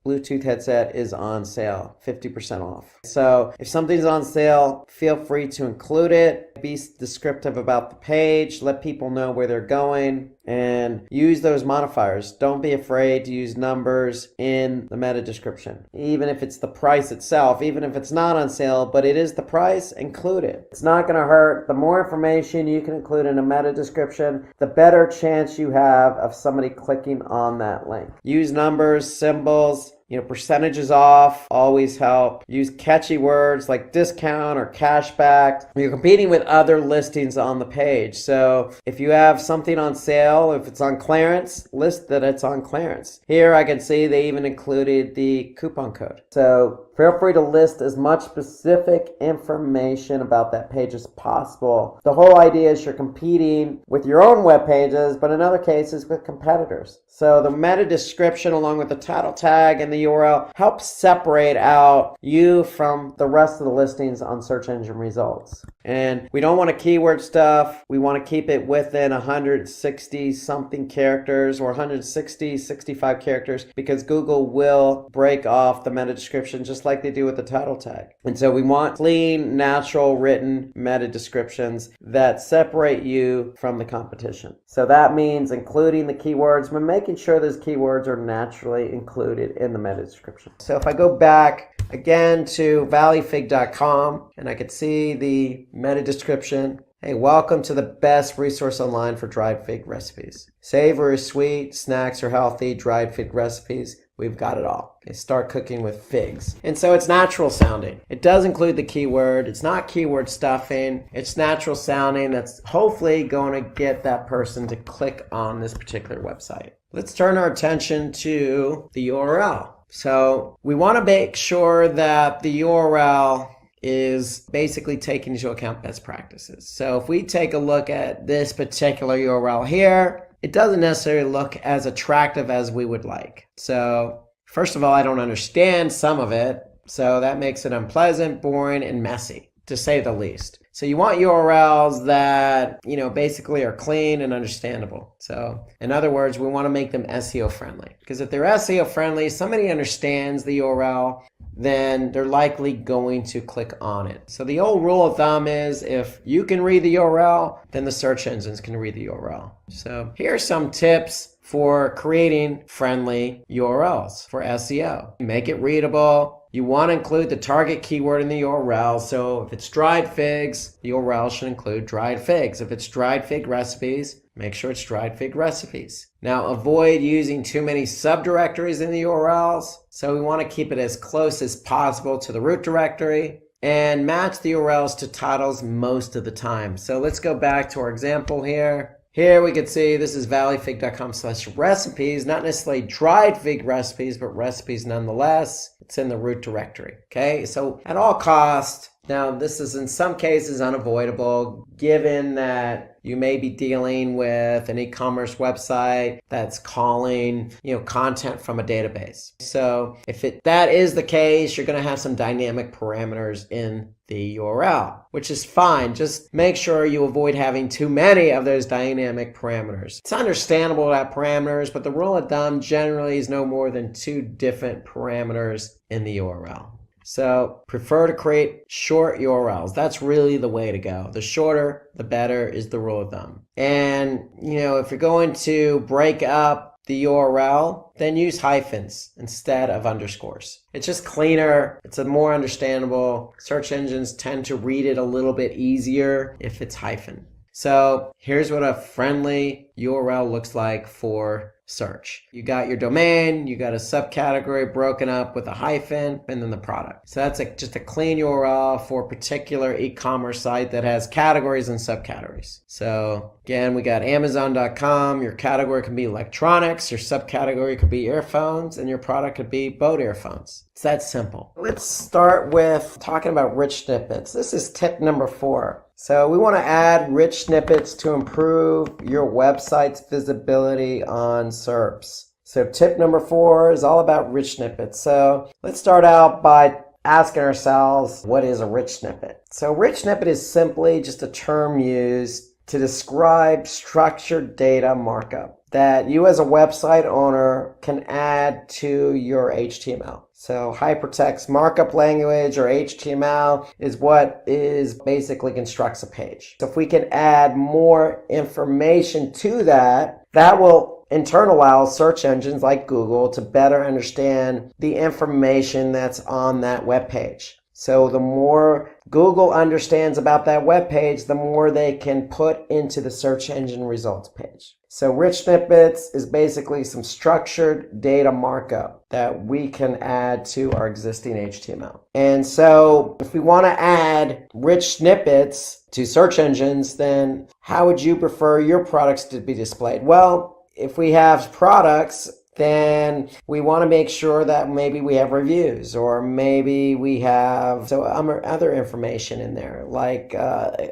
Bluetooth headset is on sale, 50% off. So if something's on sale, feel free to include it. Be descriptive about the page, let people know where they're going, and use those modifiers. Don't be afraid to use numbers in the meta description. Even if it's the price itself, even if it's not on sale, but it is the price, include it. It's not going to hurt. The more information you can include in a meta description, the better chance you have of somebody clicking on that link. Use numbers, symbols, percentages off always help. Use catchy words like discount or cashback. You're competing with other listings on the page. So if you have something on sale, if it's on clearance, list that it's on clearance. Here I can see they even included the coupon code. So feel free to list as much specific information about that page as possible. The whole idea is you're competing with your own web pages, but in other cases with competitors. So the meta description along with the title tag and the URL helps separate out you from the rest of the listings on search engine results. And we don't want to keyword stuff. We want to keep it within 160 something characters or 65 characters, because Google will break off the meta description just like they do with the title tag. And so we want clean, natural, written meta descriptions that separate you from the competition. So that means including the keywords, but making sure those keywords are naturally included in the meta description. So if I go back again to valleyfig.com and I could see the meta description. Hey, welcome to the best resource online for dried fig recipes. Savory, sweet, snacks are healthy, dried fig recipes. We've got it all. Okay, start cooking with figs. And so it's natural sounding. It does include the keyword. It's not keyword stuffing. It's natural sounding. That's hopefully going to get that person to click on this particular website. Let's turn our attention to the URL. So we want to make sure that the URL is basically taking into account best practices. So if we take a look at this particular URL here, it doesn't necessarily look as attractive as we would like. So first of all, I don't understand some of it. So that makes it unpleasant, boring, and messy, to say the least. So you want URLs that, basically are clean and understandable. So in other words, we want to make them SEO friendly, because if they're SEO friendly, somebody understands the URL, then they're likely going to click on it. So the old rule of thumb is if you can read the URL, then the search engines can read the URL. So here are some tips for creating friendly URLs for SEO. Make it readable. You want to include the target keyword in the URL. So if it's dried figs, the URL should include dried figs. If it's dried fig recipes, make sure it's dried fig recipes. Now avoid using too many subdirectories in the URLs. So we want to keep it as close as possible to the root directory and match the URLs to titles most of the time. So let's go back to our example here. Here we can see this is valleyfig.com/recipes, not necessarily dried fig recipes, but recipes nonetheless. It's in the root directory. Okay, so at all costs, now this is in some cases unavoidable, given that you may be dealing with an e-commerce website that's calling, content from a database. So if that is the case, you're going to have some dynamic parameters in the URL, which is fine. Just make sure you avoid having too many of those dynamic parameters. It's understandable to have parameters, but the rule of thumb generally is no more than 2 different parameters in the URL. So prefer to create short URLs. That's really the way to go. The shorter, the better is the rule of thumb. And, if you're going to break up the URL, then use hyphens instead of underscores. It's just cleaner. It's a more understandable. Search engines tend to read it a little bit easier if it's hyphen. So here's what a friendly URL looks like for search. You got your domain, you got a subcategory broken up with a hyphen, and then the product. So that's just a clean URL for a particular e-commerce site that has categories and subcategories. So again, we got Amazon.com. Your category can be electronics, your subcategory could be earphones, and your product could be Bode earphones. It's that simple. Let's start with talking about rich snippets. This is tip number 4. So we want to add rich snippets to improve your website's visibility on SERPs. So tip number 4 is all about rich snippets. So let's start out by asking ourselves, what is a rich snippet? So rich snippet is simply just a term used to describe structured data markup that you as a website owner can add to your HTML. So hypertext markup language, or HTML, is what basically constructs a page. So if we can add more information to that, that will in turn allow search engines like Google to better understand the information that's on that web page. So the more Google understands about that web page, the more they can put into the search engine results page. So rich snippets is basically some structured data markup that we can add to our existing HTML. And so if we want to add rich snippets to search engines, then how would you prefer your products to be displayed? Well, if we have products, then we want to make sure that maybe we have reviews, or maybe we have other information in there, like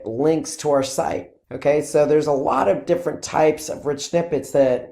links to our site. Okay, so there's a lot of different types of rich snippets that,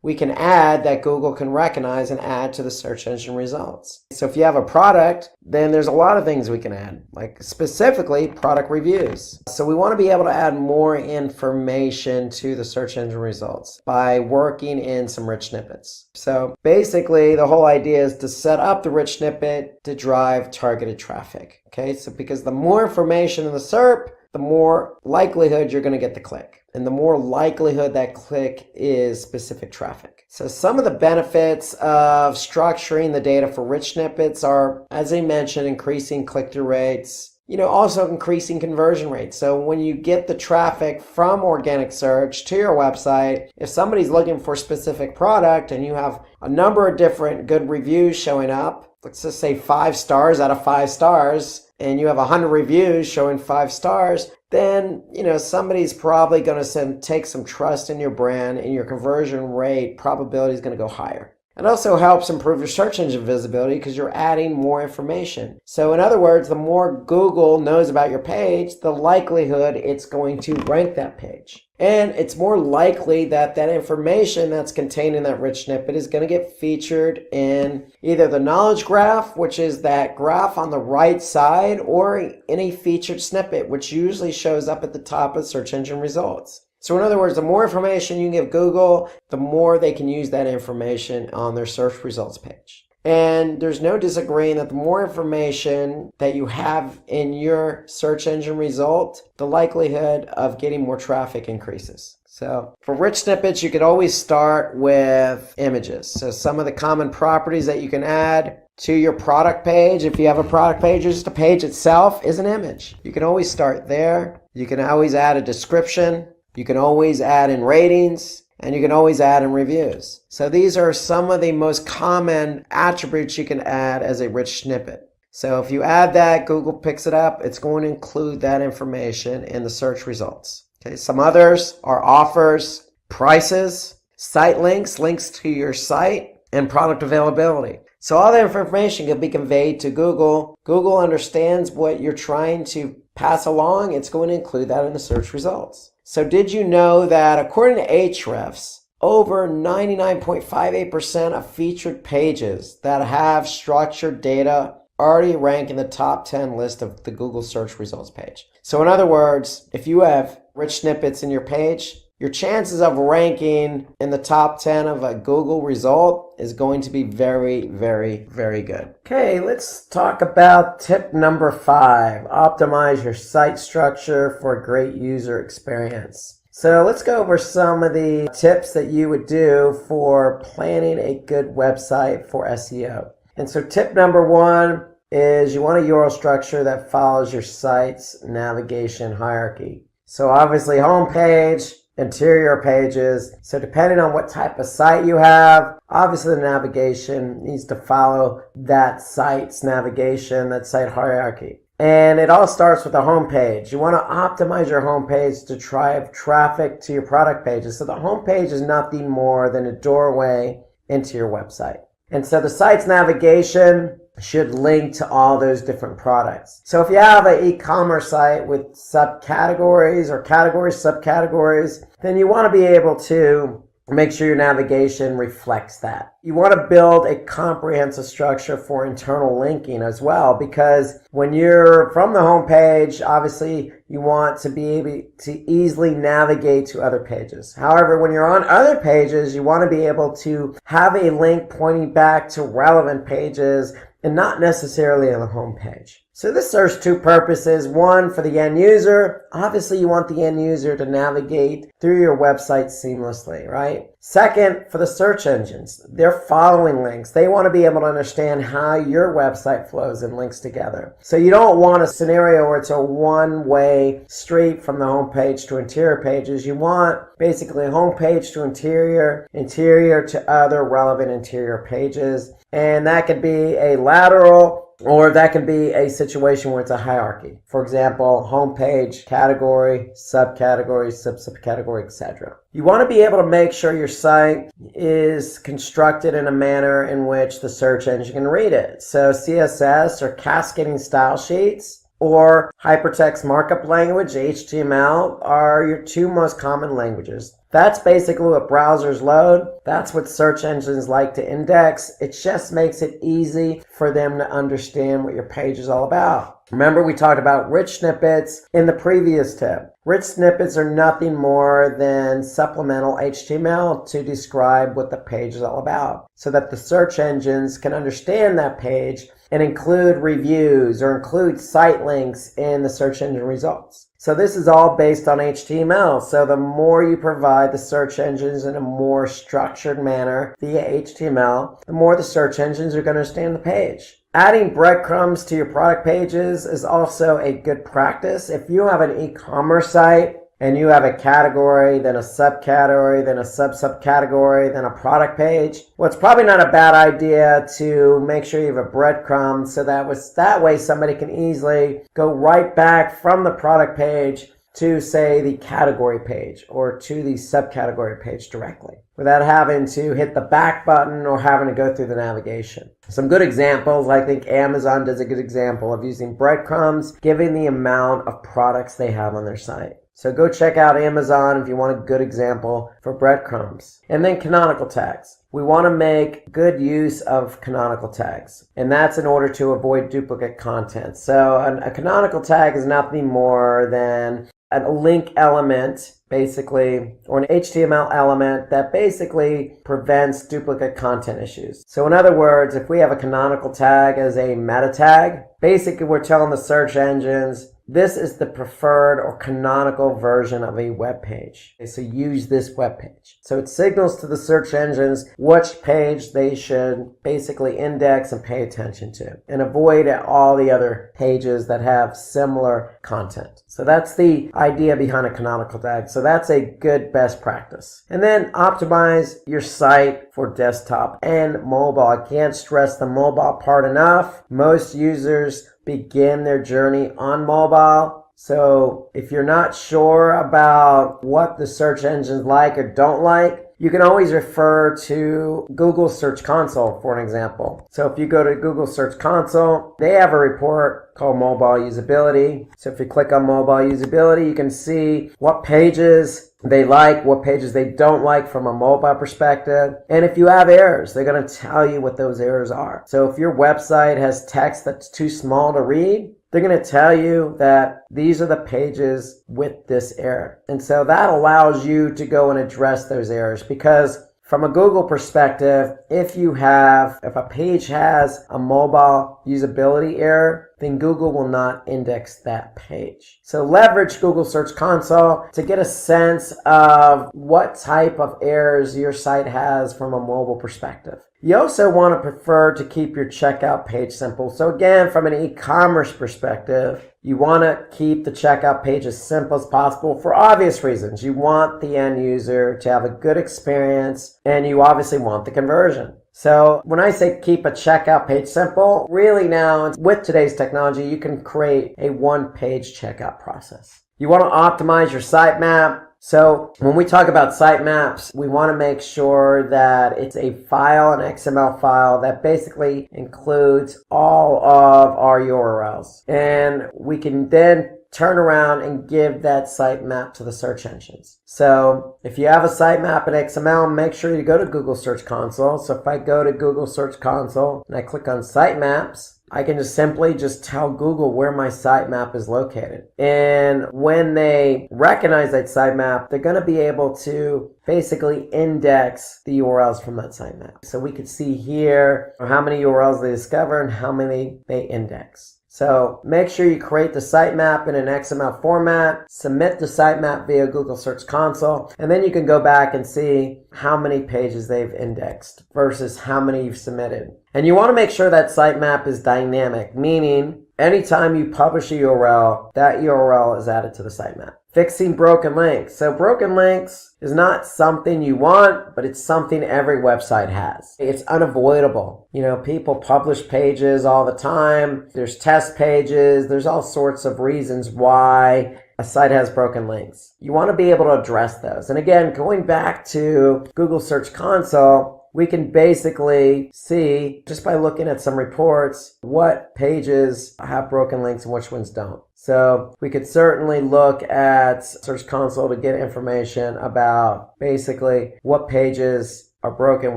we can add that Google can recognize and add to the search engine results. So if you have a product, then there's a lot of things we can add, like specifically product reviews. So we want to be able to add more information to the search engine results by working in some rich snippets. So basically the whole idea is to set up the rich snippet to drive targeted traffic. Okay, so because the more information in the SERP, the more likelihood you're going to get the click. And the more likelihood that click is specific traffic. So some of the benefits of structuring the data for rich snippets are, as I mentioned, increasing click-through rates, also increasing conversion rates. So when you get the traffic from organic search to your website, if somebody's looking for a specific product and you have a number of different good reviews showing up, let's just say 5 stars out of 5 stars, and you have 100 reviews showing 5 stars, then, somebody's probably going to take some trust in your brand, and your conversion rate probability is going to go higher. It also helps improve your search engine visibility because you're adding more information. So in other words, the more Google knows about your page, the likelihood it's going to rank that page. And it's more likely that that information that's contained in that rich snippet is going to get featured in either the knowledge graph, which is that graph on the right side, or in a featured snippet, which usually shows up at the top of search engine results. So in other words, the more information you give Google, the more they can use that information on their search results page. And there's no disagreeing that the more information that you have in your search engine result, the likelihood of getting more traffic increases. So for rich snippets, you could always start with images. So some of the common properties that you can add to your product page, if you have a product page, or just a page itself, is an image. You can always start there. You can always add a description. You can always add in ratings, and you can always add in reviews. So these are some of the most common attributes you can add as a rich snippet. So if you add that, Google picks it up. It's going to include that information in the search results. Okay, some others are offers, prices, site links, links to your site, and product availability. So all that information can be conveyed to Google. Google understands what you're trying to pass along. It's going to include that in the search results. So did you know that according to Ahrefs, over 99.58% of featured pages that have structured data already rank in the top 10 list of the Google search results page? So in other words, if you have rich snippets in your page, your chances of ranking in the top 10 of a Google result is going to be very, very, very good. Okay, let's talk about tip number 5. Optimize your site structure for a great user experience. So let's go over some of the tips that you would do for planning a good website for SEO. And so tip number 1 is you want a URL structure that follows your site's navigation hierarchy. So obviously homepage, interior pages. So depending on what type of site you have, obviously the navigation needs to follow that site's navigation, that site hierarchy. And it all starts with the homepage. You want to optimize your homepage to drive traffic to your product pages. So the homepage is nothing more than a doorway into your website. And so the site's navigation should link to all those different products. So if you have an e-commerce site with subcategories or categories, subcategories, then you want to be able to make sure your navigation reflects that. You want to build a comprehensive structure for internal linking as well, because when you're from the home page, obviously you want to be able to easily navigate to other pages. However, when you're on other pages, you want to be able to have a link pointing back to relevant pages and not necessarily on the home page. So this serves 2 purposes. 1, for the end user. Obviously, you want the end user to navigate through your website seamlessly, right? 2nd, for the search engines. They're following links. They want to be able to understand how your website flows and links together. So you don't want a scenario where it's a one-way street from the home page to interior pages. You want basically home page to interior, interior to other relevant interior pages. And that could be a lateral, or that can be a situation where it's a hierarchy. For example, homepage, category, subcategory, subcategory, etc. You want to be able to make sure your site is constructed in a manner in which the search engine can read it. So CSS or cascading style sheets or hypertext markup language, HTML, are your two most common languages. That's basically what browsers load. That's what search engines like to index. It just makes it easy for them to understand what your page is all about. Remember, we talked about rich snippets in the previous tip. Rich snippets are nothing more than supplemental HTML to describe what the page is all about, so that the search engines can understand that page and include reviews or include site links in the search engine results. So this is all based on HTML. So the more you provide the search engines in a more structured manner via HTML, the more the search engines are going to understand the page. Adding breadcrumbs to your product pages is also a good practice. If you have an e-commerce site and you have a category, then a subcategory, then a sub-subcategory, then a product page, well, it's probably not a bad idea to make sure you have a breadcrumb so that way somebody can easily go right back from the product page to, say, the category page or to the subcategory page directly without having to hit the back button or having to go through the navigation. Some good examples, I think Amazon does a good example of using breadcrumbs, given the amount of products they have on their site. So go check out Amazon if you want a good example for breadcrumbs. And then canonical tags. We want to make good use of canonical tags, and that's in order to avoid duplicate content. So a canonical tag is nothing more than a link element, basically, or an HTML element that basically prevents duplicate content issues. So in other words, if we have a canonical tag as a meta tag, basically we're telling the search engines, this is the preferred or canonical version of a web page. Okay, so use this web page. So it signals to the search engines which page they should basically index and pay attention to, and avoid all the other pages that have similar content. So that's the idea behind a canonical tag. So that's a good best practice. And then optimize your site for desktop and mobile. I can't stress the mobile part enough. Most users begin their journey on mobile. So if you're not sure about what the search engines like or don't like, you can always refer to Google Search Console for an example. So if you go to Google Search Console, they have a report called Mobile Usability. So if you click on Mobile Usability, you can see what pages they like, what pages they don't like from a mobile perspective. And if you have errors, they're going to tell you what those errors are. So if your website has text that's too small to read, they're going to tell you that these are the pages with this error. And so that allows you to go and address those errors, because from a Google perspective, if a page has a mobile usability error, then Google will not index that page. So leverage Google Search Console to get a sense of what type of errors your site has from a mobile perspective. You also want to prefer to keep your checkout page simple. So again, from an e-commerce perspective, you want to keep the checkout page as simple as possible for obvious reasons. You want the end user to have a good experience, and you obviously want the conversion. So when I say keep a checkout page simple, really now with today's technology, you can create a one-page checkout process. You want to optimize your sitemap. So when we talk about sitemaps, we want to make sure that it's a file, an XML file that basically includes all of our URLs. And we can then turn around and give that sitemap to the search engines. So if you have a sitemap in XML, make sure you go to Google Search Console. So if I go to Google Search Console and I click on Sitemaps, I can just simply tell Google where my sitemap is located. And when they recognize that sitemap, they're going to be able to basically index the URLs from that sitemap. So we could see here how many URLs they discover and how many they index. So make sure you create the sitemap in an XML format, submit the sitemap via Google Search Console, and then you can go back and see how many pages they've indexed versus how many you've submitted. And you want to make sure that sitemap is dynamic, meaning anytime you publish a URL, that URL is added to the sitemap. Fixing broken links. So broken links is not something you want, but it's something every website has. It's unavoidable. People publish pages all the time. There's test pages. There's all sorts of reasons why a site has broken links. You want to be able to address those. And again, going back to Google Search Console, we can basically see, just by looking at some reports, what pages have broken links and which ones don't. So we could certainly look at Search Console to get information about basically what pages are broken,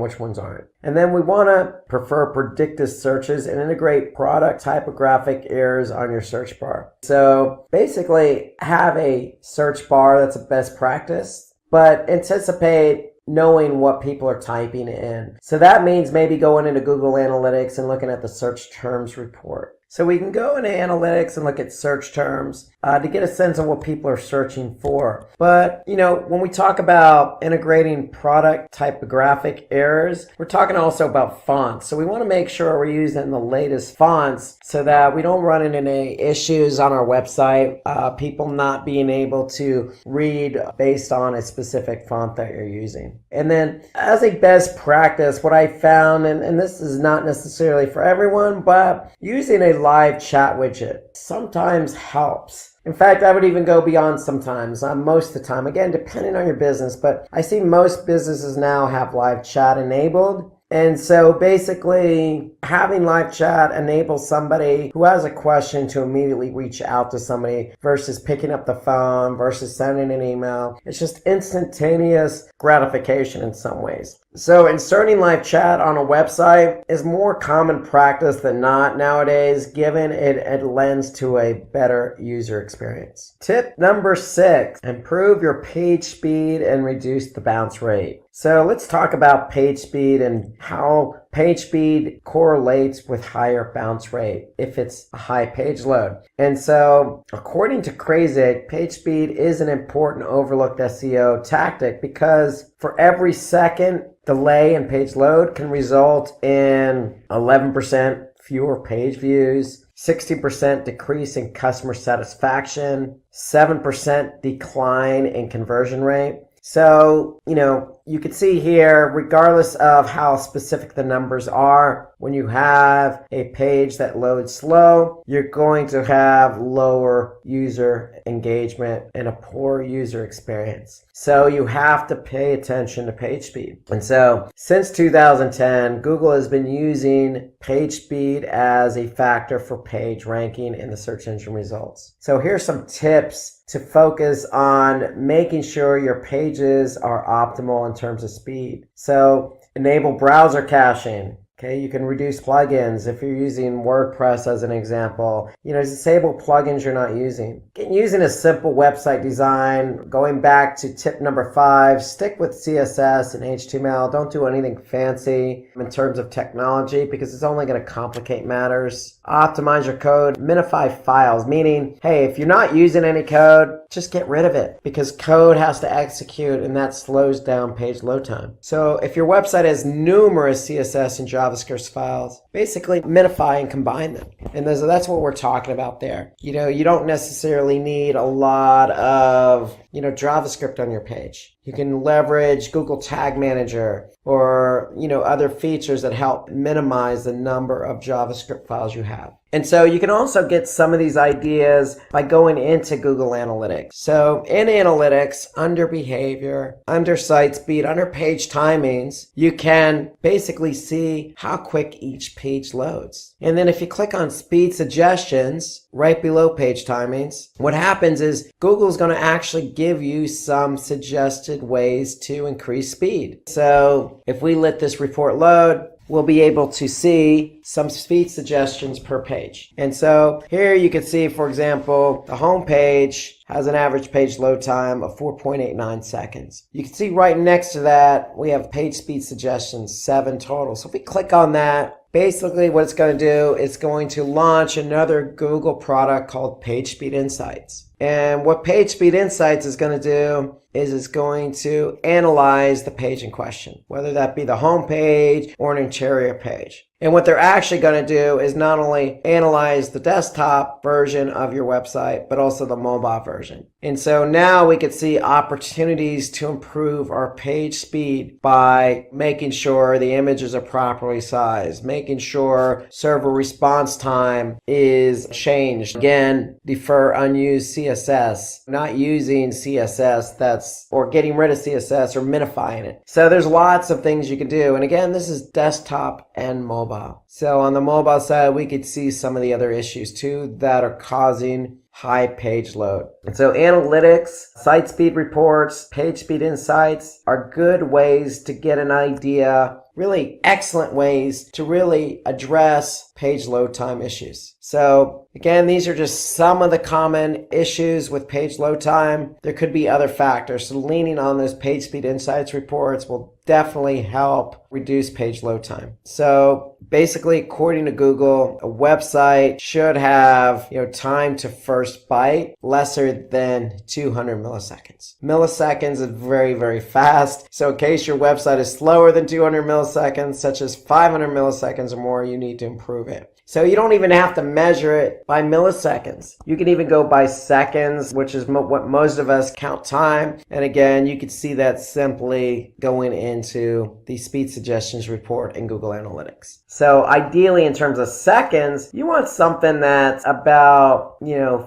which ones aren't. And then we want to prefer predictive searches and integrate product typographic errors on your search bar. So basically have a search bar that's a best practice, but anticipate knowing what people are typing in. So that means maybe going into Google Analytics and looking at the search terms report. So we can go into analytics and look at search terms to get a sense of what people are searching for. But, when we talk about integrating product typographic errors, we're talking also about fonts. So we want to make sure we're using the latest fonts so that we don't run into any issues on our website, people not being able to read based on a specific font that you're using. And then as a best practice, what I found, and this is not necessarily for everyone, but using a live chat widget sometimes helps. In fact, I would even go beyond sometimes, most of the time, again, depending on your business, but I see most businesses now have live chat enabled. And so basically having live chat enables somebody who has a question to immediately reach out to somebody versus picking up the phone versus sending an email. It's just instantaneous gratification in some ways. So inserting live chat on a website is more common practice than not nowadays, given it lends to a better user experience. Tip number 6, improve your page speed and reduce the bounce rate. So let's talk about page speed and how page speed correlates with higher bounce rate if it's a high page load. And so according to Crazy, page speed is an important overlooked SEO tactic because for every second delay in page load can result in 11% fewer page views, 60% decrease in customer satisfaction, 7% decline in conversion rate. So, you can see here, regardless of how specific the numbers are, when you have a page that loads slow, you're going to have lower user engagement and a poor user experience. So you have to pay attention to page speed. And so since 2010, Google has been using page speed as a factor for page ranking in the search engine results. So here's some tips to focus on making sure your pages are optimal in terms of speed. So enable browser caching. Okay, you can reduce plugins if you're using WordPress as an example. Disable plugins you're not using. Using a simple website design, going back to tip number 5, stick with CSS and HTML. Don't do anything fancy in terms of technology because it's only going to complicate matters. Optimize your code, minify files, meaning, hey, if you're not using any code, just get rid of it because code has to execute and that slows down page load time. So if your website has numerous CSS and JavaScript files, basically minify and combine them. And that's what we're talking about there. You don't necessarily need a lot of, JavaScript on your page. You can leverage Google Tag Manager or, other features that help minimize the number of JavaScript files you have. And so you can also get some of these ideas by going into Google Analytics. So in Analytics, under behavior, under site speed, under page timings, you can basically see how quick each page loads. And then if you click on speed suggestions right below page timings, what happens is Google's going to actually give you some suggested ways to increase speed. So if we let this report load, we'll be able to see some speed suggestions per page. And so here you can see, for example, the home page has an average page load time of 4.89 seconds. You can see right next to that, we have page speed suggestions, 7 total. So if we click on that, basically what it's going to do is going to launch another Google product called PageSpeed Insights. And what PageSpeed Insights is going to do is it's going to analyze the page in question, whether that be the home page or an interior page. And what they're actually going to do is not only analyze the desktop version of your website, but also the mobile version. And so now we could see opportunities to improve our page speed by making sure the images are properly sized, making sure server response time is changed. Again, defer unused CSS, not using CSS or getting rid of CSS or minifying it. So there's lots of things you can do. And again, this is desktop and mobile. So on the mobile side, we could see some of the other issues too that are causing high page load. And so analytics, site speed reports, page speed insights are good ways to get an idea, really excellent ways to really address page load time issues. So again, these are just some of the common issues with page load time. There could be other factors. So leaning on those page speed insights reports will definitely help reduce page load time. So basically, according to Google, a website should have, time to first byte lesser than 200 milliseconds. Milliseconds is very, very fast. So in case your website is slower than 200 milliseconds, such as 500 milliseconds or more, you need to improve it. So you don't even have to measure it by milliseconds. You can even go by seconds, which is what most of us count time. And again, you can see that simply going into the speed suggestions report in Google Analytics. So ideally, in terms of seconds, you want something that's about,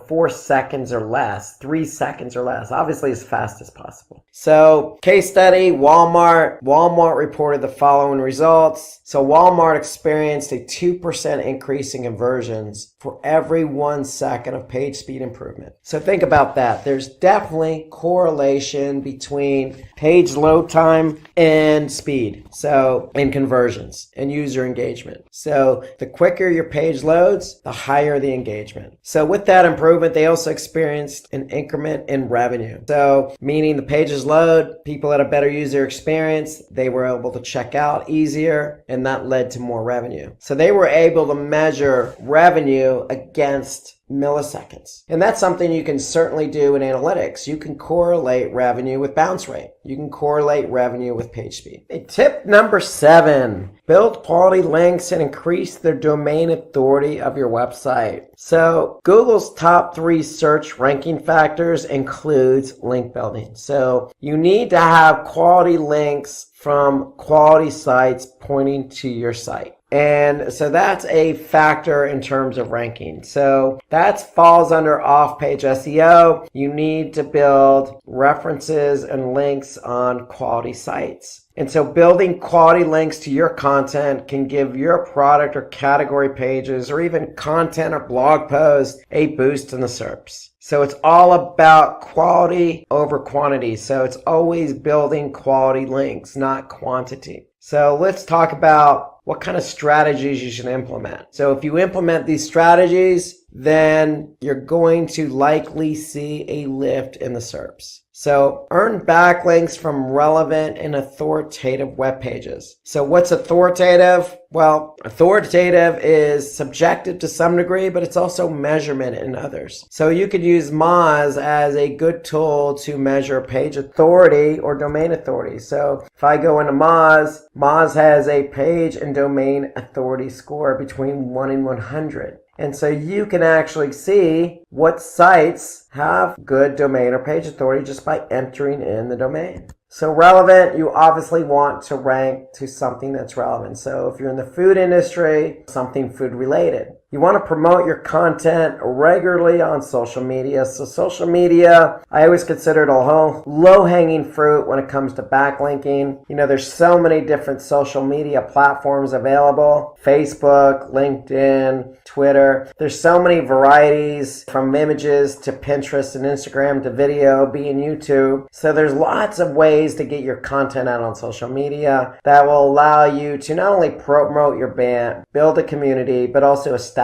4 seconds or less, 3 seconds or less, obviously as fast as possible. So case study, Walmart. Walmart reported the following results. So Walmart experienced a 2% increase in conversions for every 1 second of page speed improvement. So think about that. There's definitely correlation between page load time and speed. So in conversions and user engagement. So the quicker your page loads, the higher the engagement. So with that improvement, they also experienced an increment in revenue. So meaning the pages load, people had a better user experience, they were able to check out easier, and that led to more revenue. So they were able to measure revenue against milliseconds. And that's something you can certainly do in analytics. You can correlate revenue with bounce rate. You can correlate revenue with page speed. Tip number 7, build quality links and increase the domain authority of your website. So Google's top 3 search ranking factors includes link building. So you need to have quality links from quality sites pointing to your site. And so that's a factor in terms of ranking. So that falls under off-page SEO. You need to build references and links on quality sites. And so building quality links to your content can give your product or category pages or even content or blog posts a boost in the SERPs. So it's all about quality over quantity. So it's always building quality links, not quantity. So let's talk about what kind of strategies you should implement. So if you implement these strategies, then you're going to likely see a lift in the SERPs. So earn backlinks from relevant and authoritative web pages. So what's authoritative? Well, authoritative is subjective to some degree, but it's also measurement in others. So you could use Moz as a good tool to measure page authority or domain authority. So if I go into Moz, Moz has a page and domain authority score between 1 and 100. And so you can actually see what sites have good domain or page authority just by entering in the domain. So relevant, you obviously want to rank to something that's relevant. So if you're in the food industry, something food related. You want to promote your content regularly on social media. So social media, I always consider it a whole low-hanging fruit when it comes to backlinking. There's so many different social media platforms available. Facebook, LinkedIn, Twitter. There's so many varieties from images to Pinterest and Instagram to video, being YouTube. So there's lots of ways to get your content out on social media that will allow you to not only promote your brand, build a community, but also establish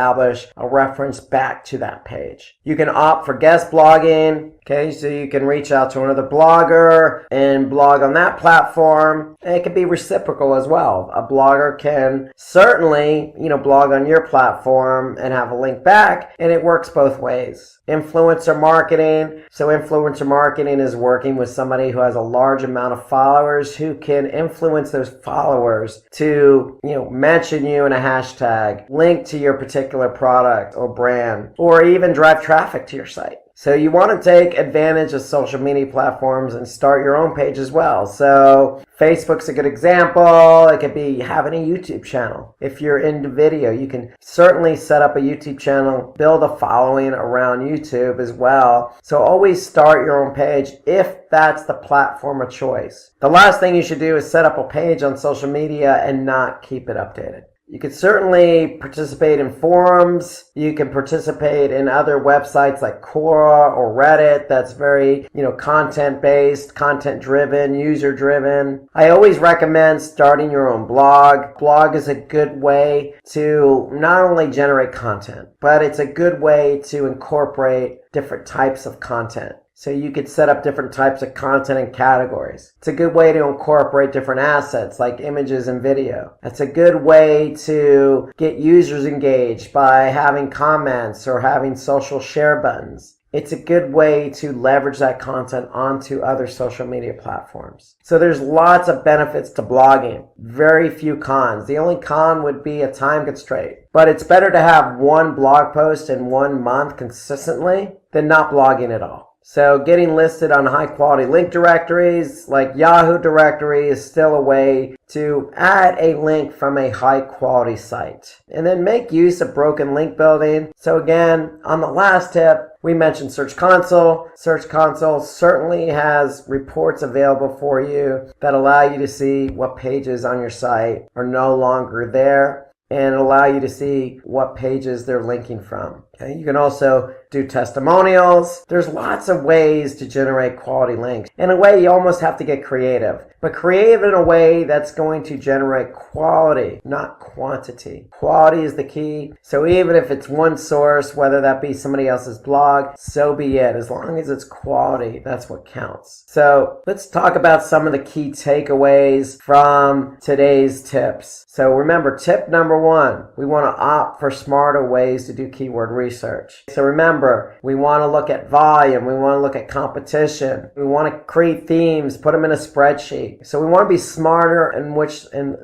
a reference back to that page. You can opt for guest blogging, Okay, so you can reach out to another blogger and blog on that platform. And it can be reciprocal as well. A blogger can certainly, blog on your platform and have a link back, and it works both ways. Influencer marketing. So influencer marketing is working with somebody who has a large amount of followers who can influence those followers to, mention you in a hashtag, link to your particular product or brand, or even drive traffic to your site. So you want to take advantage of social media platforms and start your own page as well. So Facebook's a good example. It could be having a YouTube channel. If you're into video, you can certainly set up a YouTube channel, build a following around YouTube as well. So always start your own page if that's the platform of choice. The last thing you should do is set up a page on social media and not keep it updated. You can certainly participate in forums. You can participate in other websites like Quora or Reddit that's very, content-based, content-driven, user-driven. I always recommend starting your own blog. Blog is a good way to not only generate content, but it's a good way to incorporate different types of content. So you could set up different types of content and categories. It's a good way to incorporate different assets like images and video. It's a good way to get users engaged by having comments or having social share buttons. It's a good way to leverage that content onto other social media platforms. So there's lots of benefits to blogging. Very few cons. The only con would be a time constraint. But it's better to have one blog post in 1 month consistently than not blogging at all. So getting listed on high quality link directories like Yahoo directory is still a way to add a link from a high quality site. And then make use of broken link building. So again, on the last tip, we mentioned Search Console. Search Console certainly has reports available for you that allow you to see what pages on your site are no longer there and allow you to see what pages they're linking from. Okay, you can also do testimonials. There's lots of ways to generate quality links. In a way, you almost have to get creative, but creative in a way that's going to generate quality, not quantity. Quality is the key. So even if it's one source, whether that be somebody else's blog, so be it. As long as it's quality, that's what counts. So let's talk about some of the key takeaways from today's tips. So remember, tip number 1, we want to opt for smarter ways to do keyword research. So remember, we want to look at volume. We want to look at competition. We want to create themes, put them in a spreadsheet. So we want to be smarter in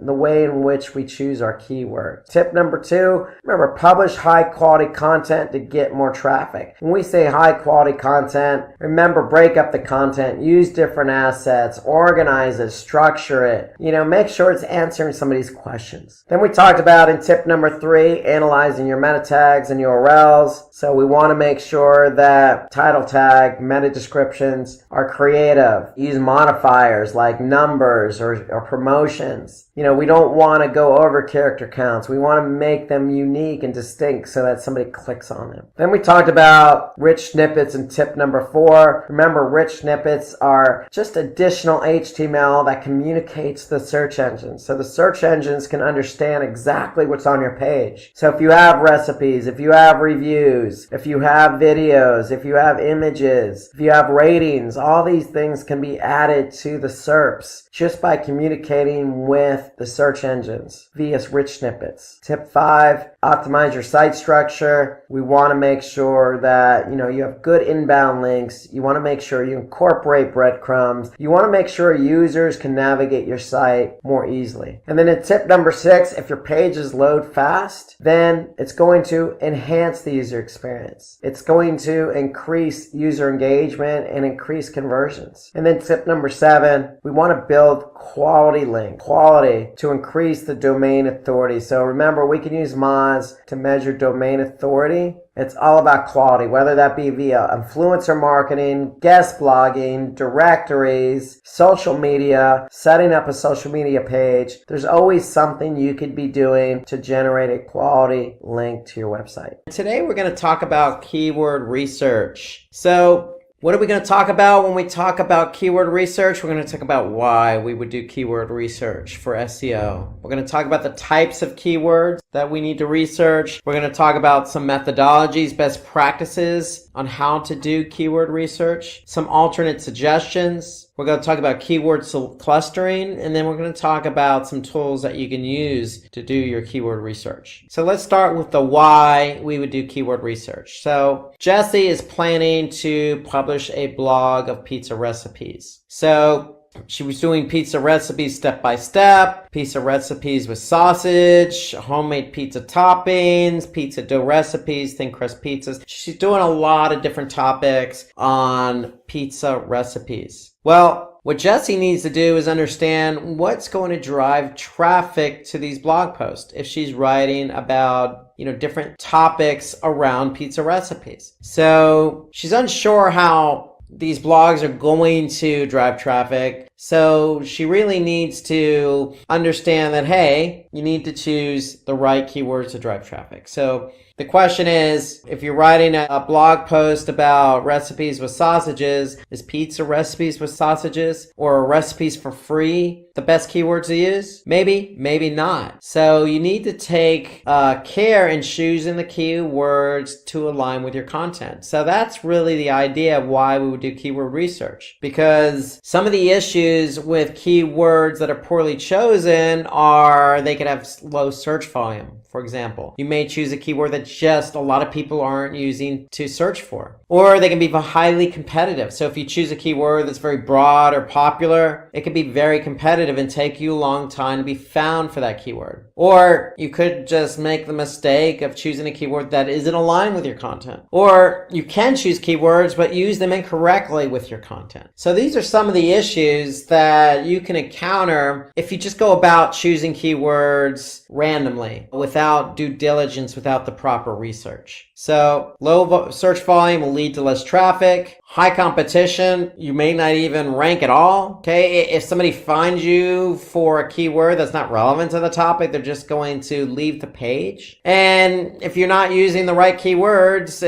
the way in which we choose our keywords. Tip number 2, remember, publish high quality content to get more traffic. When we say high quality content, remember, break up the content, use different assets, organize it, structure it, make sure it's answering somebody's questions. Then we talked about in tip number 3, analyzing your meta tags and URLs. So we want to make sure that title tag, meta descriptions are creative. Use modifiers like numbers or promotions. We don't want to go over character counts. We want to make them unique and distinct so that somebody clicks on them. Then we talked about rich snippets in tip number 4. Remember, rich snippets are just additional HTML that communicates to the search engines. So the search engines can understand exactly what's on your page. So if you have recipes, if you have reviews, if you have videos, if you have images, if you have ratings, all these things can be added to the SERPs just by communicating with the search engines via rich snippets. Tip 5, optimize your site structure. We want to make sure that, you have good inbound links. You want to make sure you incorporate breadcrumbs. You want to make sure users can navigate your site more easily. And then in tip number 6, if your pages load fast, then it's going to enhance the user experience. It's going to increase user engagement and increase conversions. And then tip number 7, we want to build quality links. Quality to increase the domain authority. So remember, we can use Moz to measure domain authority. It's all about quality, whether that be via influencer marketing, guest blogging, directories, social media, setting up a social media page. There's always something you could be doing to generate a quality link to your website. Today we're going to talk about keyword research. So What are we going to talk about when we talk about keyword research? We're going to talk about why we would do keyword research for SEO. We're going to talk about the types of keywords that we need to research. We're going to talk about some methodologies, best practices on how to do keyword research, some alternate suggestions. We're going to talk about keyword clustering, and then we're going to talk about some tools that you can use to do your keyword research. So let's start with the why we would do keyword research. So Jessie is planning to publish a blog of pizza recipes. So she was doing pizza recipes step by step, pizza recipes with sausage, homemade pizza toppings, pizza dough recipes, thin crust pizzas. She's doing a lot of different topics on pizza recipes. Well, what Jessie needs to do is understand what's going to drive traffic to these blog posts if she's writing about different topics around pizza recipes. So she's unsure how these blogs are going to drive traffic. So she really needs to understand that, hey, you need to choose the right keywords to drive traffic. So the question is, if you're writing a blog post about recipes with sausages, is pizza recipes with sausages or recipes for free the best keywords to use? Maybe, maybe not. So you need to take care in choosing the keywords to align with your content. So that's really the idea of why we would do keyword research. Because some of the issues with keywords that are poorly chosen are they could have low search volume. For example, you may choose a keyword that just a lot of people aren't using to search for. Or they can be highly competitive. So if you choose a keyword that's very broad or popular, it can be very competitive and take you a long time to be found for that keyword. Or you could just make the mistake of choosing a keyword that isn't aligned with your content. Or you can choose keywords but use them incorrectly with your content. So these are some of the issues that you can encounter if you just go about choosing keywords randomly without due diligence, without the proper research. So low search volume will lead to less traffic. High competition, you may not even rank at all. Okay, if somebody finds you for a keyword that's not relevant to the topic, they're just going to leave the page. And if you're not using the right keywords,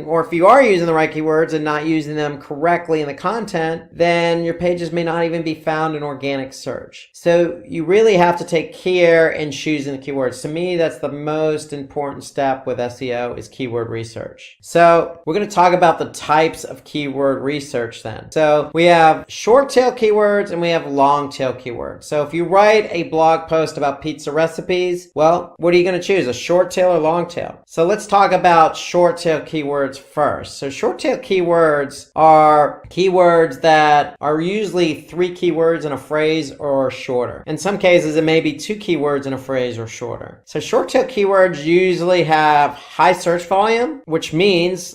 or if you are using the right keywords and not using them correctly in the content, then your pages may not even be found in organic search. So you really have to take care in choosing the keywords. To me, that's the most important step with SEO is keyword research. So we're going to talk about the types of keyword research then. So we have short tail keywords and we have long tail keywords. So if you write a blog post about pizza recipes, well, what are you going to choose? A short tail or long tail? So let's talk about short tail keywords first. So short tail keywords are keywords that are usually 3 keywords in a phrase or shorter. In some cases, it may be 2 keywords in a phrase or shorter. So short tail keywords usually have high search volume, which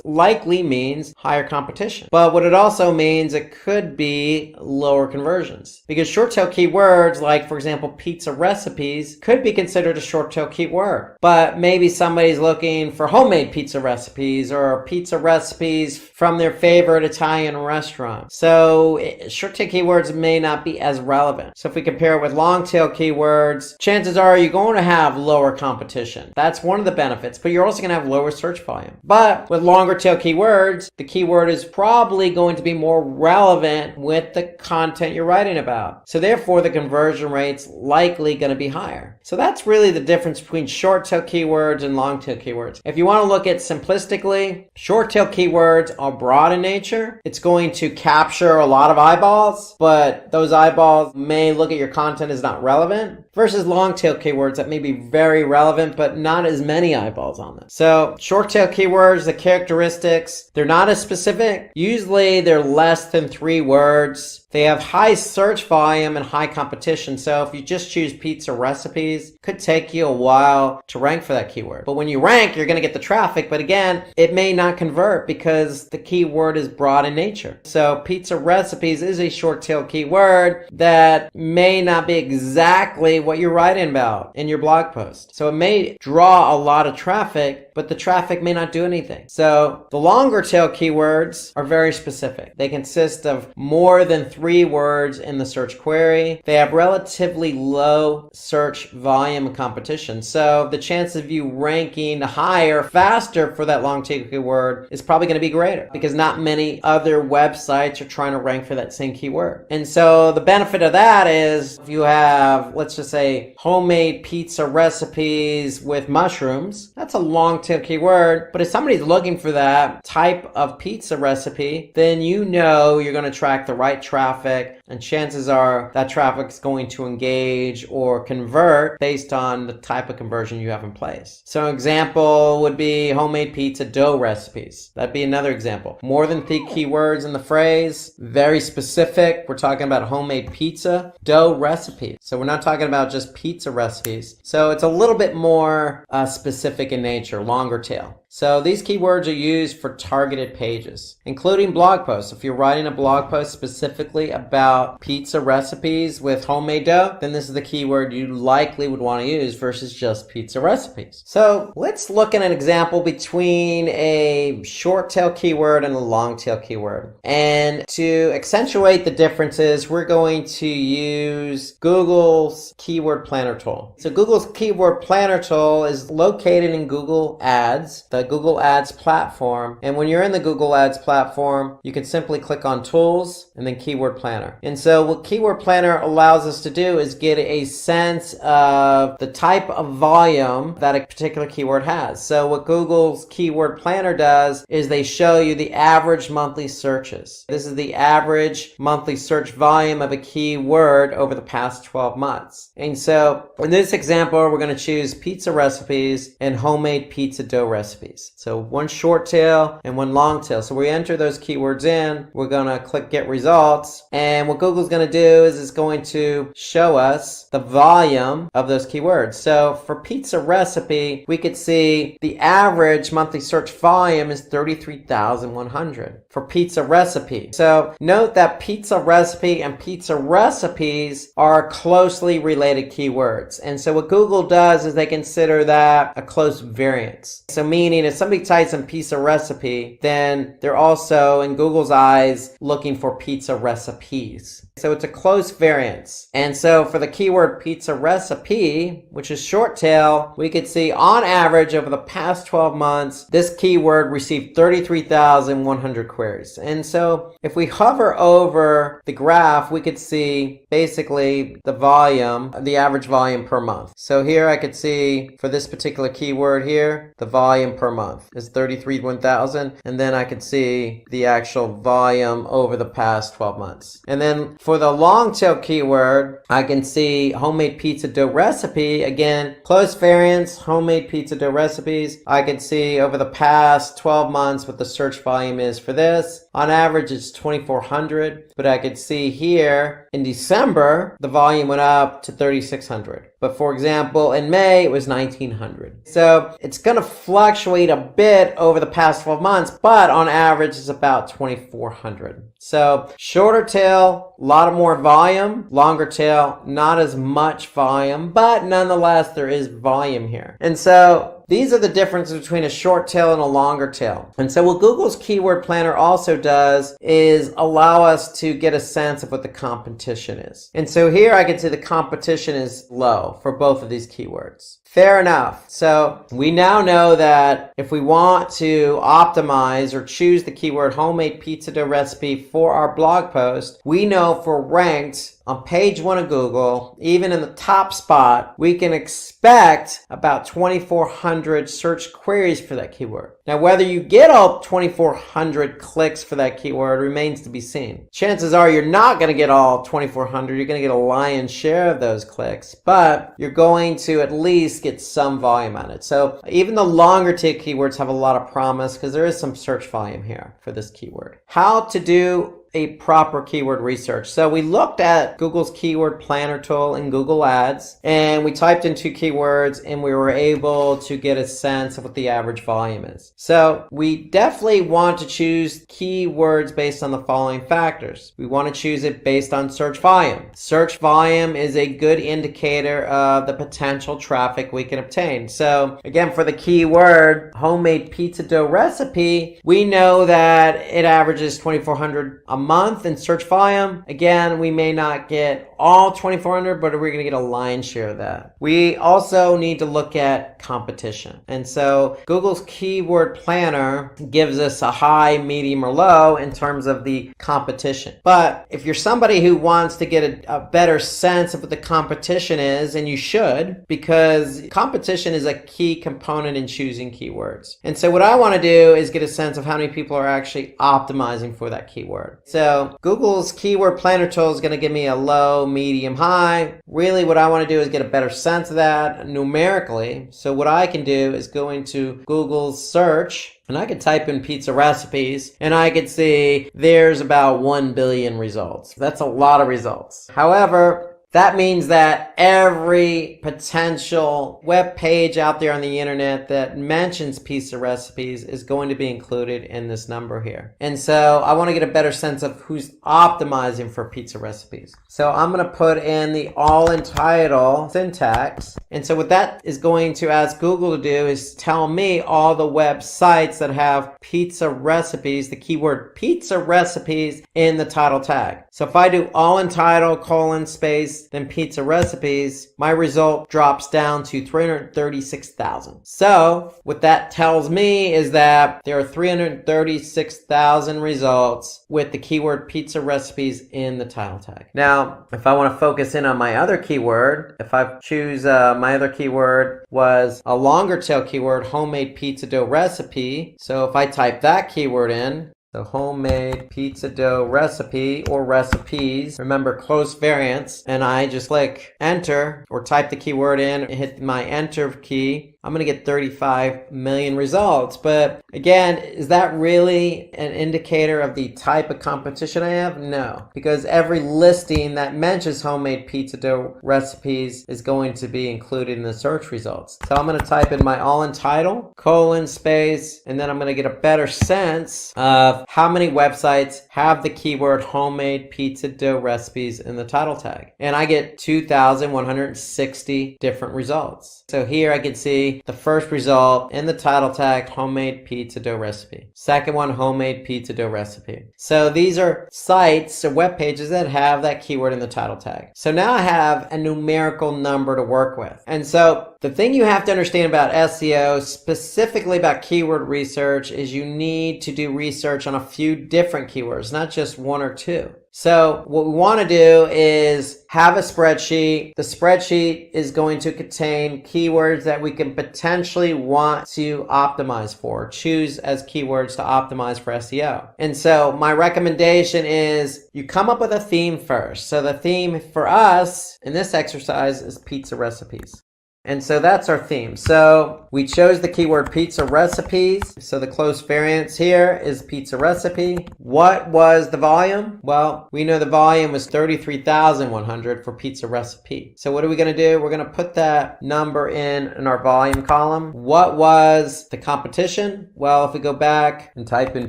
likely means higher competition. But what it also means, it could be lower conversions. Because short tail keywords, like for example, pizza recipes, could be considered a short tail keyword. But maybe somebody's looking for homemade pizza recipes or pizza recipes from their favorite Italian restaurant. So short tail keywords may not be as relevant. So if we compare it with long tail keywords, chances are you're going to have lower competition. That's one of the benefits, but you're also going to have lower search volume. But with longer tail keywords, the keyword is probably going to be more relevant with the content you're writing about. So therefore, the conversion rate's likely going to be higher. So that's really the difference between short tail keywords and long tail keywords. If you want to look at simplistically, short tail keywords are broad in nature. It's going to capture a lot of eyeballs, but those eyeballs may look at your content as not relevant, versus long tail keywords that may be very relevant, but not as many eyeballs on them. So short tail keywords, the characteristics, they're not as specific. Usually they're less than 3 words. They have high search volume and high competition. So if you just choose pizza recipes, it could take you a while to rank for that keyword. But when you rank, you're going to get the traffic. But again, it may not convert because the keyword is broad in nature. So pizza recipes is a short tail keyword that may not be exactly what you're writing about in your blog post. So it may draw a lot of traffic, but the traffic may not do anything. So the longer tail keywords are very specific. They consist of more than 3 3 words in the search query. They have relatively low search volume competition. So the chance of you ranking higher, faster for that long tail keyword is probably going to be greater because not many other websites are trying to rank for that same keyword. And so the benefit of that is if you have, let's just say, homemade pizza recipes with mushrooms, that's a long tail keyword. But if somebody's looking for that type of pizza recipe, then you know you're going to attract the right traffic, and chances are that traffic is going to engage or convert based on the type of conversion you have in place. So an example would be homemade pizza dough recipes. That'd be another example. More than 3 keywords in the phrase, very specific. We're talking about homemade pizza dough recipes. So we're not talking about just pizza recipes. So it's a little bit more specific in nature, longer tail. So these keywords are used for targeted pages, including blog posts. If you're writing a blog post specifically about pizza recipes with homemade dough, then this is the keyword you likely would want to use versus just pizza recipes. So let's look at an example between a short tail keyword and a long tail keyword. And to accentuate the differences, we're going to use Google's keyword planner tool. So Google's keyword planner tool is located in Google Ads, the Google Ads platform. And when you're in the Google Ads platform, you can simply click on Tools and then Keyword Planner. And so what Keyword Planner allows us to do is get a sense of the type of volume that a particular keyword has. So what Google's Keyword Planner does is they show you the average monthly searches. This is the average monthly search volume of a keyword over the past 12 months. And so in this example, we're going to choose pizza recipes and homemade pizza dough recipes. So one short tail and one long tail. So we enter those keywords in, we're going to click get results, and what Google's going to do is it's going to show us the volume of those keywords. So for pizza recipe, we could see the average monthly search volume is 33,100 for pizza recipe. So note that pizza recipe and pizza recipes are closely related keywords. And so what Google does is they consider that a close variance. So meaning if somebody types in pizza recipe, then they're also, in Google's eyes, looking for pizza recipes. So it's a close variance. And so for the keyword pizza recipe, which is short tail, we could see on average over the past 12 months, this keyword received 33,100 queries. And so if we hover over the graph, we could see basically the volume, the average volume per month. So here I could see for this particular keyword here, the volume per month is 33,100. And then I could see the actual volume over the past 12 months. And then for the long tail keyword, I can see homemade pizza dough recipe. Again, close variance, homemade pizza dough recipes. I can see over the past 12 months what the search volume is for this. On average, it's 2,400. But I could see here in December, the volume went up to 3,600. But for example, in May, it was 1,900. So it's going to fluctuate a bit over the past 12 months, but on average, it's about 2,400. So shorter tail, a lot of more volume. Longer tail, not as much volume, but nonetheless, there is volume here. And so these are the differences between a short tail and a longer tail. And so what Google's Keyword Planner also does is allow us to get a sense of what the competition is. And so here I can see the competition is low for both of these keywords. Fair enough. So we now know that if we want to optimize or choose the keyword homemade pizza dough recipe for our blog post, we know if we're ranked on page 1 of Google, even in the top spot, we can expect about 2,400 search queries for that keyword. Now, whether you get all 2,400 clicks for that keyword remains to be seen. Chances are you're not going to get all 2,400. You're going to get a lion's share of those clicks, but you're going to at least get some volume on it. So even the longer tail keywords have a lot of promise because there is some search volume here for this keyword. How to do a proper keyword research. So we looked at Google's Keyword Planner tool in Google Ads, and we typed in 2 keywords, and we were able to get a sense of what the average volume is. So we definitely want to choose keywords based on the following factors. We want to choose it based on search volume. Search volume is a good indicator of the potential traffic we can obtain. So again, for the keyword homemade pizza dough recipe, we know that it averages 2,400 a month in search volume. Again, we may not get all 2,400, but we're going to get a lion's share of that. We also need to look at competition. And so Google's keyword planner gives us a high, medium, or low in terms of the competition. But if you're somebody who wants to get a better sense of what the competition is, and you should, because competition is a key component in choosing keywords. And so what I want to do is get a sense of how many people are actually optimizing for that keyword. So Google's keyword planner tool is going to give me a low, medium, high. Really what I want to do is get a better sense of that numerically. So what I can do is go into Google's search, and I could type in pizza recipes, and I could see there's about 1 billion results. That's a lot of results. However, that means that every potential web page out there on the internet that mentions pizza recipes is going to be included in this number here. And so I want to get a better sense of who's optimizing for pizza recipes. So I'm going to put in the all in title syntax. And so what that is going to ask Google to do is tell me all the websites that have pizza recipes, the keyword pizza recipes in the title tag. So if I do all in title, colon, space, then pizza recipes, my result drops down to 336,000. So what that tells me is that there are 336,000 results with the keyword pizza recipes in the title tag. Now, if I want to focus in on my other keyword, if I choose my other keyword was a longer tail keyword, homemade pizza dough recipe. So if I type that keyword in, the homemade pizza dough recipe or recipes, remember close variants, and I just click enter or type the keyword in and hit my enter key, I'm going to get 35 million results. But again, is that really an indicator of the type of competition I have? No, because every listing that mentions homemade pizza dough recipes is going to be included in the search results. So I'm going to type in my all in title, colon, space, and then I'm going to get a better sense of how many websites have the keyword homemade pizza dough recipes in the title tag. And I get 2,160 different results. So here I can see the first result in the title tag, homemade pizza dough recipe. Second one, homemade pizza dough recipe. So these are sites or web pages that have that keyword in the title tag. So now I have a numerical number to work with. And so the thing you have to understand about SEO, specifically about keyword research, is you need to do research on a few different keywords, not just one or two. So what we want to do is have a spreadsheet. The spreadsheet is going to contain keywords that we can potentially want to optimize for, choose as keywords to optimize for SEO. And so my recommendation is you come up with a theme first. So the theme for us in this exercise is pizza recipes. And so that's our theme. So we chose the keyword pizza recipes. So the close variance here is pizza recipe. What was the volume? Well, we know the volume was 33,100 for pizza recipe. So what are we going to do? We're going to put that number in our volume column. What was the competition? Well, if we go back and type in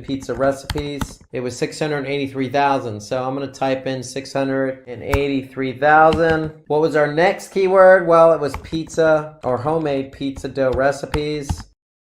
pizza recipes, it was 683,000. So I'm going to type in 683,000. What was our next keyword? Well, it was pizza or homemade pizza dough recipes.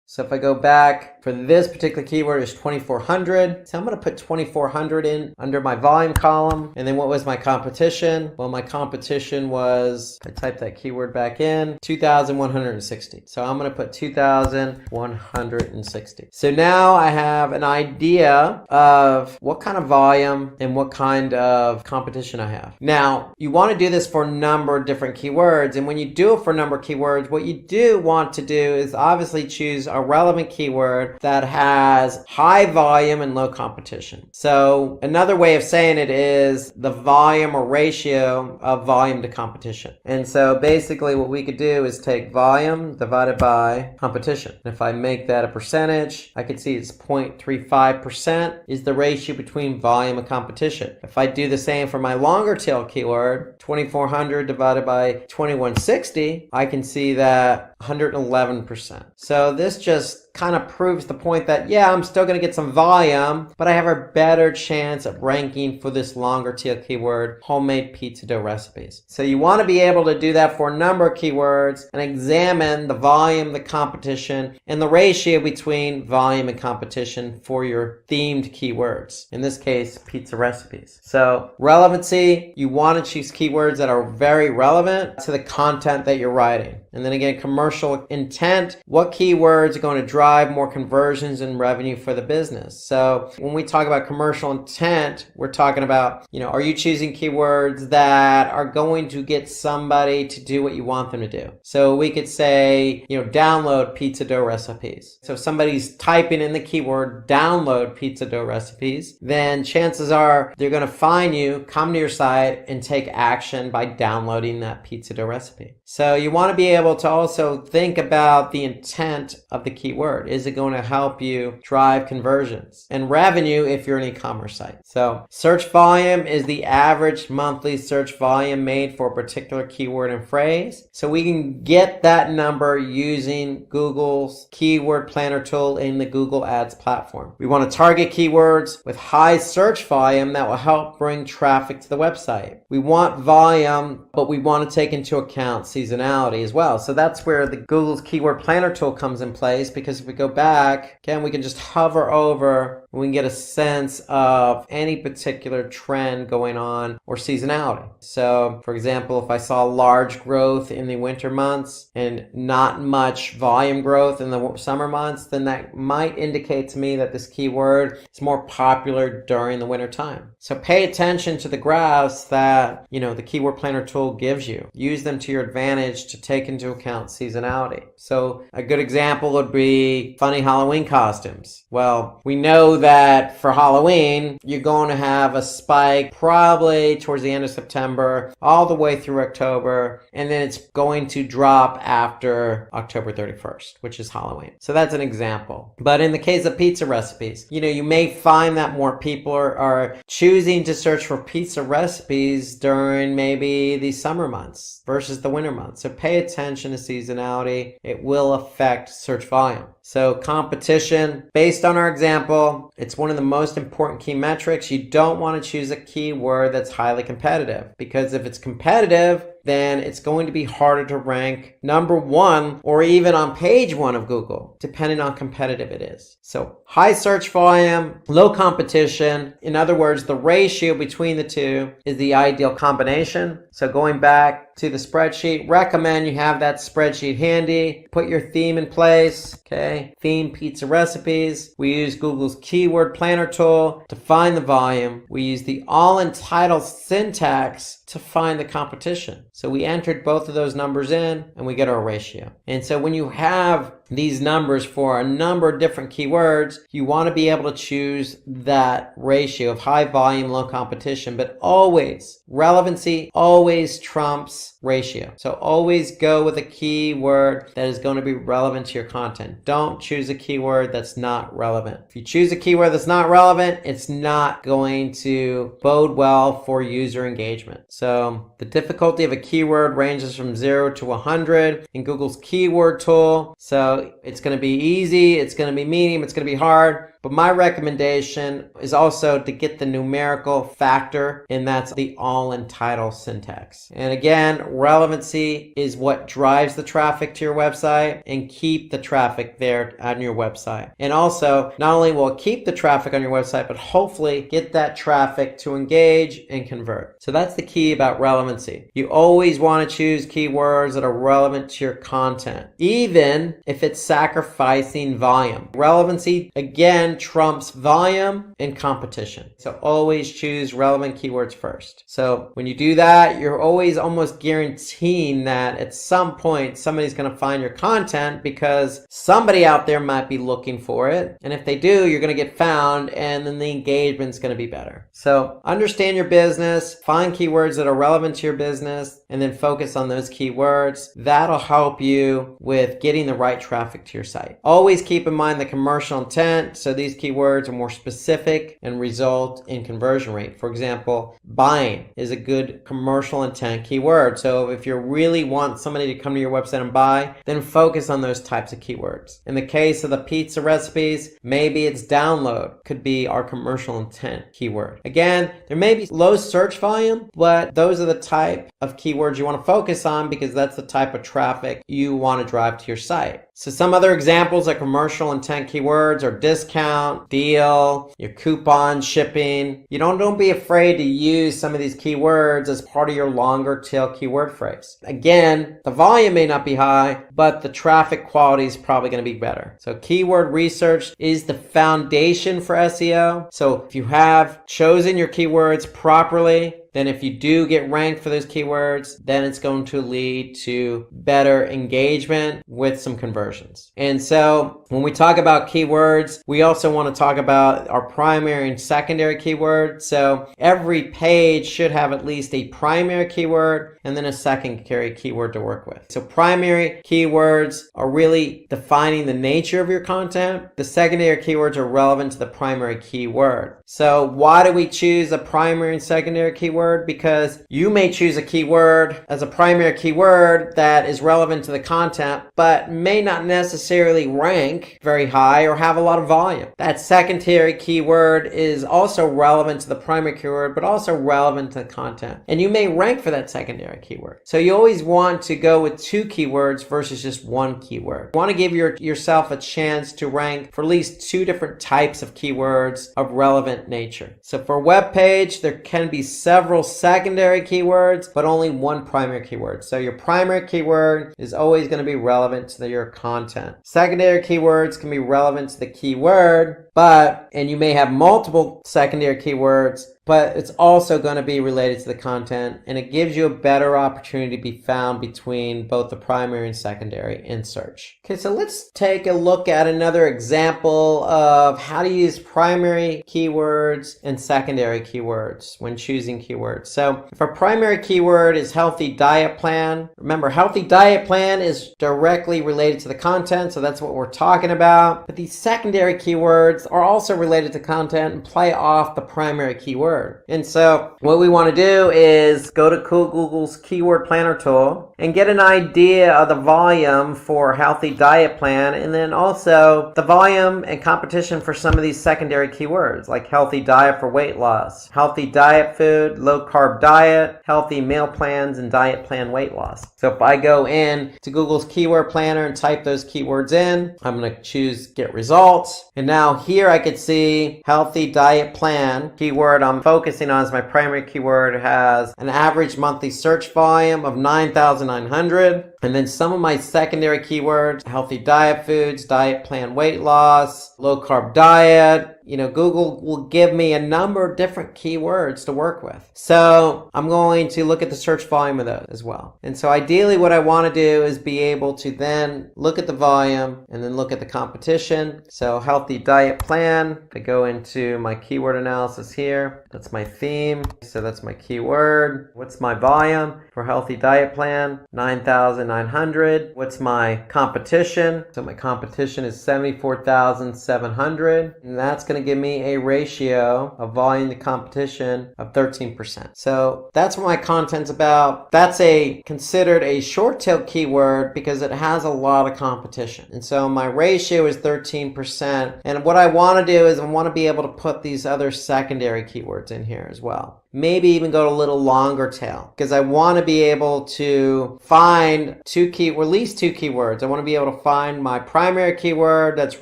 So if I go back for this particular keyword is 2,400. So I'm going to put 2,400 in under my volume column. And then what was my competition? Well, my competition was, I typed that keyword back in, 2,160. So I'm going to put 2,160. So now I have an idea of what kind of volume and what kind of competition I have. Now, you want to do this for a number of different keywords. And when you do it for a number of keywords, what you do want to do is obviously choose a relevant keyword that has high volume and low competition. So another way of saying it is the volume or ratio of volume to competition. And so basically what we could do is take volume divided by competition. And if I make that a percentage, I can see it's 0.35% is the ratio between volume and competition. If I do the same for my longer tail keyword, 2,400 divided by 2,160, I can see that 111%. So this just kind of proves the point that, yeah, I'm still going to get some volume, but I have a better chance of ranking for this longer tail keyword, homemade pizza dough recipes. So you want to be able to do that for a number of keywords and examine the volume, the competition, and the ratio between volume and competition for your themed keywords. In this case, pizza recipes. So relevancy, you want to choose keywords that are very relevant to the content that you're writing. And then again, commercial intent, what keywords are going to drive more conversions and revenue for the business? So when we talk about commercial intent, we're talking about, are you choosing keywords that are going to get somebody to do what you want them to do? So we could say, download pizza dough recipes. So if somebody's typing in the keyword download pizza dough recipes, then chances are they're going to find you, come to your site, and take action by downloading that pizza dough recipe. So you want to be able to also think about the intent of the keyword. Is it going to help you drive conversions and revenue if you're an e-commerce site? So search volume is the average monthly search volume made for a particular keyword and phrase. So we can get that number using Google's keyword planner tool in the Google Ads platform. We want to target keywords with high search volume that will help bring traffic to the website. We want volume, but we want to take into account seasonality as well. So that's where the Google's keyword planner tool comes in place, because if we go back, again, we can just hover over and we can get a sense of any particular trend going on or seasonality. So for example, if I saw large growth in the winter months and not much volume growth in the summer months, then that might indicate to me that this keyword is more popular during the winter time. So pay attention to the graphs that, the keyword planner tool gives you. Use them to your advantage to take into account seasonality. So a good example would be funny Halloween costumes. Well, we know that for Halloween, you're going to have a spike probably towards the end of September, all the way through October, and then it's going to drop after October 31st, which is Halloween. So that's an example. But in the case of pizza recipes, you may find that more people are choosing to search for pizza recipes during maybe the summer months versus the winter months. So pay attention to seasonality. It will affect search volume. So competition, based on our example, it's one of the most important key metrics. You don't want to choose a keyword that's highly competitive, because if it's competitive, then it's going to be harder to rank number one or even on page one of Google, depending on how competitive it is. So high search volume, low competition. In other words, the ratio between the two is the ideal combination. So going back to the spreadsheet, recommend you have that spreadsheet handy. Put your theme in place. Okay, theme pizza recipes. We use Google's keyword planner tool to find the volume. We use the all entitled syntax to find the competition. So we entered both of those numbers in and we get our ratio. And so when you have these numbers for a number of different keywords, you want to be able to choose that ratio of high volume, low competition, but always relevancy always trumps ratio. So always go with a keyword that is going to be relevant to your content. Don't choose a keyword that's not relevant. If you choose a keyword that's not relevant, it's not going to bode well for user engagement. So the difficulty of a keyword ranges from 0 to 100 in Google's keyword tool. So it's going to be easy, it's going to be medium, it's going to be hard. But my recommendation is also to get the numerical factor, and that's the all entitled syntax. And again, relevancy is what drives the traffic to your website, and keep the traffic there on your website. And also, not only will it keep the traffic on your website, but hopefully get that traffic to engage and convert. So that's the key about relevancy. You always want to choose keywords that are relevant to your content, even if it's sacrificing volume. Relevancy, again, trumps volume and competition. So always choose relevant keywords first. So when you do that, you're always almost guaranteeing that at some point somebody's going to find your content, because somebody out there might be looking for it. And if they do, you're going to get found, and then the engagement's going to be better. So understand your business, find keywords that are relevant to your business, and then focus on those keywords. That'll help you with getting the right traffic to your site. Always keep in mind the commercial intent. So these keywords are more specific and result in conversion rate. For example, buying is a good commercial intent keyword. So if you really want somebody to come to your website and buy, then focus on those types of keywords. In the case of the pizza recipes, maybe it's download could be our commercial intent keyword. Again, there may be low search volume, but those are the type of keywords you want to focus on because that's the type of traffic you want to drive to your site. So some other examples of commercial intent keywords are discount, deal, your coupon, shipping. Don't be afraid to use some of these keywords as part of your longer tail keyword phrase. Again, the volume may not be high, but the traffic quality is probably going to be better. So keyword research is the foundation for SEO. So if you have chosen your keywords properly, then if you do get ranked for those keywords, then it's going to lead to better engagement with some conversions. And so when we talk about keywords, we also want to talk about our primary and secondary keywords. So every page should have at least a primary keyword and then a secondary keyword to work with. So primary keywords are really defining the nature of your content. The secondary keywords are relevant to the primary keyword. So why do we choose a primary and secondary keyword? Because you may choose a keyword as a primary keyword that is relevant to the content, but may not necessarily rank very high or have a lot of volume. That secondary keyword is also relevant to the primary keyword, but also relevant to the content. And you may rank for that secondary keyword. So you always want to go with two keywords versus just one keyword. You want to give yourself a chance to rank for at least two different types of keywords of relevant nature. So for a web page, there can be several secondary keywords, but only one primary keyword. So your primary keyword is always going to be relevant to your content. Secondary keywords can be relevant to the keyword, and you may have multiple secondary keywords, but it's also going to be related to the content, and it gives you a better opportunity to be found between both the primary and secondary in search. Okay, so let's take a look at another example of how to use primary keywords and secondary keywords when choosing keywords. So if our primary keyword is healthy diet plan, remember healthy diet plan is directly related to the content, so that's what we're talking about. But these secondary keywords are also related to content and play off the primary keyword. And so what we want to do is go to Google's keyword planner tool and get an idea of the volume for healthy diet plan, and then also the volume and competition for some of these secondary keywords like healthy diet for weight loss, healthy diet food, low carb diet, healthy meal plans, and diet plan weight loss. So if I go in to Google's keyword planner and type those keywords in, I'm going to choose get results. And now here I could see healthy diet plan keyword I'm focusing on as my primary keyword has an average monthly search volume of 9,900. And then some of my secondary keywords, healthy diet foods, diet plan weight loss, low carb diet. Google will give me a number of different keywords to work with. So I'm going to look at the search volume of those as well. And so ideally what I want to do is be able to then look at the volume and then look at the competition. So healthy diet plan, if I go into my keyword analysis here, that's my theme. So that's my keyword. What's my volume for healthy diet plan? 9,900. What's my competition? So my competition is 74,700. And that's going to give me a ratio of volume to competition of 13%. So that's what my content's about. That's considered a short tail keyword because it has a lot of competition. And so my ratio is 13%. And what I want to do is I want to be able to put these other secondary keywords in here as well. Maybe even go a little longer tail because I want to be able to find at least two keywords. I want to be able to find my primary keyword that's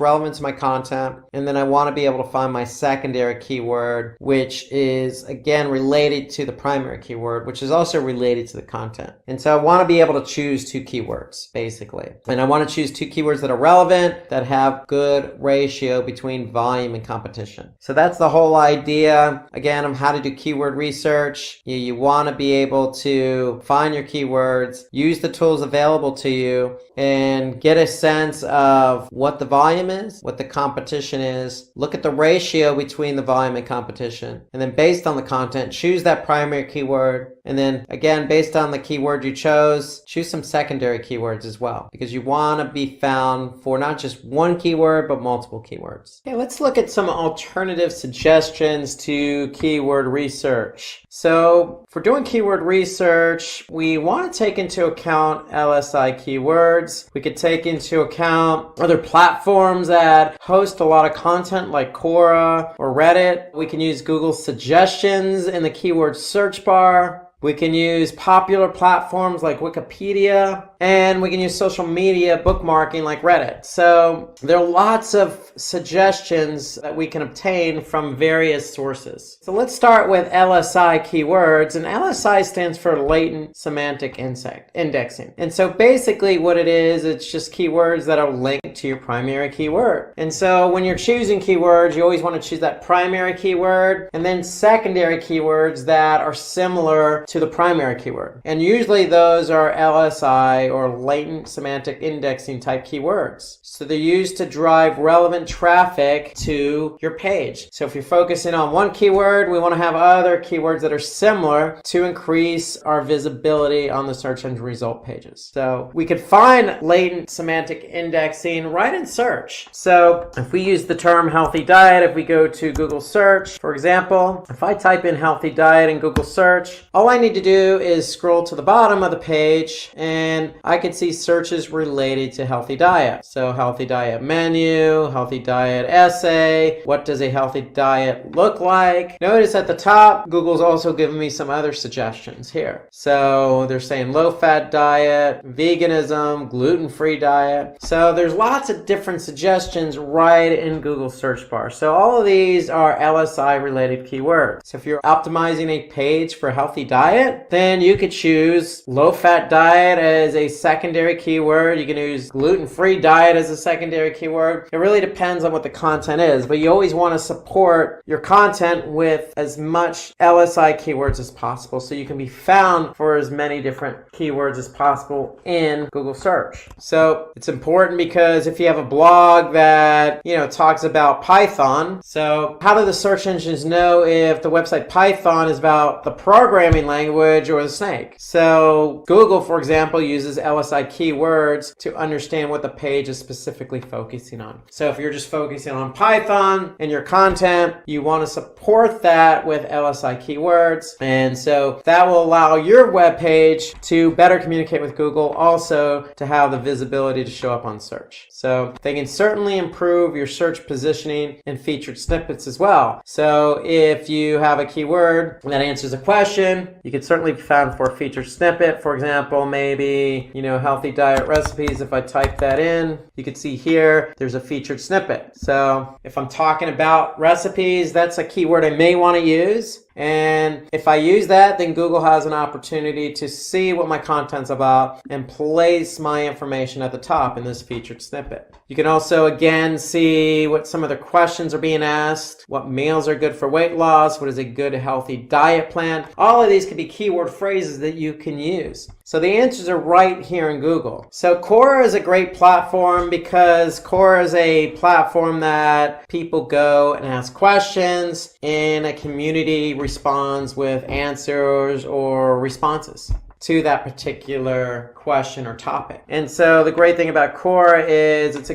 relevant to my content, and then I want to be able to find my secondary keyword, which is again related to the primary keyword, which is also related to the content. And so I want to be able to choose two keywords basically, and I want to choose two keywords that are relevant, that have good ratio between volume and competition. So that's the whole idea again of how to do keyword research. You want to be able to find your keywords, use the tools available to you, and get a sense of what the volume is, what the competition is, look at the ratio between the volume and competition, and then based on the content, choose that primary keyword. And then again, based on the keyword you chose, choose some secondary keywords as well, because you want to be found for not just one keyword, but multiple keywords. Okay, let's look at some alternative suggestions to keyword research. So for doing keyword research, we want to take into account LSI keywords. We could take into account other platforms that host a lot of content like Quora or Reddit. We can use Google suggestions in the keyword search bar. We can use popular platforms like Wikipedia, and we can use social media bookmarking like Reddit. So there are lots of suggestions that we can obtain from various sources. So let's start with LSI keywords, and LSI stands for latent semantic indexing. And so basically what it is, it's just keywords that are linked to your primary keyword. And so when you're choosing keywords, you always want to choose that primary keyword and then secondary keywords that are similar to the primary keyword. And usually those are LSI or latent semantic indexing type keywords. So they're used to drive relevant traffic to your page. So if you're focusing on one keyword, we want to have other keywords that are similar to increase our visibility on the search engine result pages. So we could find latent semantic indexing right in search. So if we use the term healthy diet, if we go to Google search, for example, if I type in healthy diet in Google search, all I need to do is scroll to the bottom of the page and I can see searches related to healthy diet. So healthy diet menu, healthy diet essay, what does a healthy diet look like? Notice at the top, Google's also given me some other suggestions here. So they're saying low-fat diet, veganism, gluten-free diet. So there's lots of different suggestions right in Google search bar. So all of these are LSI related keywords. So if you're optimizing a page for healthy diet, then you could choose low-fat diet as a secondary keyword. You can use gluten-free diet as a secondary keyword. It really depends on what the content is, but you always want to support your content with as much LSI keywords as possible so you can be found for as many different keywords as possible in Google search. So it's important because if you have a blog that, talks about Python, so how do the search engines know if the website Python is about the programming language or the snake? So Google, for example, uses LSI keywords to understand what the page is specifically focusing on. So if you're just focusing on Python in your content, you want to support that with LSI keywords. And so that will allow your web page to better communicate with Google, also to have the visibility to show up on search. So they can certainly improve your search positioning and featured snippets as well. So if you have a keyword that answers a question, you could certainly be found for a featured snippet. For example, maybe, healthy diet recipes. If I type that in, you can see here, there's a featured snippet. So if I'm talking about recipes, that's a keyword I may want to use. And if I use that, then Google has an opportunity to see what my content's about and place my information at the top in this featured snippet. You can also, again, see what some of the questions are being asked, what meals are good for weight loss, what is a good healthy diet plan. All of these could be keyword phrases that you can use. So the answers are right here in Google. So Quora is a great platform because Quora is a platform that people go and ask questions and a community responds with answers or responses to that particular question or topic. And so the great thing about Quora is it's a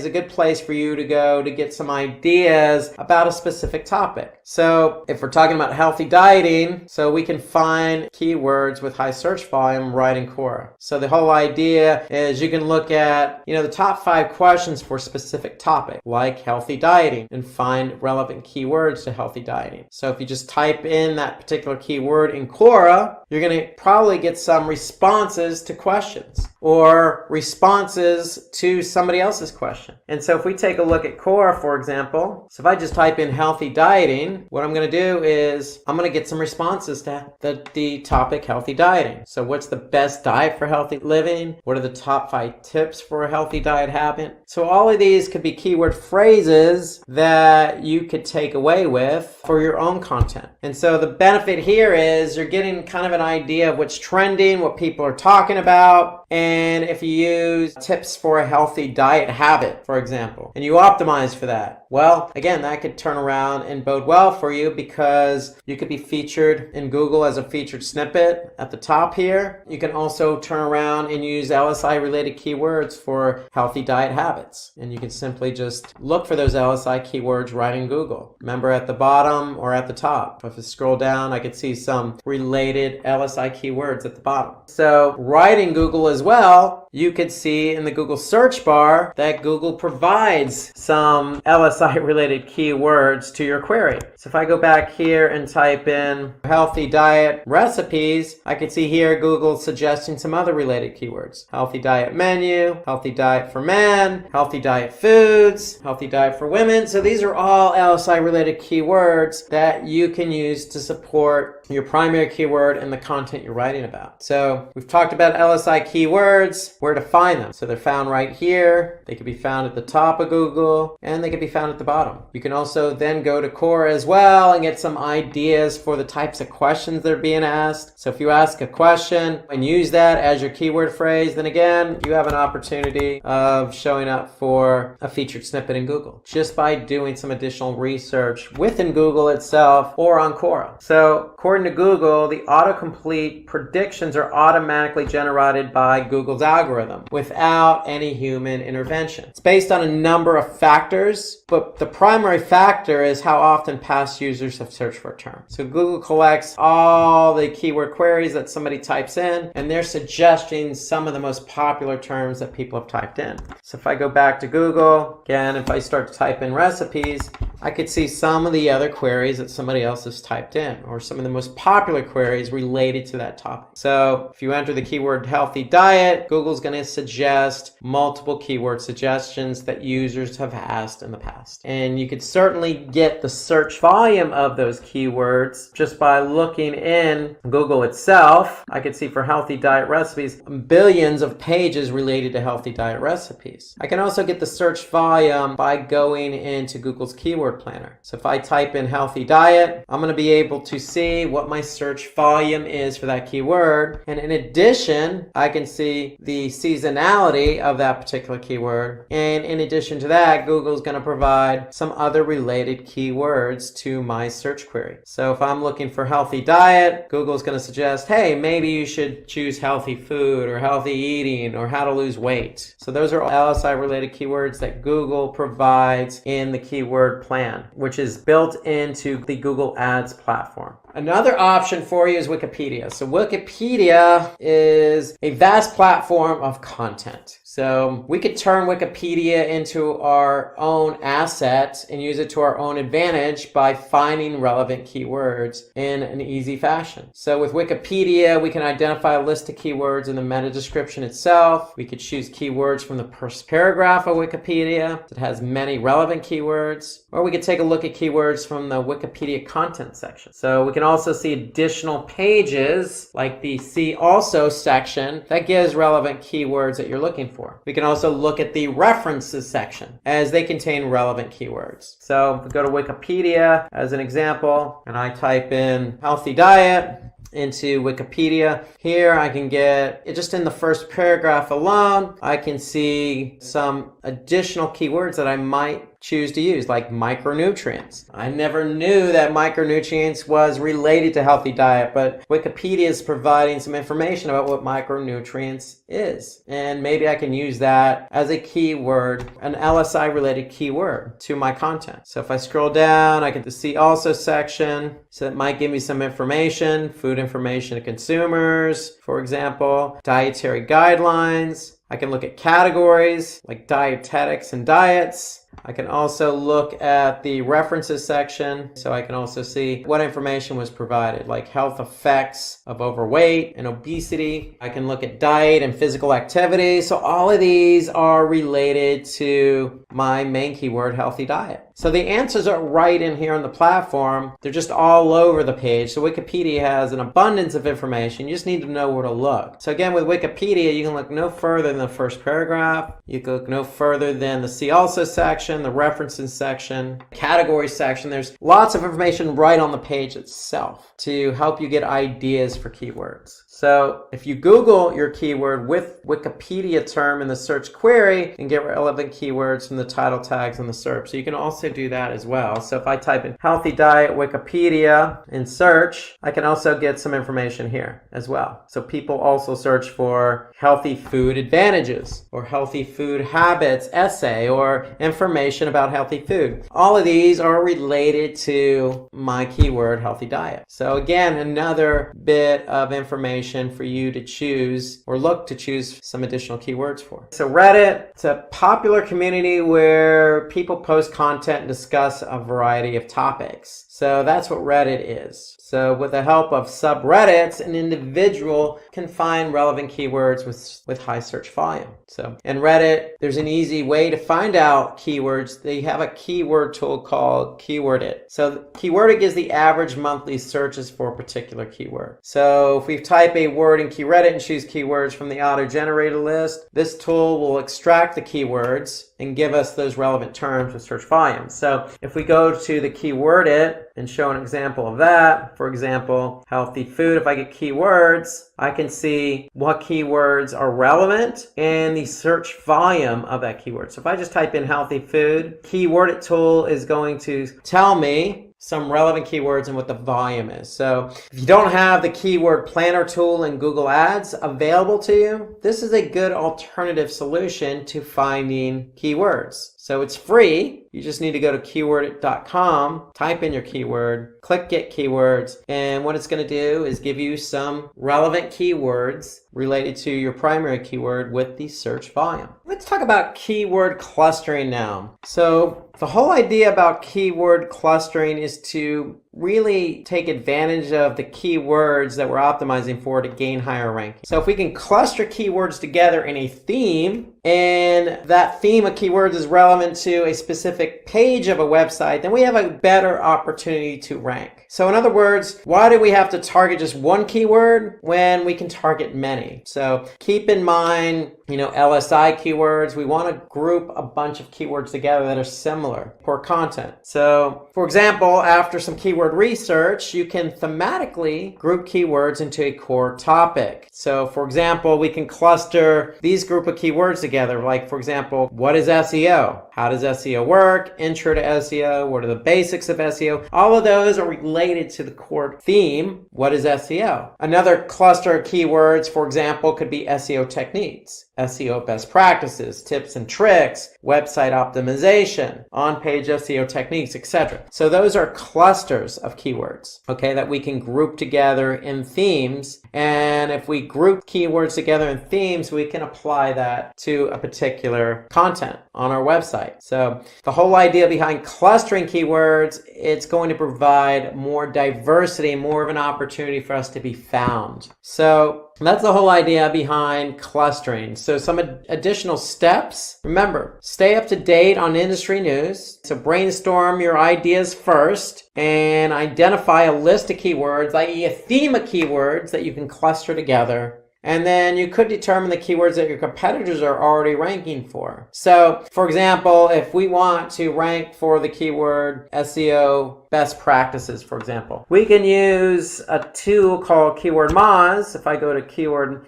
good place for you to go to get some ideas about a specific topic. So if we're talking about healthy dieting, so we can find keywords with high search volume right in Quora. So the whole idea is you can look at, the top 5 questions for a specific topic, like healthy dieting, and find relevant keywords to healthy dieting. So if you just type in that particular keyword in Quora, you're going to probably get some responses to questions or responses to somebody else's question. And so if we take a look at Quora, for example, so if I just type in healthy dieting, what I'm going to do is I'm going to get some responses to the topic healthy dieting. So what's the best diet for healthy living? What are the top 5 tips for a healthy diet habit? So all of these could be keyword phrases that you could take away with for your own content. And so the benefit here is you're getting kind of an idea of what's trending, what people are talking about, And if you use tips for a healthy diet habit, for example, and you optimize for that, well, again, that could turn around and bode well for you because you could be featured in Google as a featured snippet at the top here. You can also turn around and use LSI related keywords for healthy diet habits. And you can simply just look for those LSI keywords right in Google. Remember, at the bottom or at the top. If I scroll down, I could see some related LSI keywords at the bottom. So right in Google as well, you could see in the Google search bar that Google provides some LSI related keywords to your query. So if I go back here and type in healthy diet recipes, I can see here Google suggesting some other related keywords. Healthy diet menu, healthy diet for men, healthy diet foods, healthy diet for women. So these are all LSI related keywords that you can use to support your primary keyword and the content you're writing about. So we've talked about LSI keywords, where to find them. So they're found right here. They can be found at the top of Google and they can be found at the bottom. You can also then go to Core as well and get some ideas for the types of questions that are being asked. So if you ask a question and use that as your keyword phrase, then again, you have an opportunity of showing up for a featured snippet in Google just by doing some additional research within Google itself or on Quora. So according to Google, the autocomplete predictions are automatically generated by Google's algorithm without any human intervention. It's based on a number of factors, but the primary factor is how often past users have searched for a term. So Google collects all the keyword queries that somebody types in, and they're suggesting some of the most popular terms that people have typed in. So if I go back to Google, again, if I start to type in recipes, I could see some of the other queries that somebody else has typed in, or some of the most popular queries related to that topic. So if you enter the keyword healthy diet, Google's going to suggest multiple keyword suggestions that users have asked in the past. And you could certainly get the search volume of those keywords just by looking in Google itself. I could see for healthy diet recipes, billions of pages related to healthy diet recipes. I can also get the search volume by going into Google's keyword planner. So if I type in healthy diet, I'm going to be able to see what my search volume is for that keyword. And in addition, I can see the seasonality of that particular keyword. And in addition to that, Google is going to provide some other related keywords to my search query. So if I'm looking for healthy diet, Google is going to suggest, hey, maybe you should choose healthy food or healthy eating or how to lose weight. So those are all LSI related keywords that Google provides in the keyword plan, which is built into the Google Ads platform. Another option for you is Wikipedia. So Wikipedia is a vast platform of content. So we could turn Wikipedia into our own asset and use it to our own advantage by finding relevant keywords in an easy fashion. So with Wikipedia, we can identify a list of keywords in the meta description itself. We could choose keywords from the first paragraph of Wikipedia that has many relevant keywords, or we could take a look at keywords from the Wikipedia content section. So we can also see additional pages like the See Also section that gives relevant keywords that you're looking for. We can also look at the references section as they contain relevant keywords. So if we go to Wikipedia as an example, and I type in healthy diet into Wikipedia, here I can get, just in the first paragraph alone, I can see some additional keywords that I might choose to use, like micronutrients. I never knew that micronutrients was related to healthy diet, but Wikipedia is providing some information about what micronutrients is. And maybe I can use that as a keyword, an LSI related keyword to my content. So if I scroll down, I get the See Also section. So it might give me some information, food information to consumers, for example, dietary guidelines. I can look at categories like dietetics and diets. I can also look at the references section, so I can also see what information was provided, like health effects of overweight and obesity. I can look at diet and physical activity. So all of these are related to my main keyword, healthy diet. So the answers are right in here on the platform. They're just all over the page. So Wikipedia has an abundance of information. You just need to know where to look. So again, with Wikipedia, you can look no further than the first paragraph. You can look no further than the See Also section, the references section, category section. There's lots of information right on the page itself to help you get ideas for keywords. So if you Google your keyword with Wikipedia term in the search query and get relevant keywords from the title tags in the SERP. So you can also do that as well. So if I type in healthy diet Wikipedia in search, I can also get some information here as well. So people also search for healthy food advantages or healthy food habits essay or information about healthy food. All of these are related to my keyword healthy diet. So again, another bit of information for you to choose or look to choose some additional keywords for. So Reddit, it's a popular community where people post content and discuss a variety of topics. So that's what Reddit is. So with the help of subreddits, an individual can find relevant keywords with high search volume. So in Reddit, there's an easy way to find out keywords. They have a keyword tool called Keywordit. So Keywordit gives the average monthly searches for a particular keyword. So if we type a word in Keywordit and choose keywords from the auto-generated list, this tool will extract the keywords and give us those relevant terms with search volume. So if we go to the Keywordit and show an example of that, for example, healthy food, if I get keywords, I can see what keywords are relevant and the search volume of that keyword. So if I just type in healthy food, Keywordit tool is going to tell me some relevant keywords and what the volume is. So if you don't have the keyword planner tool in Google Ads available to you, this is a good alternative solution to finding keywords. So it's free. You just need to go to keywordit.com, type in your keyword, click Get Keywords, and what it's going to do is give you some relevant keywords related to your primary keyword with the search volume. Let's talk about keyword clustering now. So the whole idea about keyword clustering is to really take advantage of the keywords that we're optimizing for to gain higher ranking. So if we can cluster keywords together in a theme, and that theme of keywords is relevant to a specific page of a website, then we have a better opportunity to rank. So in other words, why do we have to target just one keyword when we can target many? So keep in mind, LSI keywords. We want to group a bunch of keywords together that are similar for content. So for example, after some keyword research, you can thematically group keywords into a core topic. So for example, we can cluster these group of keywords together. Like for example, what is SEO? How does SEO work? Intro to SEO. What are the basics of SEO? All of those are related to the core theme. What is SEO? Another cluster of keywords, for example, could be SEO techniques, SEO best practices, tips and tricks, website optimization, on-page SEO techniques, etc. So those are clusters of keywords, okay, that we can group together in themes. And if we group keywords together in themes, we can apply that to a particular content on our website. So the whole idea behind clustering keywords, it's going to provide more diversity, more of an opportunity for us to be found. So that's the whole idea behind clustering. So some additional steps. Remember, stay up to date on industry news. So brainstorm your ideas first and identify a list of keywords, i.e. a theme of keywords that you can cluster together. And then you could determine the keywords that your competitors are already ranking for. So, for example, if we want to rank for the keyword SEO best practices, for example, we can use a tool called Keyword Moz. If I go to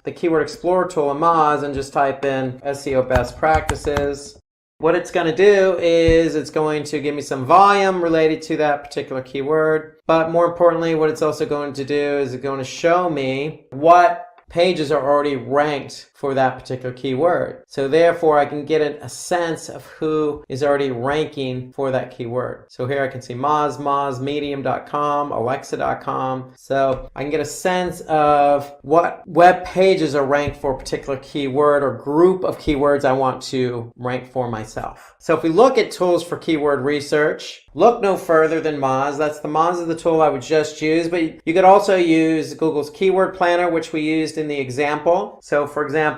the Keyword Explorer tool in Moz and just type in SEO best practices, what it's going to do is it's going to give me some volume related to that particular keyword. But more importantly, what it's also going to do is it's going to show me what pages are already ranked for that particular keyword. So therefore, I can get a sense of who is already ranking for that keyword. So here I can see Moz, Medium.com, Alexa.com. So I can get a sense of what web pages are ranked for a particular keyword or group of keywords I want to rank for myself. So if we look at tools for keyword research, look no further than Moz. Moz is the tool I would just use, but you could also use Google's Keyword Planner, which we used in the example. So for example,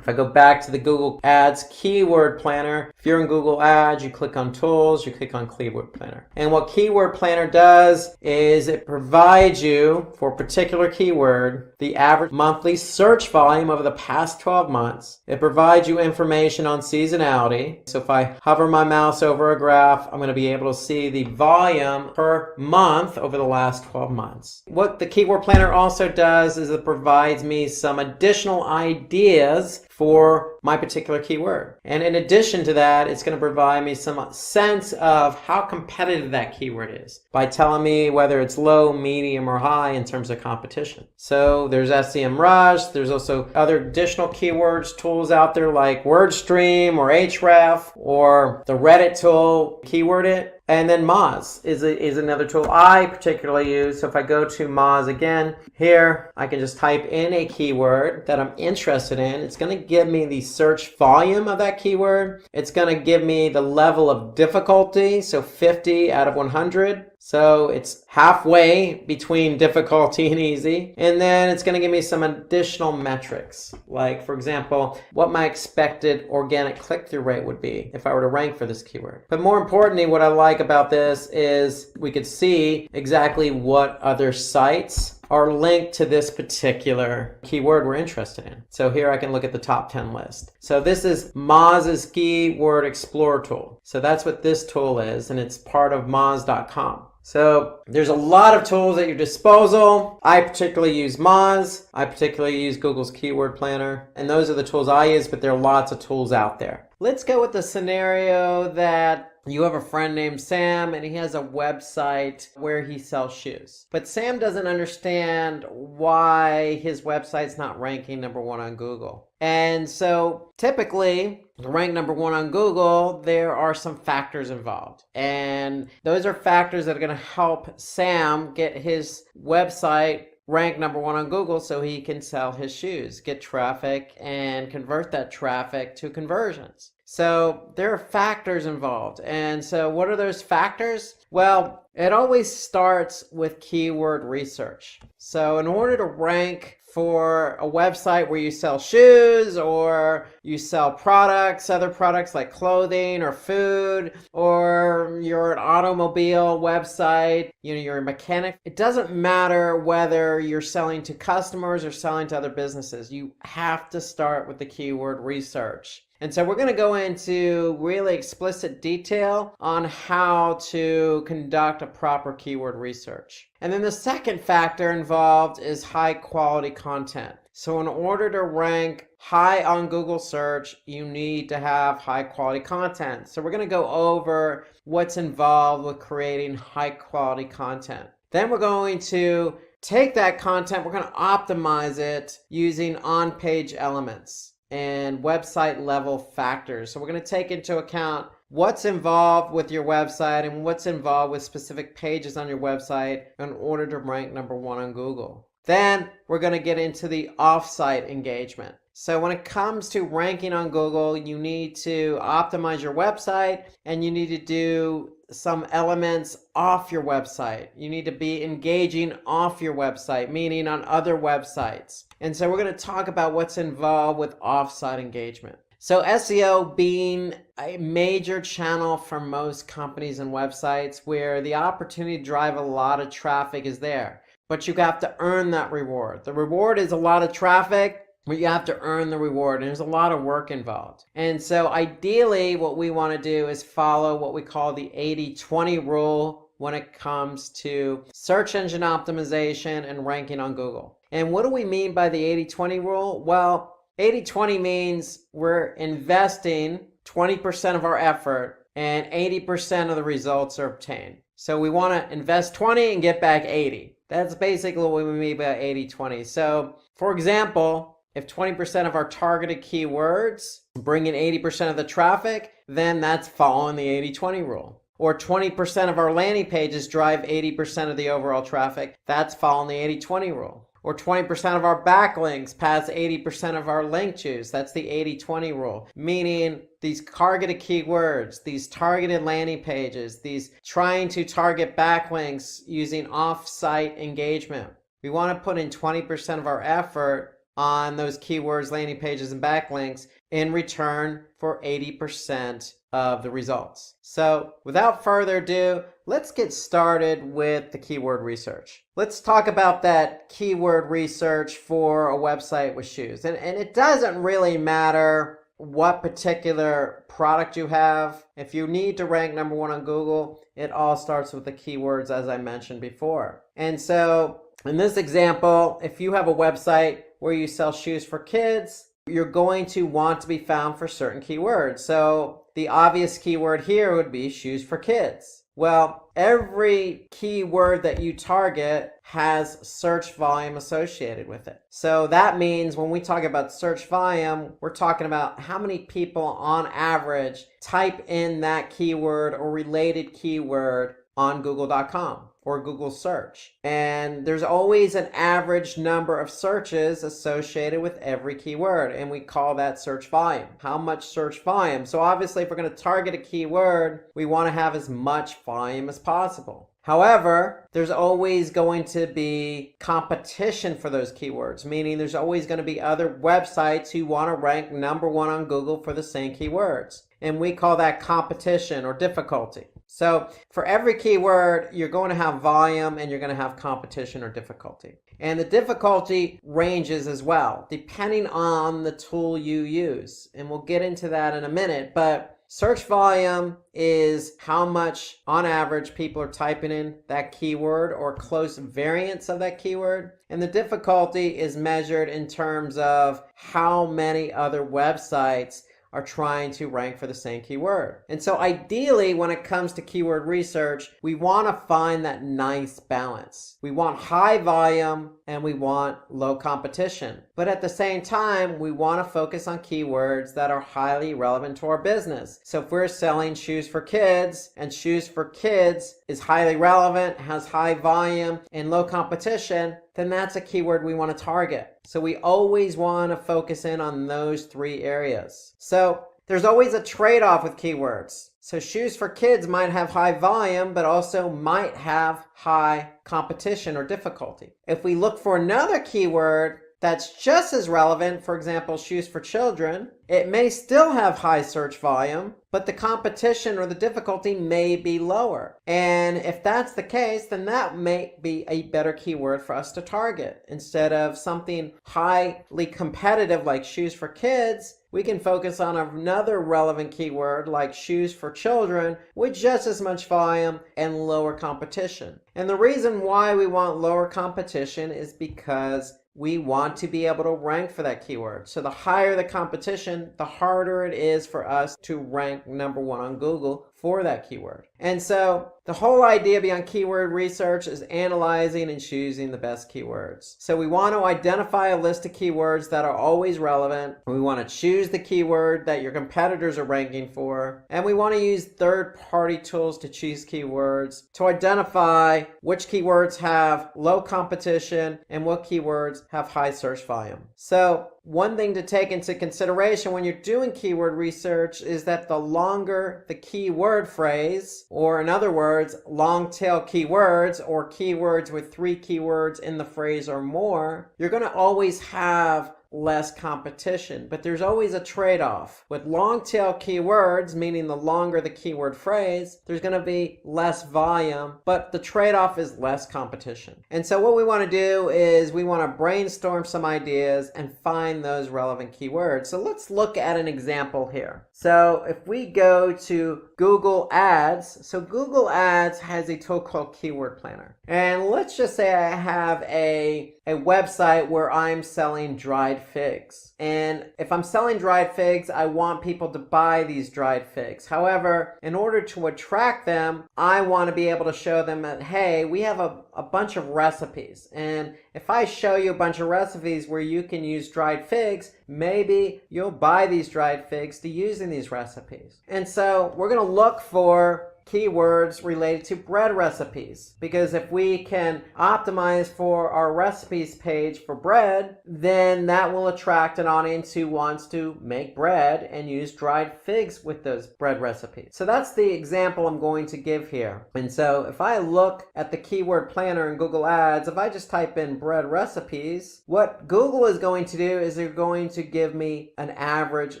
If I go back to the Google Ads Keyword Planner, if you're in Google Ads, you click on Tools, you click on Keyword Planner. And what Keyword Planner does is it provides you, for a particular keyword, the average monthly search volume over the past 12 months. It provides you information on seasonality. So if I hover my mouse over a graph, I'm going to be able to see the volume per month over the last 12 months. What the Keyword Planner also does is it provides me some additional ideas for my particular keyword. And in addition to that, it's going to provide me some sense of how competitive that keyword is by telling me whether it's low, medium, or high in terms of competition. So there's SEMrush. There's also other additional keywords tools out there like WordStream or Href or the Reddit tool, Keyword It. And then Moz is another tool I particularly use. So if I go to Moz again, here I can just type in a keyword that I'm interested in. It's going to give me the search volume of that keyword. It's going to give me the level of difficulty, so 50 out of 100. So it's halfway between difficulty and easy. And then it's going to give me some additional metrics. Like, for example, what my expected organic click-through rate would be if I were to rank for this keyword. But more importantly, what I like about this is we could see exactly what other sites are linked to this particular keyword we're interested in. So here I can look at the top 10 list. So this is Moz's Keyword Explorer tool. So that's what this tool is, and it's part of Moz.com. So there's a lot of tools at your disposal. I particularly use Moz. I particularly use Google's Keyword Planner. And those are the tools I use, but there are lots of tools out there. Let's go with the scenario that you have a friend named Sam and he has a website where he sells shoes. But Sam doesn't understand why his website's not ranking #1 on Google. And so typically, to rank #1 on Google, there are some factors involved. And those are factors that are going to help Sam get his website rank #1 on Google so he can sell his shoes, get traffic, and convert that traffic to conversions. So there are factors involved. And so what are those factors? Well, it always starts with keyword research. So in order to rank for a website where you sell shoes or you sell products, other products like clothing or food, or you're an automobile website, you're a mechanic, it doesn't matter whether you're selling to customers or selling to other businesses. You have to start with the keyword research. And so we're going to go into really explicit detail on how to conduct a proper keyword research. And then the second factor involved is high quality content. So in order to rank high on Google search, you need to have high quality content. So we're going to go over what's involved with creating high quality content. Then we're going to take that content, we're going to optimize it using on-page elements and website level factors. So we're going to take into account what's involved with your website and what's involved with specific pages on your website in order to rank #1 on Google. Then we're going to get into the off-site engagement. So when it comes to ranking on Google, you need to optimize your website and you need to do some elements off your website. You need to be engaging off your website, meaning on other websites. And so we're going to talk about what's involved with off-site engagement. So SEO being a major channel for most companies and websites where the opportunity to drive a lot of traffic is there. But you have to earn that reward. The reward is a lot of traffic, but you have to earn the reward, and there's a lot of work involved. And so ideally, what we want to do is follow what we call the 80-20 rule when it comes to search engine optimization and ranking on Google. And what do we mean by the 80-20 rule? Well, 80-20 means we're investing 20% of our effort and 80% of the results are obtained. So we want to invest 20 and get back 80. That's basically what we mean by 80-20. So, for example, if 20% of our targeted keywords bring in 80% of the traffic, then that's following the 80-20 rule. Or 20% of our landing pages drive 80% of the overall traffic, that's following the 80-20 rule. Or 20% of our backlinks pass 80% of our link juice. That's the 80-20 rule. Meaning these targeted keywords, these targeted landing pages, these trying to target backlinks using off-site engagement. We want to put in 20% of our effort on those keywords, landing pages, and backlinks in return for 80% of the results. So without further ado, let's get started with the keyword research. Let's talk about that keyword research for a website with shoes. And it doesn't really matter what particular product you have. If you need to rank number one on Google, it all starts with the keywords, as I mentioned before. And so in this example, if you have a website where you sell shoes for kids, you're going to want to be found for certain keywords. So the obvious keyword here would be shoes for kids. Well, every keyword that you target has search volume associated with it. So that means when we talk about search volume, we're talking about how many people on average type in that keyword or related keyword on Google.com or Google search. And there's always an average number of searches associated with every keyword, and we call that search volume. How much search volume? So obviously, if we're going to target a keyword, we want to have as much volume as possible. However, there's always going to be competition for those keywords, meaning there's always going to be other websites who want to rank number one on Google for the same keywords. And we call that competition or difficulty. So for every keyword, you're going to have volume and you're going to have competition or difficulty. And the difficulty ranges as well, depending on the tool you use. And we'll get into that in a minute, but search volume is how much, on average, people are typing in that keyword or close variants of that keyword. And the difficulty is measured in terms of how many other websites are trying to rank for the same keyword. And so ideally, when it comes to keyword research, we want to find that nice balance. We want high volume and we want low competition. But at the same time, we want to focus on keywords that are highly relevant to our business. So if we're selling shoes for kids, and shoes for kids is highly relevant, has high volume and low competition, then that's a keyword we want to target. So we always want to focus in on those three areas. So there's always a trade-off with keywords. So shoes for kids might have high volume, but also might have high competition or difficulty. If we look for another keyword that's just as relevant, for example, shoes for children, it may still have high search volume, but the competition or the difficulty may be lower. And if that's the case, then that may be a better keyword for us to target. Instead of something highly competitive like shoes for kids, we can focus on another relevant keyword like shoes for children with just as much volume and lower competition. And the reason why we want lower competition is because we want to be able to rank for that keyword. So the higher the competition, the harder it is for us to rank number one on Google for that keyword. And so the whole idea behind keyword research is analyzing and choosing the best keywords. So we want to identify a list of keywords that are always relevant. We want to choose the keyword that your competitors are ranking for. And we want to use third-party tools to choose keywords to identify which keywords have low competition and what keywords have high search volume. So one thing to take into consideration when you're doing keyword research is that the longer the keyword phrase, or in other words, long tail keywords or keywords with 3 keywords in the phrase or more, you're going to always have less competition. But there's always a trade-off. With long tail keywords, meaning the longer the keyword phrase, there's going to be less volume, but the trade-off is less competition. And so what we want to do is we want to brainstorm some ideas and find those relevant keywords. So let's look at an example here. So if we go to Google Ads, so Google Ads has a tool called Keyword Planner. And let's just say I have a website where I'm selling dried figs. And if I'm selling dried figs, I want people to buy these dried figs. However, in order to attract them, I want to be able to show them that, hey, we have a bunch of recipes. And if I show you a bunch of recipes where you can use dried figs, maybe you'll buy these dried figs to use in these recipes. And so we're going to look for keywords related to bread recipes, because if we can optimize for our recipes page for bread, then that will attract an audience who wants to make bread and use dried figs with those bread recipes. So that's the example I'm going to give here. And so if I look at the keyword planner in Google Ads, if I just type in bread recipes, what Google is going to do is they're going to give me an average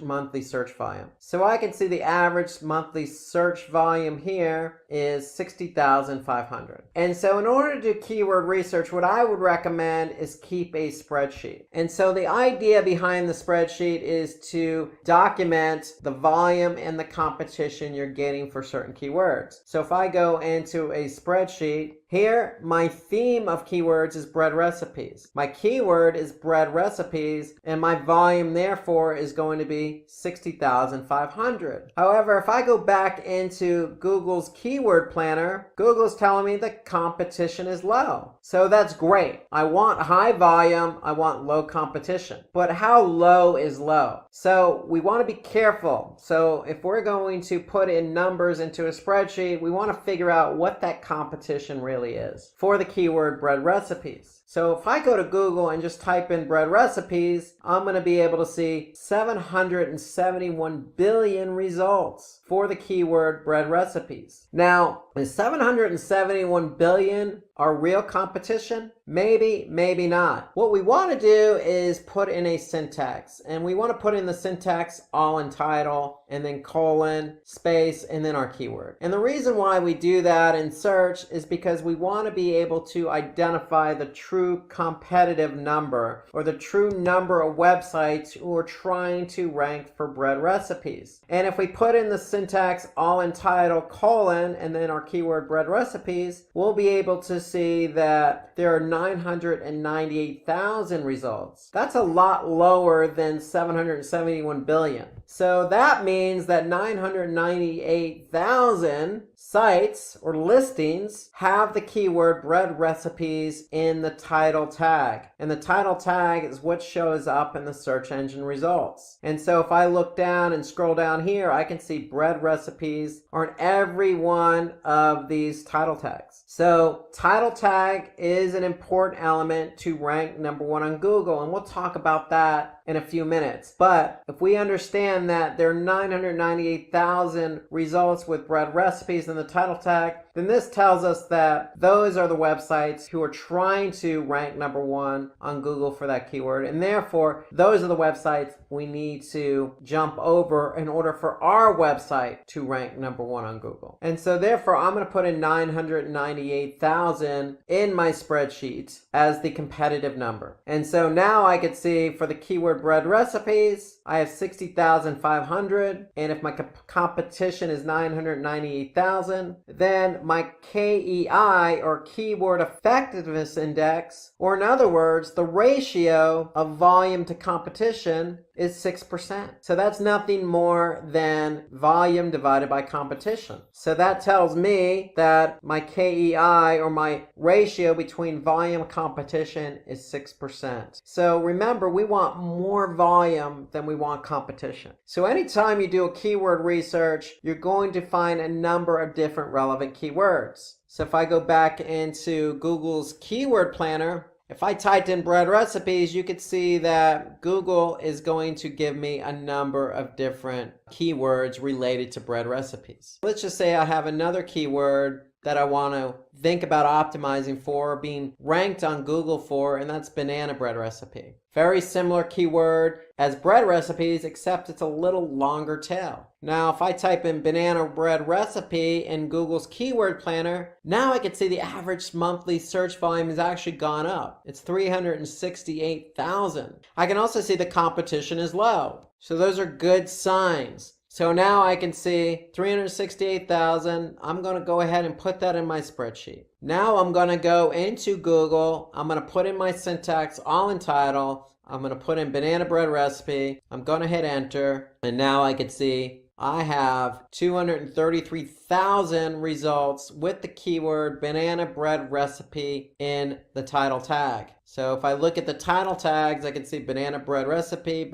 monthly search volume. So I can see the average monthly search volume here is 60,500. And so in order to do keyword research, what I would recommend is keep a spreadsheet. And so the idea behind the spreadsheet is to document the volume and the competition you're getting for certain keywords. So if I go into a spreadsheet, here, my theme of keywords is bread recipes. My keyword is bread recipes, and my volume, therefore, is going to be 60,500. However, if I go back into Google's keyword planner, Google's telling me the competition is low. So that's great. I want high volume, I want low competition. But how low is low? So we want to be careful. So if we're going to put in numbers into a spreadsheet, we want to figure out what that competition really is for the keyword bread recipes. So if I go to Google and just type in bread recipes, I'm going to be able to see 771 billion results for the keyword bread recipes. Now, is 771 billion our real competition? Maybe, maybe not. What we want to do is put in a syntax, and we want to put in the syntax all in title and then colon, space, and then our keyword. And the reason why we do that in search is because we want to be able to identify the true competitive number, or the true number of websites who are trying to rank for bread recipes. And if we put in the syntax all in title, colon, and then our keyword bread recipes, we'll be able to see that there are 998,000 results. That's a lot lower than 771 billion. So that means that 998,000 sites or listings have the keyword bread recipes in the title tag. And the title tag is what shows up in the search engine results. And so if I look down and scroll down here, I can see bread recipes are in every one of these title tags. So title tag is an important element to rank #1 on Google, and we'll talk about that in a few minutes. But if we understand that there are 998,000 results with bread recipes in the title tag, then this tells us that those are the websites who are trying to rank #1 on Google for that keyword, and therefore those are the websites we need to jump over in order for our website to rank #1 on Google. And so therefore I'm going to put in 998,000 in my spreadsheet as the competitive number. And so now I could see for the keyword bread recipes, I have 60,500, and if my competition is 998,000, then my KEI, or keyword effectiveness index, or in other words, the ratio of volume to competition, is 6%. So that's nothing more than volume divided by competition. So that tells me that my KEI, or my ratio between volume and competition, is 6%. So remember, we want more volume than we want competition. So anytime you do a keyword research, you're going to find a number of different relevant keywords. So if I go back into Google's keyword planner, if I typed in bread recipes, you could see that Google is going to give me a number of different keywords related to bread recipes. Let's just say I have another keyword that I want to think about optimizing for, being ranked on Google for, and that's banana bread recipe. Very similar keyword as bread recipes, except it's a little longer tail. Now, if I type in banana bread recipe in Google's keyword planner, now I can see the average monthly search volume has actually gone up. It's 368,000. I can also see the competition is low. So those are good signs. So now I can see 368,000. I'm going to go ahead and put that in my spreadsheet. Now I'm going to go into Google. I'm going to put in my syntax all in title. I'm going to put in banana bread recipe. I'm going to hit enter. And now I can see I have 233,000 results with the keyword banana bread recipe in the title tag. So if I look at the title tags, I can see banana bread recipe,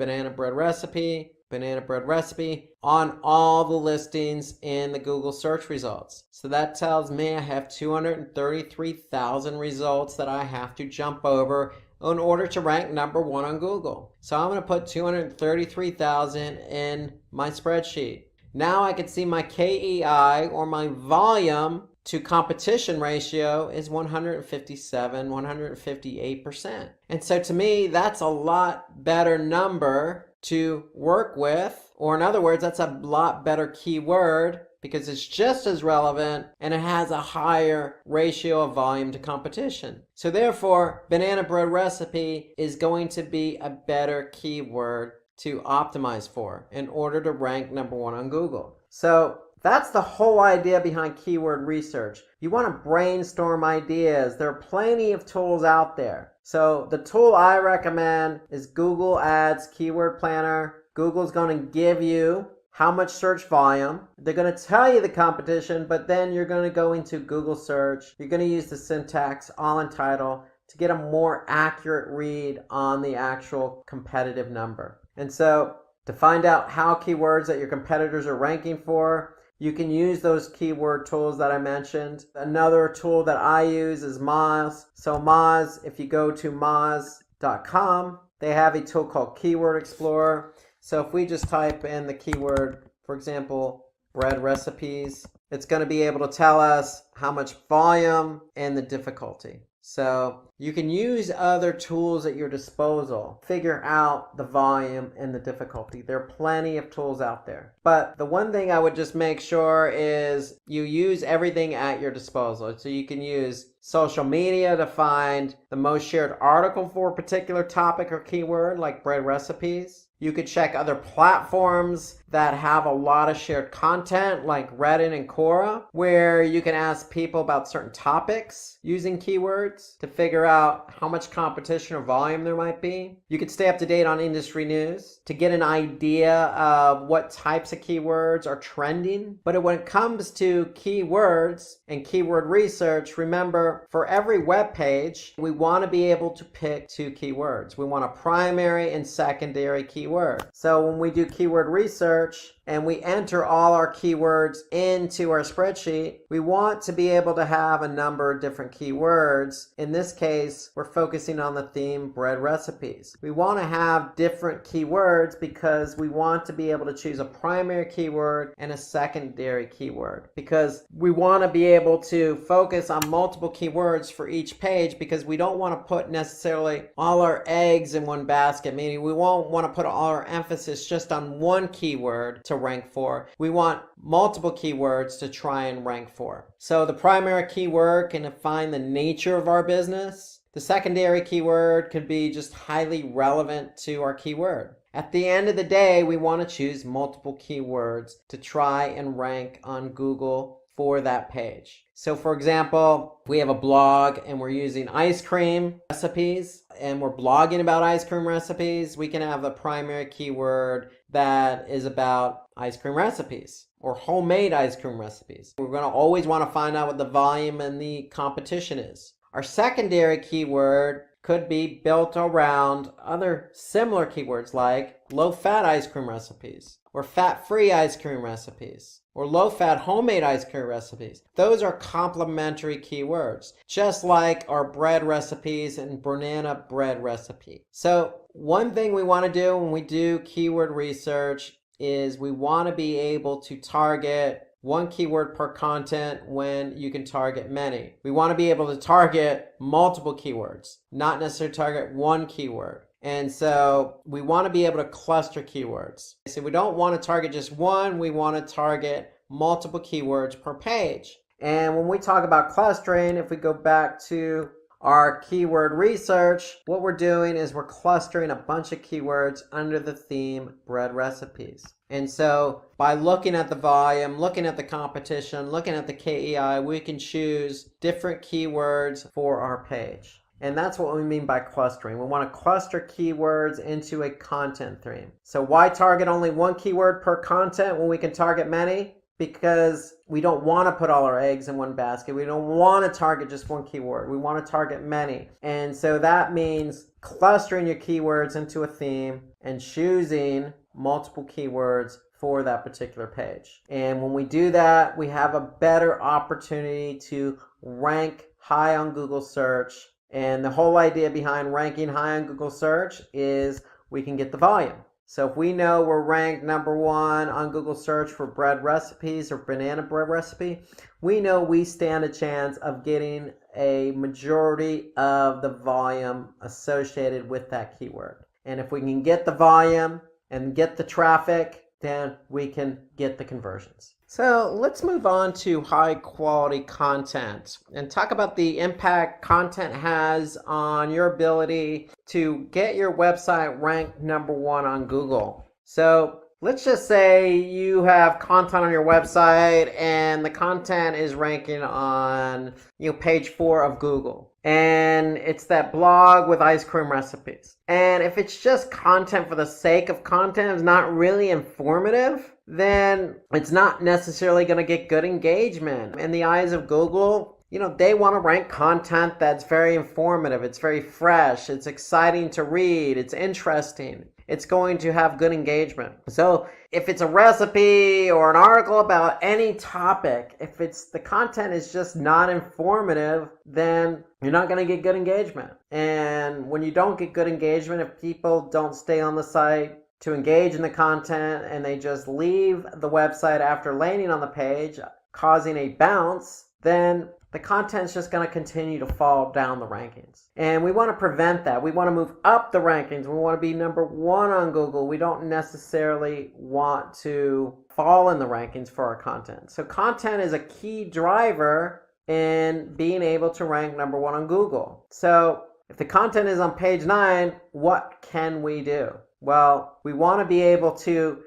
banana bread recipe on all the listings in the Google search results. So that tells me I have 233,000 results that I have to jump over in order to rank number 1 on Google. So I'm going to put 233,000 in my spreadsheet. Now I can see my KEI, or my volume to competition ratio, is 157, 158%. And so to me, that's a lot better number to work with, or in other words, that's a lot better keyword because it's just as relevant and it has a higher ratio of volume to competition. So therefore, banana bread recipe is going to be a better keyword to optimize for in order to rank number 1 on Google. So that's the whole idea behind keyword research. You want to brainstorm ideas. There are plenty of tools out there. So the tool I recommend is Google Ads Keyword Planner. Google's going to give you how much search volume. They're going to tell you the competition, but then you're going to go into Google search. You're going to use the syntax all in title to get a more accurate read on the actual competitive number. And so to find out how keywords that your competitors are ranking for, you can use those keyword tools that I mentioned. Another tool that I use is Moz. So Moz, if you go to moz.com, they have a tool called Keyword Explorer. So if we just type in the keyword, for example, bread recipes, it's going to be able to tell us how much volume and the difficulty. So you can use other tools at your disposal. Figure out the volume and the difficulty. There are plenty of tools out there. But the one thing I would just make sure is you use everything at your disposal. So you can use social media to find the most shared article for a particular topic or keyword, like bread recipes. You could check other platforms that have a lot of shared content, like Reddit and Quora, where you can ask people about certain topics using keywords to figure out how much competition or volume there might be. You could stay up to date on industry news to get an idea of what types of keywords are trending. But when it comes to keywords and keyword research, remember, for every web page, we want to be able to pick 2 keywords. We want a primary and secondary keyword. So when we do keyword research and we enter all our keywords into our spreadsheet, we want to be able to have a number of different keywords. In this case, we're focusing on the theme bread recipes. We want to have different keywords because we want to be able to choose a primary keyword and a secondary keyword, because we want to be able to focus on multiple keywords for each page, because we don't want to put necessarily all our eggs in one basket, meaning we won't want to put all our emphasis just on one keyword to rank for. We want multiple keywords to try and rank for. So the primary keyword can define the nature of our business. The secondary keyword could be just highly relevant to our keyword. At the end of the day, we want to choose multiple keywords to try and rank on Google for that page. So for example, we have a blog and we're using ice cream recipes and we're blogging about ice cream recipes, we can have a primary keyword that is about ice cream recipes or homemade ice cream recipes. We're going to always want to find out what the volume and the competition is. Our secondary keyword could be built around other similar keywords like low-fat ice cream recipes or fat-free ice cream recipes or low-fat homemade ice cream recipes. Those are complementary keywords, just like our bread recipes and banana bread recipe. So one thing we want to do when we do keyword research is we want to be able to target one keyword per content when you can target many. We want to be able to target multiple keywords, not necessarily target one keyword. And so we want to be able to cluster keywords. So we don't want to target just one, we want to target multiple keywords per page. And when we talk about clustering, if we go back to our keyword research, what we're doing is we're clustering a bunch of keywords under the theme bread recipes. And so by looking at the volume, looking at the competition, looking at the KEI, we can choose different keywords for our page. And that's what we mean by clustering. We want to cluster keywords into a content theme. So why target only one keyword per content when we can target many? Because we don't want to put all our eggs in one basket. We don't want to target just one keyword. We want to target many. And so that means clustering your keywords into a theme and choosing multiple keywords for that particular page. And when we do that, we have a better opportunity to rank high on Google search. And the whole idea behind ranking high on Google search is we can get the volume. So if we know we're ranked number 1 on Google search for bread recipes or banana bread recipe, we know we stand a chance of getting a majority of the volume associated with that keyword. And if we can get the volume and get the traffic, then we can get the conversions. So let's move on to high quality content and talk about the impact content has on your ability to get your website ranked number 1 on Google. So let's just say you have content on your website and the content is ranking on page 4 of Google. And it's that blog with ice cream recipes. And if it's just content for the sake of content, it's not really informative, then it's not necessarily going to get good engagement. In the eyes of Google, they want to rank content that's very informative, it's very fresh, it's exciting to read, it's interesting. It's going to have good engagement. So if it's a recipe or an article about any topic, if the content is just not informative, then you're not going to get good engagement. And when you don't get good engagement, if people don't stay on the site to engage in the content and they just leave the website after landing on the page, causing a bounce, then the content is just going to continue to fall down the rankings. And we want to prevent that. We want to move up the rankings. We want to be number 1 on Google. We don't necessarily want to fall in the rankings for our content. So content is a key driver in being able to rank number 1 on Google. So if the content is on page 9, what can we do? Well, we want to be able to,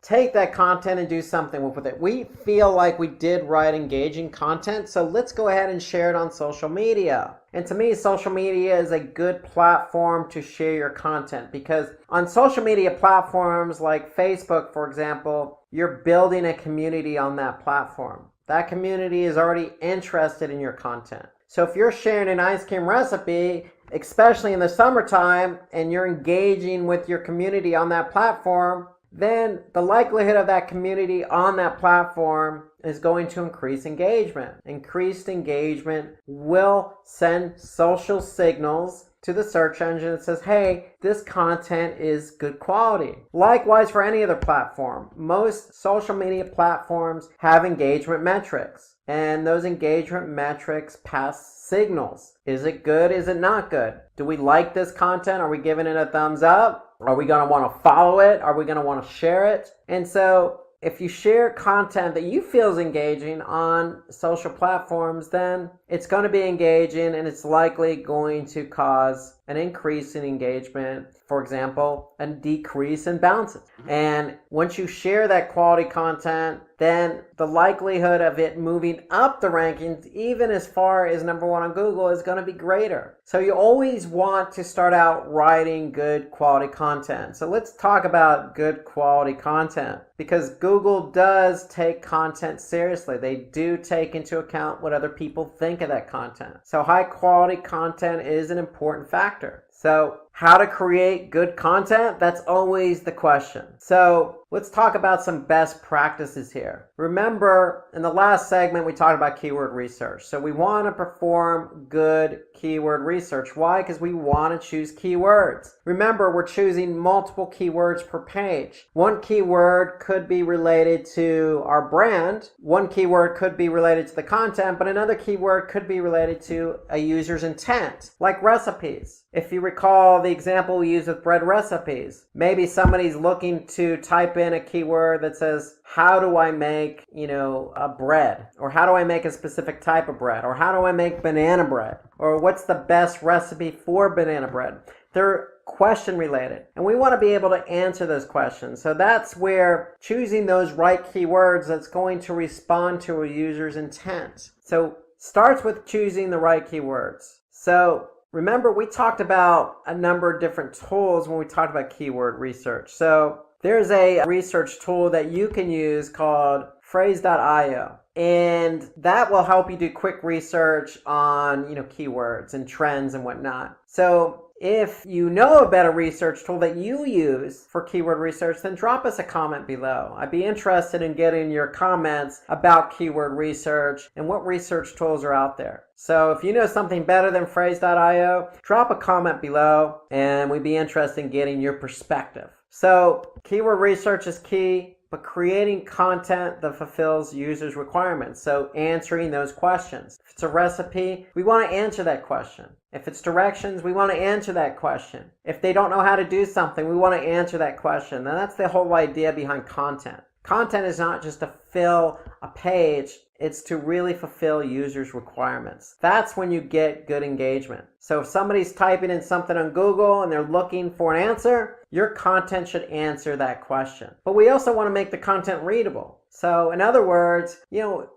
take that content and do something with it. We feel like we did write engaging content, so let's go ahead and share it on social media. And to me, social media is a good platform to share your content because on social media platforms like Facebook, for example, you're building a community on that platform. That community is already interested in your content. So if you're sharing an ice cream recipe, especially in the summertime, and you're engaging with your community on that platform, then the likelihood of that community on that platform is going to increase engagement. Increased engagement will send social signals to the search engine that says, hey, this content is good quality. Likewise for any other platform. Most social media platforms have engagement metrics, and those engagement metrics pass signals. Is it good? Is it not good? Do we like this content? Are we giving it a thumbs up? Are we going to want to follow it? Are we going to want to share it? And so if you share content that you feel is engaging on social platforms, then it's going to be engaging and it's likely going to cause an increase in engagement, for example, a decrease in bounces. And once you share that quality content, then the likelihood of it moving up the rankings, even as far as number 1 on Google, is going to be greater. So you always want to start out writing good quality content. So let's talk about good quality content, because Google does take content seriously. They do take into account what other people think of that content. So high quality content is an important factor. So how to create good content? That's always the question. So let's talk about some best practices here. Remember, in the last segment, we talked about keyword research. So we want to perform good keyword research. Why? Because we want to choose keywords. Remember, we're choosing multiple keywords per page. One keyword could be related to our brand. One keyword could be related to the content, but another keyword could be related to a user's intent, like recipes. If you recall the example we used with bread recipes, maybe somebody's looking to type in a keyword that says, how do I make, a bread? Or how do I make a specific type of bread? Or how do I make banana bread? Or what's the best recipe for banana bread? They're question related, and we want to be able to answer those questions. So that's where choosing those right keywords that's going to respond to a user's intent. So starts with choosing the right keywords. So remember, we talked about a number of different tools when we talked about keyword research. So there's a research tool that you can use called phrase.io, and that will help you do quick research on, keywords and trends and whatnot. So If you know a better research tool that you use for keyword research, then drop us a comment below. I'd be interested in getting your comments about keyword research and what research tools are out there. So if you know something better than phrase.io, drop a comment below and we'd be interested in getting your perspective. So keyword research is key, but creating content that fulfills users' requirements. So answering those questions. If it's a recipe, we want to answer that question. If it's directions, we want to answer that question. If they don't know how to do something, we want to answer that question. And that's the whole idea behind content. Content is not just to fill a page, it's to really fulfill users' requirements. That's when you get good engagement. So if somebody's typing in something on Google and they're looking for an answer, your content should answer that question. But we also want to make the content readable. So in other words,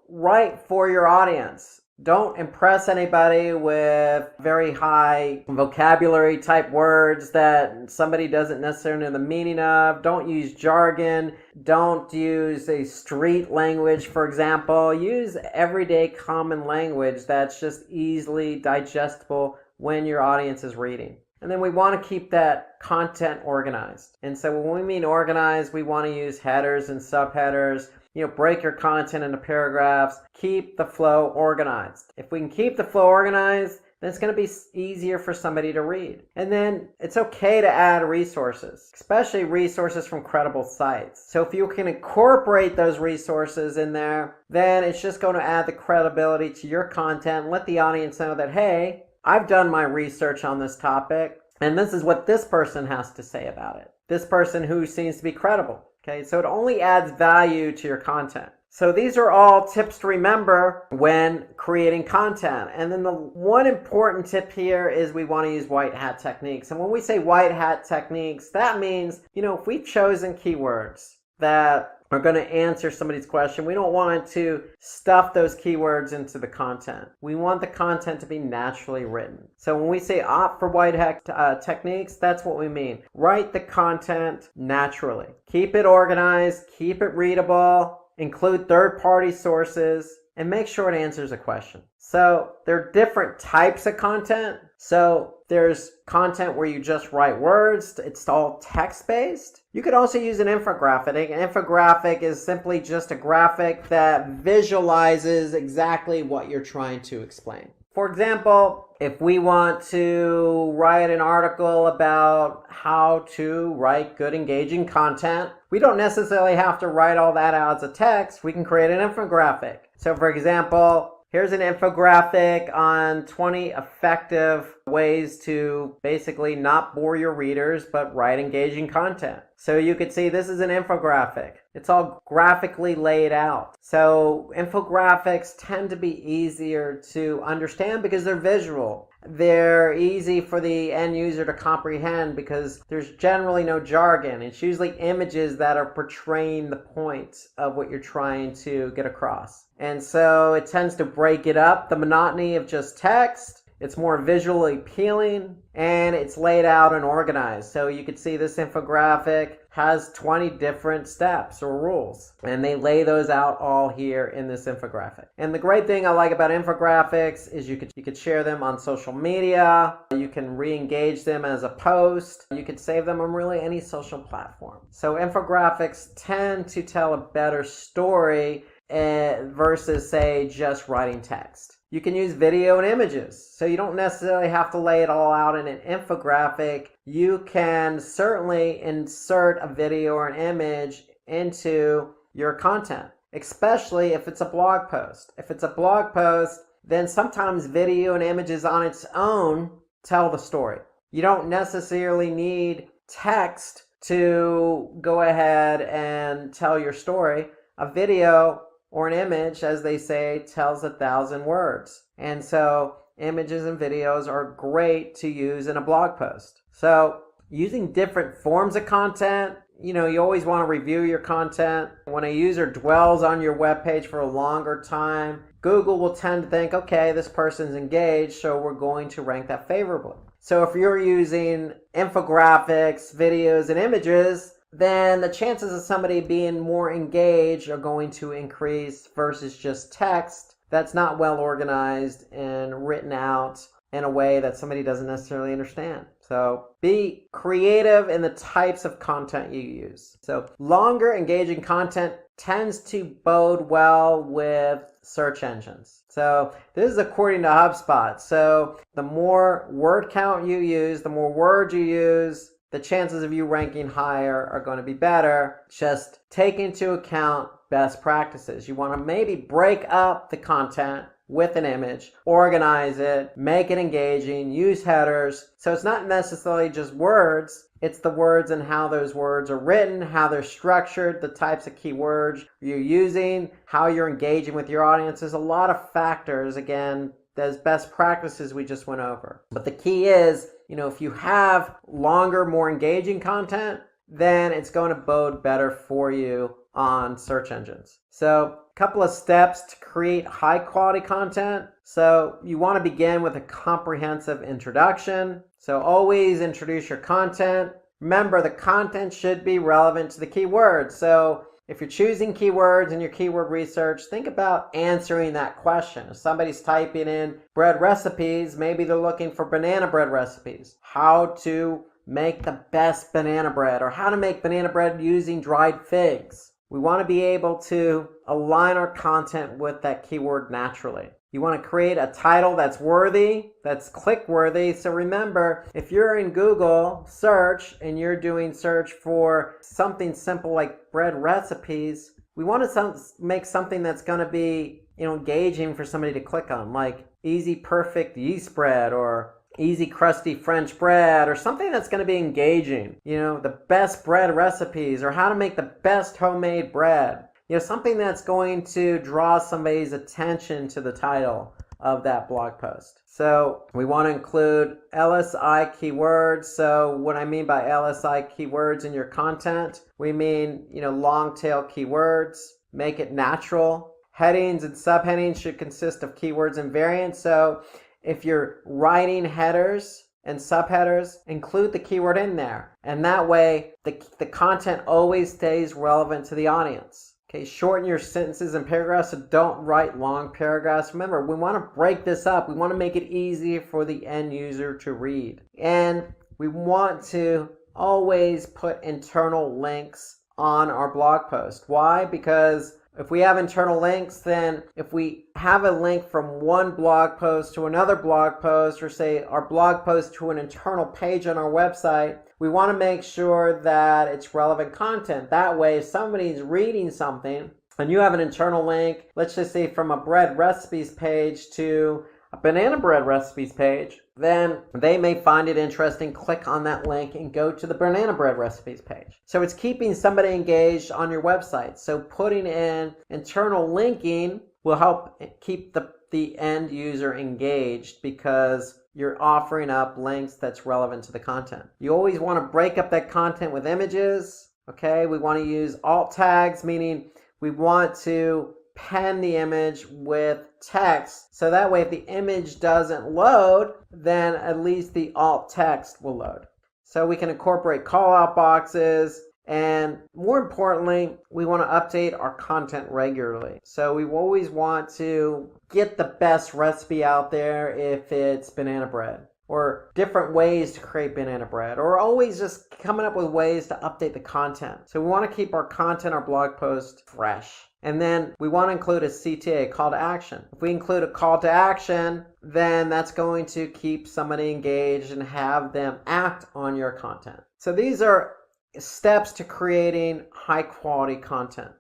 write for your audience. Don't impress anybody with very high vocabulary type words that somebody doesn't necessarily know the meaning of. Don't use jargon. Don't use a street language, for example. Use everyday common language that's just easily digestible when your audience is reading. And then we want to keep that content organized. And so when we mean organized, we want to use headers and subheaders. Break your content into paragraphs. Keep the flow organized. If we can keep the flow organized, then it's going to be easier for somebody to read. And then it's okay to add resources, especially resources from credible sites. So if you can incorporate those resources in there, then it's just going to add the credibility to your content and let the audience know that, hey, I've done my research on this topic, and this is what this person has to say about it. This person who seems to be credible. Okay, so it only adds value to your content. So these are all tips to remember when creating content. And then the one important tip here is we want to use white hat techniques. And when we say white hat techniques, that means, if we've chosen keywords that are going to answer somebody's question, we don't want to stuff those keywords into the content. We want the content to be naturally written. So when we say opt for white hat techniques, that's what we mean. Write the content naturally. Keep it organized, keep it readable, include third-party sources, and make sure it answers a question. So there are different types of content. So there's content where you just write words. It's all text-based. You could also use an infographic. An infographic is simply just a graphic that visualizes exactly what you're trying to explain. For example, if we want to write an article about how to write good, engaging content, we don't necessarily have to write all that out as a text. We can create an infographic. So for example, here's an infographic on 20 effective ways to basically not bore your readers, but write engaging content. So you could see this is an infographic. It's all graphically laid out. So infographics tend to be easier to understand because they're visual. They're easy for the end user to comprehend because there's generally no jargon. It's usually images that are portraying the point of what you're trying to get across. And so it tends to break it up, the monotony of just text. It's more visually appealing and it's laid out and organized. So you can see this infographic has 20 different steps or rules, and they lay those out all here in this infographic. And the great thing I like about infographics is you could share them on social media, you can re-engage them as a post, you could save them on really any social platform. So infographics tend to tell a better story versus, say, just writing text. You can use video and images, so you don't necessarily have to lay it all out in an infographic. You can certainly insert a video or an image into your content, especially if it's a blog post. If it's a blog post, then sometimes video and images on its own tell the story. You don't necessarily need text to go ahead and tell your story. A video or an image, as they say, tells 1,000 words. And so images and videos are great to use in a blog post. So using different forms of content, you always want to review your content. When a user dwells on your web page for a longer time, Google will tend to think, okay, this person's engaged, so we're going to rank that favorably. So if you're using infographics, videos, and images, then the chances of somebody being more engaged are going to increase versus just text that's not well organized and written out in a way that somebody doesn't necessarily understand. So be creative in the types of content you use. So longer engaging content tends to bode well with search engines. So this is according to HubSpot. So the more word count you use, the more words you use, the chances of you ranking higher are going to be better. Just take into account best practices. You want to maybe break up the content with an image, organize it, make it engaging, use headers. So it's not necessarily just words, it's the words and how those words are written, how they're structured, the types of keywords you're using, how you're engaging with your audience. There's a lot of factors, again, those best practices we just went over. But the key is, if you have longer, more engaging content, then it's going to bode better for you on search engines. So a couple of steps to create high quality content. So you want to begin with a comprehensive introduction. So always introduce your content. Remember, the content should be relevant to the keywords. So if you're choosing keywords in your keyword research, think about answering that question. If somebody's typing in bread recipes, maybe they're looking for banana bread recipes. How to make the best banana bread, or how to make banana bread using dried figs. We want to be able to align our content with that keyword naturally. You want to create a title that's worthy, that's click worthy. So remember, if you're in Google search and you're doing search for something simple like bread recipes, we want to make something that's going to be engaging for somebody to click on, like easy perfect yeast bread, or easy crusty French bread, or something that's going to be engaging. The best bread recipes, or how to make the best homemade bread. Something that's going to draw somebody's attention to the title of that blog post. So we want to include LSI keywords. So what I mean by LSI keywords in your content, we mean, long tail keywords. Make it natural. Headings and subheadings should consist of keywords and variants. So if you're writing headers and subheaders, include the keyword in there. And that way, the content always stays relevant to the audience. Okay, shorten your sentences and paragraphs, so don't write long paragraphs. Remember, we want to break this up. We want to make it easy for the end user to read. And we want to always put internal links on our blog post. Why? Because if we have internal links, then if we have a link from one blog post to another blog post, or say our blog post to an internal page on our website, we want to make sure that it's relevant content. That way, if somebody's reading something and you have an internal link, let's just say from a bread recipes page to a banana bread recipes page, then they may find it interesting, click on that link and go to the banana bread recipes page. So it's keeping somebody engaged on your website. So putting in internal linking will help keep the end user engaged, because you're offering up links that's relevant to the content. You always want to break up that content with images. Okay, we want to use alt tags, meaning we want to pen the image with text, so that way if the image doesn't load, then at least the alt text will load. So we can incorporate call out boxes, and more importantly, we want to update our content regularly. So we always want to get the best recipe out there if it's banana bread, or different ways to create banana bread, or always just coming up with ways to update the content. So we want to keep our content, our blog post fresh. And then we want to include a CTA, call to action. If we include a call to action, then that's going to keep somebody engaged and have them act on your content. So these are steps to creating high quality content.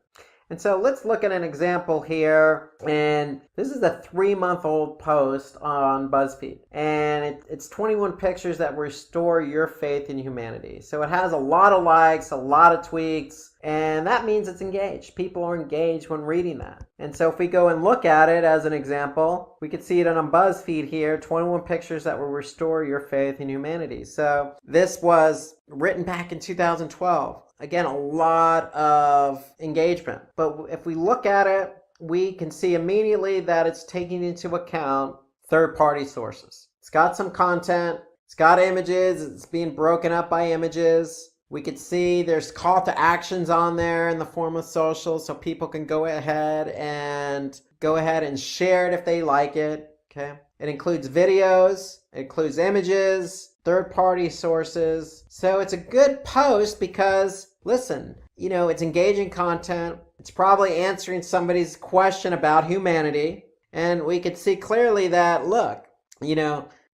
And so let's look at an example here. And this is a 3-month-old post on BuzzFeed. And it's 21 pictures that restore your faith in humanity. So it has a lot of likes, a lot of tweaks, and that means it's engaged. People are engaged when reading that. And so if we go and look at it as an example, we could see it on BuzzFeed here, 21 pictures that will restore your faith in humanity. So this was written back in 2012. Again, a lot of engagement. But if we look at it, we can see immediately that it's taking into account third-party sources. It's got some content, it's got images, it's being broken up by images. We could see there's call to actions on there in the form of social, so people can go ahead and share it if they like it. Okay. It includes videos, it includes images, third-party sources. So it's a good post because, listen, it's engaging content. It's probably answering somebody's question about humanity. And we could see clearly that, look,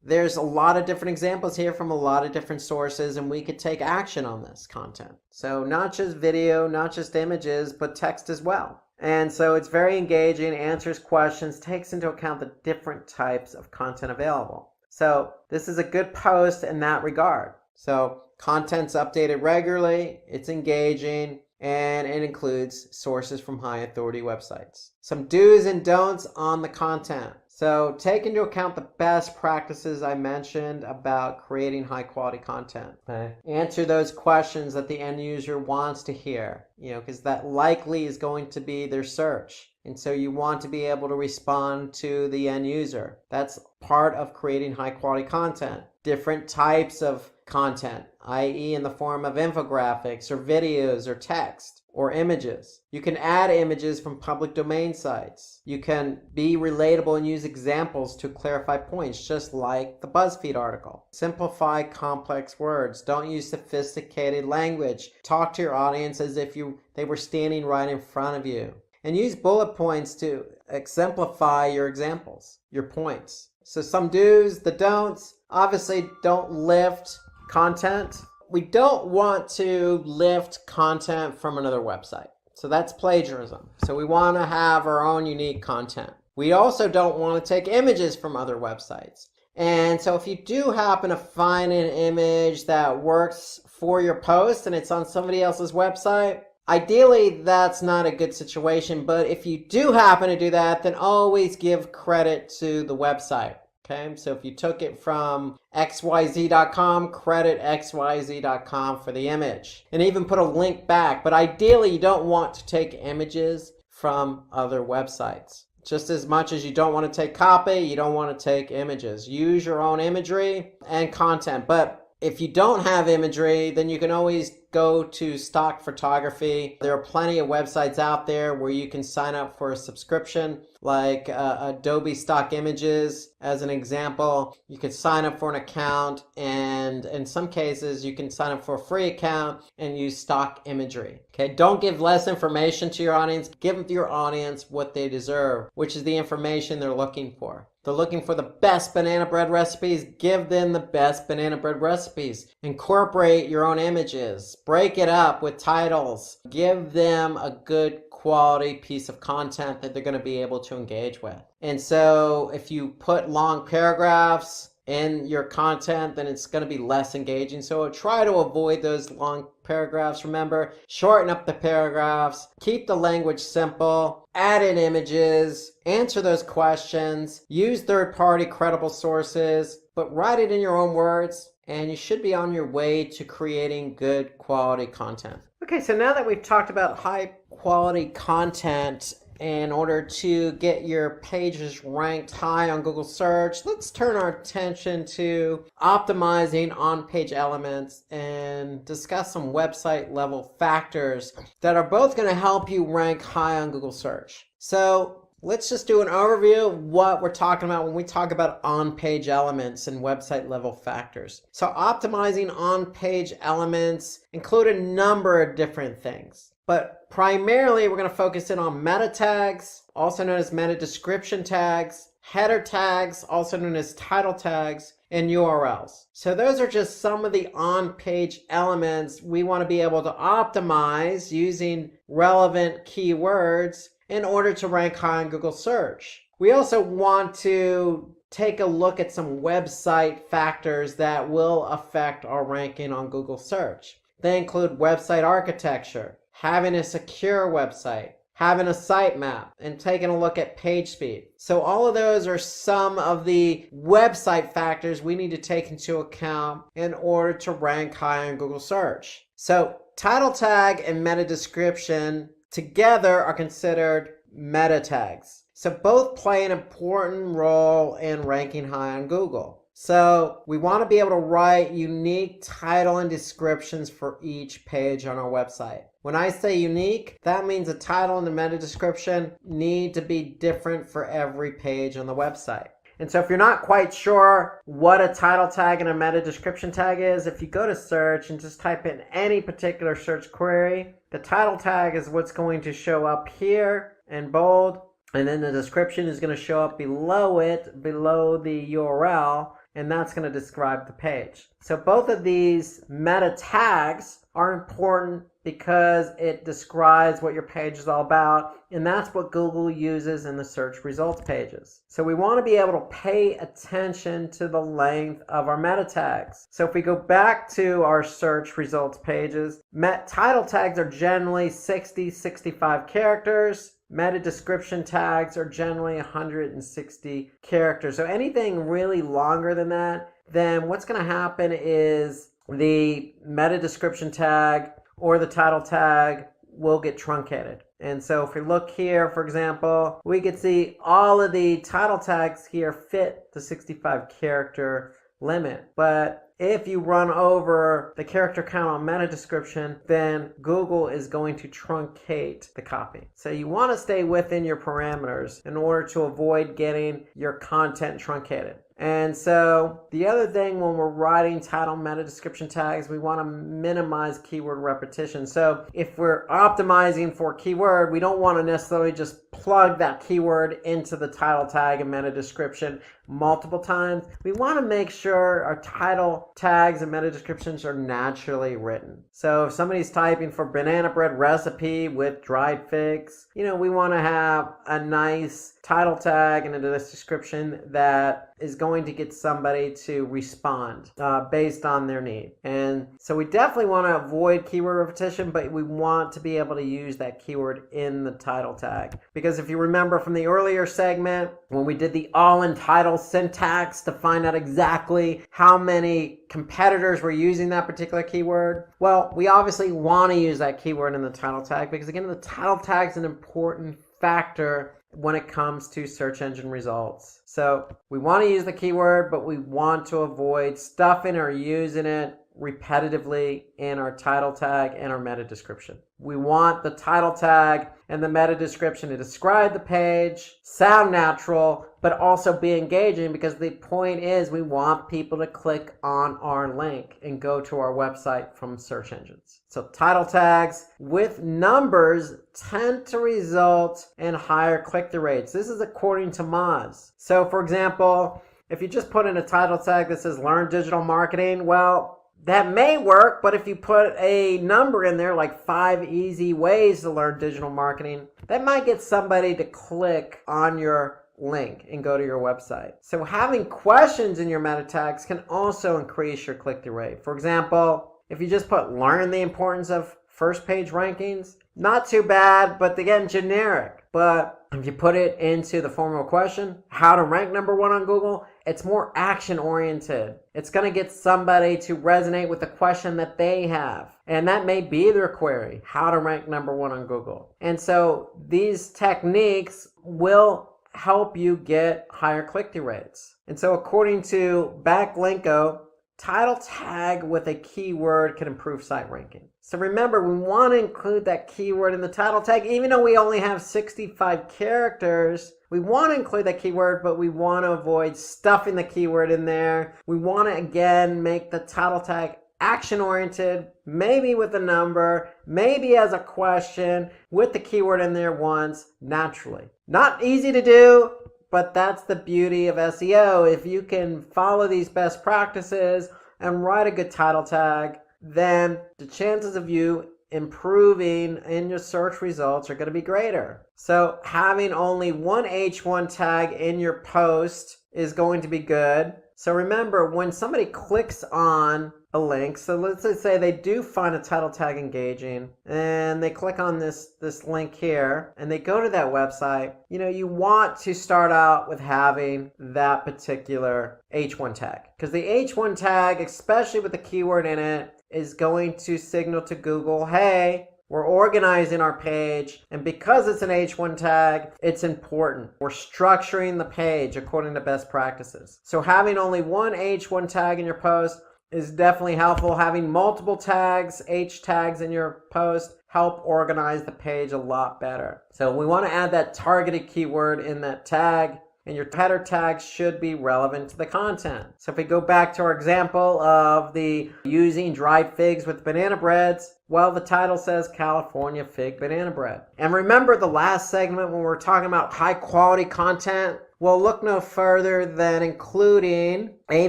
there's a lot of different examples here from a lot of different sources, and we could take action on this content. So not just video, not just images, but text as well. And so it's very engaging, answers questions, takes into account the different types of content available. So this is a good post in that regard. So content's updated regularly, it's engaging, and it includes sources from high authority websites. Some do's and don'ts on the content. So take into account the best practices I mentioned about creating high quality content. Okay. Answer those questions that the end user wants to hear, because that likely is going to be their search. And so you want to be able to respond to the end user. That's part of creating high quality content. Different types of content, i.e. in the form of infographics or videos or text or images. You can add images from public domain sites. You can be relatable and use examples to clarify points, just like the BuzzFeed article. Simplify complex words. Don't use sophisticated language. Talk to your audience as if they were standing right in front of you. And use bullet points to exemplify your examples, your points. So some do's, the don'ts. Obviously, don't lift content. We don't want to lift content from another website. So that's plagiarism. So we want to have our own unique content. We also don't want to take images from other websites. And so if you do happen to find an image that works for your post and it's on somebody else's website, ideally that's not a good situation. But if you do happen to do that, then always give credit to the website. Okay, so if you took it from xyz.com, credit xyz.com for the image. And even put a link back. But ideally, you don't want to take images from other websites. Just as much as you don't want to take copy, you don't want to take images. Use your own imagery and content. But if you don't have imagery, then you can always go to stock photography. There are plenty of websites out there where you can sign up for a subscription, like Adobe Stock Images as an example. You could sign up for an account, and in some cases you can sign up for a free account and use stock imagery. Okay, don't give less information to your audience. Give your audience what they deserve, which is the information they're looking for. They're looking for the best banana bread recipes. Give them the best banana bread recipes. Incorporate your own images. Break it up with titles. Give them a good quality piece of content that they're going to be able to engage with. And so if you put long paragraphs in your content, then it's going to be less engaging. So try to avoid those long paragraphs. Remember, shorten up the paragraphs, keep the language simple, add in images, answer those questions, use third-party credible sources, but write it in your own words, and you should be on your way to creating good quality content. Okay, so now that we've talked about high quality content in order to get your pages ranked high on Google search, let's turn our attention to optimizing on-page elements and discuss some website level factors that are both going to help you rank high on Google search. So let's just do an overview of what we're talking about when we talk about on-page elements and website level factors. So optimizing on-page elements include a number of different things. But primarily, we're going to focus in on meta tags, also known as meta description tags, header tags, also known as title tags, and URLs. So those are just some of the on-page elements we want to be able to optimize using relevant keywords in order to rank high on Google search. We also want to take a look at some website factors that will affect our ranking on Google search. They include website architecture, having a secure website, having a sitemap, and taking a look at page speed. So all of those are some of the website factors we need to take into account in order to rank high on Google search. So title tag and meta description together are considered meta tags. So both play an important role in ranking high on Google. So we want to be able to write unique title and descriptions for each page on our website. When I say unique, that means the title and the meta description need to be different for every page on the website. And so if you're not quite sure what a title tag and a meta description tag is, if you go to search and just type in any particular search query, the title tag is what's going to show up here in bold, and then the description is going to show up below it, below the URL, and that's going to describe the page. So both of these meta tags are important because it describes what your page is all about, and that's what Google uses in the search results pages. So we want to be able to pay attention to the length of our meta tags. So if we go back to our search results pages, title tags are generally 60-65 characters. Meta description tags are generally 160 characters. So anything really longer than that, then what's going to happen is the meta description tag or the title tag will get truncated. And so if we look here, for example, we can see all of the title tags here fit the 65 character limit. But if you run over the character count on meta description, then Google is going to truncate the copy. So you want to stay within your parameters in order to avoid getting your content truncated. And so the other thing when we're writing title meta description tags, we want to minimize keyword repetition. So if we're optimizing for keyword, we don't want to necessarily just plug that keyword into the title tag and meta description multiple times. We want to make sure our title tags and meta descriptions are naturally written. So if somebody's typing for banana bread recipe with dried figs, we want to have a nice title tag and a description that is going to get somebody to respond based on their need. And so we definitely want to avoid keyword repetition, but we want to be able to use that keyword in the title tag. Because if you remember from the earlier segment, when we did the all-in title syntax to find out exactly how many competitors were using that particular keyword, well, we obviously want to use that keyword in the title tag because, again, the title tag is an important factor when it comes to search engine results. So we want to use the keyword, but we want to avoid stuffing or using it repetitively in our title tag and our meta description. We want the title tag and the meta description to describe the page, sound natural, but also be engaging, because the point is we want people to click on our link and go to our website from search engines. So title tags with numbers tend to result in higher click-through rates. This is according to Moz. So for example, if you just put in a title tag that says learn digital marketing, well, that may work, but if you put a number in there like 5 easy ways to learn digital marketing, that might get somebody to click on your link and go to your website. So having questions in your meta tags can also increase your click-through rate. For example, if you just put learn the importance of first page rankings, not too bad, but again, generic. But if you put it into the form of a question, how to rank number 1 on Google, it's more action oriented. It's going to get somebody to resonate with the question that they have. And that may be their query, how to rank number 1 on Google. And so these techniques will help you get higher click-through rates. And so according to Backlink, title tag with a keyword can improve site ranking. So remember, we want to include that keyword in the title tag. Even though we only have 65 characters, we want to include that keyword, but we want to avoid stuffing the keyword in there. We want to, again, make the title tag action-oriented, maybe with a number, maybe as a question, with the keyword in there once, naturally. Not easy to do, but that's the beauty of SEO. If you can follow these best practices and write a good title tag, then the chances of you improving in your search results are going to be greater. So having only one H1 tag in your post is going to be good. So remember, when somebody clicks on a link, so let's just say they do find a title tag engaging and they click on this link here and they go to that website, you want to start out with having that particular H1 tag, because the H1 tag, especially with the keyword in it, is going to signal to Google, hey, we're organizing our page, and because it's an H1 tag, it's important. We're structuring the page according to best practices. So having only one H1 tag in your post is definitely helpful. Having multiple tags, H tags in your post, help organize the page a lot better. So we want to add that targeted keyword in that tag. and your header tags should be relevant to the content. So if we go back to our example of the using dried figs with banana breads, well, the title says California Fig Banana Bread. And remember the last segment when we were talking about high quality content? Well, look no further than including a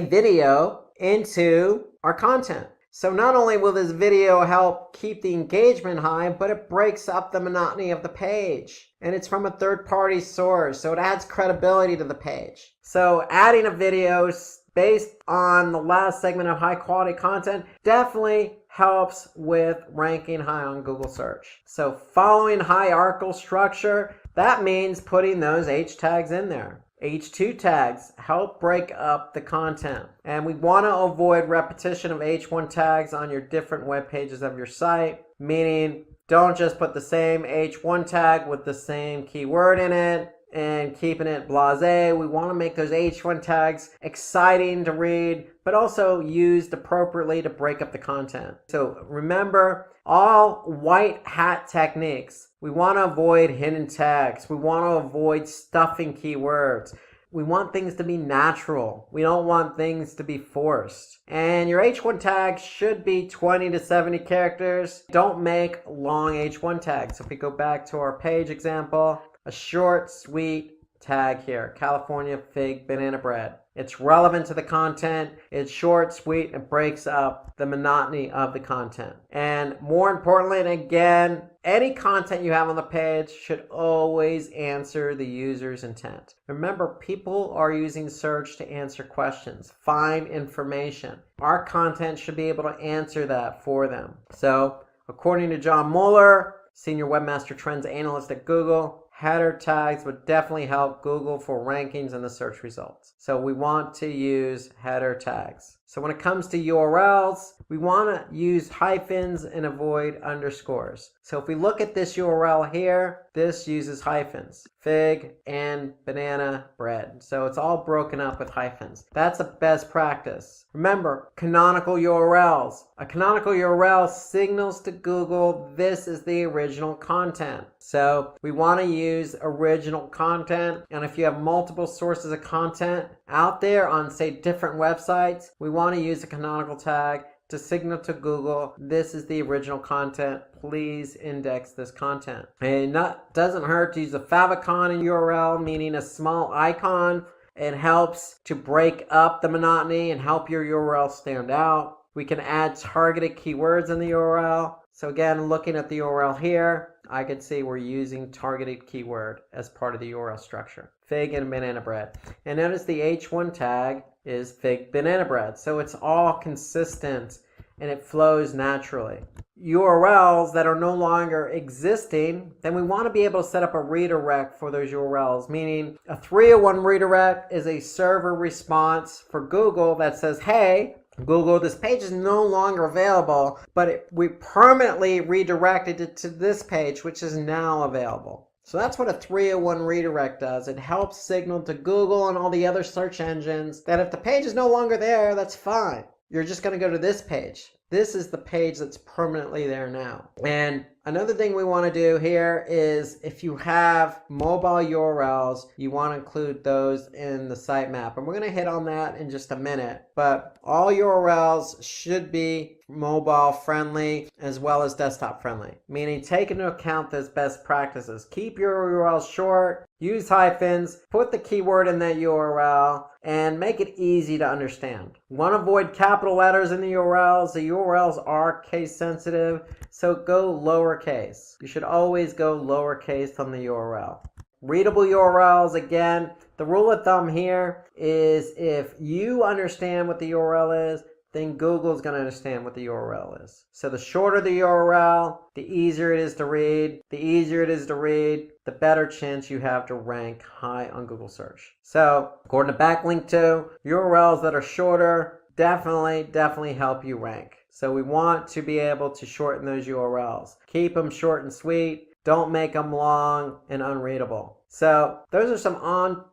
video into our content. So not only will this video help keep the engagement high, but it breaks up the monotony of the page. And it's from a third-party source, so it adds credibility to the page. So adding a video based on the last segment of high-quality content definitely helps with ranking high on Google search. So following hierarchical structure, that means putting those H tags in there. H2 tags help break up the content. And we want to avoid repetition of H1 tags on your different web pages of your site, meaning don't just put the same H1 tag with the same keyword in it and keeping it blasé. We want to make those H1 tags exciting to read, but also used appropriately to break up the content. So remember, all white hat techniques. We want to avoid hidden tags. We want to avoid stuffing keywords. We want things to be natural. We don't want things to be forced. And your H1 tags should be 20 to 70 characters. Don't make long H1 tags. So if we go back to our page example, a short, sweet tag here, California Fig Banana Bread. It's relevant to the content. It's short, sweet, and breaks up the monotony of the content. And more importantly, and again, any content you have on the page should always answer the user's intent. Remember, people are using search to answer questions, find information. Our content should be able to answer that for them. So, according to John Mueller, Senior Webmaster Trends Analyst at Google, header tags would definitely help Google for rankings in the search results. So we want to use header tags. So when it comes to URLs, we want to use hyphens and avoid underscores. So if we look at this URL here, this uses hyphens, fig and banana bread. So it's all broken up with hyphens. That's a best practice. Remember, canonical URLs. A canonical URL signals to Google this is the original content. So we want to use original content. And if you have multiple sources of content out there on, say, different websites, we want to use a canonical tag to signal to Google, this is the original content. Please index this content. And that doesn't hurt to use a favicon in URL, meaning a small icon. It helps to break up the monotony and help your URL stand out. We can add targeted keywords in the URL. So again, looking at the URL here, I can see we're using targeted keyword as part of the URL structure. Fig and banana bread. And notice the H1 tag is fig banana bread. So it's all consistent and it flows naturally. URLs that are no longer existing, then we want to be able to set up a redirect for those URLs, meaning a 301 redirect is a server response for Google that says, hey, Google, this page is no longer available, but we permanently redirected it to this page, which is now available. So that's what a 301 redirect does. It helps signal to Google and all the other search engines that if the page is no longer there, that's fine. You're just going to go to this page. This is the page that's permanently there now. And another thing we want to do here is if you have mobile URLs, you want to include those in the sitemap. And we're going to hit on that in just a minute. But all URLs should be mobile friendly as well as desktop friendly, meaning take into account those best practices. Keep your URLs short, use hyphens, put the keyword in that URL, and make it easy to understand. Want to avoid capital letters in the URLs. The URLs are case sensitive, so go lowercase. You should always go lowercase on the URL. Readable URLs, again, the rule of thumb here is if you understand what the URL is, then Google's going to understand what the URL is. So the shorter the URL, the easier it is to read. The easier it is to read, the better chance you have to rank high on Google search. So according to Backlink 2, URLs that are shorter definitely help you rank. So we want to be able to shorten those URLs. Keep them short and sweet. Don't make them long and unreadable. So those are some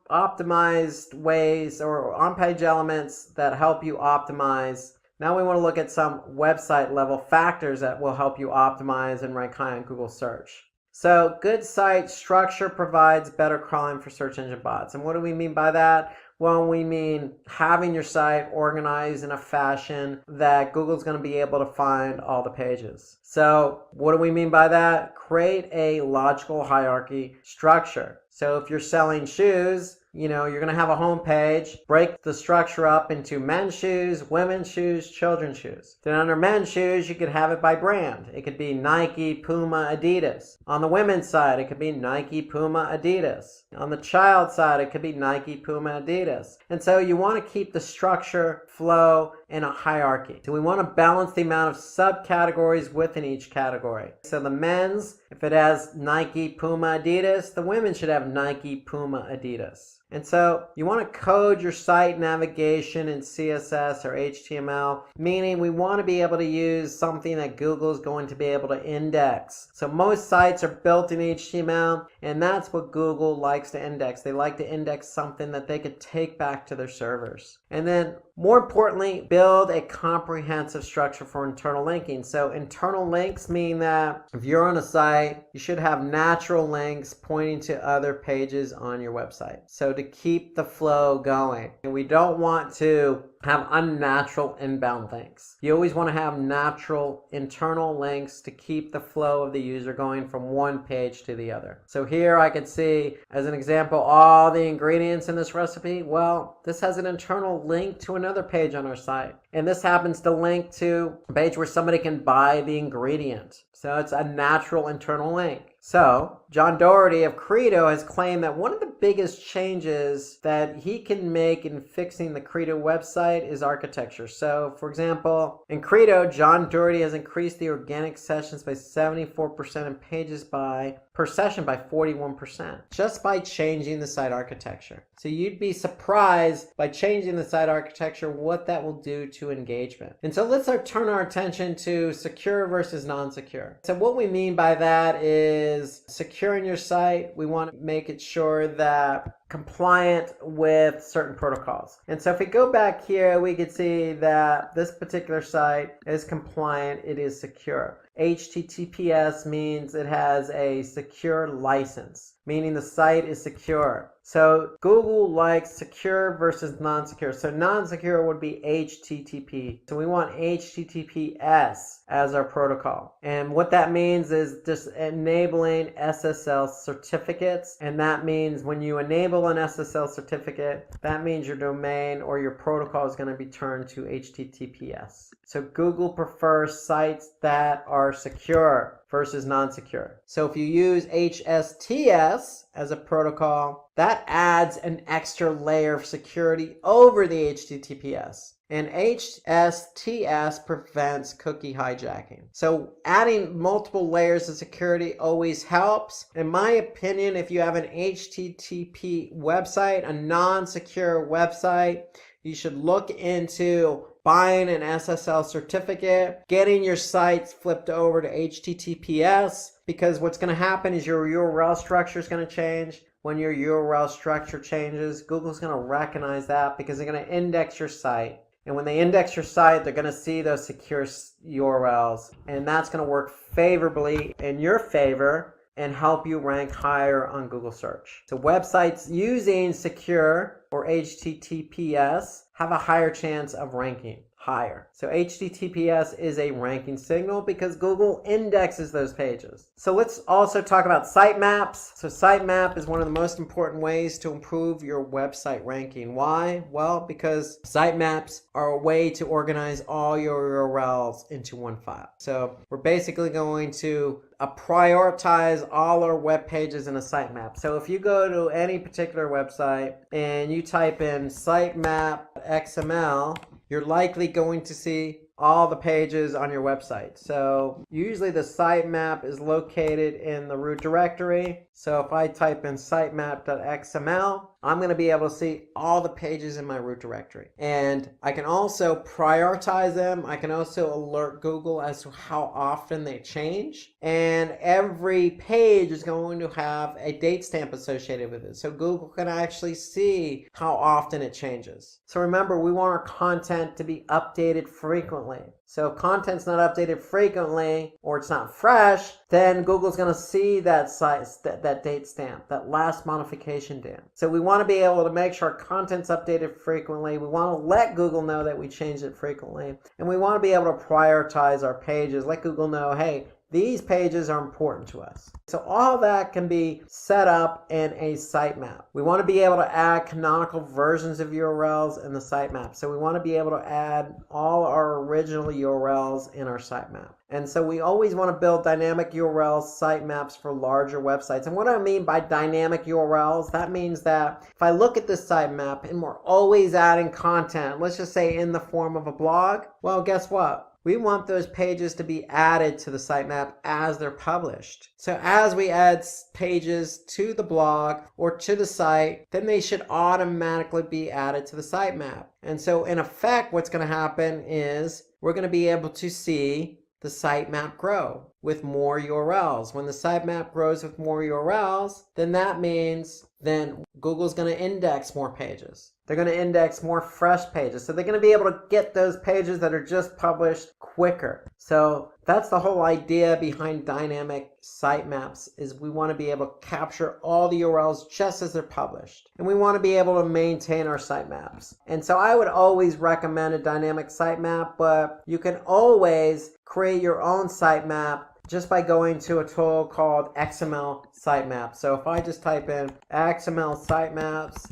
optimized ways or on-page elements that help you optimize. Now we want to look at some website level factors that will help you optimize and rank high on Google search. So good site structure provides better crawling for search engine bots. And what do we mean by that? Well, we mean having your site organized in a fashion that Google's going to be able to find all the pages. So what do we mean by that? Create a logical hierarchy structure. So if you're selling shoes, you're going to have a home page, break the structure up into men's shoes, women's shoes, children's shoes. Then under men's shoes, you could have it by brand. It could be Nike, Puma, Adidas. On the women's side, it could be Nike, Puma, Adidas. On the child side, it could be Nike, Puma, Adidas. And so you want to keep the structure, flow, in a hierarchy. So we want to balance the amount of subcategories within each category. So the men's, if it has Nike, Puma, Adidas, the women should have Nike, Puma, Adidas. And so you want to code your site navigation in CSS or HTML, meaning we want to be able to use something that Google is going to be able to index. So most sites are built in HTML, and that's what Google likes to index. They like to index something that they could take back to their servers. And then more importantly, build a comprehensive structure for internal linking. So internal links mean that if you're on a site, you should have natural links pointing to other pages on your website. So to keep the flow going, and we don't want to have unnatural inbound links. You always want to have natural internal links to keep the flow of the user going from one page to the other. So here I could see, as an example, all the ingredients in this recipe. Well, this has an internal link to another page on our site. And this happens to link to a page where somebody can buy the ingredient. So it's a natural internal link. So John Doherty of Credo has claimed that one of the biggest changes that he can make in fixing the Credo website is architecture. So for example, in Credo, John Doherty has increased the organic sessions by 74% and pages per session by 41%, just by changing the site architecture. So you'd be surprised by changing the site architecture what that will do to engagement. And so let's turn our attention to secure versus non-secure. So what we mean by that is securing your site. We want to make it sure that compliant with certain protocols. And so if we go back here, we can see that this particular site is compliant, it is secure. HTTPS means it has a secure license, meaning the site is secure. So Google likes secure versus non-secure. So non-secure would be HTTP. So we want HTTPS as our protocol. And what that means is just enabling SSL certificates. And that means when you enable an SSL certificate, that means your domain or your protocol is going to be turned to HTTPS. So Google prefers sites that are secure versus non-secure. So if you use HSTS as a protocol, that adds an extra layer of security over the HTTPS. And HSTS prevents cookie hijacking. So adding multiple layers of security always helps. In my opinion, if you have an HTTP website, a non-secure website, you should look into buying an SSL certificate, getting your sites flipped over to HTTPS, because what's going to happen is your URL structure is going to change. When your URL structure changes, Google's going to recognize that because they're going to index your site. And when they index your site, they're going to see those secure URLs. And that's going to work favorably in your favor and help you rank higher on Google search. So websites using secure or HTTPS have a higher chance of ranking higher. So HTTPS is a ranking signal because Google indexes those pages. So let's also talk about sitemaps. So sitemap is one of the most important ways to improve your website ranking. Why? Well, because sitemaps are a way to organize all your URLs into one file. So we're basically going to prioritize all our web pages in a sitemap. So if you go to any particular website and you type in sitemap XML, you're likely going to see all the pages on your website. So usually the sitemap is located in the root directory. So if I type in sitemap.xml, I'm going to be able to see all the pages in my root directory. And I can also prioritize them. I can also alert Google as to how often they change. And every page is going to have a date stamp associated with it. So Google can actually see how often it changes. So remember, we want our content to be updated frequently. So if content's not updated frequently or it's not fresh, then Google's going to see that that date stamp, that last modification date. So we want to be able to make sure our content's updated frequently. We want to let Google know that we changed it frequently. And we want to be able to prioritize our pages, let Google know, hey, these pages are important to us. So all that can be set up in a sitemap. We want to be able to add canonical versions of URLs in the sitemap. So we want to be able to add all our original URLs in our sitemap. And so we always want to build dynamic URL sitemaps for larger websites. And what I mean by dynamic URLs, that means that if I look at this sitemap and we're always adding content, let's just say in the form of a blog, well, guess what? We want those pages to be added to the sitemap as they're published. So as we add pages to the blog or to the site, then they should automatically be added to the sitemap. And so in effect, what's going to happen is we're going to be able to see the sitemap grow with more URLs. When the sitemap grows with more URLs, then that means then Google's going to index more pages. They're going to index more fresh pages. So they're going to be able to get those pages that are just published quicker. So that's the whole idea behind dynamic sitemaps, is we want to be able to capture all the URLs just as they're published. And we want to be able to maintain our sitemaps. And so I would always recommend a dynamic sitemap, but you can always create your own sitemap just by going to a tool called XML Sitemap. So if I just type in XML Sitemaps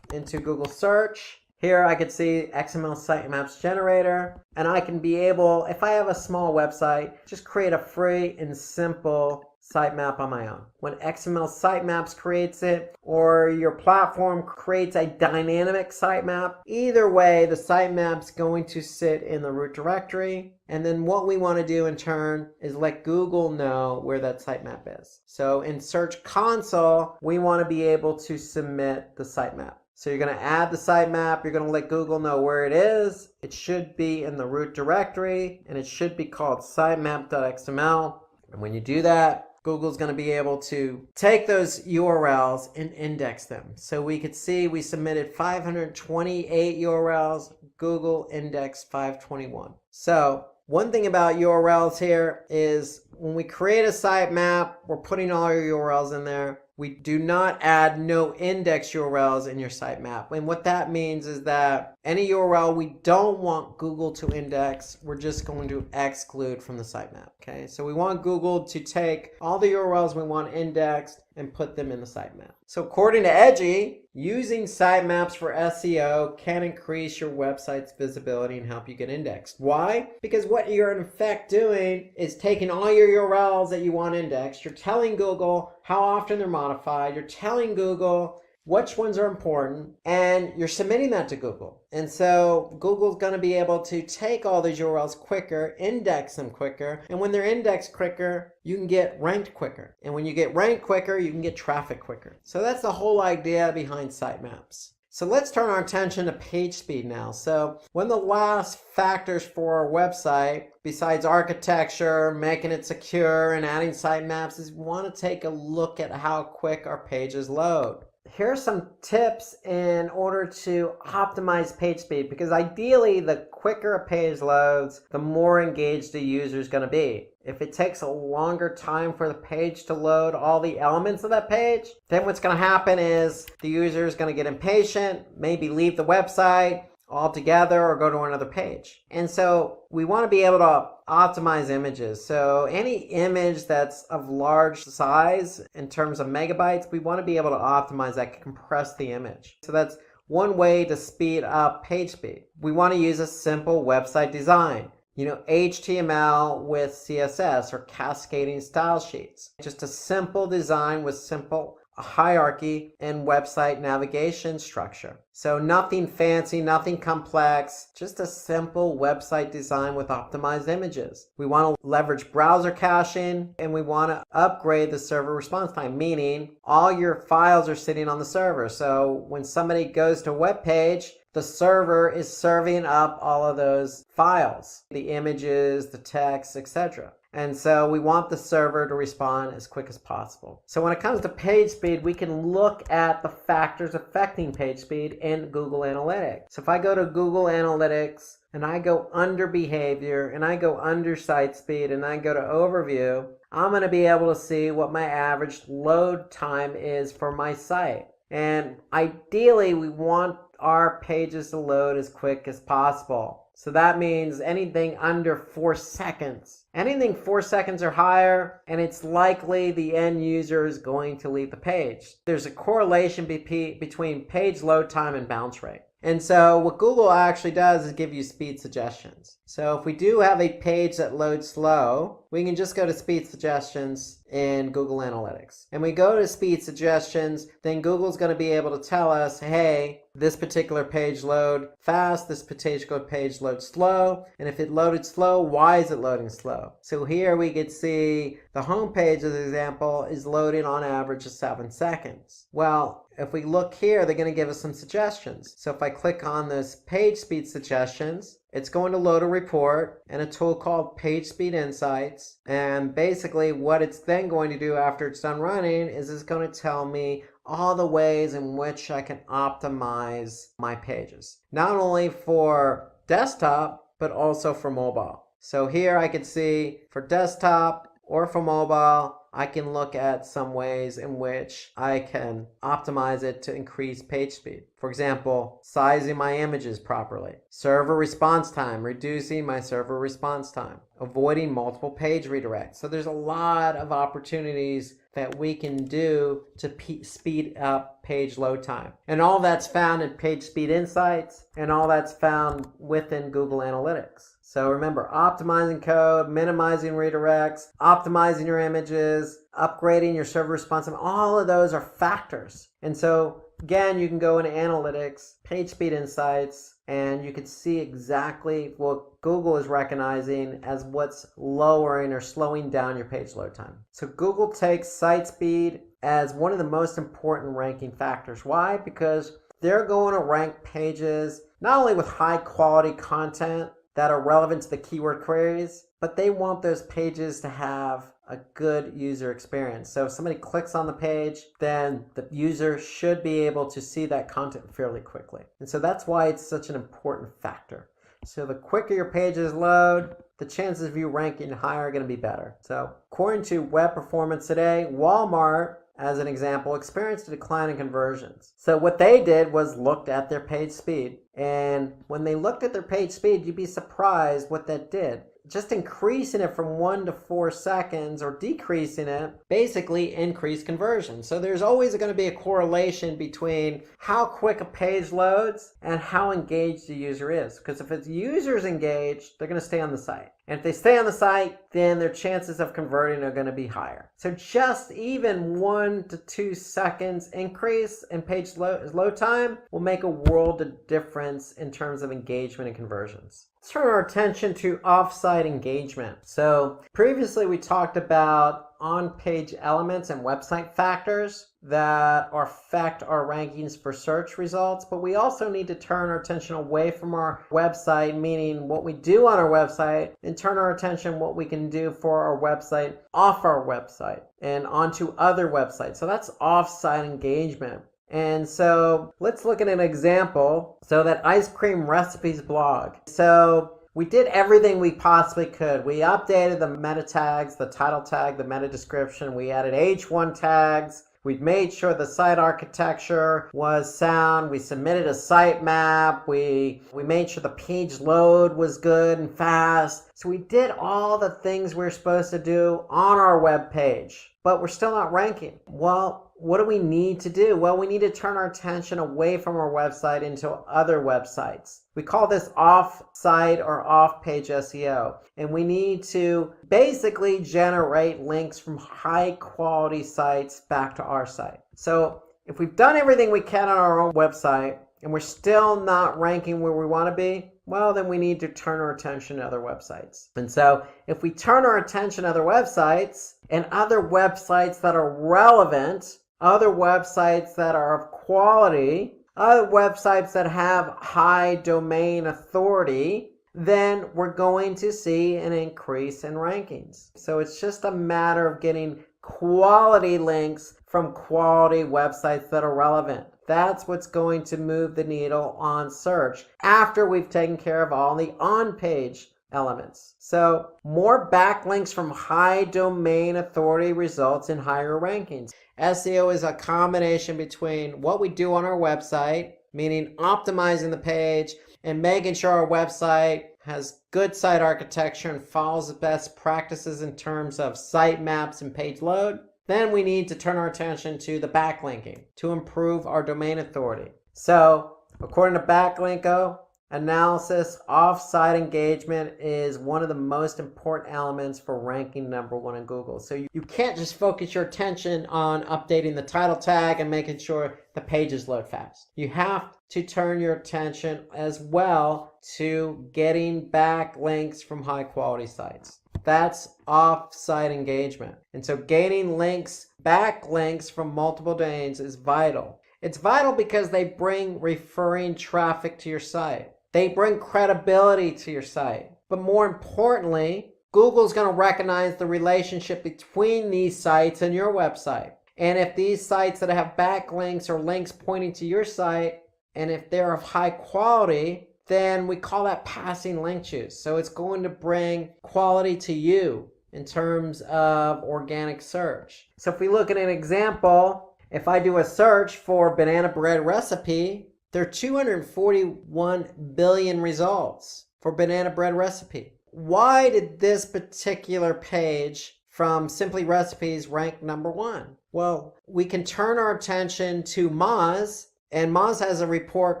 into Google search, here I could see XML Sitemaps generator, and I can be able, if I have a small website, just create a free and simple sitemap on my own. When XML Sitemaps creates it, or your platform creates a dynamic sitemap, either way, the sitemap's going to sit in the root directory. And then what we want to do in turn is let Google know where that sitemap is. So in Search Console, we want to be able to submit the sitemap. So you're going to add the sitemap, you're going to let Google know where it is. It should be in the root directory, and it should be called sitemap.xml. And when you do that, Google's going to be able to take those URLs and index them. So we could see we submitted 528 URLs, Google indexed 521. So one thing about URLs here is when we create a sitemap, we're putting all our URLs in there. We do not add no index URLs in your sitemap. And what that means is that any URL we don't want Google to index, we're just going to exclude from the sitemap. Okay, so we want Google to take all the URLs we want indexed and put them in the sitemap. So according to Edgy, using sitemaps for SEO can increase your website's visibility and help you get indexed. Why? Because what you're in effect doing is taking all your URLs that you want indexed, you're telling Google how often they're modified, you're telling Google which ones are important, and you're submitting that to Google. And so Google's going to be able to take all these URLs quicker, index them quicker, and when they're indexed quicker, you can get ranked quicker. And when you get ranked quicker, you can get traffic quicker. So that's the whole idea behind sitemaps. So let's turn our attention to page speed now. So one of the last factors for our website, besides architecture, making it secure, and adding sitemaps, is we want to take a look at how quick our pages load. Here are some tips in order to optimize page speed, because ideally the quicker a page loads, the more engaged the user is going to be. If it takes a longer time for the page to load all the elements of that page, then what's going to happen is the user is going to get impatient, maybe leave the website altogether or go to another page. And so we want to be able to optimize images. So any image that's of large size in terms of megabytes, we want to be able to optimize that, compress the image. So that's one way to speed up page speed. We want to use a simple website design. HTML with CSS or cascading style sheets. Just a simple design with simple a hierarchy and website navigation structure. So nothing fancy, nothing complex, just a simple website design with optimized images. We want to leverage browser caching, and we want to upgrade the server response time, meaning all your files are sitting on the server. So when somebody goes to a web page, the server is serving up all of those files, the images, the text, etc. And so we want the server to respond as quick as possible. So when it comes to page speed, we can look at the factors affecting page speed in Google Analytics. So if I go to Google Analytics and I go under behavior and I go under site speed and I go to overview, I'm going to be able to see what my average load time is for my site. And ideally, we want our pages to load as quick as possible. So that means anything under 4 seconds. Anything 4 seconds or higher, and it's likely the end user is going to leave the page. There's a correlation between page load time and bounce rate. And so what Google actually does is give you speed suggestions. So if we do have a page that loads slow, we can just go to speed suggestions in Google Analytics. And we go to speed suggestions, then Google's going to be able to tell us, hey, this particular page load fast, this particular page load slow, and if it loaded slow, why is it loading slow? So here we could see the home page, as an example, is loading on average of 7 seconds. Well, if we look here, they're going to give us some suggestions. So if I click on this page speed suggestions, it's going to load a report and a tool called Page Speed Insights. And basically what it's then going to do after it's done running is it's going to tell me all the ways in which I can optimize my pages. Not only for desktop, but also for mobile. So here I can see for desktop or for mobile, I can look at some ways in which I can optimize it to increase page speed. For example, sizing my images properly, server response time, reducing my server response time, avoiding multiple page redirects. So there's a lot of opportunities that we can do to speed up page load time. And all that's found in Page Speed Insights, and all that's found within Google Analytics. So remember, optimizing code, minimizing redirects, optimizing your images, upgrading your server response time, all of those are factors. And so again, you can go into Analytics, Page Speed Insights, and you can see exactly what Google is recognizing as what's lowering or slowing down your page load time. So Google takes site speed as one of the most important ranking factors. Why? Because they're going to rank pages not only with high quality content that are relevant to the keyword queries, but they want those pages to have a good user experience. So if somebody clicks on the page, then the user should be able to see that content fairly quickly. And so that's why it's such an important factor. So the quicker your pages load, the chances of you ranking higher are going to be better. So according to Web Performance Today, Walmart, as an example, experienced a decline in conversions. So what they did was looked at their page speed. And when they looked at their page speed, you'd be surprised what that did. Just increasing it from 1 to 4 seconds or decreasing it basically increased conversion. So there's always going to be a correlation between how quick a page loads and how engaged the user is. Because if the user's engaged, they're going to stay on the site. And if they stay on the site, then their chances of converting are going to be higher. So just even 1 to 2 seconds increase in page load time will make a world of difference in terms of engagement and conversions. Let's turn our attention to off-site engagement. So previously we talked about on-page elements and website factors that affect our rankings for search results, but we also need to turn our attention away from our website, meaning what we do on our website, and turn our attention what we can do for our website off our website and onto other websites. So that's off-site engagement. And so let's look at an example. So that ice cream recipes blog. So we did everything we possibly could. We updated the meta tags, the title tag, the meta description. We added H1 tags. We made sure the site architecture was sound. We submitted a sitemap. We made sure the page load was good and fast. So we did all the things we're supposed to do on our web page, but we're still not ranking. Well, what do we need to do? Well, we need to turn our attention away from our website into other websites. We call this off-site or off-page SEO. And we need to basically generate links from high-quality sites back to our site. So if we've done everything we can on our own website and we're still not ranking where we want to be, well, then we need to turn our attention to other websites. And so if we turn our attention to other websites and other websites that are relevant, other websites that are of quality, other websites that have high domain authority, then we're going to see an increase in rankings. So it's just a matter of getting quality links from quality websites that are relevant. That's what's going to move the needle on search after we've taken care of all the on-page elements. So more backlinks from high domain authority results in higher rankings. SEO is a combination between what we do on our website, meaning optimizing the page and making sure our website has good site architecture and follows the best practices in terms of sitemaps and page load. Then we need to turn our attention to the backlinking to improve our domain authority. So according to Backlinko analysis, off-site engagement is one of the most important elements for ranking #1 in Google. So you can't just focus your attention on updating the title tag and making sure the pages load fast. You have to turn your attention as well to getting backlinks from high quality sites. That's off-site engagement. And so gaining links, backlinks from multiple domains is vital. It's vital because they bring referring traffic to your site. They bring credibility to your site. But more importantly, Google's going to recognize the relationship between these sites and your website. And if these sites that have backlinks or links pointing to your site, and if they're of high quality, then we call that passing link juice. So it's going to bring quality to you in terms of organic search. So if we look at an example, if I do a search for banana bread recipe, there are 241 billion results for banana bread recipe. Why did this particular page from Simply Recipes rank #1? Well, we can turn our attention to Moz, and Moz has a report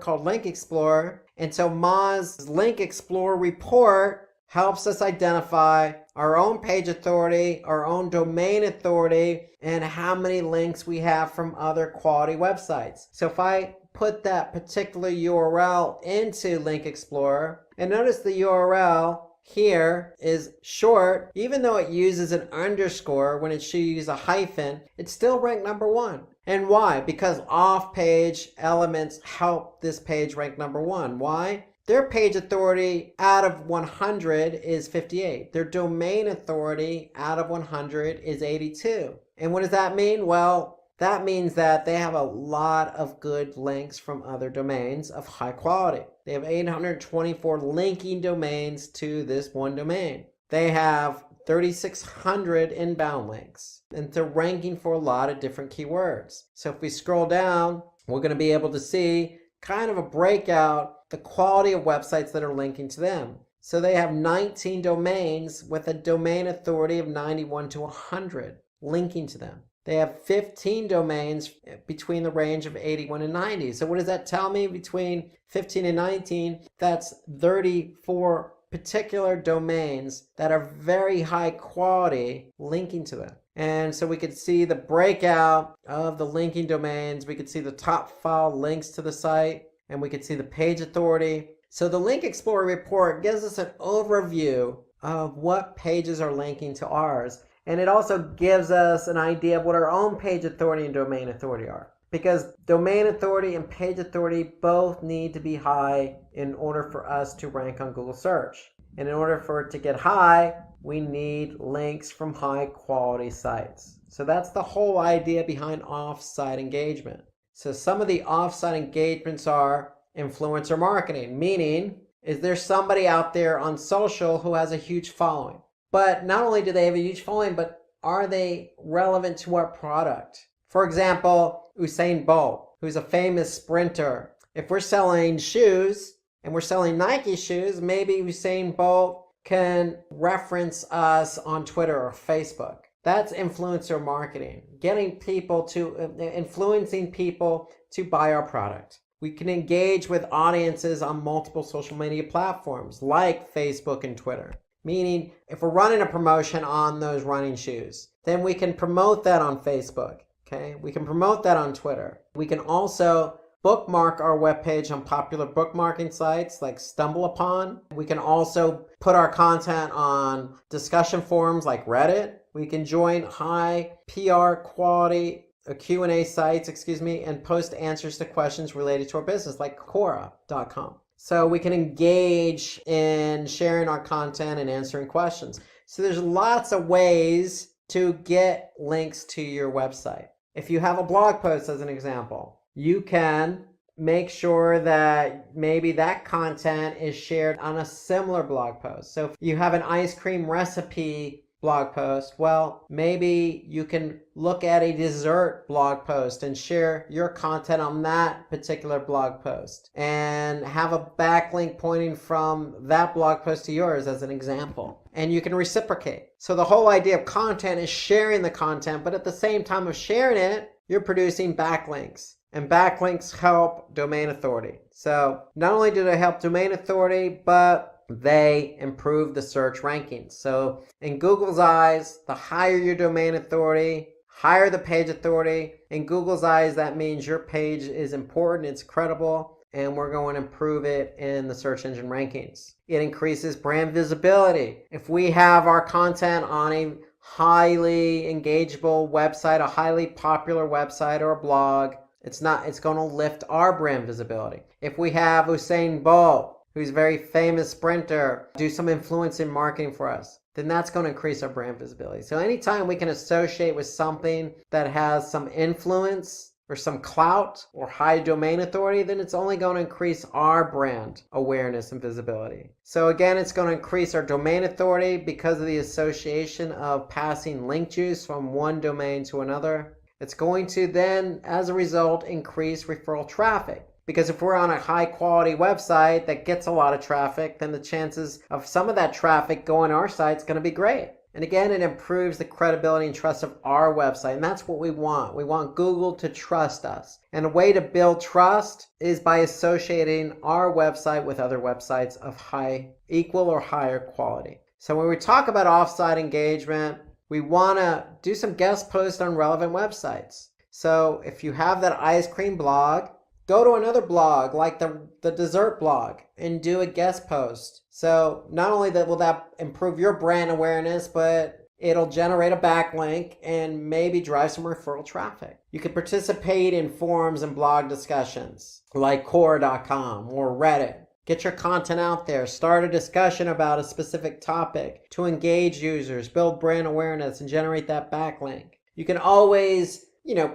called Link Explorer. And so Moz's Link Explorer report helps us identify our own page authority, our own domain authority, and how many links we have from other quality websites. So if I put that particular URL into Link Explorer, and notice the URL here is short, even though it uses an underscore when it should use a hyphen, it's still ranked #1. And why? Because off-page elements help this page rank #1. Why? Their page authority out of 100 is 58. Their domain authority out of 100 is 82. And what does that mean? Well, that means that they have a lot of good links from other domains of high quality. They have 824 linking domains to this one domain. They have 3,600 inbound links, and they're ranking for a lot of different keywords. So if we scroll down, we're going to be able to see kind of a breakout, the quality of websites that are linking to them. So they have 19 domains with a domain authority of 91 to 100 linking to them. They have 15 domains between the range of 81 and 90. So what does that tell me? Between 15 and 19, that's 34 particular domains that are very high quality linking to them. And so we could see the breakout of the linking domains. We could see the top file links to the site, and we could see the page authority. So the Link Explorer report gives us an overview of what pages are linking to ours. And it also gives us an idea of what our own page authority and domain authority are. Because domain authority and page authority both need to be high in order for us to rank on Google search. And in order for it to get high, we need links from high quality sites. So that's the whole idea behind off-site engagement. So some of the off-site engagements are influencer marketing, meaning is there somebody out there on social who has a huge following? But not only do they have a huge following, but are they relevant to our product? For example, Usain Bolt, who's a famous sprinter. If we're selling shoes and we're selling Nike shoes, maybe Usain Bolt can reference us on Twitter or Facebook. That's influencer marketing, influencing people to buy our product. We can engage with audiences on multiple social media platforms like Facebook and Twitter. Meaning, if we're running a promotion on those running shoes, then we can promote that on Facebook. Okay, we can promote that on Twitter. We can also bookmark our webpage on popular bookmarking sites like StumbleUpon. We can also put our content on discussion forums like Reddit. We can join high PR quality Q&A sites, and post answers to questions related to our business like Quora.com. So we can engage in sharing our content and answering questions. So there's lots of ways to get links to your website. If you have a blog post as an example, you can make sure that maybe that content is shared on a similar blog post. So if you have an ice cream recipe blog post, well, maybe you can look at a dessert blog post and share your content on that particular blog post and have a backlink pointing from that blog post to yours as an example. And you can reciprocate. So the whole idea of content is sharing the content, but at the same time of sharing it, you're producing backlinks. And backlinks help domain authority. So not only do they help domain authority, but they improve the search rankings. So in Google's eyes, the higher your domain authority, higher the page authority. In Google's eyes, that means your page is important, it's credible, and we're going to improve it in the search engine rankings. It increases brand visibility. If we have our content on a highly engageable website, a highly popular website or a blog, it's going to lift our brand visibility. If we have Usain Bolt, who's a very famous sprinter, do some influencer marketing for us, then that's going to increase our brand visibility. So anytime we can associate with something that has some influence or some clout or high domain authority, then it's only going to increase our brand awareness and visibility. So again, it's going to increase our domain authority because of the association of passing link juice from one domain to another. It's going to then, as a result, increase referral traffic. Because if we're on a high quality website that gets a lot of traffic, then the chances of some of that traffic going to our site is going to be great. And again, it improves the credibility and trust of our website. And that's what we want. We want Google to trust us. And a way to build trust is by associating our website with other websites of equal or higher quality. So when we talk about offsite engagement, we want to do some guest posts on relevant websites. So if you have that ice cream blog, go to another blog like the dessert blog and do a guest post. So not only will that improve your brand awareness, but it'll generate a backlink and maybe drive some referral traffic. You can participate in forums and blog discussions like Quora.com or Reddit. Get your content out there. Start a discussion about a specific topic to engage users, build brand awareness, and generate that backlink. You can always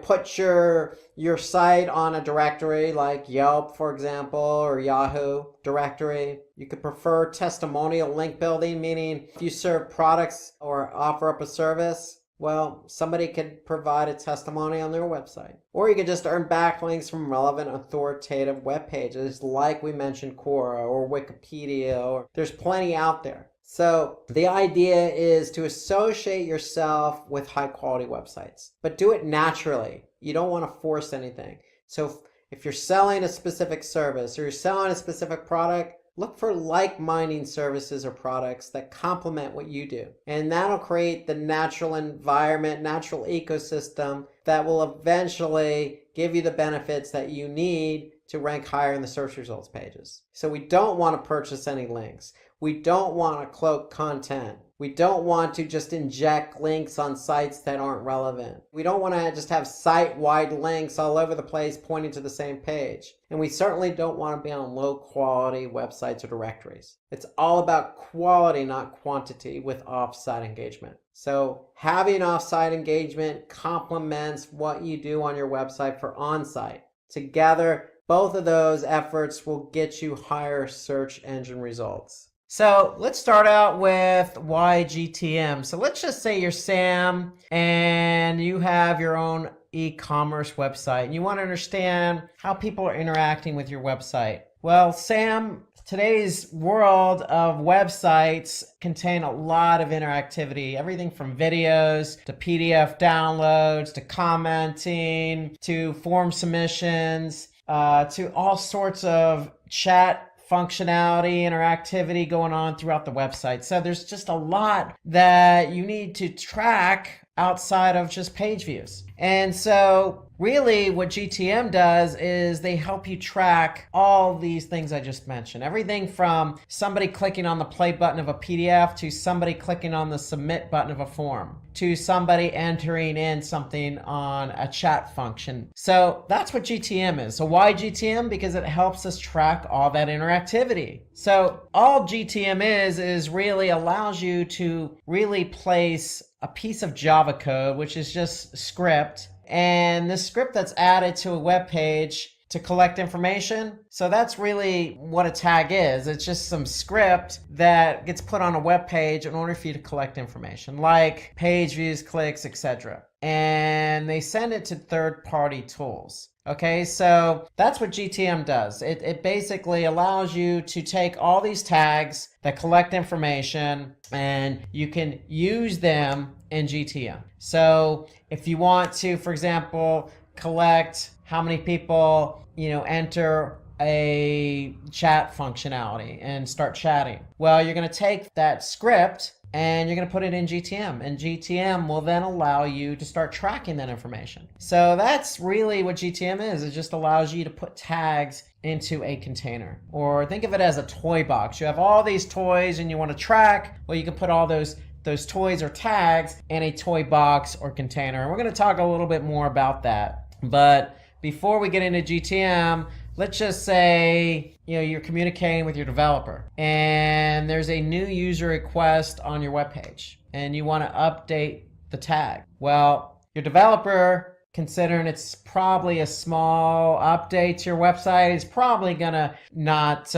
put your site on a directory like Yelp, for example, or Yahoo directory. You could prefer testimonial link building, meaning if you serve products or offer up a service, well, somebody could provide a testimony on their website. Or you could just earn backlinks from relevant authoritative web pages like we mentioned Quora or Wikipedia, or there's plenty out there. So the idea is to associate yourself with high quality websites, but do it naturally. You don't want to force anything. So if you're selling a specific service or you're selling a specific product, look for like-minded services or products that complement what you do. And that'll create the natural environment, natural ecosystem that will eventually give you the benefits that you need to rank higher in the search results pages. So we don't want to purchase any links. We don't want to cloak content. We don't want to just inject links on sites that aren't relevant. We don't want to just have site-wide links all over the place pointing to the same page. And we certainly don't want to be on low-quality websites or directories. It's all about quality, not quantity, with off-site engagement. So having off-site engagement complements what you do on your website for on-site. Together, both of those efforts will get you higher search engine results. So let's start out with why GTM. So let's just say you're Sam and you have your own e-commerce website and you want to understand how people are interacting with your website. Well, Sam, today's world of websites contain a lot of interactivity, everything from videos to PDF downloads to commenting to form submissions to all sorts of chat functionality, interactivity going on throughout the website. So there's just a lot that you need to track outside of just page views. And so really what GTM does is they help you track all these things I just mentioned. Everything from somebody clicking on the play button of a PDF to somebody clicking on the submit button of a form to somebody entering in something on a chat function. So that's what GTM is. So why GTM? Because it helps us track all that interactivity. So all GTM is really allows you to really place a piece of Java code, which is just script, and this script that's added to a web page to collect information. So that's really what a tag is. It's just some script that gets put on a web page in order for you to collect information, like page views, clicks, etc. And they send it to third-party tools. Okay, so that's what GTM does. It basically allows you to take all these tags that collect information and you can use them in GTM. So if you want to, for example, collect how many people, enter a chat functionality and start chatting. Well, you're going to take that script and you're going to put it in GTM, and GTM will then allow you to start tracking that information. So that's really what GTM is. It just allows you to put tags into a container, or think of it as a toy box. You have all these toys and you want to track. Well, you can put all those toys or tags in a toy box or container. And we're going to talk a little bit more about that. But before we get into GTM, let's just say you're communicating with your developer and there's a new user request on your webpage and you want to update the tag. Well, your developer, considering it's probably a small update to your website, is probably gonna not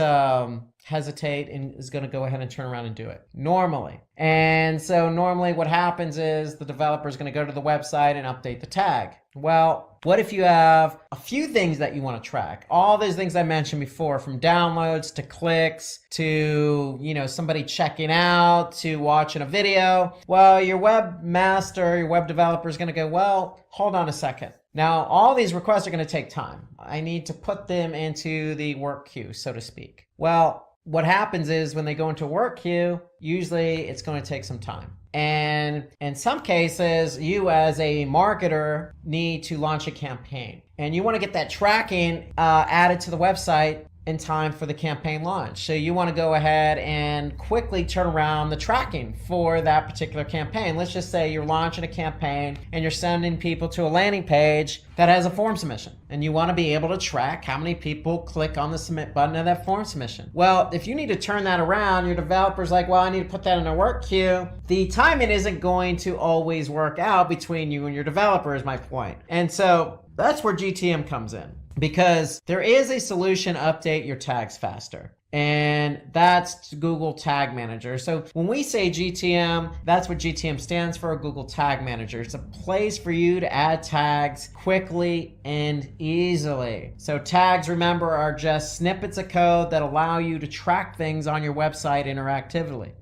hesitate and is going to go ahead and turn around and do it normally. And so normally what happens is the developer is going to go to the website and update the tag. Well, what if you have a few things that you want to track? All those things I mentioned before, from downloads to clicks to, somebody checking out to watching a video. Well, your webmaster, your web developer is going to go, well, hold on a second. Now, all these requests are going to take time. I need to put them into the work queue, so to speak. Well, what happens is when they go into a work queue, usually it's going to take some time. And in some cases, you as a marketer need to launch a campaign. And you want to get that tracking added to the website in time for the campaign launch. So you want to go ahead and quickly turn around the tracking for that particular campaign. Let's just say you're launching a campaign and you're sending people to a landing page that has a form submission. And you want to be able to track how many people click on the submit button of that form submission. Well, if you need to turn that around, your developer's like, well, I need to put that in a work queue. The timing isn't going to always work out between you and your developer, is my point. And so that's where GTM comes in. Because there is a solution to update your tags faster, and that's Google Tag Manager. So when we say GTM, that's what GTM stands for, Google Tag Manager. It's a place for you to add tags quickly and easily. So tags, remember, are just snippets of code that allow you to track things on your website interactively.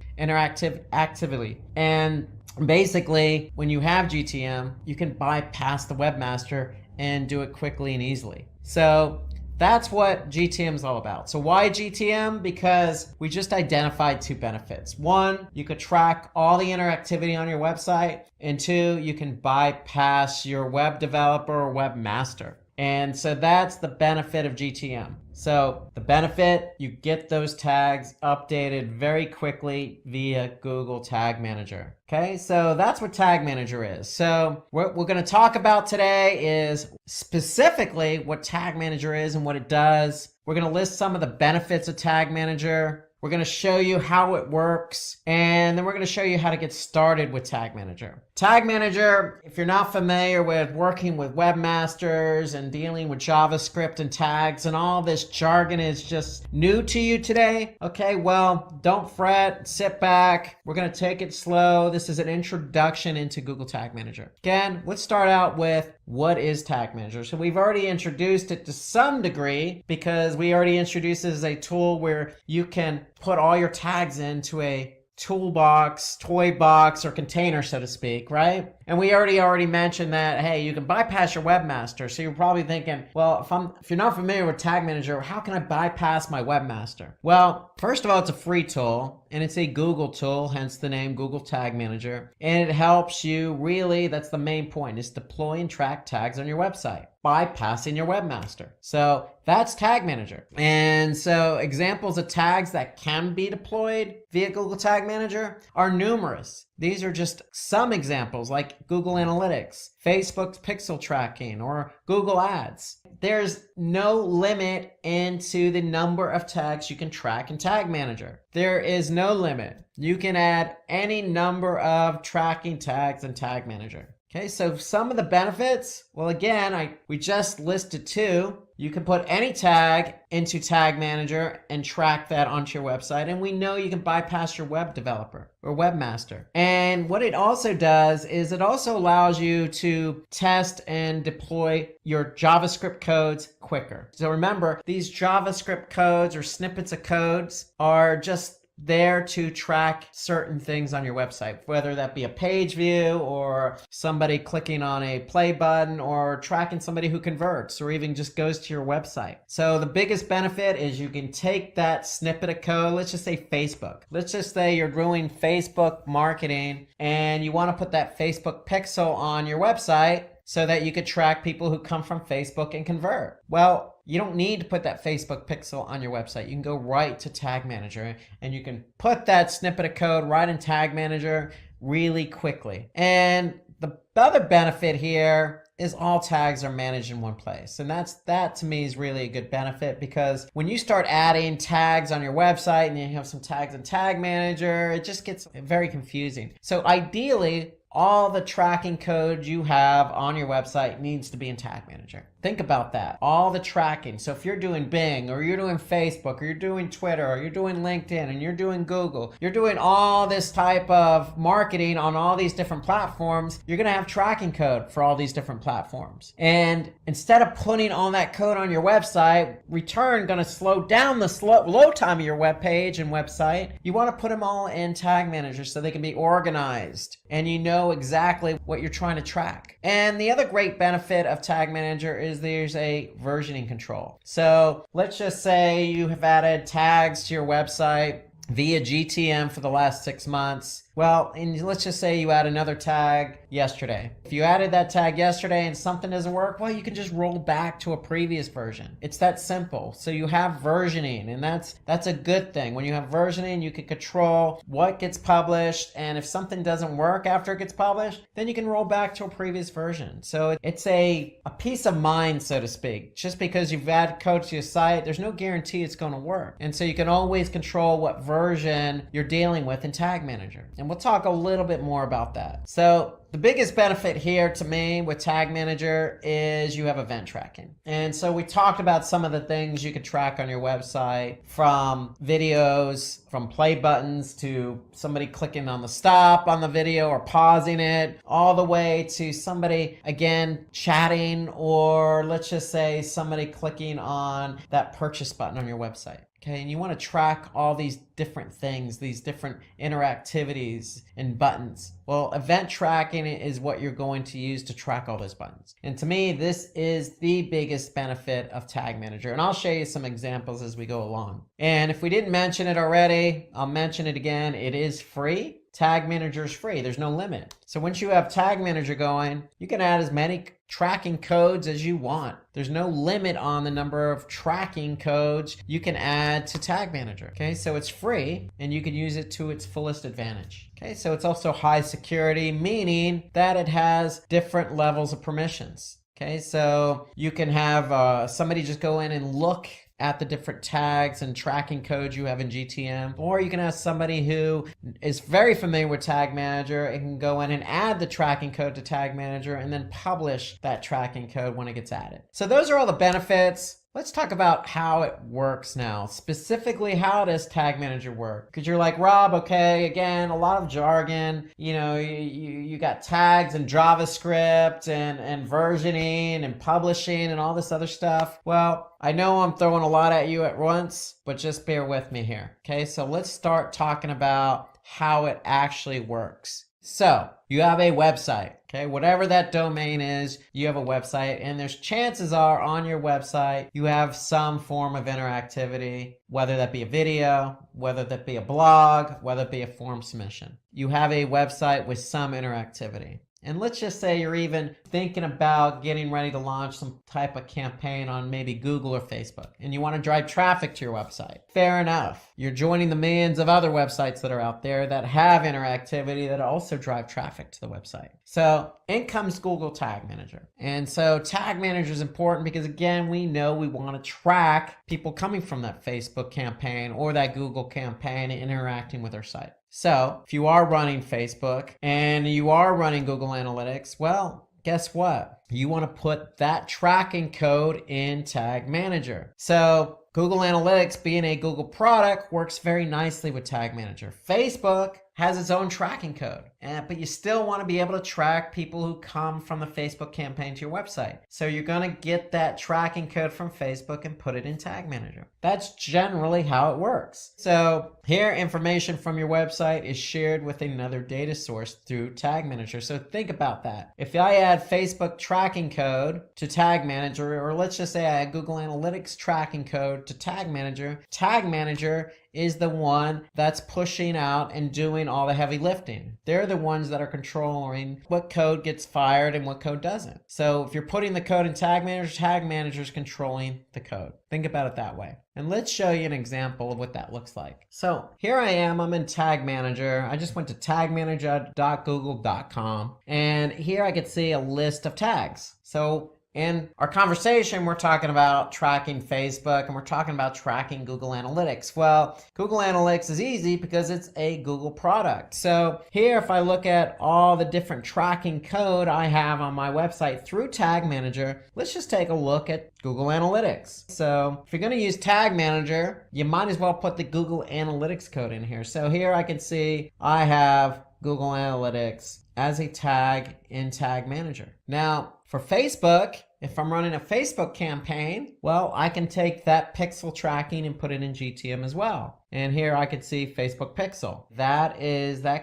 And basically, when you have GTM, you can bypass the webmaster and do it quickly and easily. So that's what GTM is all about. So why GTM? Because we just identified two benefits. One, you could track all the interactivity on your website. And two, you can bypass your web developer or webmaster. And so that's the benefit of GTM. So the benefit, you get those tags updated very quickly via Google Tag Manager. Okay, so that's what Tag Manager is. So what we're going to talk about today is specifically what Tag Manager is and what it does. We're going to list some of the benefits of Tag Manager. We're going to show you how it works, and then we're going to show you how to get started with Tag Manager. Tag Manager, if you're not familiar with working with webmasters and dealing with JavaScript and tags and all this jargon is just new to you today, okay, well, don't fret, sit back. We're going to take it slow. This is an introduction into Google Tag Manager. Again, let's start out with what is Tag Manager. So we've already introduced it to some degree because we already introduced it as a tool where you can put all your tags into a toolbox, toy box, or container, so to speak, right? And we already mentioned that, hey, you can bypass your webmaster. So you're probably thinking, well, if you're not familiar with Tag Manager, how can I bypass my webmaster? Well, first of all, it's a free tool and it's a Google tool, hence the name Google Tag Manager. And it helps you really, that's the main point, is deploy and track tags on your website, bypassing your webmaster. So that's Tag Manager. And so examples of tags that can be deployed via Google Tag Manager are numerous. These are just some examples like Google Analytics, Facebook's pixel tracking, or Google Ads. There's no limit into the number of tags you can track in Tag Manager. There is no limit. You can add any number of tracking tags in Tag Manager. Okay, so some of the benefits, well, again, we just listed two. You can put any tag into Tag Manager and track that onto your website. And we know you can bypass your web developer or webmaster. And what it also does is it also allows you to test and deploy your JavaScript codes quicker. So remember, these JavaScript codes or snippets of codes are just there to track certain things on your website, whether that be a page view or somebody clicking on a play button or tracking somebody who converts or even just goes to your website. So the biggest benefit is you can take that snippet of code, let's just say Facebook. Let's just say you're doing Facebook marketing and you want to put that Facebook pixel on your website so that you could track people who come from Facebook and convert. Well, you don't need to put that Facebook pixel on your website. You can go right to Tag Manager and you can put that snippet of code right in Tag Manager really quickly. And the other benefit here is all tags are managed in one place. And that to me is really a good benefit, because when you start adding tags on your website and you have some tags in Tag Manager, it just gets very confusing. So ideally, all the tracking code you have on your website needs to be in Tag Manager. Think about that. All the tracking. So if you're doing Bing or you're doing Facebook or you're doing Twitter or you're doing LinkedIn and you're doing Google, you're doing all this type of marketing on all these different platforms, you're going to have tracking code for all these different platforms. And instead of putting all that code on your website, return going to slow down the load time of your web page and website. You want to put them all in Tag Manager so they can be organized and you know exactly what you're trying to track. And the other great benefit of Tag Manager is there's a versioning control. So let's just say you have added tags to your website via GTM for the last 6 months. Well, and let's just say you add another tag yesterday. If you added that tag yesterday and something doesn't work, well, you can just roll back to a previous version. It's that simple. So you have versioning, and that's a good thing. When you have versioning, you can control what gets published, and if something doesn't work after it gets published, then you can roll back to a previous version. So it's a peace of mind, so to speak. Just because you've added code to your site, there's no guarantee it's going to work. And so you can always control what version you're dealing with in Tag Manager. And we'll talk a little bit more about that. So the biggest benefit here to me with Tag Manager is you have event tracking. And so we talked about some of the things you could track on your website, from videos, from play buttons to somebody clicking on the stop on the video or pausing it, all the way to somebody, again, chatting, or let's just say somebody clicking on that purchase button on your website. Okay, and you want to track all these different things, these different interactivities and buttons. Well, event tracking is what you're going to use to track all those buttons. And to me, this is the biggest benefit of Tag Manager. And I'll show you some examples as we go along. And if we didn't mention it already, I'll mention it again. It is free. Tag Manager is free. There's no limit. So once you have Tag Manager going, you can add as many tracking codes as you want. There's no limit on the number of tracking codes you can add to Tag Manager. Okay, so it's free and you can use it to its fullest advantage. Okay, so it's also high security, meaning that it has different levels of permissions. Okay, so you can have somebody just go in and look at the different tags and tracking codes you have in GTM, or you can ask somebody who is very familiar with Tag Manager and can go in and add the tracking code to Tag Manager and then publish that tracking code when it gets added. So those are all the benefits. Let's talk about how it works now. Specifically, how does Tag Manager work? Because you're like, Rob, okay, again, a lot of jargon. You know, you got tags and JavaScript and versioning and publishing and all this other stuff. Well, I know I'm throwing a lot at you at once, but just bear with me here. Okay, so let's start talking about how it actually works. So you have a website, okay? Whatever that domain is, you have a website, and there's chances are on your website you have some form of interactivity, whether that be a video, whether that be a blog, whether it be a form submission. You have a website with some interactivity. And let's just say you're even thinking about getting ready to launch some type of campaign on maybe Google or Facebook, and you want to drive traffic to your website. Fair enough. You're joining the millions of other websites that are out there that have interactivity that also drive traffic to the website. So in comes Google Tag Manager. And so Tag Manager is important because, again, we know we want to track people coming from that Facebook campaign or that Google campaign and interacting with our site. So if you are running Facebook and you are running Google Analytics, well, guess what? You want to put that tracking code in Tag Manager. So Google Analytics, being a Google product, works very nicely with Tag Manager. Facebook has its own tracking code, but you still want to be able to track people who come from the Facebook campaign to your website. So you're going to get that tracking code from Facebook and put it in Tag Manager. That's generally how it works. So here, information from your website is shared with another data source through Tag Manager. So think about that. If I add Facebook tracking code to Tag Manager, or let's just say I add Google Analytics tracking code to Tag Manager is the one that's pushing out and doing all the heavy lifting. They're the ones that are controlling what code gets fired and what code doesn't. So if you're putting the code in Tag Manager is controlling the code. Think about it that way. And let's show you an example of what that looks like. So here I am, I'm in Tag Manager. I just went to tagmanager.google.com, and here I could see a list of tags. So in our conversation, we're talking about tracking Facebook and we're talking about tracking Google Analytics. Well, Google Analytics is easy because it's a Google product. So here, if I look at all the different tracking code I have on my website through Tag Manager, let's just take a look at Google Analytics. So if you're going to use Tag Manager, you might as well put the Google Analytics code in here. So here I can see I have Google Analytics as a tag in Tag Manager. Now, for Facebook, if I'm running a Facebook campaign, well, I can take that pixel tracking and put it in GTM as well. And here I could see Facebook pixel. That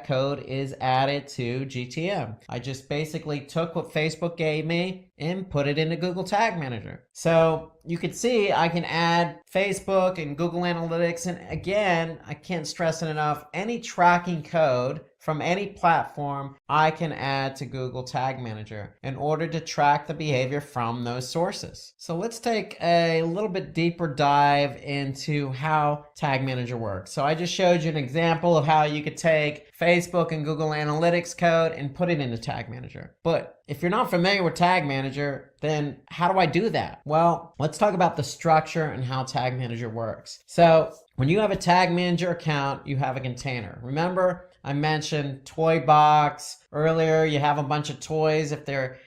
code is added to GTM. I just basically took what Facebook gave me and put it into Google Tag Manager. So you could see I can add Facebook and Google Analytics. And again, I can't stress it enough, any tracking code from any platform I can add to Google Tag Manager in order to track the behavior from those sources. So let's take a little bit deeper dive into how Tag Manager works. So I just showed you an example of how you could take Facebook and Google Analytics code and put it into Tag Manager. But if you're not familiar with Tag Manager, then how do I do that? Well, let's talk about the structure and how Tag Manager works. So when you have a Tag Manager account, you have a container. Remember, I mentioned toy box earlier. You have a bunch of toys. If they're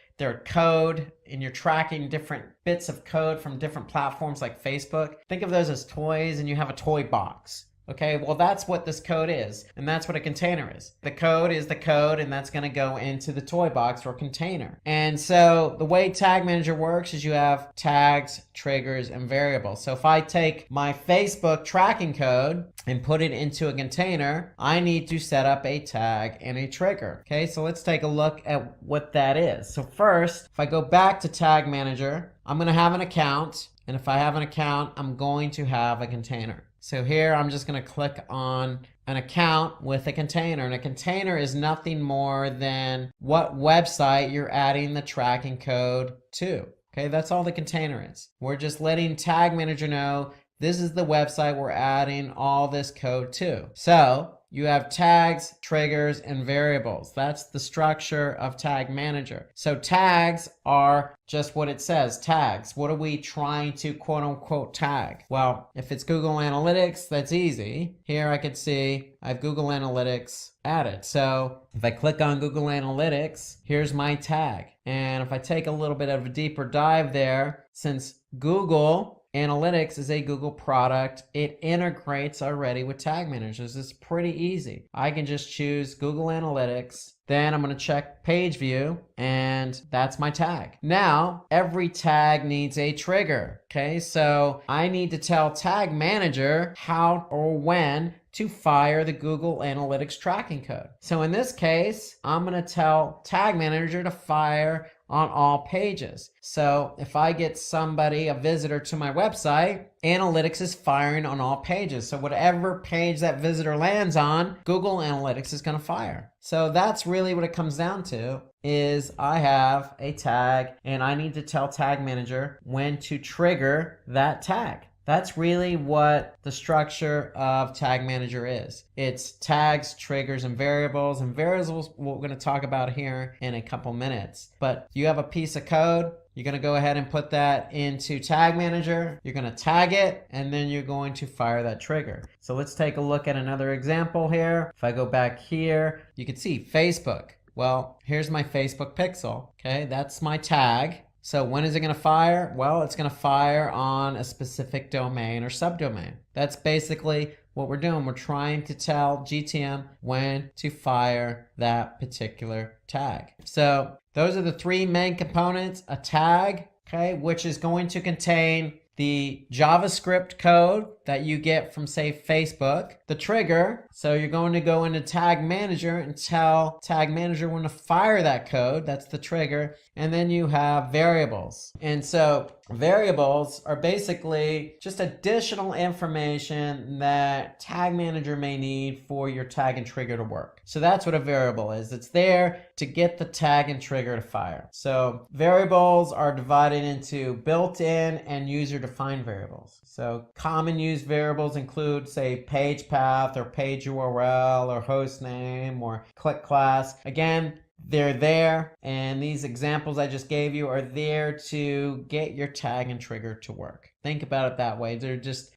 code and you're tracking different bits of code from different platforms like Facebook, think of those as toys, and you have a toy box. Okay, well, that's what this code is, and that's what a container is. The code is the code, and that's going to go into the toy box or container. And so the way Tag Manager works is you have tags, triggers, and variables. So if I take my Facebook tracking code and put it into a container, I need to set up a tag and a trigger. Okay, so let's take a look at what that is. So first, if I go back to Tag Manager, I'm going to have an account, and if I have an account, I'm going to have a container. So here I'm just going to click on an account with a container, and a container is nothing more than what website you're adding the tracking code to. Okay, that's all the container is. We're just letting Tag Manager know this is the website we're adding all this code to. So you have tags, triggers, and variables. That's the structure of Tag Manager. So tags are just what it says, tags. What are we trying to quote unquote tag? Well, if it's Google Analytics, that's easy. Here I could see I have Google Analytics added. So if I click on Google Analytics, here's my tag. And if I take a little bit of a deeper dive there, since Google Analytics is a Google product, it integrates already with Tag Managers. It's pretty easy. I can just choose Google Analytics. Then I'm going to check page view, and that's my tag. Now, every tag needs a trigger. Okay, so I need to tell Tag Manager how or when to fire the Google Analytics tracking code. So in this case, I'm going to tell Tag Manager to fire on all pages. So if I get somebody, a visitor to my website, Analytics is firing on all pages. So whatever page that visitor lands on, Google Analytics is going to fire. So that's really what it comes down to, is I have a tag and I need to tell Tag Manager when to trigger that tag. That's really what the structure of Tag Manager is. It's tags, triggers, and variables. And variables we're going to talk about here in a couple minutes. But you have a piece of code. You're going to go ahead and put that into Tag Manager. You're going to tag it, and then you're going to fire that trigger. So let's take a look at another example here. If I go back here, you can see Facebook. Well, here's my Facebook pixel. Okay, that's my tag. So when is it going to fire? Well, it's going to fire on a specific domain or subdomain. That's basically what we're doing. We're trying to tell GTM when to fire that particular tag. So those are the three main components: a tag, okay, which is going to contain the JavaScript code that you get from, say, Facebook, the trigger. So you're going to go into Tag Manager and tell Tag Manager when to fire that code. That's the trigger. And then you have variables. And so variables are basically just additional information that Tag Manager may need for your tag and trigger to work. So that's what a variable is. It's there to get the tag and trigger to fire. So variables are divided into built-in and user-defined variables. So common use variables include, say, page path or page URL or host name or click class. Again, they're there, and these examples I just gave you are there to get your tag and trigger to work. Think about it that way.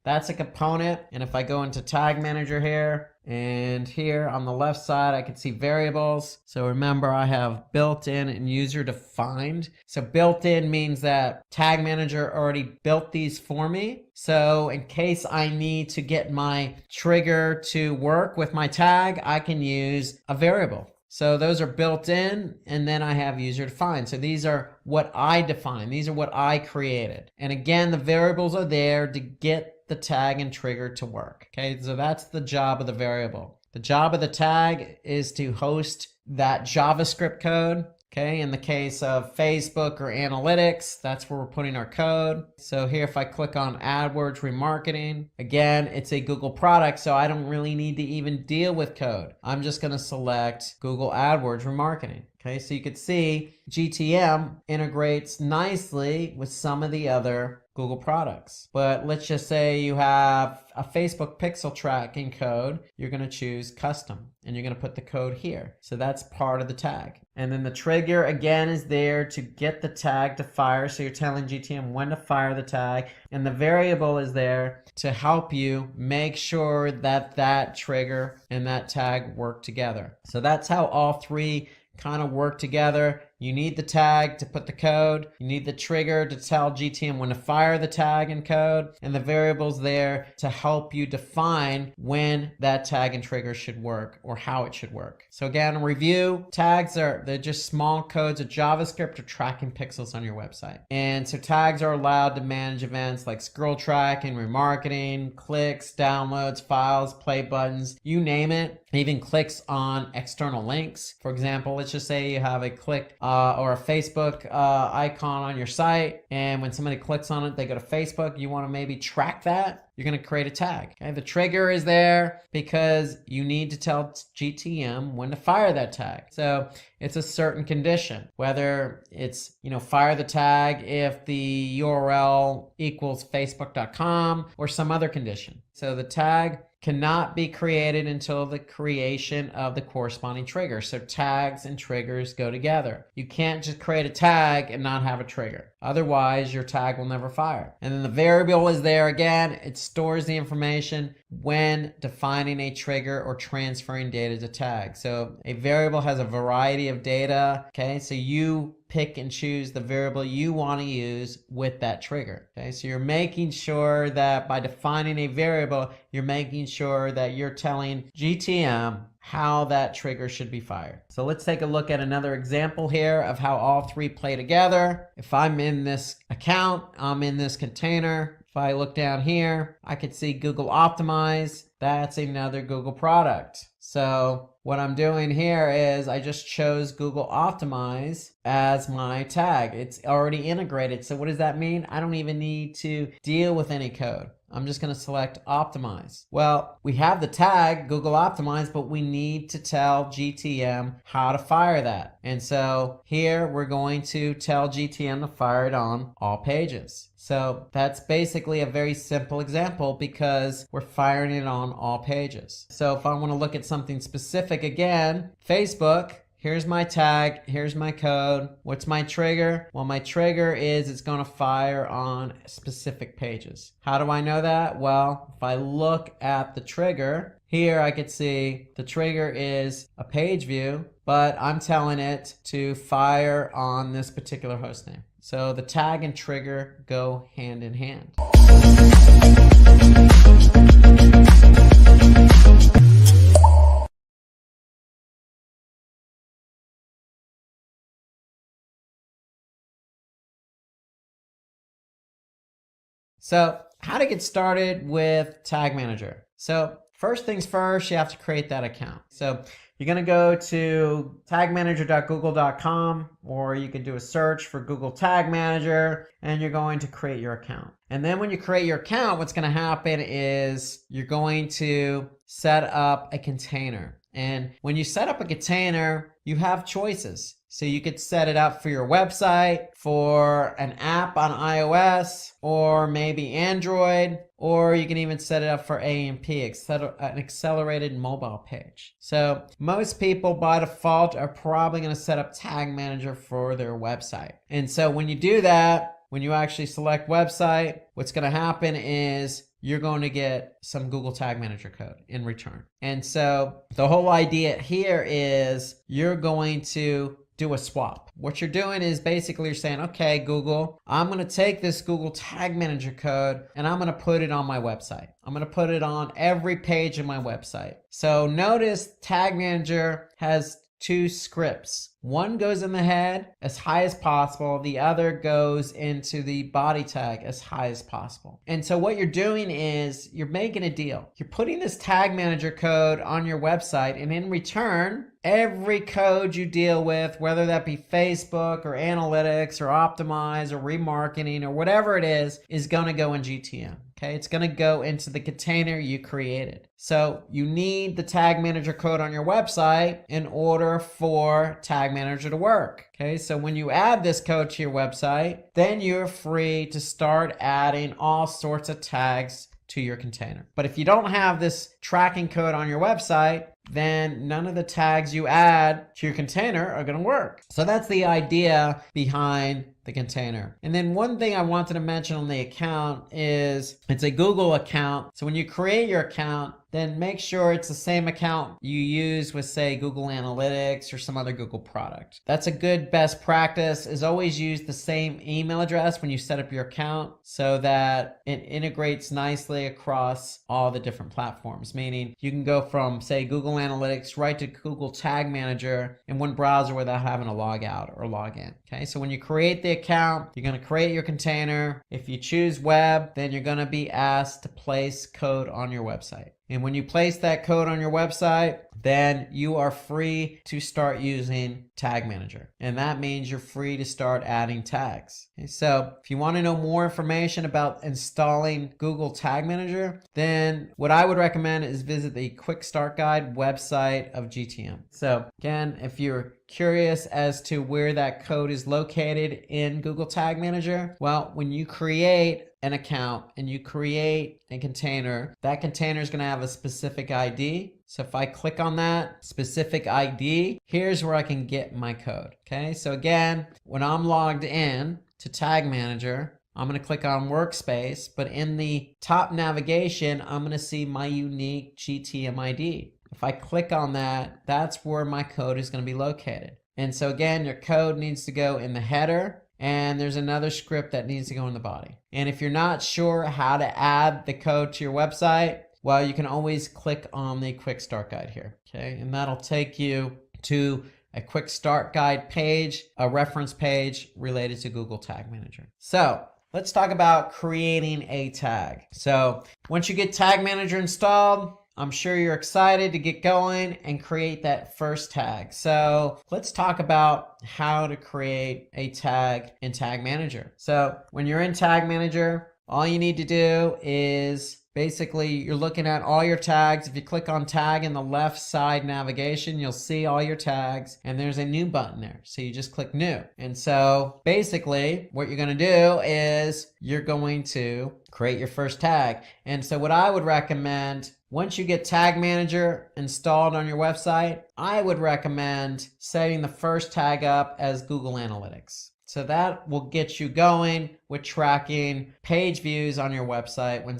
That's a component. And if I go into Tag Manager here, and here on the left side, I can see variables. So remember, I have built-in and user-defined. So built-in means that Tag Manager already built these for me. So in case I need to get my trigger to work with my tag, I can use a variable. So those are built in, and then I have user defined. So these are what I define. These are what I created. And again, the variables are there to get the tag and trigger to work. Okay, so that's the job of the variable. The job of the tag is to host that JavaScript code. Okay, in the case of Facebook or Analytics, that's where we're putting our code. So here, if I click on AdWords Remarketing, again, it's a Google product, so I don't really need to even deal with code. I'm just going to select Google AdWords Remarketing. Okay, so you can see GTM integrates nicely with some of the other Google products. But let's just say you have a Facebook pixel tracking code. You're going to choose custom, and you're going to put the code here. So that's part of the tag. And then the trigger, again, is there to get the tag to fire. So you're telling GTM when to fire the tag. And the variable is there to help you make sure that that trigger and that tag work together. So that's how all three kind of work together. You need the tag to put the code. You need the trigger to tell GTM when to fire the tag and code. And the variables there to help you define when that tag and trigger should work or how it should work. So again, review, tags they're just small codes of JavaScript or tracking pixels on your website. And so tags are allowed to manage events like scroll tracking, remarketing, clicks, downloads, files, play buttons, you name it. Even clicks on external links. For example, let's just say you have a click or a Facebook icon on your site, and when somebody clicks on it, they go to Facebook. You want to maybe track that. You're going to create a tag. Okay? The trigger is there because you need to tell GTM when to fire that tag. So it's a certain condition, whether it's, fire the tag if the URL equals facebook.com or some other condition. So the tag cannot be created until the creation of the corresponding trigger. So tags and triggers go together. You can't just create a tag and not have a trigger. Otherwise, your tag will never fire. And then the variable is there again. It stores the information when defining a trigger or transferring data to tag. So a variable has a variety of data. Okay, so you pick and choose the variable you want to use with that trigger. Okay, so you're making sure that by defining a variable, you're making sure that you're telling GTM how that trigger should be fired. So let's take a look at another example here of how all three play together. If I'm in this account, I'm in this container. If I look down here, I could see Google Optimize. That's another Google product. So what I'm doing here is I just chose Google Optimize as my tag. It's already integrated. So what does that mean? I don't even need to deal with any code. I'm just going to select Optimize. Well, we have the tag Google Optimize, but we need to tell GTM how to fire that. And so here we're going to tell GTM to fire it on all pages. So that's basically a very simple example because we're firing it on all pages. So if I want to look at something specific again, Facebook, here's my tag, here's my code. What's my trigger? Well, my trigger is it's going to fire on specific pages. How do I know that? Well, if I look at the trigger, here I could see the trigger is a page view, but I'm telling it to fire on this particular hostname. So the tag and trigger go hand in hand. So how to get started with Tag Manager. So first things first, you have to create that account. So you're going to go to tagmanager.google.com, or you can do a search for Google Tag Manager, and you're going to create your account. And then when you create your account, what's going to happen is you're going to set up a container. And when you set up a container, you have choices. So you could set it up for your website, for an app on iOS, or maybe Android, or you can even set it up for AMP, an accelerated mobile page. So most people by default are probably going to set up Tag Manager for their website. And so when you do that, when you actually select website, what's going to happen is you're going to get some Google Tag Manager code in return. And so the whole idea here is you're going to do a swap. What you're doing is basically you're saying, okay, Google, I'm going to take this Google Tag Manager code and I'm going to put it on my website. I'm going to put it on every page of my website. So notice Tag Manager has two scripts. One goes in the head as high as possible. The other goes into the body tag as high as possible. And so what you're doing is you're making a deal. You're putting this Tag Manager code on your website, and in return, every code you deal with, whether that be Facebook or analytics or optimize or remarketing or whatever it is going to go in GTM. Okay, it's going to go into the container you created. So you need the Tag Manager code on your website in order for Tag Manager to work. Okay, so when you add this code to your website, then you're free to start adding all sorts of tags to your container. But if you don't have this tracking code on your website, then none of the tags you add to your container are going to work. So that's the idea behind the container. And then one thing I wanted to mention on the account is it's a Google account. So when you create your account, then make sure it's the same account you use with, say, Google Analytics or some other Google product. That's a good best practice, is always use the same email address when you set up your account so that it integrates nicely across all the different platforms. Meaning you can go from, say, Google Analytics right to Google Tag Manager in one browser without having to log out or log in. Okay, so when you create the account, you're going to create your container. If you choose web, then you're going to be asked to place code on your website. And when you place that code on your website, then you are free to start using Tag Manager. And that means you're free to start adding tags. Okay, so if you want to know more information about installing Google Tag Manager, then what I would recommend is visit the Quick Start Guide website of GTM. So again, if you're curious as to where that code is located in Google Tag Manager, well, when you create an account and you create a container, that container is going to have a specific ID. So if I click on that specific ID, here's where I can get my code. Okay, so again, when I'm logged in to Tag Manager, I'm going to click on Workspace, but in the top navigation, I'm going to see my unique GTM ID. If I click on that, that's where my code is going to be located. And so again, your code needs to go in the header, and there's another script that needs to go in the body. And if you're not sure how to add the code to your website, well, you can always click on the quick start guide here, okay? And that'll take you to a quick start guide page, a reference page related to Google Tag Manager. So let's talk about creating a tag. So once you get Tag Manager installed, I'm sure you're excited to get going and create that first tag. So let's talk about how to create a tag in Tag Manager. So when you're in Tag Manager, all you need to do is basically you're looking at all your tags. If you click on tag in the left side navigation, you'll see all your tags, and there's a new button there. So you just click new. And so basically what you're going to do is you're going to create your first tag. And so what I would recommend, once you get Tag Manager installed on your website, I would recommend setting the first tag up as Google Analytics. So that will get you going with tracking page views on your website when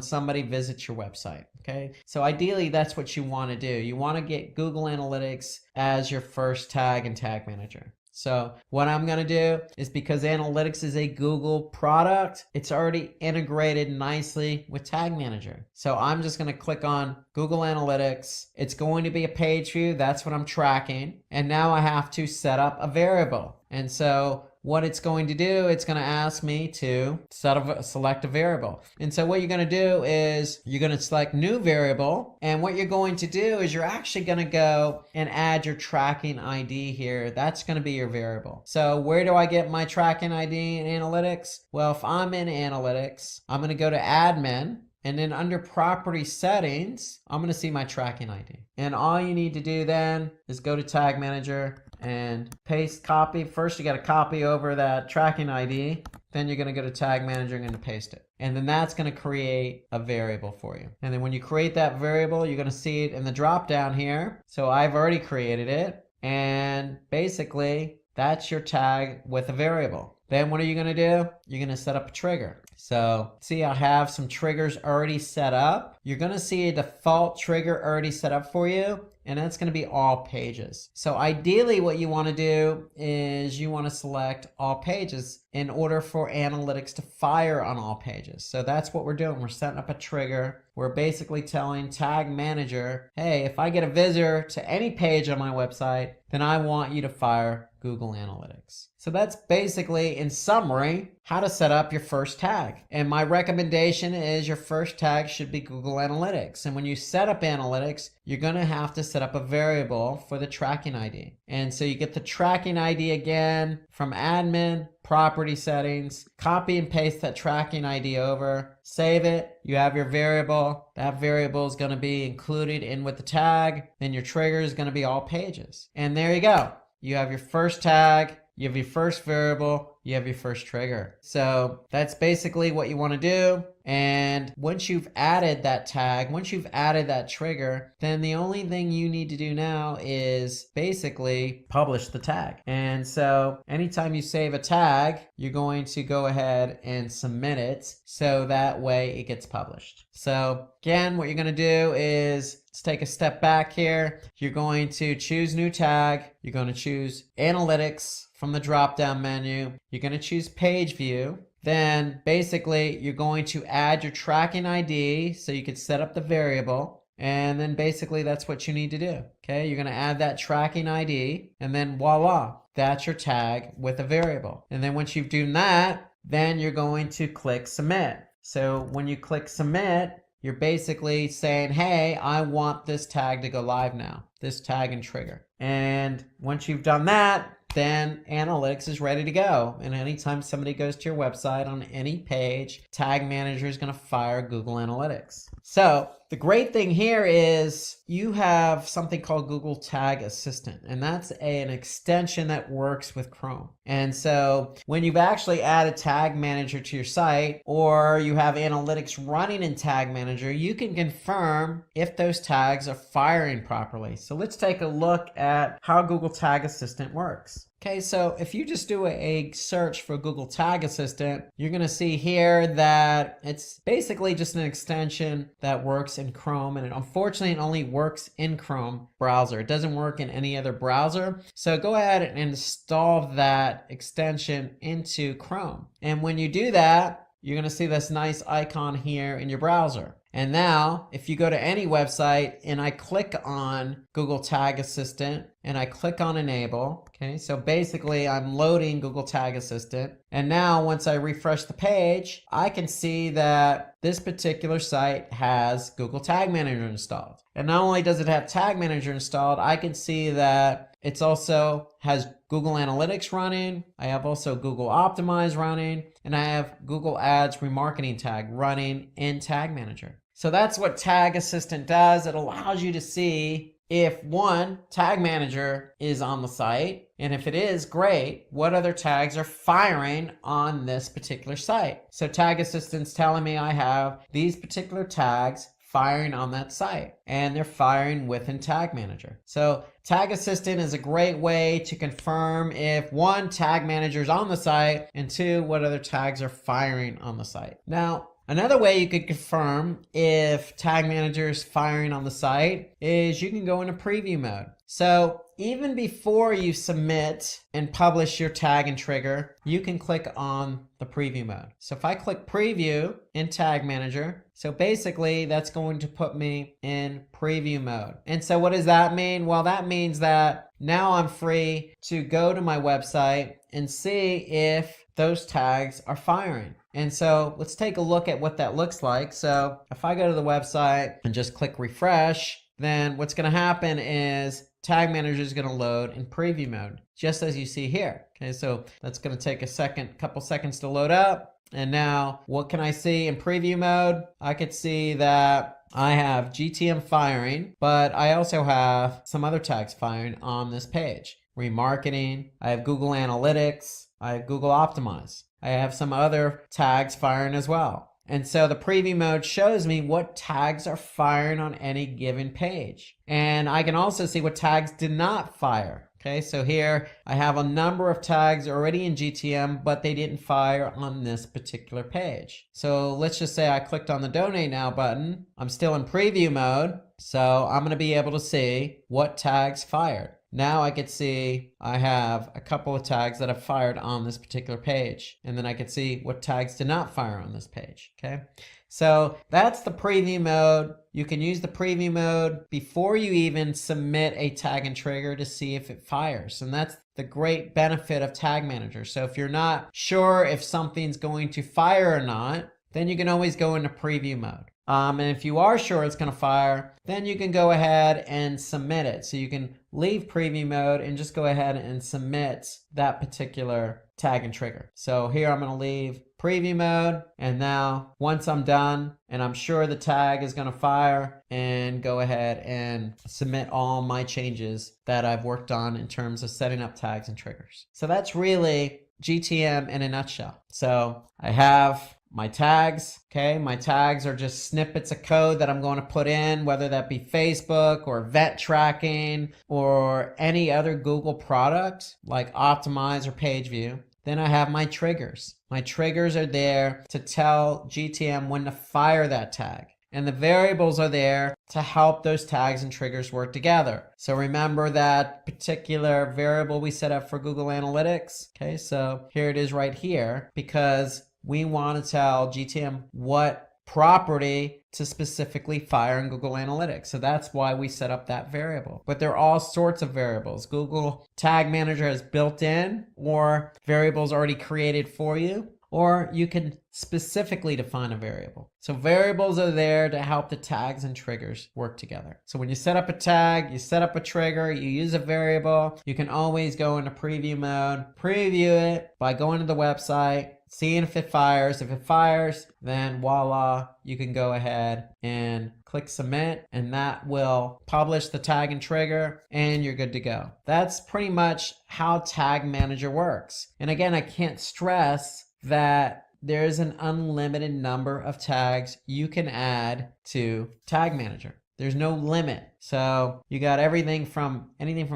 somebody visits your website. Okay, so ideally that's what you want to do. You want to get Google Analytics as your first tag in Tag Manager. So what I'm going to do is, because Analytics is a Google product, it's already integrated nicely with Tag Manager. So I'm just going to click on Google Analytics. It's going to be a page view. That's what I'm tracking. And now I have to set up a variable. And so what it's going to do, it's going to ask me to select a variable. And so what you're going to do is you're going to select new variable. And what you're going to do is you're actually going to go and add your tracking ID here. That's going to be your variable. So where do I get my tracking ID in Analytics? Well, if I'm in Analytics, I'm going to go to admin. And then under property settings, I'm going to see my tracking ID. And all you need to do then is go to Tag Manager and paste copy. First, you got to copy over that tracking ID. Then you're going to go to Tag Manager and going to paste it. And then that's going to create a variable for you. And then when you create that variable, you're going to see it in the drop down here. So I've already created it. And basically, that's your tag with a variable. Then what are you going to do? You're going to set up a trigger. So see, I have some triggers already set up. You're going to see a default trigger already set up for you, and that's going to be all pages. So ideally what you want to do is you want to select all pages in order for Analytics to fire on all pages. So that's what we're doing. We're setting up a trigger. We're basically telling Tag Manager, hey, if I get a visitor to any page on my website, then I want you to fire Google Analytics. So that's basically, in summary, how to set up your first tag. And my recommendation is your first tag should be Google Analytics. And when you set up Analytics, you're going to have to set up a variable for the tracking ID. And so you get the tracking ID again from admin, property settings, copy and paste that tracking ID over, save it. You have your variable. That variable is going to be included in with the tag. Then your trigger is going to be all pages. And there you go. You have your first tag, you have your first variable, you have your first trigger. So that's basically what you want to do. And once you've added that tag, once you've added that trigger, then the only thing you need to do now is basically publish the tag. And so anytime you save a tag, you're going to go ahead and submit it so that way it gets published. So again, what you're going to do is let's take a step back here. You're going to choose new tag. You're going to choose Analytics from the drop-down menu. You're going to choose page view. Then basically you're going to add your tracking ID so you could set up the variable. And then basically that's what you need to do. Okay, you're going to add that tracking ID, and then voila, that's your tag with a variable. And then once you've done that, then you're going to click submit. So when you click submit, you're basically saying, hey, I want this tag to go live now, this tag and trigger. And once you've done that, then Analytics is ready to go. And anytime somebody goes to your website on any page, Tag Manager is going to fire Google Analytics. So the great thing here is you have something called Google Tag Assistant, and that's an extension that works with Chrome. And so when you've actually added Tag Manager to your site, or you have Analytics running in Tag Manager, you can confirm if those tags are firing properly. So let's take a look at how Google Tag Assistant works. Okay, so if you just do a search for Google Tag Assistant, you're going to see here that it's basically just an extension that works in Chrome, and unfortunately it only works in Chrome browser. It doesn't work in any other browser. So go ahead and install that extension into Chrome. And when you do that, you're going to see this nice icon here in your browser. And now, if you go to any website and I click on Google Tag Assistant and I click on Enable, okay, so basically I'm loading Google Tag Assistant. And now once I refresh the page, I can see that this particular site has Google Tag Manager installed. And not only does it have Tag Manager installed, I can see that it's also has Google Analytics running. I have also Google Optimize running, and I have Google Ads Remarketing Tag running in Tag Manager. So that's what Tag Assistant does. It allows you to see if one, Tag Manager is on the site, and if it is, great, what other tags are firing on this particular site. So Tag Assistant's telling me I have these particular tags firing on that site, and they're firing within Tag Manager. So Tag Assistant is a great way to confirm if one, Tag Manager is on the site, and two, what other tags are firing on the site. Now, another way you could confirm if Tag Manager is firing on the site is you can go into preview mode. So even before you submit and publish your tag and trigger, you can click on the preview mode. So if I click preview in Tag Manager, so basically that's going to put me in preview mode. And so what does that mean? Well, that means that now I'm free to go to my website and see if those tags are firing. And so let's take a look at what that looks like. So if I go to the website and just click refresh, then what's going to happen is Tag Manager is going to load in preview mode, just as you see here. Okay, so that's going to take a couple seconds to load up. And now what can I see in preview mode? I could see that I have GTM firing, but I also have some other tags firing on this page. Remarketing, I have Google Analytics, I have Google Optimize. I have some other tags firing as well. And so the preview mode shows me what tags are firing on any given page. And I can also see what tags did not fire. Okay, so here I have a number of tags already in GTM, but they didn't fire on this particular page. So let's just say I clicked on the Donate Now button. I'm still in preview mode, so I'm going to be able to see what tags fired. Now I could see I have a couple of tags that have fired on this particular page, and then I could see what tags did not fire on this page. Okay, so that's the preview mode. You can use the preview mode before you even submit a tag and trigger to see if it fires, and that's the great benefit of Tag Manager. So if you're not sure if something's going to fire or not, then you can always go into preview mode. And if you are sure it's going to fire, then you can go ahead and submit it. So you can leave preview mode and just go ahead and submit that particular tag and trigger. So here I'm going to leave preview mode, and now once I'm done and I'm sure the tag is going to fire, and go ahead and submit all my changes that I've worked on in terms of setting up tags and triggers. So that's really GTM in a nutshell. So I have my tags, okay? My tags are just snippets of code that I'm going to put in, whether that be Facebook or event tracking or any other Google product like Optimize or Page View. Then I have my triggers. My triggers are there to tell GTM when to fire that tag. And the variables are there to help those tags and triggers work together. So remember that particular variable we set up for Google Analytics. Okay, so here it is right here, because we want to tell GTM what property to specifically fire in Google Analytics. So that's why we set up that variable. But there are all sorts of variables. Google Tag Manager has built in, or variables already created for you, or you can specifically define a variable. So variables are there to help the tags and triggers work together. So when you set up a tag, you set up a trigger, you use a variable, you can always go into preview mode, preview it by going to the website, seeing if it fires. If it fires, then voila, you can go ahead and click submit, and that will publish the tag and trigger, and you're good to go. That's pretty much how Tag Manager works. And again, I can't stress that there's an unlimited number of tags you can add to Tag Manager. There's no limit. So you got anything from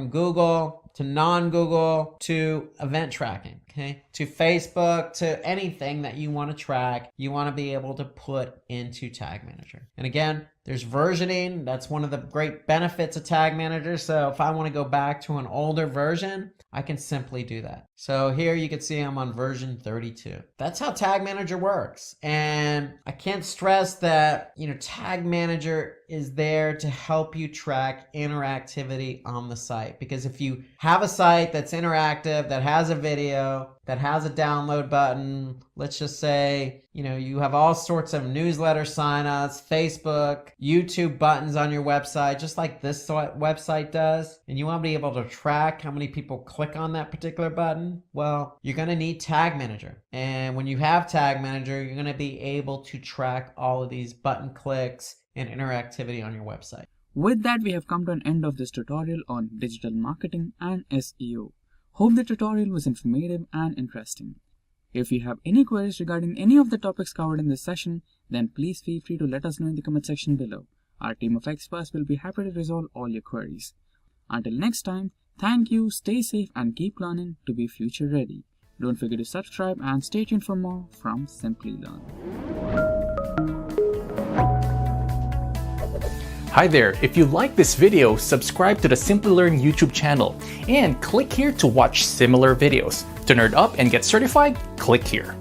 Google to non-Google, to event tracking, okay? To Facebook, to anything that you want to track, you want to be able to put into Tag Manager. And again, there's versioning. That's one of the great benefits of Tag Manager. So if I want to go back to an older version, I can simply do that. So here you can see I'm on version 32. That's how Tag Manager works. And I can't stress that, Tag Manager is there to help you track interactivity on the site. Because if you have a site that's interactive, that has a video, that has a download button, let's just say, you have all sorts of newsletter signups, Facebook, YouTube buttons on your website, just like this website does, and you want to be able to track how many people click on that particular button, well, you're going to need Tag Manager. And when you have Tag Manager, you're going to be able to track all of these button clicks and interactivity on your website. With that, we have come to an end of this tutorial on digital marketing and SEO. Hope the tutorial was informative and interesting. If you have any queries regarding any of the topics covered in this session, then please feel free to let us know in the comment section below. Our team of experts will be happy to resolve all your queries. Until next time, thank you, stay safe and keep learning to be future ready. Don't forget to subscribe and stay tuned for more from Simplilearn. Hi there, if you like this video, subscribe to the Simplilearn YouTube channel and click here to watch similar videos. To nerd up and get certified, click here.